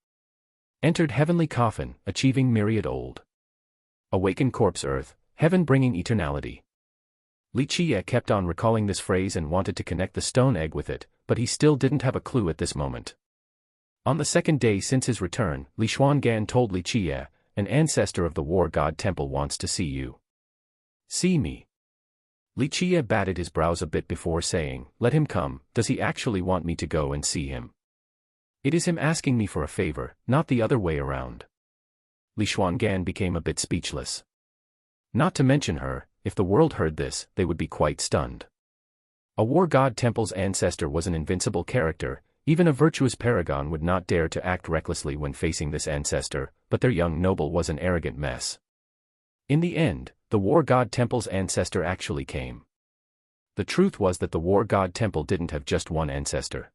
Entered heavenly coffin, achieving myriad old. Awakened corpse earth, heaven bringing eternality. Li Qiye kept on recalling this phrase and wanted to connect the stone egg with it, but he still didn't have a clue at this moment. On the second day since his return, Li Xuangan told Li Qiye, "An ancestor of the war god temple wants to see you." "See me?" Li Qiye batted his brows a bit before saying, "Let him come. Does he actually want me to go and see him? It is him asking me for a favor, not the other way around." Li Xuangan became a bit speechless. Not to mention her, if the world heard this, they would be quite stunned. A war god temple's ancestor was an invincible character. Even a virtuous paragon would not dare to act recklessly when facing this ancestor, but their young noble was an arrogant mess. In the end, the war god temple's ancestor actually came. The truth was that the war god temple didn't have just one ancestor.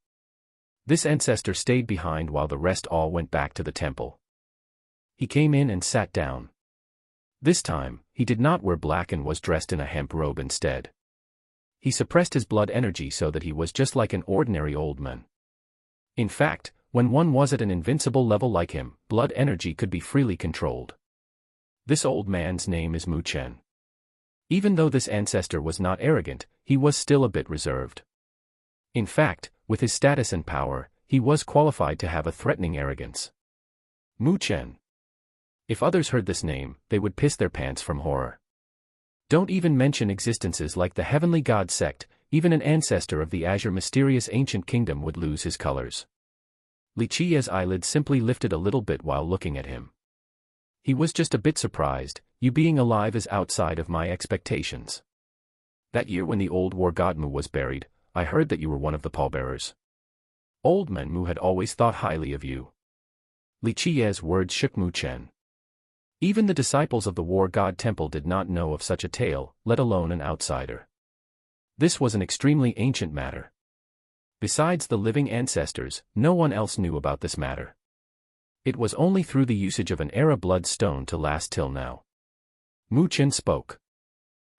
This ancestor stayed behind while the rest all went back to the temple. He came in and sat down. This time, he did not wear black and was dressed in a hemp robe instead. He suppressed his blood energy so that he was just like an ordinary old man. In fact, when one was at an invincible level like him, blood energy could be freely controlled. This old man's name is Mu Chen. Even though this ancestor was not arrogant, he was still a bit reserved. In fact, with his status and power, he was qualified to have a threatening arrogance. Mu Chen. If others heard this name, they would piss their pants from horror. Don't even mention existences like the Heavenly God sect, even an ancestor of the Azure mysterious ancient kingdom would lose his colors. Li Qiye's eyelids simply lifted a little bit while looking at him. He was just a bit surprised. You being alive is outside of my expectations. That year when the old war god Mu was buried, I heard that you were one of the pallbearers. Old man Mu had always thought highly of you. Li Qiye's words shook Mu Chen. Even the disciples of the war god temple did not know of such a tale, let alone an outsider. This was an extremely ancient matter. Besides the living ancestors, no one else knew about this matter. It was only through the usage of an era blood stone to last till now. Mu Chen spoke.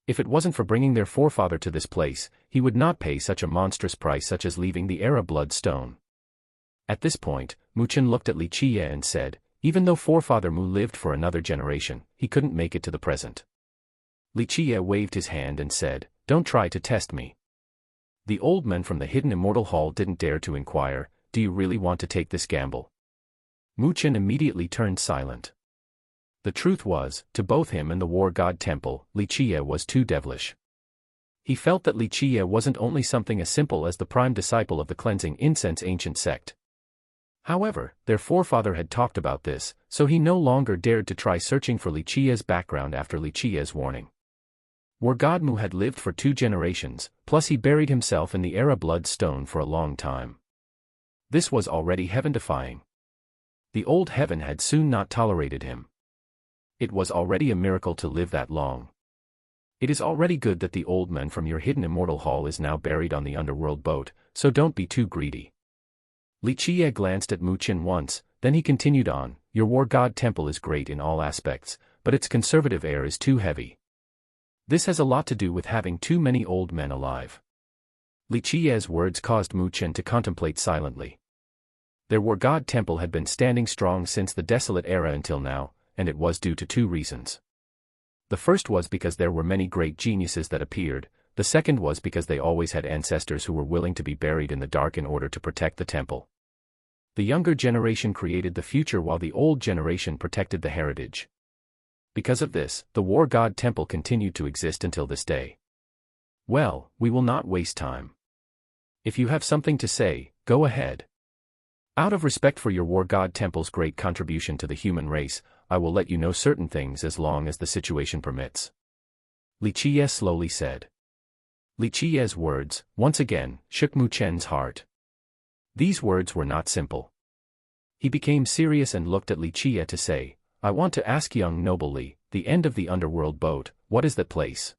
If it wasn't for bringing their forefather to this place, he would not pay such a monstrous price such as leaving the era blood stone. At this point, Mu Chen looked at Li Qiye and said, even though forefather Mu lived for another generation, he couldn't make it to the present. Li Qiye waved his hand and said, don't try to test me. The old man from the hidden immortal hall didn't dare to inquire, do you really want to take this gamble? Mu Chen immediately turned silent. The truth was, to both him and the war god temple, Li Qiye was too devilish. He felt that Li Qiye wasn't only something as simple as the prime disciple of the cleansing incense ancient sect. However, their forefather had talked about this, so he no longer dared to try searching for Li Qiye's background after Li Qiye's warning. War god Mu had lived for 2 generations, plus he buried himself in the era blood stone for a long time. This was already heaven-defying. The old heaven had soon not tolerated him. It was already a miracle to live that long. It is already good that the old man from your hidden immortal hall is now buried on the underworld boat, so don't be too greedy. Li Qiye glanced at Mu Chen once, then he continued on, your war god temple is great in all aspects, but its conservative air is too heavy. This has a lot to do with having too many old men alive. Li Qiye's words caused Mu Chen to contemplate silently. Their war god temple had been standing strong since the desolate era until now, and it was due to 2 reasons. The first was because there were many great geniuses that appeared, the second was because they always had ancestors who were willing to be buried in the dark in order to protect the temple. The younger generation created the future while the old generation protected the heritage. Because of this, the war god temple continued to exist until this day. Well, we will not waste time. If you have something to say, go ahead. Out of respect for your war god temple's great contribution to the human race, I will let you know certain things as long as the situation permits. Li Qiye slowly said. Li Qiye's words, once again, shook Mu Chen's heart. These words were not simple. He became serious and looked at Li Qiye to say, I want to ask young noble Li, the end of the underworld boat, what is that place?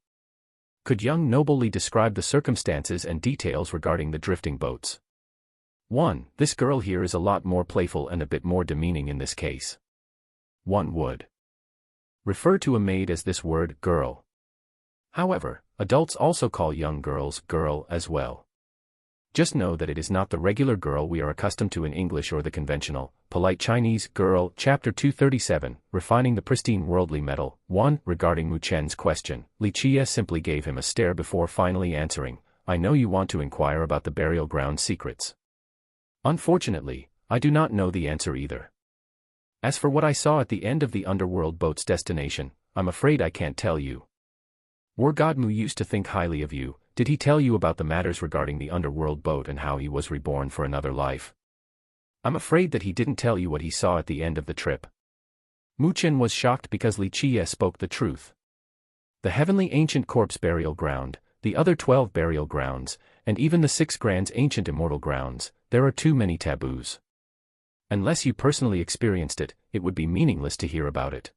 Could young noble Li describe the circumstances and details regarding the drifting boats? 1. This girl here is a lot more playful and a bit more demeaning in this case. One would refer to a maid as this word, girl. However, adults also call young girls girl as well. Just know that it is not the regular girl we are accustomed to in English or the conventional, polite Chinese girl. Chapter 237, Refining the Pristine Worldly Metal. 1. Regarding Mu Chen's question, Li Qiye simply gave him a stare before finally answering, I know you want to inquire about the burial ground secrets. Unfortunately, I do not know the answer either. As for what I saw at the end of the underworld boat's destination, I'm afraid I can't tell you. War god Mu used to think highly of you. Did he tell you about the matters regarding the underworld boat and how he was reborn for another life? I'm afraid that he didn't tell you what he saw at the end of the trip. Mu Chen was shocked because Li Qiye spoke the truth. The heavenly ancient corpse burial ground, the other 12 burial grounds, and even the 6 grand ancient immortal grounds, there are too many taboos. Unless you personally experienced it, it would be meaningless to hear about it.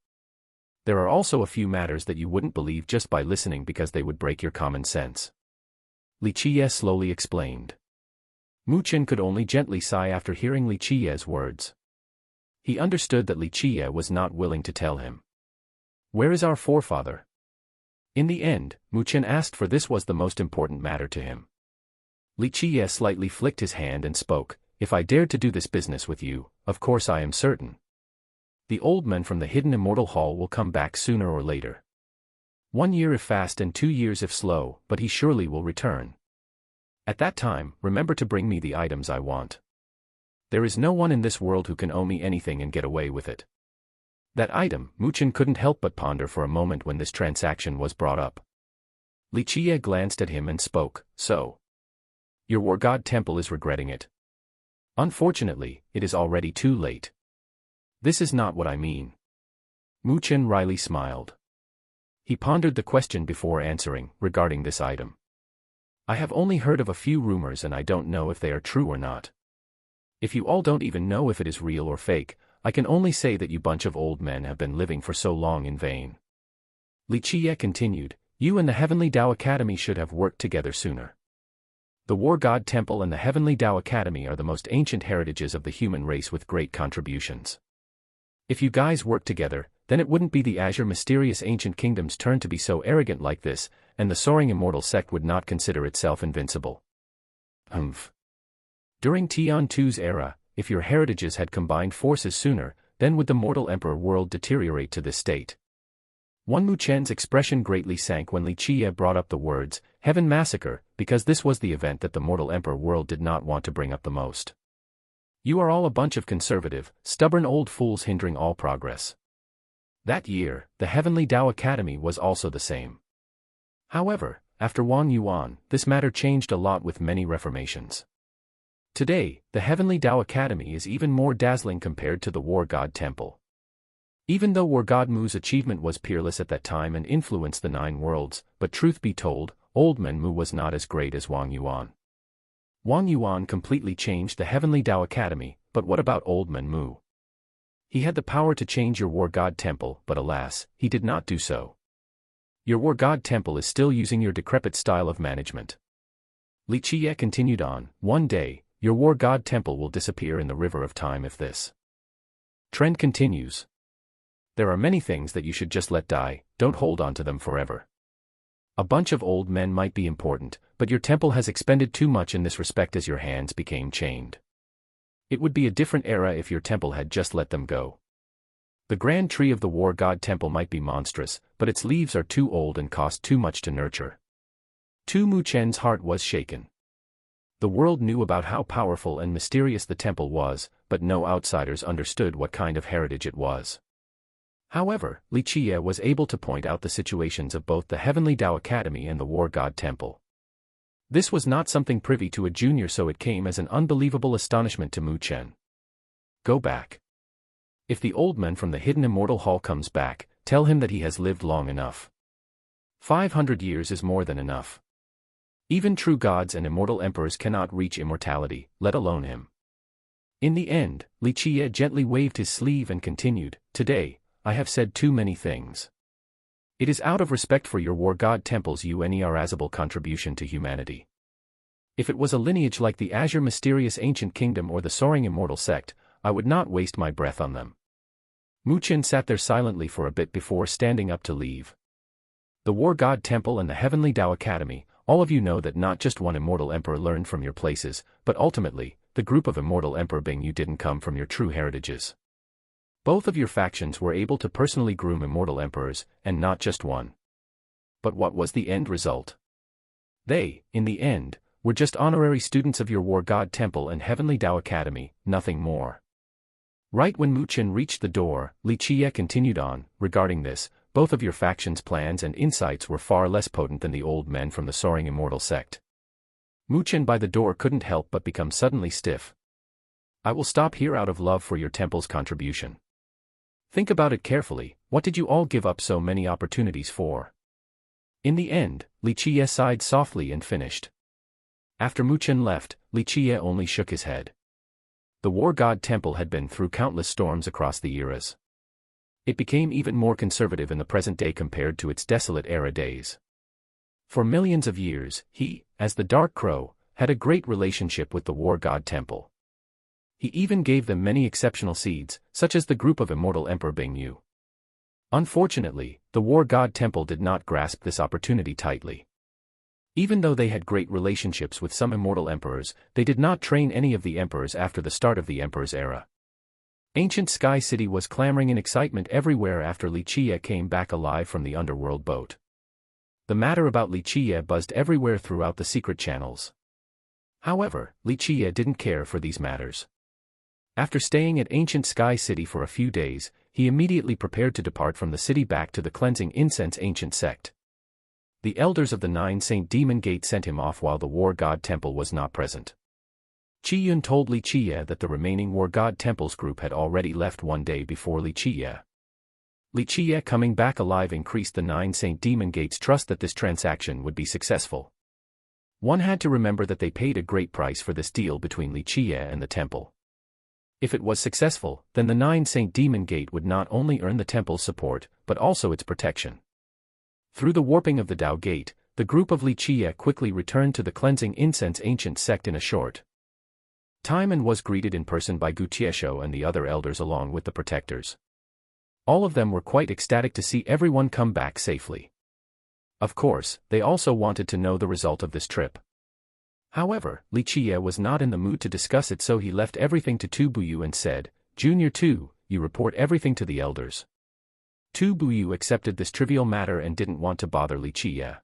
There are also a few matters that you wouldn't believe just by listening because they would break your common sense. Li Qiye slowly explained. Mu Chen could only gently sigh after hearing Li Qiye's words. He understood that Li Qiye was not willing to tell him. Where is our forefather? In the end, Mu Chen asked, for this was the most important matter to him. Li Qiye slightly flicked his hand and spoke, if I dared to do this business with you, of course I am certain. The old man from the hidden immortal hall will come back sooner or later. 1 year if fast and 2 years if slow, but he surely will return. At that time, remember to bring me the items I want. There is no one in this world who can owe me anything and get away with it. That item, Mu Chen couldn't help but ponder for a moment when this transaction was brought up. Li Qiye glanced at him and spoke, "So, your war god temple is regretting it. Unfortunately, it is already too late." "This is not what I mean." Mu Chen wryly smiled. He pondered the question before answering, regarding this item. "I have only heard of a few rumors and I don't know if they are true or not. If you all don't even know if it is real or fake, I can only say that you bunch of old men have been living for so long in vain." Li Qiye continued, "You and the Heavenly Tao Academy should have worked together sooner. The War God Temple and the Heavenly Tao Academy are the most ancient heritages of the human race with great contributions. If you guys worked together, then it wouldn't be the Azure Mysterious Ancient Kingdom's turn to be so arrogant like this, and the soaring immortal sect would not consider itself invincible. During Tian Tu's era, if your heritages had combined forces sooner, then would the mortal emperor world deteriorate to this state?" Mu Chen's expression greatly sank when Li Qiye brought up the words, "Heaven Massacre," because this was the event that the mortal emperor world did not want to bring up the most. "You are all a bunch of conservative, stubborn old fools hindering all progress." That year, the Heavenly Tao Academy was also the same. However, after Wang Yuan, this matter changed a lot with many reformations. Today, the Heavenly Tao Academy is even more dazzling compared to the War God Temple. Even though War God Mu's achievement was peerless at that time and influenced the 9 worlds, but truth be told, Old Man Mu was not as great as Wang Yuan. Wang Yuan completely changed the Heavenly Tao Academy, but what about Old Man Mu? He had the power to change your War God Temple, but alas, he did not do so. Your War God Temple is still using your decrepit style of management. Li Qiye continued on, "One day, your War God Temple will disappear in the river of time if this trend continues. There are many things that you should just let die, don't hold on to them forever. A bunch of old men might be important, but your temple has expended too much in this respect as your hands became chained. It would be a different era if your temple had just let them go. The grand tree of the War God Temple might be monstrous, but its leaves are too old and cost too much to nurture." Mu Chen's heart was shaken. The world knew about how powerful and mysterious the temple was, but no outsiders understood what kind of heritage it was. However, Li Qiye was able to point out the situations of both the Heavenly Tao Academy and the War God Temple. This was not something privy to a junior, so it came as an unbelievable astonishment to Mu Chen. "Go back. If the old man from the hidden immortal hall comes back, tell him that he has lived long enough. 500 years is more than enough. Even true gods and immortal emperors cannot reach immortality, let alone him." In the end, Li Qiye gently waved his sleeve and continued, "Today, I have said too many things. It is out of respect for your War God Temple's unravel contribution to humanity. If it was a lineage like the Azure Mysterious Ancient Kingdom or the Soaring Immortal Sect, I would not waste my breath on them." Mu Chen sat there silently for a bit before standing up to leave. "The War God Temple and the Heavenly Tao Academy, all of you know that not just one immortal emperor learned from your places, but ultimately, the group of immortal emperor being you didn't come from your true heritages. Both of your factions were able to personally groom immortal emperors, and not just one. But what was the end result? They, in the end, were just honorary students of your War God Temple and Heavenly Tao Academy, nothing more." Right when Mu Chen reached the door, Li Qiye continued on, "Regarding this, both of your factions' plans and insights were far less potent than the old men from the Soaring Immortal Sect." Mu Chen by the door couldn't help but become suddenly stiff. "I will stop here out of love for your temple's contribution. Think about it carefully, what did you all give up so many opportunities for?" In the end, Li Qiye sighed softly and finished. After Mu Chen left, Li Qiye only shook his head. The War God Temple had been through countless storms across the eras. It became even more conservative in the present day compared to its desolate era days. For millions of years, he, as the Dark Crow, had a great relationship with the War God Temple. He even gave them many exceptional seeds, such as the group of immortal Emperor Bingyu. Unfortunately, the War God Temple did not grasp this opportunity tightly. Even though they had great relationships with some immortal emperors, they did not train any of the emperors after the start of the Emperor's era. Ancient Sky City was clamoring in excitement everywhere after Li Qiye came back alive from the underworld boat. The matter about Li Qiye buzzed everywhere throughout the secret channels. However, Li Qiye didn't care for these matters. After staying at Ancient Sky City for a few days, he immediately prepared to depart from the city back to the cleansing incense ancient sect. The elders of the Nine Saint Demon Gate sent him off while the War God Temple was not present. Qiyun told Li Qiye that the remaining War God Temple's group had already left one day before Li Qiye. Li Qiye coming back alive increased the Nine Saint Demon Gate's trust that this transaction would be successful. One had to remember that they paid a great price for this deal between Li Qiye and the temple. If it was successful, then the Nine Saint Demon Gate would not only earn the temple's support, but also its protection. Through the warping of the Tao Gate, the group of Li Qiye quickly returned to the cleansing incense ancient sect in a short time and was greeted in person by Gu Tiesho and the other elders along with the protectors. All of them were quite ecstatic to see everyone come back safely. Of course, they also wanted to know the result of this trip. However, Li Qiye was not in the mood to discuss it, so he left everything to Tu Buyu and said, "Junior Tu, you report everything to the elders." Tu Buyu accepted this trivial matter and didn't want to bother Li Qiye.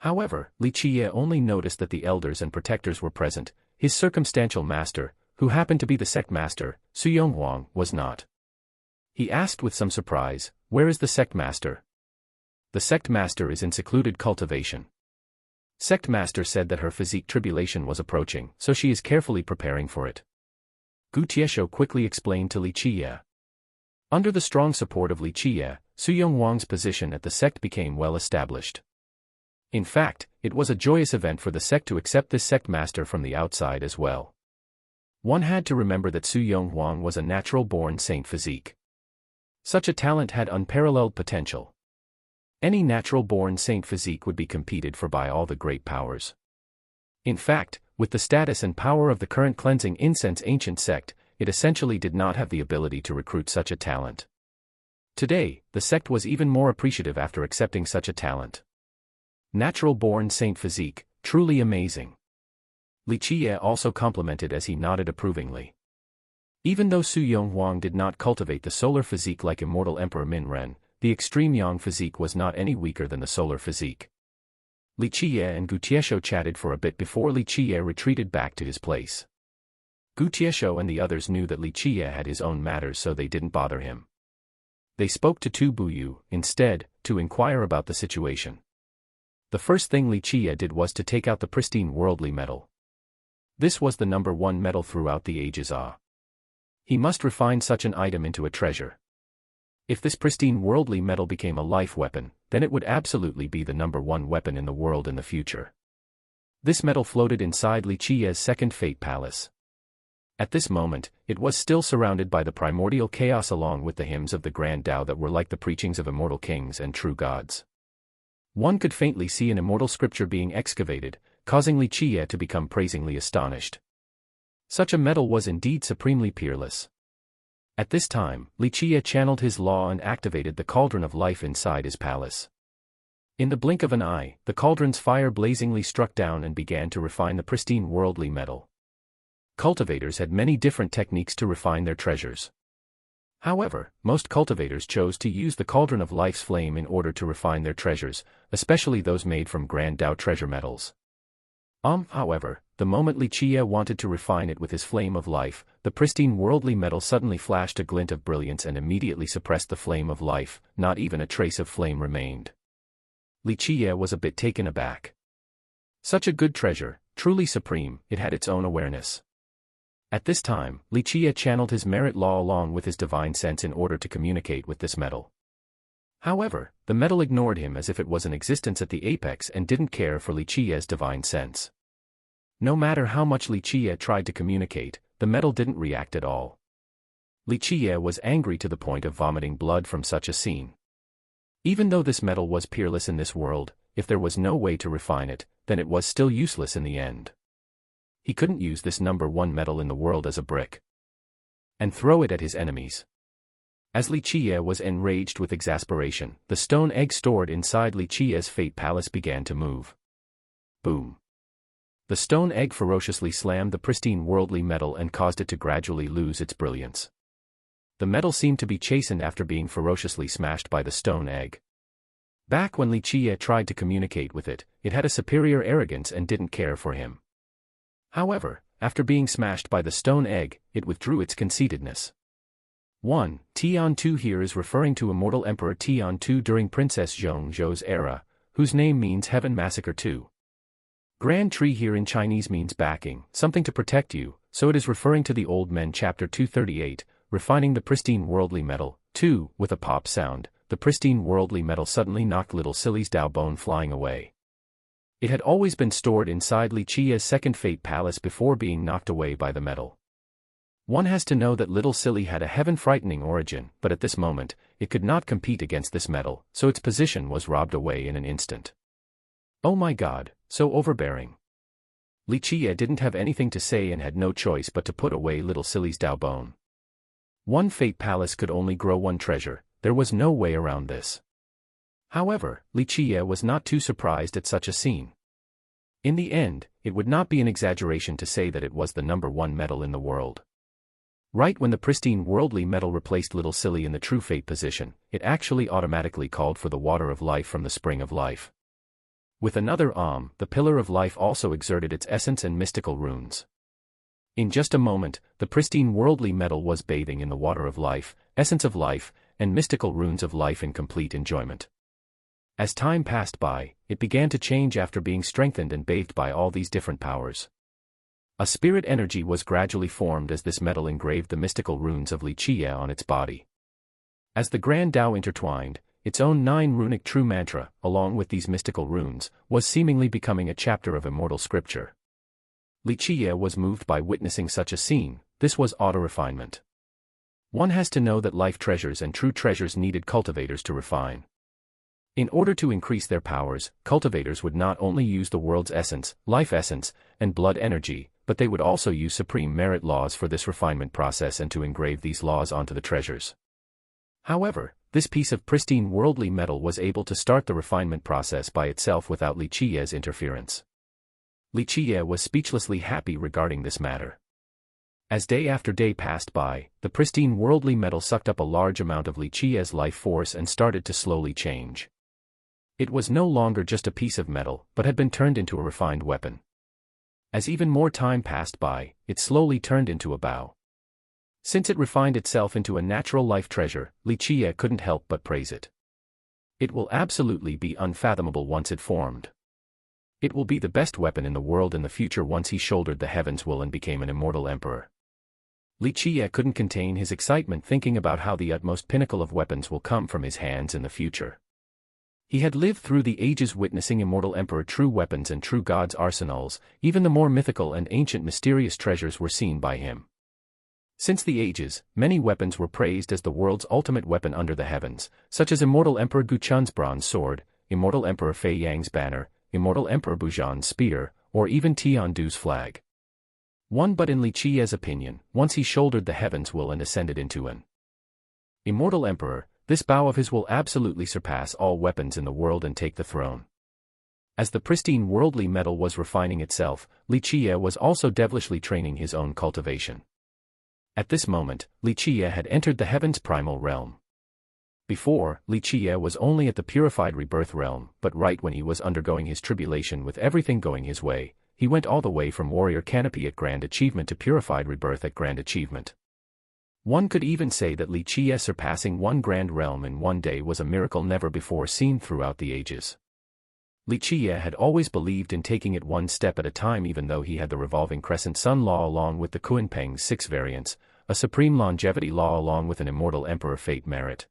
However, Li Qiye only noticed that the elders and protectors were present. His circumstantial master, who happened to be the sect master, Su Yonghuang, was not. He asked with some surprise, "Where is the sect master?" "The sect master is in secluded cultivation." Sect master said that her physique tribulation was approaching, so she is carefully preparing for it. Gu Tiesho quickly explained to Li Qiye. Under the strong support of Li Qiye, Su Yonghuang's position at the sect became well established. In fact, it was a joyous event for the sect to accept this sect master from the outside as well. One had to remember that Su Yonghuang was a natural-born saint physique. Such a talent had unparalleled potential. Any natural-born saint physique would be competed for by all the great powers. In fact, with the status and power of the current cleansing incense ancient sect, it essentially did not have the ability to recruit such a talent. Today, the sect was even more appreciative after accepting such a talent. Natural-born saint physique, truly amazing. Li Qiye also complimented as he nodded approvingly. Even though Su Yonghuang did not cultivate the solar physique like immortal Emperor Min Ren, the extreme yang physique was not any weaker than the solar physique. Li Qiye and Gu Tiesho chatted for a bit before Li Qiye retreated back to his place. Gu Tiesho and the others knew that Li Qiye had his own matters, so they didn't bother him. They spoke to Tu Buyu, instead, to inquire about the situation. The first thing Li Qiye did was to take out the pristine worldly metal. This was the #1 metal throughout the ages. He must refine such an item into a treasure. If this pristine worldly metal became a life weapon, then it would absolutely be the #1 weapon in the world in the future. This metal floated inside Li Qiye's second fate palace. At this moment, it was still surrounded by the primordial chaos along with the hymns of the Grand Tao that were like the preachings of immortal kings and true gods. One could faintly see an immortal scripture being excavated, causing Li Qiye to become praisingly astonished. Such a metal was indeed supremely peerless. At this time, Li Qiye channeled his law and activated the cauldron of life inside his palace. In the blink of an eye, the cauldron's fire blazingly struck down and began to refine the pristine worldly metal. Cultivators had many different techniques to refine their treasures. However, most cultivators chose to use the cauldron of life's flame in order to refine their treasures, especially those made from Grand Tao treasure metals. However, the moment Li Qiye wanted to refine it with his flame of life, the pristine worldly metal suddenly flashed a glint of brilliance and immediately suppressed the flame of life. Not even a trace of flame remained. Li Qiye was a bit taken aback. Such a good treasure, truly supreme, it had its own awareness. At this time, Li Qiye channeled his merit law along with his divine sense in order to communicate with this metal. However, the metal ignored him as if it was an existence at the apex and didn't care for Li Qiye's divine sense. No matter how much Li Qiye tried to communicate, the metal didn't react at all. Li Qiye was angry to the point of vomiting blood from such a scene. Even though this metal was peerless in this world, if there was no way to refine it, then it was still useless in the end. He couldn't use this #1 metal in the world as a brick and throw it at his enemies. As Li Qiye was enraged with exasperation, the stone egg stored inside Li Qiye's fate palace began to move. Boom. The stone egg ferociously slammed the pristine worldly metal and caused it to gradually lose its brilliance. The metal seemed to be chastened after being ferociously smashed by the stone egg. Back when Li Qiye tried to communicate with it, it had a superior arrogance and didn't care for him. However, after being smashed by the stone egg, it withdrew its conceitedness. 1. Tian Tu here is referring to immortal Emperor Tian Tu during Princess Zhongzhou's era, whose name means heaven massacre too. Grand tree here in Chinese means backing, something to protect you, so it is referring to the Old Men chapter 238, refining the pristine worldly metal. 2. With a pop sound, the pristine worldly metal suddenly knocked little Silly's Dao bone flying away. It had always been stored inside Li Qia's second fate palace before being knocked away by the metal. One has to know that little Silly had a heaven-frightening origin, but at this moment, it could not compete against this metal, so its position was robbed away in an instant. Oh my God, so overbearing. Li Qia didn't have anything to say and had no choice but to put away little Silly's Dao bone. One fate palace could only grow one treasure, there was no way around this. However, Li Qia was not too surprised at such a scene. In the end, it would not be an exaggeration to say that it was the #1 metal in the world. Right when the pristine worldly metal replaced little Silly in the true fate position, it actually automatically called for the water of life from the spring of life. With another the pillar of life also exerted its essence and mystical runes. In just a moment, the pristine worldly metal was bathing in the water of life, essence of life, and mystical runes of life in complete enjoyment. As time passed by, it began to change after being strengthened and bathed by all these different powers. A spirit energy was gradually formed as this metal engraved the mystical runes of Li Qia on its body. As the Grand Tao intertwined, its own 9 runic true mantra, along with these mystical runes, was seemingly becoming a chapter of immortal scripture. Li Qia was moved by witnessing such a scene. This was auto-refinement. One has to know that life treasures and true treasures needed cultivators to refine. In order to increase their powers, cultivators would not only use the world's essence, life essence, and blood energy, but they would also use supreme merit laws for this refinement process and to engrave these laws onto the treasures. However, this piece of pristine worldly metal was able to start the refinement process by itself without Li Qia's interference. Li Qia was speechlessly happy regarding this matter. As day after day passed by, the pristine worldly metal sucked up a large amount of Li Qia's life force and started to slowly change. It was no longer just a piece of metal, but had been turned into a refined weapon. As even more time passed by, it slowly turned into a bow. Since it refined itself into a natural life treasure, Li Qia couldn't help but praise it. It will absolutely be unfathomable once it formed. It will be the best weapon in the world in the future once he shouldered the heaven's will and became an immortal emperor. Li Qia couldn't contain his excitement thinking about how the utmost pinnacle of weapons will come from his hands in the future. He had lived through the ages witnessing immortal emperor true weapons and true gods' arsenals, even the more mythical and ancient mysterious treasures were seen by him. Since the ages, many weapons were praised as the world's ultimate weapon under the heavens, such as immortal Emperor Guchun's bronze sword, immortal Emperor Fei Yang's banner, immortal Emperor Bujan's spear, or even Tiandu's flag. But in Li Qia's opinion, once he shouldered the heavens will and ascended into an immortal emperor, this bow of his will absolutely surpass all weapons in the world and take the throne. As the pristine worldly metal was refining itself, Li Qia was also devilishly training his own cultivation. At this moment, Li Qia had entered the heaven's primal realm. Before, Li Qia was only at the purified rebirth realm, but right when he was undergoing his tribulation with everything going his way, he went all the way from warrior canopy at grand achievement to purified rebirth at grand achievement. One could even say that Li Qia surpassing one grand realm in one day was a miracle never before seen throughout the ages. Li Qia had always believed in taking it one step at a time even though he had the revolving crescent sun law along with the Kunpeng's 6 variants, a supreme longevity law along with an immortal emperor fate merit.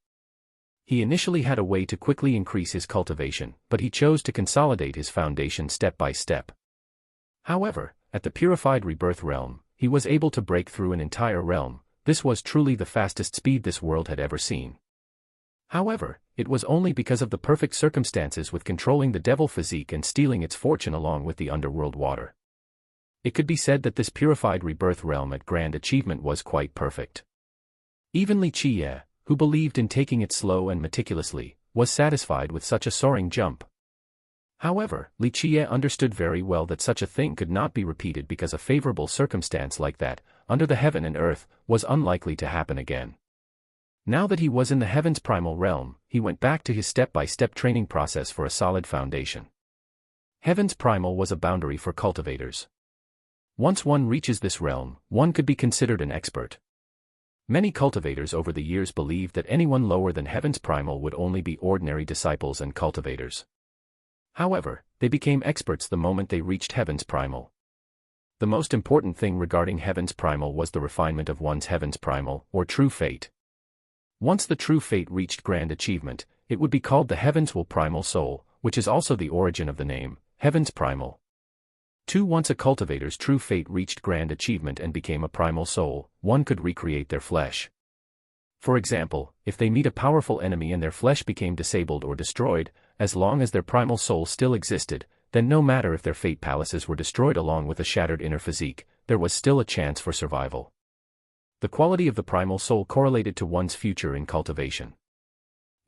He initially had a way to quickly increase his cultivation, but he chose to consolidate his foundation step by step. However, at the purified rebirth realm, he was able to break through an entire realm. This was truly the fastest speed this world had ever seen. However, it was only because of the perfect circumstances with controlling the devil physique and stealing its fortune along with the underworld water. It could be said that this purified rebirth realm at grand achievement was quite perfect. Even Li Qia, who believed in taking it slow and meticulously, was satisfied with such a soaring jump. However, Li Qia understood very well that such a thing could not be repeated because a favorable circumstance like that, under the heaven and earth, was unlikely to happen again. Now that he was in the heaven's primal realm, he went back to his step-by-step training process for a solid foundation. Heaven's primal was a boundary for cultivators. Once one reaches this realm, one could be considered an expert. Many cultivators over the years believed that anyone lower than heaven's primal would only be ordinary disciples and cultivators. However, they became experts the moment they reached heaven's primal. The most important thing regarding heaven's primal was the refinement of one's heaven's primal, or true fate. Once the true fate reached grand achievement, it would be called the heaven's will primal soul, which is also the origin of the name, heaven's primal. Once a cultivator's true fate reached grand achievement and became a primal soul, one could recreate their flesh. For example, if they meet a powerful enemy and their flesh became disabled or destroyed, as long as their primal soul still existed, then no matter if their fate palaces were destroyed along with a shattered inner physique, there was still a chance for survival. The quality of the primal soul correlated to one's future in cultivation.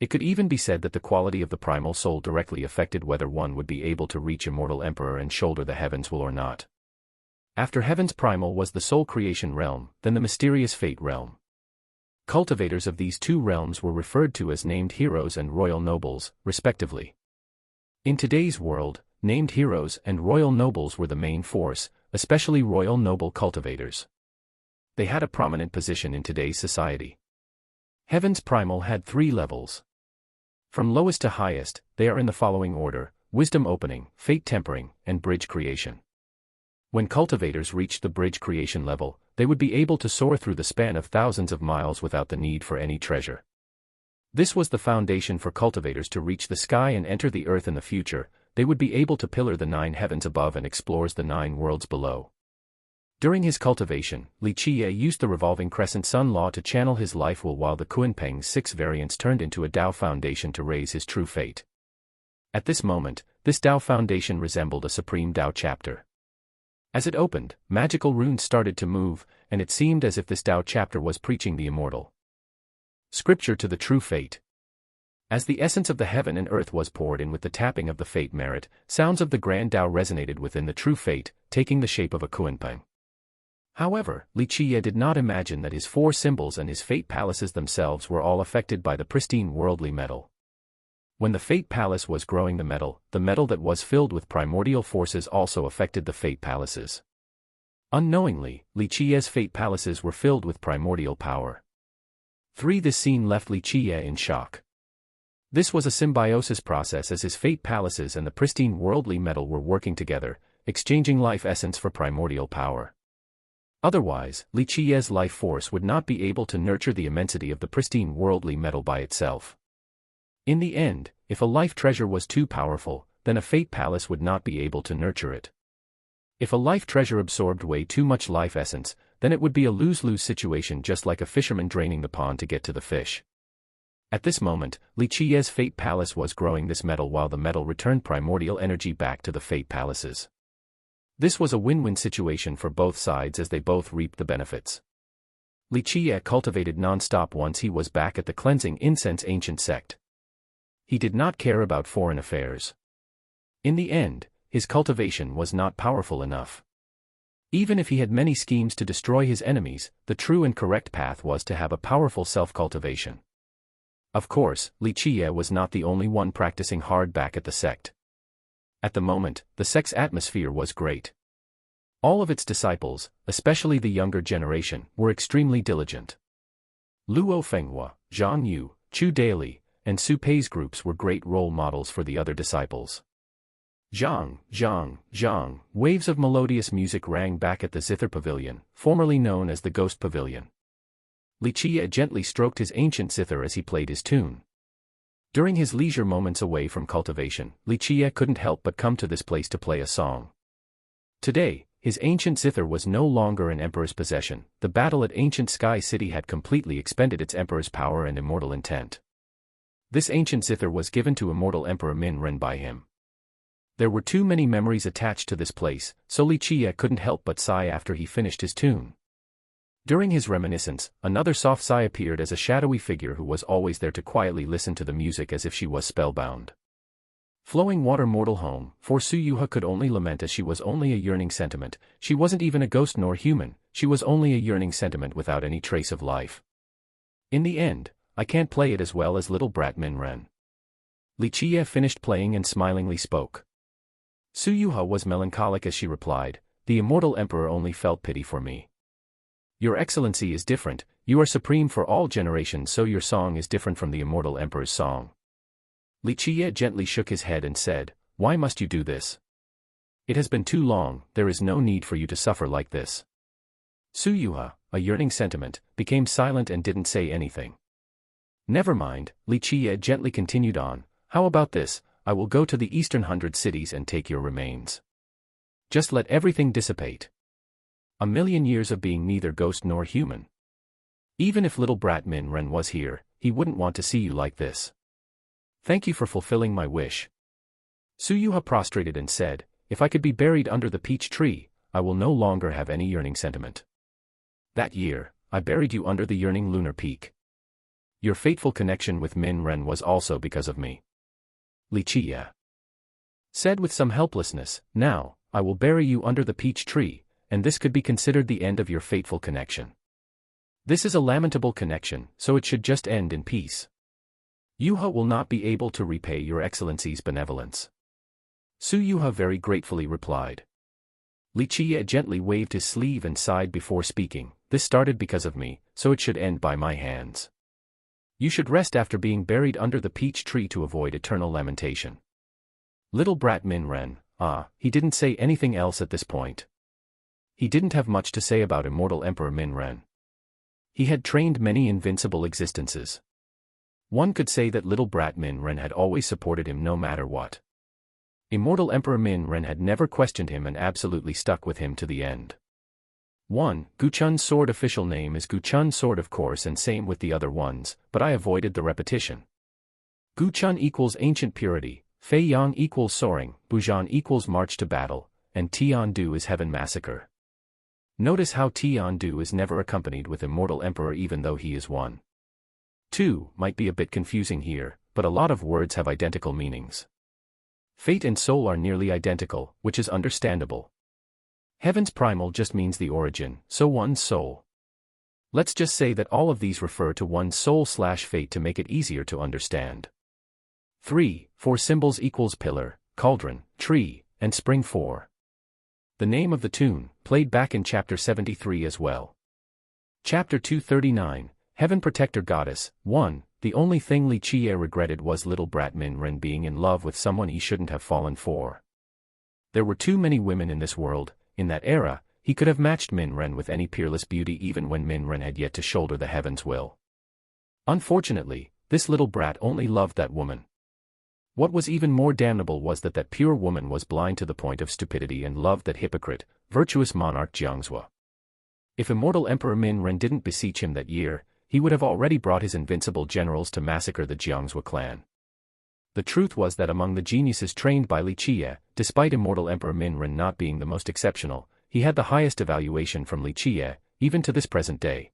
It could even be said that the quality of the primal soul directly affected whether one would be able to reach immortal emperor and shoulder the heaven's will or not. After heaven's primal was the soul creation realm, then the mysterious fate realm. Cultivators of these two realms were referred to as named heroes and royal nobles, respectively. In today's world, named heroes and royal nobles were the main force, especially royal noble cultivators. They had a prominent position in today's society. Heaven's primal had 3 levels. From lowest to highest, they are in the following order: wisdom opening, fate tempering, and bridge creation. When cultivators reached the bridge creation level, they would be able to soar through the span of thousands of miles without the need for any treasure. This was the foundation for cultivators to reach the sky and enter the earth in the future. They would be able to pillar the 9 heavens above and explores the 9 worlds below. During his cultivation, Li Qiye used the revolving crescent sun law to channel his life will, while the Kunpeng's 6 variants turned into a Tao foundation to raise his true fate. At this moment, this Tao foundation resembled a supreme Tao chapter. As it opened, magical runes started to move, and it seemed as if this Tao chapter was preaching the immortal scripture to the true fate. As the essence of the heaven and earth was poured in with the tapping of the fate merit, sounds of the grand Tao resonated within the true fate, taking the shape of a Kunpeng. However, Li Qiye did not imagine that his 4 symbols and his fate palaces themselves were all affected by the pristine worldly metal. When the fate palace was growing, the metal that was filled with primordial forces also affected the fate palaces. Unknowingly, Li Qiye's fate palaces were filled with primordial power. This scene left Li Qiye in shock. This was a symbiosis process, as his fate palaces and the pristine worldly metal were working together, exchanging life essence for primordial power. Otherwise, Li Qiye's life force would not be able to nurture the immensity of the pristine worldly metal by itself. In the end, if a life treasure was too powerful, then a fate palace would not be able to nurture it. If a life treasure absorbed way too much life essence, then it would be a lose-lose situation, just like a fisherman draining the pond to get to the fish. At this moment, Li Qiye's fate palace was growing this metal, while the metal returned primordial energy back to the fate palaces. This was a win-win situation for both sides, as they both reaped the benefits. Li Qiye cultivated non-stop once he was back at the cleansing incense ancient sect. He did not care about foreign affairs. In the end, his cultivation was not powerful enough. Even if he had many schemes to destroy his enemies, the true and correct path was to have a powerful self-cultivation. Of course, Li Qiye was not the only one practicing hard back at the sect. At the moment, the sect's atmosphere was great. All of its disciples, especially the younger generation, were extremely diligent. Luo Fenghua, Zhang Yu, Chu Daili, and Su Pei's groups were great role models for the other disciples. Zhang, waves of melodious music rang back at the Zither Pavilion, formerly known as the Ghost Pavilion. Li Qiye gently stroked his ancient zither as he played his tune. During his leisure moments away from cultivation, Li Qiye couldn't help but come to this place to play a song. Today, his ancient zither was no longer in Emperor's possession. The battle at Ancient Sky City had completely expended its Emperor's power and immortal intent. This ancient zither was given to immortal Emperor Min Ren by him. There were too many memories attached to this place, so Li Qiye couldn't help but sigh after he finished his tune. During his reminiscence, another soft sigh appeared as a shadowy figure who was always there to quietly listen to the music as if she was spellbound. Flowing water, mortal home, for Su Yuha could only lament, as she was only a yearning sentiment. She wasn't even a ghost nor human, she was only a yearning sentiment without any trace of life. In the end, I can't play it as well as little brat Min Ren. Li Qiye finished playing and smilingly spoke. Su Yuha was melancholic as she replied, "The immortal emperor only felt pity for me. Your excellency is different, you are supreme for all generations, so your song is different from the immortal emperor's song." Li Qiye gently shook his head and said, Why must you do this? It has been too long, there is no need for you to suffer like this. Su Yuha, a yearning sentiment, became silent and didn't say anything. Never mind, Li Qiye gently continued on, how about this, I will go to the eastern 100 cities and take your remains. Just let everything dissipate. 1,000,000 years of being neither ghost nor human. Even if little brat Min Ren was here, he wouldn't want to see you like this. Thank you for fulfilling my wish. Su Yuha prostrated and said, if I could be buried under the peach tree, I will no longer have any yearning sentiment. That year, I buried you under the yearning lunar peak. Your fateful connection with Min Ren was also because of me. Li Qiye said with some helplessness, now, I will bury you under the peach tree, and this could be considered the end of your fateful connection. This is a lamentable connection, so it should just end in peace. Yuha will not be able to repay your excellency's benevolence. Su Yuha very gratefully replied. Li Qiye gently waved his sleeve and sighed before speaking, this started because of me, so it should end by my hands. You should rest after being buried under the peach tree to avoid eternal lamentation. Little brat Min Ren, he didn't say anything else at this point. He didn't have much to say about immortal Emperor Min Ren. He had trained many invincible existences. One could say that little brat Min Ren had always supported him no matter what. Immortal Emperor Min Ren had never questioned him and absolutely stuck with him to the end. 1. Guchun's sword official name is Guchun sword of course and same with the other ones, but I avoided the repetition. Guchun equals ancient purity, Fei Yang equals soaring, Bujan equals march to battle, and Tiandu is heaven massacre. Notice how Tiandu is never accompanied with immortal emperor even though he is one. 2. Might be a bit confusing here, but a lot of words have identical meanings. Fate and soul are nearly identical, which is understandable. Heaven's primal just means the origin, so one's soul. Let's just say that all of these refer to one's soul/fate to make it easier to understand. 3. 4 symbols equals pillar, cauldron, tree, and spring 4. The name of the tune, played back in chapter 73 as well. Chapter 239, Heaven Protector Goddess, 1. The only thing Li Qiye regretted was little brat Min Ren being in love with someone he shouldn't have fallen for. There were too many women in this world. In that era, he could have matched Min Ren with any peerless beauty even when Min Ren had yet to shoulder the heaven's will. Unfortunately, this little brat only loved that woman. What was even more damnable was that that pure woman was blind to the point of stupidity and loved that hypocrite, virtuous monarch Jiangzhou. If immortal Emperor Min Ren didn't beseech him that year, he would have already brought his invincible generals to massacre the Jiangzhou clan. The truth was that among the geniuses trained by Li Qiye, despite immortal Emperor Min Ren not being the most exceptional, he had the highest evaluation from Li Qiye, even to this present day.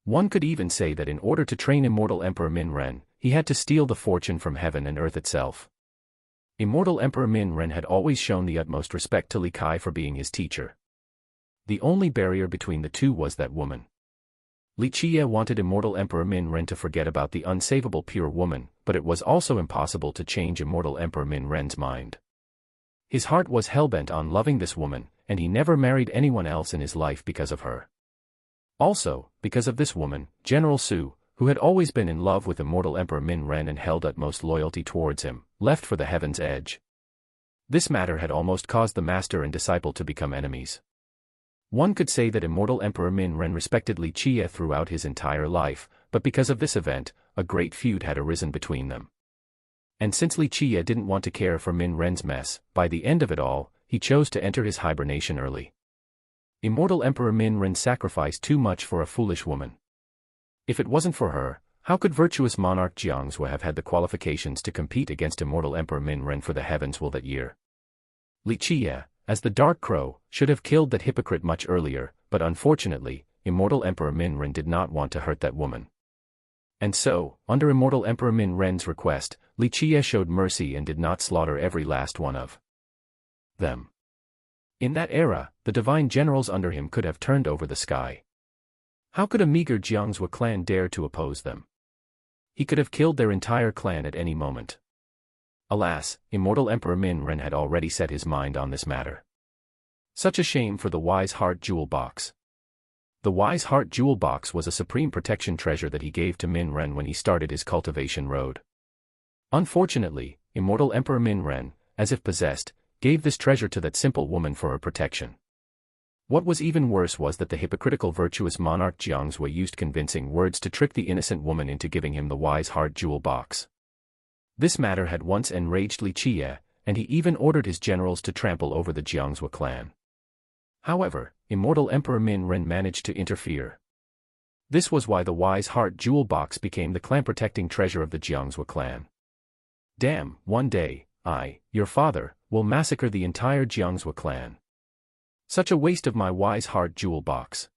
One could even say that in order to train immortal Emperor Min Ren, he had to steal the fortune from heaven and earth itself. Immortal Emperor Min Ren had always shown the utmost respect to Li Kai for being his teacher. The only barrier between the two was that woman. Li Qiye wanted immortal Emperor Min Ren to forget about the unsavable pure woman, but it was also impossible to change immortal Emperor Min Ren's mind. His heart was hellbent on loving this woman, and he never married anyone else in his life because of her. Also, because of this woman, General Su, who had always been in love with immortal Emperor Min Ren and held utmost loyalty towards him, left for the heaven's edge. This matter had almost caused the master and disciple to become enemies. One could say that immortal Emperor Min Ren respected Li Qiye throughout his entire life, but because of this event, a great feud had arisen between them. And since Li Qiye didn't want to care for Min Ren's mess, by the end of it all, he chose to enter his hibernation early. Immortal Emperor Min Ren sacrificed too much for a foolish woman. If it wasn't for her, how could virtuous monarch Jiangzhou have had the qualifications to compete against immortal Emperor Min Ren for the heaven's will that year? Li Qiye, as the Dark Crow, should have killed that hypocrite much earlier, but unfortunately, immortal Emperor Min Ren did not want to hurt that woman. And so, under immortal Emperor Min Ren's request, Li Qiye showed mercy and did not slaughter every last one of them. In that era, the divine generals under him could have turned over the sky. How could a meager Jiangzhou clan dare to oppose them? He could have killed their entire clan at any moment. Alas, immortal Emperor Min Ren had already set his mind on this matter. Such a shame for the Wise Heart Jewel Box. The Wise Heart Jewel Box was a supreme protection treasure that he gave to Min Ren when he started his cultivation road. Unfortunately, immortal Emperor Min Ren, as if possessed, gave this treasure to that simple woman for her protection. What was even worse was that the hypocritical virtuous monarch Jiang Zhui used convincing words to trick the innocent woman into giving him the wise heart jewel box. This matter had once enraged Li Qiye, and he even ordered his generals to trample over the Jiang Zhui clan. However, immortal Emperor Min Ren managed to interfere. This was why the wise heart jewel box became the clan-protecting treasure of the Jiang Zhui clan. Damn, one day, I, your father, will massacre the entire Jiang Zhui clan. Such a waste of my wise heart jewel box.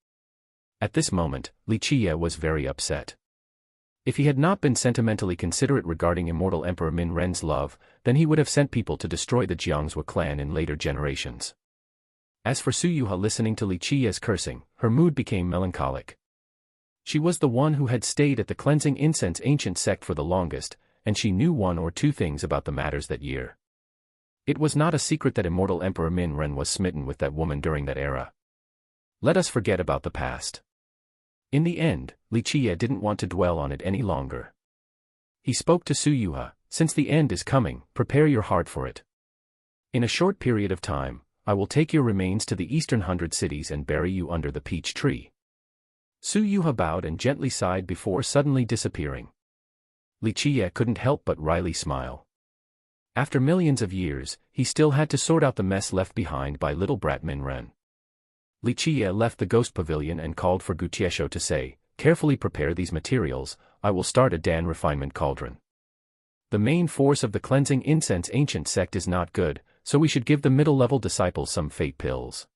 At this moment, Li Qiye was very upset. If he had not been sentimentally considerate regarding immortal Emperor Min Ren's love, then he would have sent people to destroy the Jiang Zhui clan in later generations. As for Su Yuha listening to Li Qiye's cursing, her mood became melancholic. She was the one who had stayed at the cleansing incense ancient sect for the longest, and she knew one or two things about the matters that year. It was not a secret that immortal Emperor Min Ren was smitten with that woman during that era. Let us forget about the past. In the end, Li Qiye didn't want to dwell on it any longer. He spoke to Su Yuha, since the end is coming, prepare your heart for it. In a short period of time, I will take your remains to the eastern 100 cities and bury you under the peach tree. Su Yuha bowed and gently sighed before suddenly disappearing. Li Qiye couldn't help but wryly smile. After millions of years, he still had to sort out the mess left behind by little brat Min Ren. Li Qiye left the ghost pavilion and called for Gu Tiesho to say, carefully prepare these materials, I will start a Dan refinement cauldron. The main force of the cleansing incense ancient sect is not good, so we should give the middle-level disciples some fate pills.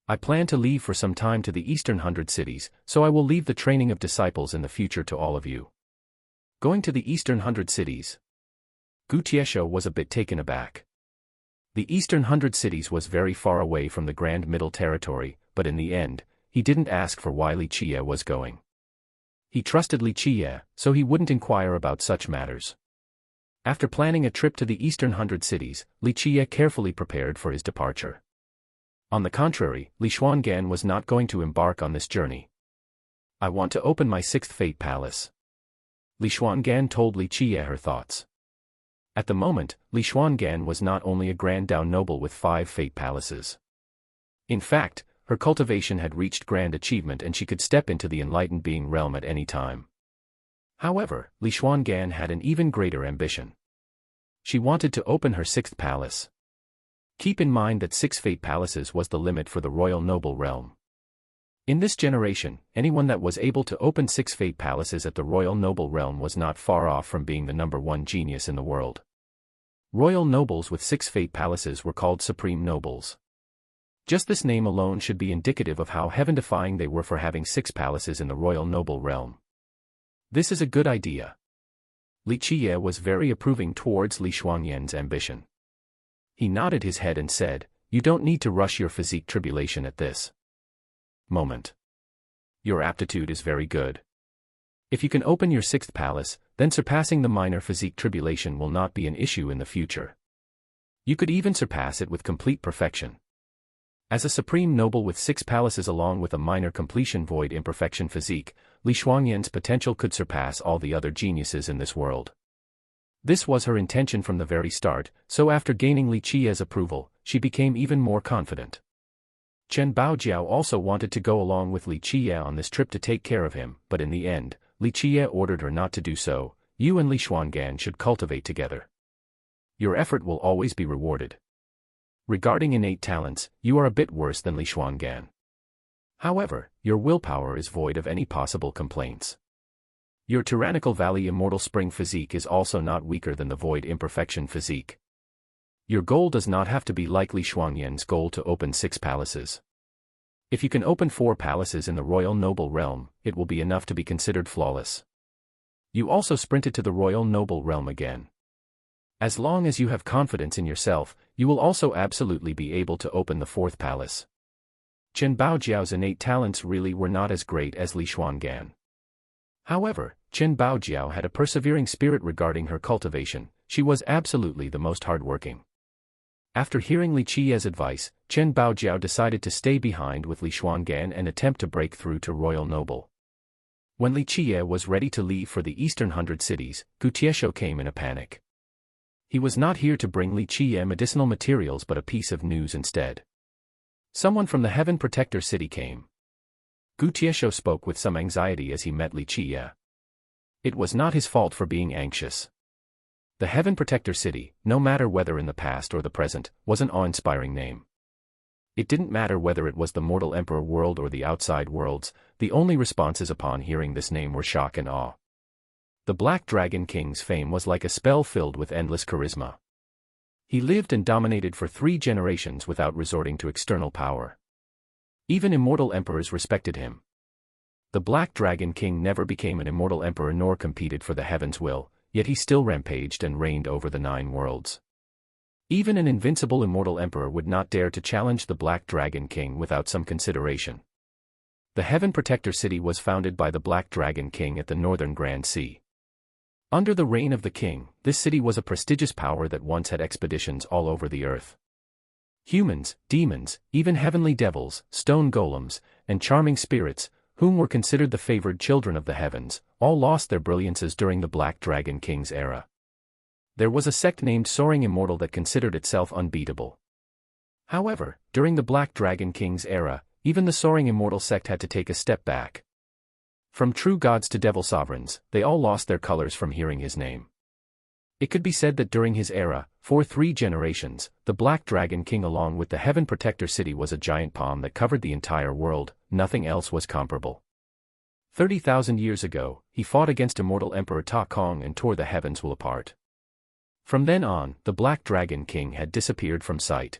I plan to leave for some time to the eastern 100 cities, so I will leave the training of disciples in the future to all of you. Going to the eastern 100 cities. Gu Tiesho was a bit taken aback. The eastern 100 cities was very far away from the Grand Middle Territory, but in the end, he didn't ask for why Li Qiye was going. He trusted Li Qiye, so he wouldn't inquire about such matters. After planning a trip to the eastern 100 cities, Li Qiye carefully prepared for his departure. On the contrary, Li Xuangan was not going to embark on this journey. I want to open my 6th Fate Palace. Li Xuangan told Li Qiye her thoughts. At the moment, Li Xuangan was not only a Grand Dao noble with 5 Fate Palaces. In fact, her cultivation had reached grand achievement and she could step into the enlightened being realm at any time. However, Li Xuangan had an even greater ambition. She wanted to open her 6th palace. Keep in mind that 6 Fate Palaces was the limit for the royal noble realm. In this generation, anyone that was able to open 6 Fate Palaces at the royal noble realm was not far off from being the #1 genius in the world. Royal nobles with 6 Fate Palaces were called supreme nobles. Just this name alone should be indicative of how heaven-defying they were for having 6 palaces in the royal noble realm. This is a good idea. Li Qiye was very approving towards Li Xuanyan's ambition. He nodded his head and said, you don't need to rush your physique tribulation at this moment. Your aptitude is very good. If you can open your 6th palace, then surpassing the minor physique tribulation will not be an issue in the future. You could even surpass it with complete perfection. As a supreme noble with 6 palaces along with a minor completion void imperfection physique, Li Xuanyan's potential could surpass all the other geniuses in this world. This was her intention from the very start, so after gaining Li Qiye's approval, she became even more confident. Chen Baojiao also wanted to go along with Li Qiye on this trip to take care of him, but in the end, Li Qiye ordered her not to do so. You and Li Xuangan should cultivate together. Your effort will always be rewarded. Regarding innate talents, you are a bit worse than Li Xuangan. However, your willpower is void of any possible complaints. Your tyrannical valley immortal spring physique is also not weaker than the void imperfection physique. Your goal does not have to be like Li Xuanyan's goal to open 6 palaces. If you can open 4 palaces in the royal noble realm, it will be enough to be considered flawless. You also sprinted to the royal noble realm again. As long as you have confidence in yourself, you will also absolutely be able to open the 4th palace. Chen Baojiao's innate talents really were not as great as Li Xuangan. However, Chen Baojiao had a persevering spirit regarding her cultivation. She was absolutely the most hardworking. After hearing Li Qiye's advice, Chen Baojiao decided to stay behind with Li Xuangan and attempt to break through to royal noble. When Li Qiye was ready to leave for the eastern 100 cities, Gu Tiesho came in a panic. He was not here to bring Li Qiye medicinal materials but a piece of news instead. Someone from the Heaven Protector City came. Gu Tiesho spoke with some anxiety as he met Li Qiye. It was not his fault for being anxious. The Heaven Protector City, no matter whether in the past or the present, was an awe-inspiring name. It didn't matter whether it was the mortal emperor world or the outside worlds, the only responses upon hearing this name were shock and awe. The Black Dragon King's fame was like a spell filled with endless charisma. He lived and dominated for 3 generations without resorting to external power. Even immortal emperors respected him. The Black Dragon King never became an immortal emperor nor competed for the heaven's will, yet he still rampaged and reigned over the 9 worlds. Even an invincible immortal emperor would not dare to challenge the Black Dragon King without some consideration. The Heaven Protector City was founded by the Black Dragon King at the Northern Grand Sea. Under the reign of the king, this city was a prestigious power that once had expeditions all over the earth. Humans, demons, even heavenly devils, stone golems, and charming spirits, whom were considered the favored children of the heavens, all lost their brilliances during the Black Dragon King's era. There was a sect named Soaring Immortal that considered itself unbeatable. However, during the Black Dragon King's era, even the Soaring Immortal sect had to take a step back. From true gods to devil sovereigns, they all lost their colors from hearing his name. It could be said that during his era, for 3 generations, the Black Dragon King along with the Heaven Protector City was a giant palm that covered the entire world, nothing else was comparable. 30,000 years ago, he fought against immortal Emperor Ta Kong and tore the heavens will apart. From then on, the Black Dragon King had disappeared from sight.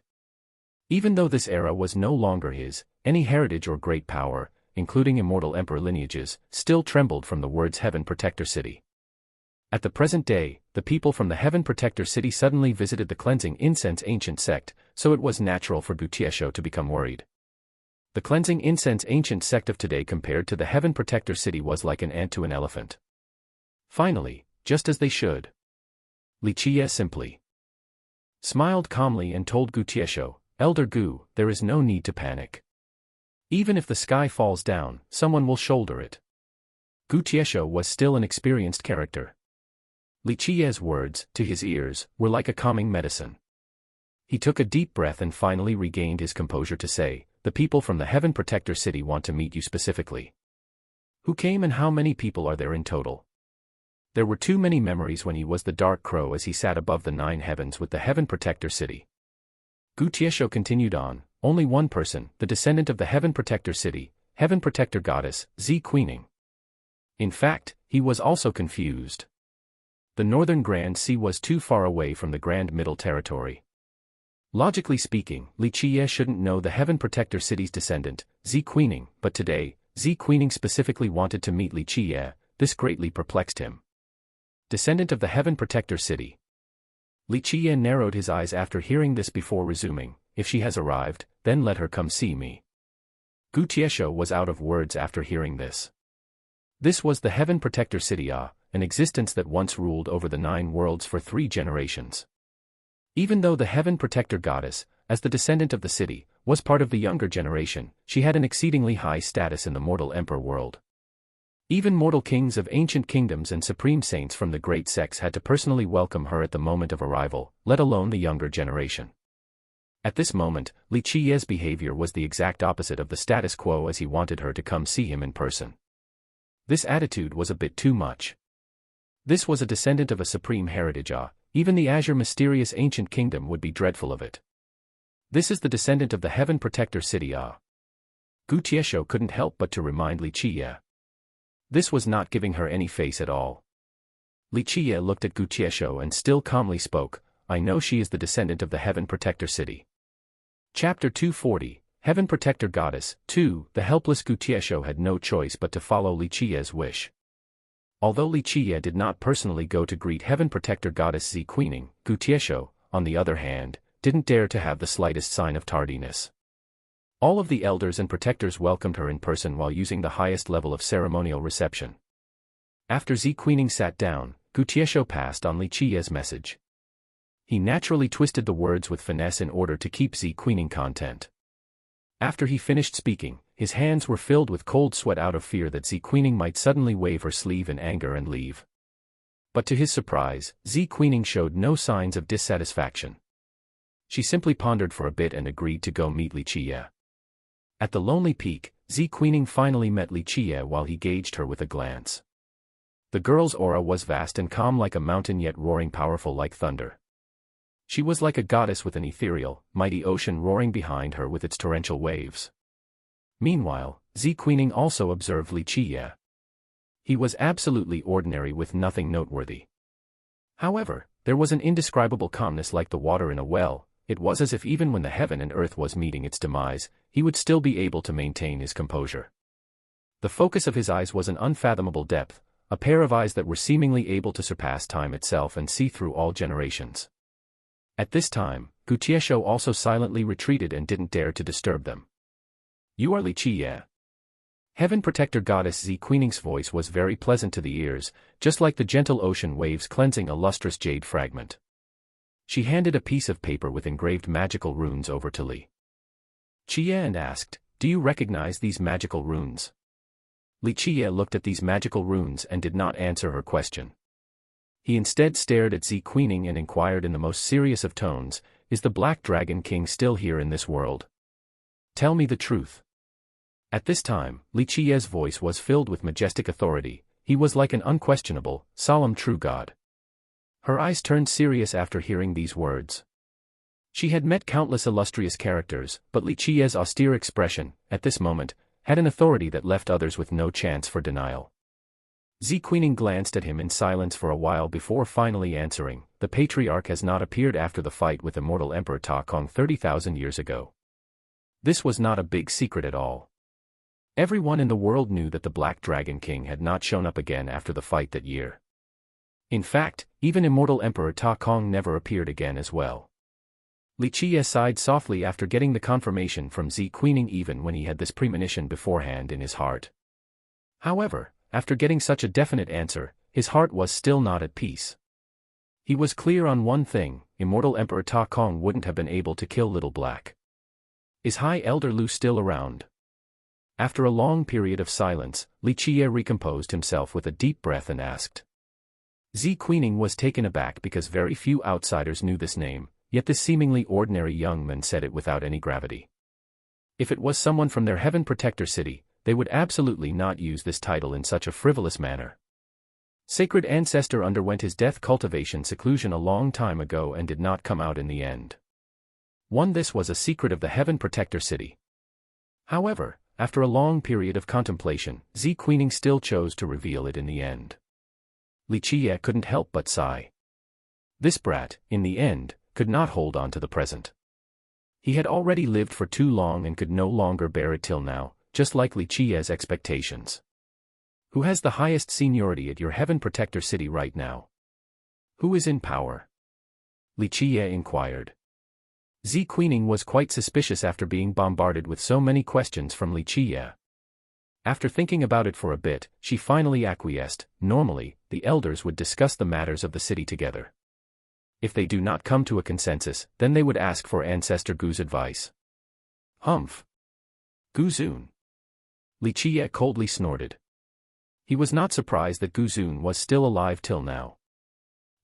Even though this era was no longer his, any heritage or great power, including immortal emperor lineages, still trembled from the words Heaven Protector City. At the present day, the people from the Heaven Protector City suddenly visited the cleansing incense ancient sect, so it was natural for Gu Tiesho to become worried. The cleansing incense ancient sect of today compared to the Heaven Protector City was like an ant to an elephant. Finally, just as they should, Li Qiye simply smiled calmly and told Gu Tiesho, "Elder Gu, there is no need to panic. Even if the sky falls down, someone will shoulder it." Gu Tiesho was still an experienced character. Li Qiye's words, to his ears, were like a calming medicine. He took a deep breath and finally regained his composure to say, "The people from the Heaven Protector City want to meet you specifically." Who came and how many people are there in total? There were too many memories when he was the Dark Crow as he sat above the 9 heavens with the Heaven Protector City. Gu Tiesho continued on, "Only one person, the descendant of the Heaven Protector City, Heaven Protector Goddess, Zi Queening." In fact, he was also confused. The Northern Grand Sea was too far away from the Grand Middle Territory. Logically speaking, Li Qiye shouldn't know the Heaven Protector City's descendant, Zi Queening, but today, Zi Queening specifically wanted to meet Li Qiye. This greatly perplexed him. Descendant of the Heaven Protector City. Li Qiye narrowed his eyes after hearing this before resuming, "If she has arrived, then let her come see me." Gu Tiesho was out of words after hearing this. This was the Heaven Protector City, an existence that once ruled over the 9 worlds for 3 generations. Even though the Heaven Protector Goddess, as the descendant of the city, was part of the younger generation, she had an exceedingly high status in the mortal emperor world. Even mortal kings of ancient kingdoms and supreme saints from the great sects had to personally welcome her at the moment of arrival, let alone the younger generation. At this moment, Li Qiye's behavior was the exact opposite of the status quo as he wanted her to come see him in person. This attitude was a bit too much. This was a descendant of a supreme heritage, even the Azure mysterious ancient kingdom would be dreadful of it. This is the descendant of the Heaven Protector City, Gu Tiesho couldn't help but to remind Li Qiye. This was not giving her any face at all. Li Qiye looked at Gu Tiesho and still calmly spoke, "I know she is the descendant of the Heaven Protector City." Chapter 240, Heaven Protector Goddess, 2. The helpless Gu Tiesho had no choice but to follow Li Qiye's wish. Although Li Qiye did not personally go to greet Heaven Protector Goddess Zi Queening, Gu Tiesho, on the other hand, didn't dare to have the slightest sign of tardiness. All of the elders and protectors welcomed her in person while using the highest level of ceremonial reception. After Zi Queening sat down, Gu Tiesho passed on Li Qiye's message. He naturally twisted the words with finesse in order to keep Zi Queening content. After he finished speaking, his hands were filled with cold sweat out of fear that Zi Queening might suddenly wave her sleeve in anger and leave. But to his surprise, Zi Queening showed no signs of dissatisfaction. She simply pondered for a bit and agreed to go meet Li Qiye. At the lonely peak, Zi Queening finally met Li Qiye while he gauged her with a glance. The girl's aura was vast and calm like a mountain, yet roaring powerful like thunder. She was like a goddess with an ethereal, mighty ocean roaring behind her with its torrential waves. Meanwhile, Zi Queening also observed Li Qiye. He was absolutely ordinary with nothing noteworthy. However, there was an indescribable calmness like the water in a well. It was as if even when the heaven and earth was meeting its demise, he would still be able to maintain his composure. The focus of his eyes was an unfathomable depth, a pair of eyes that were seemingly able to surpass time itself and see through all generations. At this time, Gu Tiesho also silently retreated and didn't dare to disturb them. "You are Li Qiye." Heaven Protector Goddess Zi Queening's voice was very pleasant to the ears, just like the gentle ocean waves cleansing a lustrous jade fragment. She handed a piece of paper with engraved magical runes over to Li Qiye and asked, "Do you recognize these magical runes?" Li Qiye looked at these magical runes and did not answer her question. He instead stared at Zi Queening and inquired in the most serious of tones, "Is the Black Dragon King still here in this world? Tell me the truth." At this time, Li Qiye's voice was filled with majestic authority. He was like an unquestionable, solemn true god. Her eyes turned serious after hearing these words. She had met countless illustrious characters, but Li Qiye's austere expression, at this moment, had an authority that left others with no chance for denial. Zi Queening glanced at him in silence for a while before finally answering, "The patriarch has not appeared after the fight with immortal Emperor Ta Kong 30,000 years ago." This was not a big secret at all. Everyone in the world knew that the Black Dragon King had not shown up again after the fight that year. In fact, even immortal Emperor Ta Kong never appeared again as well. Li Qiye sighed softly after getting the confirmation from Zi Queening even when he had this premonition beforehand in his heart. However, after getting such a definite answer, his heart was still not at peace. He was clear on one thing: immortal Emperor Ta Kong wouldn't have been able to kill Little Black. Is High Elder Lu still around? After a long period of silence, Li Qiye recomposed himself with a deep breath and asked. Zi Queening was taken aback because very few outsiders knew this name, yet this seemingly ordinary young man said it without any gravity. If it was someone from their Heaven Protector city, they would absolutely not use this title in such a frivolous manner. Sacred Ancestor underwent his death cultivation seclusion a long time ago and did not come out in the end. This was a secret of the Heaven Protector city. However, after a long period of contemplation, Zi Queening still chose to reveal it in the end. Li Qiye couldn't help but sigh. This brat, in the end, could not hold on to the present. He had already lived for too long and could no longer bear it till now, just like Li Qiye's expectations. Who has the highest seniority at your Heaven Protector city right now? Who is in power? Li Qiye inquired. Zi Queening was quite suspicious after being bombarded with so many questions from Li Qiye. After thinking about it for a bit, she finally acquiesced. Normally, the elders would discuss the matters of the city together. If they do not come to a consensus, then they would ask for Ancestor Gu's advice. Humph. Gu Zun. Li Qiye coldly snorted. He was not surprised that Gu Zun was still alive till now.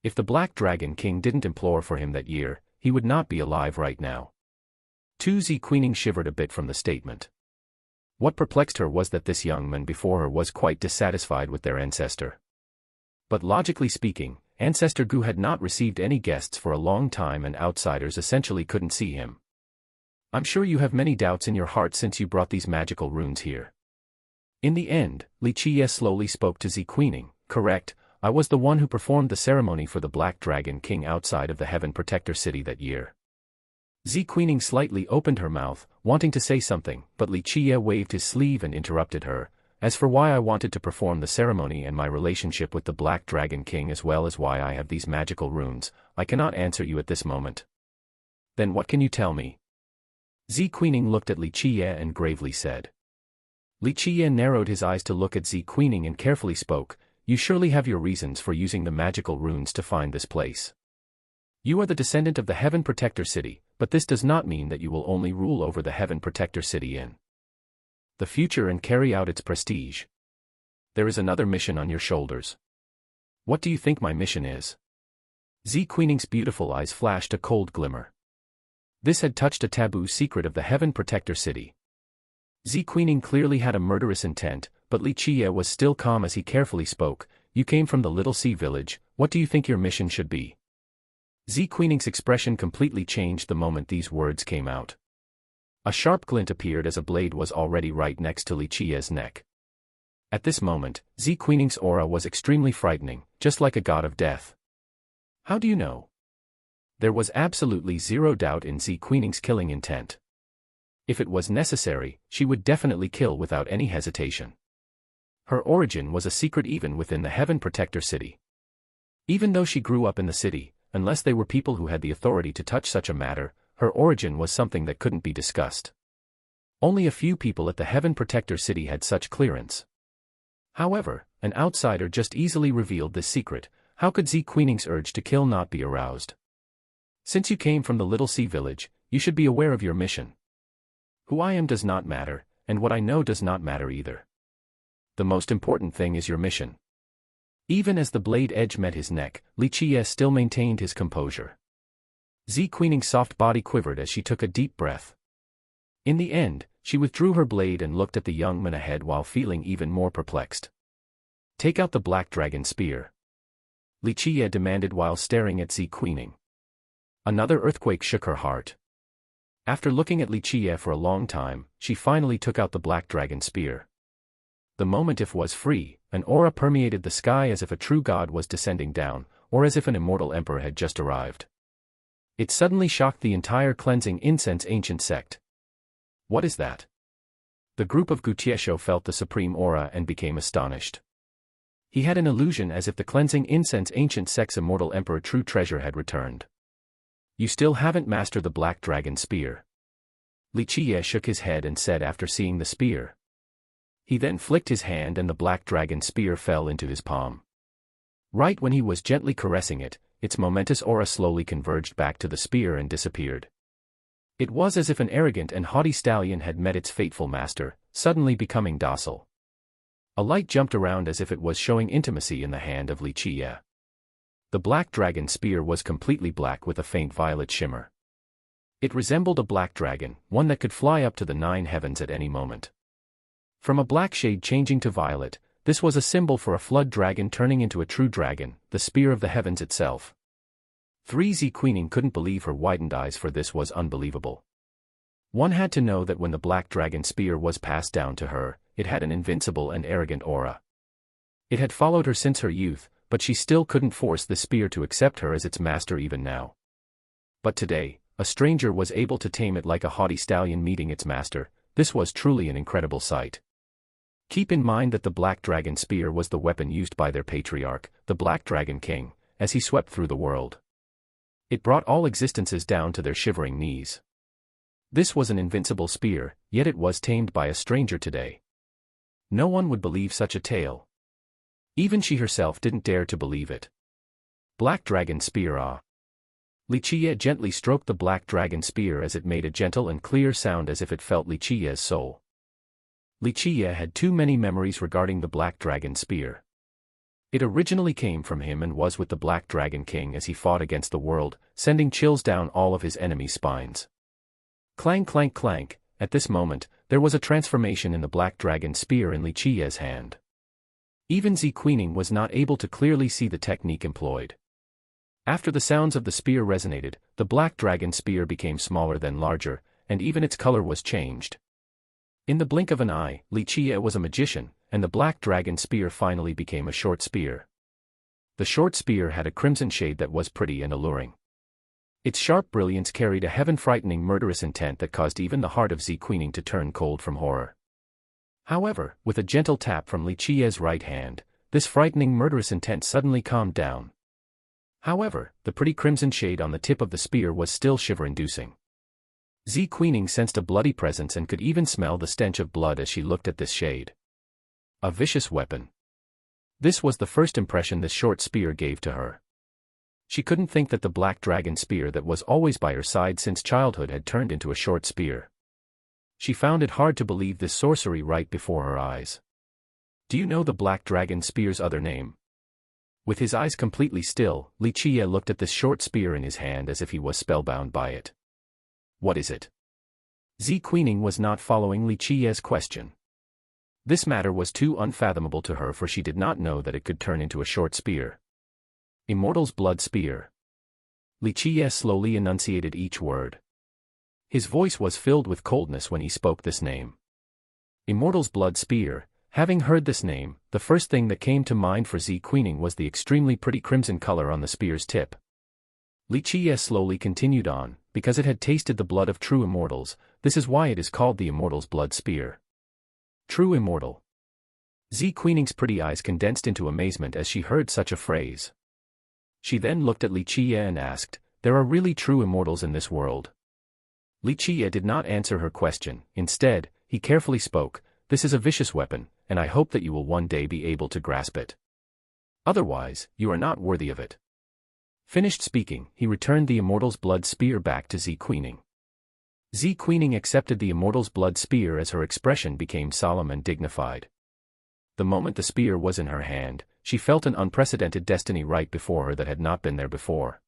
If the Black Dragon King didn't implore for him that year, he would not be alive right now. Zi Queening shivered a bit from the statement. What perplexed her was that this young man before her was quite dissatisfied with their ancestor. But logically speaking, Ancestor Gu had not received any guests for a long time and outsiders essentially couldn't see him. I'm sure you have many doubts in your heart since you brought these magical runes here. In the end, Li Qiye slowly spoke to Zi Queening. Correct, I was the one who performed the ceremony for the Black Dragon King outside of the Heaven Protector city that year. Zi Queening slightly opened her mouth, wanting to say something, but Li Qiye waved his sleeve and interrupted her. As for why I wanted to perform the ceremony and my relationship with the Black Dragon King as well as why I have these magical runes, I cannot answer you at this moment. Then what can you tell me? Zi Queening looked at Li Qiye and gravely said. Li Qiye narrowed his eyes to look at Zi Queening and carefully spoke. You surely have your reasons for using the magical runes to find this place. You are the descendant of the Heaven Protector city, but this does not mean that you will only rule over the Heaven Protector city in the future and carry out its prestige. There is another mission on your shoulders. What do you think my mission is? Z Queening's beautiful eyes flashed a cold glimmer. This had touched a taboo secret of the Heaven Protector City. Z Queening clearly had a murderous intent, but Li Qie was still calm as he carefully spoke. You came from the Little Sea Village, what do you think your mission should be? Z Queening's expression completely changed the moment these words came out. A sharp glint appeared as a blade was already right next to Li Qie's neck. At this moment, Z Queening's aura was extremely frightening, just like a god of death. How do you know? There was absolutely zero doubt in Z Queening's killing intent. If it was necessary, she would definitely kill without any hesitation. Her origin was a secret even within the Heaven Protector City. Even though she grew up in the city, unless they were people who had the authority to touch such a matter, her origin was something that couldn't be discussed. Only a few people at the Heaven Protector City had such clearance. However, an outsider just easily revealed this secret. How could Z Queening's urge to kill not be aroused? Since you came from the Little Sea Village, you should be aware of your mission. Who I am does not matter, and what I know does not matter either. The most important thing is your mission. Even as the blade edge met his neck, Li Qie still maintained his composure. Z Queening's soft body quivered as she took a deep breath. In the end, she withdrew her blade and looked at the young man ahead while feeling even more perplexed. Take out the Black Dragon Spear, Li Qie demanded while staring at Z Queening. Another earthquake shook her heart. After looking at Li Qie for a long time, she finally took out the Black Dragon Spear. The moment it was free, an aura permeated the sky as if a true god was descending down, or as if an immortal emperor had just arrived. It suddenly shocked the entire cleansing incense ancient sect. What is that? The group of Gutiesho felt the supreme aura and became astonished. He had an illusion as if the cleansing incense ancient sect's immortal emperor true treasure had returned. You still haven't mastered the Black Dragon Spear. Li Qie shook his head and said after seeing the spear. He then flicked his hand and the Black Dragon Spear fell into his palm. Right when he was gently caressing it, its momentous aura slowly converged back to the spear and disappeared. It was as if an arrogant and haughty stallion had met its fateful master, suddenly becoming docile. A light jumped around as if it was showing intimacy in the hand of Li Qie. The Black Dragon Spear was completely black with a faint violet shimmer. It resembled a black dragon, one that could fly up to the 9 heavens at any moment. From a black shade changing to violet, this was a symbol for a flood dragon turning into a true dragon, the spear of the heavens itself. 3Z Queening couldn't believe her widened eyes, for this was unbelievable. One had to know that when the Black Dragon Spear was passed down to her, it had an invincible and arrogant aura. It had followed her since her youth, but she still couldn't force the spear to accept her as its master even now. But today, a stranger was able to tame it like a haughty stallion meeting its master. This was truly an incredible sight. Keep in mind that the Black Dragon Spear was the weapon used by their patriarch, the Black Dragon King, as he swept through the world. It brought all existences down to their shivering knees. This was an invincible spear, yet it was tamed by a stranger today. No one would believe such a tale. Even she herself didn't dare to believe it. Black Dragon Spear, ah. Li Qie gently stroked the Black Dragon Spear as it made a gentle and clear sound as if it felt Li Qie's soul. Li Qie had too many memories regarding the Black Dragon Spear. It originally came from him and was with the Black Dragon King as he fought against the world, sending chills down all of his enemies' spines. Clang clank clank, at this moment, there was a transformation in the Black Dragon Spear in Li Qie's hand. Even Z Queening was not able to clearly see the technique employed. After the sounds of the spear resonated, the Black Dragon Spear became smaller then larger, and even its color was changed. In the blink of an eye, Li Qie was a magician, and the Black Dragon Spear finally became a short spear. The short spear had a crimson shade that was pretty and alluring. Its sharp brilliance carried a heaven-frightening murderous intent that caused even the heart of Z Queening to turn cold from horror. However, with a gentle tap from Li Qie's right hand, this frightening murderous intent suddenly calmed down. However, the pretty crimson shade on the tip of the spear was still shiver-inducing. Z Queening sensed a bloody presence and could even smell the stench of blood as she looked at this shade. A vicious weapon. This was the first impression this short spear gave to her. She couldn't think that the Black Dragon Spear that was always by her side since childhood had turned into a short spear. She found it hard to believe this sorcery right before her eyes. Do you know the Black Dragon Spear's other name? With his eyes completely still, Li Qiye looked at this short spear in his hand as if he was spellbound by it. What is it? Zi Queening was not following Li Qiye's question. This matter was too unfathomable to her, for she did not know that it could turn into a short spear. Immortal's blood spear. Li Qiye slowly enunciated each word. His voice was filled with coldness when he spoke this name. Immortal's blood spear. Having heard this name, the first thing that came to mind for Zi Queening was the extremely pretty crimson color on the spear's tip. Li Qiye slowly continued on, because it had tasted the blood of true immortals, this is why it is called the Immortal's blood spear. True immortal. Zi Queening's pretty eyes condensed into amazement as she heard such a phrase. She then looked at Li Qiye and asked, "There are really true immortals in this world?" Li Qiye did not answer her question. Instead, he carefully spoke, "This is a vicious weapon, and I hope that you will one day be able to grasp it. Otherwise, you are not worthy of it." Finished speaking, he returned the Immortal's blood spear back to Zi Queening. Zi Queening accepted the Immortal's blood spear as her expression became solemn and dignified. The moment the spear was in her hand, she felt an unprecedented destiny right before her that had not been there before.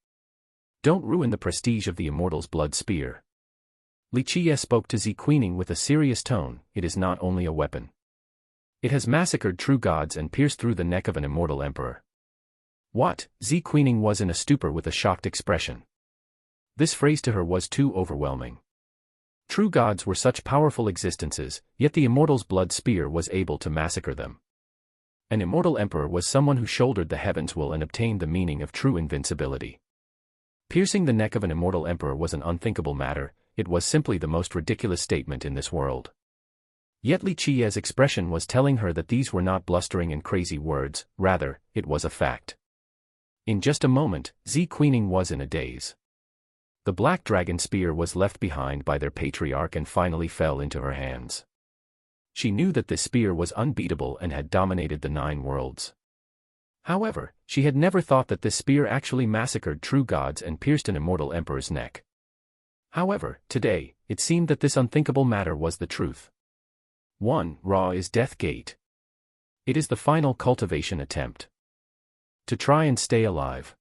Don't ruin the prestige of the Immortal's blood spear. Li Qiye spoke to Zi Queening with a serious tone, it is not only a weapon. It has massacred true gods and pierced through the neck of an immortal emperor. What? Zi Queening was in a stupor with a shocked expression. This phrase to her was too overwhelming. True gods were such powerful existences, yet the Immortal's blood spear was able to massacre them. An immortal emperor was someone who shouldered the heavens' will and obtained the meaning of true invincibility. Piercing the neck of an immortal emperor was an unthinkable matter, it was simply the most ridiculous statement in this world. Yet Li Qiye's expression was telling her that these were not blustering and crazy words, rather, it was a fact. In just a moment, Zi Queening was in a daze. The black dragon spear was left behind by their patriarch and finally fell into her hands. She knew that this spear was unbeatable and had dominated the 9 worlds. However, she had never thought that this spear actually massacred true gods and pierced an immortal emperor's neck. However, today, it seemed that this unthinkable matter was the truth. 1. Ra is Death Gate. It is the final cultivation attempt. To try and stay alive.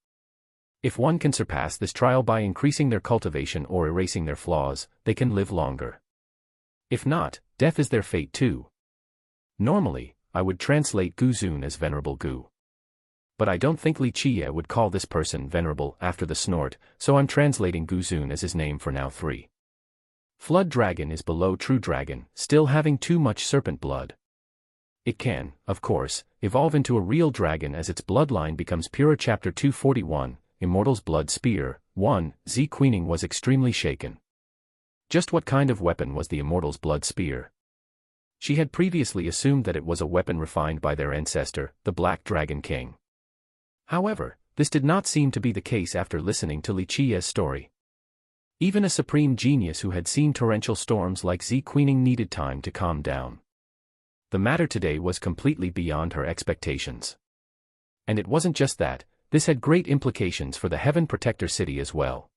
If one can surpass this trial by increasing their cultivation or erasing their flaws, they can live longer. If not, death is their fate too. Normally, I would translate Guzun as Venerable Gu. But I don't think Li Qiye would call this person venerable after the snort, so I'm translating Guzun as his name for now. 3. Flood Dragon is below True Dragon, still having too much serpent blood. It can, of course, evolve into a real dragon as its bloodline becomes pure. Chapter 241, Immortal's Blood Spear. 1. Zi Queening was extremely shaken. Just what kind of weapon was the Immortal's blood spear? She had previously assumed that it was a weapon refined by their ancestor, the Black Dragon King. However, this did not seem to be the case after listening to Li Qiye's story. Even a supreme genius who had seen torrential storms like Zi Queening needed time to calm down. The matter today was completely beyond her expectations. And it wasn't just that, this had great implications for the Heaven Protector City as well.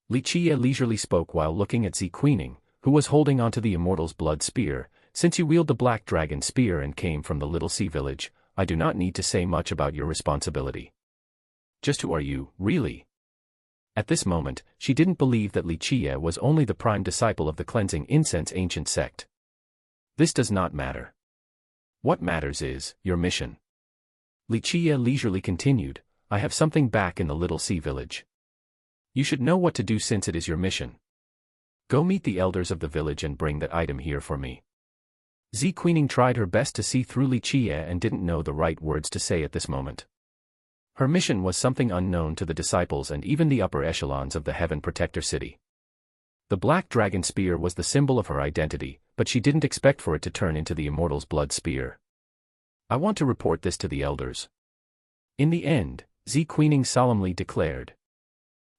Li Qiye leisurely spoke while looking at Zi Queening, who was holding onto the Immortal's blood spear. Since you wield the Black Dragon spear and came from the Little Sea Village, I do not need to say much about your responsibility. Just who are you, really? At this moment, she didn't believe that Li Qiye was only the prime disciple of the cleansing incense ancient sect. This does not matter. What matters is your mission. Li Qiye leisurely continued, I have something back in the Little Sea Village. You should know what to do since it is your mission. Go meet the elders of the village and bring that item here for me. Zi Queening tried her best to see through Li Qiye and didn't know the right words to say at this moment. Her mission was something unknown to the disciples and even the upper echelons of the Heaven Protector City. The Black Dragon Spear was the symbol of her identity, but she didn't expect for it to turn into the Immortal's blood spear. I want to report this to the elders. In the end, Zi Queening solemnly declared.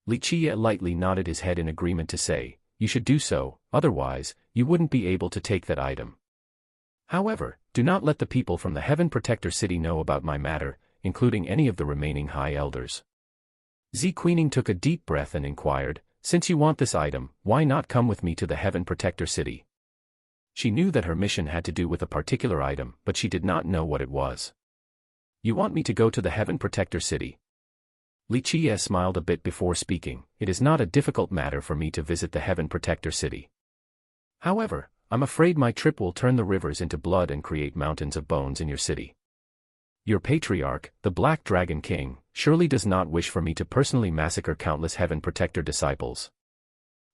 Li Qiye lightly nodded his head in agreement to say, you should do so, otherwise, you wouldn't be able to take that item. However, do not let the people from the Heaven Protector City know about my matter, including any of the remaining high elders. Zi Queening took a deep breath and inquired, since you want this item, why not come with me to the Heaven Protector City? She knew that her mission had to do with a particular item, but she did not know what it was. You want me to go to the Heaven Protector City? Li Qie smiled a bit before speaking. It is not a difficult matter for me to visit the Heaven Protector City. However, I'm afraid my trip will turn the rivers into blood and create mountains of bones in your city. Your patriarch, the Black Dragon King, surely does not wish for me to personally massacre countless Heaven Protector disciples.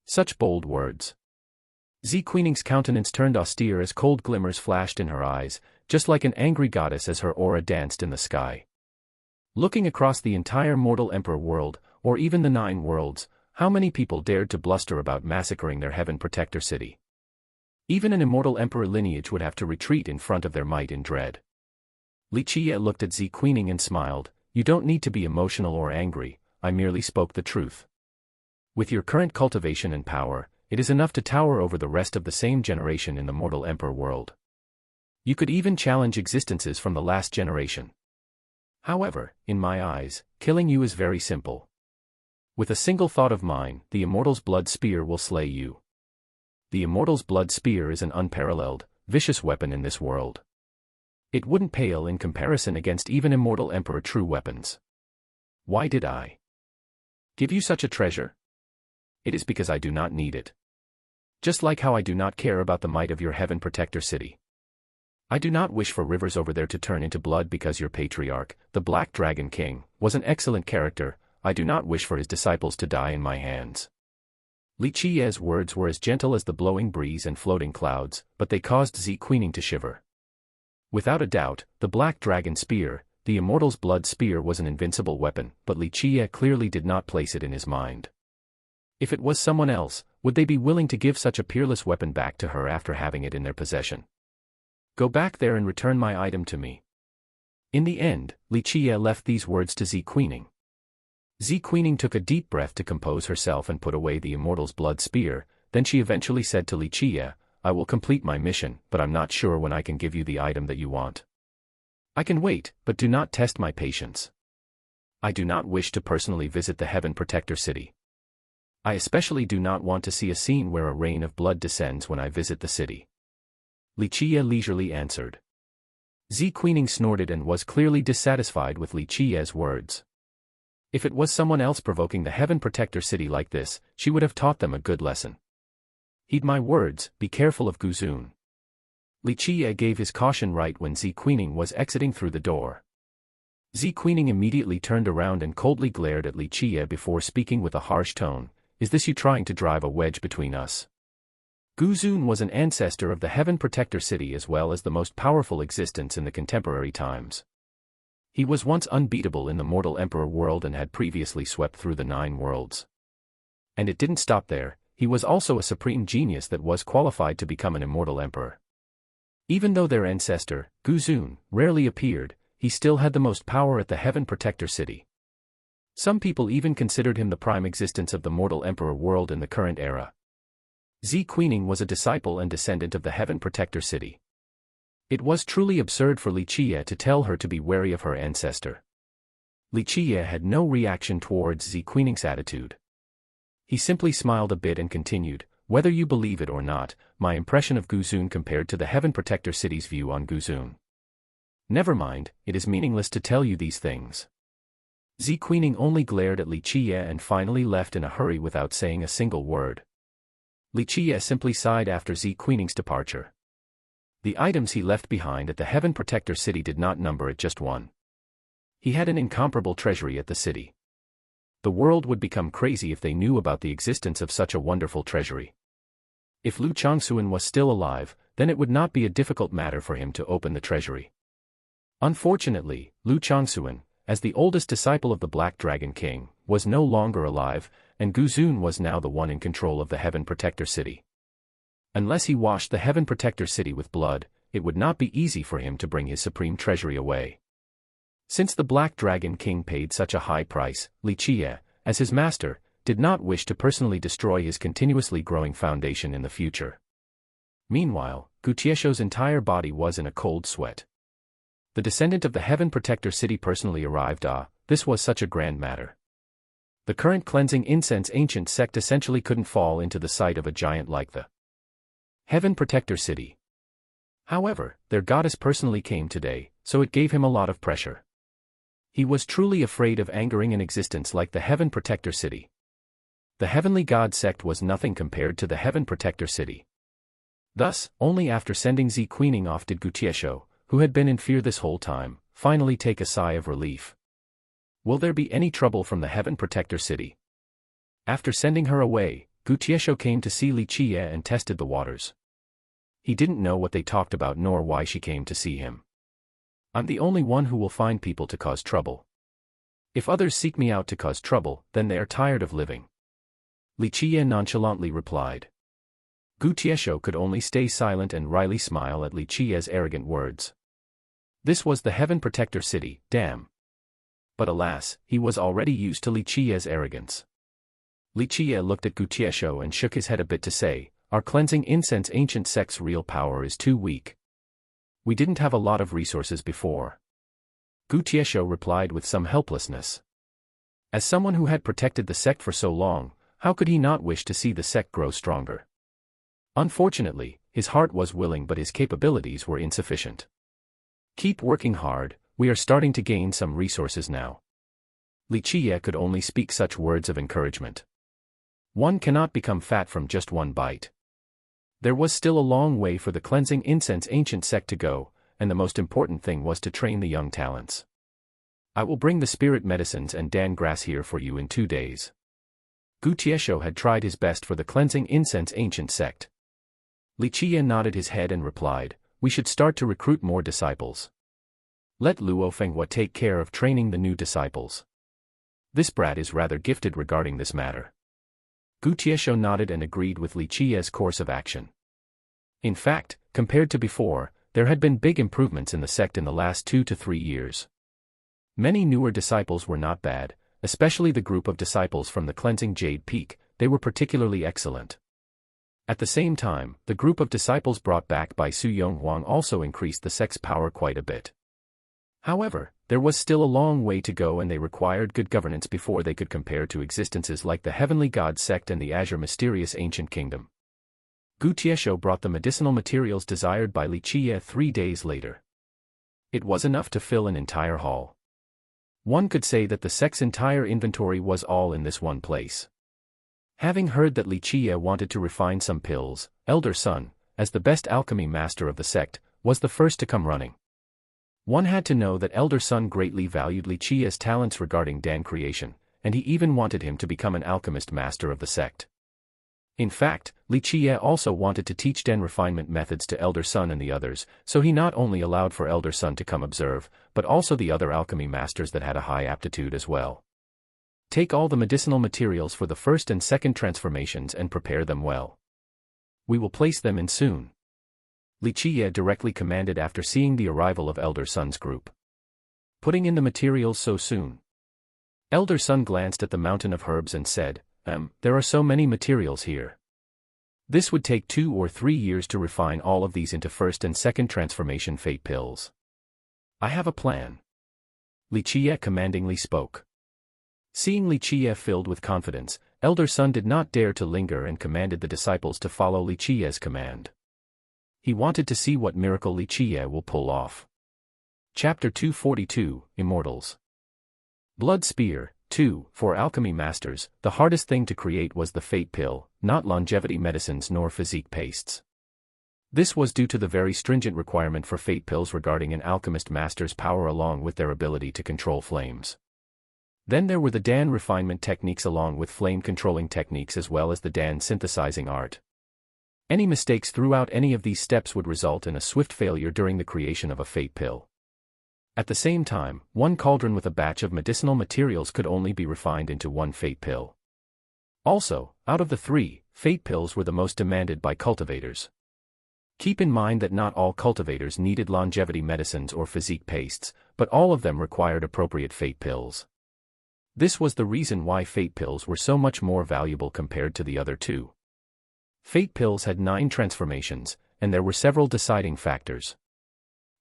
Such bold words. Zi Queening's countenance turned austere as cold glimmers flashed in her eyes, just like an angry goddess as her aura danced in the sky. Looking across the entire mortal emperor world, or even the 9 worlds, how many people dared to bluster about massacring their Heaven Protector city? Even an immortal emperor lineage would have to retreat in front of their might in dread. Li Qie looked at Zi Queening and smiled. You don't need to be emotional or angry, I merely spoke the truth. With your current cultivation and power, it is enough to tower over the rest of the same generation in the mortal emperor world. You could even challenge existences from the last generation. However, in my eyes, killing you is very simple. With a single thought of mine, the Immortal's blood spear will slay you. The Immortal's blood spear is an unparalleled, vicious weapon in this world. It wouldn't pale in comparison against even Immortal Emperor true weapons. Why did I give you such a treasure? It is because I do not need it. Just like how I do not care about the might of your Heaven Protector city. I do not wish for rivers over there to turn into blood because your patriarch, the Black Dragon King, was an excellent character. I do not wish for his disciples to die in my hands. Li Qie's words were as gentle as the blowing breeze and floating clouds, but they caused Zi Queening to shiver. Without a doubt, the Black Dragon Spear, the Immortal's blood spear was an invincible weapon, but Li Qie clearly did not place it in his mind. If it was someone else, would they be willing to give such a peerless weapon back to her after having it in their possession? Go back there and return my item to me. In the end, Li Qie left these words to Zi Queening. Zi Queening took a deep breath to compose herself and put away the Immortal's blood spear, then she eventually said to Li Qie, I will complete my mission, but I'm not sure when I can give you the item that you want. I can wait, but do not test my patience. I do not wish to personally visit the Heaven Protector city. I especially do not want to see a scene where a rain of blood descends when I visit the city. Li Qie leisurely answered. Zi Queening snorted and was clearly dissatisfied with Li Qie's words. If it was someone else provoking the Heaven Protector city like this, she would have taught them a good lesson. Heed my words, be careful of Guzun. Li Qie gave his caution right when Zi Queening was exiting through the door. Zi Queening immediately turned around and coldly glared at Li Qie before speaking with a harsh tone. Is this you trying to drive a wedge between us? Guzun was an ancestor of the Heaven Protector city as well as the most powerful existence in the contemporary times. He was once unbeatable in the mortal emperor world and had previously swept through the 9 worlds. And it didn't stop there, he was also a supreme genius that was qualified to become an immortal emperor. Even though their ancestor, Guzun, rarely appeared, he still had the most power at the Heaven Protector city. Some people even considered him the prime existence of the mortal emperor world in the current era. Zi Queening was a disciple and descendant of the Heaven Protector city. It was truly absurd for Li Qie to tell her to be wary of her ancestor. Li Qie had no reaction towards Zi Queening's attitude. He simply smiled a bit and continued, whether you believe it or not, my impression of Guzun compared to the Heaven Protector city's view on Guzun. Never mind, it is meaningless to tell you these things. Zi Queening only glared at Li Qie and finally left in a hurry without saying a single word. Li Qie simply sighed after Zi Queening's departure. The items he left behind at the Heaven Protector city did not number at just 1. He had an incomparable treasury at the city. The world would become crazy if they knew about the existence of such a wonderful treasury. If Lu Changxuan was still alive, then it would not be a difficult matter for him to open the treasury. Unfortunately, Lu Changxuan, as the oldest disciple of the Black Dragon King, was no longer alive, and Guzun was now the one in control of the Heaven Protector city. Unless he washed the Heaven Protector city with blood, it would not be easy for him to bring his supreme treasury away. Since the Black Dragon King paid such a high price, Li Qie, as his master, did not wish to personally destroy his continuously growing foundation in the future. Meanwhile, Gu Tieshou's entire body was in a cold sweat. The descendant of the Heaven Protector city personally arrived. This was such a grand matter. The current cleansing incense ancient sect essentially couldn't fall into the sight of a giant like the Heaven Protector city. However, their goddess personally came today, so it gave him a lot of pressure. He was truly afraid of angering an existence like the Heaven Protector City. The Heavenly God sect was nothing compared to the Heaven Protector City. Thus, only after sending Zi Queening off did Gutiesho, who had been in fear this whole time, finally take a sigh of relief. Will there be any trouble from the Heaven Protector City? After sending her away, Gutiesho came to see Li Qie and tested the waters. He didn't know what they talked about nor why she came to see him. I'm the only one who will find people to cause trouble. If others seek me out to cause trouble, then they are tired of living. Li Qie nonchalantly replied. Gutiesho could only stay silent and wryly smile at Li Qie's arrogant words. This was the Heaven Protector City, damn. But alas, he was already used to Li Qie's arrogance. Li Qie looked at Gutiesho and shook his head a bit to say, our cleansing incense ancient sect's real power is too weak. We didn't have a lot of resources before. Gutiesho replied with some helplessness. As someone who had protected the sect for so long, how could he not wish to see the sect grow stronger? Unfortunately, his heart was willing but his capabilities were insufficient. Keep working hard, we are starting to gain some resources now. Li Qie could only speak such words of encouragement. One cannot become fat from just one bite. There was still a long way for the cleansing incense ancient sect to go, and the most important thing was to train the young talents. I will bring the spirit medicines and Dan grass here for you in 2 days. Gutiesho had tried his best for the cleansing incense ancient sect. Li Qie nodded his head and replied, we should start to recruit more disciples. Let Luo Fenghua take care of training the new disciples. This brat is rather gifted regarding this matter. Gutiesho nodded and agreed with Li Qie's course of action. In fact, compared to before, there had been big improvements in the sect in the last 2 to 3 years. Many newer disciples were not bad, especially the group of disciples from the cleansing Jade Peak, they were particularly excellent. At the same time, the group of disciples brought back by Su Yonghuang also increased the sect's power quite a bit. However, there was still a long way to go and they required good governance before they could compare to existences like the Heavenly God sect and the Azure Mysterious Ancient Kingdom. Gutiesho brought the medicinal materials desired by Li Qie 3 days later. It was enough to fill an entire hall. One could say that the sect's entire inventory was all in this one place. Having heard that Li Qie wanted to refine some pills, Elder Sun, as the best alchemy master of the sect, was the first to come running. One had to know that Elder Sun greatly valued Li Qie's talents regarding Dan creation, and he even wanted him to become an alchemist master of the sect. In fact, Li Qie also wanted to teach Dan refinement methods to Elder Sun and the others, so he not only allowed for Elder Sun to come observe, but also the other alchemy masters that had a high aptitude as well. Take all the medicinal materials for the first and second transformations and prepare them well. We will place them in soon. Li Qie directly commanded after seeing the arrival of Elder Sun's group. Putting in the materials so soon. Elder Sun glanced at the mountain of herbs and said, there are so many materials here. This would take 2 or 3 years to refine all of these into first and second transformation fate pills. I have a plan. Li Qie commandingly spoke. Seeing Li Qie filled with confidence, Elder Sun did not dare to linger and commanded the disciples to follow Li Qie's command. He wanted to see what miracle Li Qie will pull off. Chapter 242, Immortals. Blood Spear, 2. For alchemy masters, the hardest thing to create was the fate pill, not longevity medicines nor physique pastes. This was due to the very stringent requirement for fate pills regarding an alchemist master's power along with their ability to control flames. Then there were the Dan refinement techniques along with flame controlling techniques as well as the Dan synthesizing art. Any mistakes throughout any of these steps would result in a swift failure during the creation of a fate pill. At the same time, one cauldron with a batch of medicinal materials could only be refined into one fate pill. Also, out of the 3, fate pills were the most demanded by cultivators. Keep in mind that not all cultivators needed longevity medicines or physique pastes, but all of them required appropriate fate pills. This was the reason why fate pills were so much more valuable compared to the other 2. Fate pills had 9 transformations, and there were several deciding factors.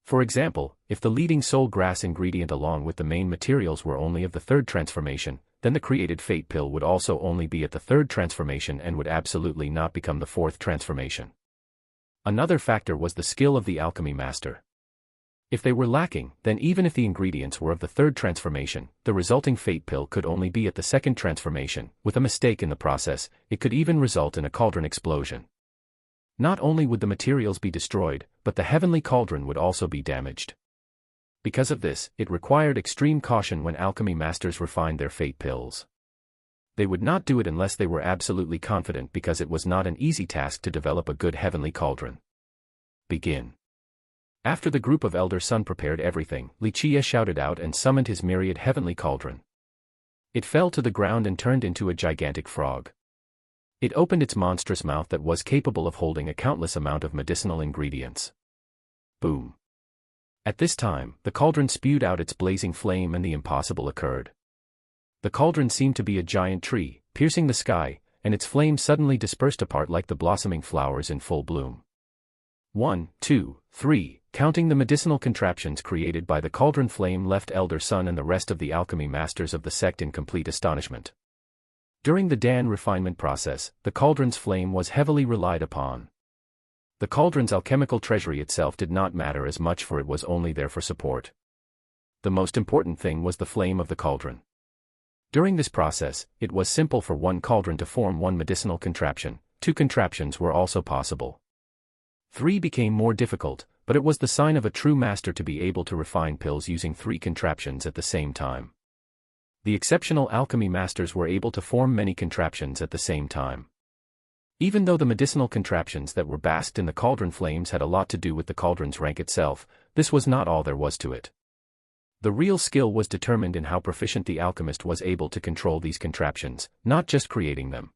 For example, if the leading soul grass ingredient along with the main materials were only of the 3rd transformation, then the created fate pill would also only be at the 3rd transformation and would absolutely not become the 4th transformation. Another factor was the skill of the alchemy master. If they were lacking, then even if the ingredients were of the third transformation, the resulting fate pill could only be at the second transformation. With a mistake in the process, it could even result in a cauldron explosion. Not only would the materials be destroyed, but the heavenly cauldron would also be damaged. Because of this, it required extreme caution when alchemy masters refined their fate pills. They would not do it unless they were absolutely confident, because it was not an easy task to develop a good heavenly cauldron. Begin. After the group of Elder Sun prepared everything, Li Qie shouted out and summoned his myriad heavenly cauldron. It fell to the ground and turned into a gigantic frog. It opened its monstrous mouth that was capable of holding a countless amount of medicinal ingredients. Boom. At this time, the cauldron spewed out its blazing flame and the impossible occurred. The cauldron seemed to be a giant tree, piercing the sky, and its flame suddenly dispersed apart like the blossoming flowers in full bloom. 1, 2, 3, counting the medicinal contraptions created by the cauldron flame left Elder Sun and the rest of the alchemy masters of the sect in complete astonishment. During the Dan refinement process, the cauldron's flame was heavily relied upon. The cauldron's alchemical treasury itself did not matter as much, for it was only there for support. The most important thing was the flame of the cauldron. During this process, it was simple for one cauldron to form one medicinal contraption. 2 contraptions were also possible. 3 became more difficult, but it was the sign of a true master to be able to refine pills using 3 contraptions at the same time. The exceptional alchemy masters were able to form many contraptions at the same time. Even though the medicinal contraptions that were basked in the cauldron flames had a lot to do with the cauldron's rank itself, this was not all there was to it. The real skill was determined in how proficient the alchemist was able to control these contraptions, not just creating them.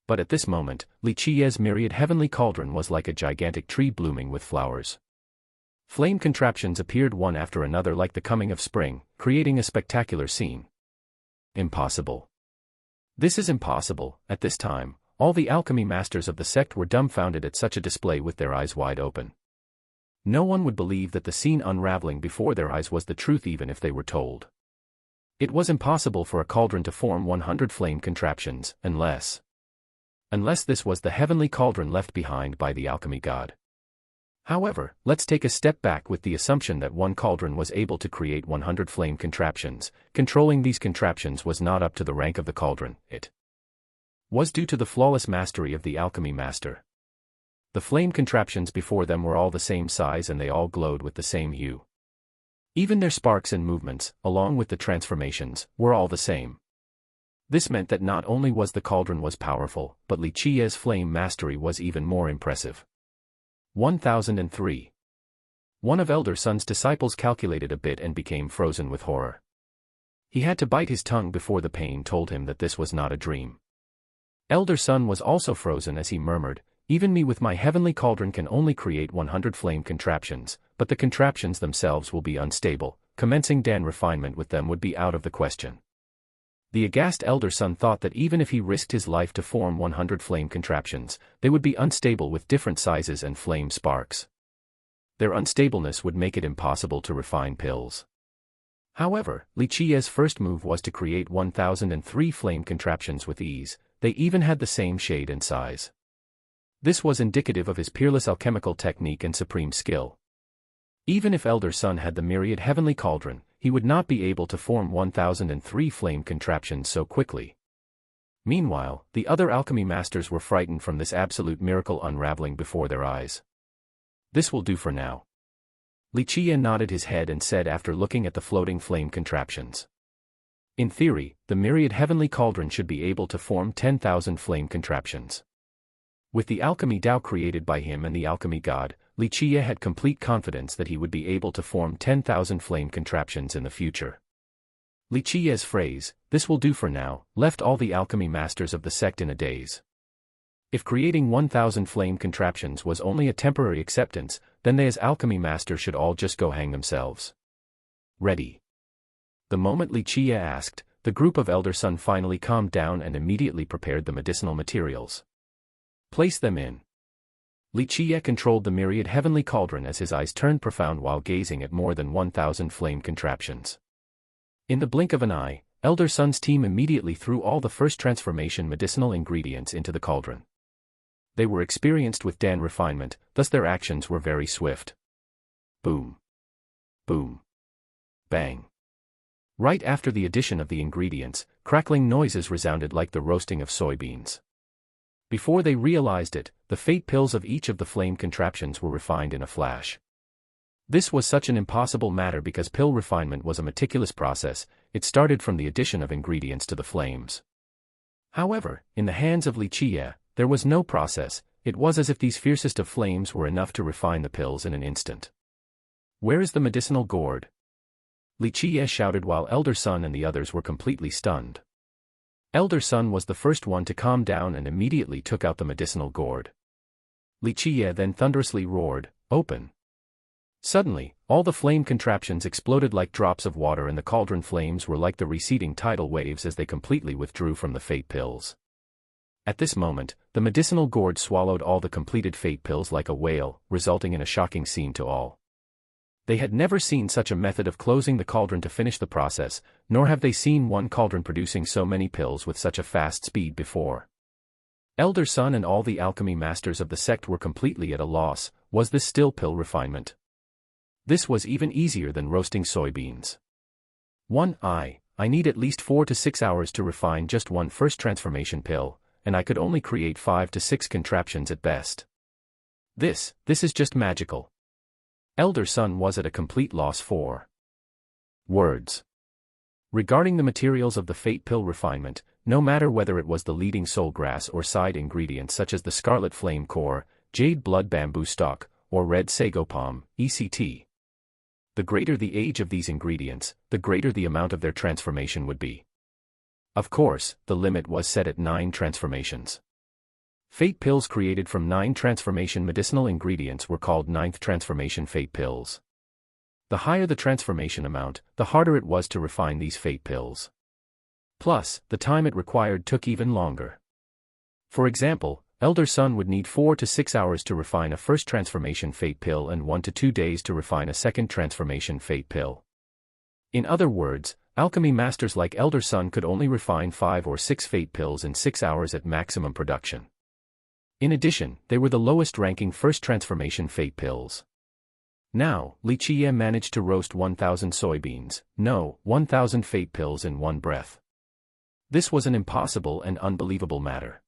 But at this moment, Li Qie's myriad heavenly cauldron was like a gigantic tree blooming with flowers. Flame contraptions appeared one after another like the coming of spring, creating a spectacular scene. Impossible. This is impossible. At this time, all the alchemy masters of the sect were dumbfounded at such a display with their eyes wide open. No one would believe that the scene unraveling before their eyes was the truth even if they were told. It was impossible for a cauldron to form 100 flame contraptions, unless this was the heavenly cauldron left behind by the alchemy god. However, let's take a step back with the assumption that one cauldron was able to create 100 flame contraptions. Controlling these contraptions was not up to the rank of the cauldron, it was due to the flawless mastery of the alchemy master. The flame contraptions before them were all the same size and they all glowed with the same hue. Even their sparks and movements, along with the transformations, were all the same. This meant that not only was the cauldron was powerful, but Li Qie's flame mastery was even more impressive. 1003. One of Elder Sun's disciples calculated a bit and became frozen with horror. He had to bite his tongue before the pain told him that this was not a dream. Elder Sun was also frozen as he murmured, "Even me with my heavenly cauldron can only create 100 flame contraptions, but the contraptions themselves will be unstable. Commencing Dan refinement with them would be out of the question." The aghast Elder Sun thought that even if he risked his life to form 100 flame contraptions, they would be unstable with different sizes and flame sparks. Their unstableness would make it impossible to refine pills. However, Li Qie's first move was to create 1003 flame contraptions with ease. They even had the same shade and size. This was indicative of his peerless alchemical technique and supreme skill. Even if Elder Sun had the myriad heavenly cauldron, he would not be able to form 1003 flame contraptions so quickly. Meanwhile, the other alchemy masters were frightened from this absolute miracle unraveling before their eyes. "This will do for now." Li Qie nodded his head and said after looking at the floating flame contraptions. In theory, the myriad heavenly cauldron should be able to form 10,000 flame contraptions. With the alchemy Tao created by him and the alchemy god, Li Qie had complete confidence that he would be able to form 10,000 flame contraptions in the future. Li Qie's phrase, "this will do for now," left all the alchemy masters of the sect in a daze. If creating 1,000 flame contraptions was only a temporary acceptance, then they as alchemy masters should all just go hang themselves. Ready. The moment Li Qie asked, the group of Elder Sun finally calmed down and immediately prepared the medicinal materials. Place them in. Li Qie controlled the myriad heavenly cauldron as his eyes turned profound while gazing at more than 1,000 flame contraptions. In the blink of an eye, Elder Sun's team immediately threw all the first transformation medicinal ingredients into the cauldron. They were experienced with Dan refinement, thus their actions were very swift. Boom. Boom. Bang. Right after the addition of the ingredients, crackling noises resounded like the roasting of soybeans. Before they realized it, the fate pills of each of the flame contraptions were refined in a flash. This was such an impossible matter because pill refinement was a meticulous process. It started from the addition of ingredients to the flames. However, in the hands of Li Qie, there was no process. It was as if these fiercest of flames were enough to refine the pills in an instant. "Where is the medicinal gourd?" Li Qie shouted while Elder Sun and the others were completely stunned. Elder Sun was the first one to calm down and immediately took out the medicinal gourd. Li Qie then thunderously roared, "Open!" Suddenly, all the flame contraptions exploded like drops of water and the cauldron flames were like the receding tidal waves as they completely withdrew from the fate pills. At this moment, the medicinal gourd swallowed all the completed fate pills like a whale, resulting in a shocking scene to all. They had never seen such a method of closing the cauldron to finish the process, nor have they seen one cauldron producing so many pills with such a fast speed before. Elder Sun and all the alchemy masters of the sect were completely at a loss. Was this still pill refinement? This was even easier than roasting soybeans. I need at least 4 to 6 hours to refine just one first transformation pill, and I could only create 5 to 6 contraptions at best. This is just magical. Elder Sun was at a complete loss for words. Regarding the materials of the fate pill refinement, no matter whether it was the leading soul grass or side ingredients such as the scarlet flame core, jade blood bamboo stalk, or red sago palm, etc. The greater the age of these ingredients, the greater the amount of their transformation would be. Of course, the limit was set at 9 transformations. Fate pills created from 9 transformation medicinal ingredients were called 9th transformation fate pills. The higher the transformation amount, the harder it was to refine these fate pills. Plus, the time it required took even longer. For example, Elder Sun would need 4 to 6 hours to refine a first transformation fate pill and 1 to 2 days to refine a second transformation fate pill. In other words, alchemy masters like Elder Sun could only refine 5 or 6 fate pills in 6 hours at maximum production. In addition, they were the lowest-ranking first transformation fate pills. Now, Li Qie managed to roast 1,000 soybeans, 1,000 fate pills in one breath. This was an impossible and unbelievable matter.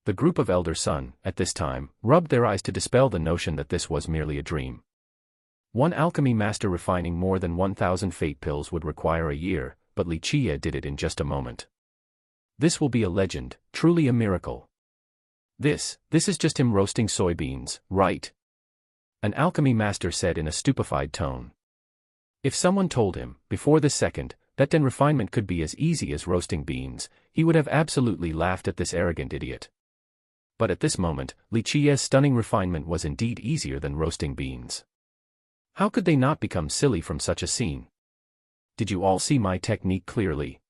The group of Elder Sun, at this time, rubbed their eyes to dispel the notion that this was merely a dream. One alchemy master refining more than 1,000 fate pills would require a year, but Li Qie did it in just a moment. This will be a legend, truly a miracle. This is just him roasting soybeans, right? An alchemy master said in a stupefied tone. If someone told him, before this second, that then refinement could be as easy as roasting beans, he would have absolutely laughed at this arrogant idiot. But at this moment, Li Qie's stunning refinement was indeed easier than roasting beans. How could they not become silly from such a scene? Did you all see my technique clearly?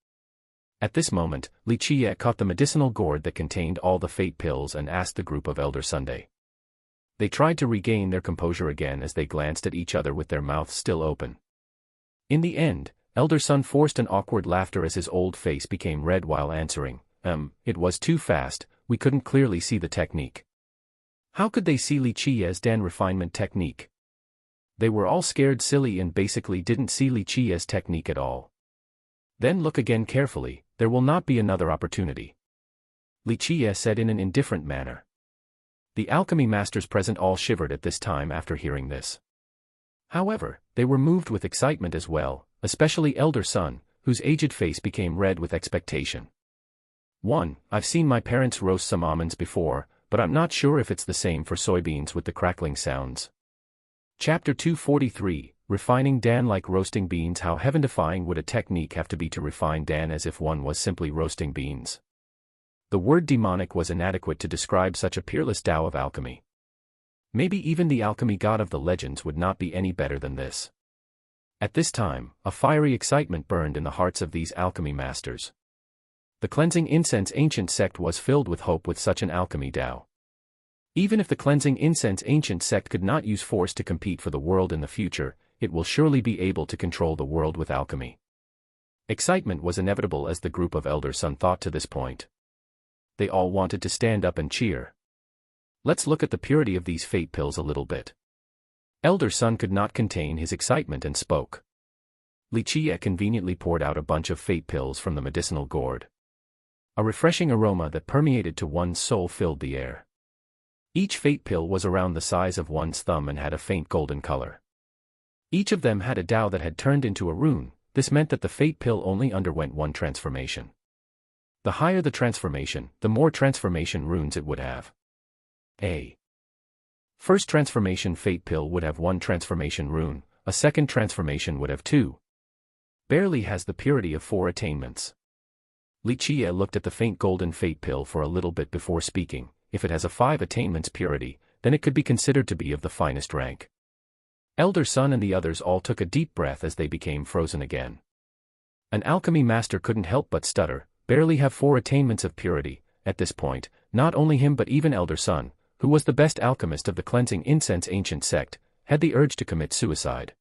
At this moment, Li Qie caught the medicinal gourd that contained all the fate pills and asked the group of Elder Sunday. They tried to regain their composure again as they glanced at each other with their mouths still open. In the end, Elder Sun forced an awkward laughter as his old face became red while answering, it was too fast, we couldn't clearly see the technique. How could they see Li Qie's Dan refinement technique? They were all scared silly and basically didn't see Li Qie's technique at all. Then look again carefully, there will not be another opportunity. Li Qie said in an indifferent manner. The alchemy masters present all shivered at this time after hearing this. However, they were moved with excitement as well, especially Elder Sun, whose aged face became red with expectation. I've seen my parents roast some almonds before, but I'm not sure if it's the same for soybeans with the crackling sounds. Chapter 243, Refining Dan like roasting beans. How heaven-defying would a technique have to be to refine Dan as if one was simply roasting beans? The word demonic was inadequate to describe such a peerless Tao of alchemy. Maybe even the alchemy god of the legends would not be any better than this. At this time, a fiery excitement burned in the hearts of these alchemy masters. The cleansing incense ancient sect was filled with hope with such an alchemy Tao. Even if the cleansing incense ancient sect could not use force to compete for the world in the future, it will surely be able to control the world with alchemy. Excitement was inevitable as the group of Elder Sun thought to this point. They all wanted to stand up and cheer. Let's look at the purity of these fate pills a little bit. Elder Son could not contain his excitement and spoke. Lichia conveniently poured out a bunch of fate pills from the medicinal gourd. A refreshing aroma that permeated to one's soul filled the air. Each fate pill was around the size of one's thumb and had a faint golden color. Each of them had a Tao that had turned into a rune. This meant that the fate pill only underwent one transformation. The higher the transformation, the more transformation runes it would have. A first transformation fate pill would have one transformation rune, a second transformation would have two. Barely has the purity of 4 attainments. Lichia looked at the faint golden fate pill for a little bit before speaking. If it has a 5 attainments purity, then it could be considered to be of the finest rank. Elder Son and the others all took a deep breath as they became frozen again. An alchemy master couldn't help but stutter, barely have 4 attainments of purity. At this point, not only him but even Elder Son, who was the best alchemist of the cleansing incense ancient sect, had the urge to commit suicide.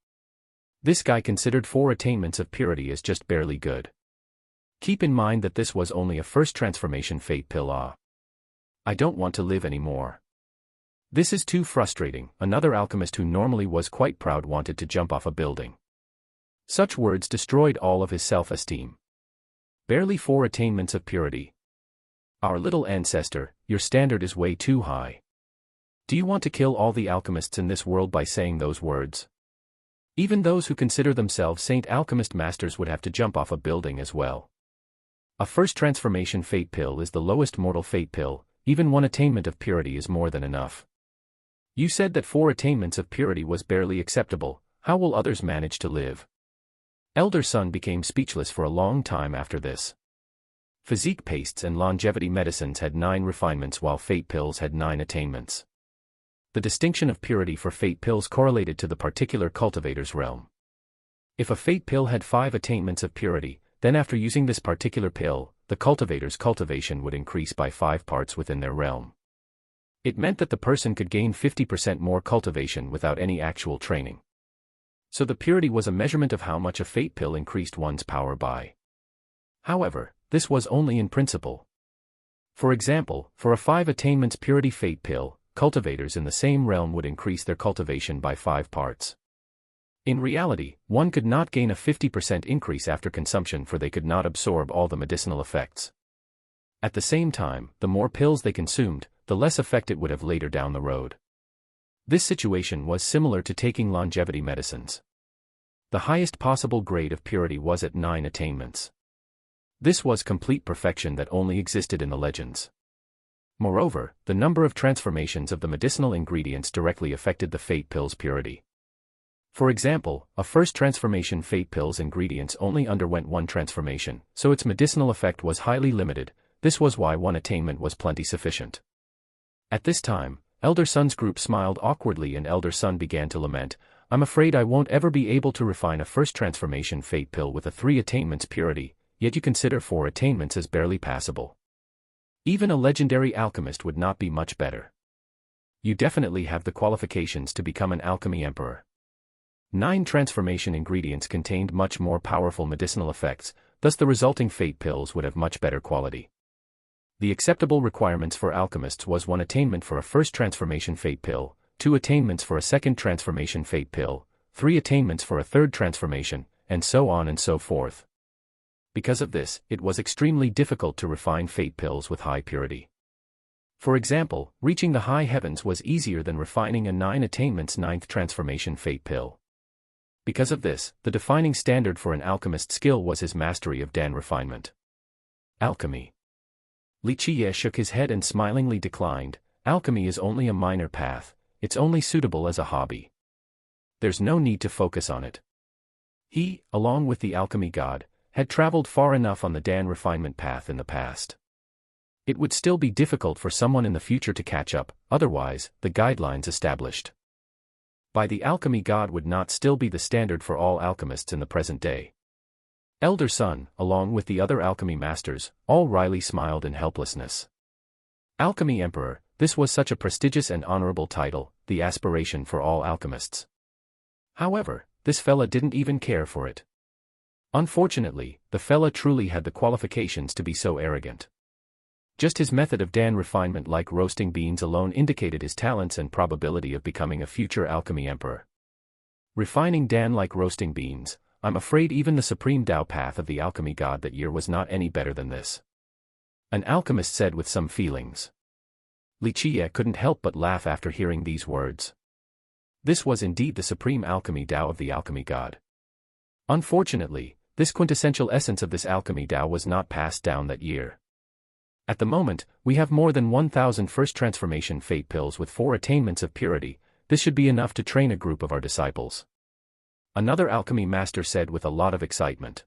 This guy considered 4 attainments of purity as just barely good. Keep in mind that this was only a first transformation fate pill. I don't want to live anymore. This is too frustrating. Another alchemist who normally was quite proud wanted to jump off a building. Such words destroyed all of his self-esteem. Barely 4 attainments of purity. Our little ancestor, your standard is way too high. Do you want to kill all the alchemists in this world by saying those words? Even those who consider themselves saint alchemist masters would have to jump off a building as well. A first transformation fate pill is the lowest mortal fate pill. Even 1 attainment of purity is more than enough. You said that 4 attainments of purity was barely acceptable. How will others manage to live? Elder Son became speechless for a long time after this. Physique pastes and longevity medicines had 9 refinements while fate pills had 9 attainments. The distinction of purity for fate pills correlated to the particular cultivator's realm. If a fate pill had 5 attainments of purity, then after using this particular pill, the cultivator's cultivation would increase by 5 parts within their realm. It meant that the person could gain 50% more cultivation without any actual training. So the purity was a measurement of how much a fate pill increased one's power by. However, this was only in principle. For example, for a 5 attainments purity fate pill, cultivators in the same realm would increase their cultivation by 5 parts. In reality, one could not gain a 50% increase after consumption, for they could not absorb all the medicinal effects. At the same time, the more pills they consumed, the less effect it would have later down the road. This situation was similar to taking longevity medicines. The highest possible grade of purity was at 9 attainments. This was complete perfection that only existed in the legends. Moreover, the number of transformations of the medicinal ingredients directly affected the fate pill's purity. For example, a first transformation fate pill's ingredients only underwent 1 transformation, so its medicinal effect was highly limited. This was why 1 attainment was plenty sufficient. At this time, Elder Son's group smiled awkwardly and Elder Son began to lament, I'm afraid I won't ever be able to refine a first transformation fate pill with a 3 attainments purity, yet you consider 4 attainments as barely passable. Even a legendary alchemist would not be much better. You definitely have the qualifications to become an alchemy emperor. 9 transformation ingredients contained much more powerful medicinal effects, thus the resulting fate pills would have much better quality. The acceptable requirements for alchemists was 1 attainment for a first transformation fate pill, 2 attainments for a second transformation fate pill, 3 attainments for a third transformation, and so on and so forth. Because of this, it was extremely difficult to refine fate pills with high purity. For example, reaching the high heavens was easier than refining a 9 attainments 9th transformation fate pill. Because of this, the defining standard for an alchemist's skill was his mastery of Dan refinement. Alchemy. Lichia shook his head and smilingly declined, alchemy is only a minor path, it's only suitable as a hobby. There's no need to focus on it. He, along with the alchemy god, had traveled far enough on the Dan refinement path in the past. It would still be difficult for someone in the future to catch up, otherwise, the guidelines established by the alchemy god would not still be the standard for all alchemists in the present day. Elder Son, along with the other alchemy masters, all wryly smiled in helplessness. Alchemy Emperor, this was such a prestigious and honorable title, the aspiration for all alchemists. However, this fella didn't even care for it. Unfortunately, the fella truly had the qualifications to be so arrogant. Just his method of Dan refinement like roasting beans alone indicated his talents and probability of becoming a future alchemy emperor. Refining Dan like roasting beans. I'm afraid even the supreme Tao path of the alchemy god that year was not any better than this. An alchemist said with some feelings. Li Qiye couldn't help but laugh after hearing these words. This was indeed the supreme alchemy Tao of the alchemy god. Unfortunately, this quintessential essence of this alchemy Tao was not passed down that year. At the moment, we have more than 1,000 first transformation fate pills with 4 attainments of purity. This should be enough to train a group of our disciples. Another alchemy master said with a lot of excitement.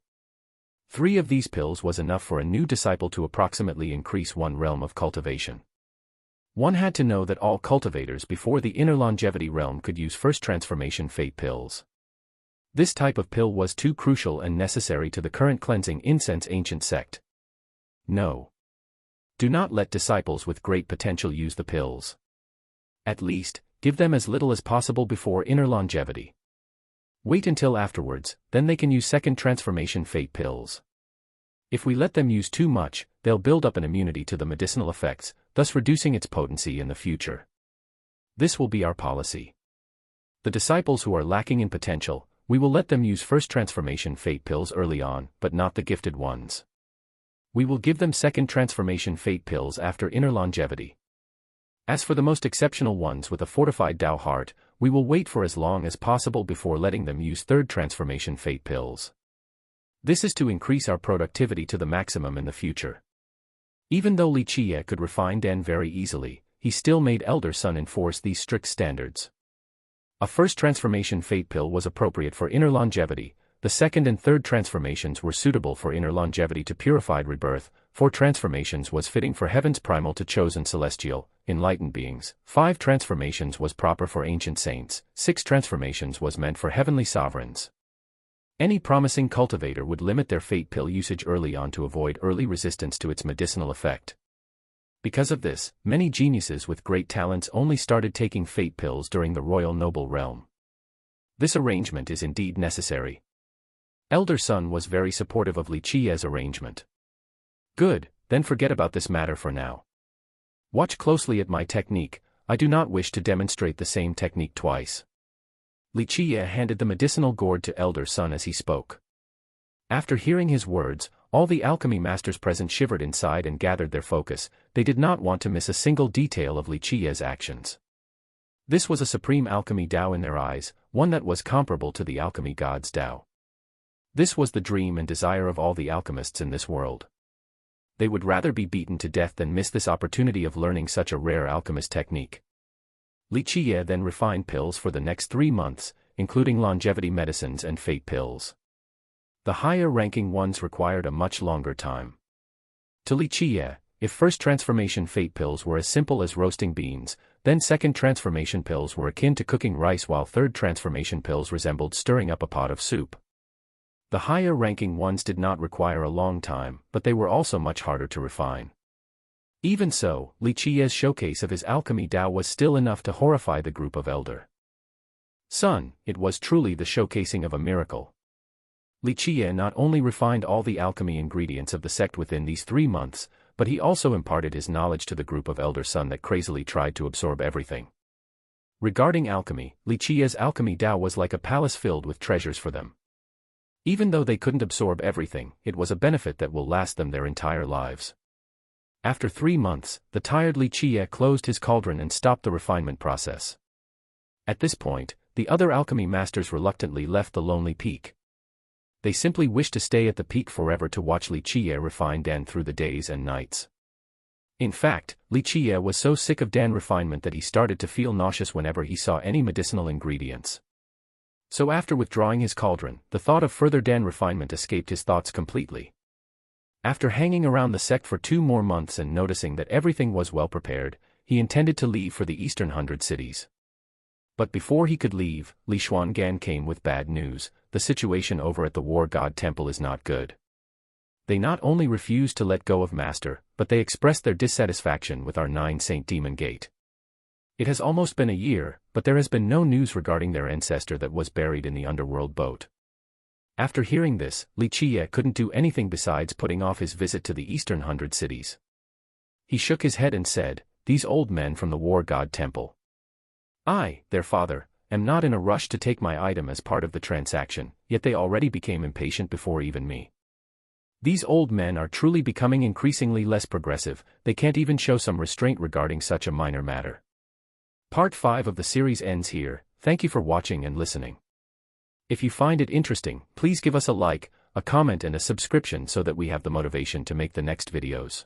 3 of these pills was enough for a new disciple to approximately increase 1 realm of cultivation. One had to know that all cultivators before the inner longevity realm could use first transformation fate pills. This type of pill was too crucial and necessary to the current cleansing incense ancient sect. No. Do not let disciples with great potential use the pills. At least, give them as little as possible before inner longevity. Wait until afterwards, then they can use second transformation fate pills. If we let them use too much, they'll build up an immunity to the medicinal effects, thus reducing its potency in the future. This will be our policy. The disciples who are lacking in potential, we will let them use first transformation fate pills early on, but not the gifted ones. We will give them second transformation fate pills after inner longevity. As for the most exceptional ones with a fortified Tao heart, we will wait for as long as possible before letting them use third transformation fate pills. This is to increase our productivity to the maximum in the future. Even though Li Qiye could refine Dan very easily, he still made Elder Sun enforce these strict standards. A first transformation fate pill was appropriate for inner longevity, the second and third transformations were suitable for inner longevity to purified rebirth, 4 transformations was fitting for heaven's primal to chosen celestial, enlightened beings, 5 transformations was proper for ancient saints, 6 transformations was meant for heavenly sovereigns. Any promising cultivator would limit their fate pill usage early on to avoid early resistance to its medicinal effect. Because of this, many geniuses with great talents only started taking fate pills during the royal noble realm. This arrangement is indeed necessary. Elder Sun was very supportive of Li Qiye's arrangement. Good, then forget about this matter for now. Watch closely at my technique. I do not wish to demonstrate the same technique twice. Li Qiye handed the medicinal gourd to Elder Sun as he spoke. After hearing his words, all the alchemy masters present shivered inside and gathered their focus. They did not want to miss a single detail of Li Qiye's actions. This was a supreme alchemy Tao in their eyes, one that was comparable to the alchemy god's Tao. This was the dream and desire of all the alchemists in this world. They would rather be beaten to death than miss this opportunity of learning such a rare alchemist technique. Li Qiye then refined pills for the next 3 months, including longevity medicines and fate pills. The higher-ranking ones required a much longer time. To Li Qiye, if first transformation fate pills were as simple as roasting beans, then second transformation pills were akin to cooking rice while third transformation pills resembled stirring up a pot of soup. The higher-ranking ones did not require a long time, but they were also much harder to refine. Even so, Li Qiye's showcase of his alchemy Tao was still enough to horrify the group of Elder Sun. It was truly the showcasing of a miracle. Li Qiye not only refined all the alchemy ingredients of the sect within these 3 months, but he also imparted his knowledge to the group of Elder Sun that crazily tried to absorb everything. Regarding alchemy, Li Qiye's alchemy Tao was like a palace filled with treasures for them. Even though they couldn't absorb everything, it was a benefit that will last them their entire lives. After 3 months, the tired Li Qiye closed his cauldron and stopped the refinement process. At this point, the other alchemy masters reluctantly left the lonely peak. They simply wished to stay at the peak forever to watch Li Qiye refine Dan through the days and nights. In fact, Li Qiye was so sick of Dan refinement that he started to feel nauseous whenever he saw any medicinal ingredients. So after withdrawing his cauldron, the thought of further Dan refinement escaped his thoughts completely. After hanging around the sect for 2 more months and noticing that everything was well prepared, he intended to leave for the eastern 100 cities. But before he could leave, Li Xuangan came with bad news. The situation over at the War God Temple is not good. They not only refused to let go of Master, but they expressed their dissatisfaction with our 9 Saint Demon Gate. It has almost been a year, but there has been no news regarding their ancestor that was buried in the underworld boat. After hearing this, Li Qiye couldn't do anything besides putting off his visit to the eastern 100 cities. He shook his head and said, "These old men from the War God Temple. I, their father, am not in a rush to take my item as part of the transaction, yet they already became impatient before even me. These old men are truly becoming increasingly less progressive, they can't even show some restraint regarding such a minor matter. Part 5 of the series ends here. Thank you for watching and listening. If you find it interesting, please give us a like, a comment and a subscription so that we have the motivation to make the next videos.